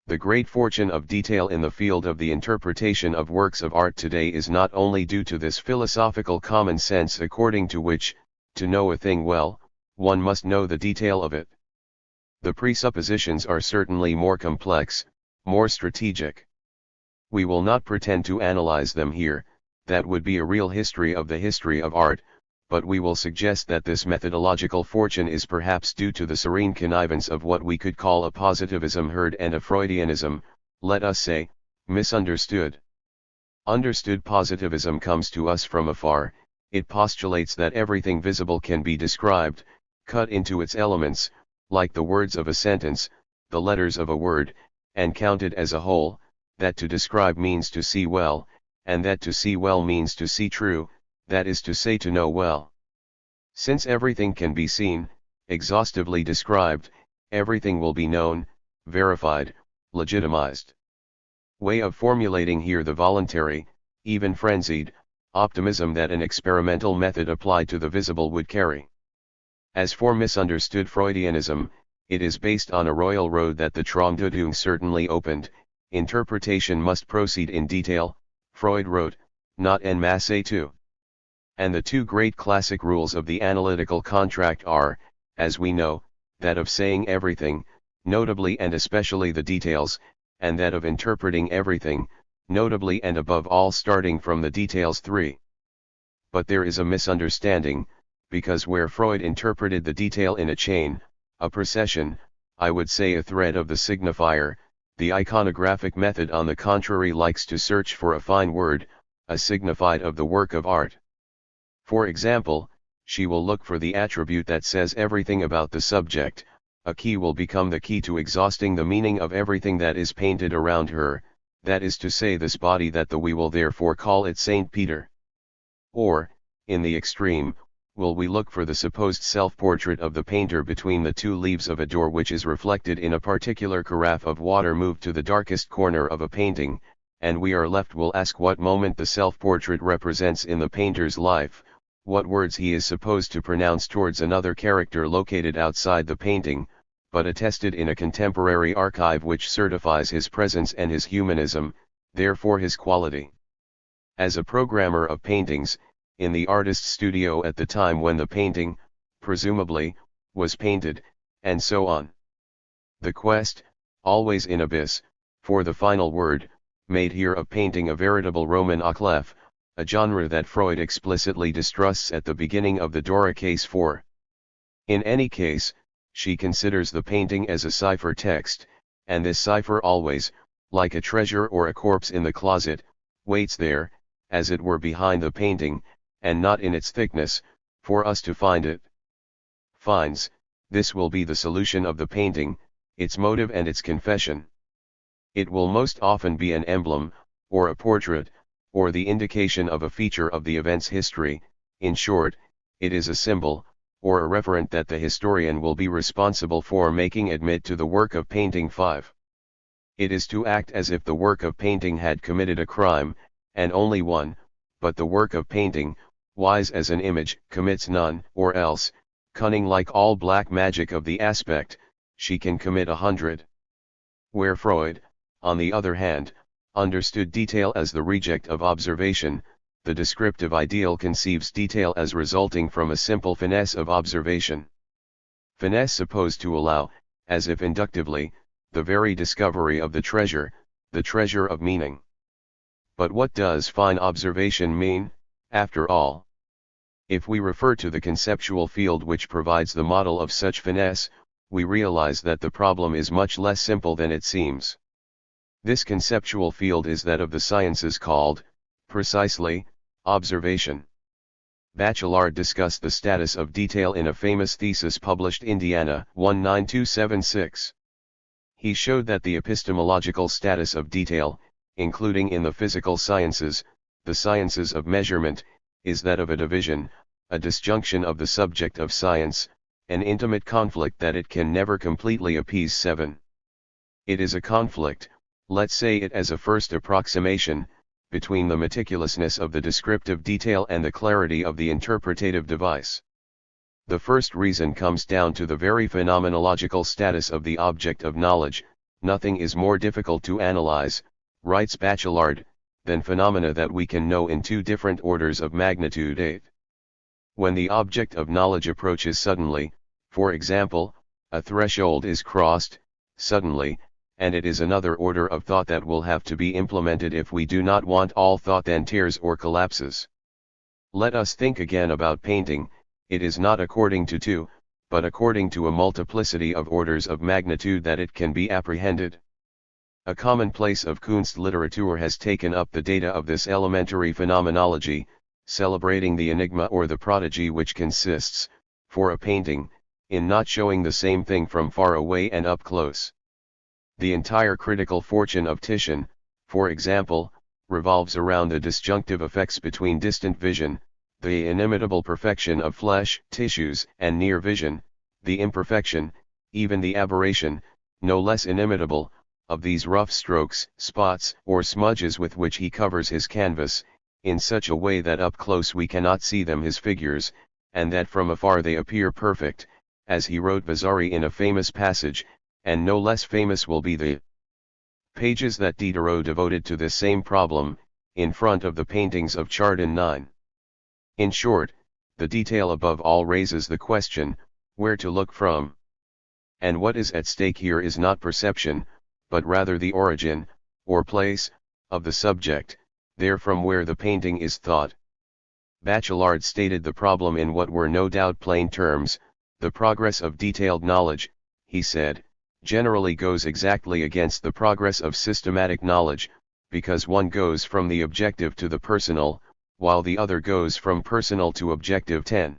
The great fortune of detail in the field of the interpretation of works of art today is not only due to this philosophical common sense according to which, to know a thing well, one must know the detail of it. The presuppositions are certainly more complex, more strategic. We will not pretend to analyze them here, that would be a real history of the history of art, but we will suggest that this methodological fortune is perhaps due to the serene connivance of what we could call a positivism herd and a Freudianism, let us say, misunderstood. Understood positivism comes to us from afar. It postulates that everything visible can be described, cut into its elements, like the words of a sentence, the letters of a word, and counted as a whole, that to describe means to see well, and that to see well means to see true, that is to say to know well. Since everything can be seen, exhaustively described, everything will be known, verified, legitimized. Way of formulating here the voluntary, even frenzied, optimism that an experimental method applied to the visible would carry. As for misunderstood Freudianism, it is based on a royal road that the Traumdeutung certainly opened. Interpretation must proceed in detail, Freud wrote, not en masse too. And the two great classic rules of the analytical contract are, as we know, that of saying everything, notably and especially the details, and that of interpreting everything, notably and above all starting from the details 3. But there is a misunderstanding, because where Freud interpreted the detail in a chain, a procession, I would say a thread of the signifier, the iconographic method on the contrary likes to search for a fine word, a signified of the work of art. For example, she will look for the attribute that says everything about the subject, a key will become the key to exhausting the meaning of everything that is painted around her, that is to say this body that we will therefore call it Saint Peter. Or, in the extreme, will we look for the supposed self-portrait of the painter between the two leaves of a door which is reflected in a particular carafe of water moved to the darkest corner of a painting, and we are left will ask what moment the self-portrait represents in the painter's life, what words he is supposed to pronounce towards another character located outside the painting, but attested in a contemporary archive which certifies his presence and his humanism, therefore his quality. As a programmer of paintings, in the artist's studio at the time when the painting, presumably, was painted, and so on. The quest, always in abyss, for the final word, made here of painting a veritable Roman oclef, a genre that Freud explicitly distrusts at the beginning of the Dora case 4. In any case, she considers the painting as a cipher text, and this cipher always, like a treasure or a corpse in the closet, waits there, as it were behind the painting, and not in its thickness, for us to find it. Finds, this will be the solution of the painting, its motive and its confession. It will most often be an emblem, or a portrait, or the indication of a feature of the event's history, in short, it is a symbol, or a referent that the historian will be responsible for making admit to the work of painting 5. It is to act as if the work of painting had committed a crime, and only one, but the work of painting, wise as an image, commits none, or else, cunning like all black magic of the aspect, she can commit 100. Where Freud, on the other hand, understood detail as the reject of observation, the descriptive ideal conceives detail as resulting from a simple finesse of observation. Finesse supposed to allow, as if inductively, the very discovery of the treasure of meaning. But what does fine observation mean, after all? If we refer to the conceptual field which provides the model of such finesse, we realize that the problem is much less simple than it seems. This conceptual field is that of the sciences called, precisely, observation. Bachelard discussed the status of detail in a famous thesis published Indiana 19276. He showed that the epistemological status of detail, including in the physical sciences, the sciences of measurement, is that of a division, a disjunction of the subject of science, an intimate conflict that it can never completely appease. 7. It is a conflict, let's say it as a first approximation, between the meticulousness of the descriptive detail and the clarity of the interpretative device. The first reason comes down to the very phenomenological status of the object of knowledge. Nothing is more difficult to analyze, writes Bachelard, than phenomena that we can know in two different orders of magnitude. 8. When the object of knowledge approaches suddenly, for example, a threshold is crossed, suddenly, and it is another order of thought that will have to be implemented if we do not want all thought then tears or collapses. Let us think again about painting. It is not according to two, but according to a multiplicity of orders of magnitude that it can be apprehended. A commonplace of Kunstliteratur has taken up the data of this elementary phenomenology, celebrating the enigma or the prodigy which consists, for a painting, in not showing the same thing from far away and up close. The entire critical fortune of Titian, for example, revolves around the disjunctive effects between distant vision, the inimitable perfection of flesh, tissues, and near vision, the imperfection, even the aberration, no less inimitable, of these rough strokes, spots, or smudges with which he covers his canvas, in such a way that up close we cannot see them his figures, and that from afar they appear perfect, as he wrote Vasari in a famous passage, and no less famous will be the pages that Diderot devoted to this same problem, in front of the paintings of Chardin 9. In short, the detail above all raises the question, where to look from? And what is at stake here is not perception, but rather the origin, or place, of the subject, there from where the painting is thought. Bachelard stated the problem in what were no doubt plain terms: the progress of detailed knowledge, he said, generally goes exactly against the progress of systematic knowledge, because one goes from the objective to the personal, while the other goes from personal to objective. 10.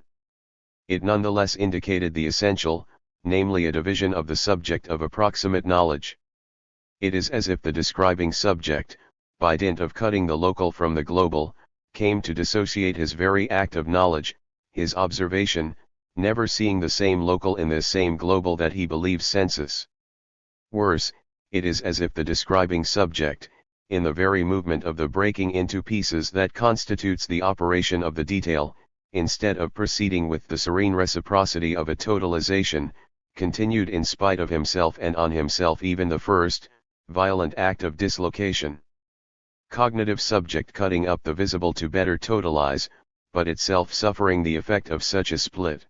It nonetheless indicated the essential, namely a division of the subject of approximate knowledge. It is as if the describing subject, by dint of cutting the local from the global, came to dissociate his very act of knowledge, his observation, never seeing the same local in this same global that he believes sensus. Worse, it is as if the describing subject, in the very movement of the breaking into pieces that constitutes the operation of the detail, instead of proceeding with the serene reciprocity of a totalization, continued in spite of himself and on himself even the first, violent act of dislocation. Cognitive subject cutting up the visible to better totalize, but itself suffering the effect of such a split.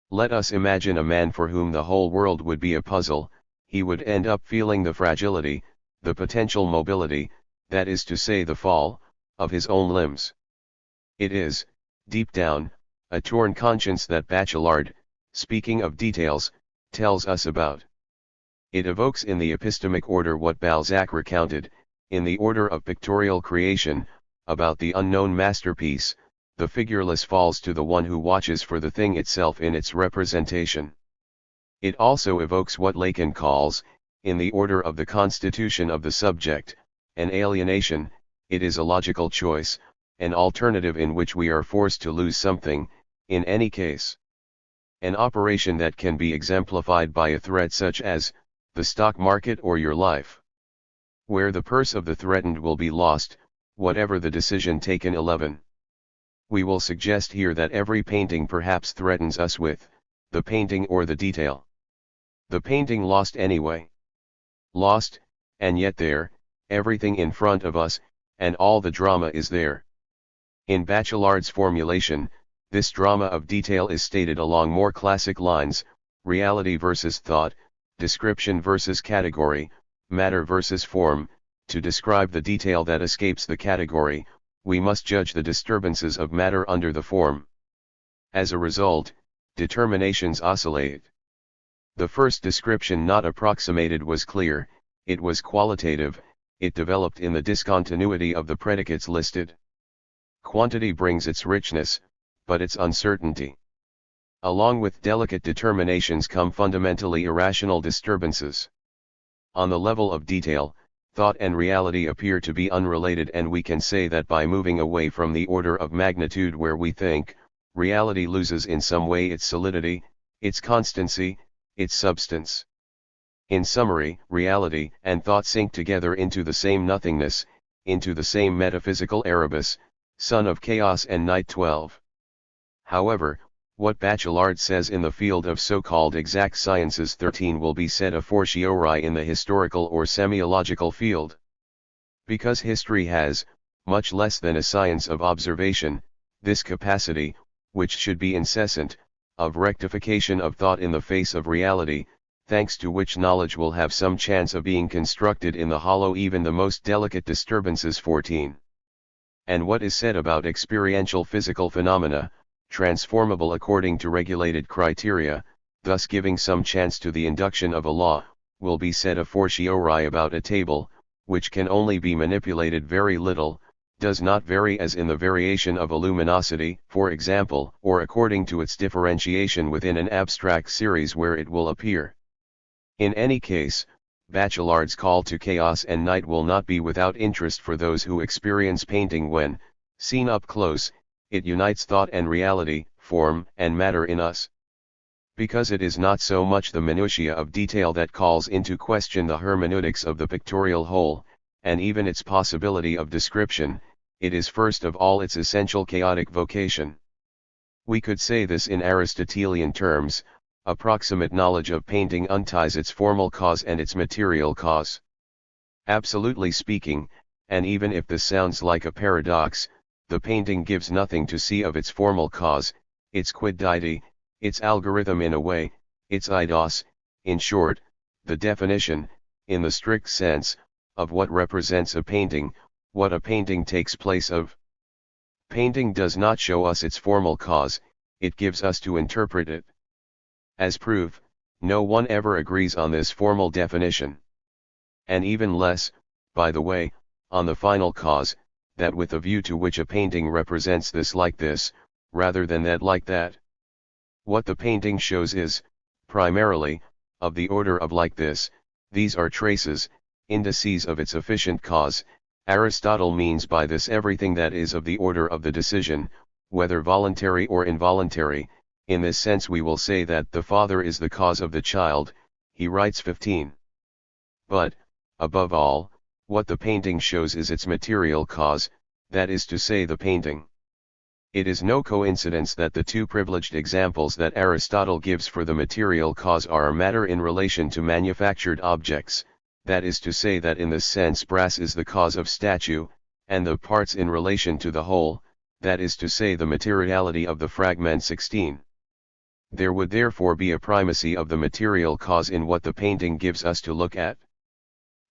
Let us imagine a man for whom the whole world would be a puzzle. He would end up feeling the fragility, the potential mobility, that is to say the fall, of his own limbs. It is, deep down, a torn conscience that Bachelard, speaking of details, tells us about. It evokes in the epistemic order what Balzac recounted, in the order of pictorial creation, about the unknown masterpiece: the figureless falls to the one who watches for the thing itself in its representation. It also evokes what Lacan calls, in the order of the constitution of the subject, an alienation. It is a logical choice, an alternative in which we are forced to lose something, in any case. An operation that can be exemplified by a threat such as, the stock market or your life, where the purse of the threatened will be lost, whatever the decision taken. 11. We will suggest here that every painting perhaps threatens us with, the painting or the detail. The painting lost anyway. Lost, and yet there, everything in front of us, and all the drama is there. In Bachelard's formulation, this drama of detail is stated along more classic lines: reality versus thought, description versus category, matter versus form. To describe the detail that escapes the category, we must judge the disturbances of matter under the form. As a result, determinations oscillate. The first description not approximated was clear, it was qualitative, it developed in the discontinuity of the predicates listed. Quantity brings its richness, but its uncertainty. Along with delicate determinations come fundamentally irrational disturbances. On the level of detail, thought and reality appear to be unrelated, and we can say that by moving away from the order of magnitude where we think, reality loses in some way its solidity, its constancy, its substance. In summary, reality and thought sink together into the same nothingness, into the same metaphysical Erebus, son of chaos and night. 12. However, what Bachelard says in the field of so-called exact sciences 13 will be said a fortiori in the historical or semiological field. Because history has, much less than a science of observation, this capacity, which should be incessant, of rectification of thought in the face of reality, thanks to which knowledge will have some chance of being constructed in the hollow even the most delicate disturbances. 14. And what is said about experiential physical phenomena, transformable according to regulated criteria, thus giving some chance to the induction of a law, will be said a fortiori about a table, which can only be manipulated very little, does not vary as in the variation of a luminosity, for example, or according to its differentiation within an abstract series where it will appear. In any case, Bachelard's call to chaos and night will not be without interest for those who experience painting when, seen up close, it unites thought and reality, form and matter in us. Because it is not so much the minutiae of detail that calls into question the hermeneutics of the pictorial whole, and even its possibility of description, it is first of all its essential chaotic vocation. We could say this in Aristotelian terms: approximate knowledge of painting unties its formal cause and its material cause. Absolutely speaking, and even if this sounds like a paradox, the painting gives nothing to see of its formal cause, its quiddity, its algorithm in a way, its eidos, in short, the definition, in the strict sense, of what represents a painting, what a painting takes place of. Painting does not show us its formal cause, it gives us to interpret it. As proof, no one ever agrees on this formal definition. And even less, by the way, on the final cause, that with a view to which a painting represents this like this, rather than that like that. What the painting shows is, primarily, of the order of like this. These are traces, indices of its efficient cause. Aristotle means by this everything that is of the order of the decision, whether voluntary or involuntary. In this sense we will say that the father is the cause of the child, he writes 15. But, above all, what the painting shows is its material cause, that is to say the painting. It is no coincidence that the two privileged examples that Aristotle gives for the material cause are matter in relation to manufactured objects, that is to say that in this sense brass is the cause of statue, and the parts in relation to the whole, that is to say the materiality of the fragment 16. There would therefore be a primacy of the material cause in what the painting gives us to look at.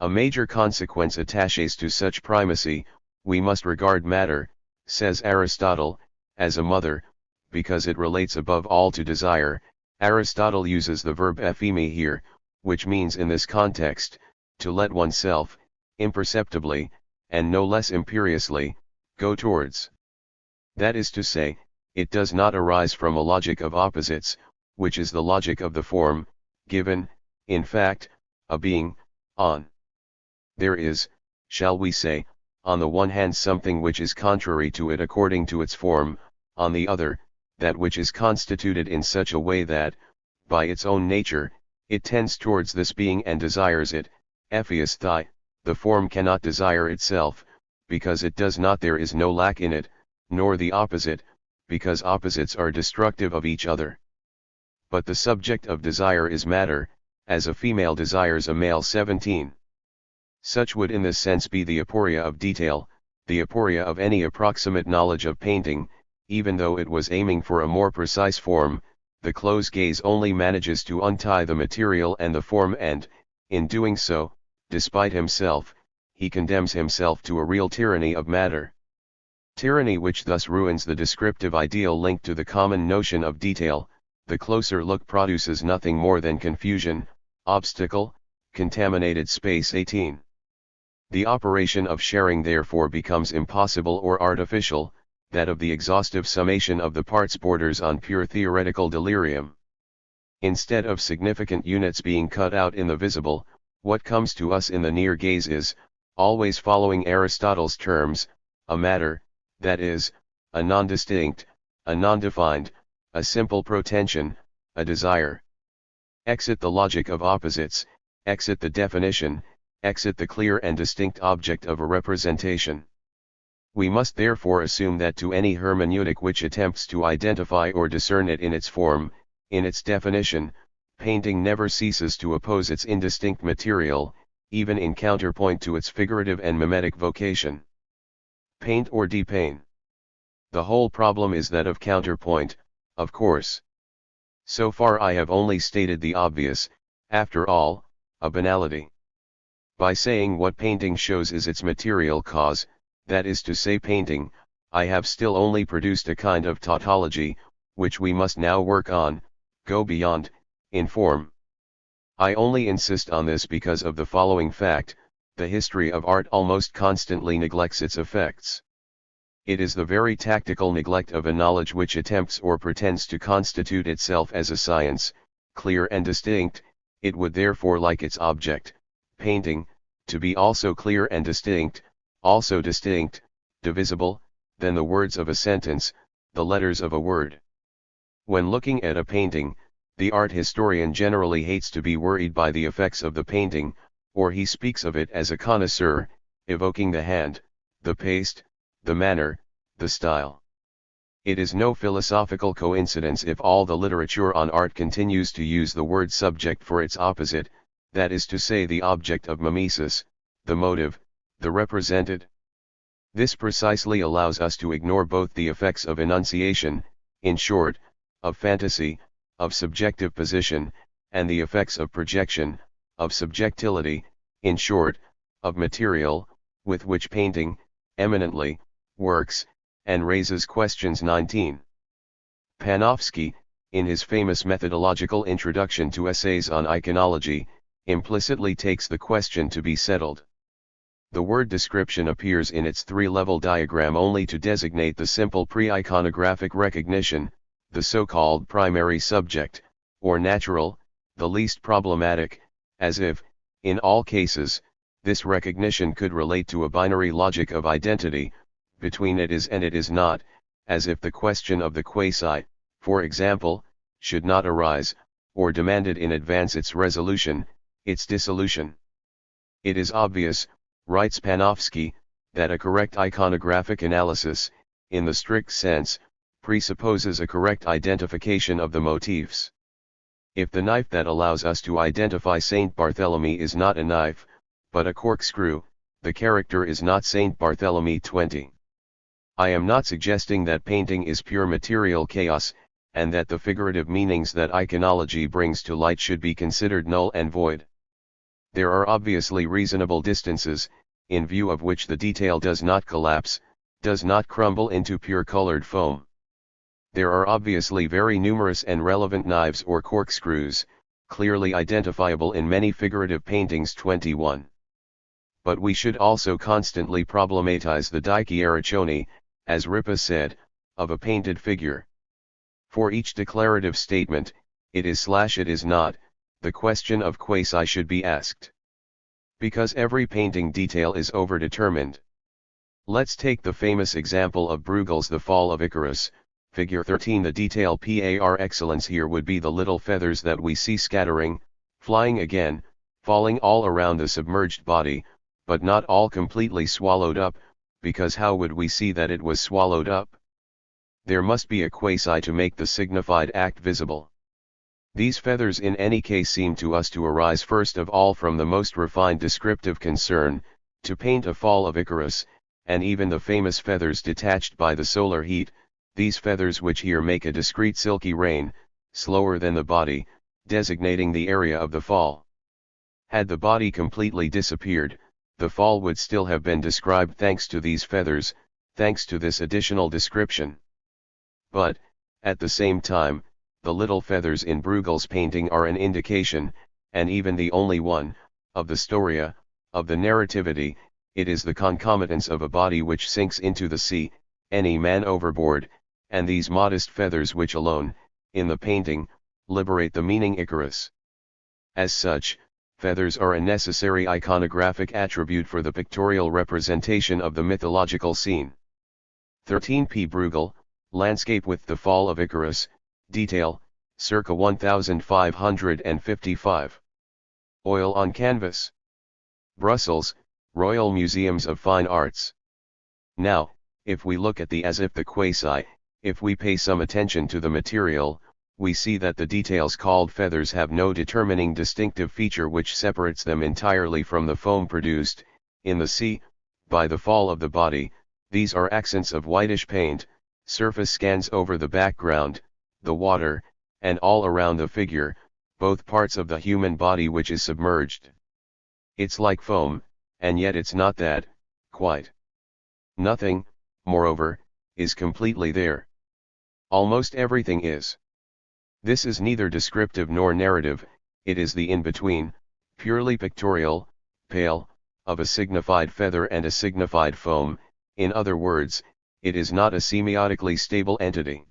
A major consequence attaches to such primacy: we must regard matter, says Aristotle, as a mother, because it relates above all to desire. Aristotle uses the verb epheme here, which means in this context, to let oneself, imperceptibly, and no less imperiously, go towards. That is to say, it does not arise from a logic of opposites, which is the logic of the form, given, in fact, a being, on. There is, shall we say, on the one hand something which is contrary to it according to its form, on the other, that which is constituted in such a way that, by its own nature, it tends towards this being and desires it. Epheisthai, the form cannot desire itself, because it does not. There is no lack in it, nor the opposite, because opposites are destructive of each other. But the subject of desire is matter, as a female desires a male. 17. Such would in this sense be the aporia of detail, the aporia of any approximate knowledge of painting. Even though it was aiming for a more precise form, the close gaze only manages to untie the material and the form, and, in doing so, despite himself, he condemns himself to a real tyranny of matter. Tyranny which thus ruins the descriptive ideal linked to the common notion of detail. The closer look produces nothing more than confusion, obstacle, contaminated space. 18. The operation of sharing therefore becomes impossible or artificial, that of the exhaustive summation of the parts borders on pure theoretical delirium. Instead of significant units being cut out in the visible, what comes to us in the near gaze is, always following Aristotle's terms, a matter, that is, a non-distinct, a non-defined, a simple protension, a desire. Exit the logic of opposites, exit the definition, exit the clear and distinct object of a representation. We must therefore assume that to any hermeneutic which attempts to identify or discern it in its form, in its definition, painting never ceases to oppose its indistinct material, even in counterpoint to its figurative and mimetic vocation. Paint or depaint. The whole problem is that of counterpoint, of course. So far I have only stated the obvious, after all, a banality. By saying what painting shows is its material cause, that is to say painting, I have still only produced a kind of tautology, which we must now work on, go beyond, in form. I only insist on this because of the following fact: the history of art almost constantly neglects its effects. It is the very tactical neglect of a knowledge which attempts or pretends to constitute itself as a science, clear and distinct. It would therefore like its object, painting, to be also clear and distinct, divisible, than the words of a sentence, the letters of a word. When looking at a painting, the art historian generally hates to be worried by the effects of the painting, or he speaks of it as a connoisseur, evoking the hand, the paste, the manner, the style. It is no philosophical coincidence if all the literature on art continues to use the word subject for its opposite, that is to say the object of mimesis, the motive, the represented. This precisely allows us to ignore both the effects of enunciation, in short, of fantasy, of subjective position, and the effects of projection, of subjectivity, in short, of material, with which painting, eminently, works, and raises questions. 19. Panofsky, in his famous methodological introduction to essays on iconology, implicitly takes the question to be settled. The word description appears in its three-level diagram only to designate the simple pre-iconographic recognition, the so-called primary subject, or natural, the least problematic, as if, in all cases, this recognition could relate to a binary logic of identity, between it is and it is not, as if the question of the quasi, for example, should not arise, or demanded in advance its resolution, its dissolution. It is obvious, writes Panofsky, that a correct iconographic analysis, in the strict sense, presupposes a correct identification of the motifs. If the knife that allows us to identify Saint Barthélemy is not a knife, but a corkscrew, the character is not Saint Barthélemy. 20. I am not suggesting that painting is pure material chaos, and that the figurative meanings that iconology brings to light should be considered null and void. There are obviously reasonable distances, in view of which the detail does not collapse, does not crumble into pure colored foam. There are obviously very numerous and relevant knives or corkscrews, clearly identifiable in many figurative paintings. 21. But we should also constantly problematize the dichiarachone, as Ripa said, of a painted figure. For each declarative statement, it is/it is not, the question of quasi should be asked. Because every painting detail is overdetermined. Let's take the famous example of Bruegel's The Fall of Icarus, figure 13. The detail par excellence here would be the little feathers that we see scattering, flying again, falling all around the submerged body, but not all completely swallowed up, because how would we see that it was swallowed up? There must be a quasi to make the signified act visible. These feathers in any case seem to us to arise first of all from the most refined descriptive concern, to paint a fall of Icarus, and even the famous feathers detached by the solar heat, these feathers which here make a discrete silky rain, slower than the body, designating the area of the fall. Had the body completely disappeared, the fall would still have been described thanks to these feathers, thanks to this additional description. But, at the same time, the little feathers in Bruegel's painting are an indication, and even the only one, of the storia, of the narrativity. It is the concomitance of a body which sinks into the sea, any man overboard, and these modest feathers which alone, in the painting, liberate the meaning Icarus. As such, feathers are a necessary iconographic attribute for the pictorial representation of the mythological scene. 13. P. Bruegel, Landscape with the Fall of Icarus, detail, circa 1555. Oil on canvas. Brussels, Royal Museums of Fine Arts. Now, if we look at the as if the quasi, if we pay some attention to the material, we see that the details called feathers have no determining distinctive feature which separates them entirely from the foam produced, in the sea, by the fall of the body. These are accents of whitish paint, surface scans over the background, the water, and all around the figure, both parts of the human body which is submerged. It's like foam, and yet it's not that, quite. Nothing, moreover, is completely there. Almost everything is. This is neither descriptive nor narrative, it is the in-between, purely pictorial, pale, of a signified feather and a signified foam. In other words, it is not a semiotically stable entity.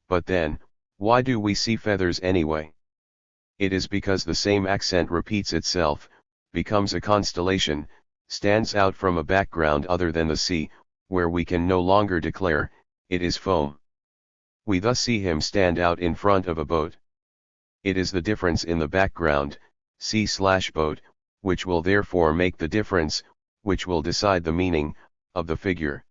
But then, why do we see feathers anyway? It is because the same accent repeats itself, becomes a constellation, stands out from a background other than the sea, where we can no longer declare, it is foam. We thus see him stand out in front of a boat. It is the difference in the background, sea/boat, which will therefore make the difference, which will decide the meaning, of the figure.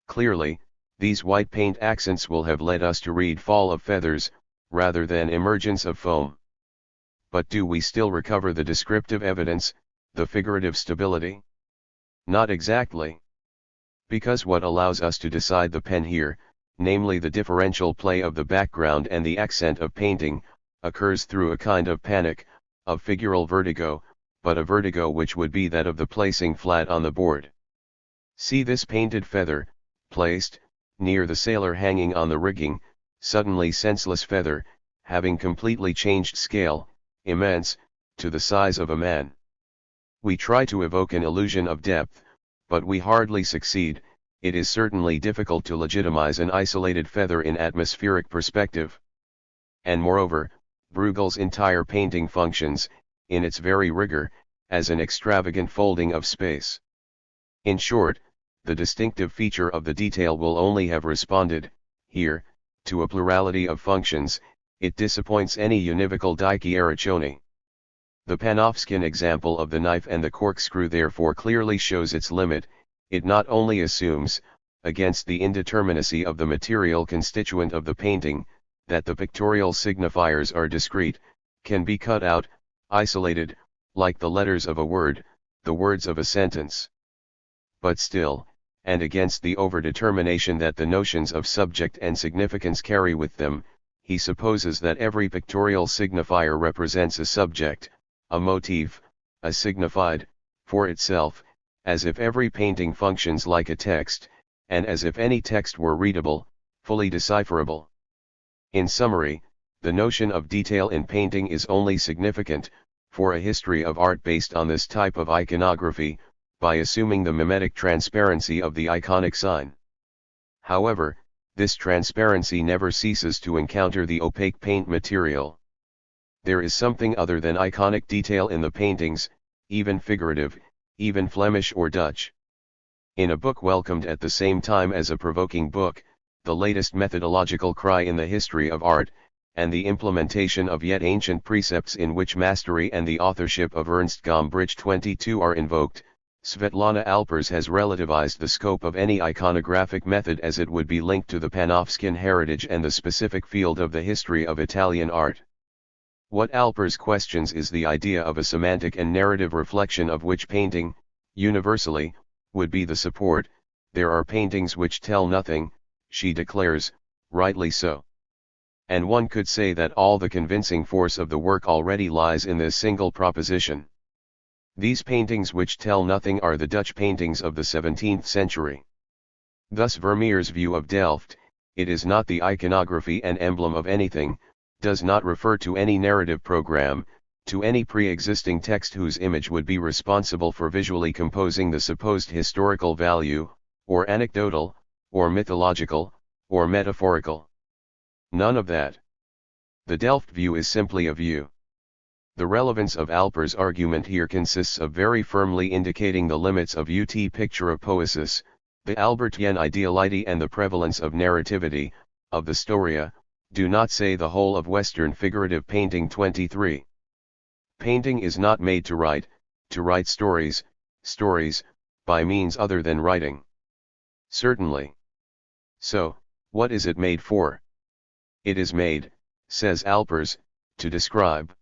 Clearly, these white paint accents will have led us to read fall of feathers, rather than emergence of foam. But do we still recover the descriptive evidence, the figurative stability? Not exactly. Because what allows us to decide the pen here, namely the differential play of the background and the accent of painting, occurs through a kind of panic, of figural vertigo, but a vertigo which would be that of the placing flat on the board. See this painted feather, placed, near the sailor hanging on the rigging, suddenly senseless feather, having completely changed scale, immense, to the size of a man. We try to evoke an illusion of depth, but we hardly succeed. It is certainly difficult to legitimize an isolated feather in atmospheric perspective. And moreover, Bruegel's entire painting functions, in its very rigor, as an extravagant folding of space. In short, the distinctive feature of the detail will only have responded, here, to a plurality of functions. It disappoints any univocal dichiaricione. The Panofskin example of the knife and the corkscrew therefore clearly shows its limit. It not only assumes, against the indeterminacy of the material constituent of the painting, that the pictorial signifiers are discrete, can be cut out, isolated, like the letters of a word, the words of a sentence. But still, and against the overdetermination that the notions of subject and significance carry with them, he supposes that every pictorial signifier represents a subject, a motif, a signified, for itself, as if every painting functions like a text, and as if any text were readable, fully decipherable. In summary, the notion of detail in painting is only significant, for a history of art based on this type of iconography, by assuming the mimetic transparency of the iconic sign. However, this transparency never ceases to encounter the opaque paint material. There is something other than iconic detail in the paintings, even figurative, even Flemish or Dutch. In a book welcomed at the same time as a provoking book, the latest methodological cry in the history of art, and the implementation of yet ancient precepts in which mastery and the authorship of Ernst Gombrich 22 are invoked, Svetlana Alpers has relativized the scope of any iconographic method as it would be linked to the Panofskin heritage and the specific field of the history of Italian art. What Alpers questions is the idea of a semantic and narrative reflection of which painting, universally, would be the support. There are paintings which tell nothing, she declares, rightly so. And one could say that all the convincing force of the work already lies in this single proposition. These paintings which tell nothing are the Dutch paintings of the 17th century. Thus Vermeer's view of Delft, it is not the iconography and emblem of anything, does not refer to any narrative program, to any pre-existing text whose image would be responsible for visually composing the supposed historical value, or anecdotal, or mythological, or metaphorical. None of that. The Delft view is simply a view. The relevance of Alpers' argument here consists of very firmly indicating the limits of ut pictura poesis, the Albertian ideality and the prevalence of narrativity, of the storia, do not say the whole of Western figurative painting 23. Painting is not made to write stories, by means other than writing. Certainly. So, what is it made for? It is made, says Alpers, to describe.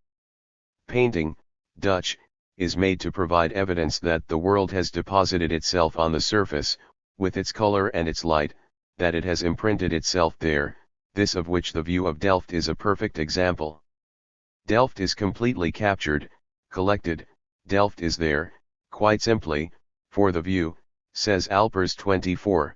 Painting, Dutch, is made to provide evidence that the world has deposited itself on the surface, with its color and its light, that it has imprinted itself there, this of which the view of Delft is a perfect example. Delft is completely captured, collected, Delft is there, quite simply, for the view, says Alpers 24.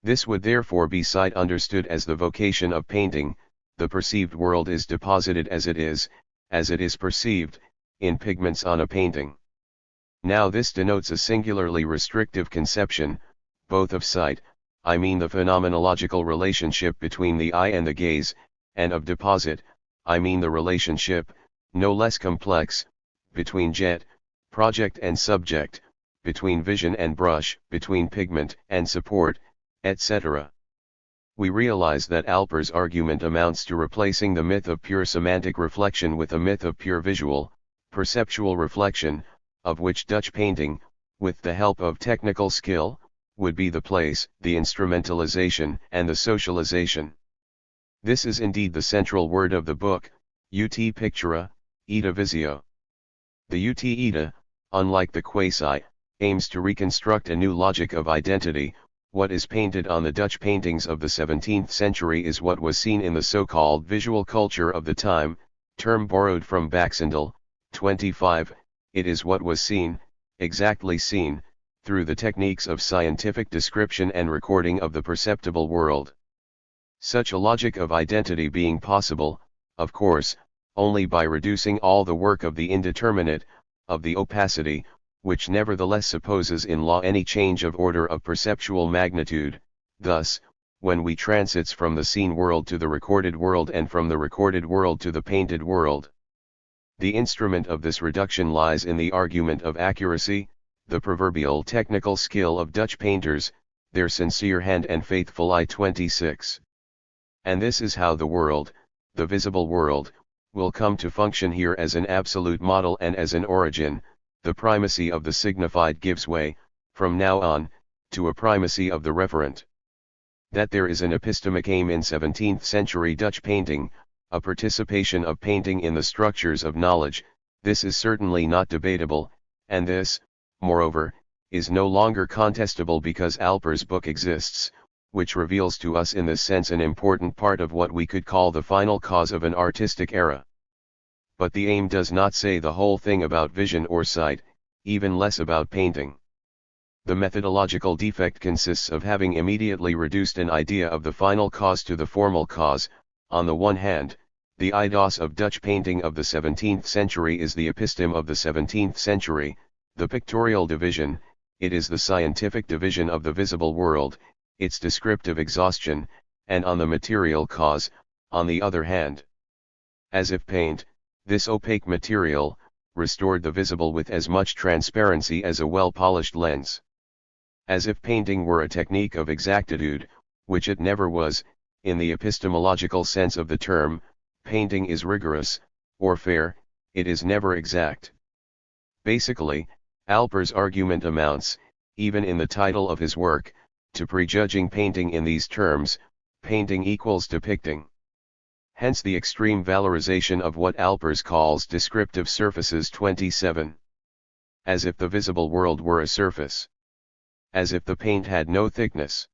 This would therefore be sight understood as the vocation of painting. The perceived world is deposited as it is perceived, in pigments on a painting. Now this denotes a singularly restrictive conception, both of sight, I mean the phenomenological relationship between the eye and the gaze, and of deposit, I mean the relationship, no less complex, between jet, project and subject, between vision and brush, between pigment and support, etc. We realize that Alper's argument amounts to replacing the myth of pure semantic reflection with a myth of pure visual, perceptual reflection, of which Dutch painting, with the help of technical skill, would be the place, the instrumentalization, and the socialization. This is indeed the central word of the book, ut pictura, ita visio. The ut ita, unlike the quasi, aims to reconstruct a new logic of identity. What is painted on the Dutch paintings of the 17th century is what was seen in the so-called visual culture of the time, term borrowed from Baxendale, 25, it is what was seen, exactly seen, through the techniques of scientific description and recording of the perceptible world. Such a logic of identity being possible, of course, only by reducing all the work of the indeterminate, of the opacity, which nevertheless supposes in law any change of order of perceptual magnitude. Thus, when we transits from the seen world to the recorded world and from the recorded world to the painted world, the instrument of this reduction lies in the argument of accuracy, the proverbial technical skill of Dutch painters, their sincere hand and faithful eye. 26. And this is how the world, the visible world, will come to function here as an absolute model and as an origin. The primacy of the signified gives way, from now on, to a primacy of the referent. That there is an epistemic aim in 17th century Dutch painting, a participation of painting in the structures of knowledge, this is certainly not debatable, and this, moreover, is no longer contestable because Alper's book exists, which reveals to us in this sense an important part of what we could call the final cause of an artistic era. But the aim does not say the whole thing about vision or sight, even less about painting. The methodological defect consists of having immediately reduced an idea of the final cause to the formal cause. On the one hand, the eidos of Dutch painting of the 17th century is the episteme of the 17th century, the pictorial division, it is the scientific division of the visible world, its descriptive exhaustion, and on the material cause, on the other hand. As if paint, this opaque material, restored the visible with as much transparency as a well-polished lens. As if painting were a technique of exactitude, which it never was, in the epistemological sense of the term, painting is rigorous, or fair, it is never exact. Basically, Alper's argument amounts, even in the title of his work, to prejudging painting in these terms, painting equals depicting. Hence the extreme valorization of what Alpers calls descriptive surfaces. 27. As if the visible world were a surface. As if the paint had no thickness.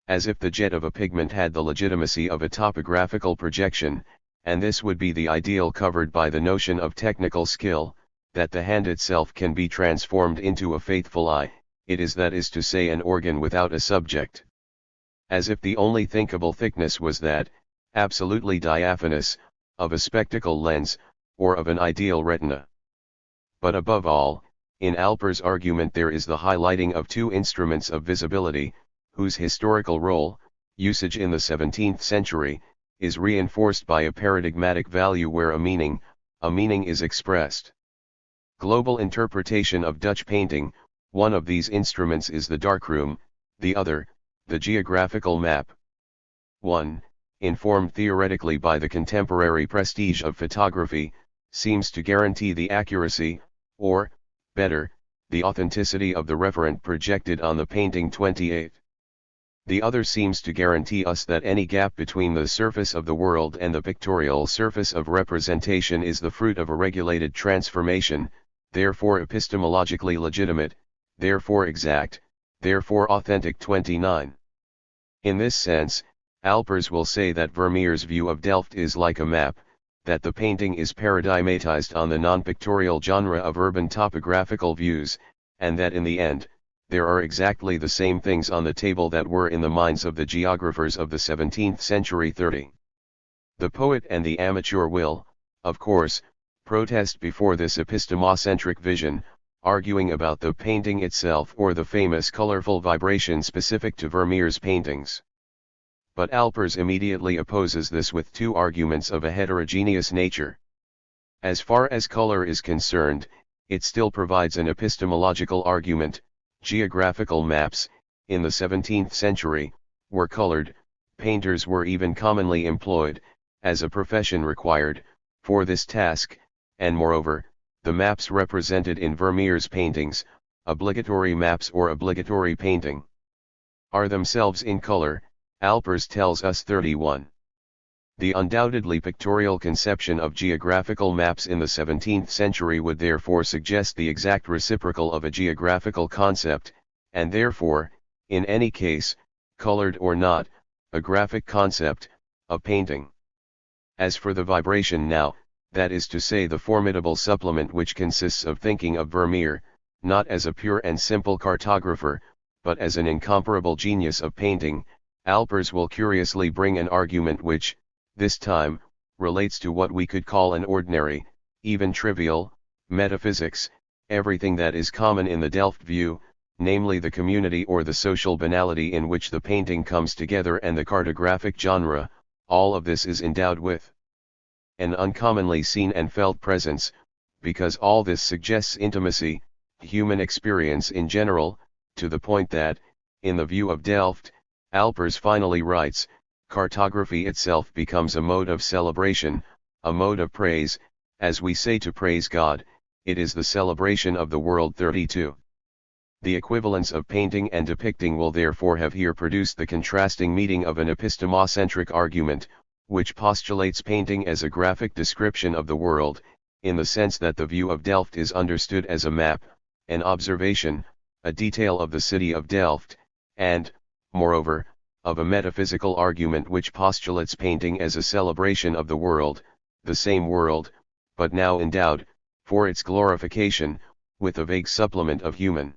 As if the jet of a pigment had the legitimacy of a topographical projection, and this would be the ideal covered by the notion of technical skill, that the hand itself can be transformed into a faithful eye, it is that is to say an organ without a subject. As if the only thinkable thickness was that, absolutely diaphanous, of a spectacle lens, or of an ideal retina. But above all, in Alper's argument there is the highlighting of two instruments of visibility, whose historical role, usage in the 17th century, is reinforced by a paradigmatic value where a meaning is expressed. Global interpretation of Dutch painting, one of these instruments is the darkroom, the other, the geographical map. 1. Informed theoretically by the contemporary prestige of photography, seems to guarantee the accuracy, or, better, the authenticity of the referent projected on the painting. 28. The other seems to guarantee us that any gap between the surface of the world and the pictorial surface of representation is the fruit of a regulated transformation, therefore epistemologically legitimate, therefore exact, therefore authentic. 29. In this sense, Alpers will say that Vermeer's view of Delft is like a map, that the painting is paradigmatized on the non-pictorial genre of urban topographical views, and that in the end, there are exactly the same things on the table that were in the minds of the geographers of the 17th century. 30. The poet and the amateur will, of course, protest before this epistemocentric vision, arguing about the painting itself or the famous colorful vibration specific to Vermeer's paintings. But Alpers immediately opposes this with two arguments of a heterogeneous nature. As far as color is concerned, it still provides an epistemological argument. Geographical maps, in the 17th century, were colored. Painters were even commonly employed, as a profession required, for this task, and moreover, the maps represented in Vermeer's paintings, obligatory maps or obligatory painting, are themselves in color. Alpers tells us 31. The undoubtedly pictorial conception of geographical maps in the 17th century would therefore suggest the exact reciprocal of a geographical concept, and therefore, in any case, colored or not, a graphic concept, a painting. As for the vibration now, that is to say the formidable supplement which consists of thinking of Vermeer, not as a pure and simple cartographer, but as an incomparable genius of painting, Alpers will curiously bring an argument which, this time, relates to what we could call an ordinary, even trivial, metaphysics, everything that is common in the Delft view, namely the community or the social banality in which the painting comes together and the cartographic genre. All of this is endowed with an uncommonly seen and felt presence, because all this suggests intimacy, human experience in general, to the point that, in the view of Delft, Alpers finally writes, cartography itself becomes a mode of celebration, a mode of praise. As we say to praise God, it is the celebration of the world. 32. The equivalence of painting and depicting will therefore have here produced the contrasting meeting of an epistemocentric argument, which postulates painting as a graphic description of the world, in the sense that the view of Delft is understood as a map, an observation, a detail of the city of Delft, and, moreover, of a metaphysical argument which postulates painting as a celebration of the world, the same world, but now endowed, for its glorification, with a vague supplement of human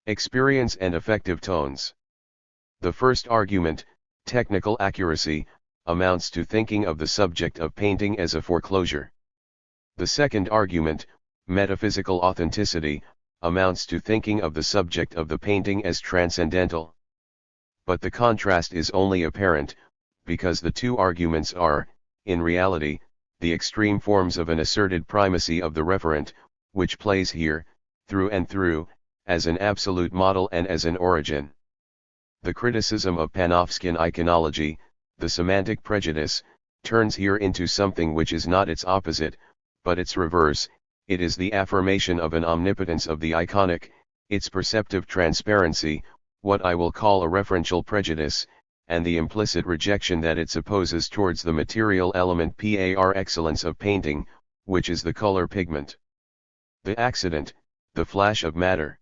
experience and affective tones. The first argument, technical accuracy, amounts to thinking of the subject of painting as a foreclosure. The second argument, metaphysical authenticity, amounts to thinking of the subject of the painting as transcendental. But the contrast is only apparent, because the two arguments are, in reality, the extreme forms of an asserted primacy of the referent, which plays here, through and through, as an absolute model and as an origin. The criticism of Panofskin iconology, the semantic prejudice, turns here into something which is not its opposite, but its reverse. It is the affirmation of an omnipotence of the iconic, its perceptive transparency, what I will call a referential prejudice, and the implicit rejection that it supposes towards the material element par excellence of painting, which is the color pigment. The accident, the flash of matter.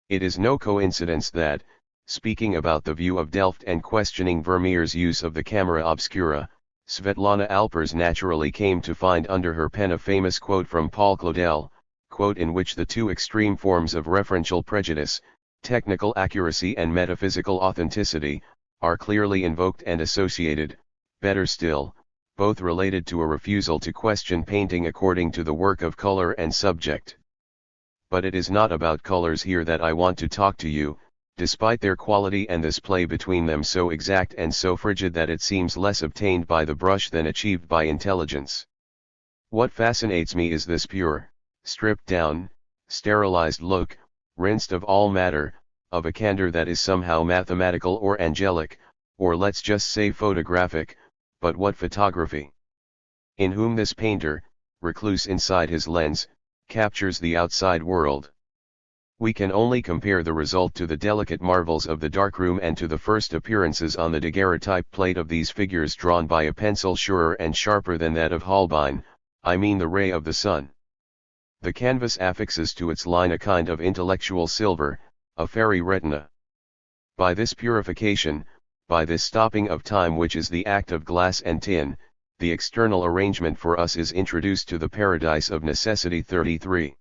It is no coincidence that, speaking about the view of Delft and questioning Vermeer's use of the camera obscura, Svetlana Alpers naturally came to find under her pen a famous quote from Paul Claudel, quote in which the two extreme forms of referential prejudice, technical accuracy and metaphysical authenticity, are clearly invoked and associated, better still, both related to a refusal to question painting according to the work of color and subject. But it is not about colors here that I want to talk to you, despite their quality and this play between them so exact and so frigid that it seems less obtained by the brush than achieved by intelligence. What fascinates me is this pure, stripped down, sterilized look, rinsed of all matter, of a candor that is somehow mathematical or angelic, or let's just say photographic. But what photography? In whom this painter, recluse inside his lens, captures the outside world. We can only compare the result to the delicate marvels of the darkroom and to the first appearances on the daguerreotype plate of these figures drawn by a pencil surer and sharper than that of Holbein, I mean the ray of the sun. The canvas affixes to its line a kind of intellectual silver, a fairy retina. By this purification, by this stopping of time which is the act of glass and tin, the external arrangement for us is introduced to the paradise of necessity. 33.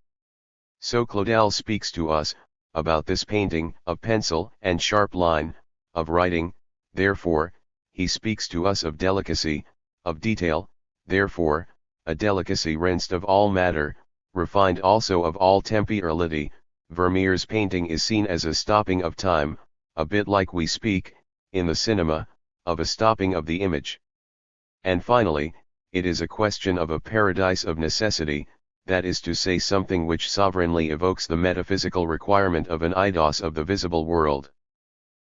So Claudel speaks to us, about this painting, of pencil and sharp line, of writing, therefore, he speaks to us of delicacy, of detail, therefore, a delicacy rinsed of all matter, refined also of all temporality, Vermeer's painting is seen as a stopping of time, a bit like we speak, in the cinema, of a stopping of the image. And finally, it is a question of a paradise of necessity, that is to say something which sovereignly evokes the metaphysical requirement of an eidos of the visible world.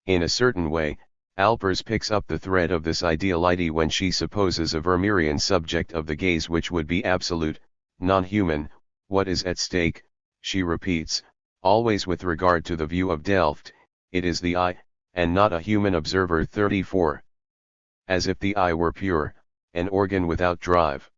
In a certain way, Alpers picks up the thread of this ideality when she supposes a Vermeerian subject of the gaze which would be absolute, non-human. What is at stake, she repeats, always with regard to the view of Delft, it is the eye, and not a human observer. 34. As if the eye were pure, an organ without drive.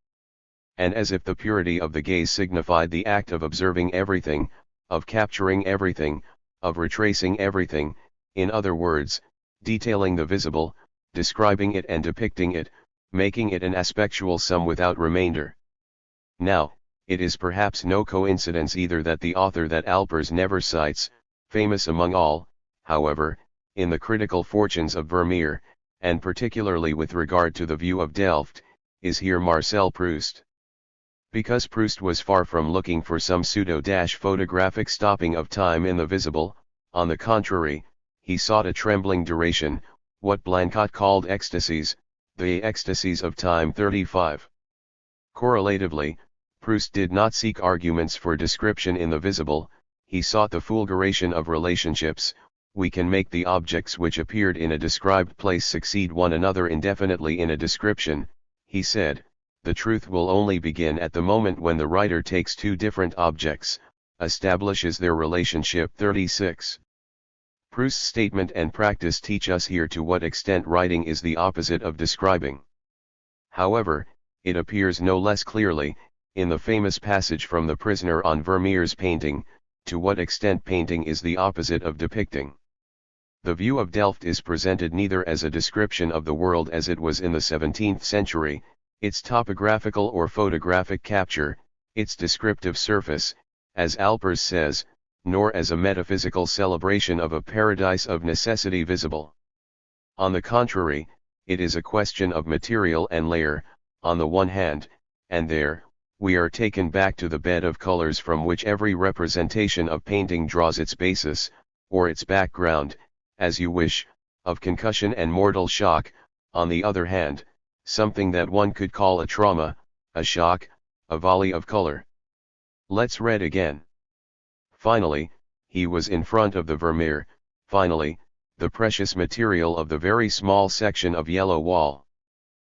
And as if the purity of the gaze signified the act of observing everything, of capturing everything, of retracing everything, in other words, detailing the visible, describing it and depicting it, making it an aspectual sum without remainder. Now, it is perhaps no coincidence either that the author that Alpers never cites, famous among all, however, in the critical fortunes of Vermeer, and particularly with regard to the view of Delft, is here Marcel Proust. Because Proust was far from looking for some pseudo-photographic stopping of time in the visible, on the contrary, he sought a trembling duration, what Blanquat called ecstasies, the ecstasies of time. 35. Correlatively, Proust did not seek arguments for description in the visible, he sought the fulguration of relationships. We can make the objects which appeared in a described place succeed one another indefinitely in a description, he said. The truth will only begin at the moment when the writer takes two different objects, establishes their relationship. 36. Proust's statement and practice teach us here to what extent writing is the opposite of describing. However, it appears no less clearly, in the famous passage from The Prisoner on Vermeer's painting, to what extent painting is the opposite of depicting. The view of Delft is presented neither as a description of the world as it was in the 17th century, its topographical or photographic capture, its descriptive surface, as Alpers says, nor as a metaphysical celebration of a paradise of necessity visible. On the contrary, it is a question of material and layer, on the one hand, and there, we are taken back to the bed of colors from which every representation of painting draws its basis, or its background, as you wish, of concussion and mortal shock, on the other hand, something that one could call a trauma, a shock, a volley of color. Let's read again. Finally, he was in front of the Vermeer, finally, the precious material of the very small section of yellow wall.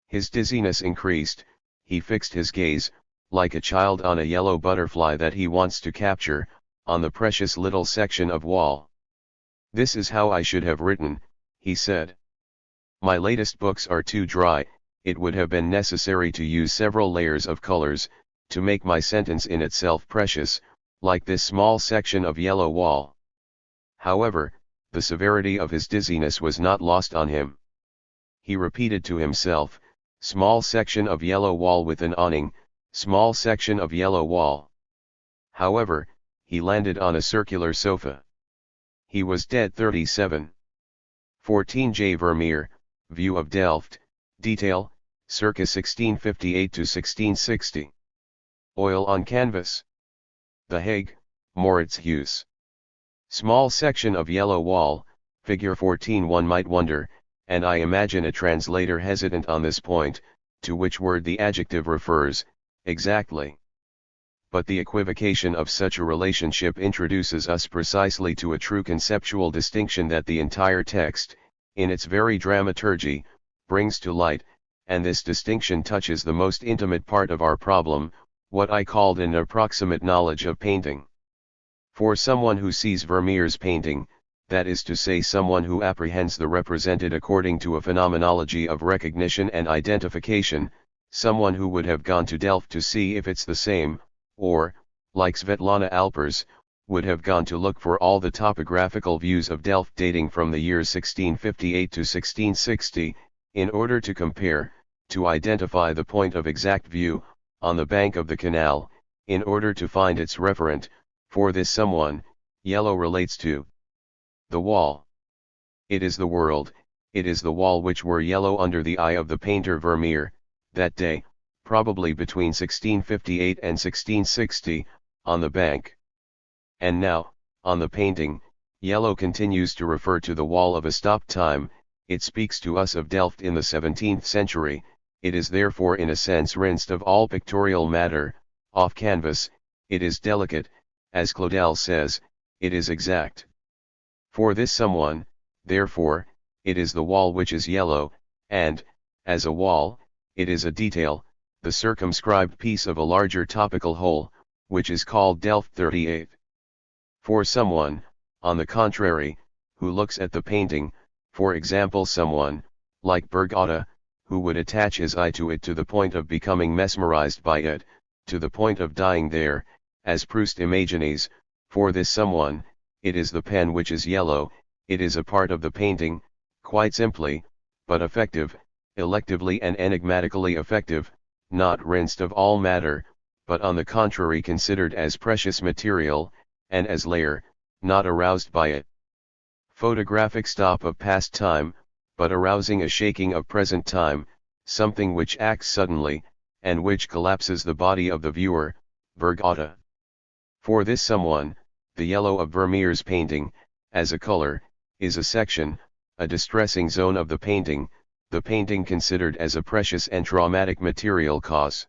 His dizziness increased, he fixed his gaze, like a child on a yellow butterfly that he wants to capture, on the precious little section of wall. This is how I should have written, he said. My latest books are too dry, it would have been necessary to use several layers of colors, to make my sentence in itself precious, like this small section of yellow wall. However, the severity of his dizziness was not lost on him. He repeated to himself, small section of yellow wall with an awning, small section of yellow wall. However, he landed on a circular sofa. He was dead. 37. 14. J. Vermeer, View of Delft, detail, circa 1658 to 1660. Oil on canvas. The Hague, Moritz Hughes. Small section of yellow wall, figure 14. One might wonder, and I imagine a translator hesitant on this point, to which word the adjective refers, exactly. But the equivocation of such a relationship introduces us precisely to a true conceptual distinction that the entire text, in its very dramaturgy, brings to light, and this distinction touches the most intimate part of our problem, what I called an approximate knowledge of painting. For someone who sees Vermeer's painting, that is to say someone who apprehends the represented according to a phenomenology of recognition and identification, someone who would have gone to Delft to see if it's the same, or, like Svetlana Alpers, would have gone to look for all the topographical views of Delft dating from the years 1658 to 1660, in order to compare, to identify the point of exact view, on the bank of the canal, in order to find its referent, for this someone, yellow relates to the wall. It is the world, it is the wall which were yellow under the eye of the painter Vermeer, that day, probably between 1658 and 1660, on the bank. And now, on the painting, yellow continues to refer to the wall of a stopped time. It speaks to us of Delft in the 17th century, it is therefore in a sense rinsed of all pictorial matter, off canvas, it is delicate, as Claudel says, it is exact. For this someone, therefore, it is the wall which is yellow, and, as a wall, it is a detail, the circumscribed piece of a larger topical whole, which is called Delft 38. For someone, on the contrary, who looks at the painting, for example someone, like Bergotte, who would attach his eye to it to the point of becoming mesmerized by it, to the point of dying there, as Proust imagines, for this someone, it is the pen which is yellow, it is a part of the painting, quite simply, but effective, electively and enigmatically effective, not rinsed of all matter, but on the contrary considered as precious material, and as layer, not aroused by it. Photographic stop of past time, but arousing a shaking of present time, something which acts suddenly, and which collapses the body of the viewer, Bergotte. For this someone, the yellow of Vermeer's painting, as a color, is a section, a distressing zone of the painting considered as a precious and traumatic material cause.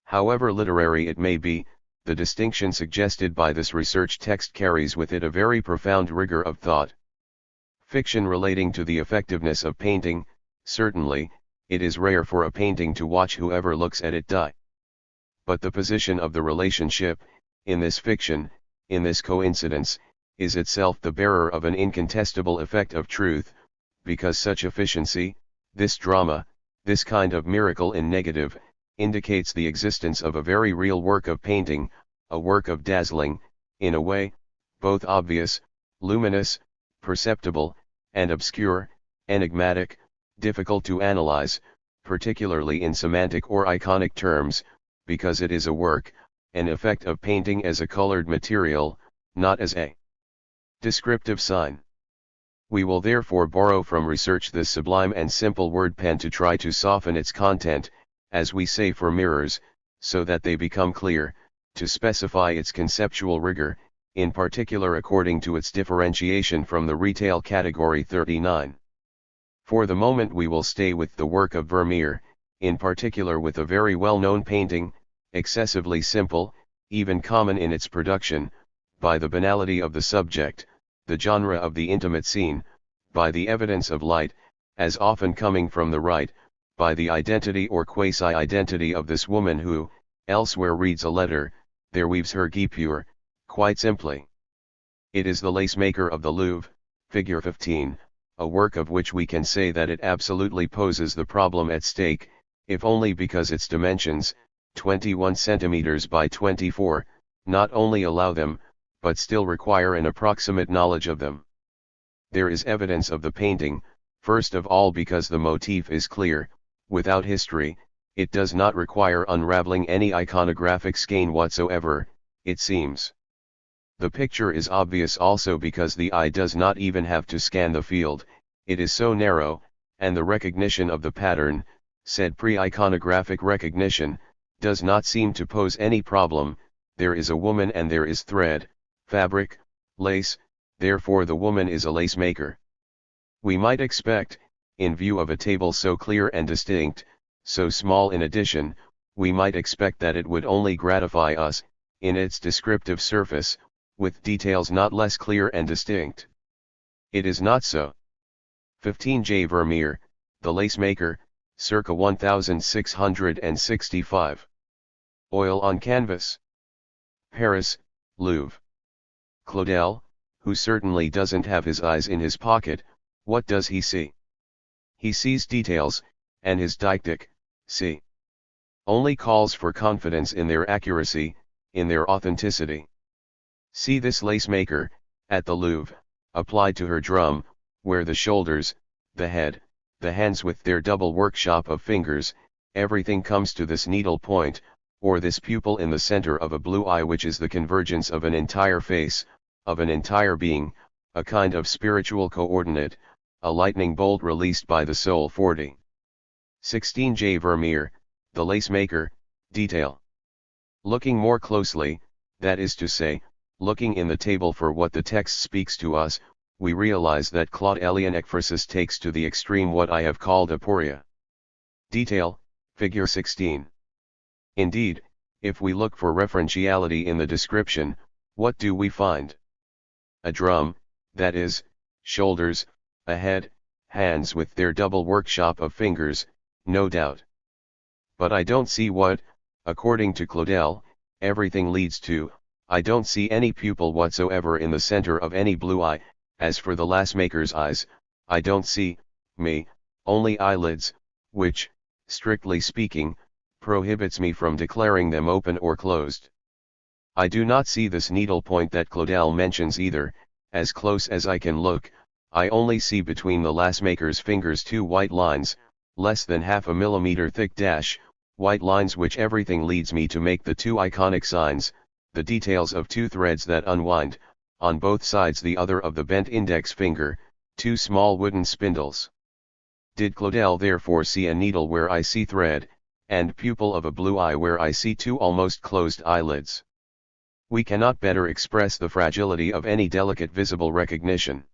However literary it may be, the distinction suggested by this research text carries with it a very profound rigor of thought. Fiction relating to the effectiveness of painting, certainly, it is rare for a painting to watch whoever looks at it die. But the position of the relationship, in this fiction, in this coincidence, is itself the bearer of an incontestable effect of truth, because such efficiency, this drama, this kind of miracle in negative, indicates the existence of a very real work of painting, a work of dazzling, in a way, both obvious, luminous, perceptible, and obscure, enigmatic, difficult to analyze, particularly in semantic or iconic terms, because it is a work, an effect of painting as a colored material, not as a descriptive sign. We will therefore borrow from research this sublime and simple word pen to try to soften its content, as we say for mirrors, so that they become clear, to specify its conceptual rigor, in particular according to its differentiation from the retail category 39. For the moment we will stay with the work of Vermeer, in particular with a very well-known painting, excessively simple, even common in its production, by the banality of the subject, the genre of the intimate scene, by the evidence of light, as often coming from the right, by the identity or quasi-identity of this woman who, elsewhere reads a letter, there weaves her guipure, quite simply. It is the lace-maker of the Louvre, figure 15, a work of which we can say that it absolutely poses the problem at stake, if only because its dimensions, 21 centimeters by 24, not only allow them, but still require an approximate knowledge of them. There is evidence of the painting, first of all because the motif is clear, without history, it does not require unraveling any iconographic skein whatsoever, it seems. The picture is obvious also because the eye does not even have to scan the field, it is so narrow, and the recognition of the pattern, said pre-iconographic recognition, does not seem to pose any problem. There is a woman and there is thread, fabric, lace, therefore the woman is a lace maker. We might expect, in view of a table so clear and distinct, so small in addition, we might expect that it would only gratify us, in its descriptive surface, with details not less clear and distinct. It is not so. 15 J. Vermeer, The Lace Maker, circa 1665. Oil on canvas. Paris, Louvre. Claudel, who certainly doesn't have his eyes in his pocket, what does he see? He sees details, and his diptych, see, only calls for confidence in their accuracy, in their authenticity. See this lace maker, at the Louvre, applied to her drum, where the shoulders, the head, the hands with their double workshop of fingers, everything comes to this needle point, or this pupil in the center of a blue eye which is the convergence of an entire face, of an entire being, a kind of spiritual coordinate, a lightning bolt released by the soul. 40. 16 J. Vermeer, the lace maker, detail. Looking more closely, that is to say, looking in the table for what the text speaks to us, we realize that Claude-Elian ekphrasis takes to the extreme what I have called aporia. Detail, figure 16. Indeed, if we look for referentiality in the description, what do we find? A drum, that is, shoulders, a head, hands with their double workshop of fingers, no doubt. But I don't see what, according to Claudel, everything leads to. I don't see any pupil whatsoever in the center of any blue eye. As for the lace maker's eyes, I don't see, only eyelids, which, strictly speaking, prohibits me from declaring them open or closed. I do not see this needle point that Claudel mentions either. As close as I can look, I only see between the lace maker's fingers two white lines, less than half a millimeter thick, white lines which everything leads me to make the two iconic signs, the details of two threads that unwind, on both sides the other of the bent index finger, two small wooden spindles. Did Claudel therefore see a needle where I see thread, and pupil of a blue eye where I see two almost closed eyelids? We cannot better express the fragility of any delicate visible recognition.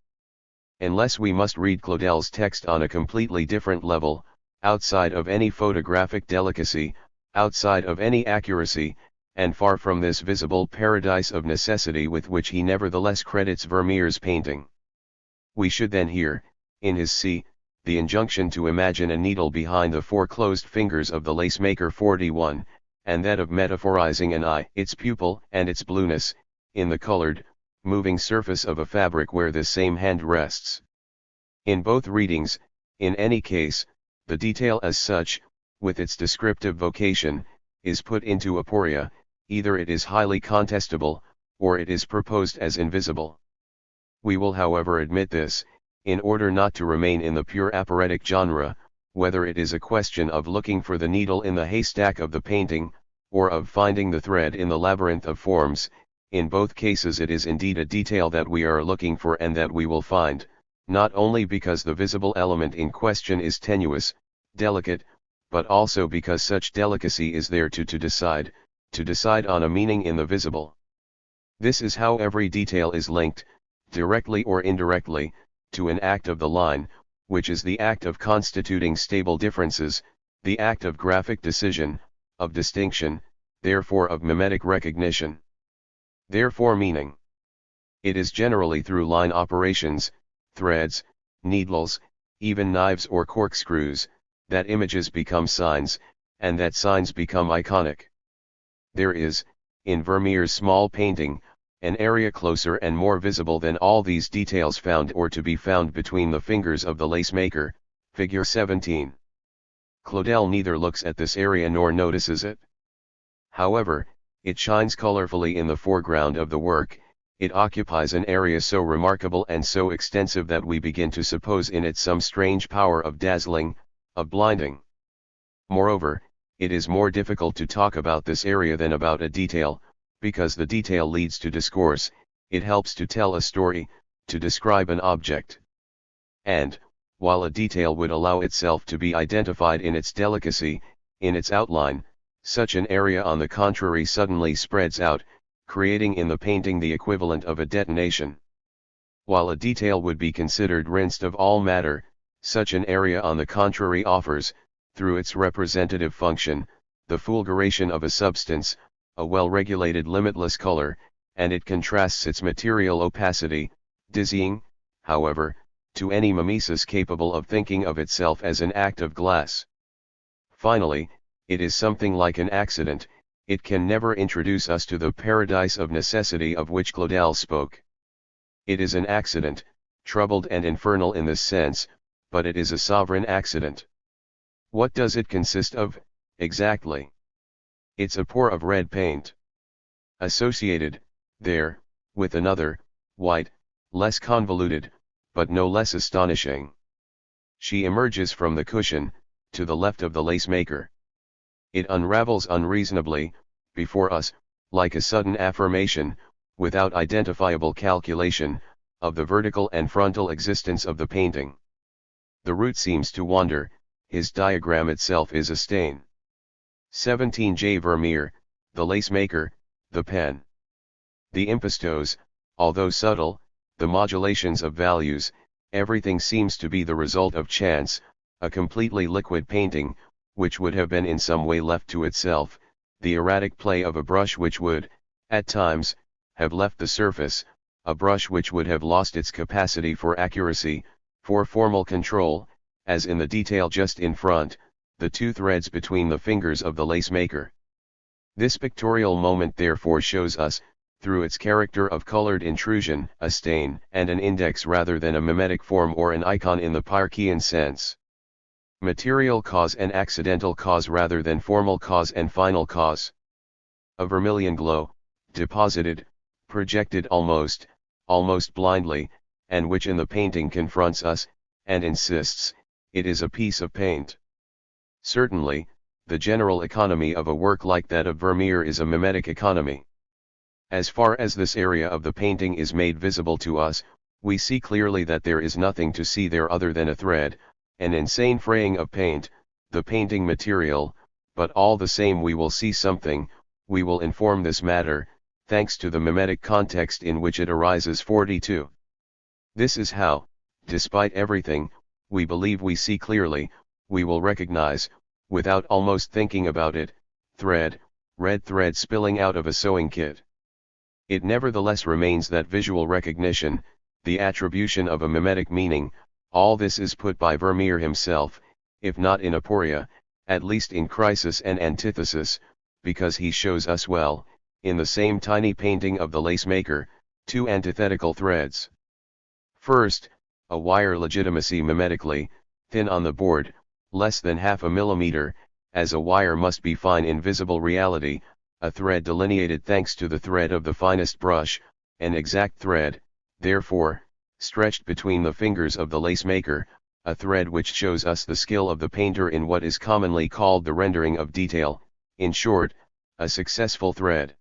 Unless we must read Claudel's text on a completely different level, outside of any photographic delicacy, outside of any accuracy, and far from this visible paradise of necessity with which he nevertheless credits Vermeer's painting. We should then hear, in his C, the injunction to imagine a needle behind the four closed fingers of the lace maker 41, and that of metaphorizing an eye, its pupil and its blueness, in the colored, moving surface of a fabric where this same hand rests. In both readings, in any case, the detail as such, with its descriptive vocation, is put into aporia. Either it is highly contestable, or it is proposed as invisible. We will however admit this, in order not to remain in the pure aporetic genre, whether it is a question of looking for the needle in the haystack of the painting, or of finding the thread in the labyrinth of forms. In both cases it is indeed a detail that we are looking for and that we will find, not only because the visible element in question is tenuous, delicate, but also because such delicacy is there to decide on a meaning in the visible. This is how every detail is linked, directly or indirectly, to an act of the line, which is the act of constituting stable differences, the act of graphic decision, of distinction, therefore of mimetic recognition. Therefore meaning. It is generally through line operations, threads, needles, even knives or corkscrews, that images become signs, and that signs become iconic. There is, in Vermeer's small painting, an area closer and more visible than all these details found or to be found between the fingers of the lace maker, figure 17. Claudel neither looks at this area nor notices it. However, it shines colorfully in the foreground of the work. It occupies an area so remarkable and so extensive that we begin to suppose in it some strange power of dazzling, of blinding. Moreover, it is more difficult to talk about this area than about a detail, because the detail leads to discourse, it helps to tell a story, to describe an object. And, while a detail would allow itself to be identified in its delicacy, in its outline, such an area on the contrary suddenly spreads out, creating in the painting the equivalent of a detonation. While a detail would be considered rinsed of all matter, such an area on the contrary offers, through its representative function, the fulguration of a substance, a well-regulated limitless color, and it contrasts its material opacity, dizzying, however, to any mimesis capable of thinking of itself as an act of glass. Finally, it is something like an accident. It can never introduce us to the paradise of necessity of which Claudel spoke. It is an accident, troubled and infernal in this sense, but it is a sovereign accident. What does it consist of, exactly? It's a pour of red paint. Associated, there, with another, white, less convoluted, but no less astonishing. She emerges from the cushion, to the left of the lace maker. It unravels unreasonably, before us, like a sudden affirmation, without identifiable calculation, of the vertical and frontal existence of the painting. The root seems to wander, his diagram itself is a stain. 17J Vermeer, the lace maker, the pen. The impastos, although subtle, the modulations of values, everything seems to be the result of chance, a completely liquid painting, which would have been in some way left to itself, the erratic play of a brush which would, at times, have left the surface, a brush which would have lost its capacity for accuracy, for formal control, as in the detail just in front, the two threads between the fingers of the lace maker. This pictorial moment therefore shows us, through its character of colored intrusion, a stain and an index rather than a mimetic form or an icon in the Pyrrhean sense. Material cause and accidental cause rather than formal cause and final cause. A vermilion glow, deposited, projected almost blindly, and which in the painting confronts us, and insists, it is a piece of paint. Certainly, the general economy of a work like that of Vermeer is a mimetic economy. As far as this area of the painting is made visible to us, we see clearly that there is nothing to see there other than a thread, an insane fraying of paint, the painting material, but all the same we will see something, we will inform this matter, thanks to the mimetic context in which it arises. 42. This is how, despite everything, we believe we see clearly, we will recognize, without almost thinking about it, thread, red thread spilling out of a sewing kit. It nevertheless remains that visual recognition, the attribution of a mimetic meaning, all this is put by Vermeer himself, if not in aporia, at least in crisis and antithesis, because he shows us well, in the same tiny painting of the lace maker, two antithetical threads. First, a wire legitimacy mimetically, thin on the board, less than half a millimeter, as a wire must be fine in visible reality, a thread delineated thanks to the thread of the finest brush, an exact thread, therefore, stretched between the fingers of the lace maker, a thread which shows us the skill of the painter in what is commonly called the rendering of detail, in short, a successful thread.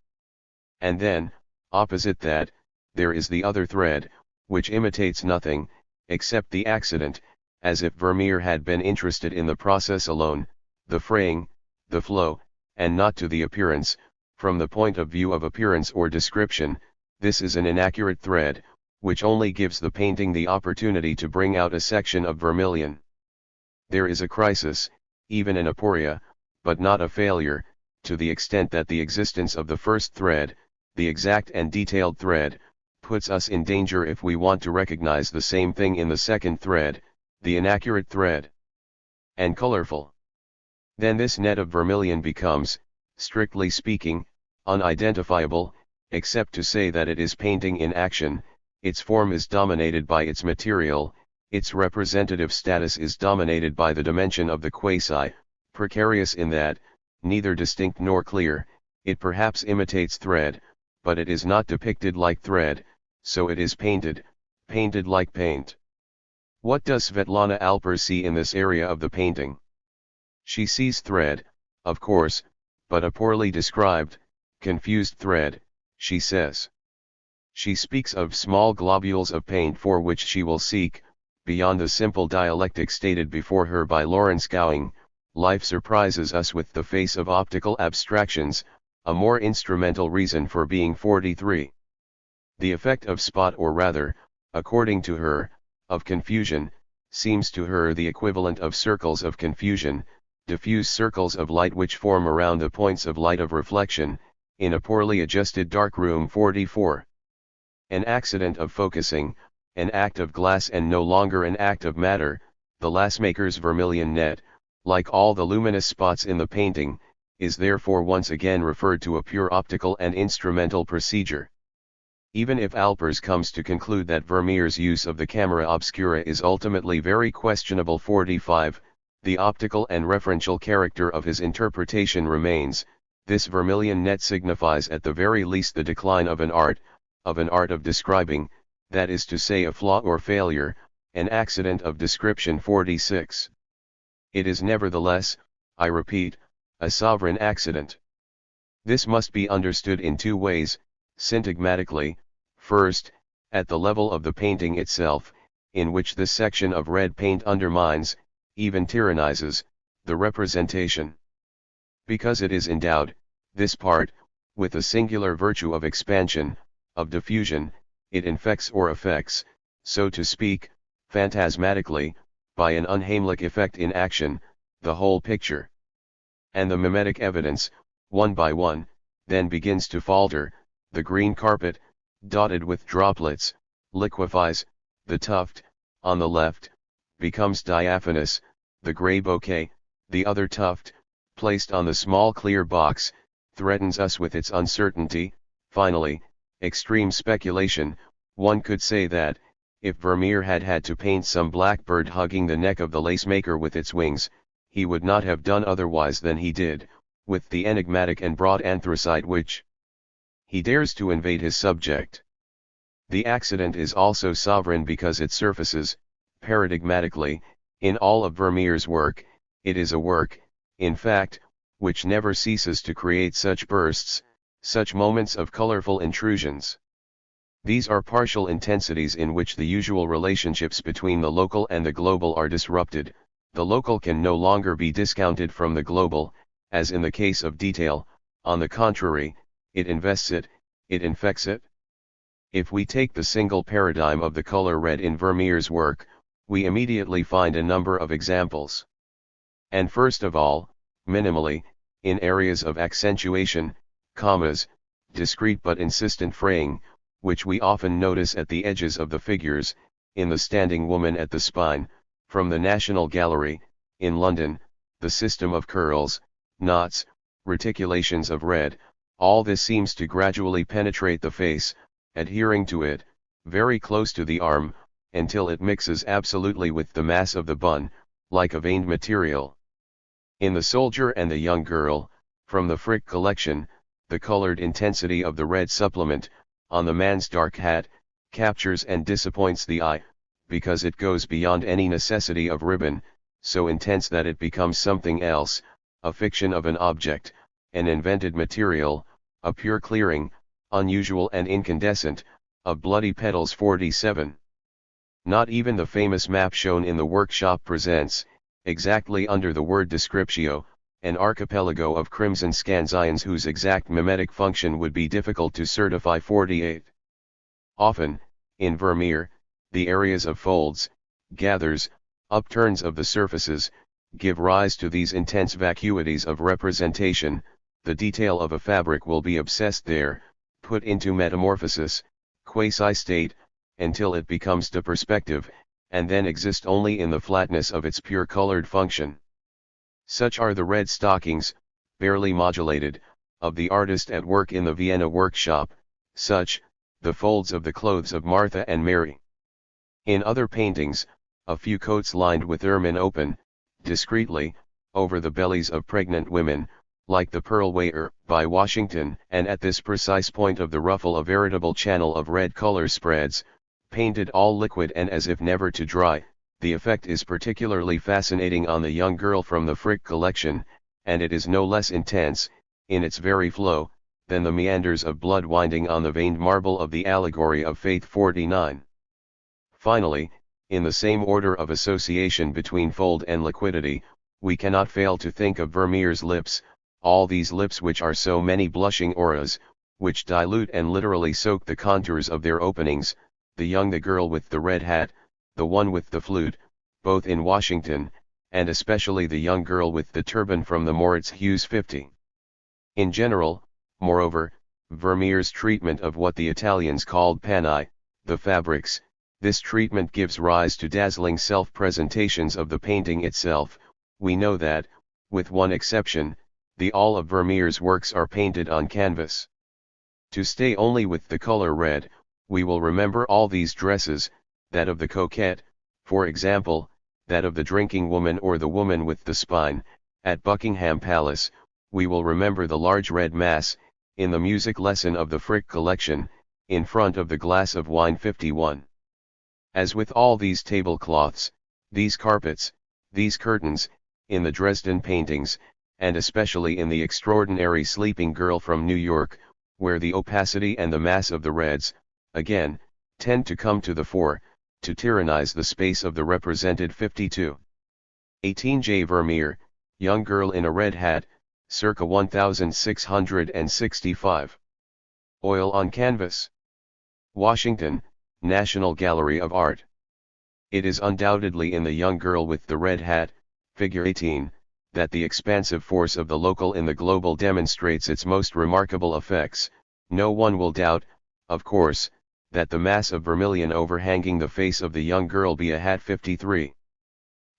And then, opposite that, there is the other thread, which imitates nothing, except the accident, as if Vermeer had been interested in the process alone, the fraying, the flow, and not to the appearance. From the point of view of appearance or description, this is an inaccurate thread, which only gives the painting the opportunity to bring out a section of vermilion. There is a crisis, even in aporia, but not a failure, to the extent that the existence of the first thread, the exact and detailed thread, puts us in danger if we want to recognize the same thing in the second thread, the inaccurate thread. And colorful. Then this net of vermilion becomes, strictly speaking, unidentifiable, except to say that it is painting in action, its form is dominated by its material, its representative status is dominated by the dimension of the quasi, precarious in that, neither distinct nor clear, it perhaps imitates thread, but it is not depicted like thread, so it is painted like paint. What does Svetlana Alpers see in this area of the painting? She sees thread, of course, but a poorly described, confused thread, she says. She speaks of small globules of paint for which she will seek, beyond the simple dialectic stated before her by Lawrence Gowing, life surprises us with the face of optical abstractions, a more instrumental reason for being 43. The effect of spot, or rather, according to her, of confusion, seems to her the equivalent of circles of confusion, diffuse circles of light which form around the points of light of reflection, in a poorly adjusted dark room. 44. An accident of focusing, an act of glass and no longer an act of matter, the lace-maker's vermilion net, like all the luminous spots in the painting, is therefore once again referred to a pure optical and instrumental procedure. Even if Alpers comes to conclude that Vermeer's use of the camera obscura is ultimately very questionable. 45. The optical and referential character of his interpretation remains. This vermilion net signifies at the very least the decline of an art of describing, that is to say a flaw or failure, an accident of description. 46. It is nevertheless, I repeat, a sovereign accident. This must be understood in two ways, syntagmatically, first, at the level of the painting itself, in which this section of red paint undermines, even tyrannizes, the representation. Because it is endowed, this part, with the singular virtue of expansion, of diffusion, it infects or affects, so to speak, phantasmatically, by an unheimlich effect in action, the whole picture. And the mimetic evidence, one by one, then begins to falter, the green carpet, dotted with droplets, liquefies, the tuft, on the left, becomes diaphanous, the grey bouquet, the other tuft, placed on the small clear box, threatens us with its uncertainty. Finally, extreme speculation, one could say that, if Vermeer had had to paint some blackbird hugging the neck of the lace-maker with its wings, he would not have done otherwise than he did, with the enigmatic and broad anthracite which he dares to invade his subject. The accident is also sovereign because it surfaces, paradigmatically, in all of Vermeer's work. It is a work, in fact, which never ceases to create such bursts, such moments of colorful intrusions. These are partial intensities in which the usual relationships between the local and the global are disrupted. The local can no longer be discounted from the global, as in the case of detail. On the contrary, it invests it, it infects it. If we take the single paradigm of the color red in Vermeer's work, we immediately find a number of examples. And first of all, minimally, in areas of accentuation, commas, discreet but insistent fraying, which we often notice at the edges of the figures, in the standing woman at the spine, from the National Gallery, in London, the system of curls, knots, reticulations of red, all this seems to gradually penetrate the face, adhering to it, very close to the arm, until it mixes absolutely with the mass of the bun, like a veined material. In The Soldier and the Young Girl, from the Frick collection, the colored intensity of the red supplement, on the man's dark hat, captures and disappoints the eye, because it goes beyond any necessity of ribbon, so intense that it becomes something else, a fiction of an object, an invented material, a pure clearing, unusual and incandescent, of bloody petals. 47. Not even the famous map shown in the workshop presents, exactly under the word descriptio, an archipelago of crimson scansions whose exact mimetic function would be difficult to certify. 48. Often, in Vermeer, the areas of folds, gathers, upturns of the surfaces, give rise to these intense vacuities of representation. The detail of a fabric will be obsessed there, put into metamorphosis, quasi-state, until it becomes to perspective, and then exist only in the flatness of its pure colored function. Such are the red stockings, barely modulated, of the artist at work in the Vienna workshop, such, the folds of the clothes of Martha and Mary. In other paintings, a few coats lined with ermine open, discreetly, over the bellies of pregnant women, like the Pearl Waiter by Washington, and at this precise point of the ruffle a veritable channel of red color spreads, painted all liquid and as if never to dry. The effect is particularly fascinating on the young girl from the Frick collection, and it is no less intense, in its very flow, than the meanders of blood winding on the veined marble of the Allegory of Faith. 49. Finally, in the same order of association between fold and liquidity, we cannot fail to think of Vermeer's lips, all these lips which are so many blushing auras, which dilute and literally soak the contours of their openings, the girl with the red hat, the one with the flute, both in Washington, and especially the young girl with the turban from the Moritz Hughes 50. In general, moreover, Vermeer's treatment of what the Italians called panni, the fabrics, this treatment gives rise to dazzling self-presentations of the painting itself. We know that, with one exception, the all of Vermeer's works are painted on canvas. To stay only with the color red, we will remember all these dresses, that of the coquette, for example, that of the drinking woman or the woman with the spine, at Buckingham Palace. We will remember the large red mass, in the music lesson of the Frick collection, in front of the glass of wine. 51. As with all these tablecloths, these carpets, these curtains, in the Dresden paintings, and especially in the extraordinary Sleeping Girl from New York, where the opacity and the mass of the reds, again, tend to come to the fore, to tyrannize the space of the represented. 52. 18. J. Vermeer, young girl in a red hat, circa 1665. Oil on Canvas. Washington, National Gallery of Art. It is undoubtedly in the young girl with the red hat, figure 18, that the expansive force of the local in the global demonstrates its most remarkable effects. No one will doubt, of course, that the mass of vermilion overhanging the face of the young girl be a hat 53.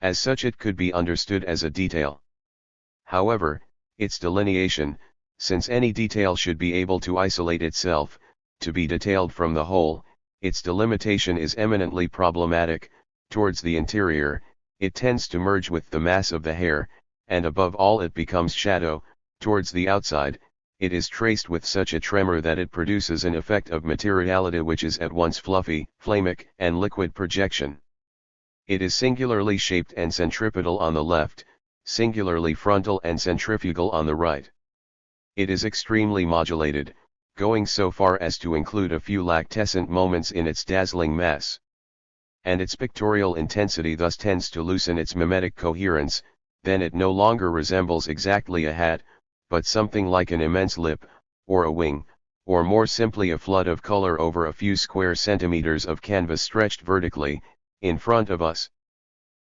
As such it could be understood as a detail. However, its delineation, since any detail should be able to isolate itself, to be detailed from the whole, its delimitation is eminently problematic. Towards the interior, it tends to merge with the mass of the hair, and above all it becomes shadow. Towards the outside, it is traced with such a tremor that it produces an effect of materiality which is at once fluffy, phlegmic, and liquid projection. It is singularly shaped and centripetal on the left, singularly frontal and centrifugal on the right. It is extremely modulated, going so far as to include a few lactescent moments in its dazzling mass. And its pictorial intensity thus tends to loosen its mimetic coherence. Then it no longer resembles exactly a hat, but something like an immense lip, or a wing, or more simply a flood of color over a few square centimeters of canvas stretched vertically, in front of us.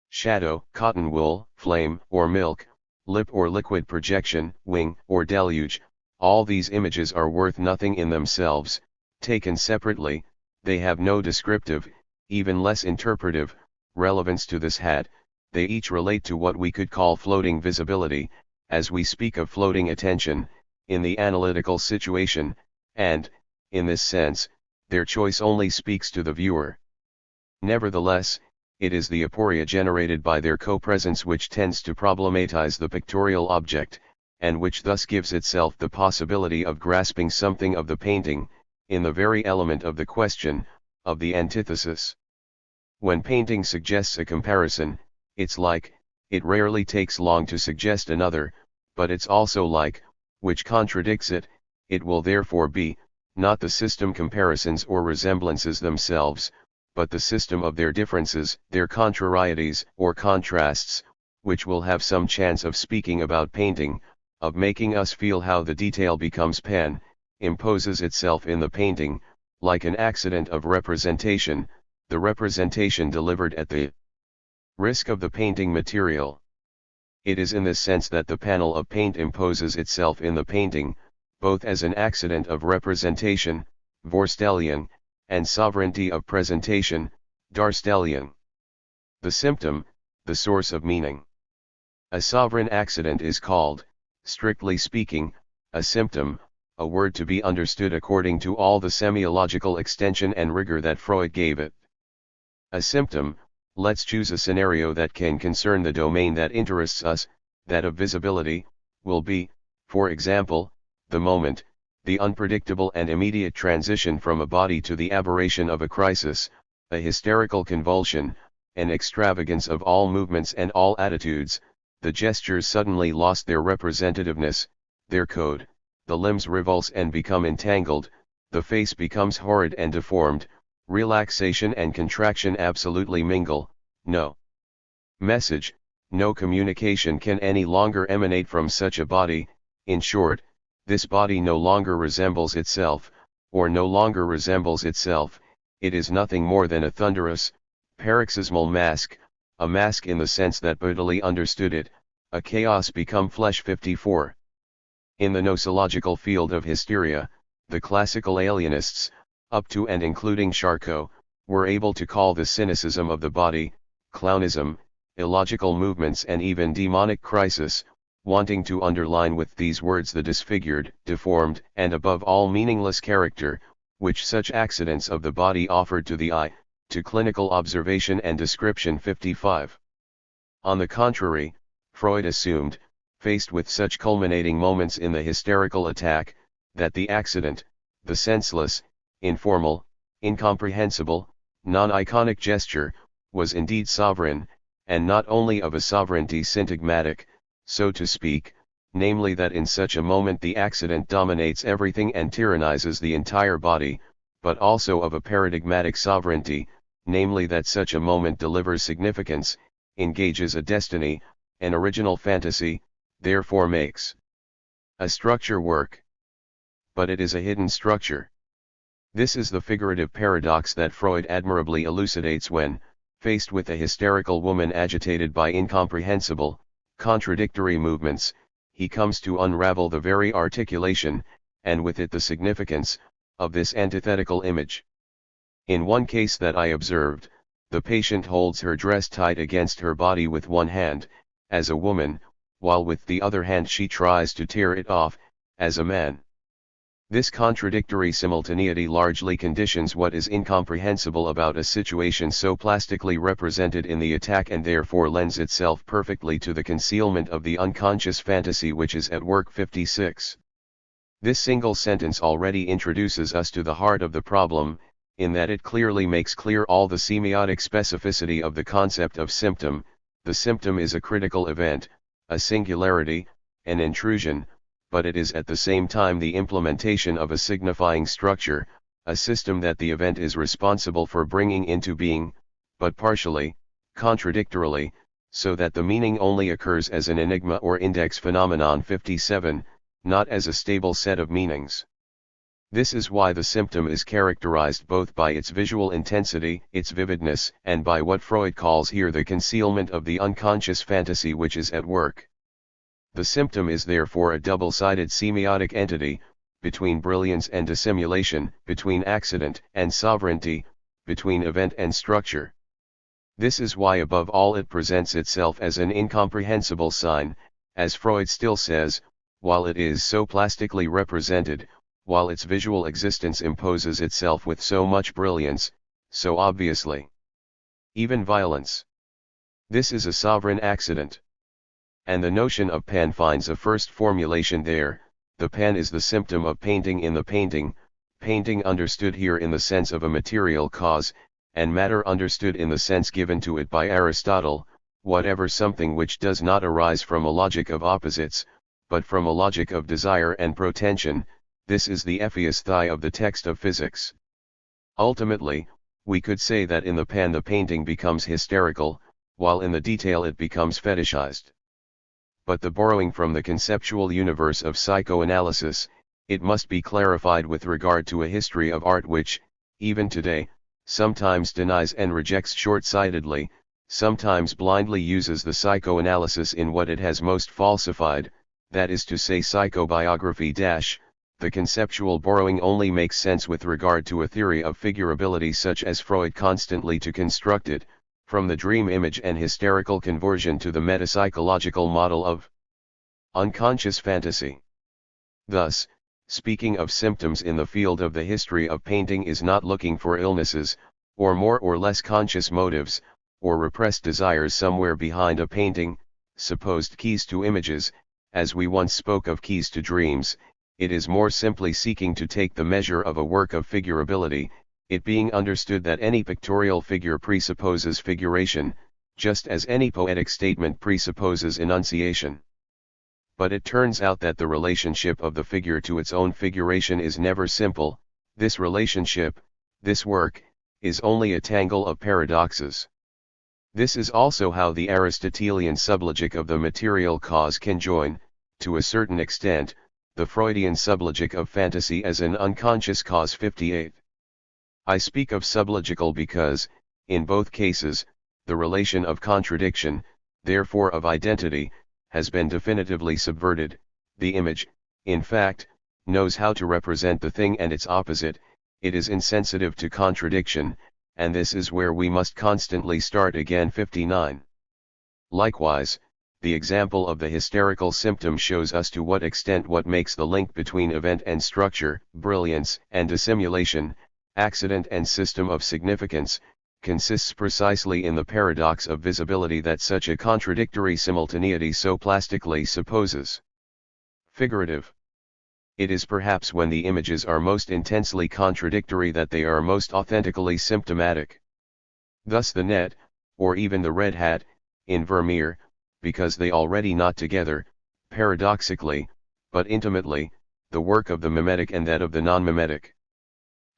Shadow, cotton wool, flame, or milk, lip or liquid projection, wing, or deluge, all these images are worth nothing in themselves. Taken separately, they have no descriptive, even less interpretive, relevance to this hat. They each relate to what we could call floating visibility, as we speak of floating attention, in the analytical situation, and, in this sense, their choice only speaks to the viewer. Nevertheless, it is the aporia generated by their co-presence which tends to problematize the pictorial object, and which thus gives itself the possibility of grasping something of the painting, in the very element of the question, of the antithesis. When painting suggests a comparison, it's like, it rarely takes long to suggest another, but it's also like, which contradicts it. It will therefore be, not the system comparisons or resemblances themselves, but the system of their differences, their contrarieties or contrasts, which will have some chance of speaking about painting, of making us feel how the detail becomes imposes itself in the painting, like an accident of representation, the representation delivered at the risk of the painting material. It is in this sense that the panel of paint imposes itself in the painting, both as an accident of representation, Vorstellung, and sovereignty of presentation, Darstellung. The symptom, the source of meaning. A sovereign accident is called, strictly speaking, a symptom, a word to be understood according to all the semiological extension and rigor that Freud gave it. A symptom, let's choose a scenario that can concern the domain that interests us, that of visibility, will be, for example, the moment, the unpredictable and immediate transition from a body to the aberration of a crisis, a hysterical convulsion, an extravagance of all movements and all attitudes. The gestures suddenly lost their representativeness, their code, the limbs revulse and become entangled, the face becomes horrid and deformed, relaxation and contraction absolutely mingle. No message, no communication can any longer emanate from such a body. In short, this body no longer resembles itself, or no longer resembles itself. It is nothing more than a thunderous, paroxysmal mask, a mask in the sense that Bodily understood it, a chaos become flesh. 54. In the nosological field of hysteria, the classical alienists, up to and including Charcot, were able to call the cynicism of the body, clownism, illogical movements and even demonic crisis, wanting to underline with these words the disfigured, deformed, and above all meaningless character, which such accidents of the body offered to the eye, to clinical observation and description. 55. On the contrary, Freud assumed, faced with such culminating moments in the hysterical attack, that the accident, the senseless, informal, incomprehensible, non-iconic gesture, was indeed sovereign, and not only of a sovereignty syntagmatic, so to speak, namely that in such a moment the accident dominates everything and tyrannizes the entire body, but also of a paradigmatic sovereignty, namely that such a moment delivers significance, engages a destiny, an original fantasy, therefore makes A structure work. But it is a hidden structure. This is the figurative paradox that Freud admirably elucidates when, faced with a hysterical woman agitated by incomprehensible, contradictory movements, he comes to unravel the very articulation, and with it the significance, of this antithetical image. In one case that I observed, the patient holds her dress tight against her body with one hand, as a woman, while with the other hand she tries to tear it off, as a man. This contradictory simultaneity largely conditions what is incomprehensible about a situation so plastically represented in the attack, and therefore lends itself perfectly to the concealment of the unconscious fantasy which is at work. 56. This single sentence already introduces us to the heart of the problem, in that it clearly makes clear all the semiotic specificity of the concept of symptom. The symptom is a critical event, a singularity, an intrusion, but it is at the same time the implementation of a signifying structure, a system that the event is responsible for bringing into being, but partially, contradictorily, so that the meaning only occurs as an enigma or index phenomenon. 57, not as a stable set of meanings. This is why the symptom is characterized both by its visual intensity, its vividness, and by what Freud calls here the concealment of the unconscious fantasy which is at work. The symptom is therefore a double-sided semiotic entity, between brilliance and dissimulation, between accident and sovereignty, between event and structure. This is why above all it presents itself as an incomprehensible sign, as Freud still says, while it is so plastically represented, while its visual existence imposes itself with so much brilliance, so obviously. Even violence. This is a sovereign accident. And the notion of pan finds a first formulation there. The pan is the symptom of painting in the painting, painting understood here in the sense of a material cause, and matter understood in the sense given to it by Aristotle, whatever something which does not arise from a logic of opposites, but from a logic of desire and protension. This is the epheisthai of the text of physics. Ultimately, we could say that in the pan the painting becomes hysterical, while in the detail it becomes fetishized. But the borrowing from the conceptual universe of psychoanalysis, it must be clarified with regard to a history of art which, even today, sometimes denies and rejects short-sightedly, sometimes blindly uses the psychoanalysis in what it has most falsified, that is to say psychobiography. The conceptual borrowing only makes sense with regard to a theory of figurability such as Freud constantly to construct it, from the dream image and hysterical conversion to the metapsychological model of unconscious fantasy. Thus, speaking of symptoms in the field of the history of painting is not looking for illnesses, or more or less conscious motives, or repressed desires somewhere behind a painting, supposed keys to images, as we once spoke of keys to dreams. It is more simply seeking to take the measure of a work of figurability, it being understood that any pictorial figure presupposes figuration, just as any poetic statement presupposes enunciation. But it turns out that the relationship of the figure to its own figuration is never simple. This relationship, this work, is only a tangle of paradoxes. This is also how the Aristotelian sublogic of the material cause can join, to a certain extent, the Freudian sublogic of fantasy as an unconscious cause. 58. I speak of sublogical because, in both cases, the relation of contradiction, therefore of identity, has been definitively subverted. The image, in fact, knows how to represent the thing and its opposite, it is insensitive to contradiction, and this is where we must constantly start again. 59. Likewise, the example of the hysterical symptom shows us to what extent what makes the link between event and structure, brilliance and dissimulation, accident and system of significance, consists precisely in the paradox of visibility that such a contradictory simultaneity so plastically supposes. Figurative. It is perhaps when the images are most intensely contradictory that they are most authentically symptomatic. Thus the net, or even the red hat, in Vermeer, because they already knot together, paradoxically, but intimately, the work of the mimetic and that of the non-mimetic.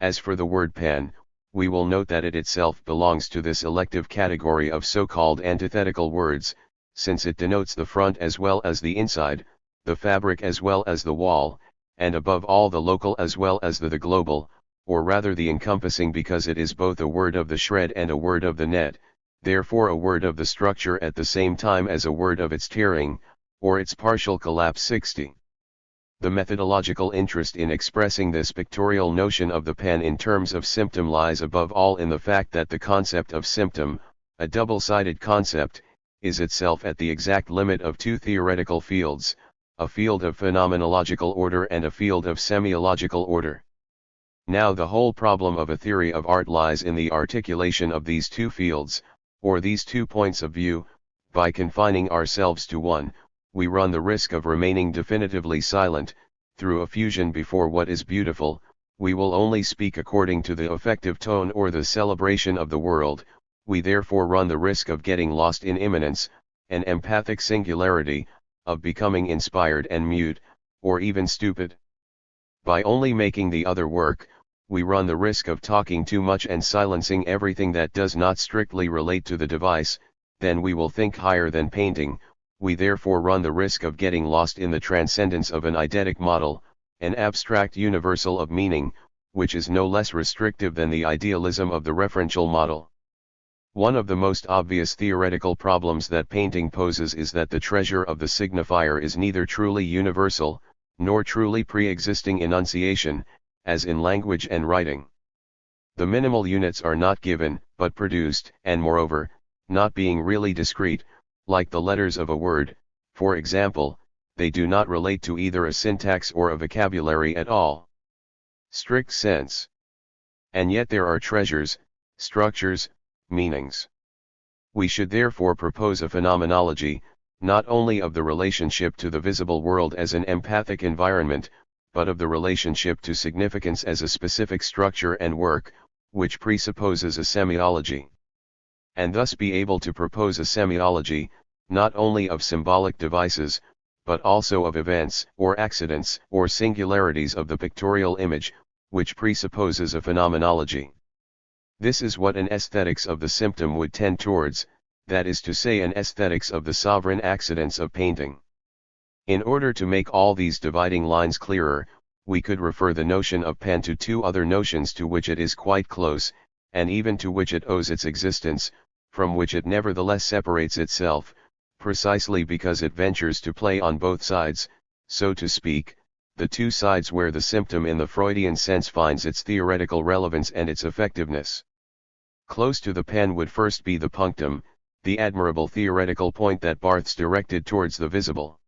As for the word pan, we will note that it itself belongs to this elective category of so-called antithetical words, since it denotes the front as well as the inside, the fabric as well as the wall, and above all the local as well as the global, or rather the encompassing, because it is both a word of the shred and a word of the net, therefore a word of the structure at the same time as a word of its tearing, or its partial collapse. 60. The methodological interest in expressing this pictorial notion of the pen in terms of symptom lies above all in the fact that the concept of symptom, a double-sided concept, is itself at the exact limit of two theoretical fields, a field of phenomenological order and a field of semiological order. Now the whole problem of a theory of art lies in the articulation of these two fields, or these two points of view. By confining ourselves to one, we run the risk of remaining definitively silent. Through a fusion before what is beautiful, we will only speak according to the affective tone or the celebration of the world. We therefore run the risk of getting lost in immanence, an empathic singularity, of becoming inspired and mute, or even stupid. By only making the other work, we run the risk of talking too much and silencing everything that does not strictly relate to the device. Then we will think higher than painting. We therefore run the risk of getting lost in the transcendence of an eidetic model, an abstract universal of meaning, which is no less restrictive than the idealism of the referential model. One of the most obvious theoretical problems that painting poses is that the treasure of the signifier is neither truly universal, nor truly pre-existing enunciation, as in language and writing. The minimal units are not given, but produced, and moreover, not being really discrete, like the letters of a word, for example, they do not relate to either a syntax or a vocabulary at all. Strict sense. And yet there are treasures, structures, meanings. We should therefore propose a phenomenology, not only of the relationship to the visible world as an empathic environment, but of the relationship to significance as a specific structure and work, which presupposes a semiology. And thus be able to propose a semiology, not only of symbolic devices, but also of events, or accidents, or singularities of the pictorial image, which presupposes a phenomenology. This is what an aesthetics of the symptom would tend towards, that is to say an aesthetics of the sovereign accidents of painting. In order to make all these dividing lines clearer, we could refer the notion of pen to two other notions to which it is quite close, and even to which it owes its existence, from which it nevertheless separates itself, precisely because it ventures to play on both sides, so to speak, the two sides where the symptom in the Freudian sense finds its theoretical relevance and its effectiveness. Close to the pen would first be the punctum, the admirable theoretical point that Barthes directed towards the visible.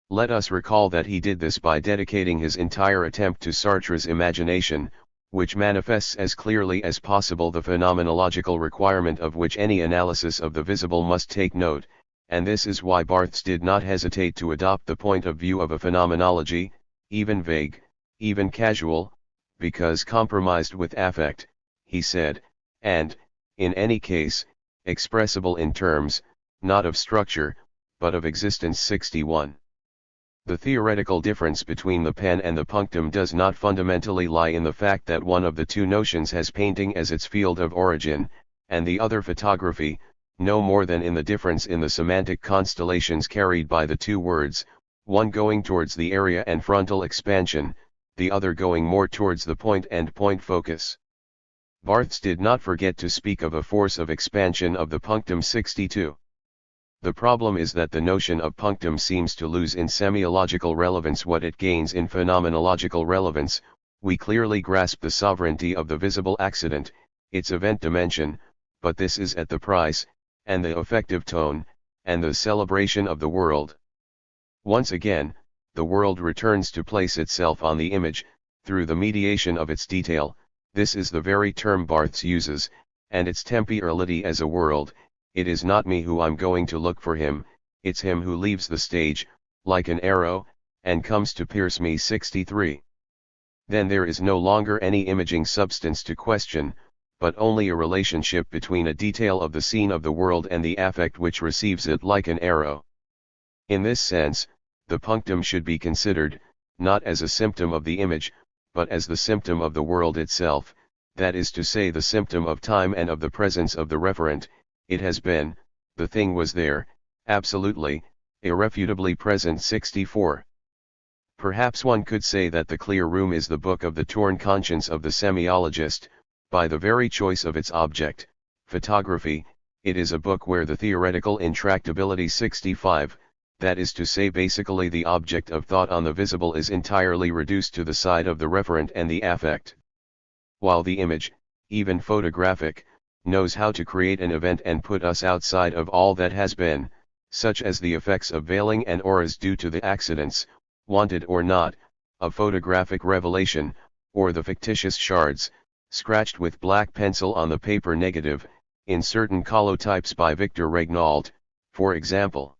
Let us recall that he did this by dedicating his entire attempt to Sartre's imagination, which manifests as clearly as possible the phenomenological requirement of which any analysis of the visible must take note, and this is why Barthes did not hesitate to adopt the point of view of a phenomenology, even vague, even casual, because compromised with affect, he said, and, in any case, expressible in terms, not of structure, but of existence. 61. The theoretical difference between the pen and the punctum does not fundamentally lie in the fact that one of the two notions has painting as its field of origin, and the other photography, no more than in the difference in the semantic constellations carried by the two words, one going towards the area and frontal expansion, the other going more towards the point and point focus. Barthes did not forget to speak of a force of expansion of the punctum. 62. The problem is that the notion of punctum seems to lose in semiological relevance what it gains in phenomenological relevance. We clearly grasp the sovereignty of the visible accident, its event dimension, but this is at the price, and the affective tone, and the celebration of the world. Once again, the world returns to place itself on the image, through the mediation of its detail. This is the very term Barthes uses, and its temporality as a world. It is not me who I'm going to look for him, it's him who leaves the stage, like an arrow, and comes to pierce me. 63. Then there is no longer any imaging substance to question, but only a relationship between a detail of the scene of the world and the affect which receives it like an arrow. In this sense, the punctum should be considered, not as a symptom of the image, but as the symptom of the world itself, that is to say the symptom of time and of the presence of the referent. It has been, the thing was there, absolutely, irrefutably present 64. Perhaps one could say that the clear room is the book of the torn conscience of the semiologist, by the very choice of its object, photography. It is a book where the theoretical intractability 65, that is to say basically the object of thought on the visible, is entirely reduced to the side of the referent and the affect. While the image, even photographic, knows how to create an event and put us outside of all that has been, such as the effects of veiling and auras due to the accidents, wanted or not, of photographic revelation, or the fictitious shards, scratched with black pencil on the paper negative, in certain colotypes by Victor Regnault, for example.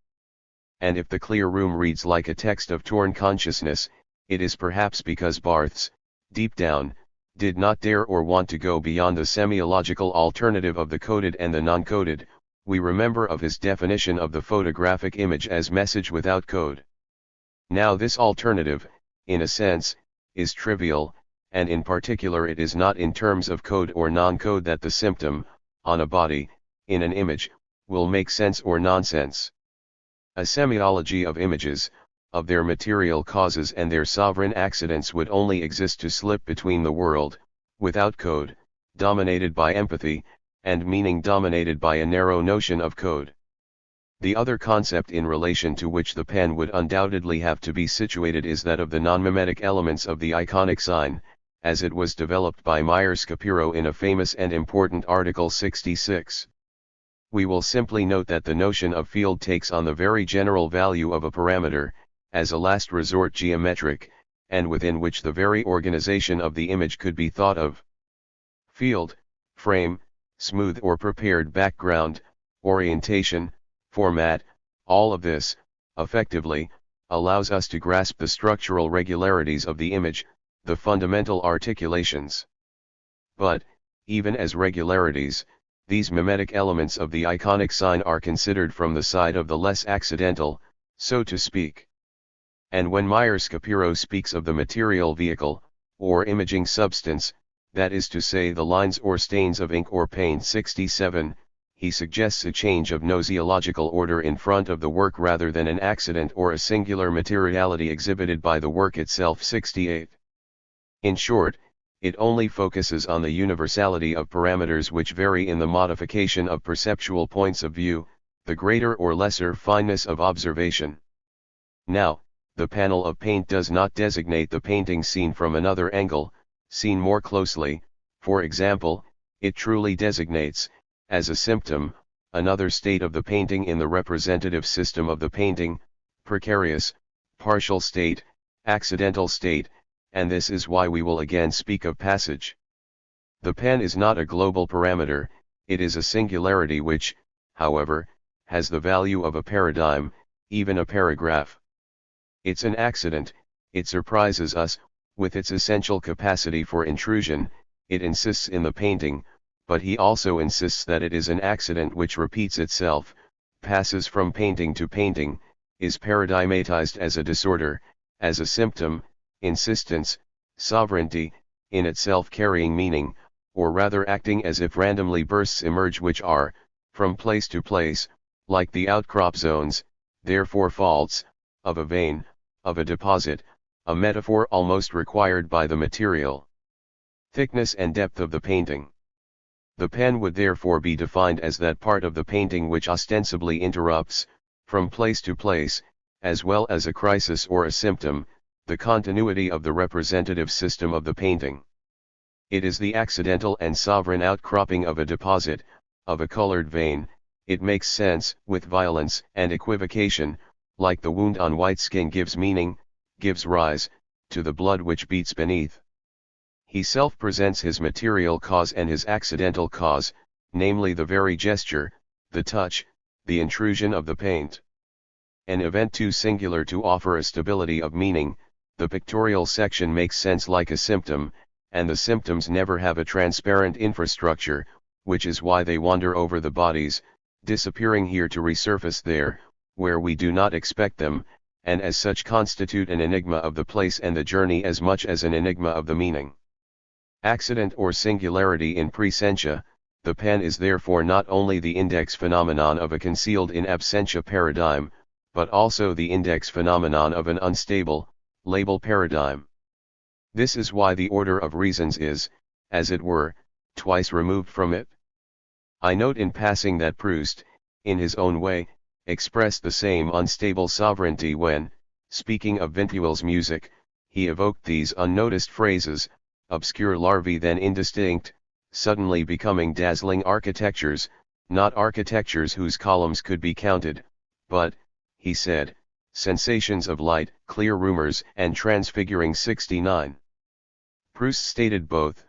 And if the clear room reads like a text of torn consciousness, it is perhaps because Barthes, deep down, did not dare or want to go beyond the semiological alternative of the coded and the non-coded. We remember of his definition of the photographic image as message without code. Now this alternative, in a sense, is trivial, and in particular it is not in terms of code or non-code that the symptom, on a body, in an image, will make sense or nonsense. A semiology of images, of their material causes and their sovereign accidents would only exist to slip between the world, without code, dominated by empathy, and meaning dominated by a narrow notion of code. The other concept in relation to which the pen would undoubtedly have to be situated is that of the non-mimetic elements of the iconic sign, as it was developed by Myers-Shapiro in a famous and important article 66. We will simply note that the notion of field takes on the very general value of a parameter, as a last resort geometric, and within which the very organization of the image could be thought of. Field, frame, smooth or prepared background, orientation, format, all of this, effectively, allows us to grasp the structural regularities of the image, the fundamental articulations. But, even as regularities, these mimetic elements of the iconic sign are considered from the side of the less accidental, so to speak. And when Myers-Shapiro speaks of the material vehicle, or imaging substance, that is to say the lines or stains of ink or paint 67, he suggests a change of gnosiological order in front of the work rather than an accident or a singular materiality exhibited by the work itself 68. In short, it only focuses on the universality of parameters which vary in the modification of perceptual points of view, the greater or lesser fineness of observation. Now, the panel of paint does not designate the painting seen from another angle, seen more closely. For example, it truly designates, as a symptom, another state of the painting in the representative system of the painting, precarious, partial state, accidental state, and this is why we will again speak of passage. The pen is not a global parameter, it is a singularity which, however, has the value of a paradigm, even a paragraph. It's an accident, it surprises us, with its essential capacity for intrusion, it insists in the painting, but he also insists that it is an accident which repeats itself, passes from painting to painting, is paradigmatized as a disorder, as a symptom, insistence, sovereignty, in itself carrying meaning, or rather acting as if randomly bursts emerge which are, from place to place, like the outcrop zones, therefore faults, of a vein, of a deposit, a metaphor almost required by the material thickness and depth of the painting. The pen would therefore be defined as that part of the painting which ostensibly interrupts, from place to place, as well as a crisis or a symptom, the continuity of the representative system of the painting. It is the accidental and sovereign outcropping of a deposit, of a colored vein. It makes sense, with violence and equivocation, like the wound on white skin gives meaning, gives rise, to the blood which beats beneath. He self-presents his material cause and his accidental cause, namely the very gesture, the touch, the intrusion of the paint. An event too singular to offer a stability of meaning, the pictorial section makes sense like a symptom, and the symptoms never have a transparent infrastructure, which is why they wander over the bodies, disappearing here to resurface there, where we do not expect them, and as such constitute an enigma of the place and the journey as much as an enigma of the meaning. Accident or singularity in presentia, the pen is therefore not only the index phenomenon of a concealed in absentia paradigm, but also the index phenomenon of an unstable, label paradigm. This is why the order of reasons is, as it were, twice removed from it. I note in passing that Proust, in his own way, expressed the same unstable sovereignty when, speaking of Vinteuil's music, he evoked these unnoticed phrases, obscure larvae then indistinct, suddenly becoming dazzling architectures, not architectures whose columns could be counted, but, he said, sensations of light, clear rumors and transfiguring 69. Proust stated both,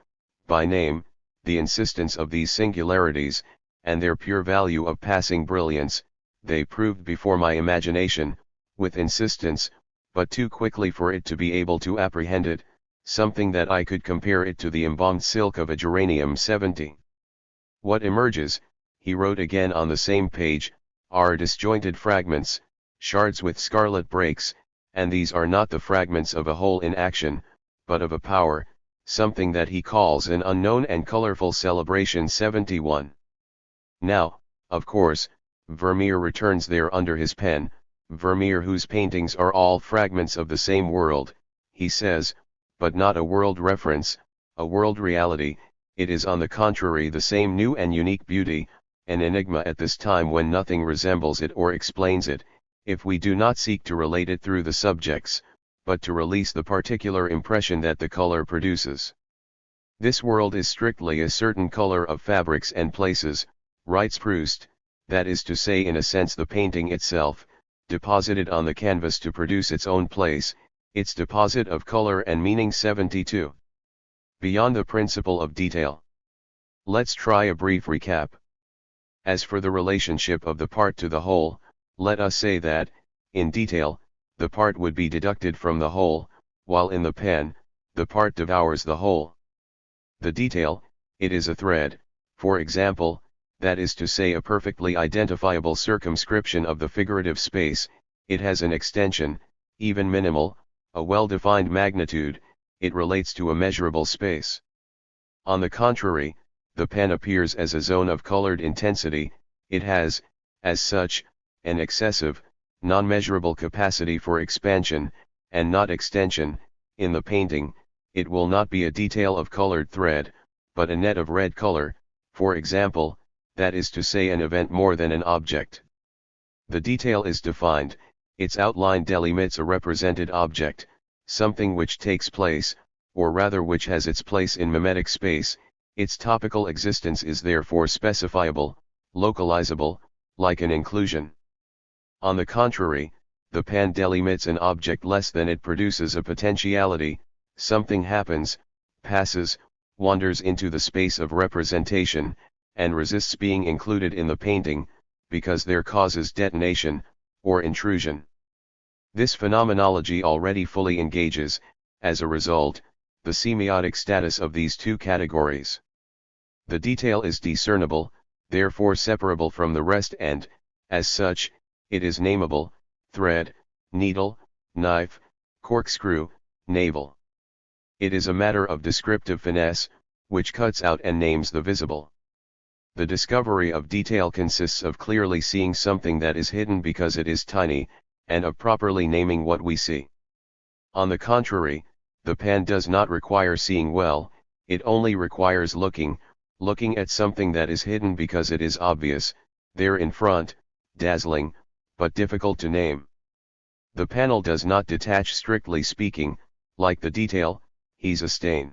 by name, the insistence of these singularities, and their pure value of passing brilliance, they proved before my imagination, with insistence, but too quickly for it to be able to apprehend it, something that I could compare it to the embalmed silk of a geranium 70. What emerges, he wrote again on the same page, are disjointed fragments, shards with scarlet breaks, and these are not the fragments of a whole in action, but of a power, something that he calls an unknown and colorful celebration 71. Now, of course, Vermeer returns there under his pen, Vermeer whose paintings are all fragments of the same world, he says, but not a world reference, a world reality, it is on the contrary the same new and unique beauty, an enigma at this time when nothing resembles it or explains it, if we do not seek to relate it through the subjects, but to release the particular impression that the color produces. This world is strictly a certain color of fabrics and places, writes Proust, that is to say in a sense the painting itself, deposited on the canvas to produce its own place, its deposit of color and meaning 72. Beyond the principle of detail. Let's try a brief recap. As for the relationship of the part to the whole, let us say that, in detail, the part would be deducted from the whole, while in the pen, the part devours the whole. The detail, it is a thread, for example, that is to say a perfectly identifiable circumscription of the figurative space, it has an extension, even minimal, a well-defined magnitude, it relates to a measurable space. On the contrary, the pen appears as a zone of colored intensity, it has, as such, an excessive, non-measurable capacity for expansion, and not extension. In the painting, it will not be a detail of colored thread, but a net of red color, for example, that is to say an event more than an object. The detail is defined, its outline delimits a represented object, something which takes place, or rather which has its place in mimetic space, its topical existence is therefore specifiable, localizable, like an inclusion. On the contrary, the pen delimits an object less than it produces a potentiality, something happens, passes, wanders into the space of representation, and resists being included in the painting, because there causes detonation, or intrusion. This phenomenology already fully engages, as a result, the semiotic status of these two categories. The detail is discernible, therefore separable from the rest and, as such, it is nameable, thread, needle, knife, corkscrew, navel. It is a matter of descriptive finesse, which cuts out and names the visible. The discovery of detail consists of clearly seeing something that is hidden because it is tiny, and of properly naming what we see. On the contrary, the pen does not require seeing well, it only requires looking at something that is hidden because it is obvious, there in front, dazzling, but difficult to name. The panel does not detach strictly speaking, like the detail, he's a stain.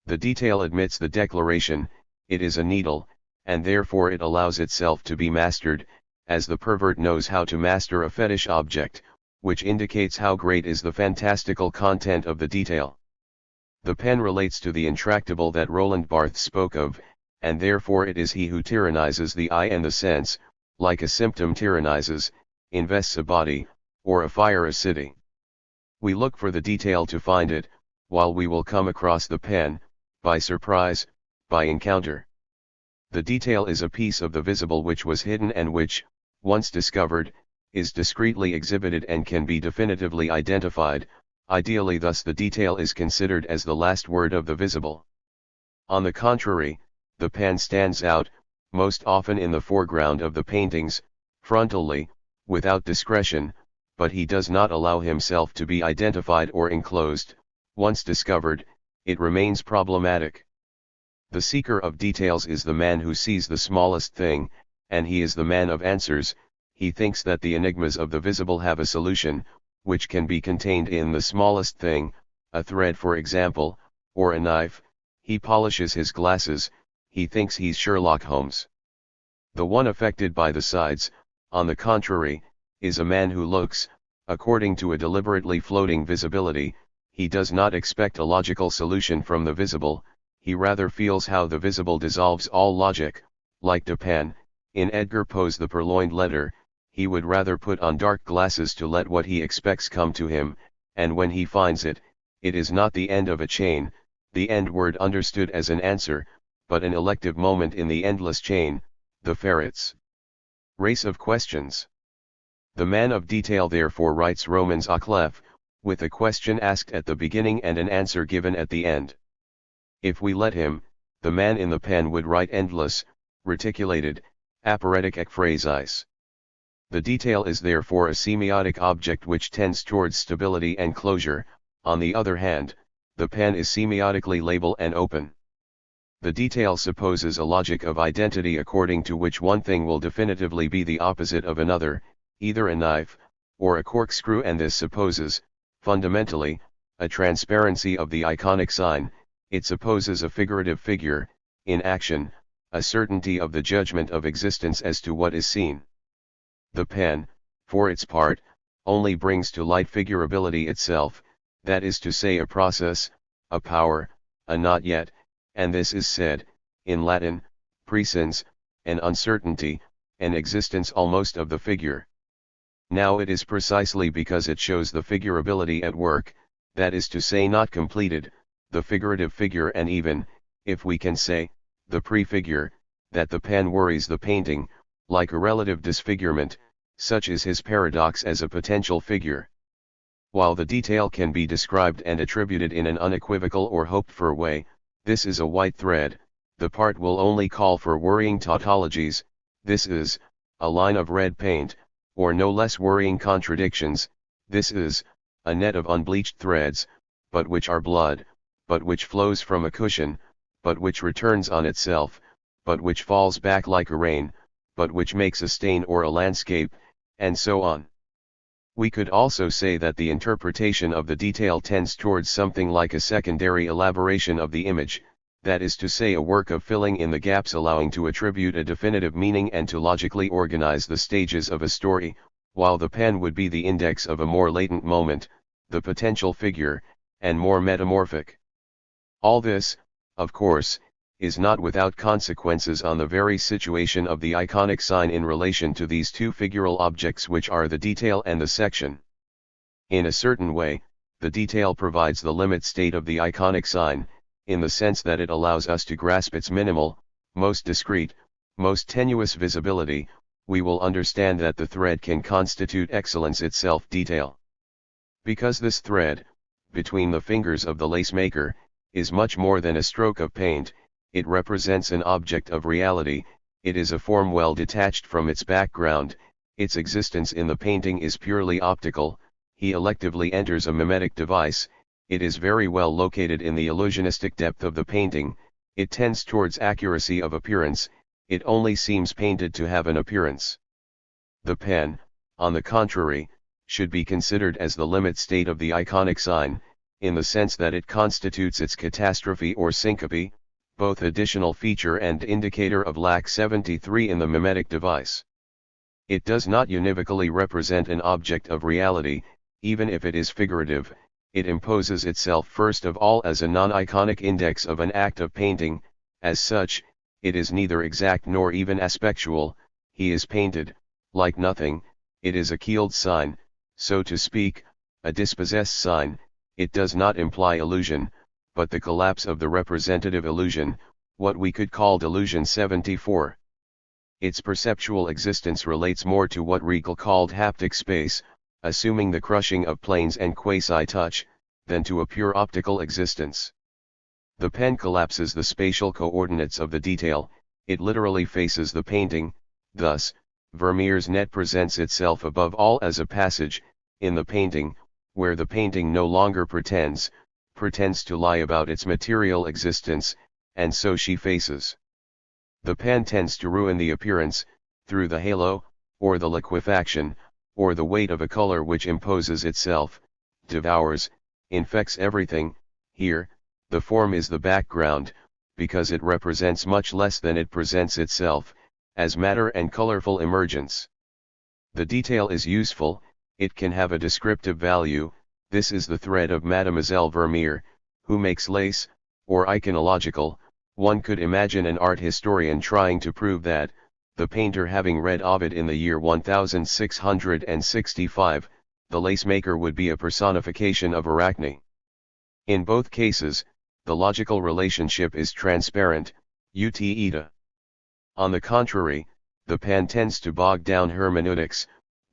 The detail admits the declaration, it is a needle, and therefore it allows itself to be mastered, as the pervert knows how to master a fetish object, which indicates how great is the fantastical content of the detail. The pen relates to the intractable that Roland Barthes spoke of, and therefore it is he who tyrannizes the eye and the sense, like a symptom tyrannizes, invests a body, or a fire a city. We look for the detail to find it, while we will come across the pen, by surprise, by encounter. The detail is a piece of the visible which was hidden and which, once discovered, is discreetly exhibited and can be definitively identified, ideally thus the detail is considered as the last word of the visible. On the contrary, the pen stands out, most often in the foreground of the paintings, frontally, without discretion, but he does not allow himself to be identified or enclosed. Once discovered, it remains problematic. The seeker of details is the man who sees the smallest thing, and he is the man of answers. He thinks that the enigmas of the visible have a solution, which can be contained in the smallest thing, a thread for example, or a knife. He polishes his glasses, he thinks he's Sherlock Holmes. The one affected by the sides, on the contrary, is a man who looks, according to a deliberately floating visibility. He does not expect a logical solution from the visible, he rather feels how the visible dissolves all logic. Like Dupin, in Edgar Poe's The Purloined Letter, he would rather put on dark glasses to let what he expects come to him, and when he finds it, it is not the end of a chain, the end word understood as an answer, but an elective moment in the endless chain, the ferret's race of questions. The man of detail therefore writes romans à clef, with a question asked at the beginning and an answer given at the end. If we let him, the man in the pen would write endless, reticulated, aporetic ekphrasis. The detail is therefore a semiotic object which tends towards stability and closure. On the other hand, the pen is semiotically labile and open. The detail supposes a logic of identity according to which one thing will definitively be the opposite of another, either a knife, or a corkscrew, and this supposes, fundamentally, a transparency of the iconic sign. It supposes a figurative figure, in action, a certainty of the judgment of existence as to what is seen. The pen, for its part, only brings to light figurability itself, that is to say a process, a power, a not yet, and this is said, in Latin, presens, an uncertainty, an existence almost of the figure. Now it is precisely because it shows the figurability at work, that is to say not completed, the figurative figure, and even, if we can say, the prefigure, that the pen worries the painting, like a relative disfigurement. Such is his paradox as a potential figure. While the detail can be described and attributed in an unequivocal or hoped-for way, this is a white thread, the part will only call for worrying tautologies. This is, a line of red paint, or no less worrying contradictions. This is, a net of unbleached threads, but which are blood, but which flows from a cushion, but which returns on itself, but which falls back like a rain, but which makes a stain or a landscape, and so on. We could also say that the interpretation of the detail tends towards something like a secondary elaboration of the image, that is to say a work of filling in the gaps allowing to attribute a definitive meaning and to logically organize the stages of a story, while the pen would be the index of a more latent moment, the potential figure, and more metamorphic. All this, of course, is not without consequences on the very situation of the iconic sign in relation to these two figural objects which are the detail and the section. In a certain way, the detail provides the limit state of the iconic sign, in the sense that it allows us to grasp its minimal, most discrete, most tenuous visibility. We will understand that the thread can constitute excellence itself detail. Because this thread, between the fingers of the lace maker, is much more than a stroke of paint, it represents an object of reality, it is a form well detached from its background, its existence in the painting is purely optical. He electively enters a mimetic device, it is very well located in the illusionistic depth of the painting, it tends towards accuracy of appearance, it only seems painted to have an appearance. The pen, on the contrary, should be considered as the limit state of the iconic sign, in the sense that it constitutes its catastrophe or syncope, both additional feature and indicator of lack 73 in the mimetic device. It does not univocally represent an object of reality, even if it is figurative, it imposes itself first of all as a non-iconic index of an act of painting. As such, it is neither exact nor even aspectual, he is painted, like nothing, it is a keeled sign, so to speak, a dispossessed sign. It does not imply illusion, but the collapse of the representative illusion, what we could call delusion 74. Its perceptual existence relates more to what Riegel called haptic space, assuming the crushing of planes and quasi-touch, than to a pure optical existence. The pen collapses the spatial coordinates of the detail, it literally faces the painting, thus, Vermeer's net presents itself above all as a passage, in the painting, where the painting no longer pretends to lie about its material existence, and so she faces. The pen tends to ruin the appearance, through the halo, or the liquefaction, or the weight of a color which imposes itself, devours, infects everything. Here, the form is the background, because it represents much less than it presents itself, as matter and colorful emergence. The detail is useful, it can have a descriptive value. This is the thread of Mademoiselle Vermeer, who makes lace, or iconological. One could imagine an art historian trying to prove that, the painter having read Ovid in the year 1665, the lace maker would be a personification of Arachne. In both cases, the logical relationship is transparent, ut ita. On the contrary, the pen tends to bog down hermeneutics,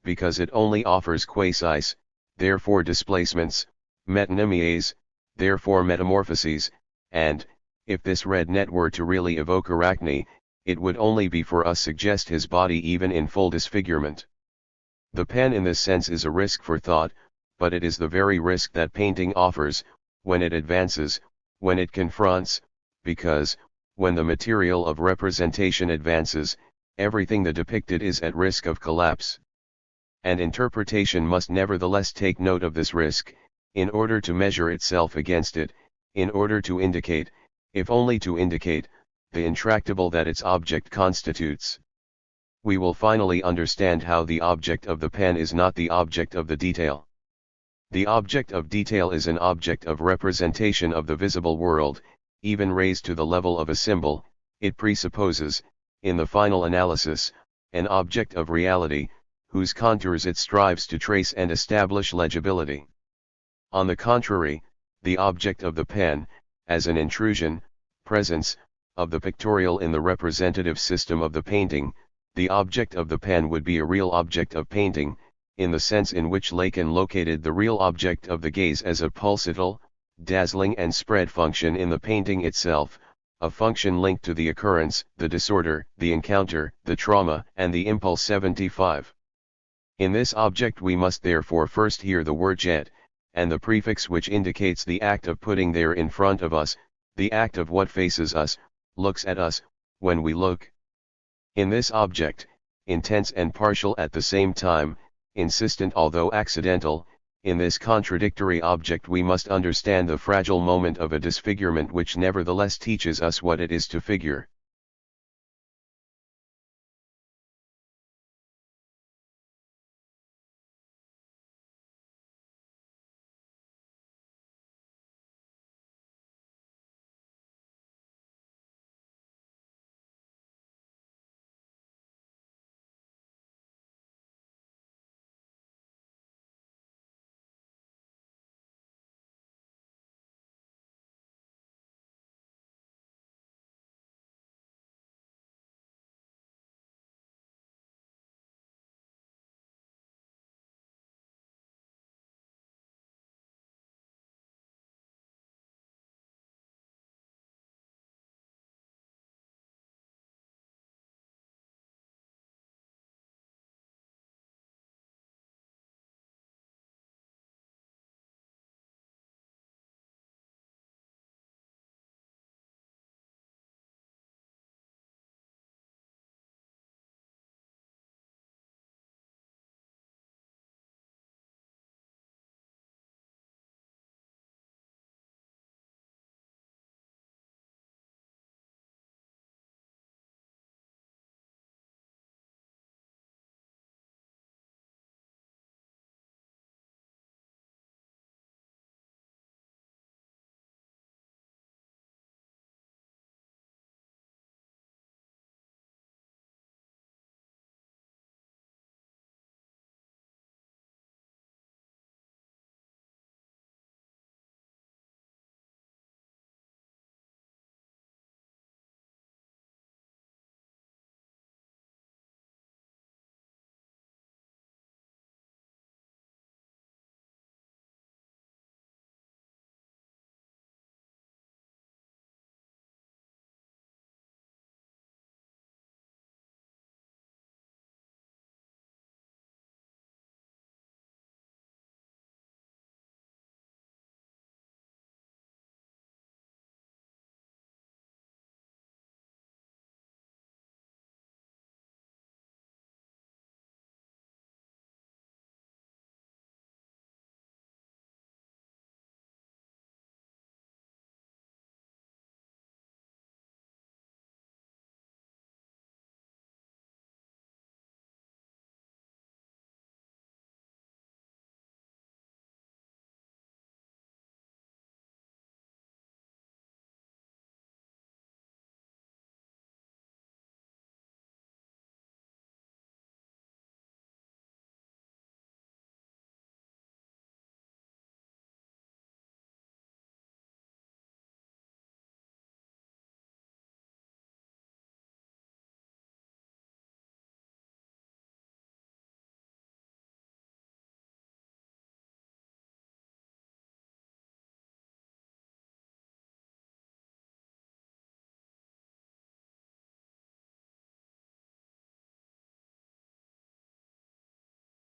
because it only offers quasis, therefore displacements, metonymies, therefore metamorphoses, and, if this red net were to really evoke Arachne, it would only be for us suggest his body even in full disfigurement. The pen in this sense is a risk for thought, but it is the very risk that painting offers, when it advances, when it confronts, because, when the material of representation advances, everything the depicted is at risk of collapse. And interpretation must nevertheless take note of this risk, in order to measure itself against it, in order to indicate, if only to indicate, the intractable that its object constitutes. We will finally understand how the object of the pen is not the object of the detail. The object of detail is an object of representation of the visible world, even raised to the level of a symbol. It presupposes, in the final analysis, an object of reality, whose contours it strives to trace and establish legibility. On the contrary, the object of the pen, as an intrusion, presence, of the pictorial in the representative system of the painting, the object of the pen would be a real object of painting, in the sense in which Lacan located the real object of the gaze as a pulsatile, dazzling and spread function in the painting itself, a function linked to the occurrence, the disorder, the encounter, the trauma, and the impulse. 75. In this object we must therefore first hear the word jet, and the prefix which indicates the act of putting there in front of us, the act of what faces us, looks at us, when we look. In this object, intense and partial at the same time, insistent although accidental, in this contradictory object we must understand the fragile moment of a disfigurement which nevertheless teaches us what it is to figure.